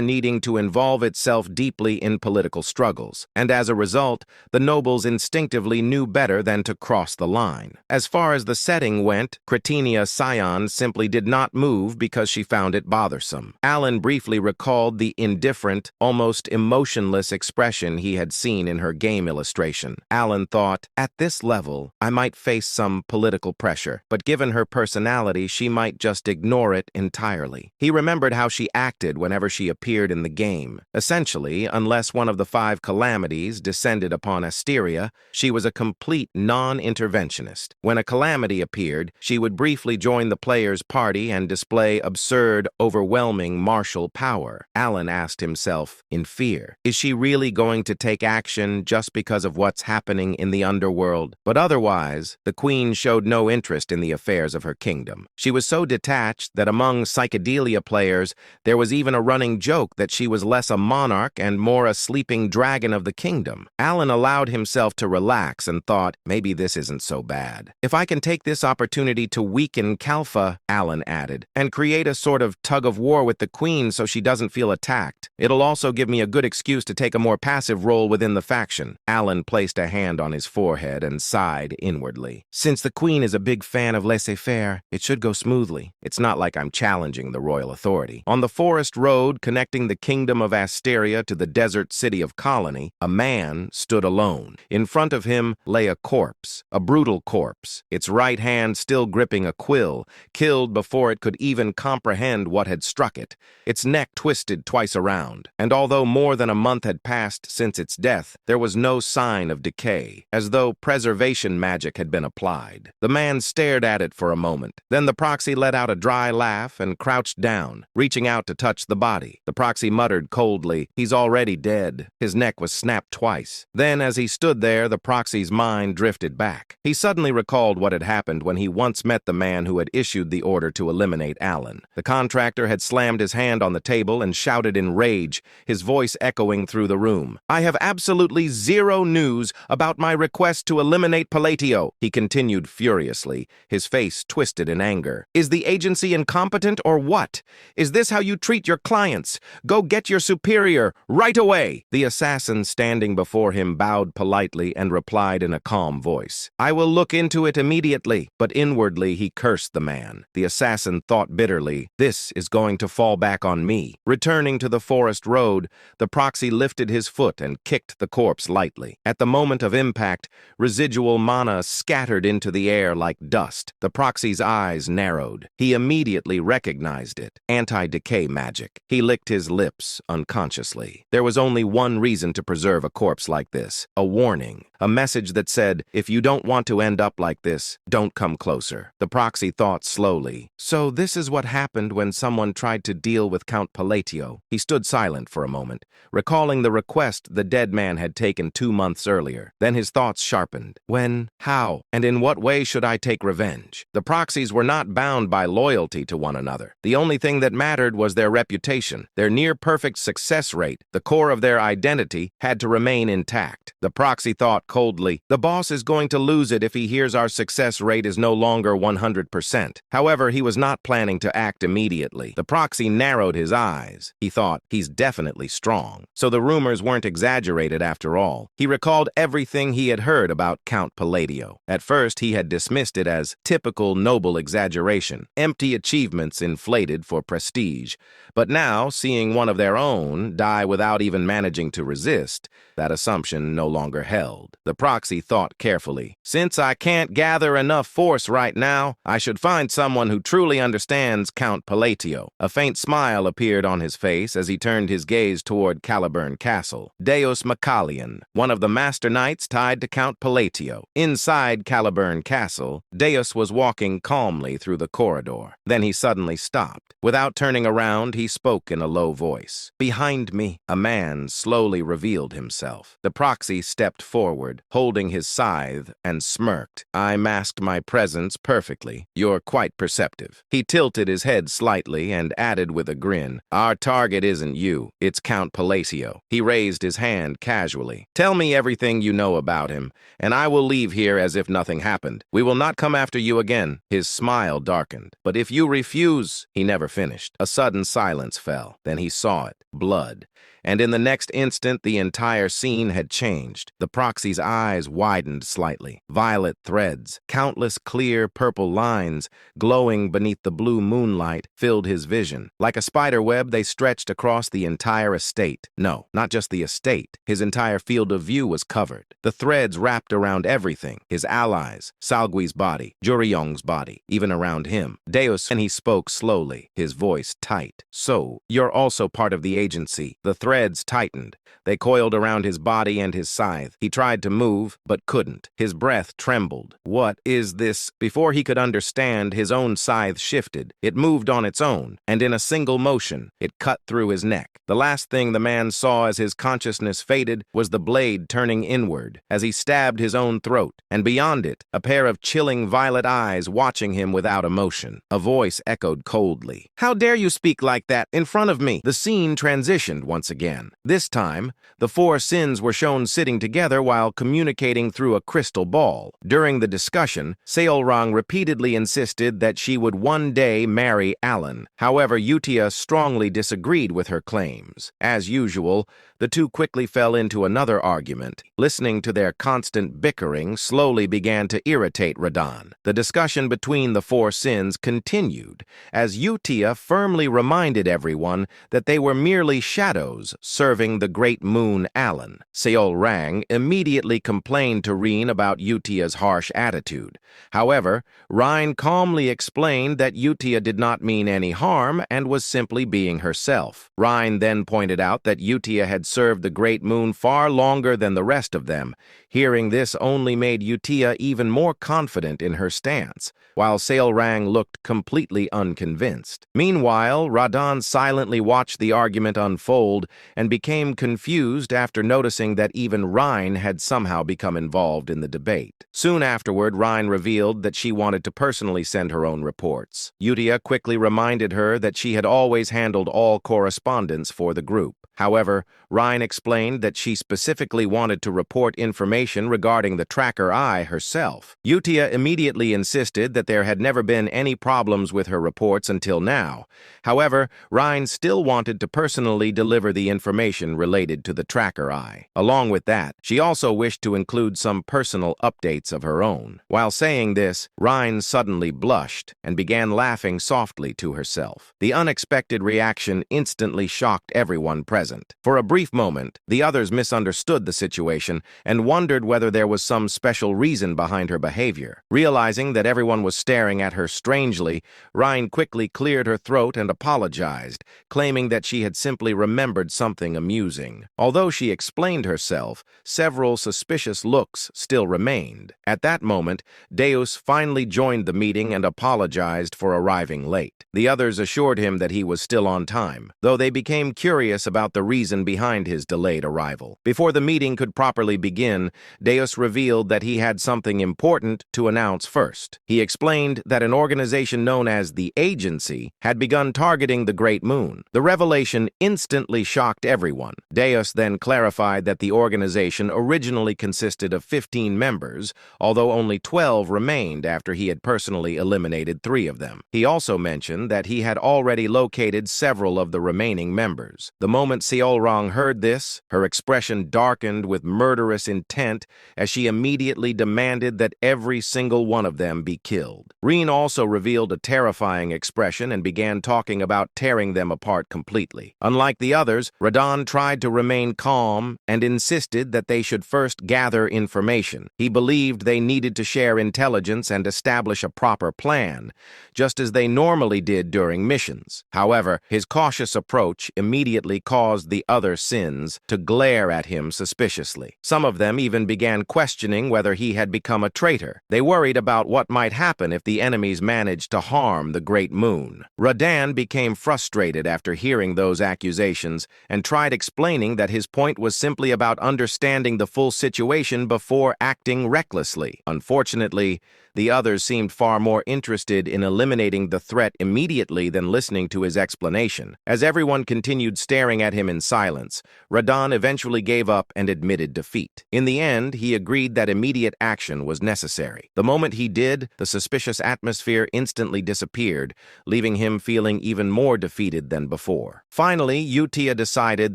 needing to involve itself deeply in political struggles. And as a result, the nobles instinctively knew better than to cross the line. As far as the setting went, Cretinia Sion simply did not move because she found it bothersome. Alan briefly recalled the indifferent, almost emotionless expression he had seen in her game illustration. Alan thought, at this level, I might face some political pressure, but given her personality, she might just ignore it entirely. He remembered how she acted whenever she appeared in the game. Essentially, unless one of the 5 calamities descended upon Asteria, she was a complete non-interventionist. When a calamity appeared, she would briefly join the player's party and display absurd, overwhelming martial power. Alan asked himself, in fear, is she really going to take action just because of what's happening in the underworld? But otherwise, the queen showed no interest in the affairs of her kingdom. She was so detached that among psychedelia players, there was even a running joke that she was less a monarch and more a sleeping dragon of the kingdom. Alan allowed himself to relax and thought, maybe this isn't so bad. If I can take this opportunity to weaken Kalfa, Alan added, and create a sort of tug-of-war with the queen so she doesn't feel attacked. It'll also give me a good excuse to take a more passive role within the faction." Alan placed a hand on his forehead and sighed inwardly. "Since the queen is a big fan of laissez-faire, it should go smoothly. It's not like I'm challenging the royal authority." On the forest road connecting the kingdom of Asteria to the desert city of Colony, a man stood alone. In front of him lay a corpse, a brutal corpse, its right hand still gripping a quill, killed before it could even comprehend what had struck it. Its neck twisted twice around, and although more than a month had passed since its death, there was no sign of decay, as though preservation magic had been applied. The man stared at it for a moment. Then the proxy let out a dry laugh and crouched down, reaching out to touch the body. The proxy muttered coldly, "He's already dead." His neck was snapped twice. Then, as he stood there, the proxy's mind drifted back. He suddenly recalled what had happened when he once met the man who had issued the order to eliminate Alan. The contractor had slammed his hand on the table and shouted in rage, his voice echoing through the room. "I have absolutely zero news about my request to eliminate Palatio," he continued furiously, his face twisted in anger. "Is the agency incompetent or what? Is this how you treat your clients? Go get your superior, right away!" The assassin standing before him bowed politely and replied in a calm voice, "I will look into it immediately." But inwardly he cursed the man. The assassin thought bitterly, "This is going to fall back on me." Returning to the forest road, the proxy lifted his foot and kicked the corpse lightly. At the moment of impact, residual mana scattered into the air like dust. The proxy's eyes narrowed. He immediately recognized it. Anti-decay magic. He licked his lips unconsciously. There was only one reason to preserve a corpse like this. A warning. A message that said, "If you don't want to end up like this, don't come closer." The proxy thought slowly. So this is what happened when someone tried to deal with Count Palatio. He stood silent for a moment, recalling the request the dead man had taken 2 months earlier. Then his thoughts sharpened. When, how, and in what way should I take revenge? The proxies were not bound by loyalty to one another. The only thing that mattered was their reputation. Their near-perfect success rate, the core of their identity, had to remain intact. The proxy thought coldly, "The boss is going to lose it if he hears our success rate is no longer 100%. However, he was not planning to act immediately. The proxy narrowed his eyes. He thought, "He's definitely strong." So the rumors weren't exaggerated after all. He recalled everything he had heard about Count Palladio. At first, he had dismissed it as typical noble exaggeration, empty achievements inflated for prestige. But now, seeing one of their own die without even managing to resist, that assumption no longer held. The proxy thought carefully, "Since I can't gather enough force right now, I should find someone who truly understands Count Palatio." A faint smile appeared on his face as he turned his gaze toward Caliburn Castle. Deus Macalian, one of the master knights tied to Count Palatio. Inside Caliburn Castle, Deus was walking calmly through the corridor. Then he suddenly stopped. Without turning around, he spoke in a low voice. Behind me, a man slowly revealed himself. The proxy stepped forward, holding his scythe, and smirked. "I masked my presence perfectly. You're quite perceptive." He tilted his head slightly and added with a grin, "Our target isn't you, it's Count Palatio." He raised his hand casually. "Tell me everything you know about him, and I will leave here as if nothing happened. We will not come after you again." His smile darkened. "But if you refuse—" He never finished. A sudden silence fell. Then he saw it. Blood. And in the next instant, the entire scene had changed. The proxy's eyes widened slightly. Violet threads, countless clear purple lines, glowing beneath the blue moonlight, filled his vision. Like a spider web, they stretched across the entire estate. No, not just the estate. His entire field of view was covered. The threads wrapped around everything. His allies, Salgui's body, Juriyong's body, even around him. Deus, and he spoke slowly, his voice tight. "So, you're also part of the agency." The threads tightened. They coiled around his body and his scythe. He tried to move, but couldn't. His breath trembled. "What is this?" Before he could understand, his own scythe shifted. It moved on its own, and in a single motion, it cut through his neck. The last thing the man saw as his consciousness faded was the blade turning inward, as he stabbed his own throat, and beyond it, a pair of chilling violet eyes watching him without emotion. A voice echoed coldly, "How dare you speak like that in front of me?" The scene transitioned once again. again. This time, the four sins were shown sitting together while communicating through a crystal ball. During the discussion, Seolrang repeatedly insisted that she would one day marry Alan. However, Utia strongly disagreed with her claims. As usual, the two quickly fell into another argument. Listening to their constant bickering slowly began to irritate Radan. The discussion between the four sins continued, as Utia firmly reminded everyone that they were merely shadows serving the great moon Alan. Seolrang immediately complained to Reen about Utia's harsh attitude. However, Reen calmly explained that Utia did not mean any harm and was simply being herself. Reen then pointed out that Utia had served the great moon far longer than the rest of them. Hearing this only made Utia even more confident in her stance, while Seolrang looked completely unconvinced. Meanwhile, Radan silently watched the argument unfold and became confused after noticing that even Reen had somehow become involved in the debate. Soon afterward, Reen revealed that she wanted to personally send her own reports. Utia quickly reminded her that she had always handled all correspondence for the group. However, Reen explained that she specifically wanted to report information regarding the tracker eye herself. Utia immediately insisted that there had never been any problems with her reports until now. However, Reen still wanted to personally deliver the information related to the tracker eye. Along with that, she also wished to include some personal updates of her own. While saying this, Reen suddenly blushed and began laughing softly to herself. The unexpected reaction instantly shocked everyone present. For a brief moment, the others misunderstood the situation and wondered whether there was some special reason behind her behavior. Realizing that everyone was staring at her strangely, Reen quickly cleared her throat and apologized, claiming that she had simply remembered something amusing. Although she explained herself, several suspicious looks still remained. At that moment, Deus finally joined the meeting and apologized for arriving late. The others assured him that he was still on time, though they became curious about the reason behind his delayed arrival. Before the meeting could properly begin, Deus revealed that he had something important to announce first. He explained that an organization known as the Agency had begun targeting the Great Moon. The revelation instantly shocked everyone. Deus then clarified that the organization originally consisted of 15 members, although only 12 remained after he had personally eliminated 3 of them. He also mentioned that he had already located several of the remaining members. The moment Seolrang heard this, her expression darkened with murderous intent as she immediately demanded that every single one of them be killed. Reen also revealed a terrifying expression and began talking about tearing them apart completely. Unlike the others, Radan tried to remain calm and insisted that they should first gather information. He believed they needed to share intelligence and establish a proper plan, just as they normally did during missions. However, his cautious approach immediately caused the other sins to glare at him suspiciously. Some of them even began questioning whether he had become a traitor. They worried about what might happen if the enemies managed to harm the Great Moon. Radan became frustrated after hearing those accusations and tried explaining that his point was simply about understanding the full situation before acting recklessly. Unfortunately, the others seemed far more interested in eliminating the threat immediately than listening to his explanation. As everyone continued staring at him in silence, Radan eventually gave up and admitted defeat. In the end, he agreed that immediate action was necessary. The moment he did, the suspicious atmosphere instantly disappeared, leaving him feeling even more defeated than before. Finally, Utia decided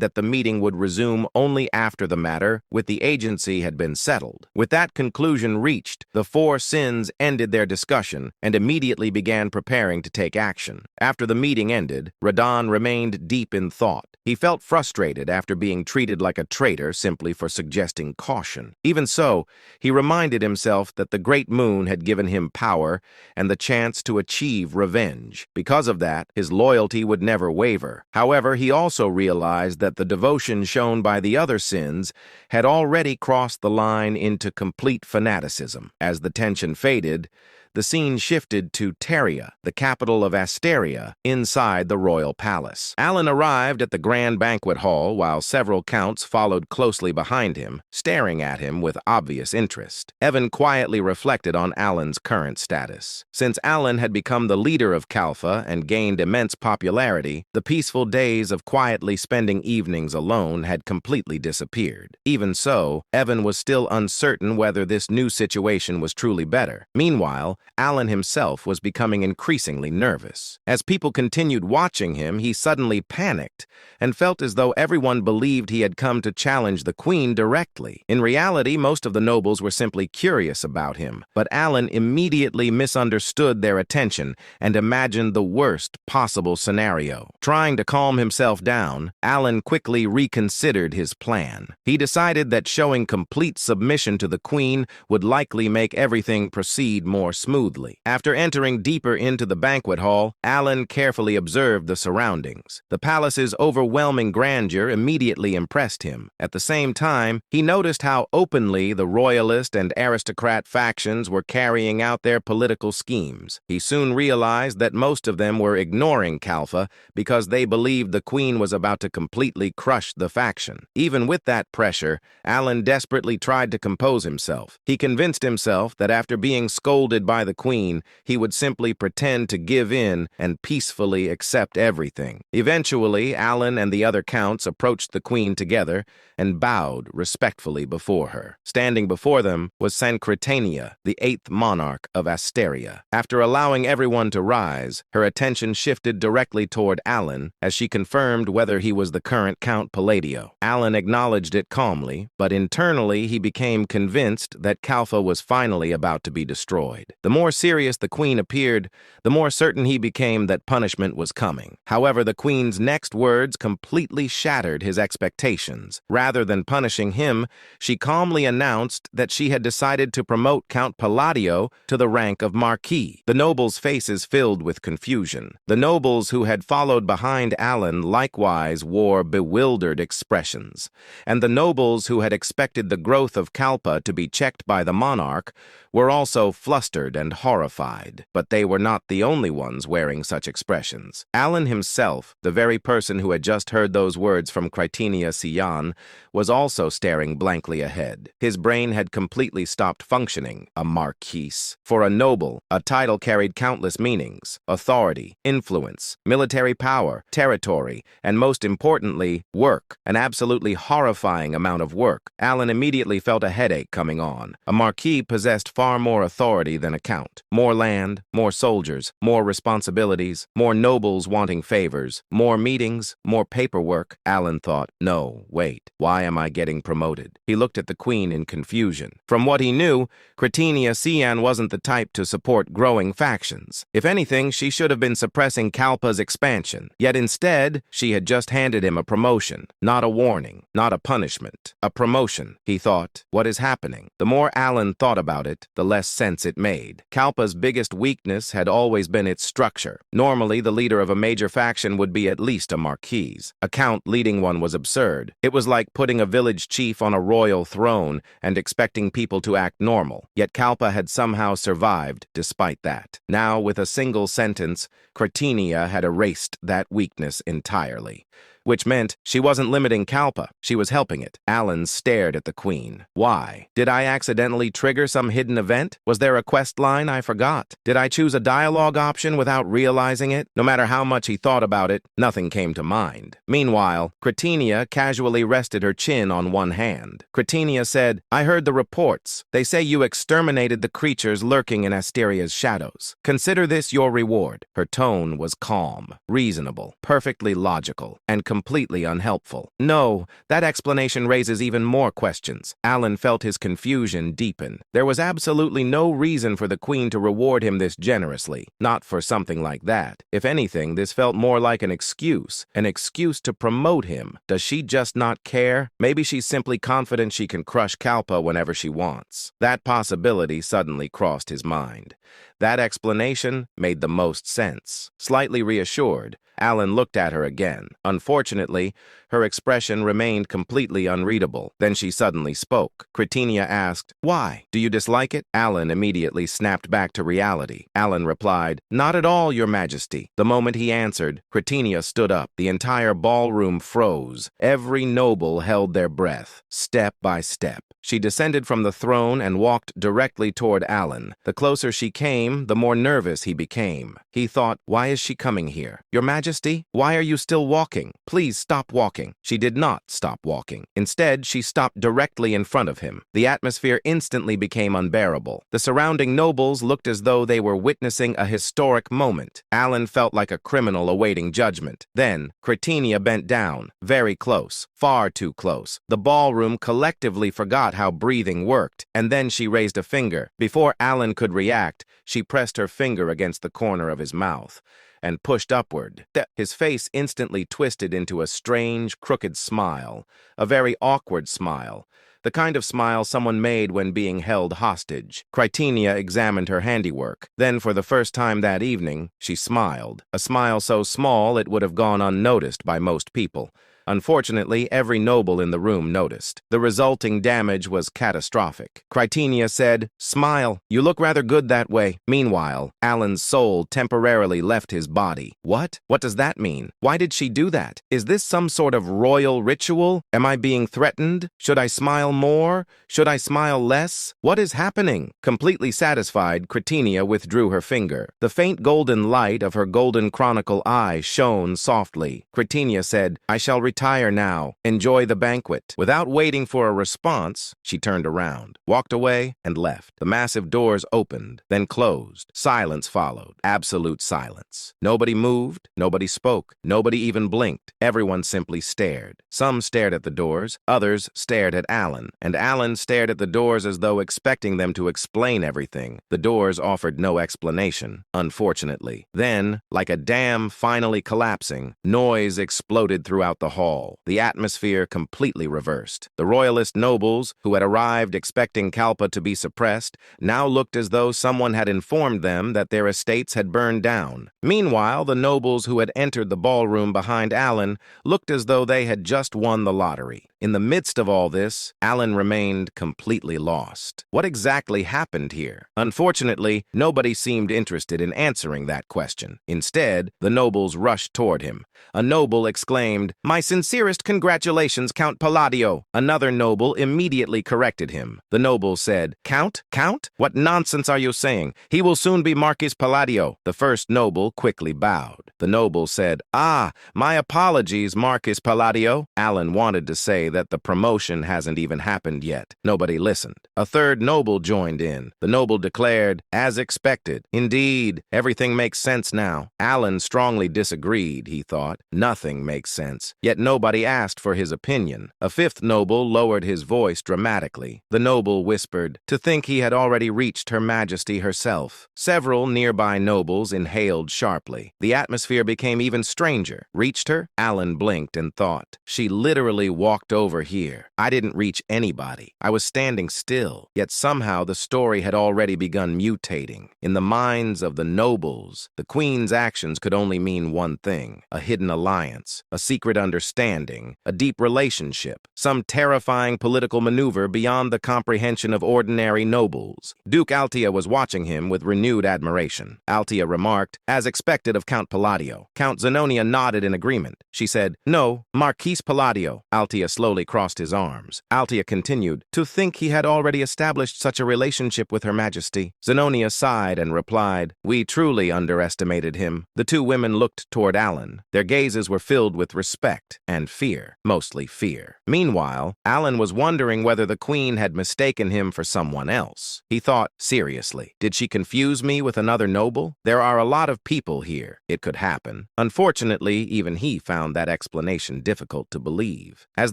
that the meeting would resume only after the matter with the agency had been settled. With that conclusion reached, the 4 sins ended their discussion and immediately began preparing to take action. After the meeting ended, Radan remained deep in thought. He felt frustrated after being treated like a traitor simply for suggesting caution. Even so, he reminded himself that the Great Moon had given him power and the chance to achieve revenge. Because of that, his loyalty would never waver. However, he also realized that the devotion shown by the other sins had already crossed the line into complete fanaticism. As the tension faded, the scene shifted to Teria, the capital of Asteria, inside the royal palace. Alan arrived at the grand banquet hall while several counts followed closely behind him, staring at him with obvious interest. Evan quietly reflected on Alan's current status. Since Alan had become the leader of Kalfa and gained immense popularity, the peaceful days of quietly spending evenings alone had completely disappeared. Even so, Evan was still uncertain whether this new situation was truly better. Meanwhile, Alan himself was becoming increasingly nervous. As people continued watching him, he suddenly panicked and felt as though everyone believed he had come to challenge the queen directly. In reality, most of the nobles were simply curious about him, but Alan immediately misunderstood their attention and imagined the worst possible scenario. Trying to calm himself down, Alan quickly reconsidered his plan. He decided that showing complete submission to the queen would likely make everything proceed more smoothly. After entering deeper into the banquet hall, Alan carefully observed the surroundings. The palace's overwhelming grandeur immediately impressed him. At the same time, he noticed how openly the royalist and aristocrat factions were carrying out their political schemes. He soon realized that most of them were ignoring Kalfa because they believed the queen was about to completely crush the faction. Even with that pressure, Alan desperately tried to compose himself. He convinced himself that after being scolded by the queen, he would simply pretend to give in and peacefully accept everything. Eventually, Alan and the other counts approached the queen together and bowed respectfully before her. Standing before them was Sancretania, the 8th monarch of Asteria. After allowing everyone to rise, her attention shifted directly toward Alan as she confirmed whether he was the current Count Palladio. Alan acknowledged it calmly, but internally he became convinced that Kalfa was finally about to be destroyed. The more serious the queen appeared, the more certain he became that punishment was coming. However, the queen's next words completely shattered his expectations. Rather than punishing him, she calmly announced that she had decided to promote Count Palladio to the rank of Marquis. The nobles' faces filled with confusion. The nobles who had followed behind Alan likewise wore bewildered expressions, and the nobles who had expected the growth of Kalpa to be checked by the monarch were also flustered and horrified. But they were not the only ones wearing such expressions. Alan himself, the very person who had just heard those words from Critenia Sian, was also staring blankly ahead. His brain had completely stopped functioning. A marquis. For a noble, a title carried countless meanings: authority, influence, military power, territory, and most importantly, work. An absolutely horrifying amount of work. Alan immediately felt a headache coming on. A marquis possessed far more authority than a count. More land, more soldiers, more responsibilities, more nobles wanting favors, more meetings, more paperwork. Alan thought, no, wait, why am I getting promoted? He looked at the queen in confusion. From what he knew, Critenia Sian wasn't the type to support growing factions. If anything, she should have been suppressing Kalpa's expansion. Yet instead, she had just handed him a promotion. Not a warning, not a punishment. A promotion. He thought, what is happening? The more Alan thought about it, the less sense it made. Kalpa's biggest weakness had always been its structure. Normally, the leader of a major faction would be at least a marquis. A count leading one was absurd. It was like putting a village chief on a royal throne and expecting people to act normal. Yet Kalpa had somehow survived despite that. Now, with a single sentence, Critenia had erased that weakness entirely. Which meant she wasn't limiting Kalpa, she was helping it. Alan stared at the queen. Why? Did I accidentally trigger some hidden event? Was there a quest line I forgot? Did I choose a dialogue option without realizing it? No matter how much he thought about it, nothing came to mind. Meanwhile, Critenia casually rested her chin on one hand. Critenia said, I heard the reports. They say you exterminated the creatures lurking in Asteria's shadows. Consider this your reward. Her tone was calm, reasonable, perfectly logical, and completely unhelpful. No, that explanation raises even more questions. Alan felt his confusion deepen. There was absolutely no reason for the queen to reward him this generously. Not for something like that. If anything, this felt more like an excuse to promote him. Does she just not care? Maybe she's simply confident she can crush Kalpa whenever she wants. That possibility suddenly crossed his mind. That explanation made the most sense. Slightly reassured, Alan looked at her again. Unfortunately, her expression remained completely unreadable. Then she suddenly spoke. Cretinia asked, "Why? Do you dislike it?" Alan immediately snapped back to reality. Alan replied, "Not at all, Your Majesty." The moment he answered, Cretinia stood up. The entire ballroom froze. Every noble held their breath, step by step. She descended from the throne and walked directly toward Alan. The closer she came, the more nervous he became. He thought, "Why is she coming here? Your Majesty, why are you still walking? Please stop walking." She did not stop walking. Instead, she stopped directly in front of him. The atmosphere instantly became unbearable. The surrounding nobles looked as though they were witnessing a historic moment. Alan felt like a criminal awaiting judgment. Then, Cretinia bent down, very close, far too close. The ballroom collectively forgot how breathing worked, and then she raised a finger. Before Alan could react, she pressed her finger against the corner of his mouth and pushed upward. His face instantly twisted into a strange, crooked smile, a very awkward smile, the kind of smile someone made when being held hostage. Cretinia examined her handiwork. Then, for the first time that evening, she smiled, a smile so small it would have gone unnoticed by most people. Unfortunately, every noble in the room noticed. The resulting damage was catastrophic. Cretinia said, "Smile. You look rather good that way." Meanwhile, Alan's soul temporarily left his body. What? What does that mean? Why did she do that? Is this some sort of royal ritual? Am I being threatened? Should I smile more? Should I smile less? What is happening? Completely satisfied, Cretinia withdrew her finger. The faint golden light of her golden chronicle eye shone softly. Cretinia said, "I shall retire now. Enjoy the banquet." Without waiting for a response, she turned around, walked away, and left. The massive doors opened, then closed. Silence followed. Absolute silence. Nobody moved, nobody spoke, nobody even blinked. Everyone simply stared. Some stared at the doors, others stared at Alan, and Alan stared at the doors as though expecting them to explain everything. The doors offered no explanation, unfortunately. Then, like a dam finally collapsing, noise exploded throughout the hall. The atmosphere completely reversed. The royalist nobles, who had arrived expecting Kalpa to be suppressed, now looked as though someone had informed them that their estates had burned down. Meanwhile, the nobles who had entered the ballroom behind Alan looked as though they had just won the lottery. In the midst of all this, Alan remained completely lost. What exactly happened here? Unfortunately, nobody seemed interested in answering that question. Instead, the nobles rushed toward him. A noble exclaimed, "My sincerest congratulations, Count Palladio." Another noble immediately corrected him. The noble said, "Count? Count? What nonsense are you saying? He will soon be Marquis Palladio." The first noble quickly bowed. The noble said, "Ah, my apologies, Marquis Palladio." Alan wanted to say that the promotion hasn't even happened yet. Nobody listened. A third noble joined in. The noble declared, "As expected. Indeed, everything makes sense now." Alan strongly disagreed, he thought. Nothing makes sense. Yet nobody asked for his opinion. A fifth noble lowered his voice dramatically. The noble whispered, "To think he had already reached Her Majesty herself." Several nearby nobles inhaled sharply. The atmosphere became even stranger. Reached her? Alan blinked and thought, "She literally walked over here. I didn't reach anybody. I was standing still." Yet somehow the story had already begun mutating. In the minds of the nobles, the queen's actions could only mean one thing: a hidden alliance, a secret understanding, a deep relationship, some terrifying political maneuver beyond the comprehension of ordinary nobles. Duke Altia was watching him with renewed admiration. Altia remarked, "As expected of Count Palladio." Count Zenonia nodded in agreement. She said, "No, Marquis Palladio." Altia slowly crossed his arms. Altia continued, "To think he had already established such a relationship with Her Majesty." Zenonia sighed and replied, "We truly underestimated him." The two women looked toward Alan. Their gazes were filled with respect and fear, mostly fear. Meanwhile, Alan was wondering whether the queen had mistaken him for someone else. He thought, seriously, did she confuse me with another noble? There are a lot of people here. It could happen. Unfortunately, even he found that explanation difficult to believe. As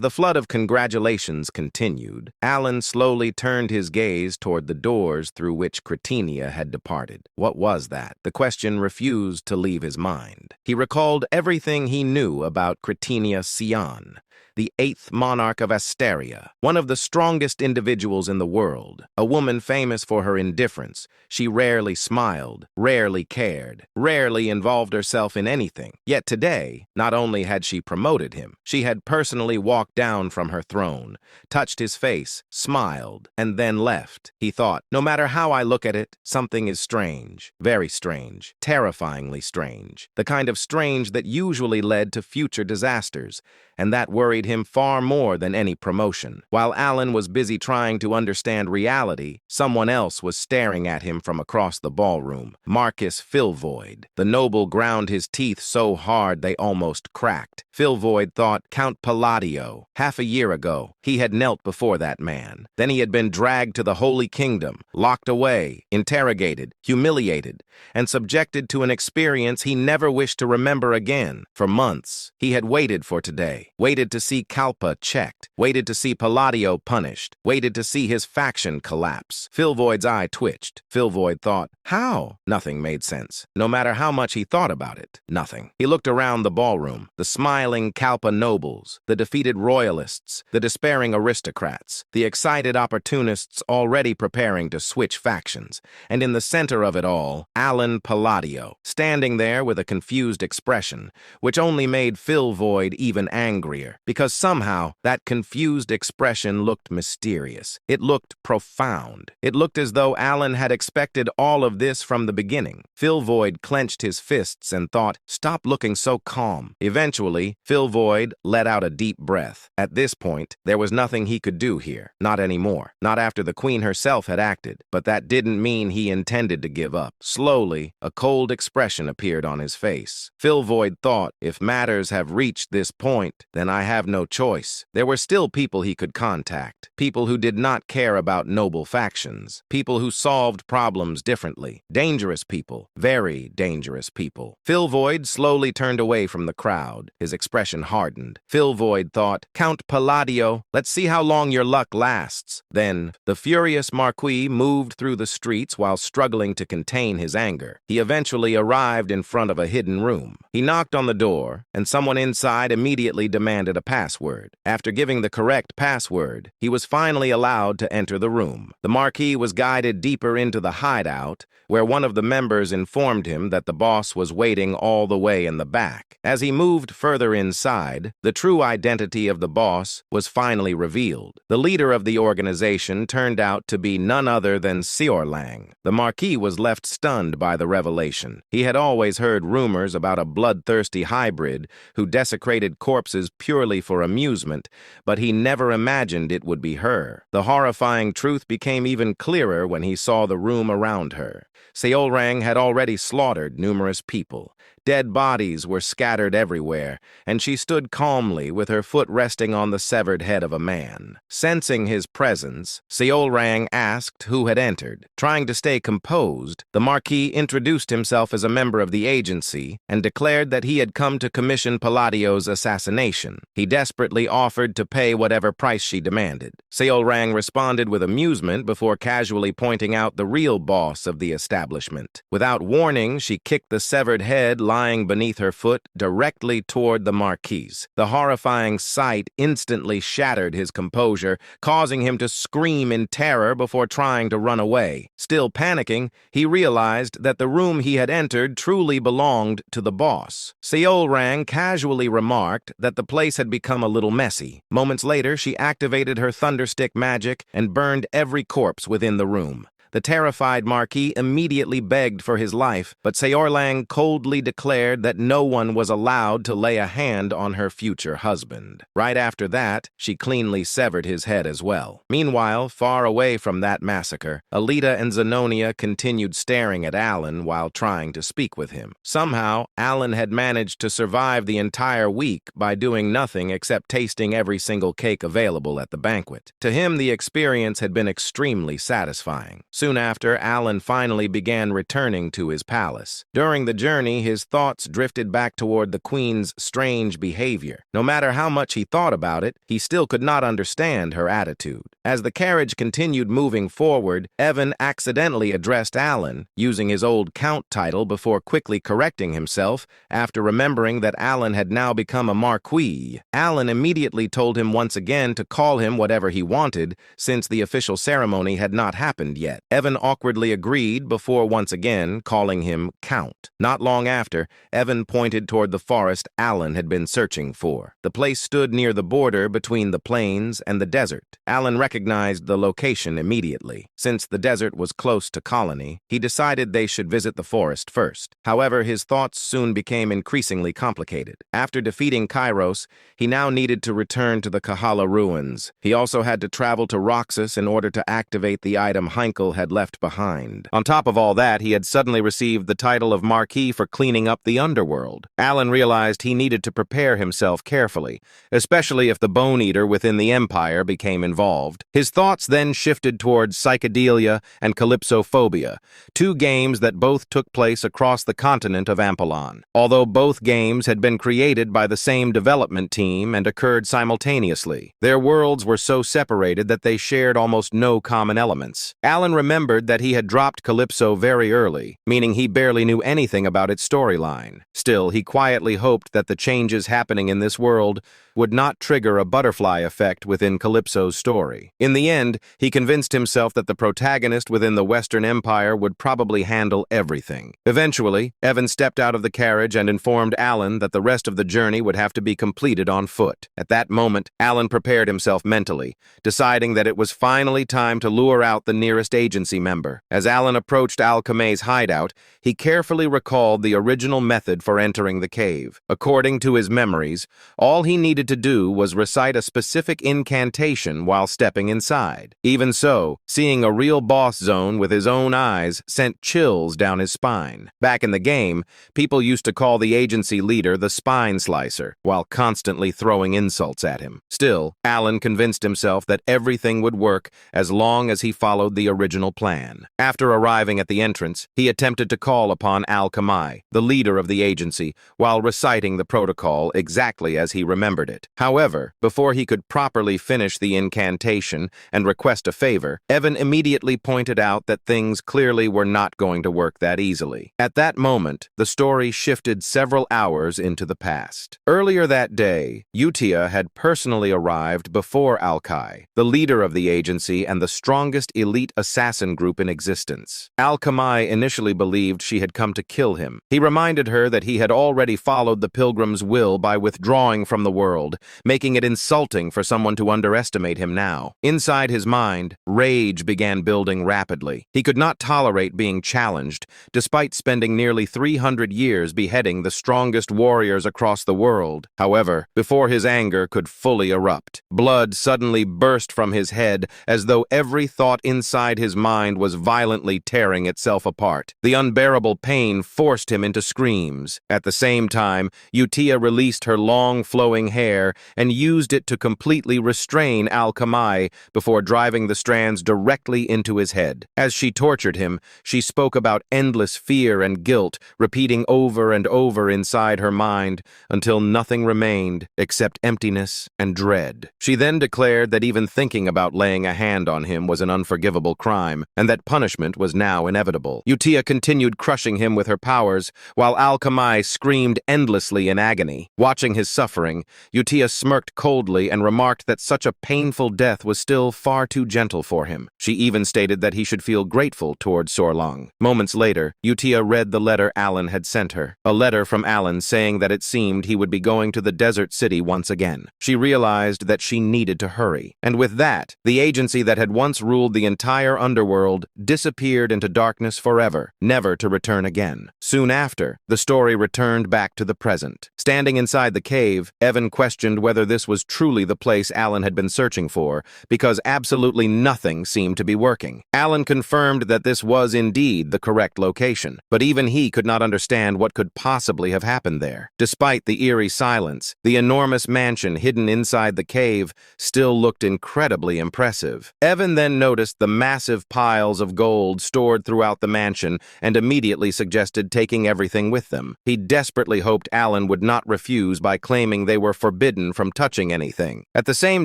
the flood of congratulations continued, Alan slowly turned his gaze toward the doors through which Cretinia had departed. What was that? The question refused to leave his mind. He recalled everything he knew about Cretinia Sion. the 8th monarch of Asteria, one of the strongest individuals in the world, a woman famous for her indifference. She rarely smiled, rarely cared, rarely involved herself in anything. Yet today, not only had she promoted him, she had personally walked down from her throne, touched his face, smiled, and then left. He thought, no matter how I look at it, something is strange, very strange, terrifyingly strange, the kind of strange that usually led to future disasters, and that worried him far more than any promotion. While Alan was busy trying to understand reality, someone else was staring at him from across the ballroom. Marcus Filvoid. The noble ground his teeth so hard they almost cracked. Filvoid thought Count Palladio. Half a year ago, he had knelt before that man. Then he had been dragged to the Holy Kingdom, locked away, interrogated, humiliated, and subjected to an experience he never wished to remember again. For months, he had waited for today, waited to see Kalpa checked, waited to see Palladio punished, waited to see his faction collapse. Filvoid's eye twitched. Filvoid thought, how? Nothing made sense. No matter how much he thought about it, nothing. He looked around the ballroom, the smiling Kalpa nobles, the defeated royalists, the despairing aristocrats, the excited opportunists already preparing to switch factions, and in the center of it all, Alan Palladio, standing there with a confused expression, which only made Filvoid even angrier, because somehow that confused expression looked mysterious. It looked profound. It looked as though Alan had expected all of this from the beginning. Filvoid clenched his fists and thought, stop looking so calm. Eventually, Filvoid let out a deep breath. At this point, there was nothing he could do here. Not anymore. Not after the queen herself had acted. But that didn't mean he intended to give up. Slowly, a cold expression appeared on his face. Filvoid thought, if matters have reached this point, then I have no choice. There were still people he could contact. People who did not care about noble factions. People who solved problems differently. Dangerous people. Very dangerous people. Filvoid slowly turned away from the crowd. His expression hardened. Filvoid thought, Count Palladio, let's see how long your luck lasts. Then, the furious Marquis moved through the streets while struggling to contain his anger. He eventually arrived in front of a hidden room. He knocked on the door, and someone inside immediately demanded a password. After giving the correct password, he was finally allowed to enter the room. The Marquis was guided deeper into the hideout, where one of the members informed him that the boss was waiting all the way in the back. As he moved further inside, the true identity of the boss was finally revealed. The leader of the organization turned out to be none other than Seorlang. The Marquis was left stunned by the revelation. He had always heard rumors about a bloodthirsty hybrid who desecrated corpses purely for amusement, but he never imagined it would be her. The horrifying truth became even clearer when he saw the room around her. Seorlang had already slaughtered numerous people. Dead bodies were scattered everywhere, and she stood calmly with her foot resting on the severed head of a man. Sensing his presence, Seorlang asked who had entered. Trying to stay composed, the Marquis introduced himself as a member of the agency and declared that he had come to commission Palladio's assassination. He desperately offered to pay whatever price she demanded. Seorlang responded with amusement before casually pointing out the real boss of the establishment. Without warning, she kicked the severed head lying beneath her foot directly toward the Marquis. The horrifying sight instantly shattered his composure, causing him to scream in terror before trying to run away. Still panicking, he realized that the room he had entered truly belonged to the boss. Seorlang casually remarked that the place had become a little messy. Moments later, she activated her thunderstick magic and burned every corpse within the room. The terrified Marquis immediately begged for his life, but Seorlang coldly declared that no one was allowed to lay a hand on her future husband. Right after that, she cleanly severed his head as well. Meanwhile, far away from that massacre, Alita and Zenonia continued staring at Alan while trying to speak with him. Somehow, Alan had managed to survive the entire week by doing nothing except tasting every single cake available at the banquet. To him, the experience had been extremely satisfying. Soon after, Alan finally began returning to his palace. During the journey, his thoughts drifted back toward the queen's strange behavior. No matter how much he thought about it, he still could not understand her attitude. As the carriage continued moving forward, Evan accidentally addressed Alan, using his old count title before quickly correcting himself after remembering that Alan had now become a marquis. Alan immediately told him once again to call him whatever he wanted, since the official ceremony had not happened yet. Evan awkwardly agreed before once again calling him Count. Not long after, Evan pointed toward the forest Alan had been searching for. The place stood near the border between the plains and the desert. Alan recognized the location immediately. Since the desert was close to Colony, he decided they should visit the forest first. However, his thoughts soon became increasingly complicated. After defeating Kairos, he now needed to return to the Kahala ruins. He also had to travel to Roxas in order to activate the item Heinkel had left behind. On top of all that, he had suddenly received the title of Marquis for cleaning up the underworld. Alan realized he needed to prepare himself carefully, especially if the Bone Eater within the Empire became involved. His thoughts then shifted towards Psychedelia and Calypsophobia, two games that both took place across the continent of Ampelon. Although both games had been created by the same development team and occurred simultaneously, their worlds were so separated that they shared almost no common elements. Alan remembered that he had dropped Calypso very early, meaning he barely knew anything about its storyline. Still, he quietly hoped that the changes happening in this world would not trigger a butterfly effect within Calypso's story. In the end, he convinced himself that the protagonist within the Western Empire would probably handle everything. Eventually, Evan stepped out of the carriage and informed Alan that the rest of the journey would have to be completed on foot. At that moment, Alan prepared himself mentally, deciding that it was finally time to lure out the nearest agency member. As Alan approached Alchemy's hideout, he carefully recalled the original method for entering the cave. According to his memories, all he needed to do was recite a specific incantation while stepping inside. Even so, seeing a real boss zone with his own eyes sent chills down his spine. Back in the game, people used to call the agency leader the Spine Slicer, while constantly throwing insults at him. Still, Alan convinced himself that everything would work as long as he followed the original plan. After arriving at the entrance, he attempted to call upon Alchemy, the leader of the agency, while reciting the protocol exactly as he remembered it. However, before he could properly finish the incantation and request a favor, Evan immediately pointed out that things clearly were not going to work that easily. At that moment, the story shifted several hours into the past. Earlier that day, Utia had personally arrived before Alkai, the leader of the agency and the strongest elite assassin group in existence. Alchemy initially believed she had come to kill him. He reminded her that he had already followed the Pilgrim's will by withdrawing from the world, making it insulting for someone to underestimate him now. Inside his mind, rage began building rapidly. He could not tolerate being challenged, despite spending nearly 300 years beheading the strongest warriors across the world. However, before his anger could fully erupt, blood suddenly burst from his head as though every thought inside his mind was violently tearing itself apart. The unbearable pain forced him into screams. At the same time, Utia released her long flowing hair and used it to completely restrain Alchemy before driving the strands directly into his head. As she tortured him, she spoke about endless fear and guilt, repeating over and over inside her mind until nothing remained except emptiness and dread. She then declared that even thinking about laying a hand on him was an unforgivable crime, and that punishment was now inevitable. Utia continued crushing him with her powers, while Alchemy screamed endlessly in agony. Watching his suffering, Utia smirked coldly and remarked that such a painful death was still far too gentle for him. She even stated that he should feel grateful toward Sorlong. Moments later, Utia read the letter Alan had sent her. A letter from Alan saying that it seemed he would be going to the desert city once again. She realized that she needed to hurry. And with that, the agency that had once ruled the entire underworld disappeared into darkness forever, never to return again. Soon after, the story returned back to the present. Standing inside the cave, Evan questioned questioned whether this was truly the place Alan had been searching for, because absolutely nothing seemed to be working. Alan confirmed that this was indeed the correct location, but even he could not understand what could possibly have happened there. Despite the eerie silence, the enormous mansion hidden inside the cave still looked incredibly impressive. Evan then noticed the massive piles of gold stored throughout the mansion and immediately suggested taking everything with them. He desperately hoped Alan would not refuse by claiming they were forbidden from touching anything. At the same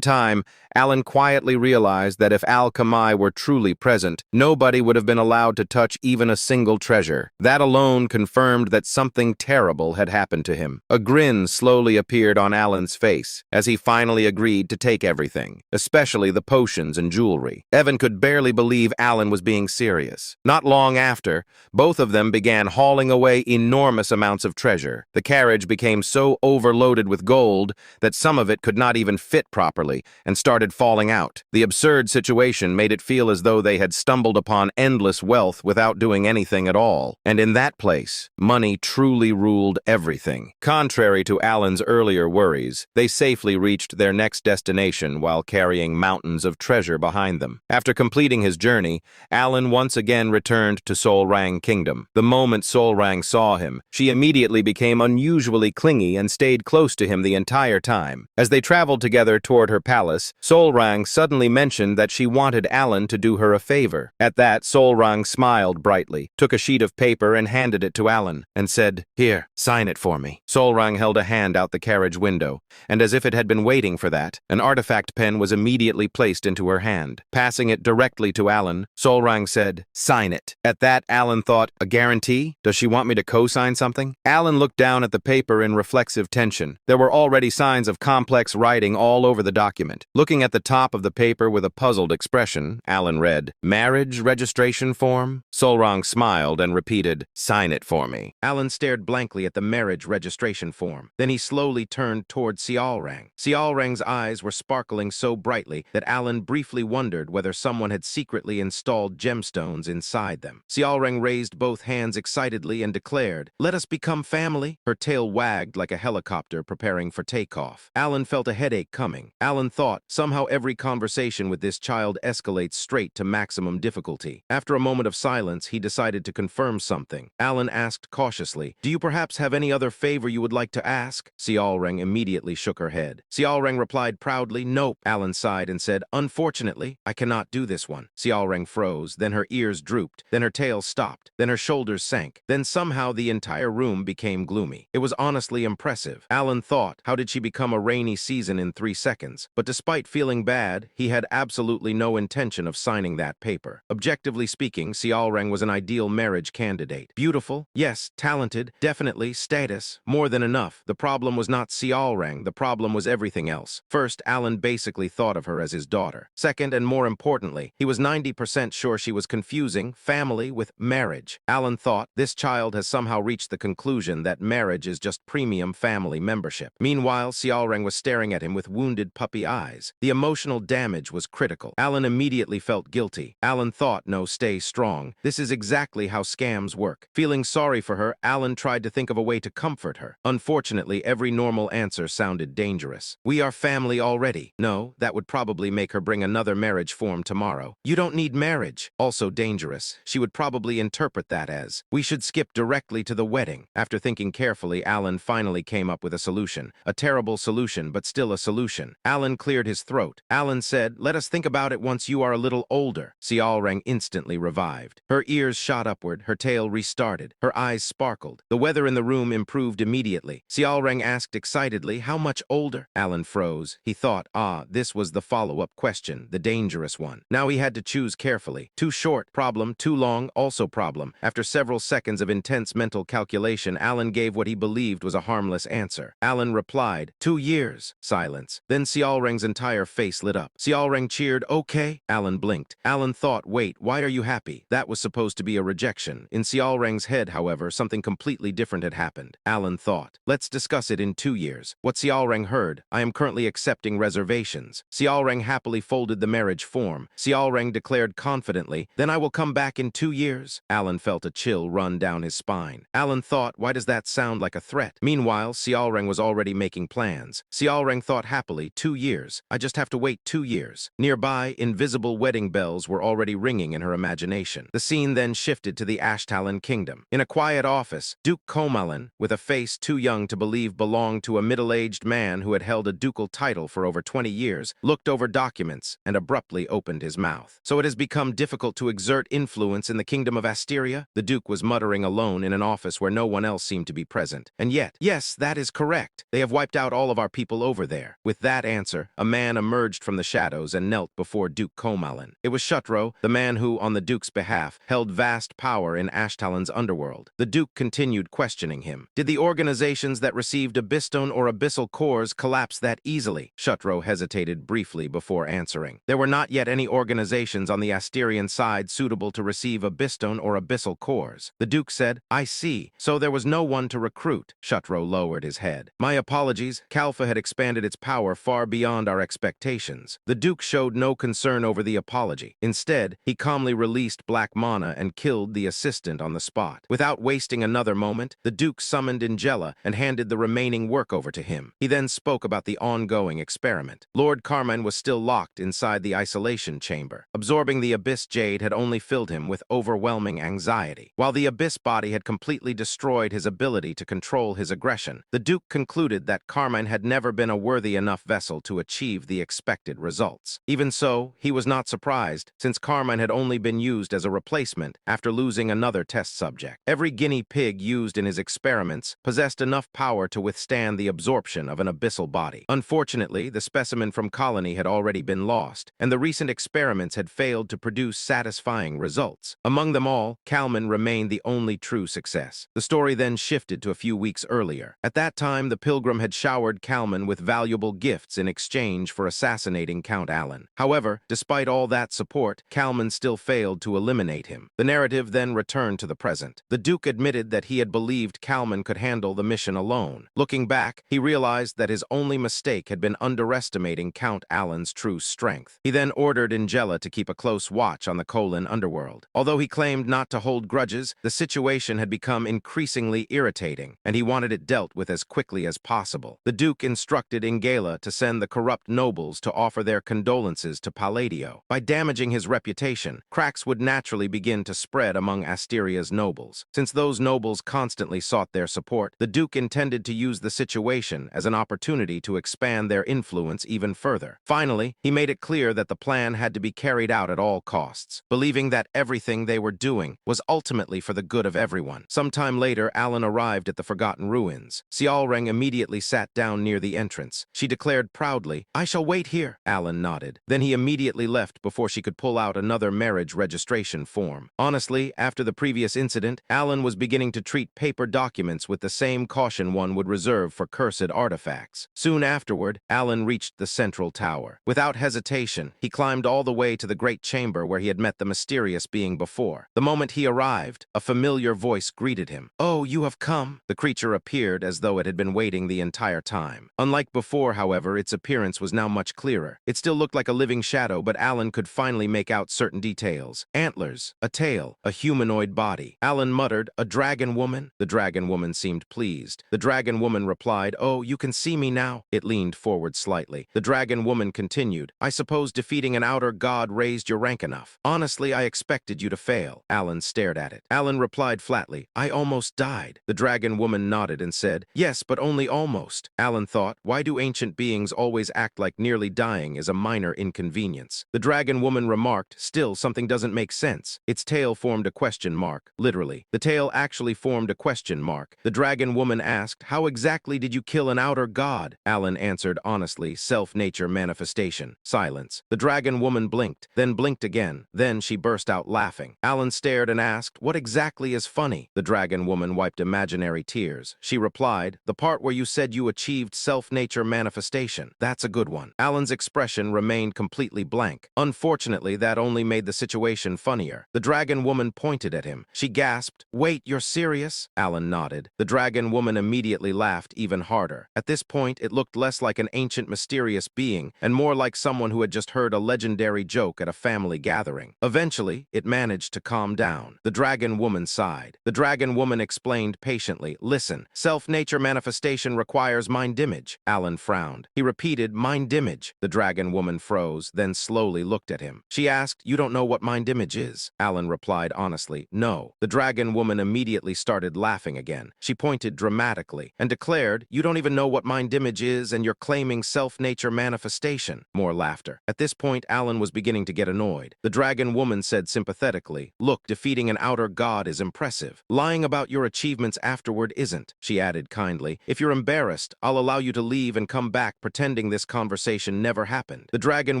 time, Alan quietly realized that if Al-Kamai were truly present, nobody would have been allowed to touch even a single treasure. That alone confirmed that something terrible had happened to him. A grin slowly appeared on Alan's face as he finally agreed to take everything, especially the potions and jewelry. Evan could barely believe Alan was being serious. Not long after, both of them began hauling away enormous amounts of treasure. The carriage became so overloaded with gold that some of it could not even fit properly and started falling out. The absurd situation made it feel as though they had stumbled upon endless wealth without doing anything at all. And in that place, money truly ruled everything. Contrary to Alan's earlier worries, they safely reached their next destination while carrying mountains of treasure behind them. After completing his journey, Alan once again returned to Solrang Kingdom. The moment Solrang saw him, she immediately became unusually clingy and stayed close to him the entire time. As they traveled together toward her palace, Solrang suddenly mentioned that she wanted Alan to do her a favor. At that, Solrang smiled brightly, took a sheet of paper and handed it to Alan, and said, "Here, sign it for me." Solrang held a hand out the carriage window, and as if it had been waiting for that, an artifact pen was immediately placed into her hand. Passing it directly to Alan, Solrang said, "Sign it." At that, Alan thought, "A guarantee? Does she want me to co-sign something?" Alan looked down at the paper in reflexive tension. There were already signs of complex writing all over the document. Looking at the top of the paper with a puzzled expression, Alan read, "Marriage registration form?" Solrang smiled and repeated, "Sign it for me." Alan stared blankly at the marriage registration form. Then he slowly turned toward Xiaorang. Xiaorang's eyes were sparkling so brightly that Alan briefly wondered whether someone had secretly installed gemstones inside them. Xiaorang raised both hands excitedly and declared, "Let us become family." Her tail wagged like a helicopter preparing for takeoff. Alan felt a headache coming. Alan thought, somehow every conversation with this child escalates straight to maximum difficulty. After a moment of silence, he decided to confirm something. Alan asked cautiously, "Do you perhaps have any other favor you would like to ask?" Xiaorang immediately shook her head. Xiaorang replied proudly, "Nope." Alan sighed and said, "Unfortunately, I cannot do this one." Xiaorang froze, then her ears drooped, then her tail stopped, then her shoulders sank, then somehow the entire room became gloomy. It was honestly impressive. Alan thought, how did she become a rainy season in 3 seconds? But despite feeling bad, he had absolutely no intention of signing that paper. Objectively speaking, Xiaorang was an ideal marriage candidate. Beautiful, yes. Talented, definitely. Status, more than enough. The problem was not Xiaorang, the problem was everything else. First, Alan basically thought of her as his daughter. Second, and more importantly, he was 90% sure she was confusing family with marriage. Alan thought, this child has somehow reached the conclusion that marriage is just premium family membership. Meanwhile, Xiaorang was staring at him with wounded puppy eyes. The emotional damage was critical. Alan immediately felt guilty. Alan thought, no, stay strong. This is exactly how scams work. Feeling sorry for her, Alan tried to think of a way to comfort her. Unfortunately, every normal answer sounded dangerous. "We are family already." No, that would probably make her bring another marriage form tomorrow. "You don't need marriage." Also dangerous. She would probably interpret that as, "We should skip directly to the wedding." After thinking carefully, Alan finally came up with a solution. A terrible solution, but still a solution. Alan cleared his throat. Alan said, "Let us think about it once you are a little older." Xiaorang instantly revived. Her ears shot upward, her tail restarted, her eyes sparkled. The weather in the room improved immediately. Xiaorang asked excitedly, "How much older?" Alan froze. He thought, this was the follow-up question, the dangerous one. Now he had to choose carefully. Too short, problem. Too long, also problem. After several seconds of intense mental calculation, Alan gave what he believed was a harmless answer. Alan replied, 2 years. Silence. Then Xiaorang's entire face lit up. Xiaorang cheered, "Okay." Alan blinked. Alan thought, wait, why are you happy? That was supposed to be a rejection. In Xiaorang's head, however, something completely different had happened. Alan thought, let's discuss it in 2 years. What Xiaorang heard, I am currently accepting reservations. Xiaorang happily folded the marriage form. Xiaorang declared confidently, then I will come back in 2 years. Alan felt a chill run down his spine. Alan thought, why does that sound like a threat? Meanwhile, Xiaorang was already making plans. Xiaoreng thought happily, 2 years. I just have to wait 2 years. Nearby, invisible wedding bells were already ringing in her imagination. The scene then shifted to the Ashtalon kingdom. In a quiet office, Duke Komalin, with a face too young to believe belonged to a middle-aged man who had held a ducal title for over 20 years, looked over documents and abruptly opened his mouth. So it has become difficult to exert influence in the kingdom of Asteria? The Duke was muttering alone in an office where no one else seemed to be present. And yet, yes, that is correct. They have wiped out all of our people over there. With that answer, a man emerged from the shadows and knelt before Duke Komalin. It was Shutro, the man who, on the Duke's behalf, held vast power in Ashtalon's underworld. The Duke continued questioning him. Did the organizations that received Abyssstone or Abyssal cores collapse that easily? Shutro hesitated briefly before answering. There were not yet any organizations on the Asterian side suitable to receive Abyssstone or Abyssal cores. The Duke said, I see. So there was no one to recruit. Shutro lowered his head. My apologies. Kalfa had expanded its power far beyond our expectations. The Duke showed no concern over the apology. Instead, he calmly released Black Mana and killed the assistant on the spot. Without wasting another moment, the Duke summoned Ingela and handed the remaining work over to him. He then spoke about the ongoing experiment. Lord Carmine was still locked inside the isolation chamber. Absorbing the Abyss Jade had only filled him with overwhelming anxiety. While the Abyss body had completely destroyed his ability to control his aggression, the Duke concluded that Carmine had never been a worthy enough vessel to achieve the expected results. Even so, he was not surprised, since Carmine had only been used as a replacement after losing another test subject. Every guinea pig used in his experiments possessed enough power to withstand the absorption of an abyssal body. Unfortunately, the specimen from Colony had already been lost, and the recent experiments had failed to produce satisfying results. Among them all, Kalman remained the only true success. The story then shifted to a few weeks earlier. At that time, the Pilgrim had showered Kalman with valuable gifts in exchange for assassinating Count Alan. However, despite all that support, Kalman still failed to eliminate him. The narrative then returned to the present. The Duke admitted that he had believed Kalman could handle the mission alone. Looking back, he realized that his only mistake had been underestimating Count Alan's true strength. He then ordered Ingela to keep a close watch on the Kolin underworld. Although he claimed not to hold grudges, the situation had become increasingly irritating, and he wanted it dealt with as quickly as possible. The Duke instructed Ingela to send the corrupt nobles to offer their condolences to Palladio. By damaging his reputation, cracks would naturally begin to spread among Asteria's nobles. Since those nobles constantly sought their support, the Duke intended to use the situation as an opportunity to expand their influence even further. Finally, he made it clear that the plan had to be carried out at all costs, believing that everything they were doing was ultimately for the good of everyone. Sometime later, Alan arrived at the Forgotten Ruins. Xiaoreng immediately sat down near the entrance. She declared proudly, I shall wait here. Alan nodded. Then he immediately left before she could pull out another marriage registration form. Honestly, after the previous incident, Alan was beginning to treat paper documents with the same caution one would reserve for cursed artifacts. Soon afterward, Alan reached the central tower. Without hesitation, he climbed all the way to the great chamber where he had met the mysterious being before. The moment he arrived, a familiar voice greeted him. Oh, you have come. The creature appeared as though it had been waiting the entire time. Unlike before, however, its appearance was now much clearer. It still looked like a living shadow, but Alan could finally make out certain details. Antlers, a tail, a humanoid body. Alan muttered, a dragon woman? The dragon woman seemed pleased. The dragon woman replied, oh, you can see me now. It leaned forward slightly. The dragon woman continued, I suppose defeating an outer god raised your rank enough. Honestly, I expected you to fail. Alan stared at it. Alan replied flatly, I almost died. The dragon woman nodded and said, yes, but only almost. Alan thought, why do ancient beings always act like nearly dying is a minor inconvenience? The dragon woman remarked, still something doesn't make sense. Its tail formed a question mark, literally. The tail actually formed a question mark. The dragon woman asked, how exactly did you kill an outer god? Alan answered honestly, self-nature manifestation. Silence. The dragon woman blinked, then blinked again. Then she burst out laughing. Alan stared and asked, what exactly is funny? The dragon woman wiped imaginary tears. She replied, the part where you said you achieved self-nature manifestation. That's a good one. Alan's expression remained completely blank. Unfortunately, that only made the situation funnier. The dragon woman pointed at him. She gasped, wait, you're serious? Alan nodded. The dragon woman immediately laughed even harder. At this point, it looked less like an ancient mysterious being and more like someone who had just heard a legendary joke at a family gathering. Eventually, it managed to calm down. The dragon woman sighed. The dragon woman explained patiently, listen, self-nature manifestation requires requires mind image. Alan frowned. He repeated, mind image. The dragon woman froze, then slowly looked at him. She asked, you don't know what mind image is? Alan replied honestly, no. The dragon woman immediately started laughing again. She pointed dramatically and declared, you don't even know what mind image is and you're claiming self-nature manifestation. More laughter. At this point, Alan was beginning to get annoyed. The dragon woman said sympathetically, look, defeating an outer god is impressive. Lying about your achievements afterward isn't. She added kindly, if you're embarrassed, I'll allow you to leave and come back pretending this conversation never happened. The dragon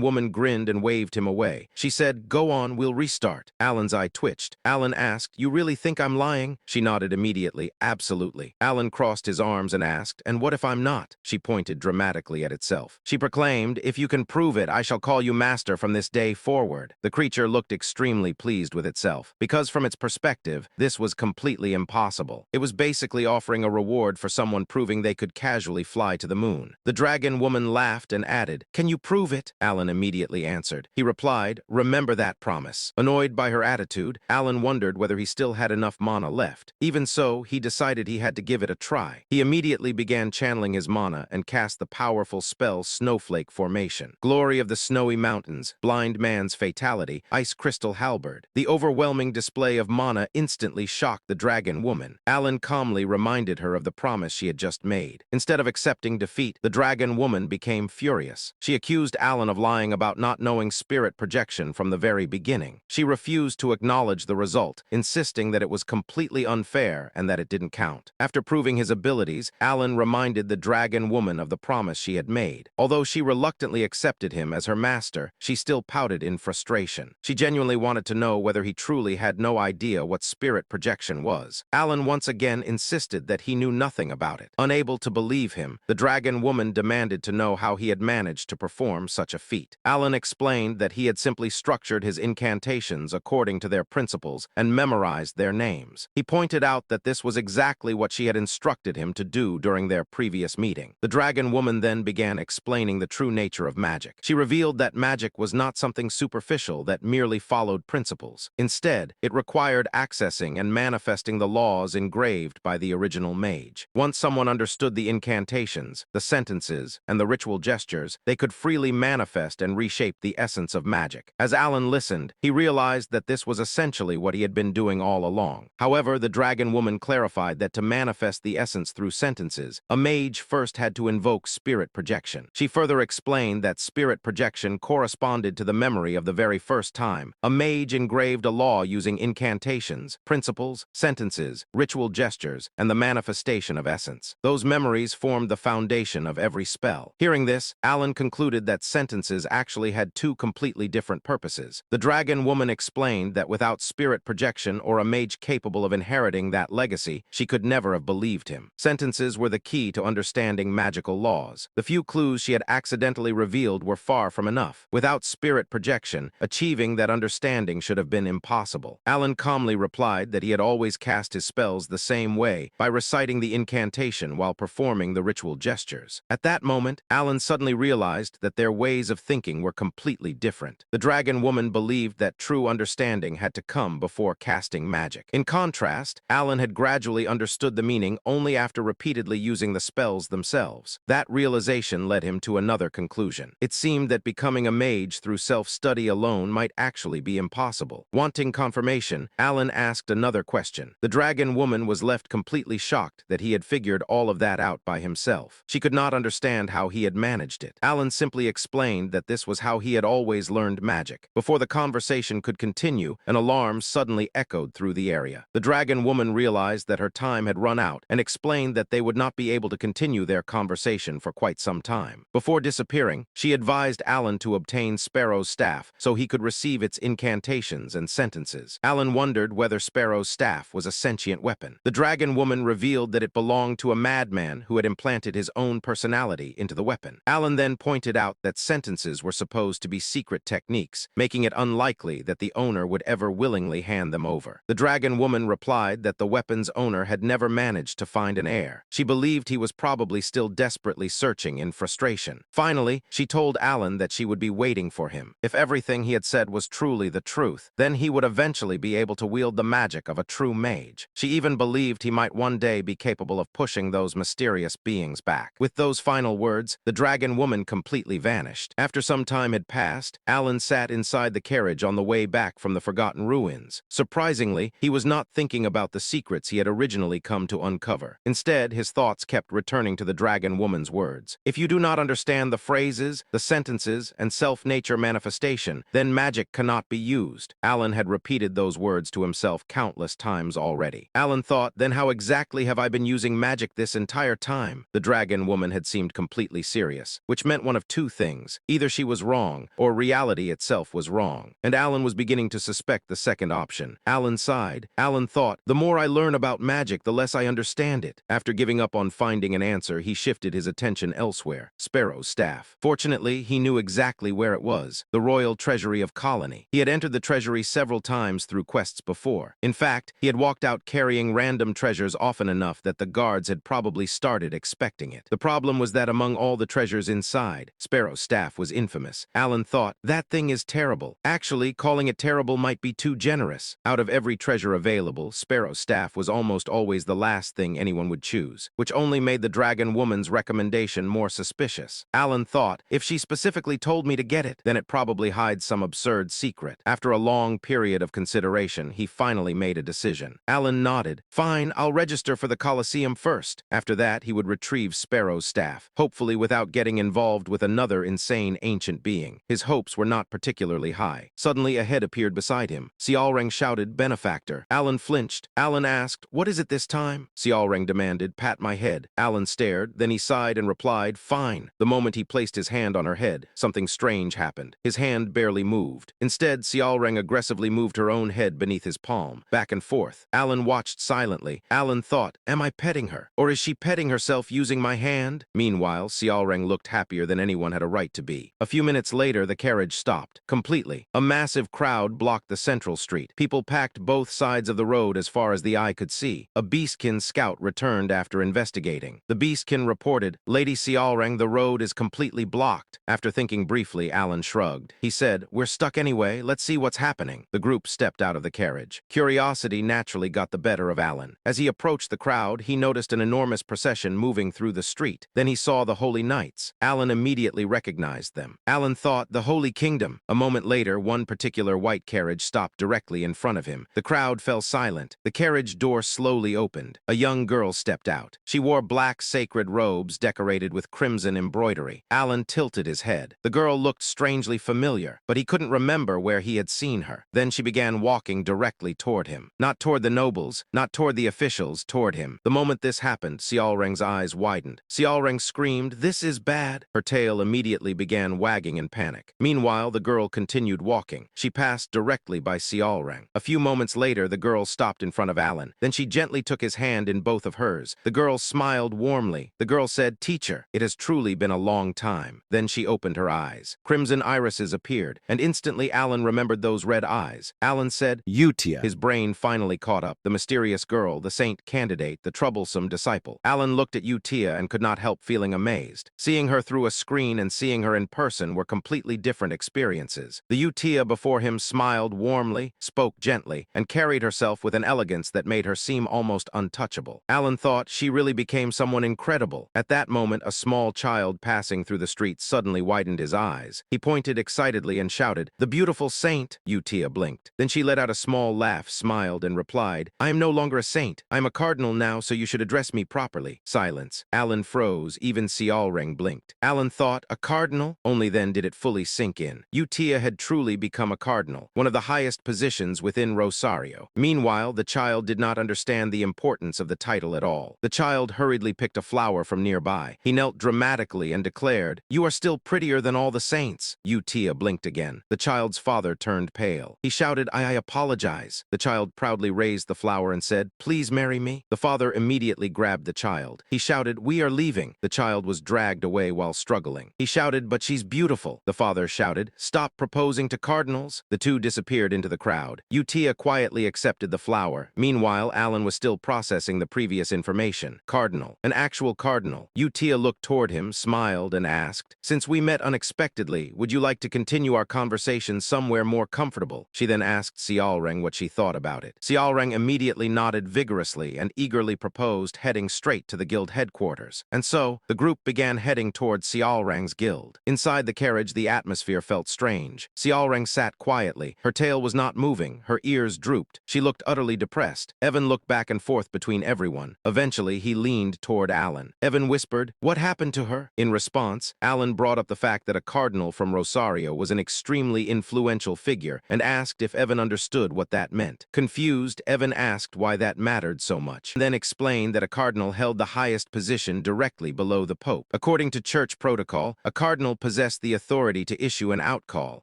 woman grinned and waved him away. She said, go on, we'll restart. Alan's eye twitched. Alan asked, you really think I'm lying? She nodded immediately, absolutely. Alan crossed his arms and asked, and what if I'm not? She pointed dramatically at itself. She proclaimed, if you can prove it, I shall call you master from this day forward. The creature looked extremely pleased with itself, because from its perspective, this was completely impossible. It was basically offering a reward for someone proving they could casually fly to the moon. The dragon woman laughed and added, can you prove it? Alan immediately answered. He replied, remember that promise. Annoyed by her attitude, Alan wondered whether he still had enough mana left. Even so, he decided he had to give it a try. He immediately began channeling his mana and cast the powerful spell Snowflake Formation. Glory of the Snowy Mountains, Blind Man's Fatality, Ice Crystal Halberd. The overwhelming display of mana instantly shocked the dragon woman. Alan calmly reminded her of the promise she had just made. Instead of accepting defeat, the dragon woman became furious. She accused Alan of lying about not knowing spirit projection from the very beginning. She refused to acknowledge the result, insisting that it was completely unfair and that it didn't count. After proving his abilities, Alan reminded the dragon woman of the promise she had made. Although she reluctantly accepted him as her master, she still pouted in frustration. She genuinely wanted to know whether he truly had no idea what spirit projection was. Alan once again insisted that he knew nothing about it. Unable to believe him, the dragon woman demanded to know how he had managed to perform such a feat. Alan explained that he had simply structured his incantations according to their principles and memorized their names. He pointed out that this was exactly what she had instructed him to do during their previous meeting. The dragon woman then began explaining the true nature of magic. She revealed that magic was not something superficial that merely followed principles. Instead, it required accessing and manifesting the laws engraved by the original mage. Once someone understood the incantations, the sentences, and the ritual gestures, they could freely manifest and reshape the essence of magic. As Alan listened, he realized that this was essentially what he had been doing all along. However, the dragon woman clarified that to manifest the essence through sentences, a mage first had to invoke spirit projection. She further explained that spirit projection corresponded to the memory of the very first time a mage engraved a law using incantations, principles, sentences, ritual gestures, and the manifestation of essence. Those memories formed the foundation of every spell. Hearing this, Alan concluded that sentences actually had two completely different purposes. The dragon woman explained that without spirit projection or a mage capable of inheriting that legacy, she could never have believed him. Sentences were the key to understanding magical laws. The few clues she had accidentally revealed were far from enough. Without spirit projection, achieving that understanding should have been impossible. Alan calmly replied that he had always cast his spells the same way, by reciting the incantation while performing the ritual gestures. At that moment, Alan suddenly realized that their ways of thinking were completely different. The dragon woman believed that true understanding had to come before casting magic. In contrast, Alan had gradually understood the meaning only after repeatedly using the spells themselves. That realization led him to another conclusion. It seemed that becoming a mage through self-study alone might actually be impossible. Wanting confirmation, Alan asked another question. The dragon woman was left completely shocked that he had figured all of that out by himself. She could not understand how he had managed it. Alan simply explained that this was how he had always learned magic. Before the conversation could continue, an alarm suddenly echoed through the area. The dragon woman realized that her time had run out and explained that they would not be able to continue their conversation for quite some time. Before disappearing, she advised Alan to obtain Sparrow's staff so he could receive its incantations and sentences. Alan wondered whether Sparrow's staff was a sentient weapon. The dragon woman revealed that it belonged to a madman who had implanted his own personality into the weapon. Alan then pointed out that sentences were supposed to be secret techniques, making it unlikely that the owner would ever willingly hand them over. The dragon woman replied that the weapon's owner had never managed to find an heir. She believed he was probably still desperately searching in frustration. Finally, she told Alan that she would be waiting for him. If everything he had said was truly the truth, then he would eventually be able to wield the magic of a true mage. She even believed he might one day be capable of pushing those mysterious mysterious beings back. With those final words, the dragon woman completely vanished. After some time had passed, Alan sat inside the carriage on the way back from the forgotten ruins. Surprisingly, he was not thinking about the secrets he had originally come to uncover. Instead, his thoughts kept returning to the dragon woman's words. If you do not understand the phrases, the sentences, and self-nature manifestation, then magic cannot be used. Alan had repeated those words to himself countless times already. Alan thought, then how exactly have I been using magic this entire time? The dragon woman had seemed completely serious, which meant one of two things. Either she was wrong, or reality itself was wrong. And Alan was beginning to suspect the second option. Alan sighed. Alan thought, the more I learn about magic, the less I understand it. After giving up on finding an answer, he shifted his attention elsewhere. Sparrow's staff. Fortunately, he knew exactly where it was, the royal treasury of Colony. He had entered the treasury several times through quests before. In fact, he had walked out carrying random treasures often enough that the guards had probably started expecting it. The problem was that among all the treasures inside, Sparrow's staff was infamous. Alan thought, that thing is terrible. Actually, calling it terrible might be too generous. Out of every treasure available, Sparrow's staff was almost always the last thing anyone would choose, which only made the dragon woman's recommendation more suspicious. Alan thought, if she specifically told me to get it, then it probably hides some absurd secret. After a long period of consideration, he finally made a decision. Alan nodded. Fine, I'll register for the Colosseum first. After that, he would retrieve Sparrow's staff, hopefully without getting involved with another insane ancient being. His hopes were not particularly high. Suddenly, a head appeared beside him. Sialreng shouted, benefactor. Alan flinched. Alan asked, what is it this time? Sialreng demanded, pat my head. Alan stared, then he sighed and replied, fine. The moment he placed his hand on her head, something strange happened. His hand barely moved. Instead, Sialreng aggressively moved her own head beneath his palm, back and forth. Alan watched silently. Alan thought, am I petting her? Or is she petting herself using my hand? Meanwhile, Sialreng looked happier than anyone had a right to be. A few minutes later, the carriage stopped. Completely. A massive crowd blocked the central street. People packed both sides of the road as far as the eye could see. A beastkin scout returned after investigating. The beastkin reported, Lady Sialreng, the road is completely blocked. After thinking briefly, Alan shrugged. He said, we're stuck anyway, let's see what's happening. The group stepped out of the carriage. Curiosity naturally got the better of Alan. As he approached the crowd, he noticed an enormous procession moving through the street. Then he saw the Holy Knights. Alan immediately recognized them. Alan thought, the Holy Kingdom. A moment later, one particular white carriage stopped directly in front of him. The crowd fell silent. The carriage door slowly opened. A young girl stepped out. She wore black sacred robes decorated with crimson embroidery. Alan tilted his head. The girl looked strangely familiar, but he couldn't remember where he had seen her. Then she began walking directly toward him. Not toward the nobles, not toward the officials, toward him. The moment this happened, Sialreng's eyes widened. Sialreng screamed, this is bad. Her tail immediately began wagging in panic. Meanwhile, the girl continued walking. She passed directly by Sialreng. A few moments later, the girl stopped in front of Alan. Then she gently took his hand in both of hers. The girl smiled warmly. The girl said, teacher, it has truly been a long time. Then she opened her eyes. Crimson irises appeared, and instantly Alan remembered those red eyes. Alan said, Utia. His brain finally caught up. The mysterious girl, the saint candidate, the troublesome disciple. Alan looked at Utia and could not help feeling amazed. Seeing her through a screen and seeing her in person were completely different experiences. The Utia before him smiled warmly, spoke gently, and carried herself with an elegance that made her seem almost untouchable. Alan thought she really became someone incredible. At that moment, a small child passing through the street suddenly widened his eyes. He pointed excitedly and shouted, the beautiful saint! Utia blinked. Then she let out a small laugh, smiled, and replied, I am no longer a saint. I am a cardinal now, so you should address me properly. Silence. Alan froze. Even Sialreng blinked. Alan thought, a cardinal? Only then did it fully sink in. Utia had truly become a cardinal, one of the highest positions within Rosario. Meanwhile, the child did not understand the importance of the title at all. The child hurriedly picked a flower from nearby. He knelt dramatically and declared, you are still prettier than all the saints. Utia blinked again. The child's father turned pale. He shouted, I apologize. The child proudly raised the flower and said, please marry me. The father immediately grabbed the child. He shouted, we are leaving. The child was dragged away while struggling. He shouted, but she's beautiful. The father shouted, stop proposing to cardinals. The two disappeared into the crowd. Utia quietly accepted the flower. Meanwhile, Alan was still processing the previous information. Cardinal. An actual cardinal. Utia looked toward him, smiled, and asked, since we met unexpectedly, would you like to continue our conversation somewhere more comfortable? She then asked Sialreng what she thought about it. Sialreng immediately nodded vigorously and eagerly proposed heading straight to the guild headquarters. And so, the group began heading toward Xiaorang's guild. Inside the carriage, the atmosphere felt strange. Xiaorang sat quietly. Her tail was not moving. Her ears drooped. She looked utterly depressed. Evan looked back and forth between everyone. Eventually, he leaned toward Alan. Evan whispered, "What happened to her?" In response, Alan brought up the fact that a cardinal from Rosario was an extremely influential figure and asked if Evan understood what that meant. Confused, Evan asked why that mattered so much, then explained that a cardinal held the highest position directly below the pope. According to church protocol, a cardinal possessed the authority to issue an outcall,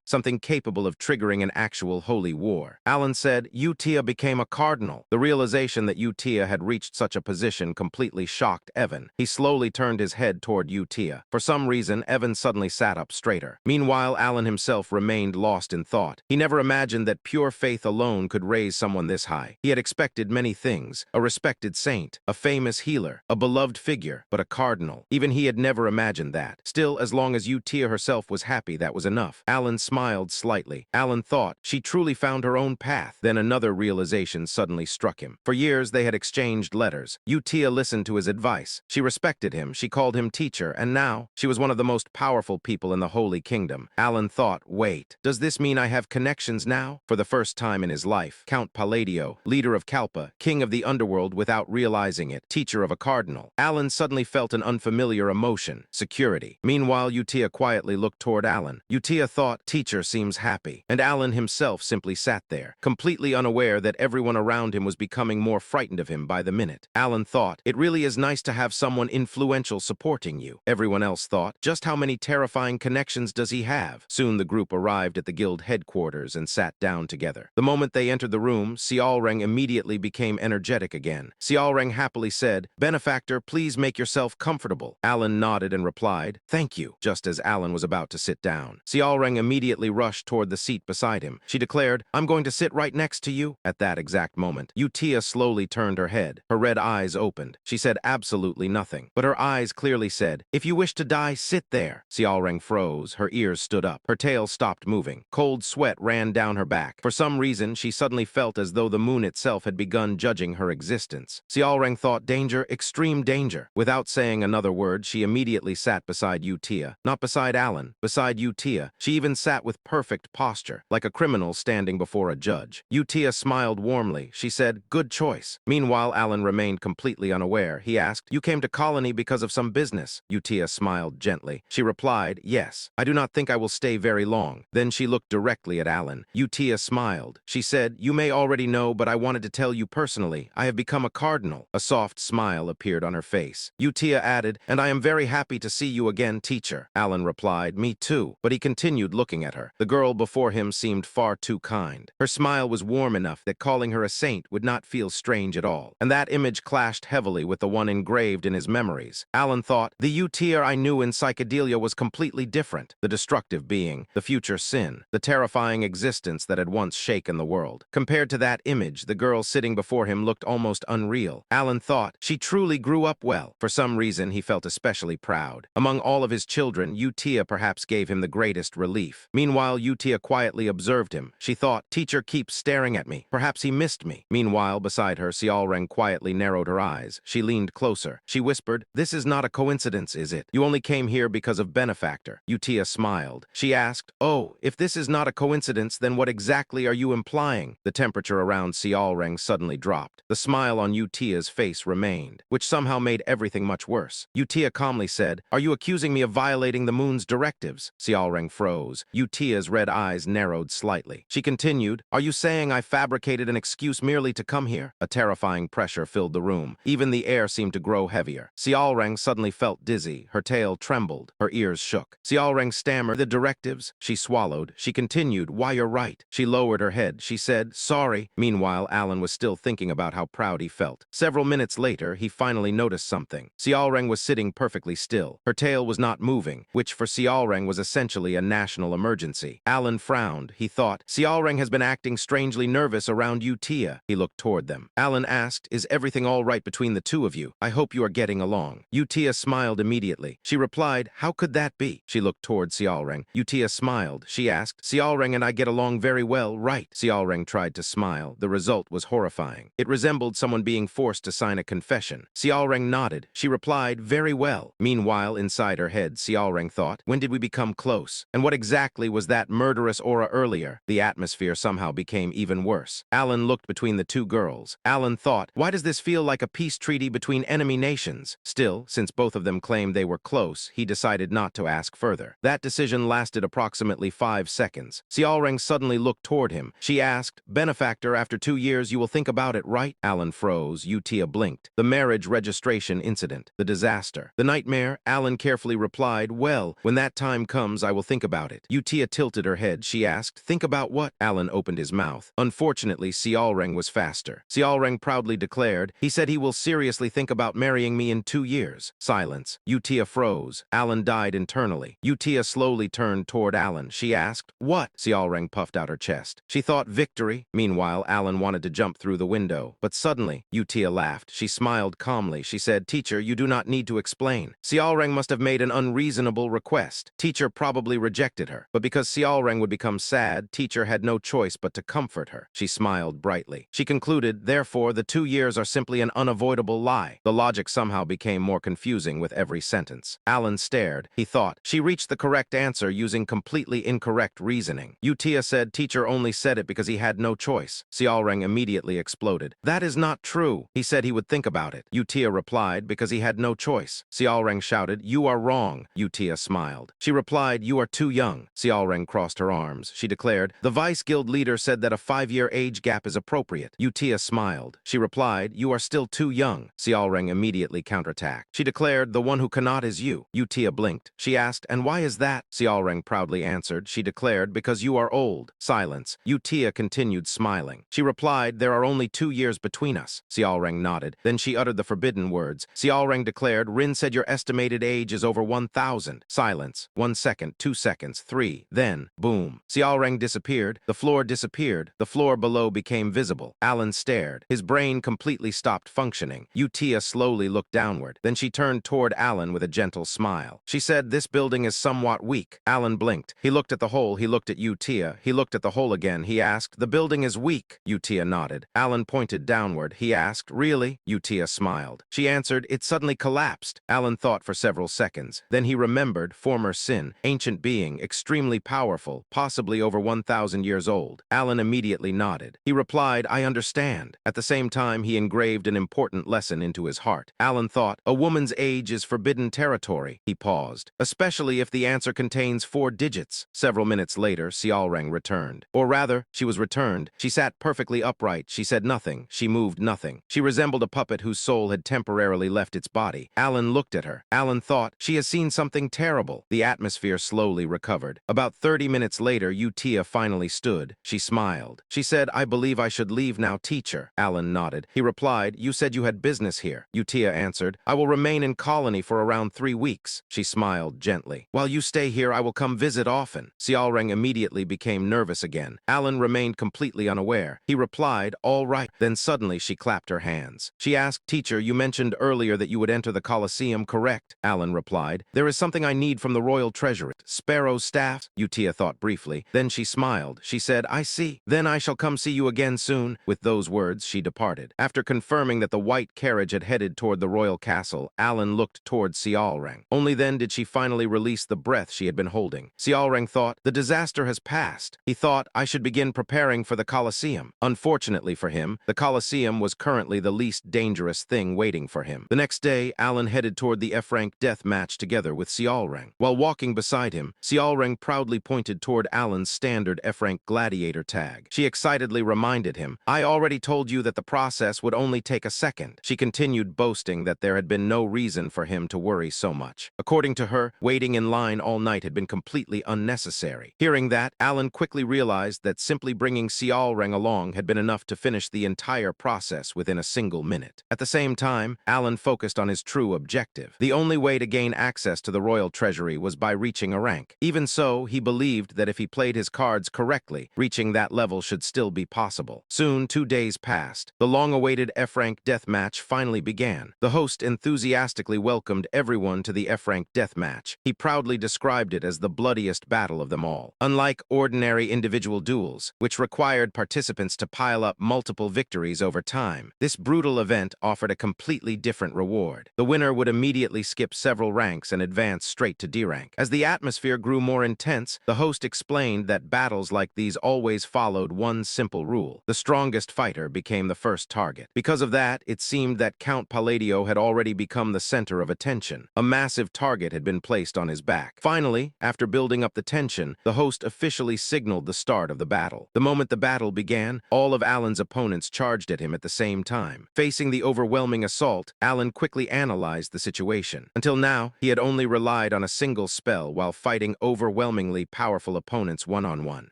something capable of triggering an actual holy war. Alan said, Utia became a cardinal. The realization that Utia had reached such a position completely shocked Evan. He slowly turned his head toward Utia. For some reason, Evan suddenly sat up straighter. Meanwhile, Alan himself remained lost in thought. He never imagined that pure faith alone could raise someone this high. He had expected many things: a respected saint, a famous healer, a beloved figure, but a cardinal. Even he had never imagined that. Still, as long as Utia herself was happy, that was enough. Alan smiled slightly. Alan thought she truly found her own path. Then another realization suddenly struck him. For years, they had exchanged letters. Utia listened to his advice. She respected him. She called him teacher, and now she was one of the most powerful people in the Holy Kingdom. Alan thought, wait, does this mean I have connections now? For the first time in his life, Count Palladio, leader of Kalpa, king of the underworld without realizing it, teacher of a cardinal. Alan suddenly felt an unfamiliar emotion: security. Meanwhile, Utia quietly looked toward Alan. Utia thought, teacher seems happy. And Alan himself simply sat there, completely unaware that everyone around him was becoming more frightened of him by the minute. Alan thought, it really is nice to have someone influential supporting you. Everyone else thought, just how many terrifying connections does he have? Soon the group arrived at the guild headquarters and sat down together. The moment they entered the room, Xiaorang immediately became energetic again. Xiaorang happily said, Benefactor, please make yourself comfortable. Alan nodded and replied, thank you. Just as Alan was about to sit down, Xiaorang immediately rushed toward the seat beside him. She declared, I'm going to sit right next to you. At that exact moment, Utia slowly turned her head. Her red eyes opened. She said absolutely nothing, but her eyes clearly said, if you wish to die, sit there. Xiaorang froze. Her ears stood up. Her tail stopped moving. Cold sweat ran down her back. For some reason, she suddenly felt as though the moon itself had begun judging her existence. Xiaorang thought, danger, extreme danger. Without saying another word, she immediately sat beside Utia. Not beside Alan, beside Utia. She even sat with perfect posture, like a criminal standing before a judge. Utia smiled warmly. She said, good choice. Meanwhile, Alan remained completely unaware. He asked, you came to Colony because of some business? Utia smiled gently. She replied, yes. I do not think I will stay very long. Then she looked directly at Alan. Utia smiled. She said, you may already know, but I wanted to tell you personally. I have become a cardinal. A soft smile appeared on her face. Utia added, and I am very happy to see you again, teacher. Alan replied, me too. But he continued looking at her. The girl before him seemed far too kind. Her smile was warm enough that calling her a saint would not feel strange at all. And that image clashed heavily with the one engraved in his memories. Alan thought, the Utia I knew in psychedelia was completely different. The destructive being, the future sin, the terrifying existence that had once shaken the world. Compared to that image, the girl sitting before him looked almost unreal. Alan thought, she truly grew up well. For some reason, he felt especially proud. Among all of his children, Utia perhaps gave him the greatest relief. Meanwhile, Utia quietly observed him. She thought, teacher keeps staring at me. Perhaps he missed me. Meanwhile, beside her, Xiaorang quietly narrowed her eyes. She leaned closer. She whispered, this is not a coincidence, is it? You only came here because of Benefactor. Utia smiled. She asked, oh, if this is not a coincidence, then what exactly are you implying? The temperature around Xiaorang suddenly dropped. The smile on Utia's face remained, which somehow made everything much worse. Utia calmly said, are you accusing me of violating the moon's directives? Xiaorang froze. Utia's red eyes narrowed slightly. She continued, are you saying I fabricated an excuse merely to come here? A terrifying pressure filled the room. Even the air seemed to grow heavier. Xiaorang suddenly felt dizzy. Her tail trembled. Her ears shook. Xiaorang stammered, the directives? She swallowed. She continued, why, you're right. She lowered her head. She said, sorry. Meanwhile, Alan was still thinking about how proud he felt. Several minutes later, he finally noticed something. Xiaorang was sitting perfectly still. Her tail was not moving, which for Xiaorang was essentially a national emergency. Alan frowned. He thought, Xiaorang has been acting strangely nervous around Utia. He looked toward them. Alan asked, is everything all right between the two of you? I hope you are getting along. Utia smiled immediately. She replied, how could that be? She looked toward Xiaorang. Utia smiled. She asked, Xiaorang and I get along very well, right? Xiaorang tried to smile. The result was horrifying. It resembled someone being forced to sign a confession. Xiaorang Xiaoreng nodded. She replied, very well. Meanwhile, inside her head, Xiaoreng thought, when did we become close? And what exactly was that murderous aura earlier? The atmosphere somehow became even worse. Alan looked between the two girls. Alan thought, why does this feel like a peace treaty between enemy nations? Still, since both of them claimed they were close, he decided not to ask further. That decision lasted approximately 5 seconds. Xiaoreng suddenly looked toward him. She asked, benefactor, after 2 years you will think about it, right? Alan froze. Utia blinked. The marriage registration incident. The disaster. The nightmare? Alan carefully replied, well, when that time comes, I will think about it. Utia tilted her head. She asked, think about what? Alan opened his mouth. Unfortunately, Xiaoreng was faster. Xiaoreng proudly declared, he said he will seriously think about marrying me in 2 years. Silence. Utia froze. Alan died internally. Utia slowly turned toward Alan. She asked, what? Xiaoreng puffed out her chest. She thought victory. Meanwhile, Alan wanted to jump through the window. But suddenly, Utia laughed. She smiled calmly. She said, teacher, you do not need to explain. Xiaoreng must have made an unreasonable request. Teacher probably rejected her. But because Xiaoreng would become sad, teacher had no choice but to comfort her. She smiled brightly. She concluded, therefore, the 2 years are simply an unavoidable lie. The logic somehow became more confusing with every sentence. Alan stared. He thought, she reached the correct answer using completely incorrect reasoning. Utia said teacher only said it because he had no choice. Xiaoreng immediately exploded. That is not true. He said he would think about it. Utia replied, because he had no choice. Xiaoreng shouted, you are wrong. Utia smiled. She replied, you are too young. Xiaoreng crossed her arms. She declared, the vice guild leader said that a 5-year age gap is appropriate. Utia smiled. She replied, you are still too young. Xiaoreng immediately counterattacked. She declared, the one who cannot is you. Utia blinked. She asked, and why is that? Xiaoreng proudly answered. She declared, because you are old. Silence. Utia continued smiling. She replied, there are only 2 years between us. Xiaoreng nodded. Then she uttered the forbidden words. Xiaoreng declared, Rin said your estimated age is over 1,000. Silence. 1 second, 2 seconds, 3. Then, boom. Xiaoreng disappeared. The floor disappeared. The floor below became visible. Alan stared. His brain completely stopped functioning. Utia slowly looked downward. Then she turned toward Alan with a gentle smile. She said, this building is somewhat weak. Alan blinked. He looked at the hole. He looked at Utia. He looked at the hole again. He asked, the building is weak. Utia nodded. Alan pointed downward. He asked, really? Utia smiled. She answered, it suddenly collapsed. Alan thought for several seconds. Then he remembered former sin, ancient being, extremely powerful, possibly over 1,000 years old. Alan immediately nodded. He replied, I understand. At the same time, he engraved an important lesson into his heart. Alan thought, a woman's age is forbidden territory. He paused, especially if the answer contains 4 digits. Several minutes later, Xiaoreng returned. Or rather, she was returned. She sat perfectly upright. She said nothing. She moved nothing. She resembled a puppet whose soul had temporarily left its body. Alan looked at her. Alan thought, she has seen something terrible. The atmosphere slowly recovered. About 30 minutes later, Utia finally stood. She smiled. She said, I believe I should leave now, teacher. Alan nodded. He replied, you said you had business here. Utia answered, I will remain in colony for around 3 weeks. She smiled gently. While you stay here, I will come visit often. Xiaoreng immediately became nervous again. Alan remained completely unaware. He replied, all right. Then suddenly she clapped her hands. She asked, teacher, you mentioned earlier that you would enter the Colosseum, correct? Alan replied, there is something I need from the royal treasury. Sparrow's staff? Utia thought briefly. Then she smiled. She said, I see. Then I shall come see you again soon. With those words, she departed. After confirming that the white carriage had headed toward the royal castle, Alan looked toward Xiaoreng. Only then did she finally release the breath she had been holding. Xiaoreng thought, the disaster has passed. He thought, I should begin preparing for the Colosseum. Unfortunately for him, the Colosseum was currently the least dangerous thing waiting for him. The next day, Alan headed toward the F-rank death match together with Xiaoreng. While walking beside him, Xiaoreng proudly pointed toward Alan's standard F-rank gladiator tag. She excitedly reminded him, I already told you that the process would only take a second. She continued boasting that there had been no reason for him to worry so much. According to her, waiting in line all night had been completely unnecessary. Hearing that, Alan quickly realized that simply bringing Xiaoreng along had been enough to finish the entire process within a single minute. At the same time, Alan focused on his true objective. The only way to gain access to the royal treasury was by reaching a rank. Even so, he believed that if he played his cards correctly, reaching that level should still be possible. Soon, 2 days passed. The long-awaited F-rank death match finally began. The host enthusiastically welcomed everyone to the F-rank death match. He proudly described it as the bloodiest battle of them all. Unlike ordinary individual duels, which required participants to pile up multiple victories over time, this brutal event offered a complete completely different reward. The winner would immediately skip several ranks and advance straight to D rank. As the atmosphere grew more intense, the host explained that battles like these always followed one simple rule. The strongest fighter became the first target. Because of that, it seemed that Count Palladio had already become the center of attention. A massive target had been placed on his back. Finally, after building up the tension, the host officially signaled the start of the battle. The moment the battle began, all of Alan's opponents charged at him at the same time. Facing the overwhelming assault, Alan quickly analyzed the situation. Until now, he had only relied on a single spell while fighting overwhelmingly powerful opponents one-on-one.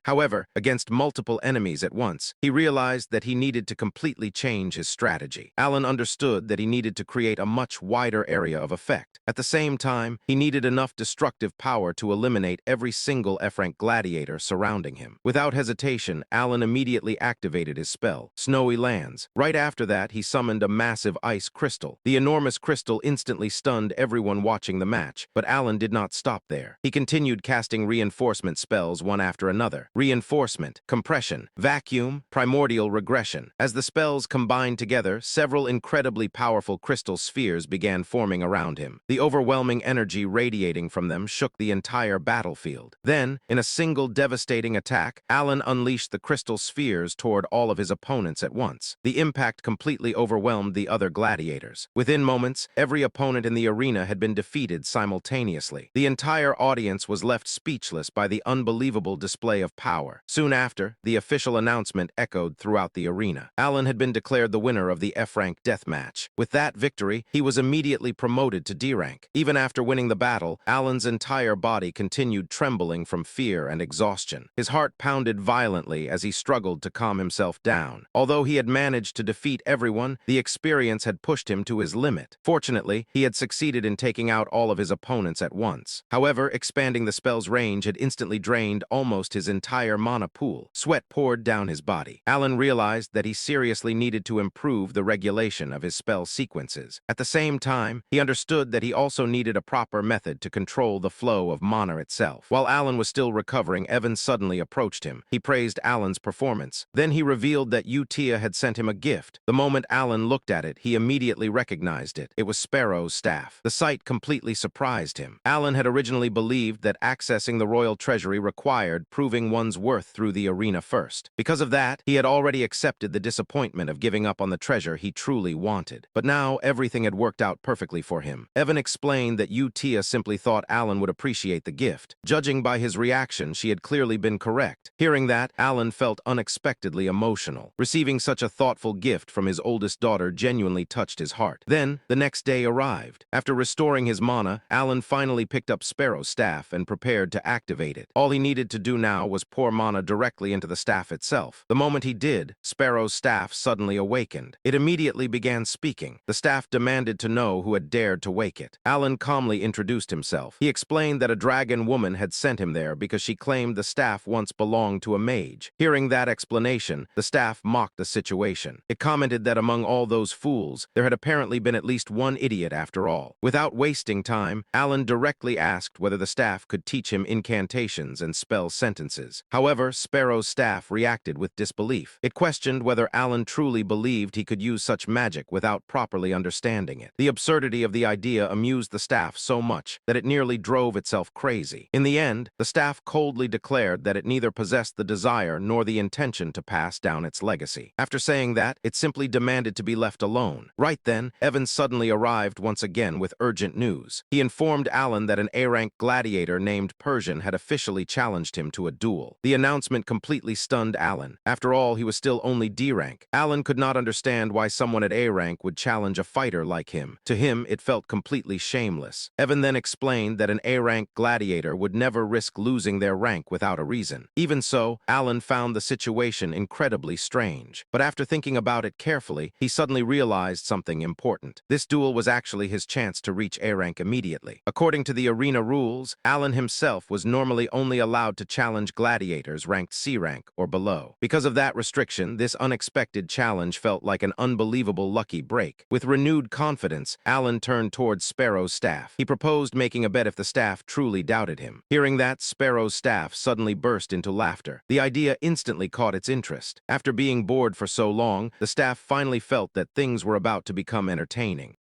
However, against multiple enemies at once, he realized that he needed to completely change his strategy. Alan understood that he needed to create a much wider area of effect. At the same time, he needed enough destructive power to eliminate every single F-rank gladiator surrounding him. Without hesitation, Alan immediately activated his spell, Snowy Lands. Right after that, he summoned a massive ice crystal. The enormous crystal instantly stunned everyone watching the match, but Alan did not stop there. He continued casting reinforcement spells one after another. Reinforcement, compression, vacuum, primordial regression. As the spells combined together, several incredibly powerful crystal spheres began forming around him. The overwhelming energy radiating from them shook the entire battlefield. Then, in a single devastating attack, Alan unleashed the crystal spheres toward all of his opponents at once. The impact completely overwhelmed the other gladiators. Within moments, every opponent in the arena had been defeated simultaneously. The entire audience was left speechless by the unbelievable display of power. Soon after, the official announcement echoed throughout the arena. Alan had been declared the winner of the F-rank death match. With that victory, he was immediately promoted to D rank. Even after winning the battle, Alan's entire body continued trembling from fear and exhaustion. His heart pounded violently as he struggled to calm himself down. Although he had managed to defeat everyone, the experience had pushed him to his limit. Fortunately, he had succeeded in taking out all of his opponents at once. However, expanding the spell's range had instantly drained almost his entire mana pool. Sweat poured down his body. Alan realized that he seriously needed to improve the regulation of his spell sequences. At the same time, he understood that he also needed a proper method to control the flow of mana itself. While Alan was still recovering, Evan suddenly approached him. He praised Alan's performance. Then he revealed that Utia had sent him a gift. The moment Alan looked at it, he immediately recognized it. It was Sparrow's staff. The sight completely surprised him. Alan had originally believed that accessing the royal treasury required proving one's worth through the arena first. Because of that, he had already accepted the disappointment of giving up on the treasure he truly wanted. But now, everything had worked out perfectly for him. Evan explained that Utia simply thought Alan would appreciate the gift. Judging by his reaction, she had clearly been correct. Hearing that, Alan felt unexpectedly emotional. Receiving such a thoughtful gift from his oldest daughter genuinely touched his heart. Then, the next day arrived. After restoring his mana, Alan finally picked up Sparrow's staff and prepared to activate it. All he needed to do now was pour mana directly into the staff itself. The moment he did, Sparrow's staff suddenly awakened. It immediately began speaking. The staff demanded to know who had dared to wake it. Alan calmly introduced himself. He explained that a dragon woman had sent him there because she claimed the staff once belonged to a mage. Hearing that explanation, the staff mocked the situation. It commented that among all those fools, there had apparently been at least one idiot after all. Without wasting time, Alan directly asked whether the staff could teach him incantations and spell sentences. However, Sparrow's staff reacted with disbelief. It questioned whether Alan truly believed he could use such magic without properly understanding it. The absurdity of the idea amused the staff so much that it nearly drove itself crazy. In the end, the staff coldly declared that it neither possessed the desire nor the intention to pass down its legacy. After saying that, it simply demanded to be left alone. Right then, Evan suddenly arrived once again with urgent news. He informed Alan that an A-rank gladiator named Persian had officially challenged him to a duel. The announcement completely stunned Alan. After all, he was still only D-rank. Alan could not understand why someone at A-rank would challenge a fighter like him. To him, it felt completely shameless. Evan then explained that an A-rank gladiator would never risk losing their rank without a reason. Even so, Alan found the situation incredibly strange. But after thinking about it carefully, he suddenly realized something important. This duel was actually his chance to reach A-rank immediately. According to the arena rules, Alan himself was normally only allowed to challenge gladiators ranked C-rank or below. Because of that restriction, this unexpected challenge felt like an unbelievable lucky break. With renewed confidence, Alan turned towards Sparrow's staff. He proposed making a bet if the staff truly doubted him. Hearing that, Sparrow's staff suddenly burst into laughter. The idea instantly caught its interest. After being bored for so long, the staff finally felt that things were about to become entertaining.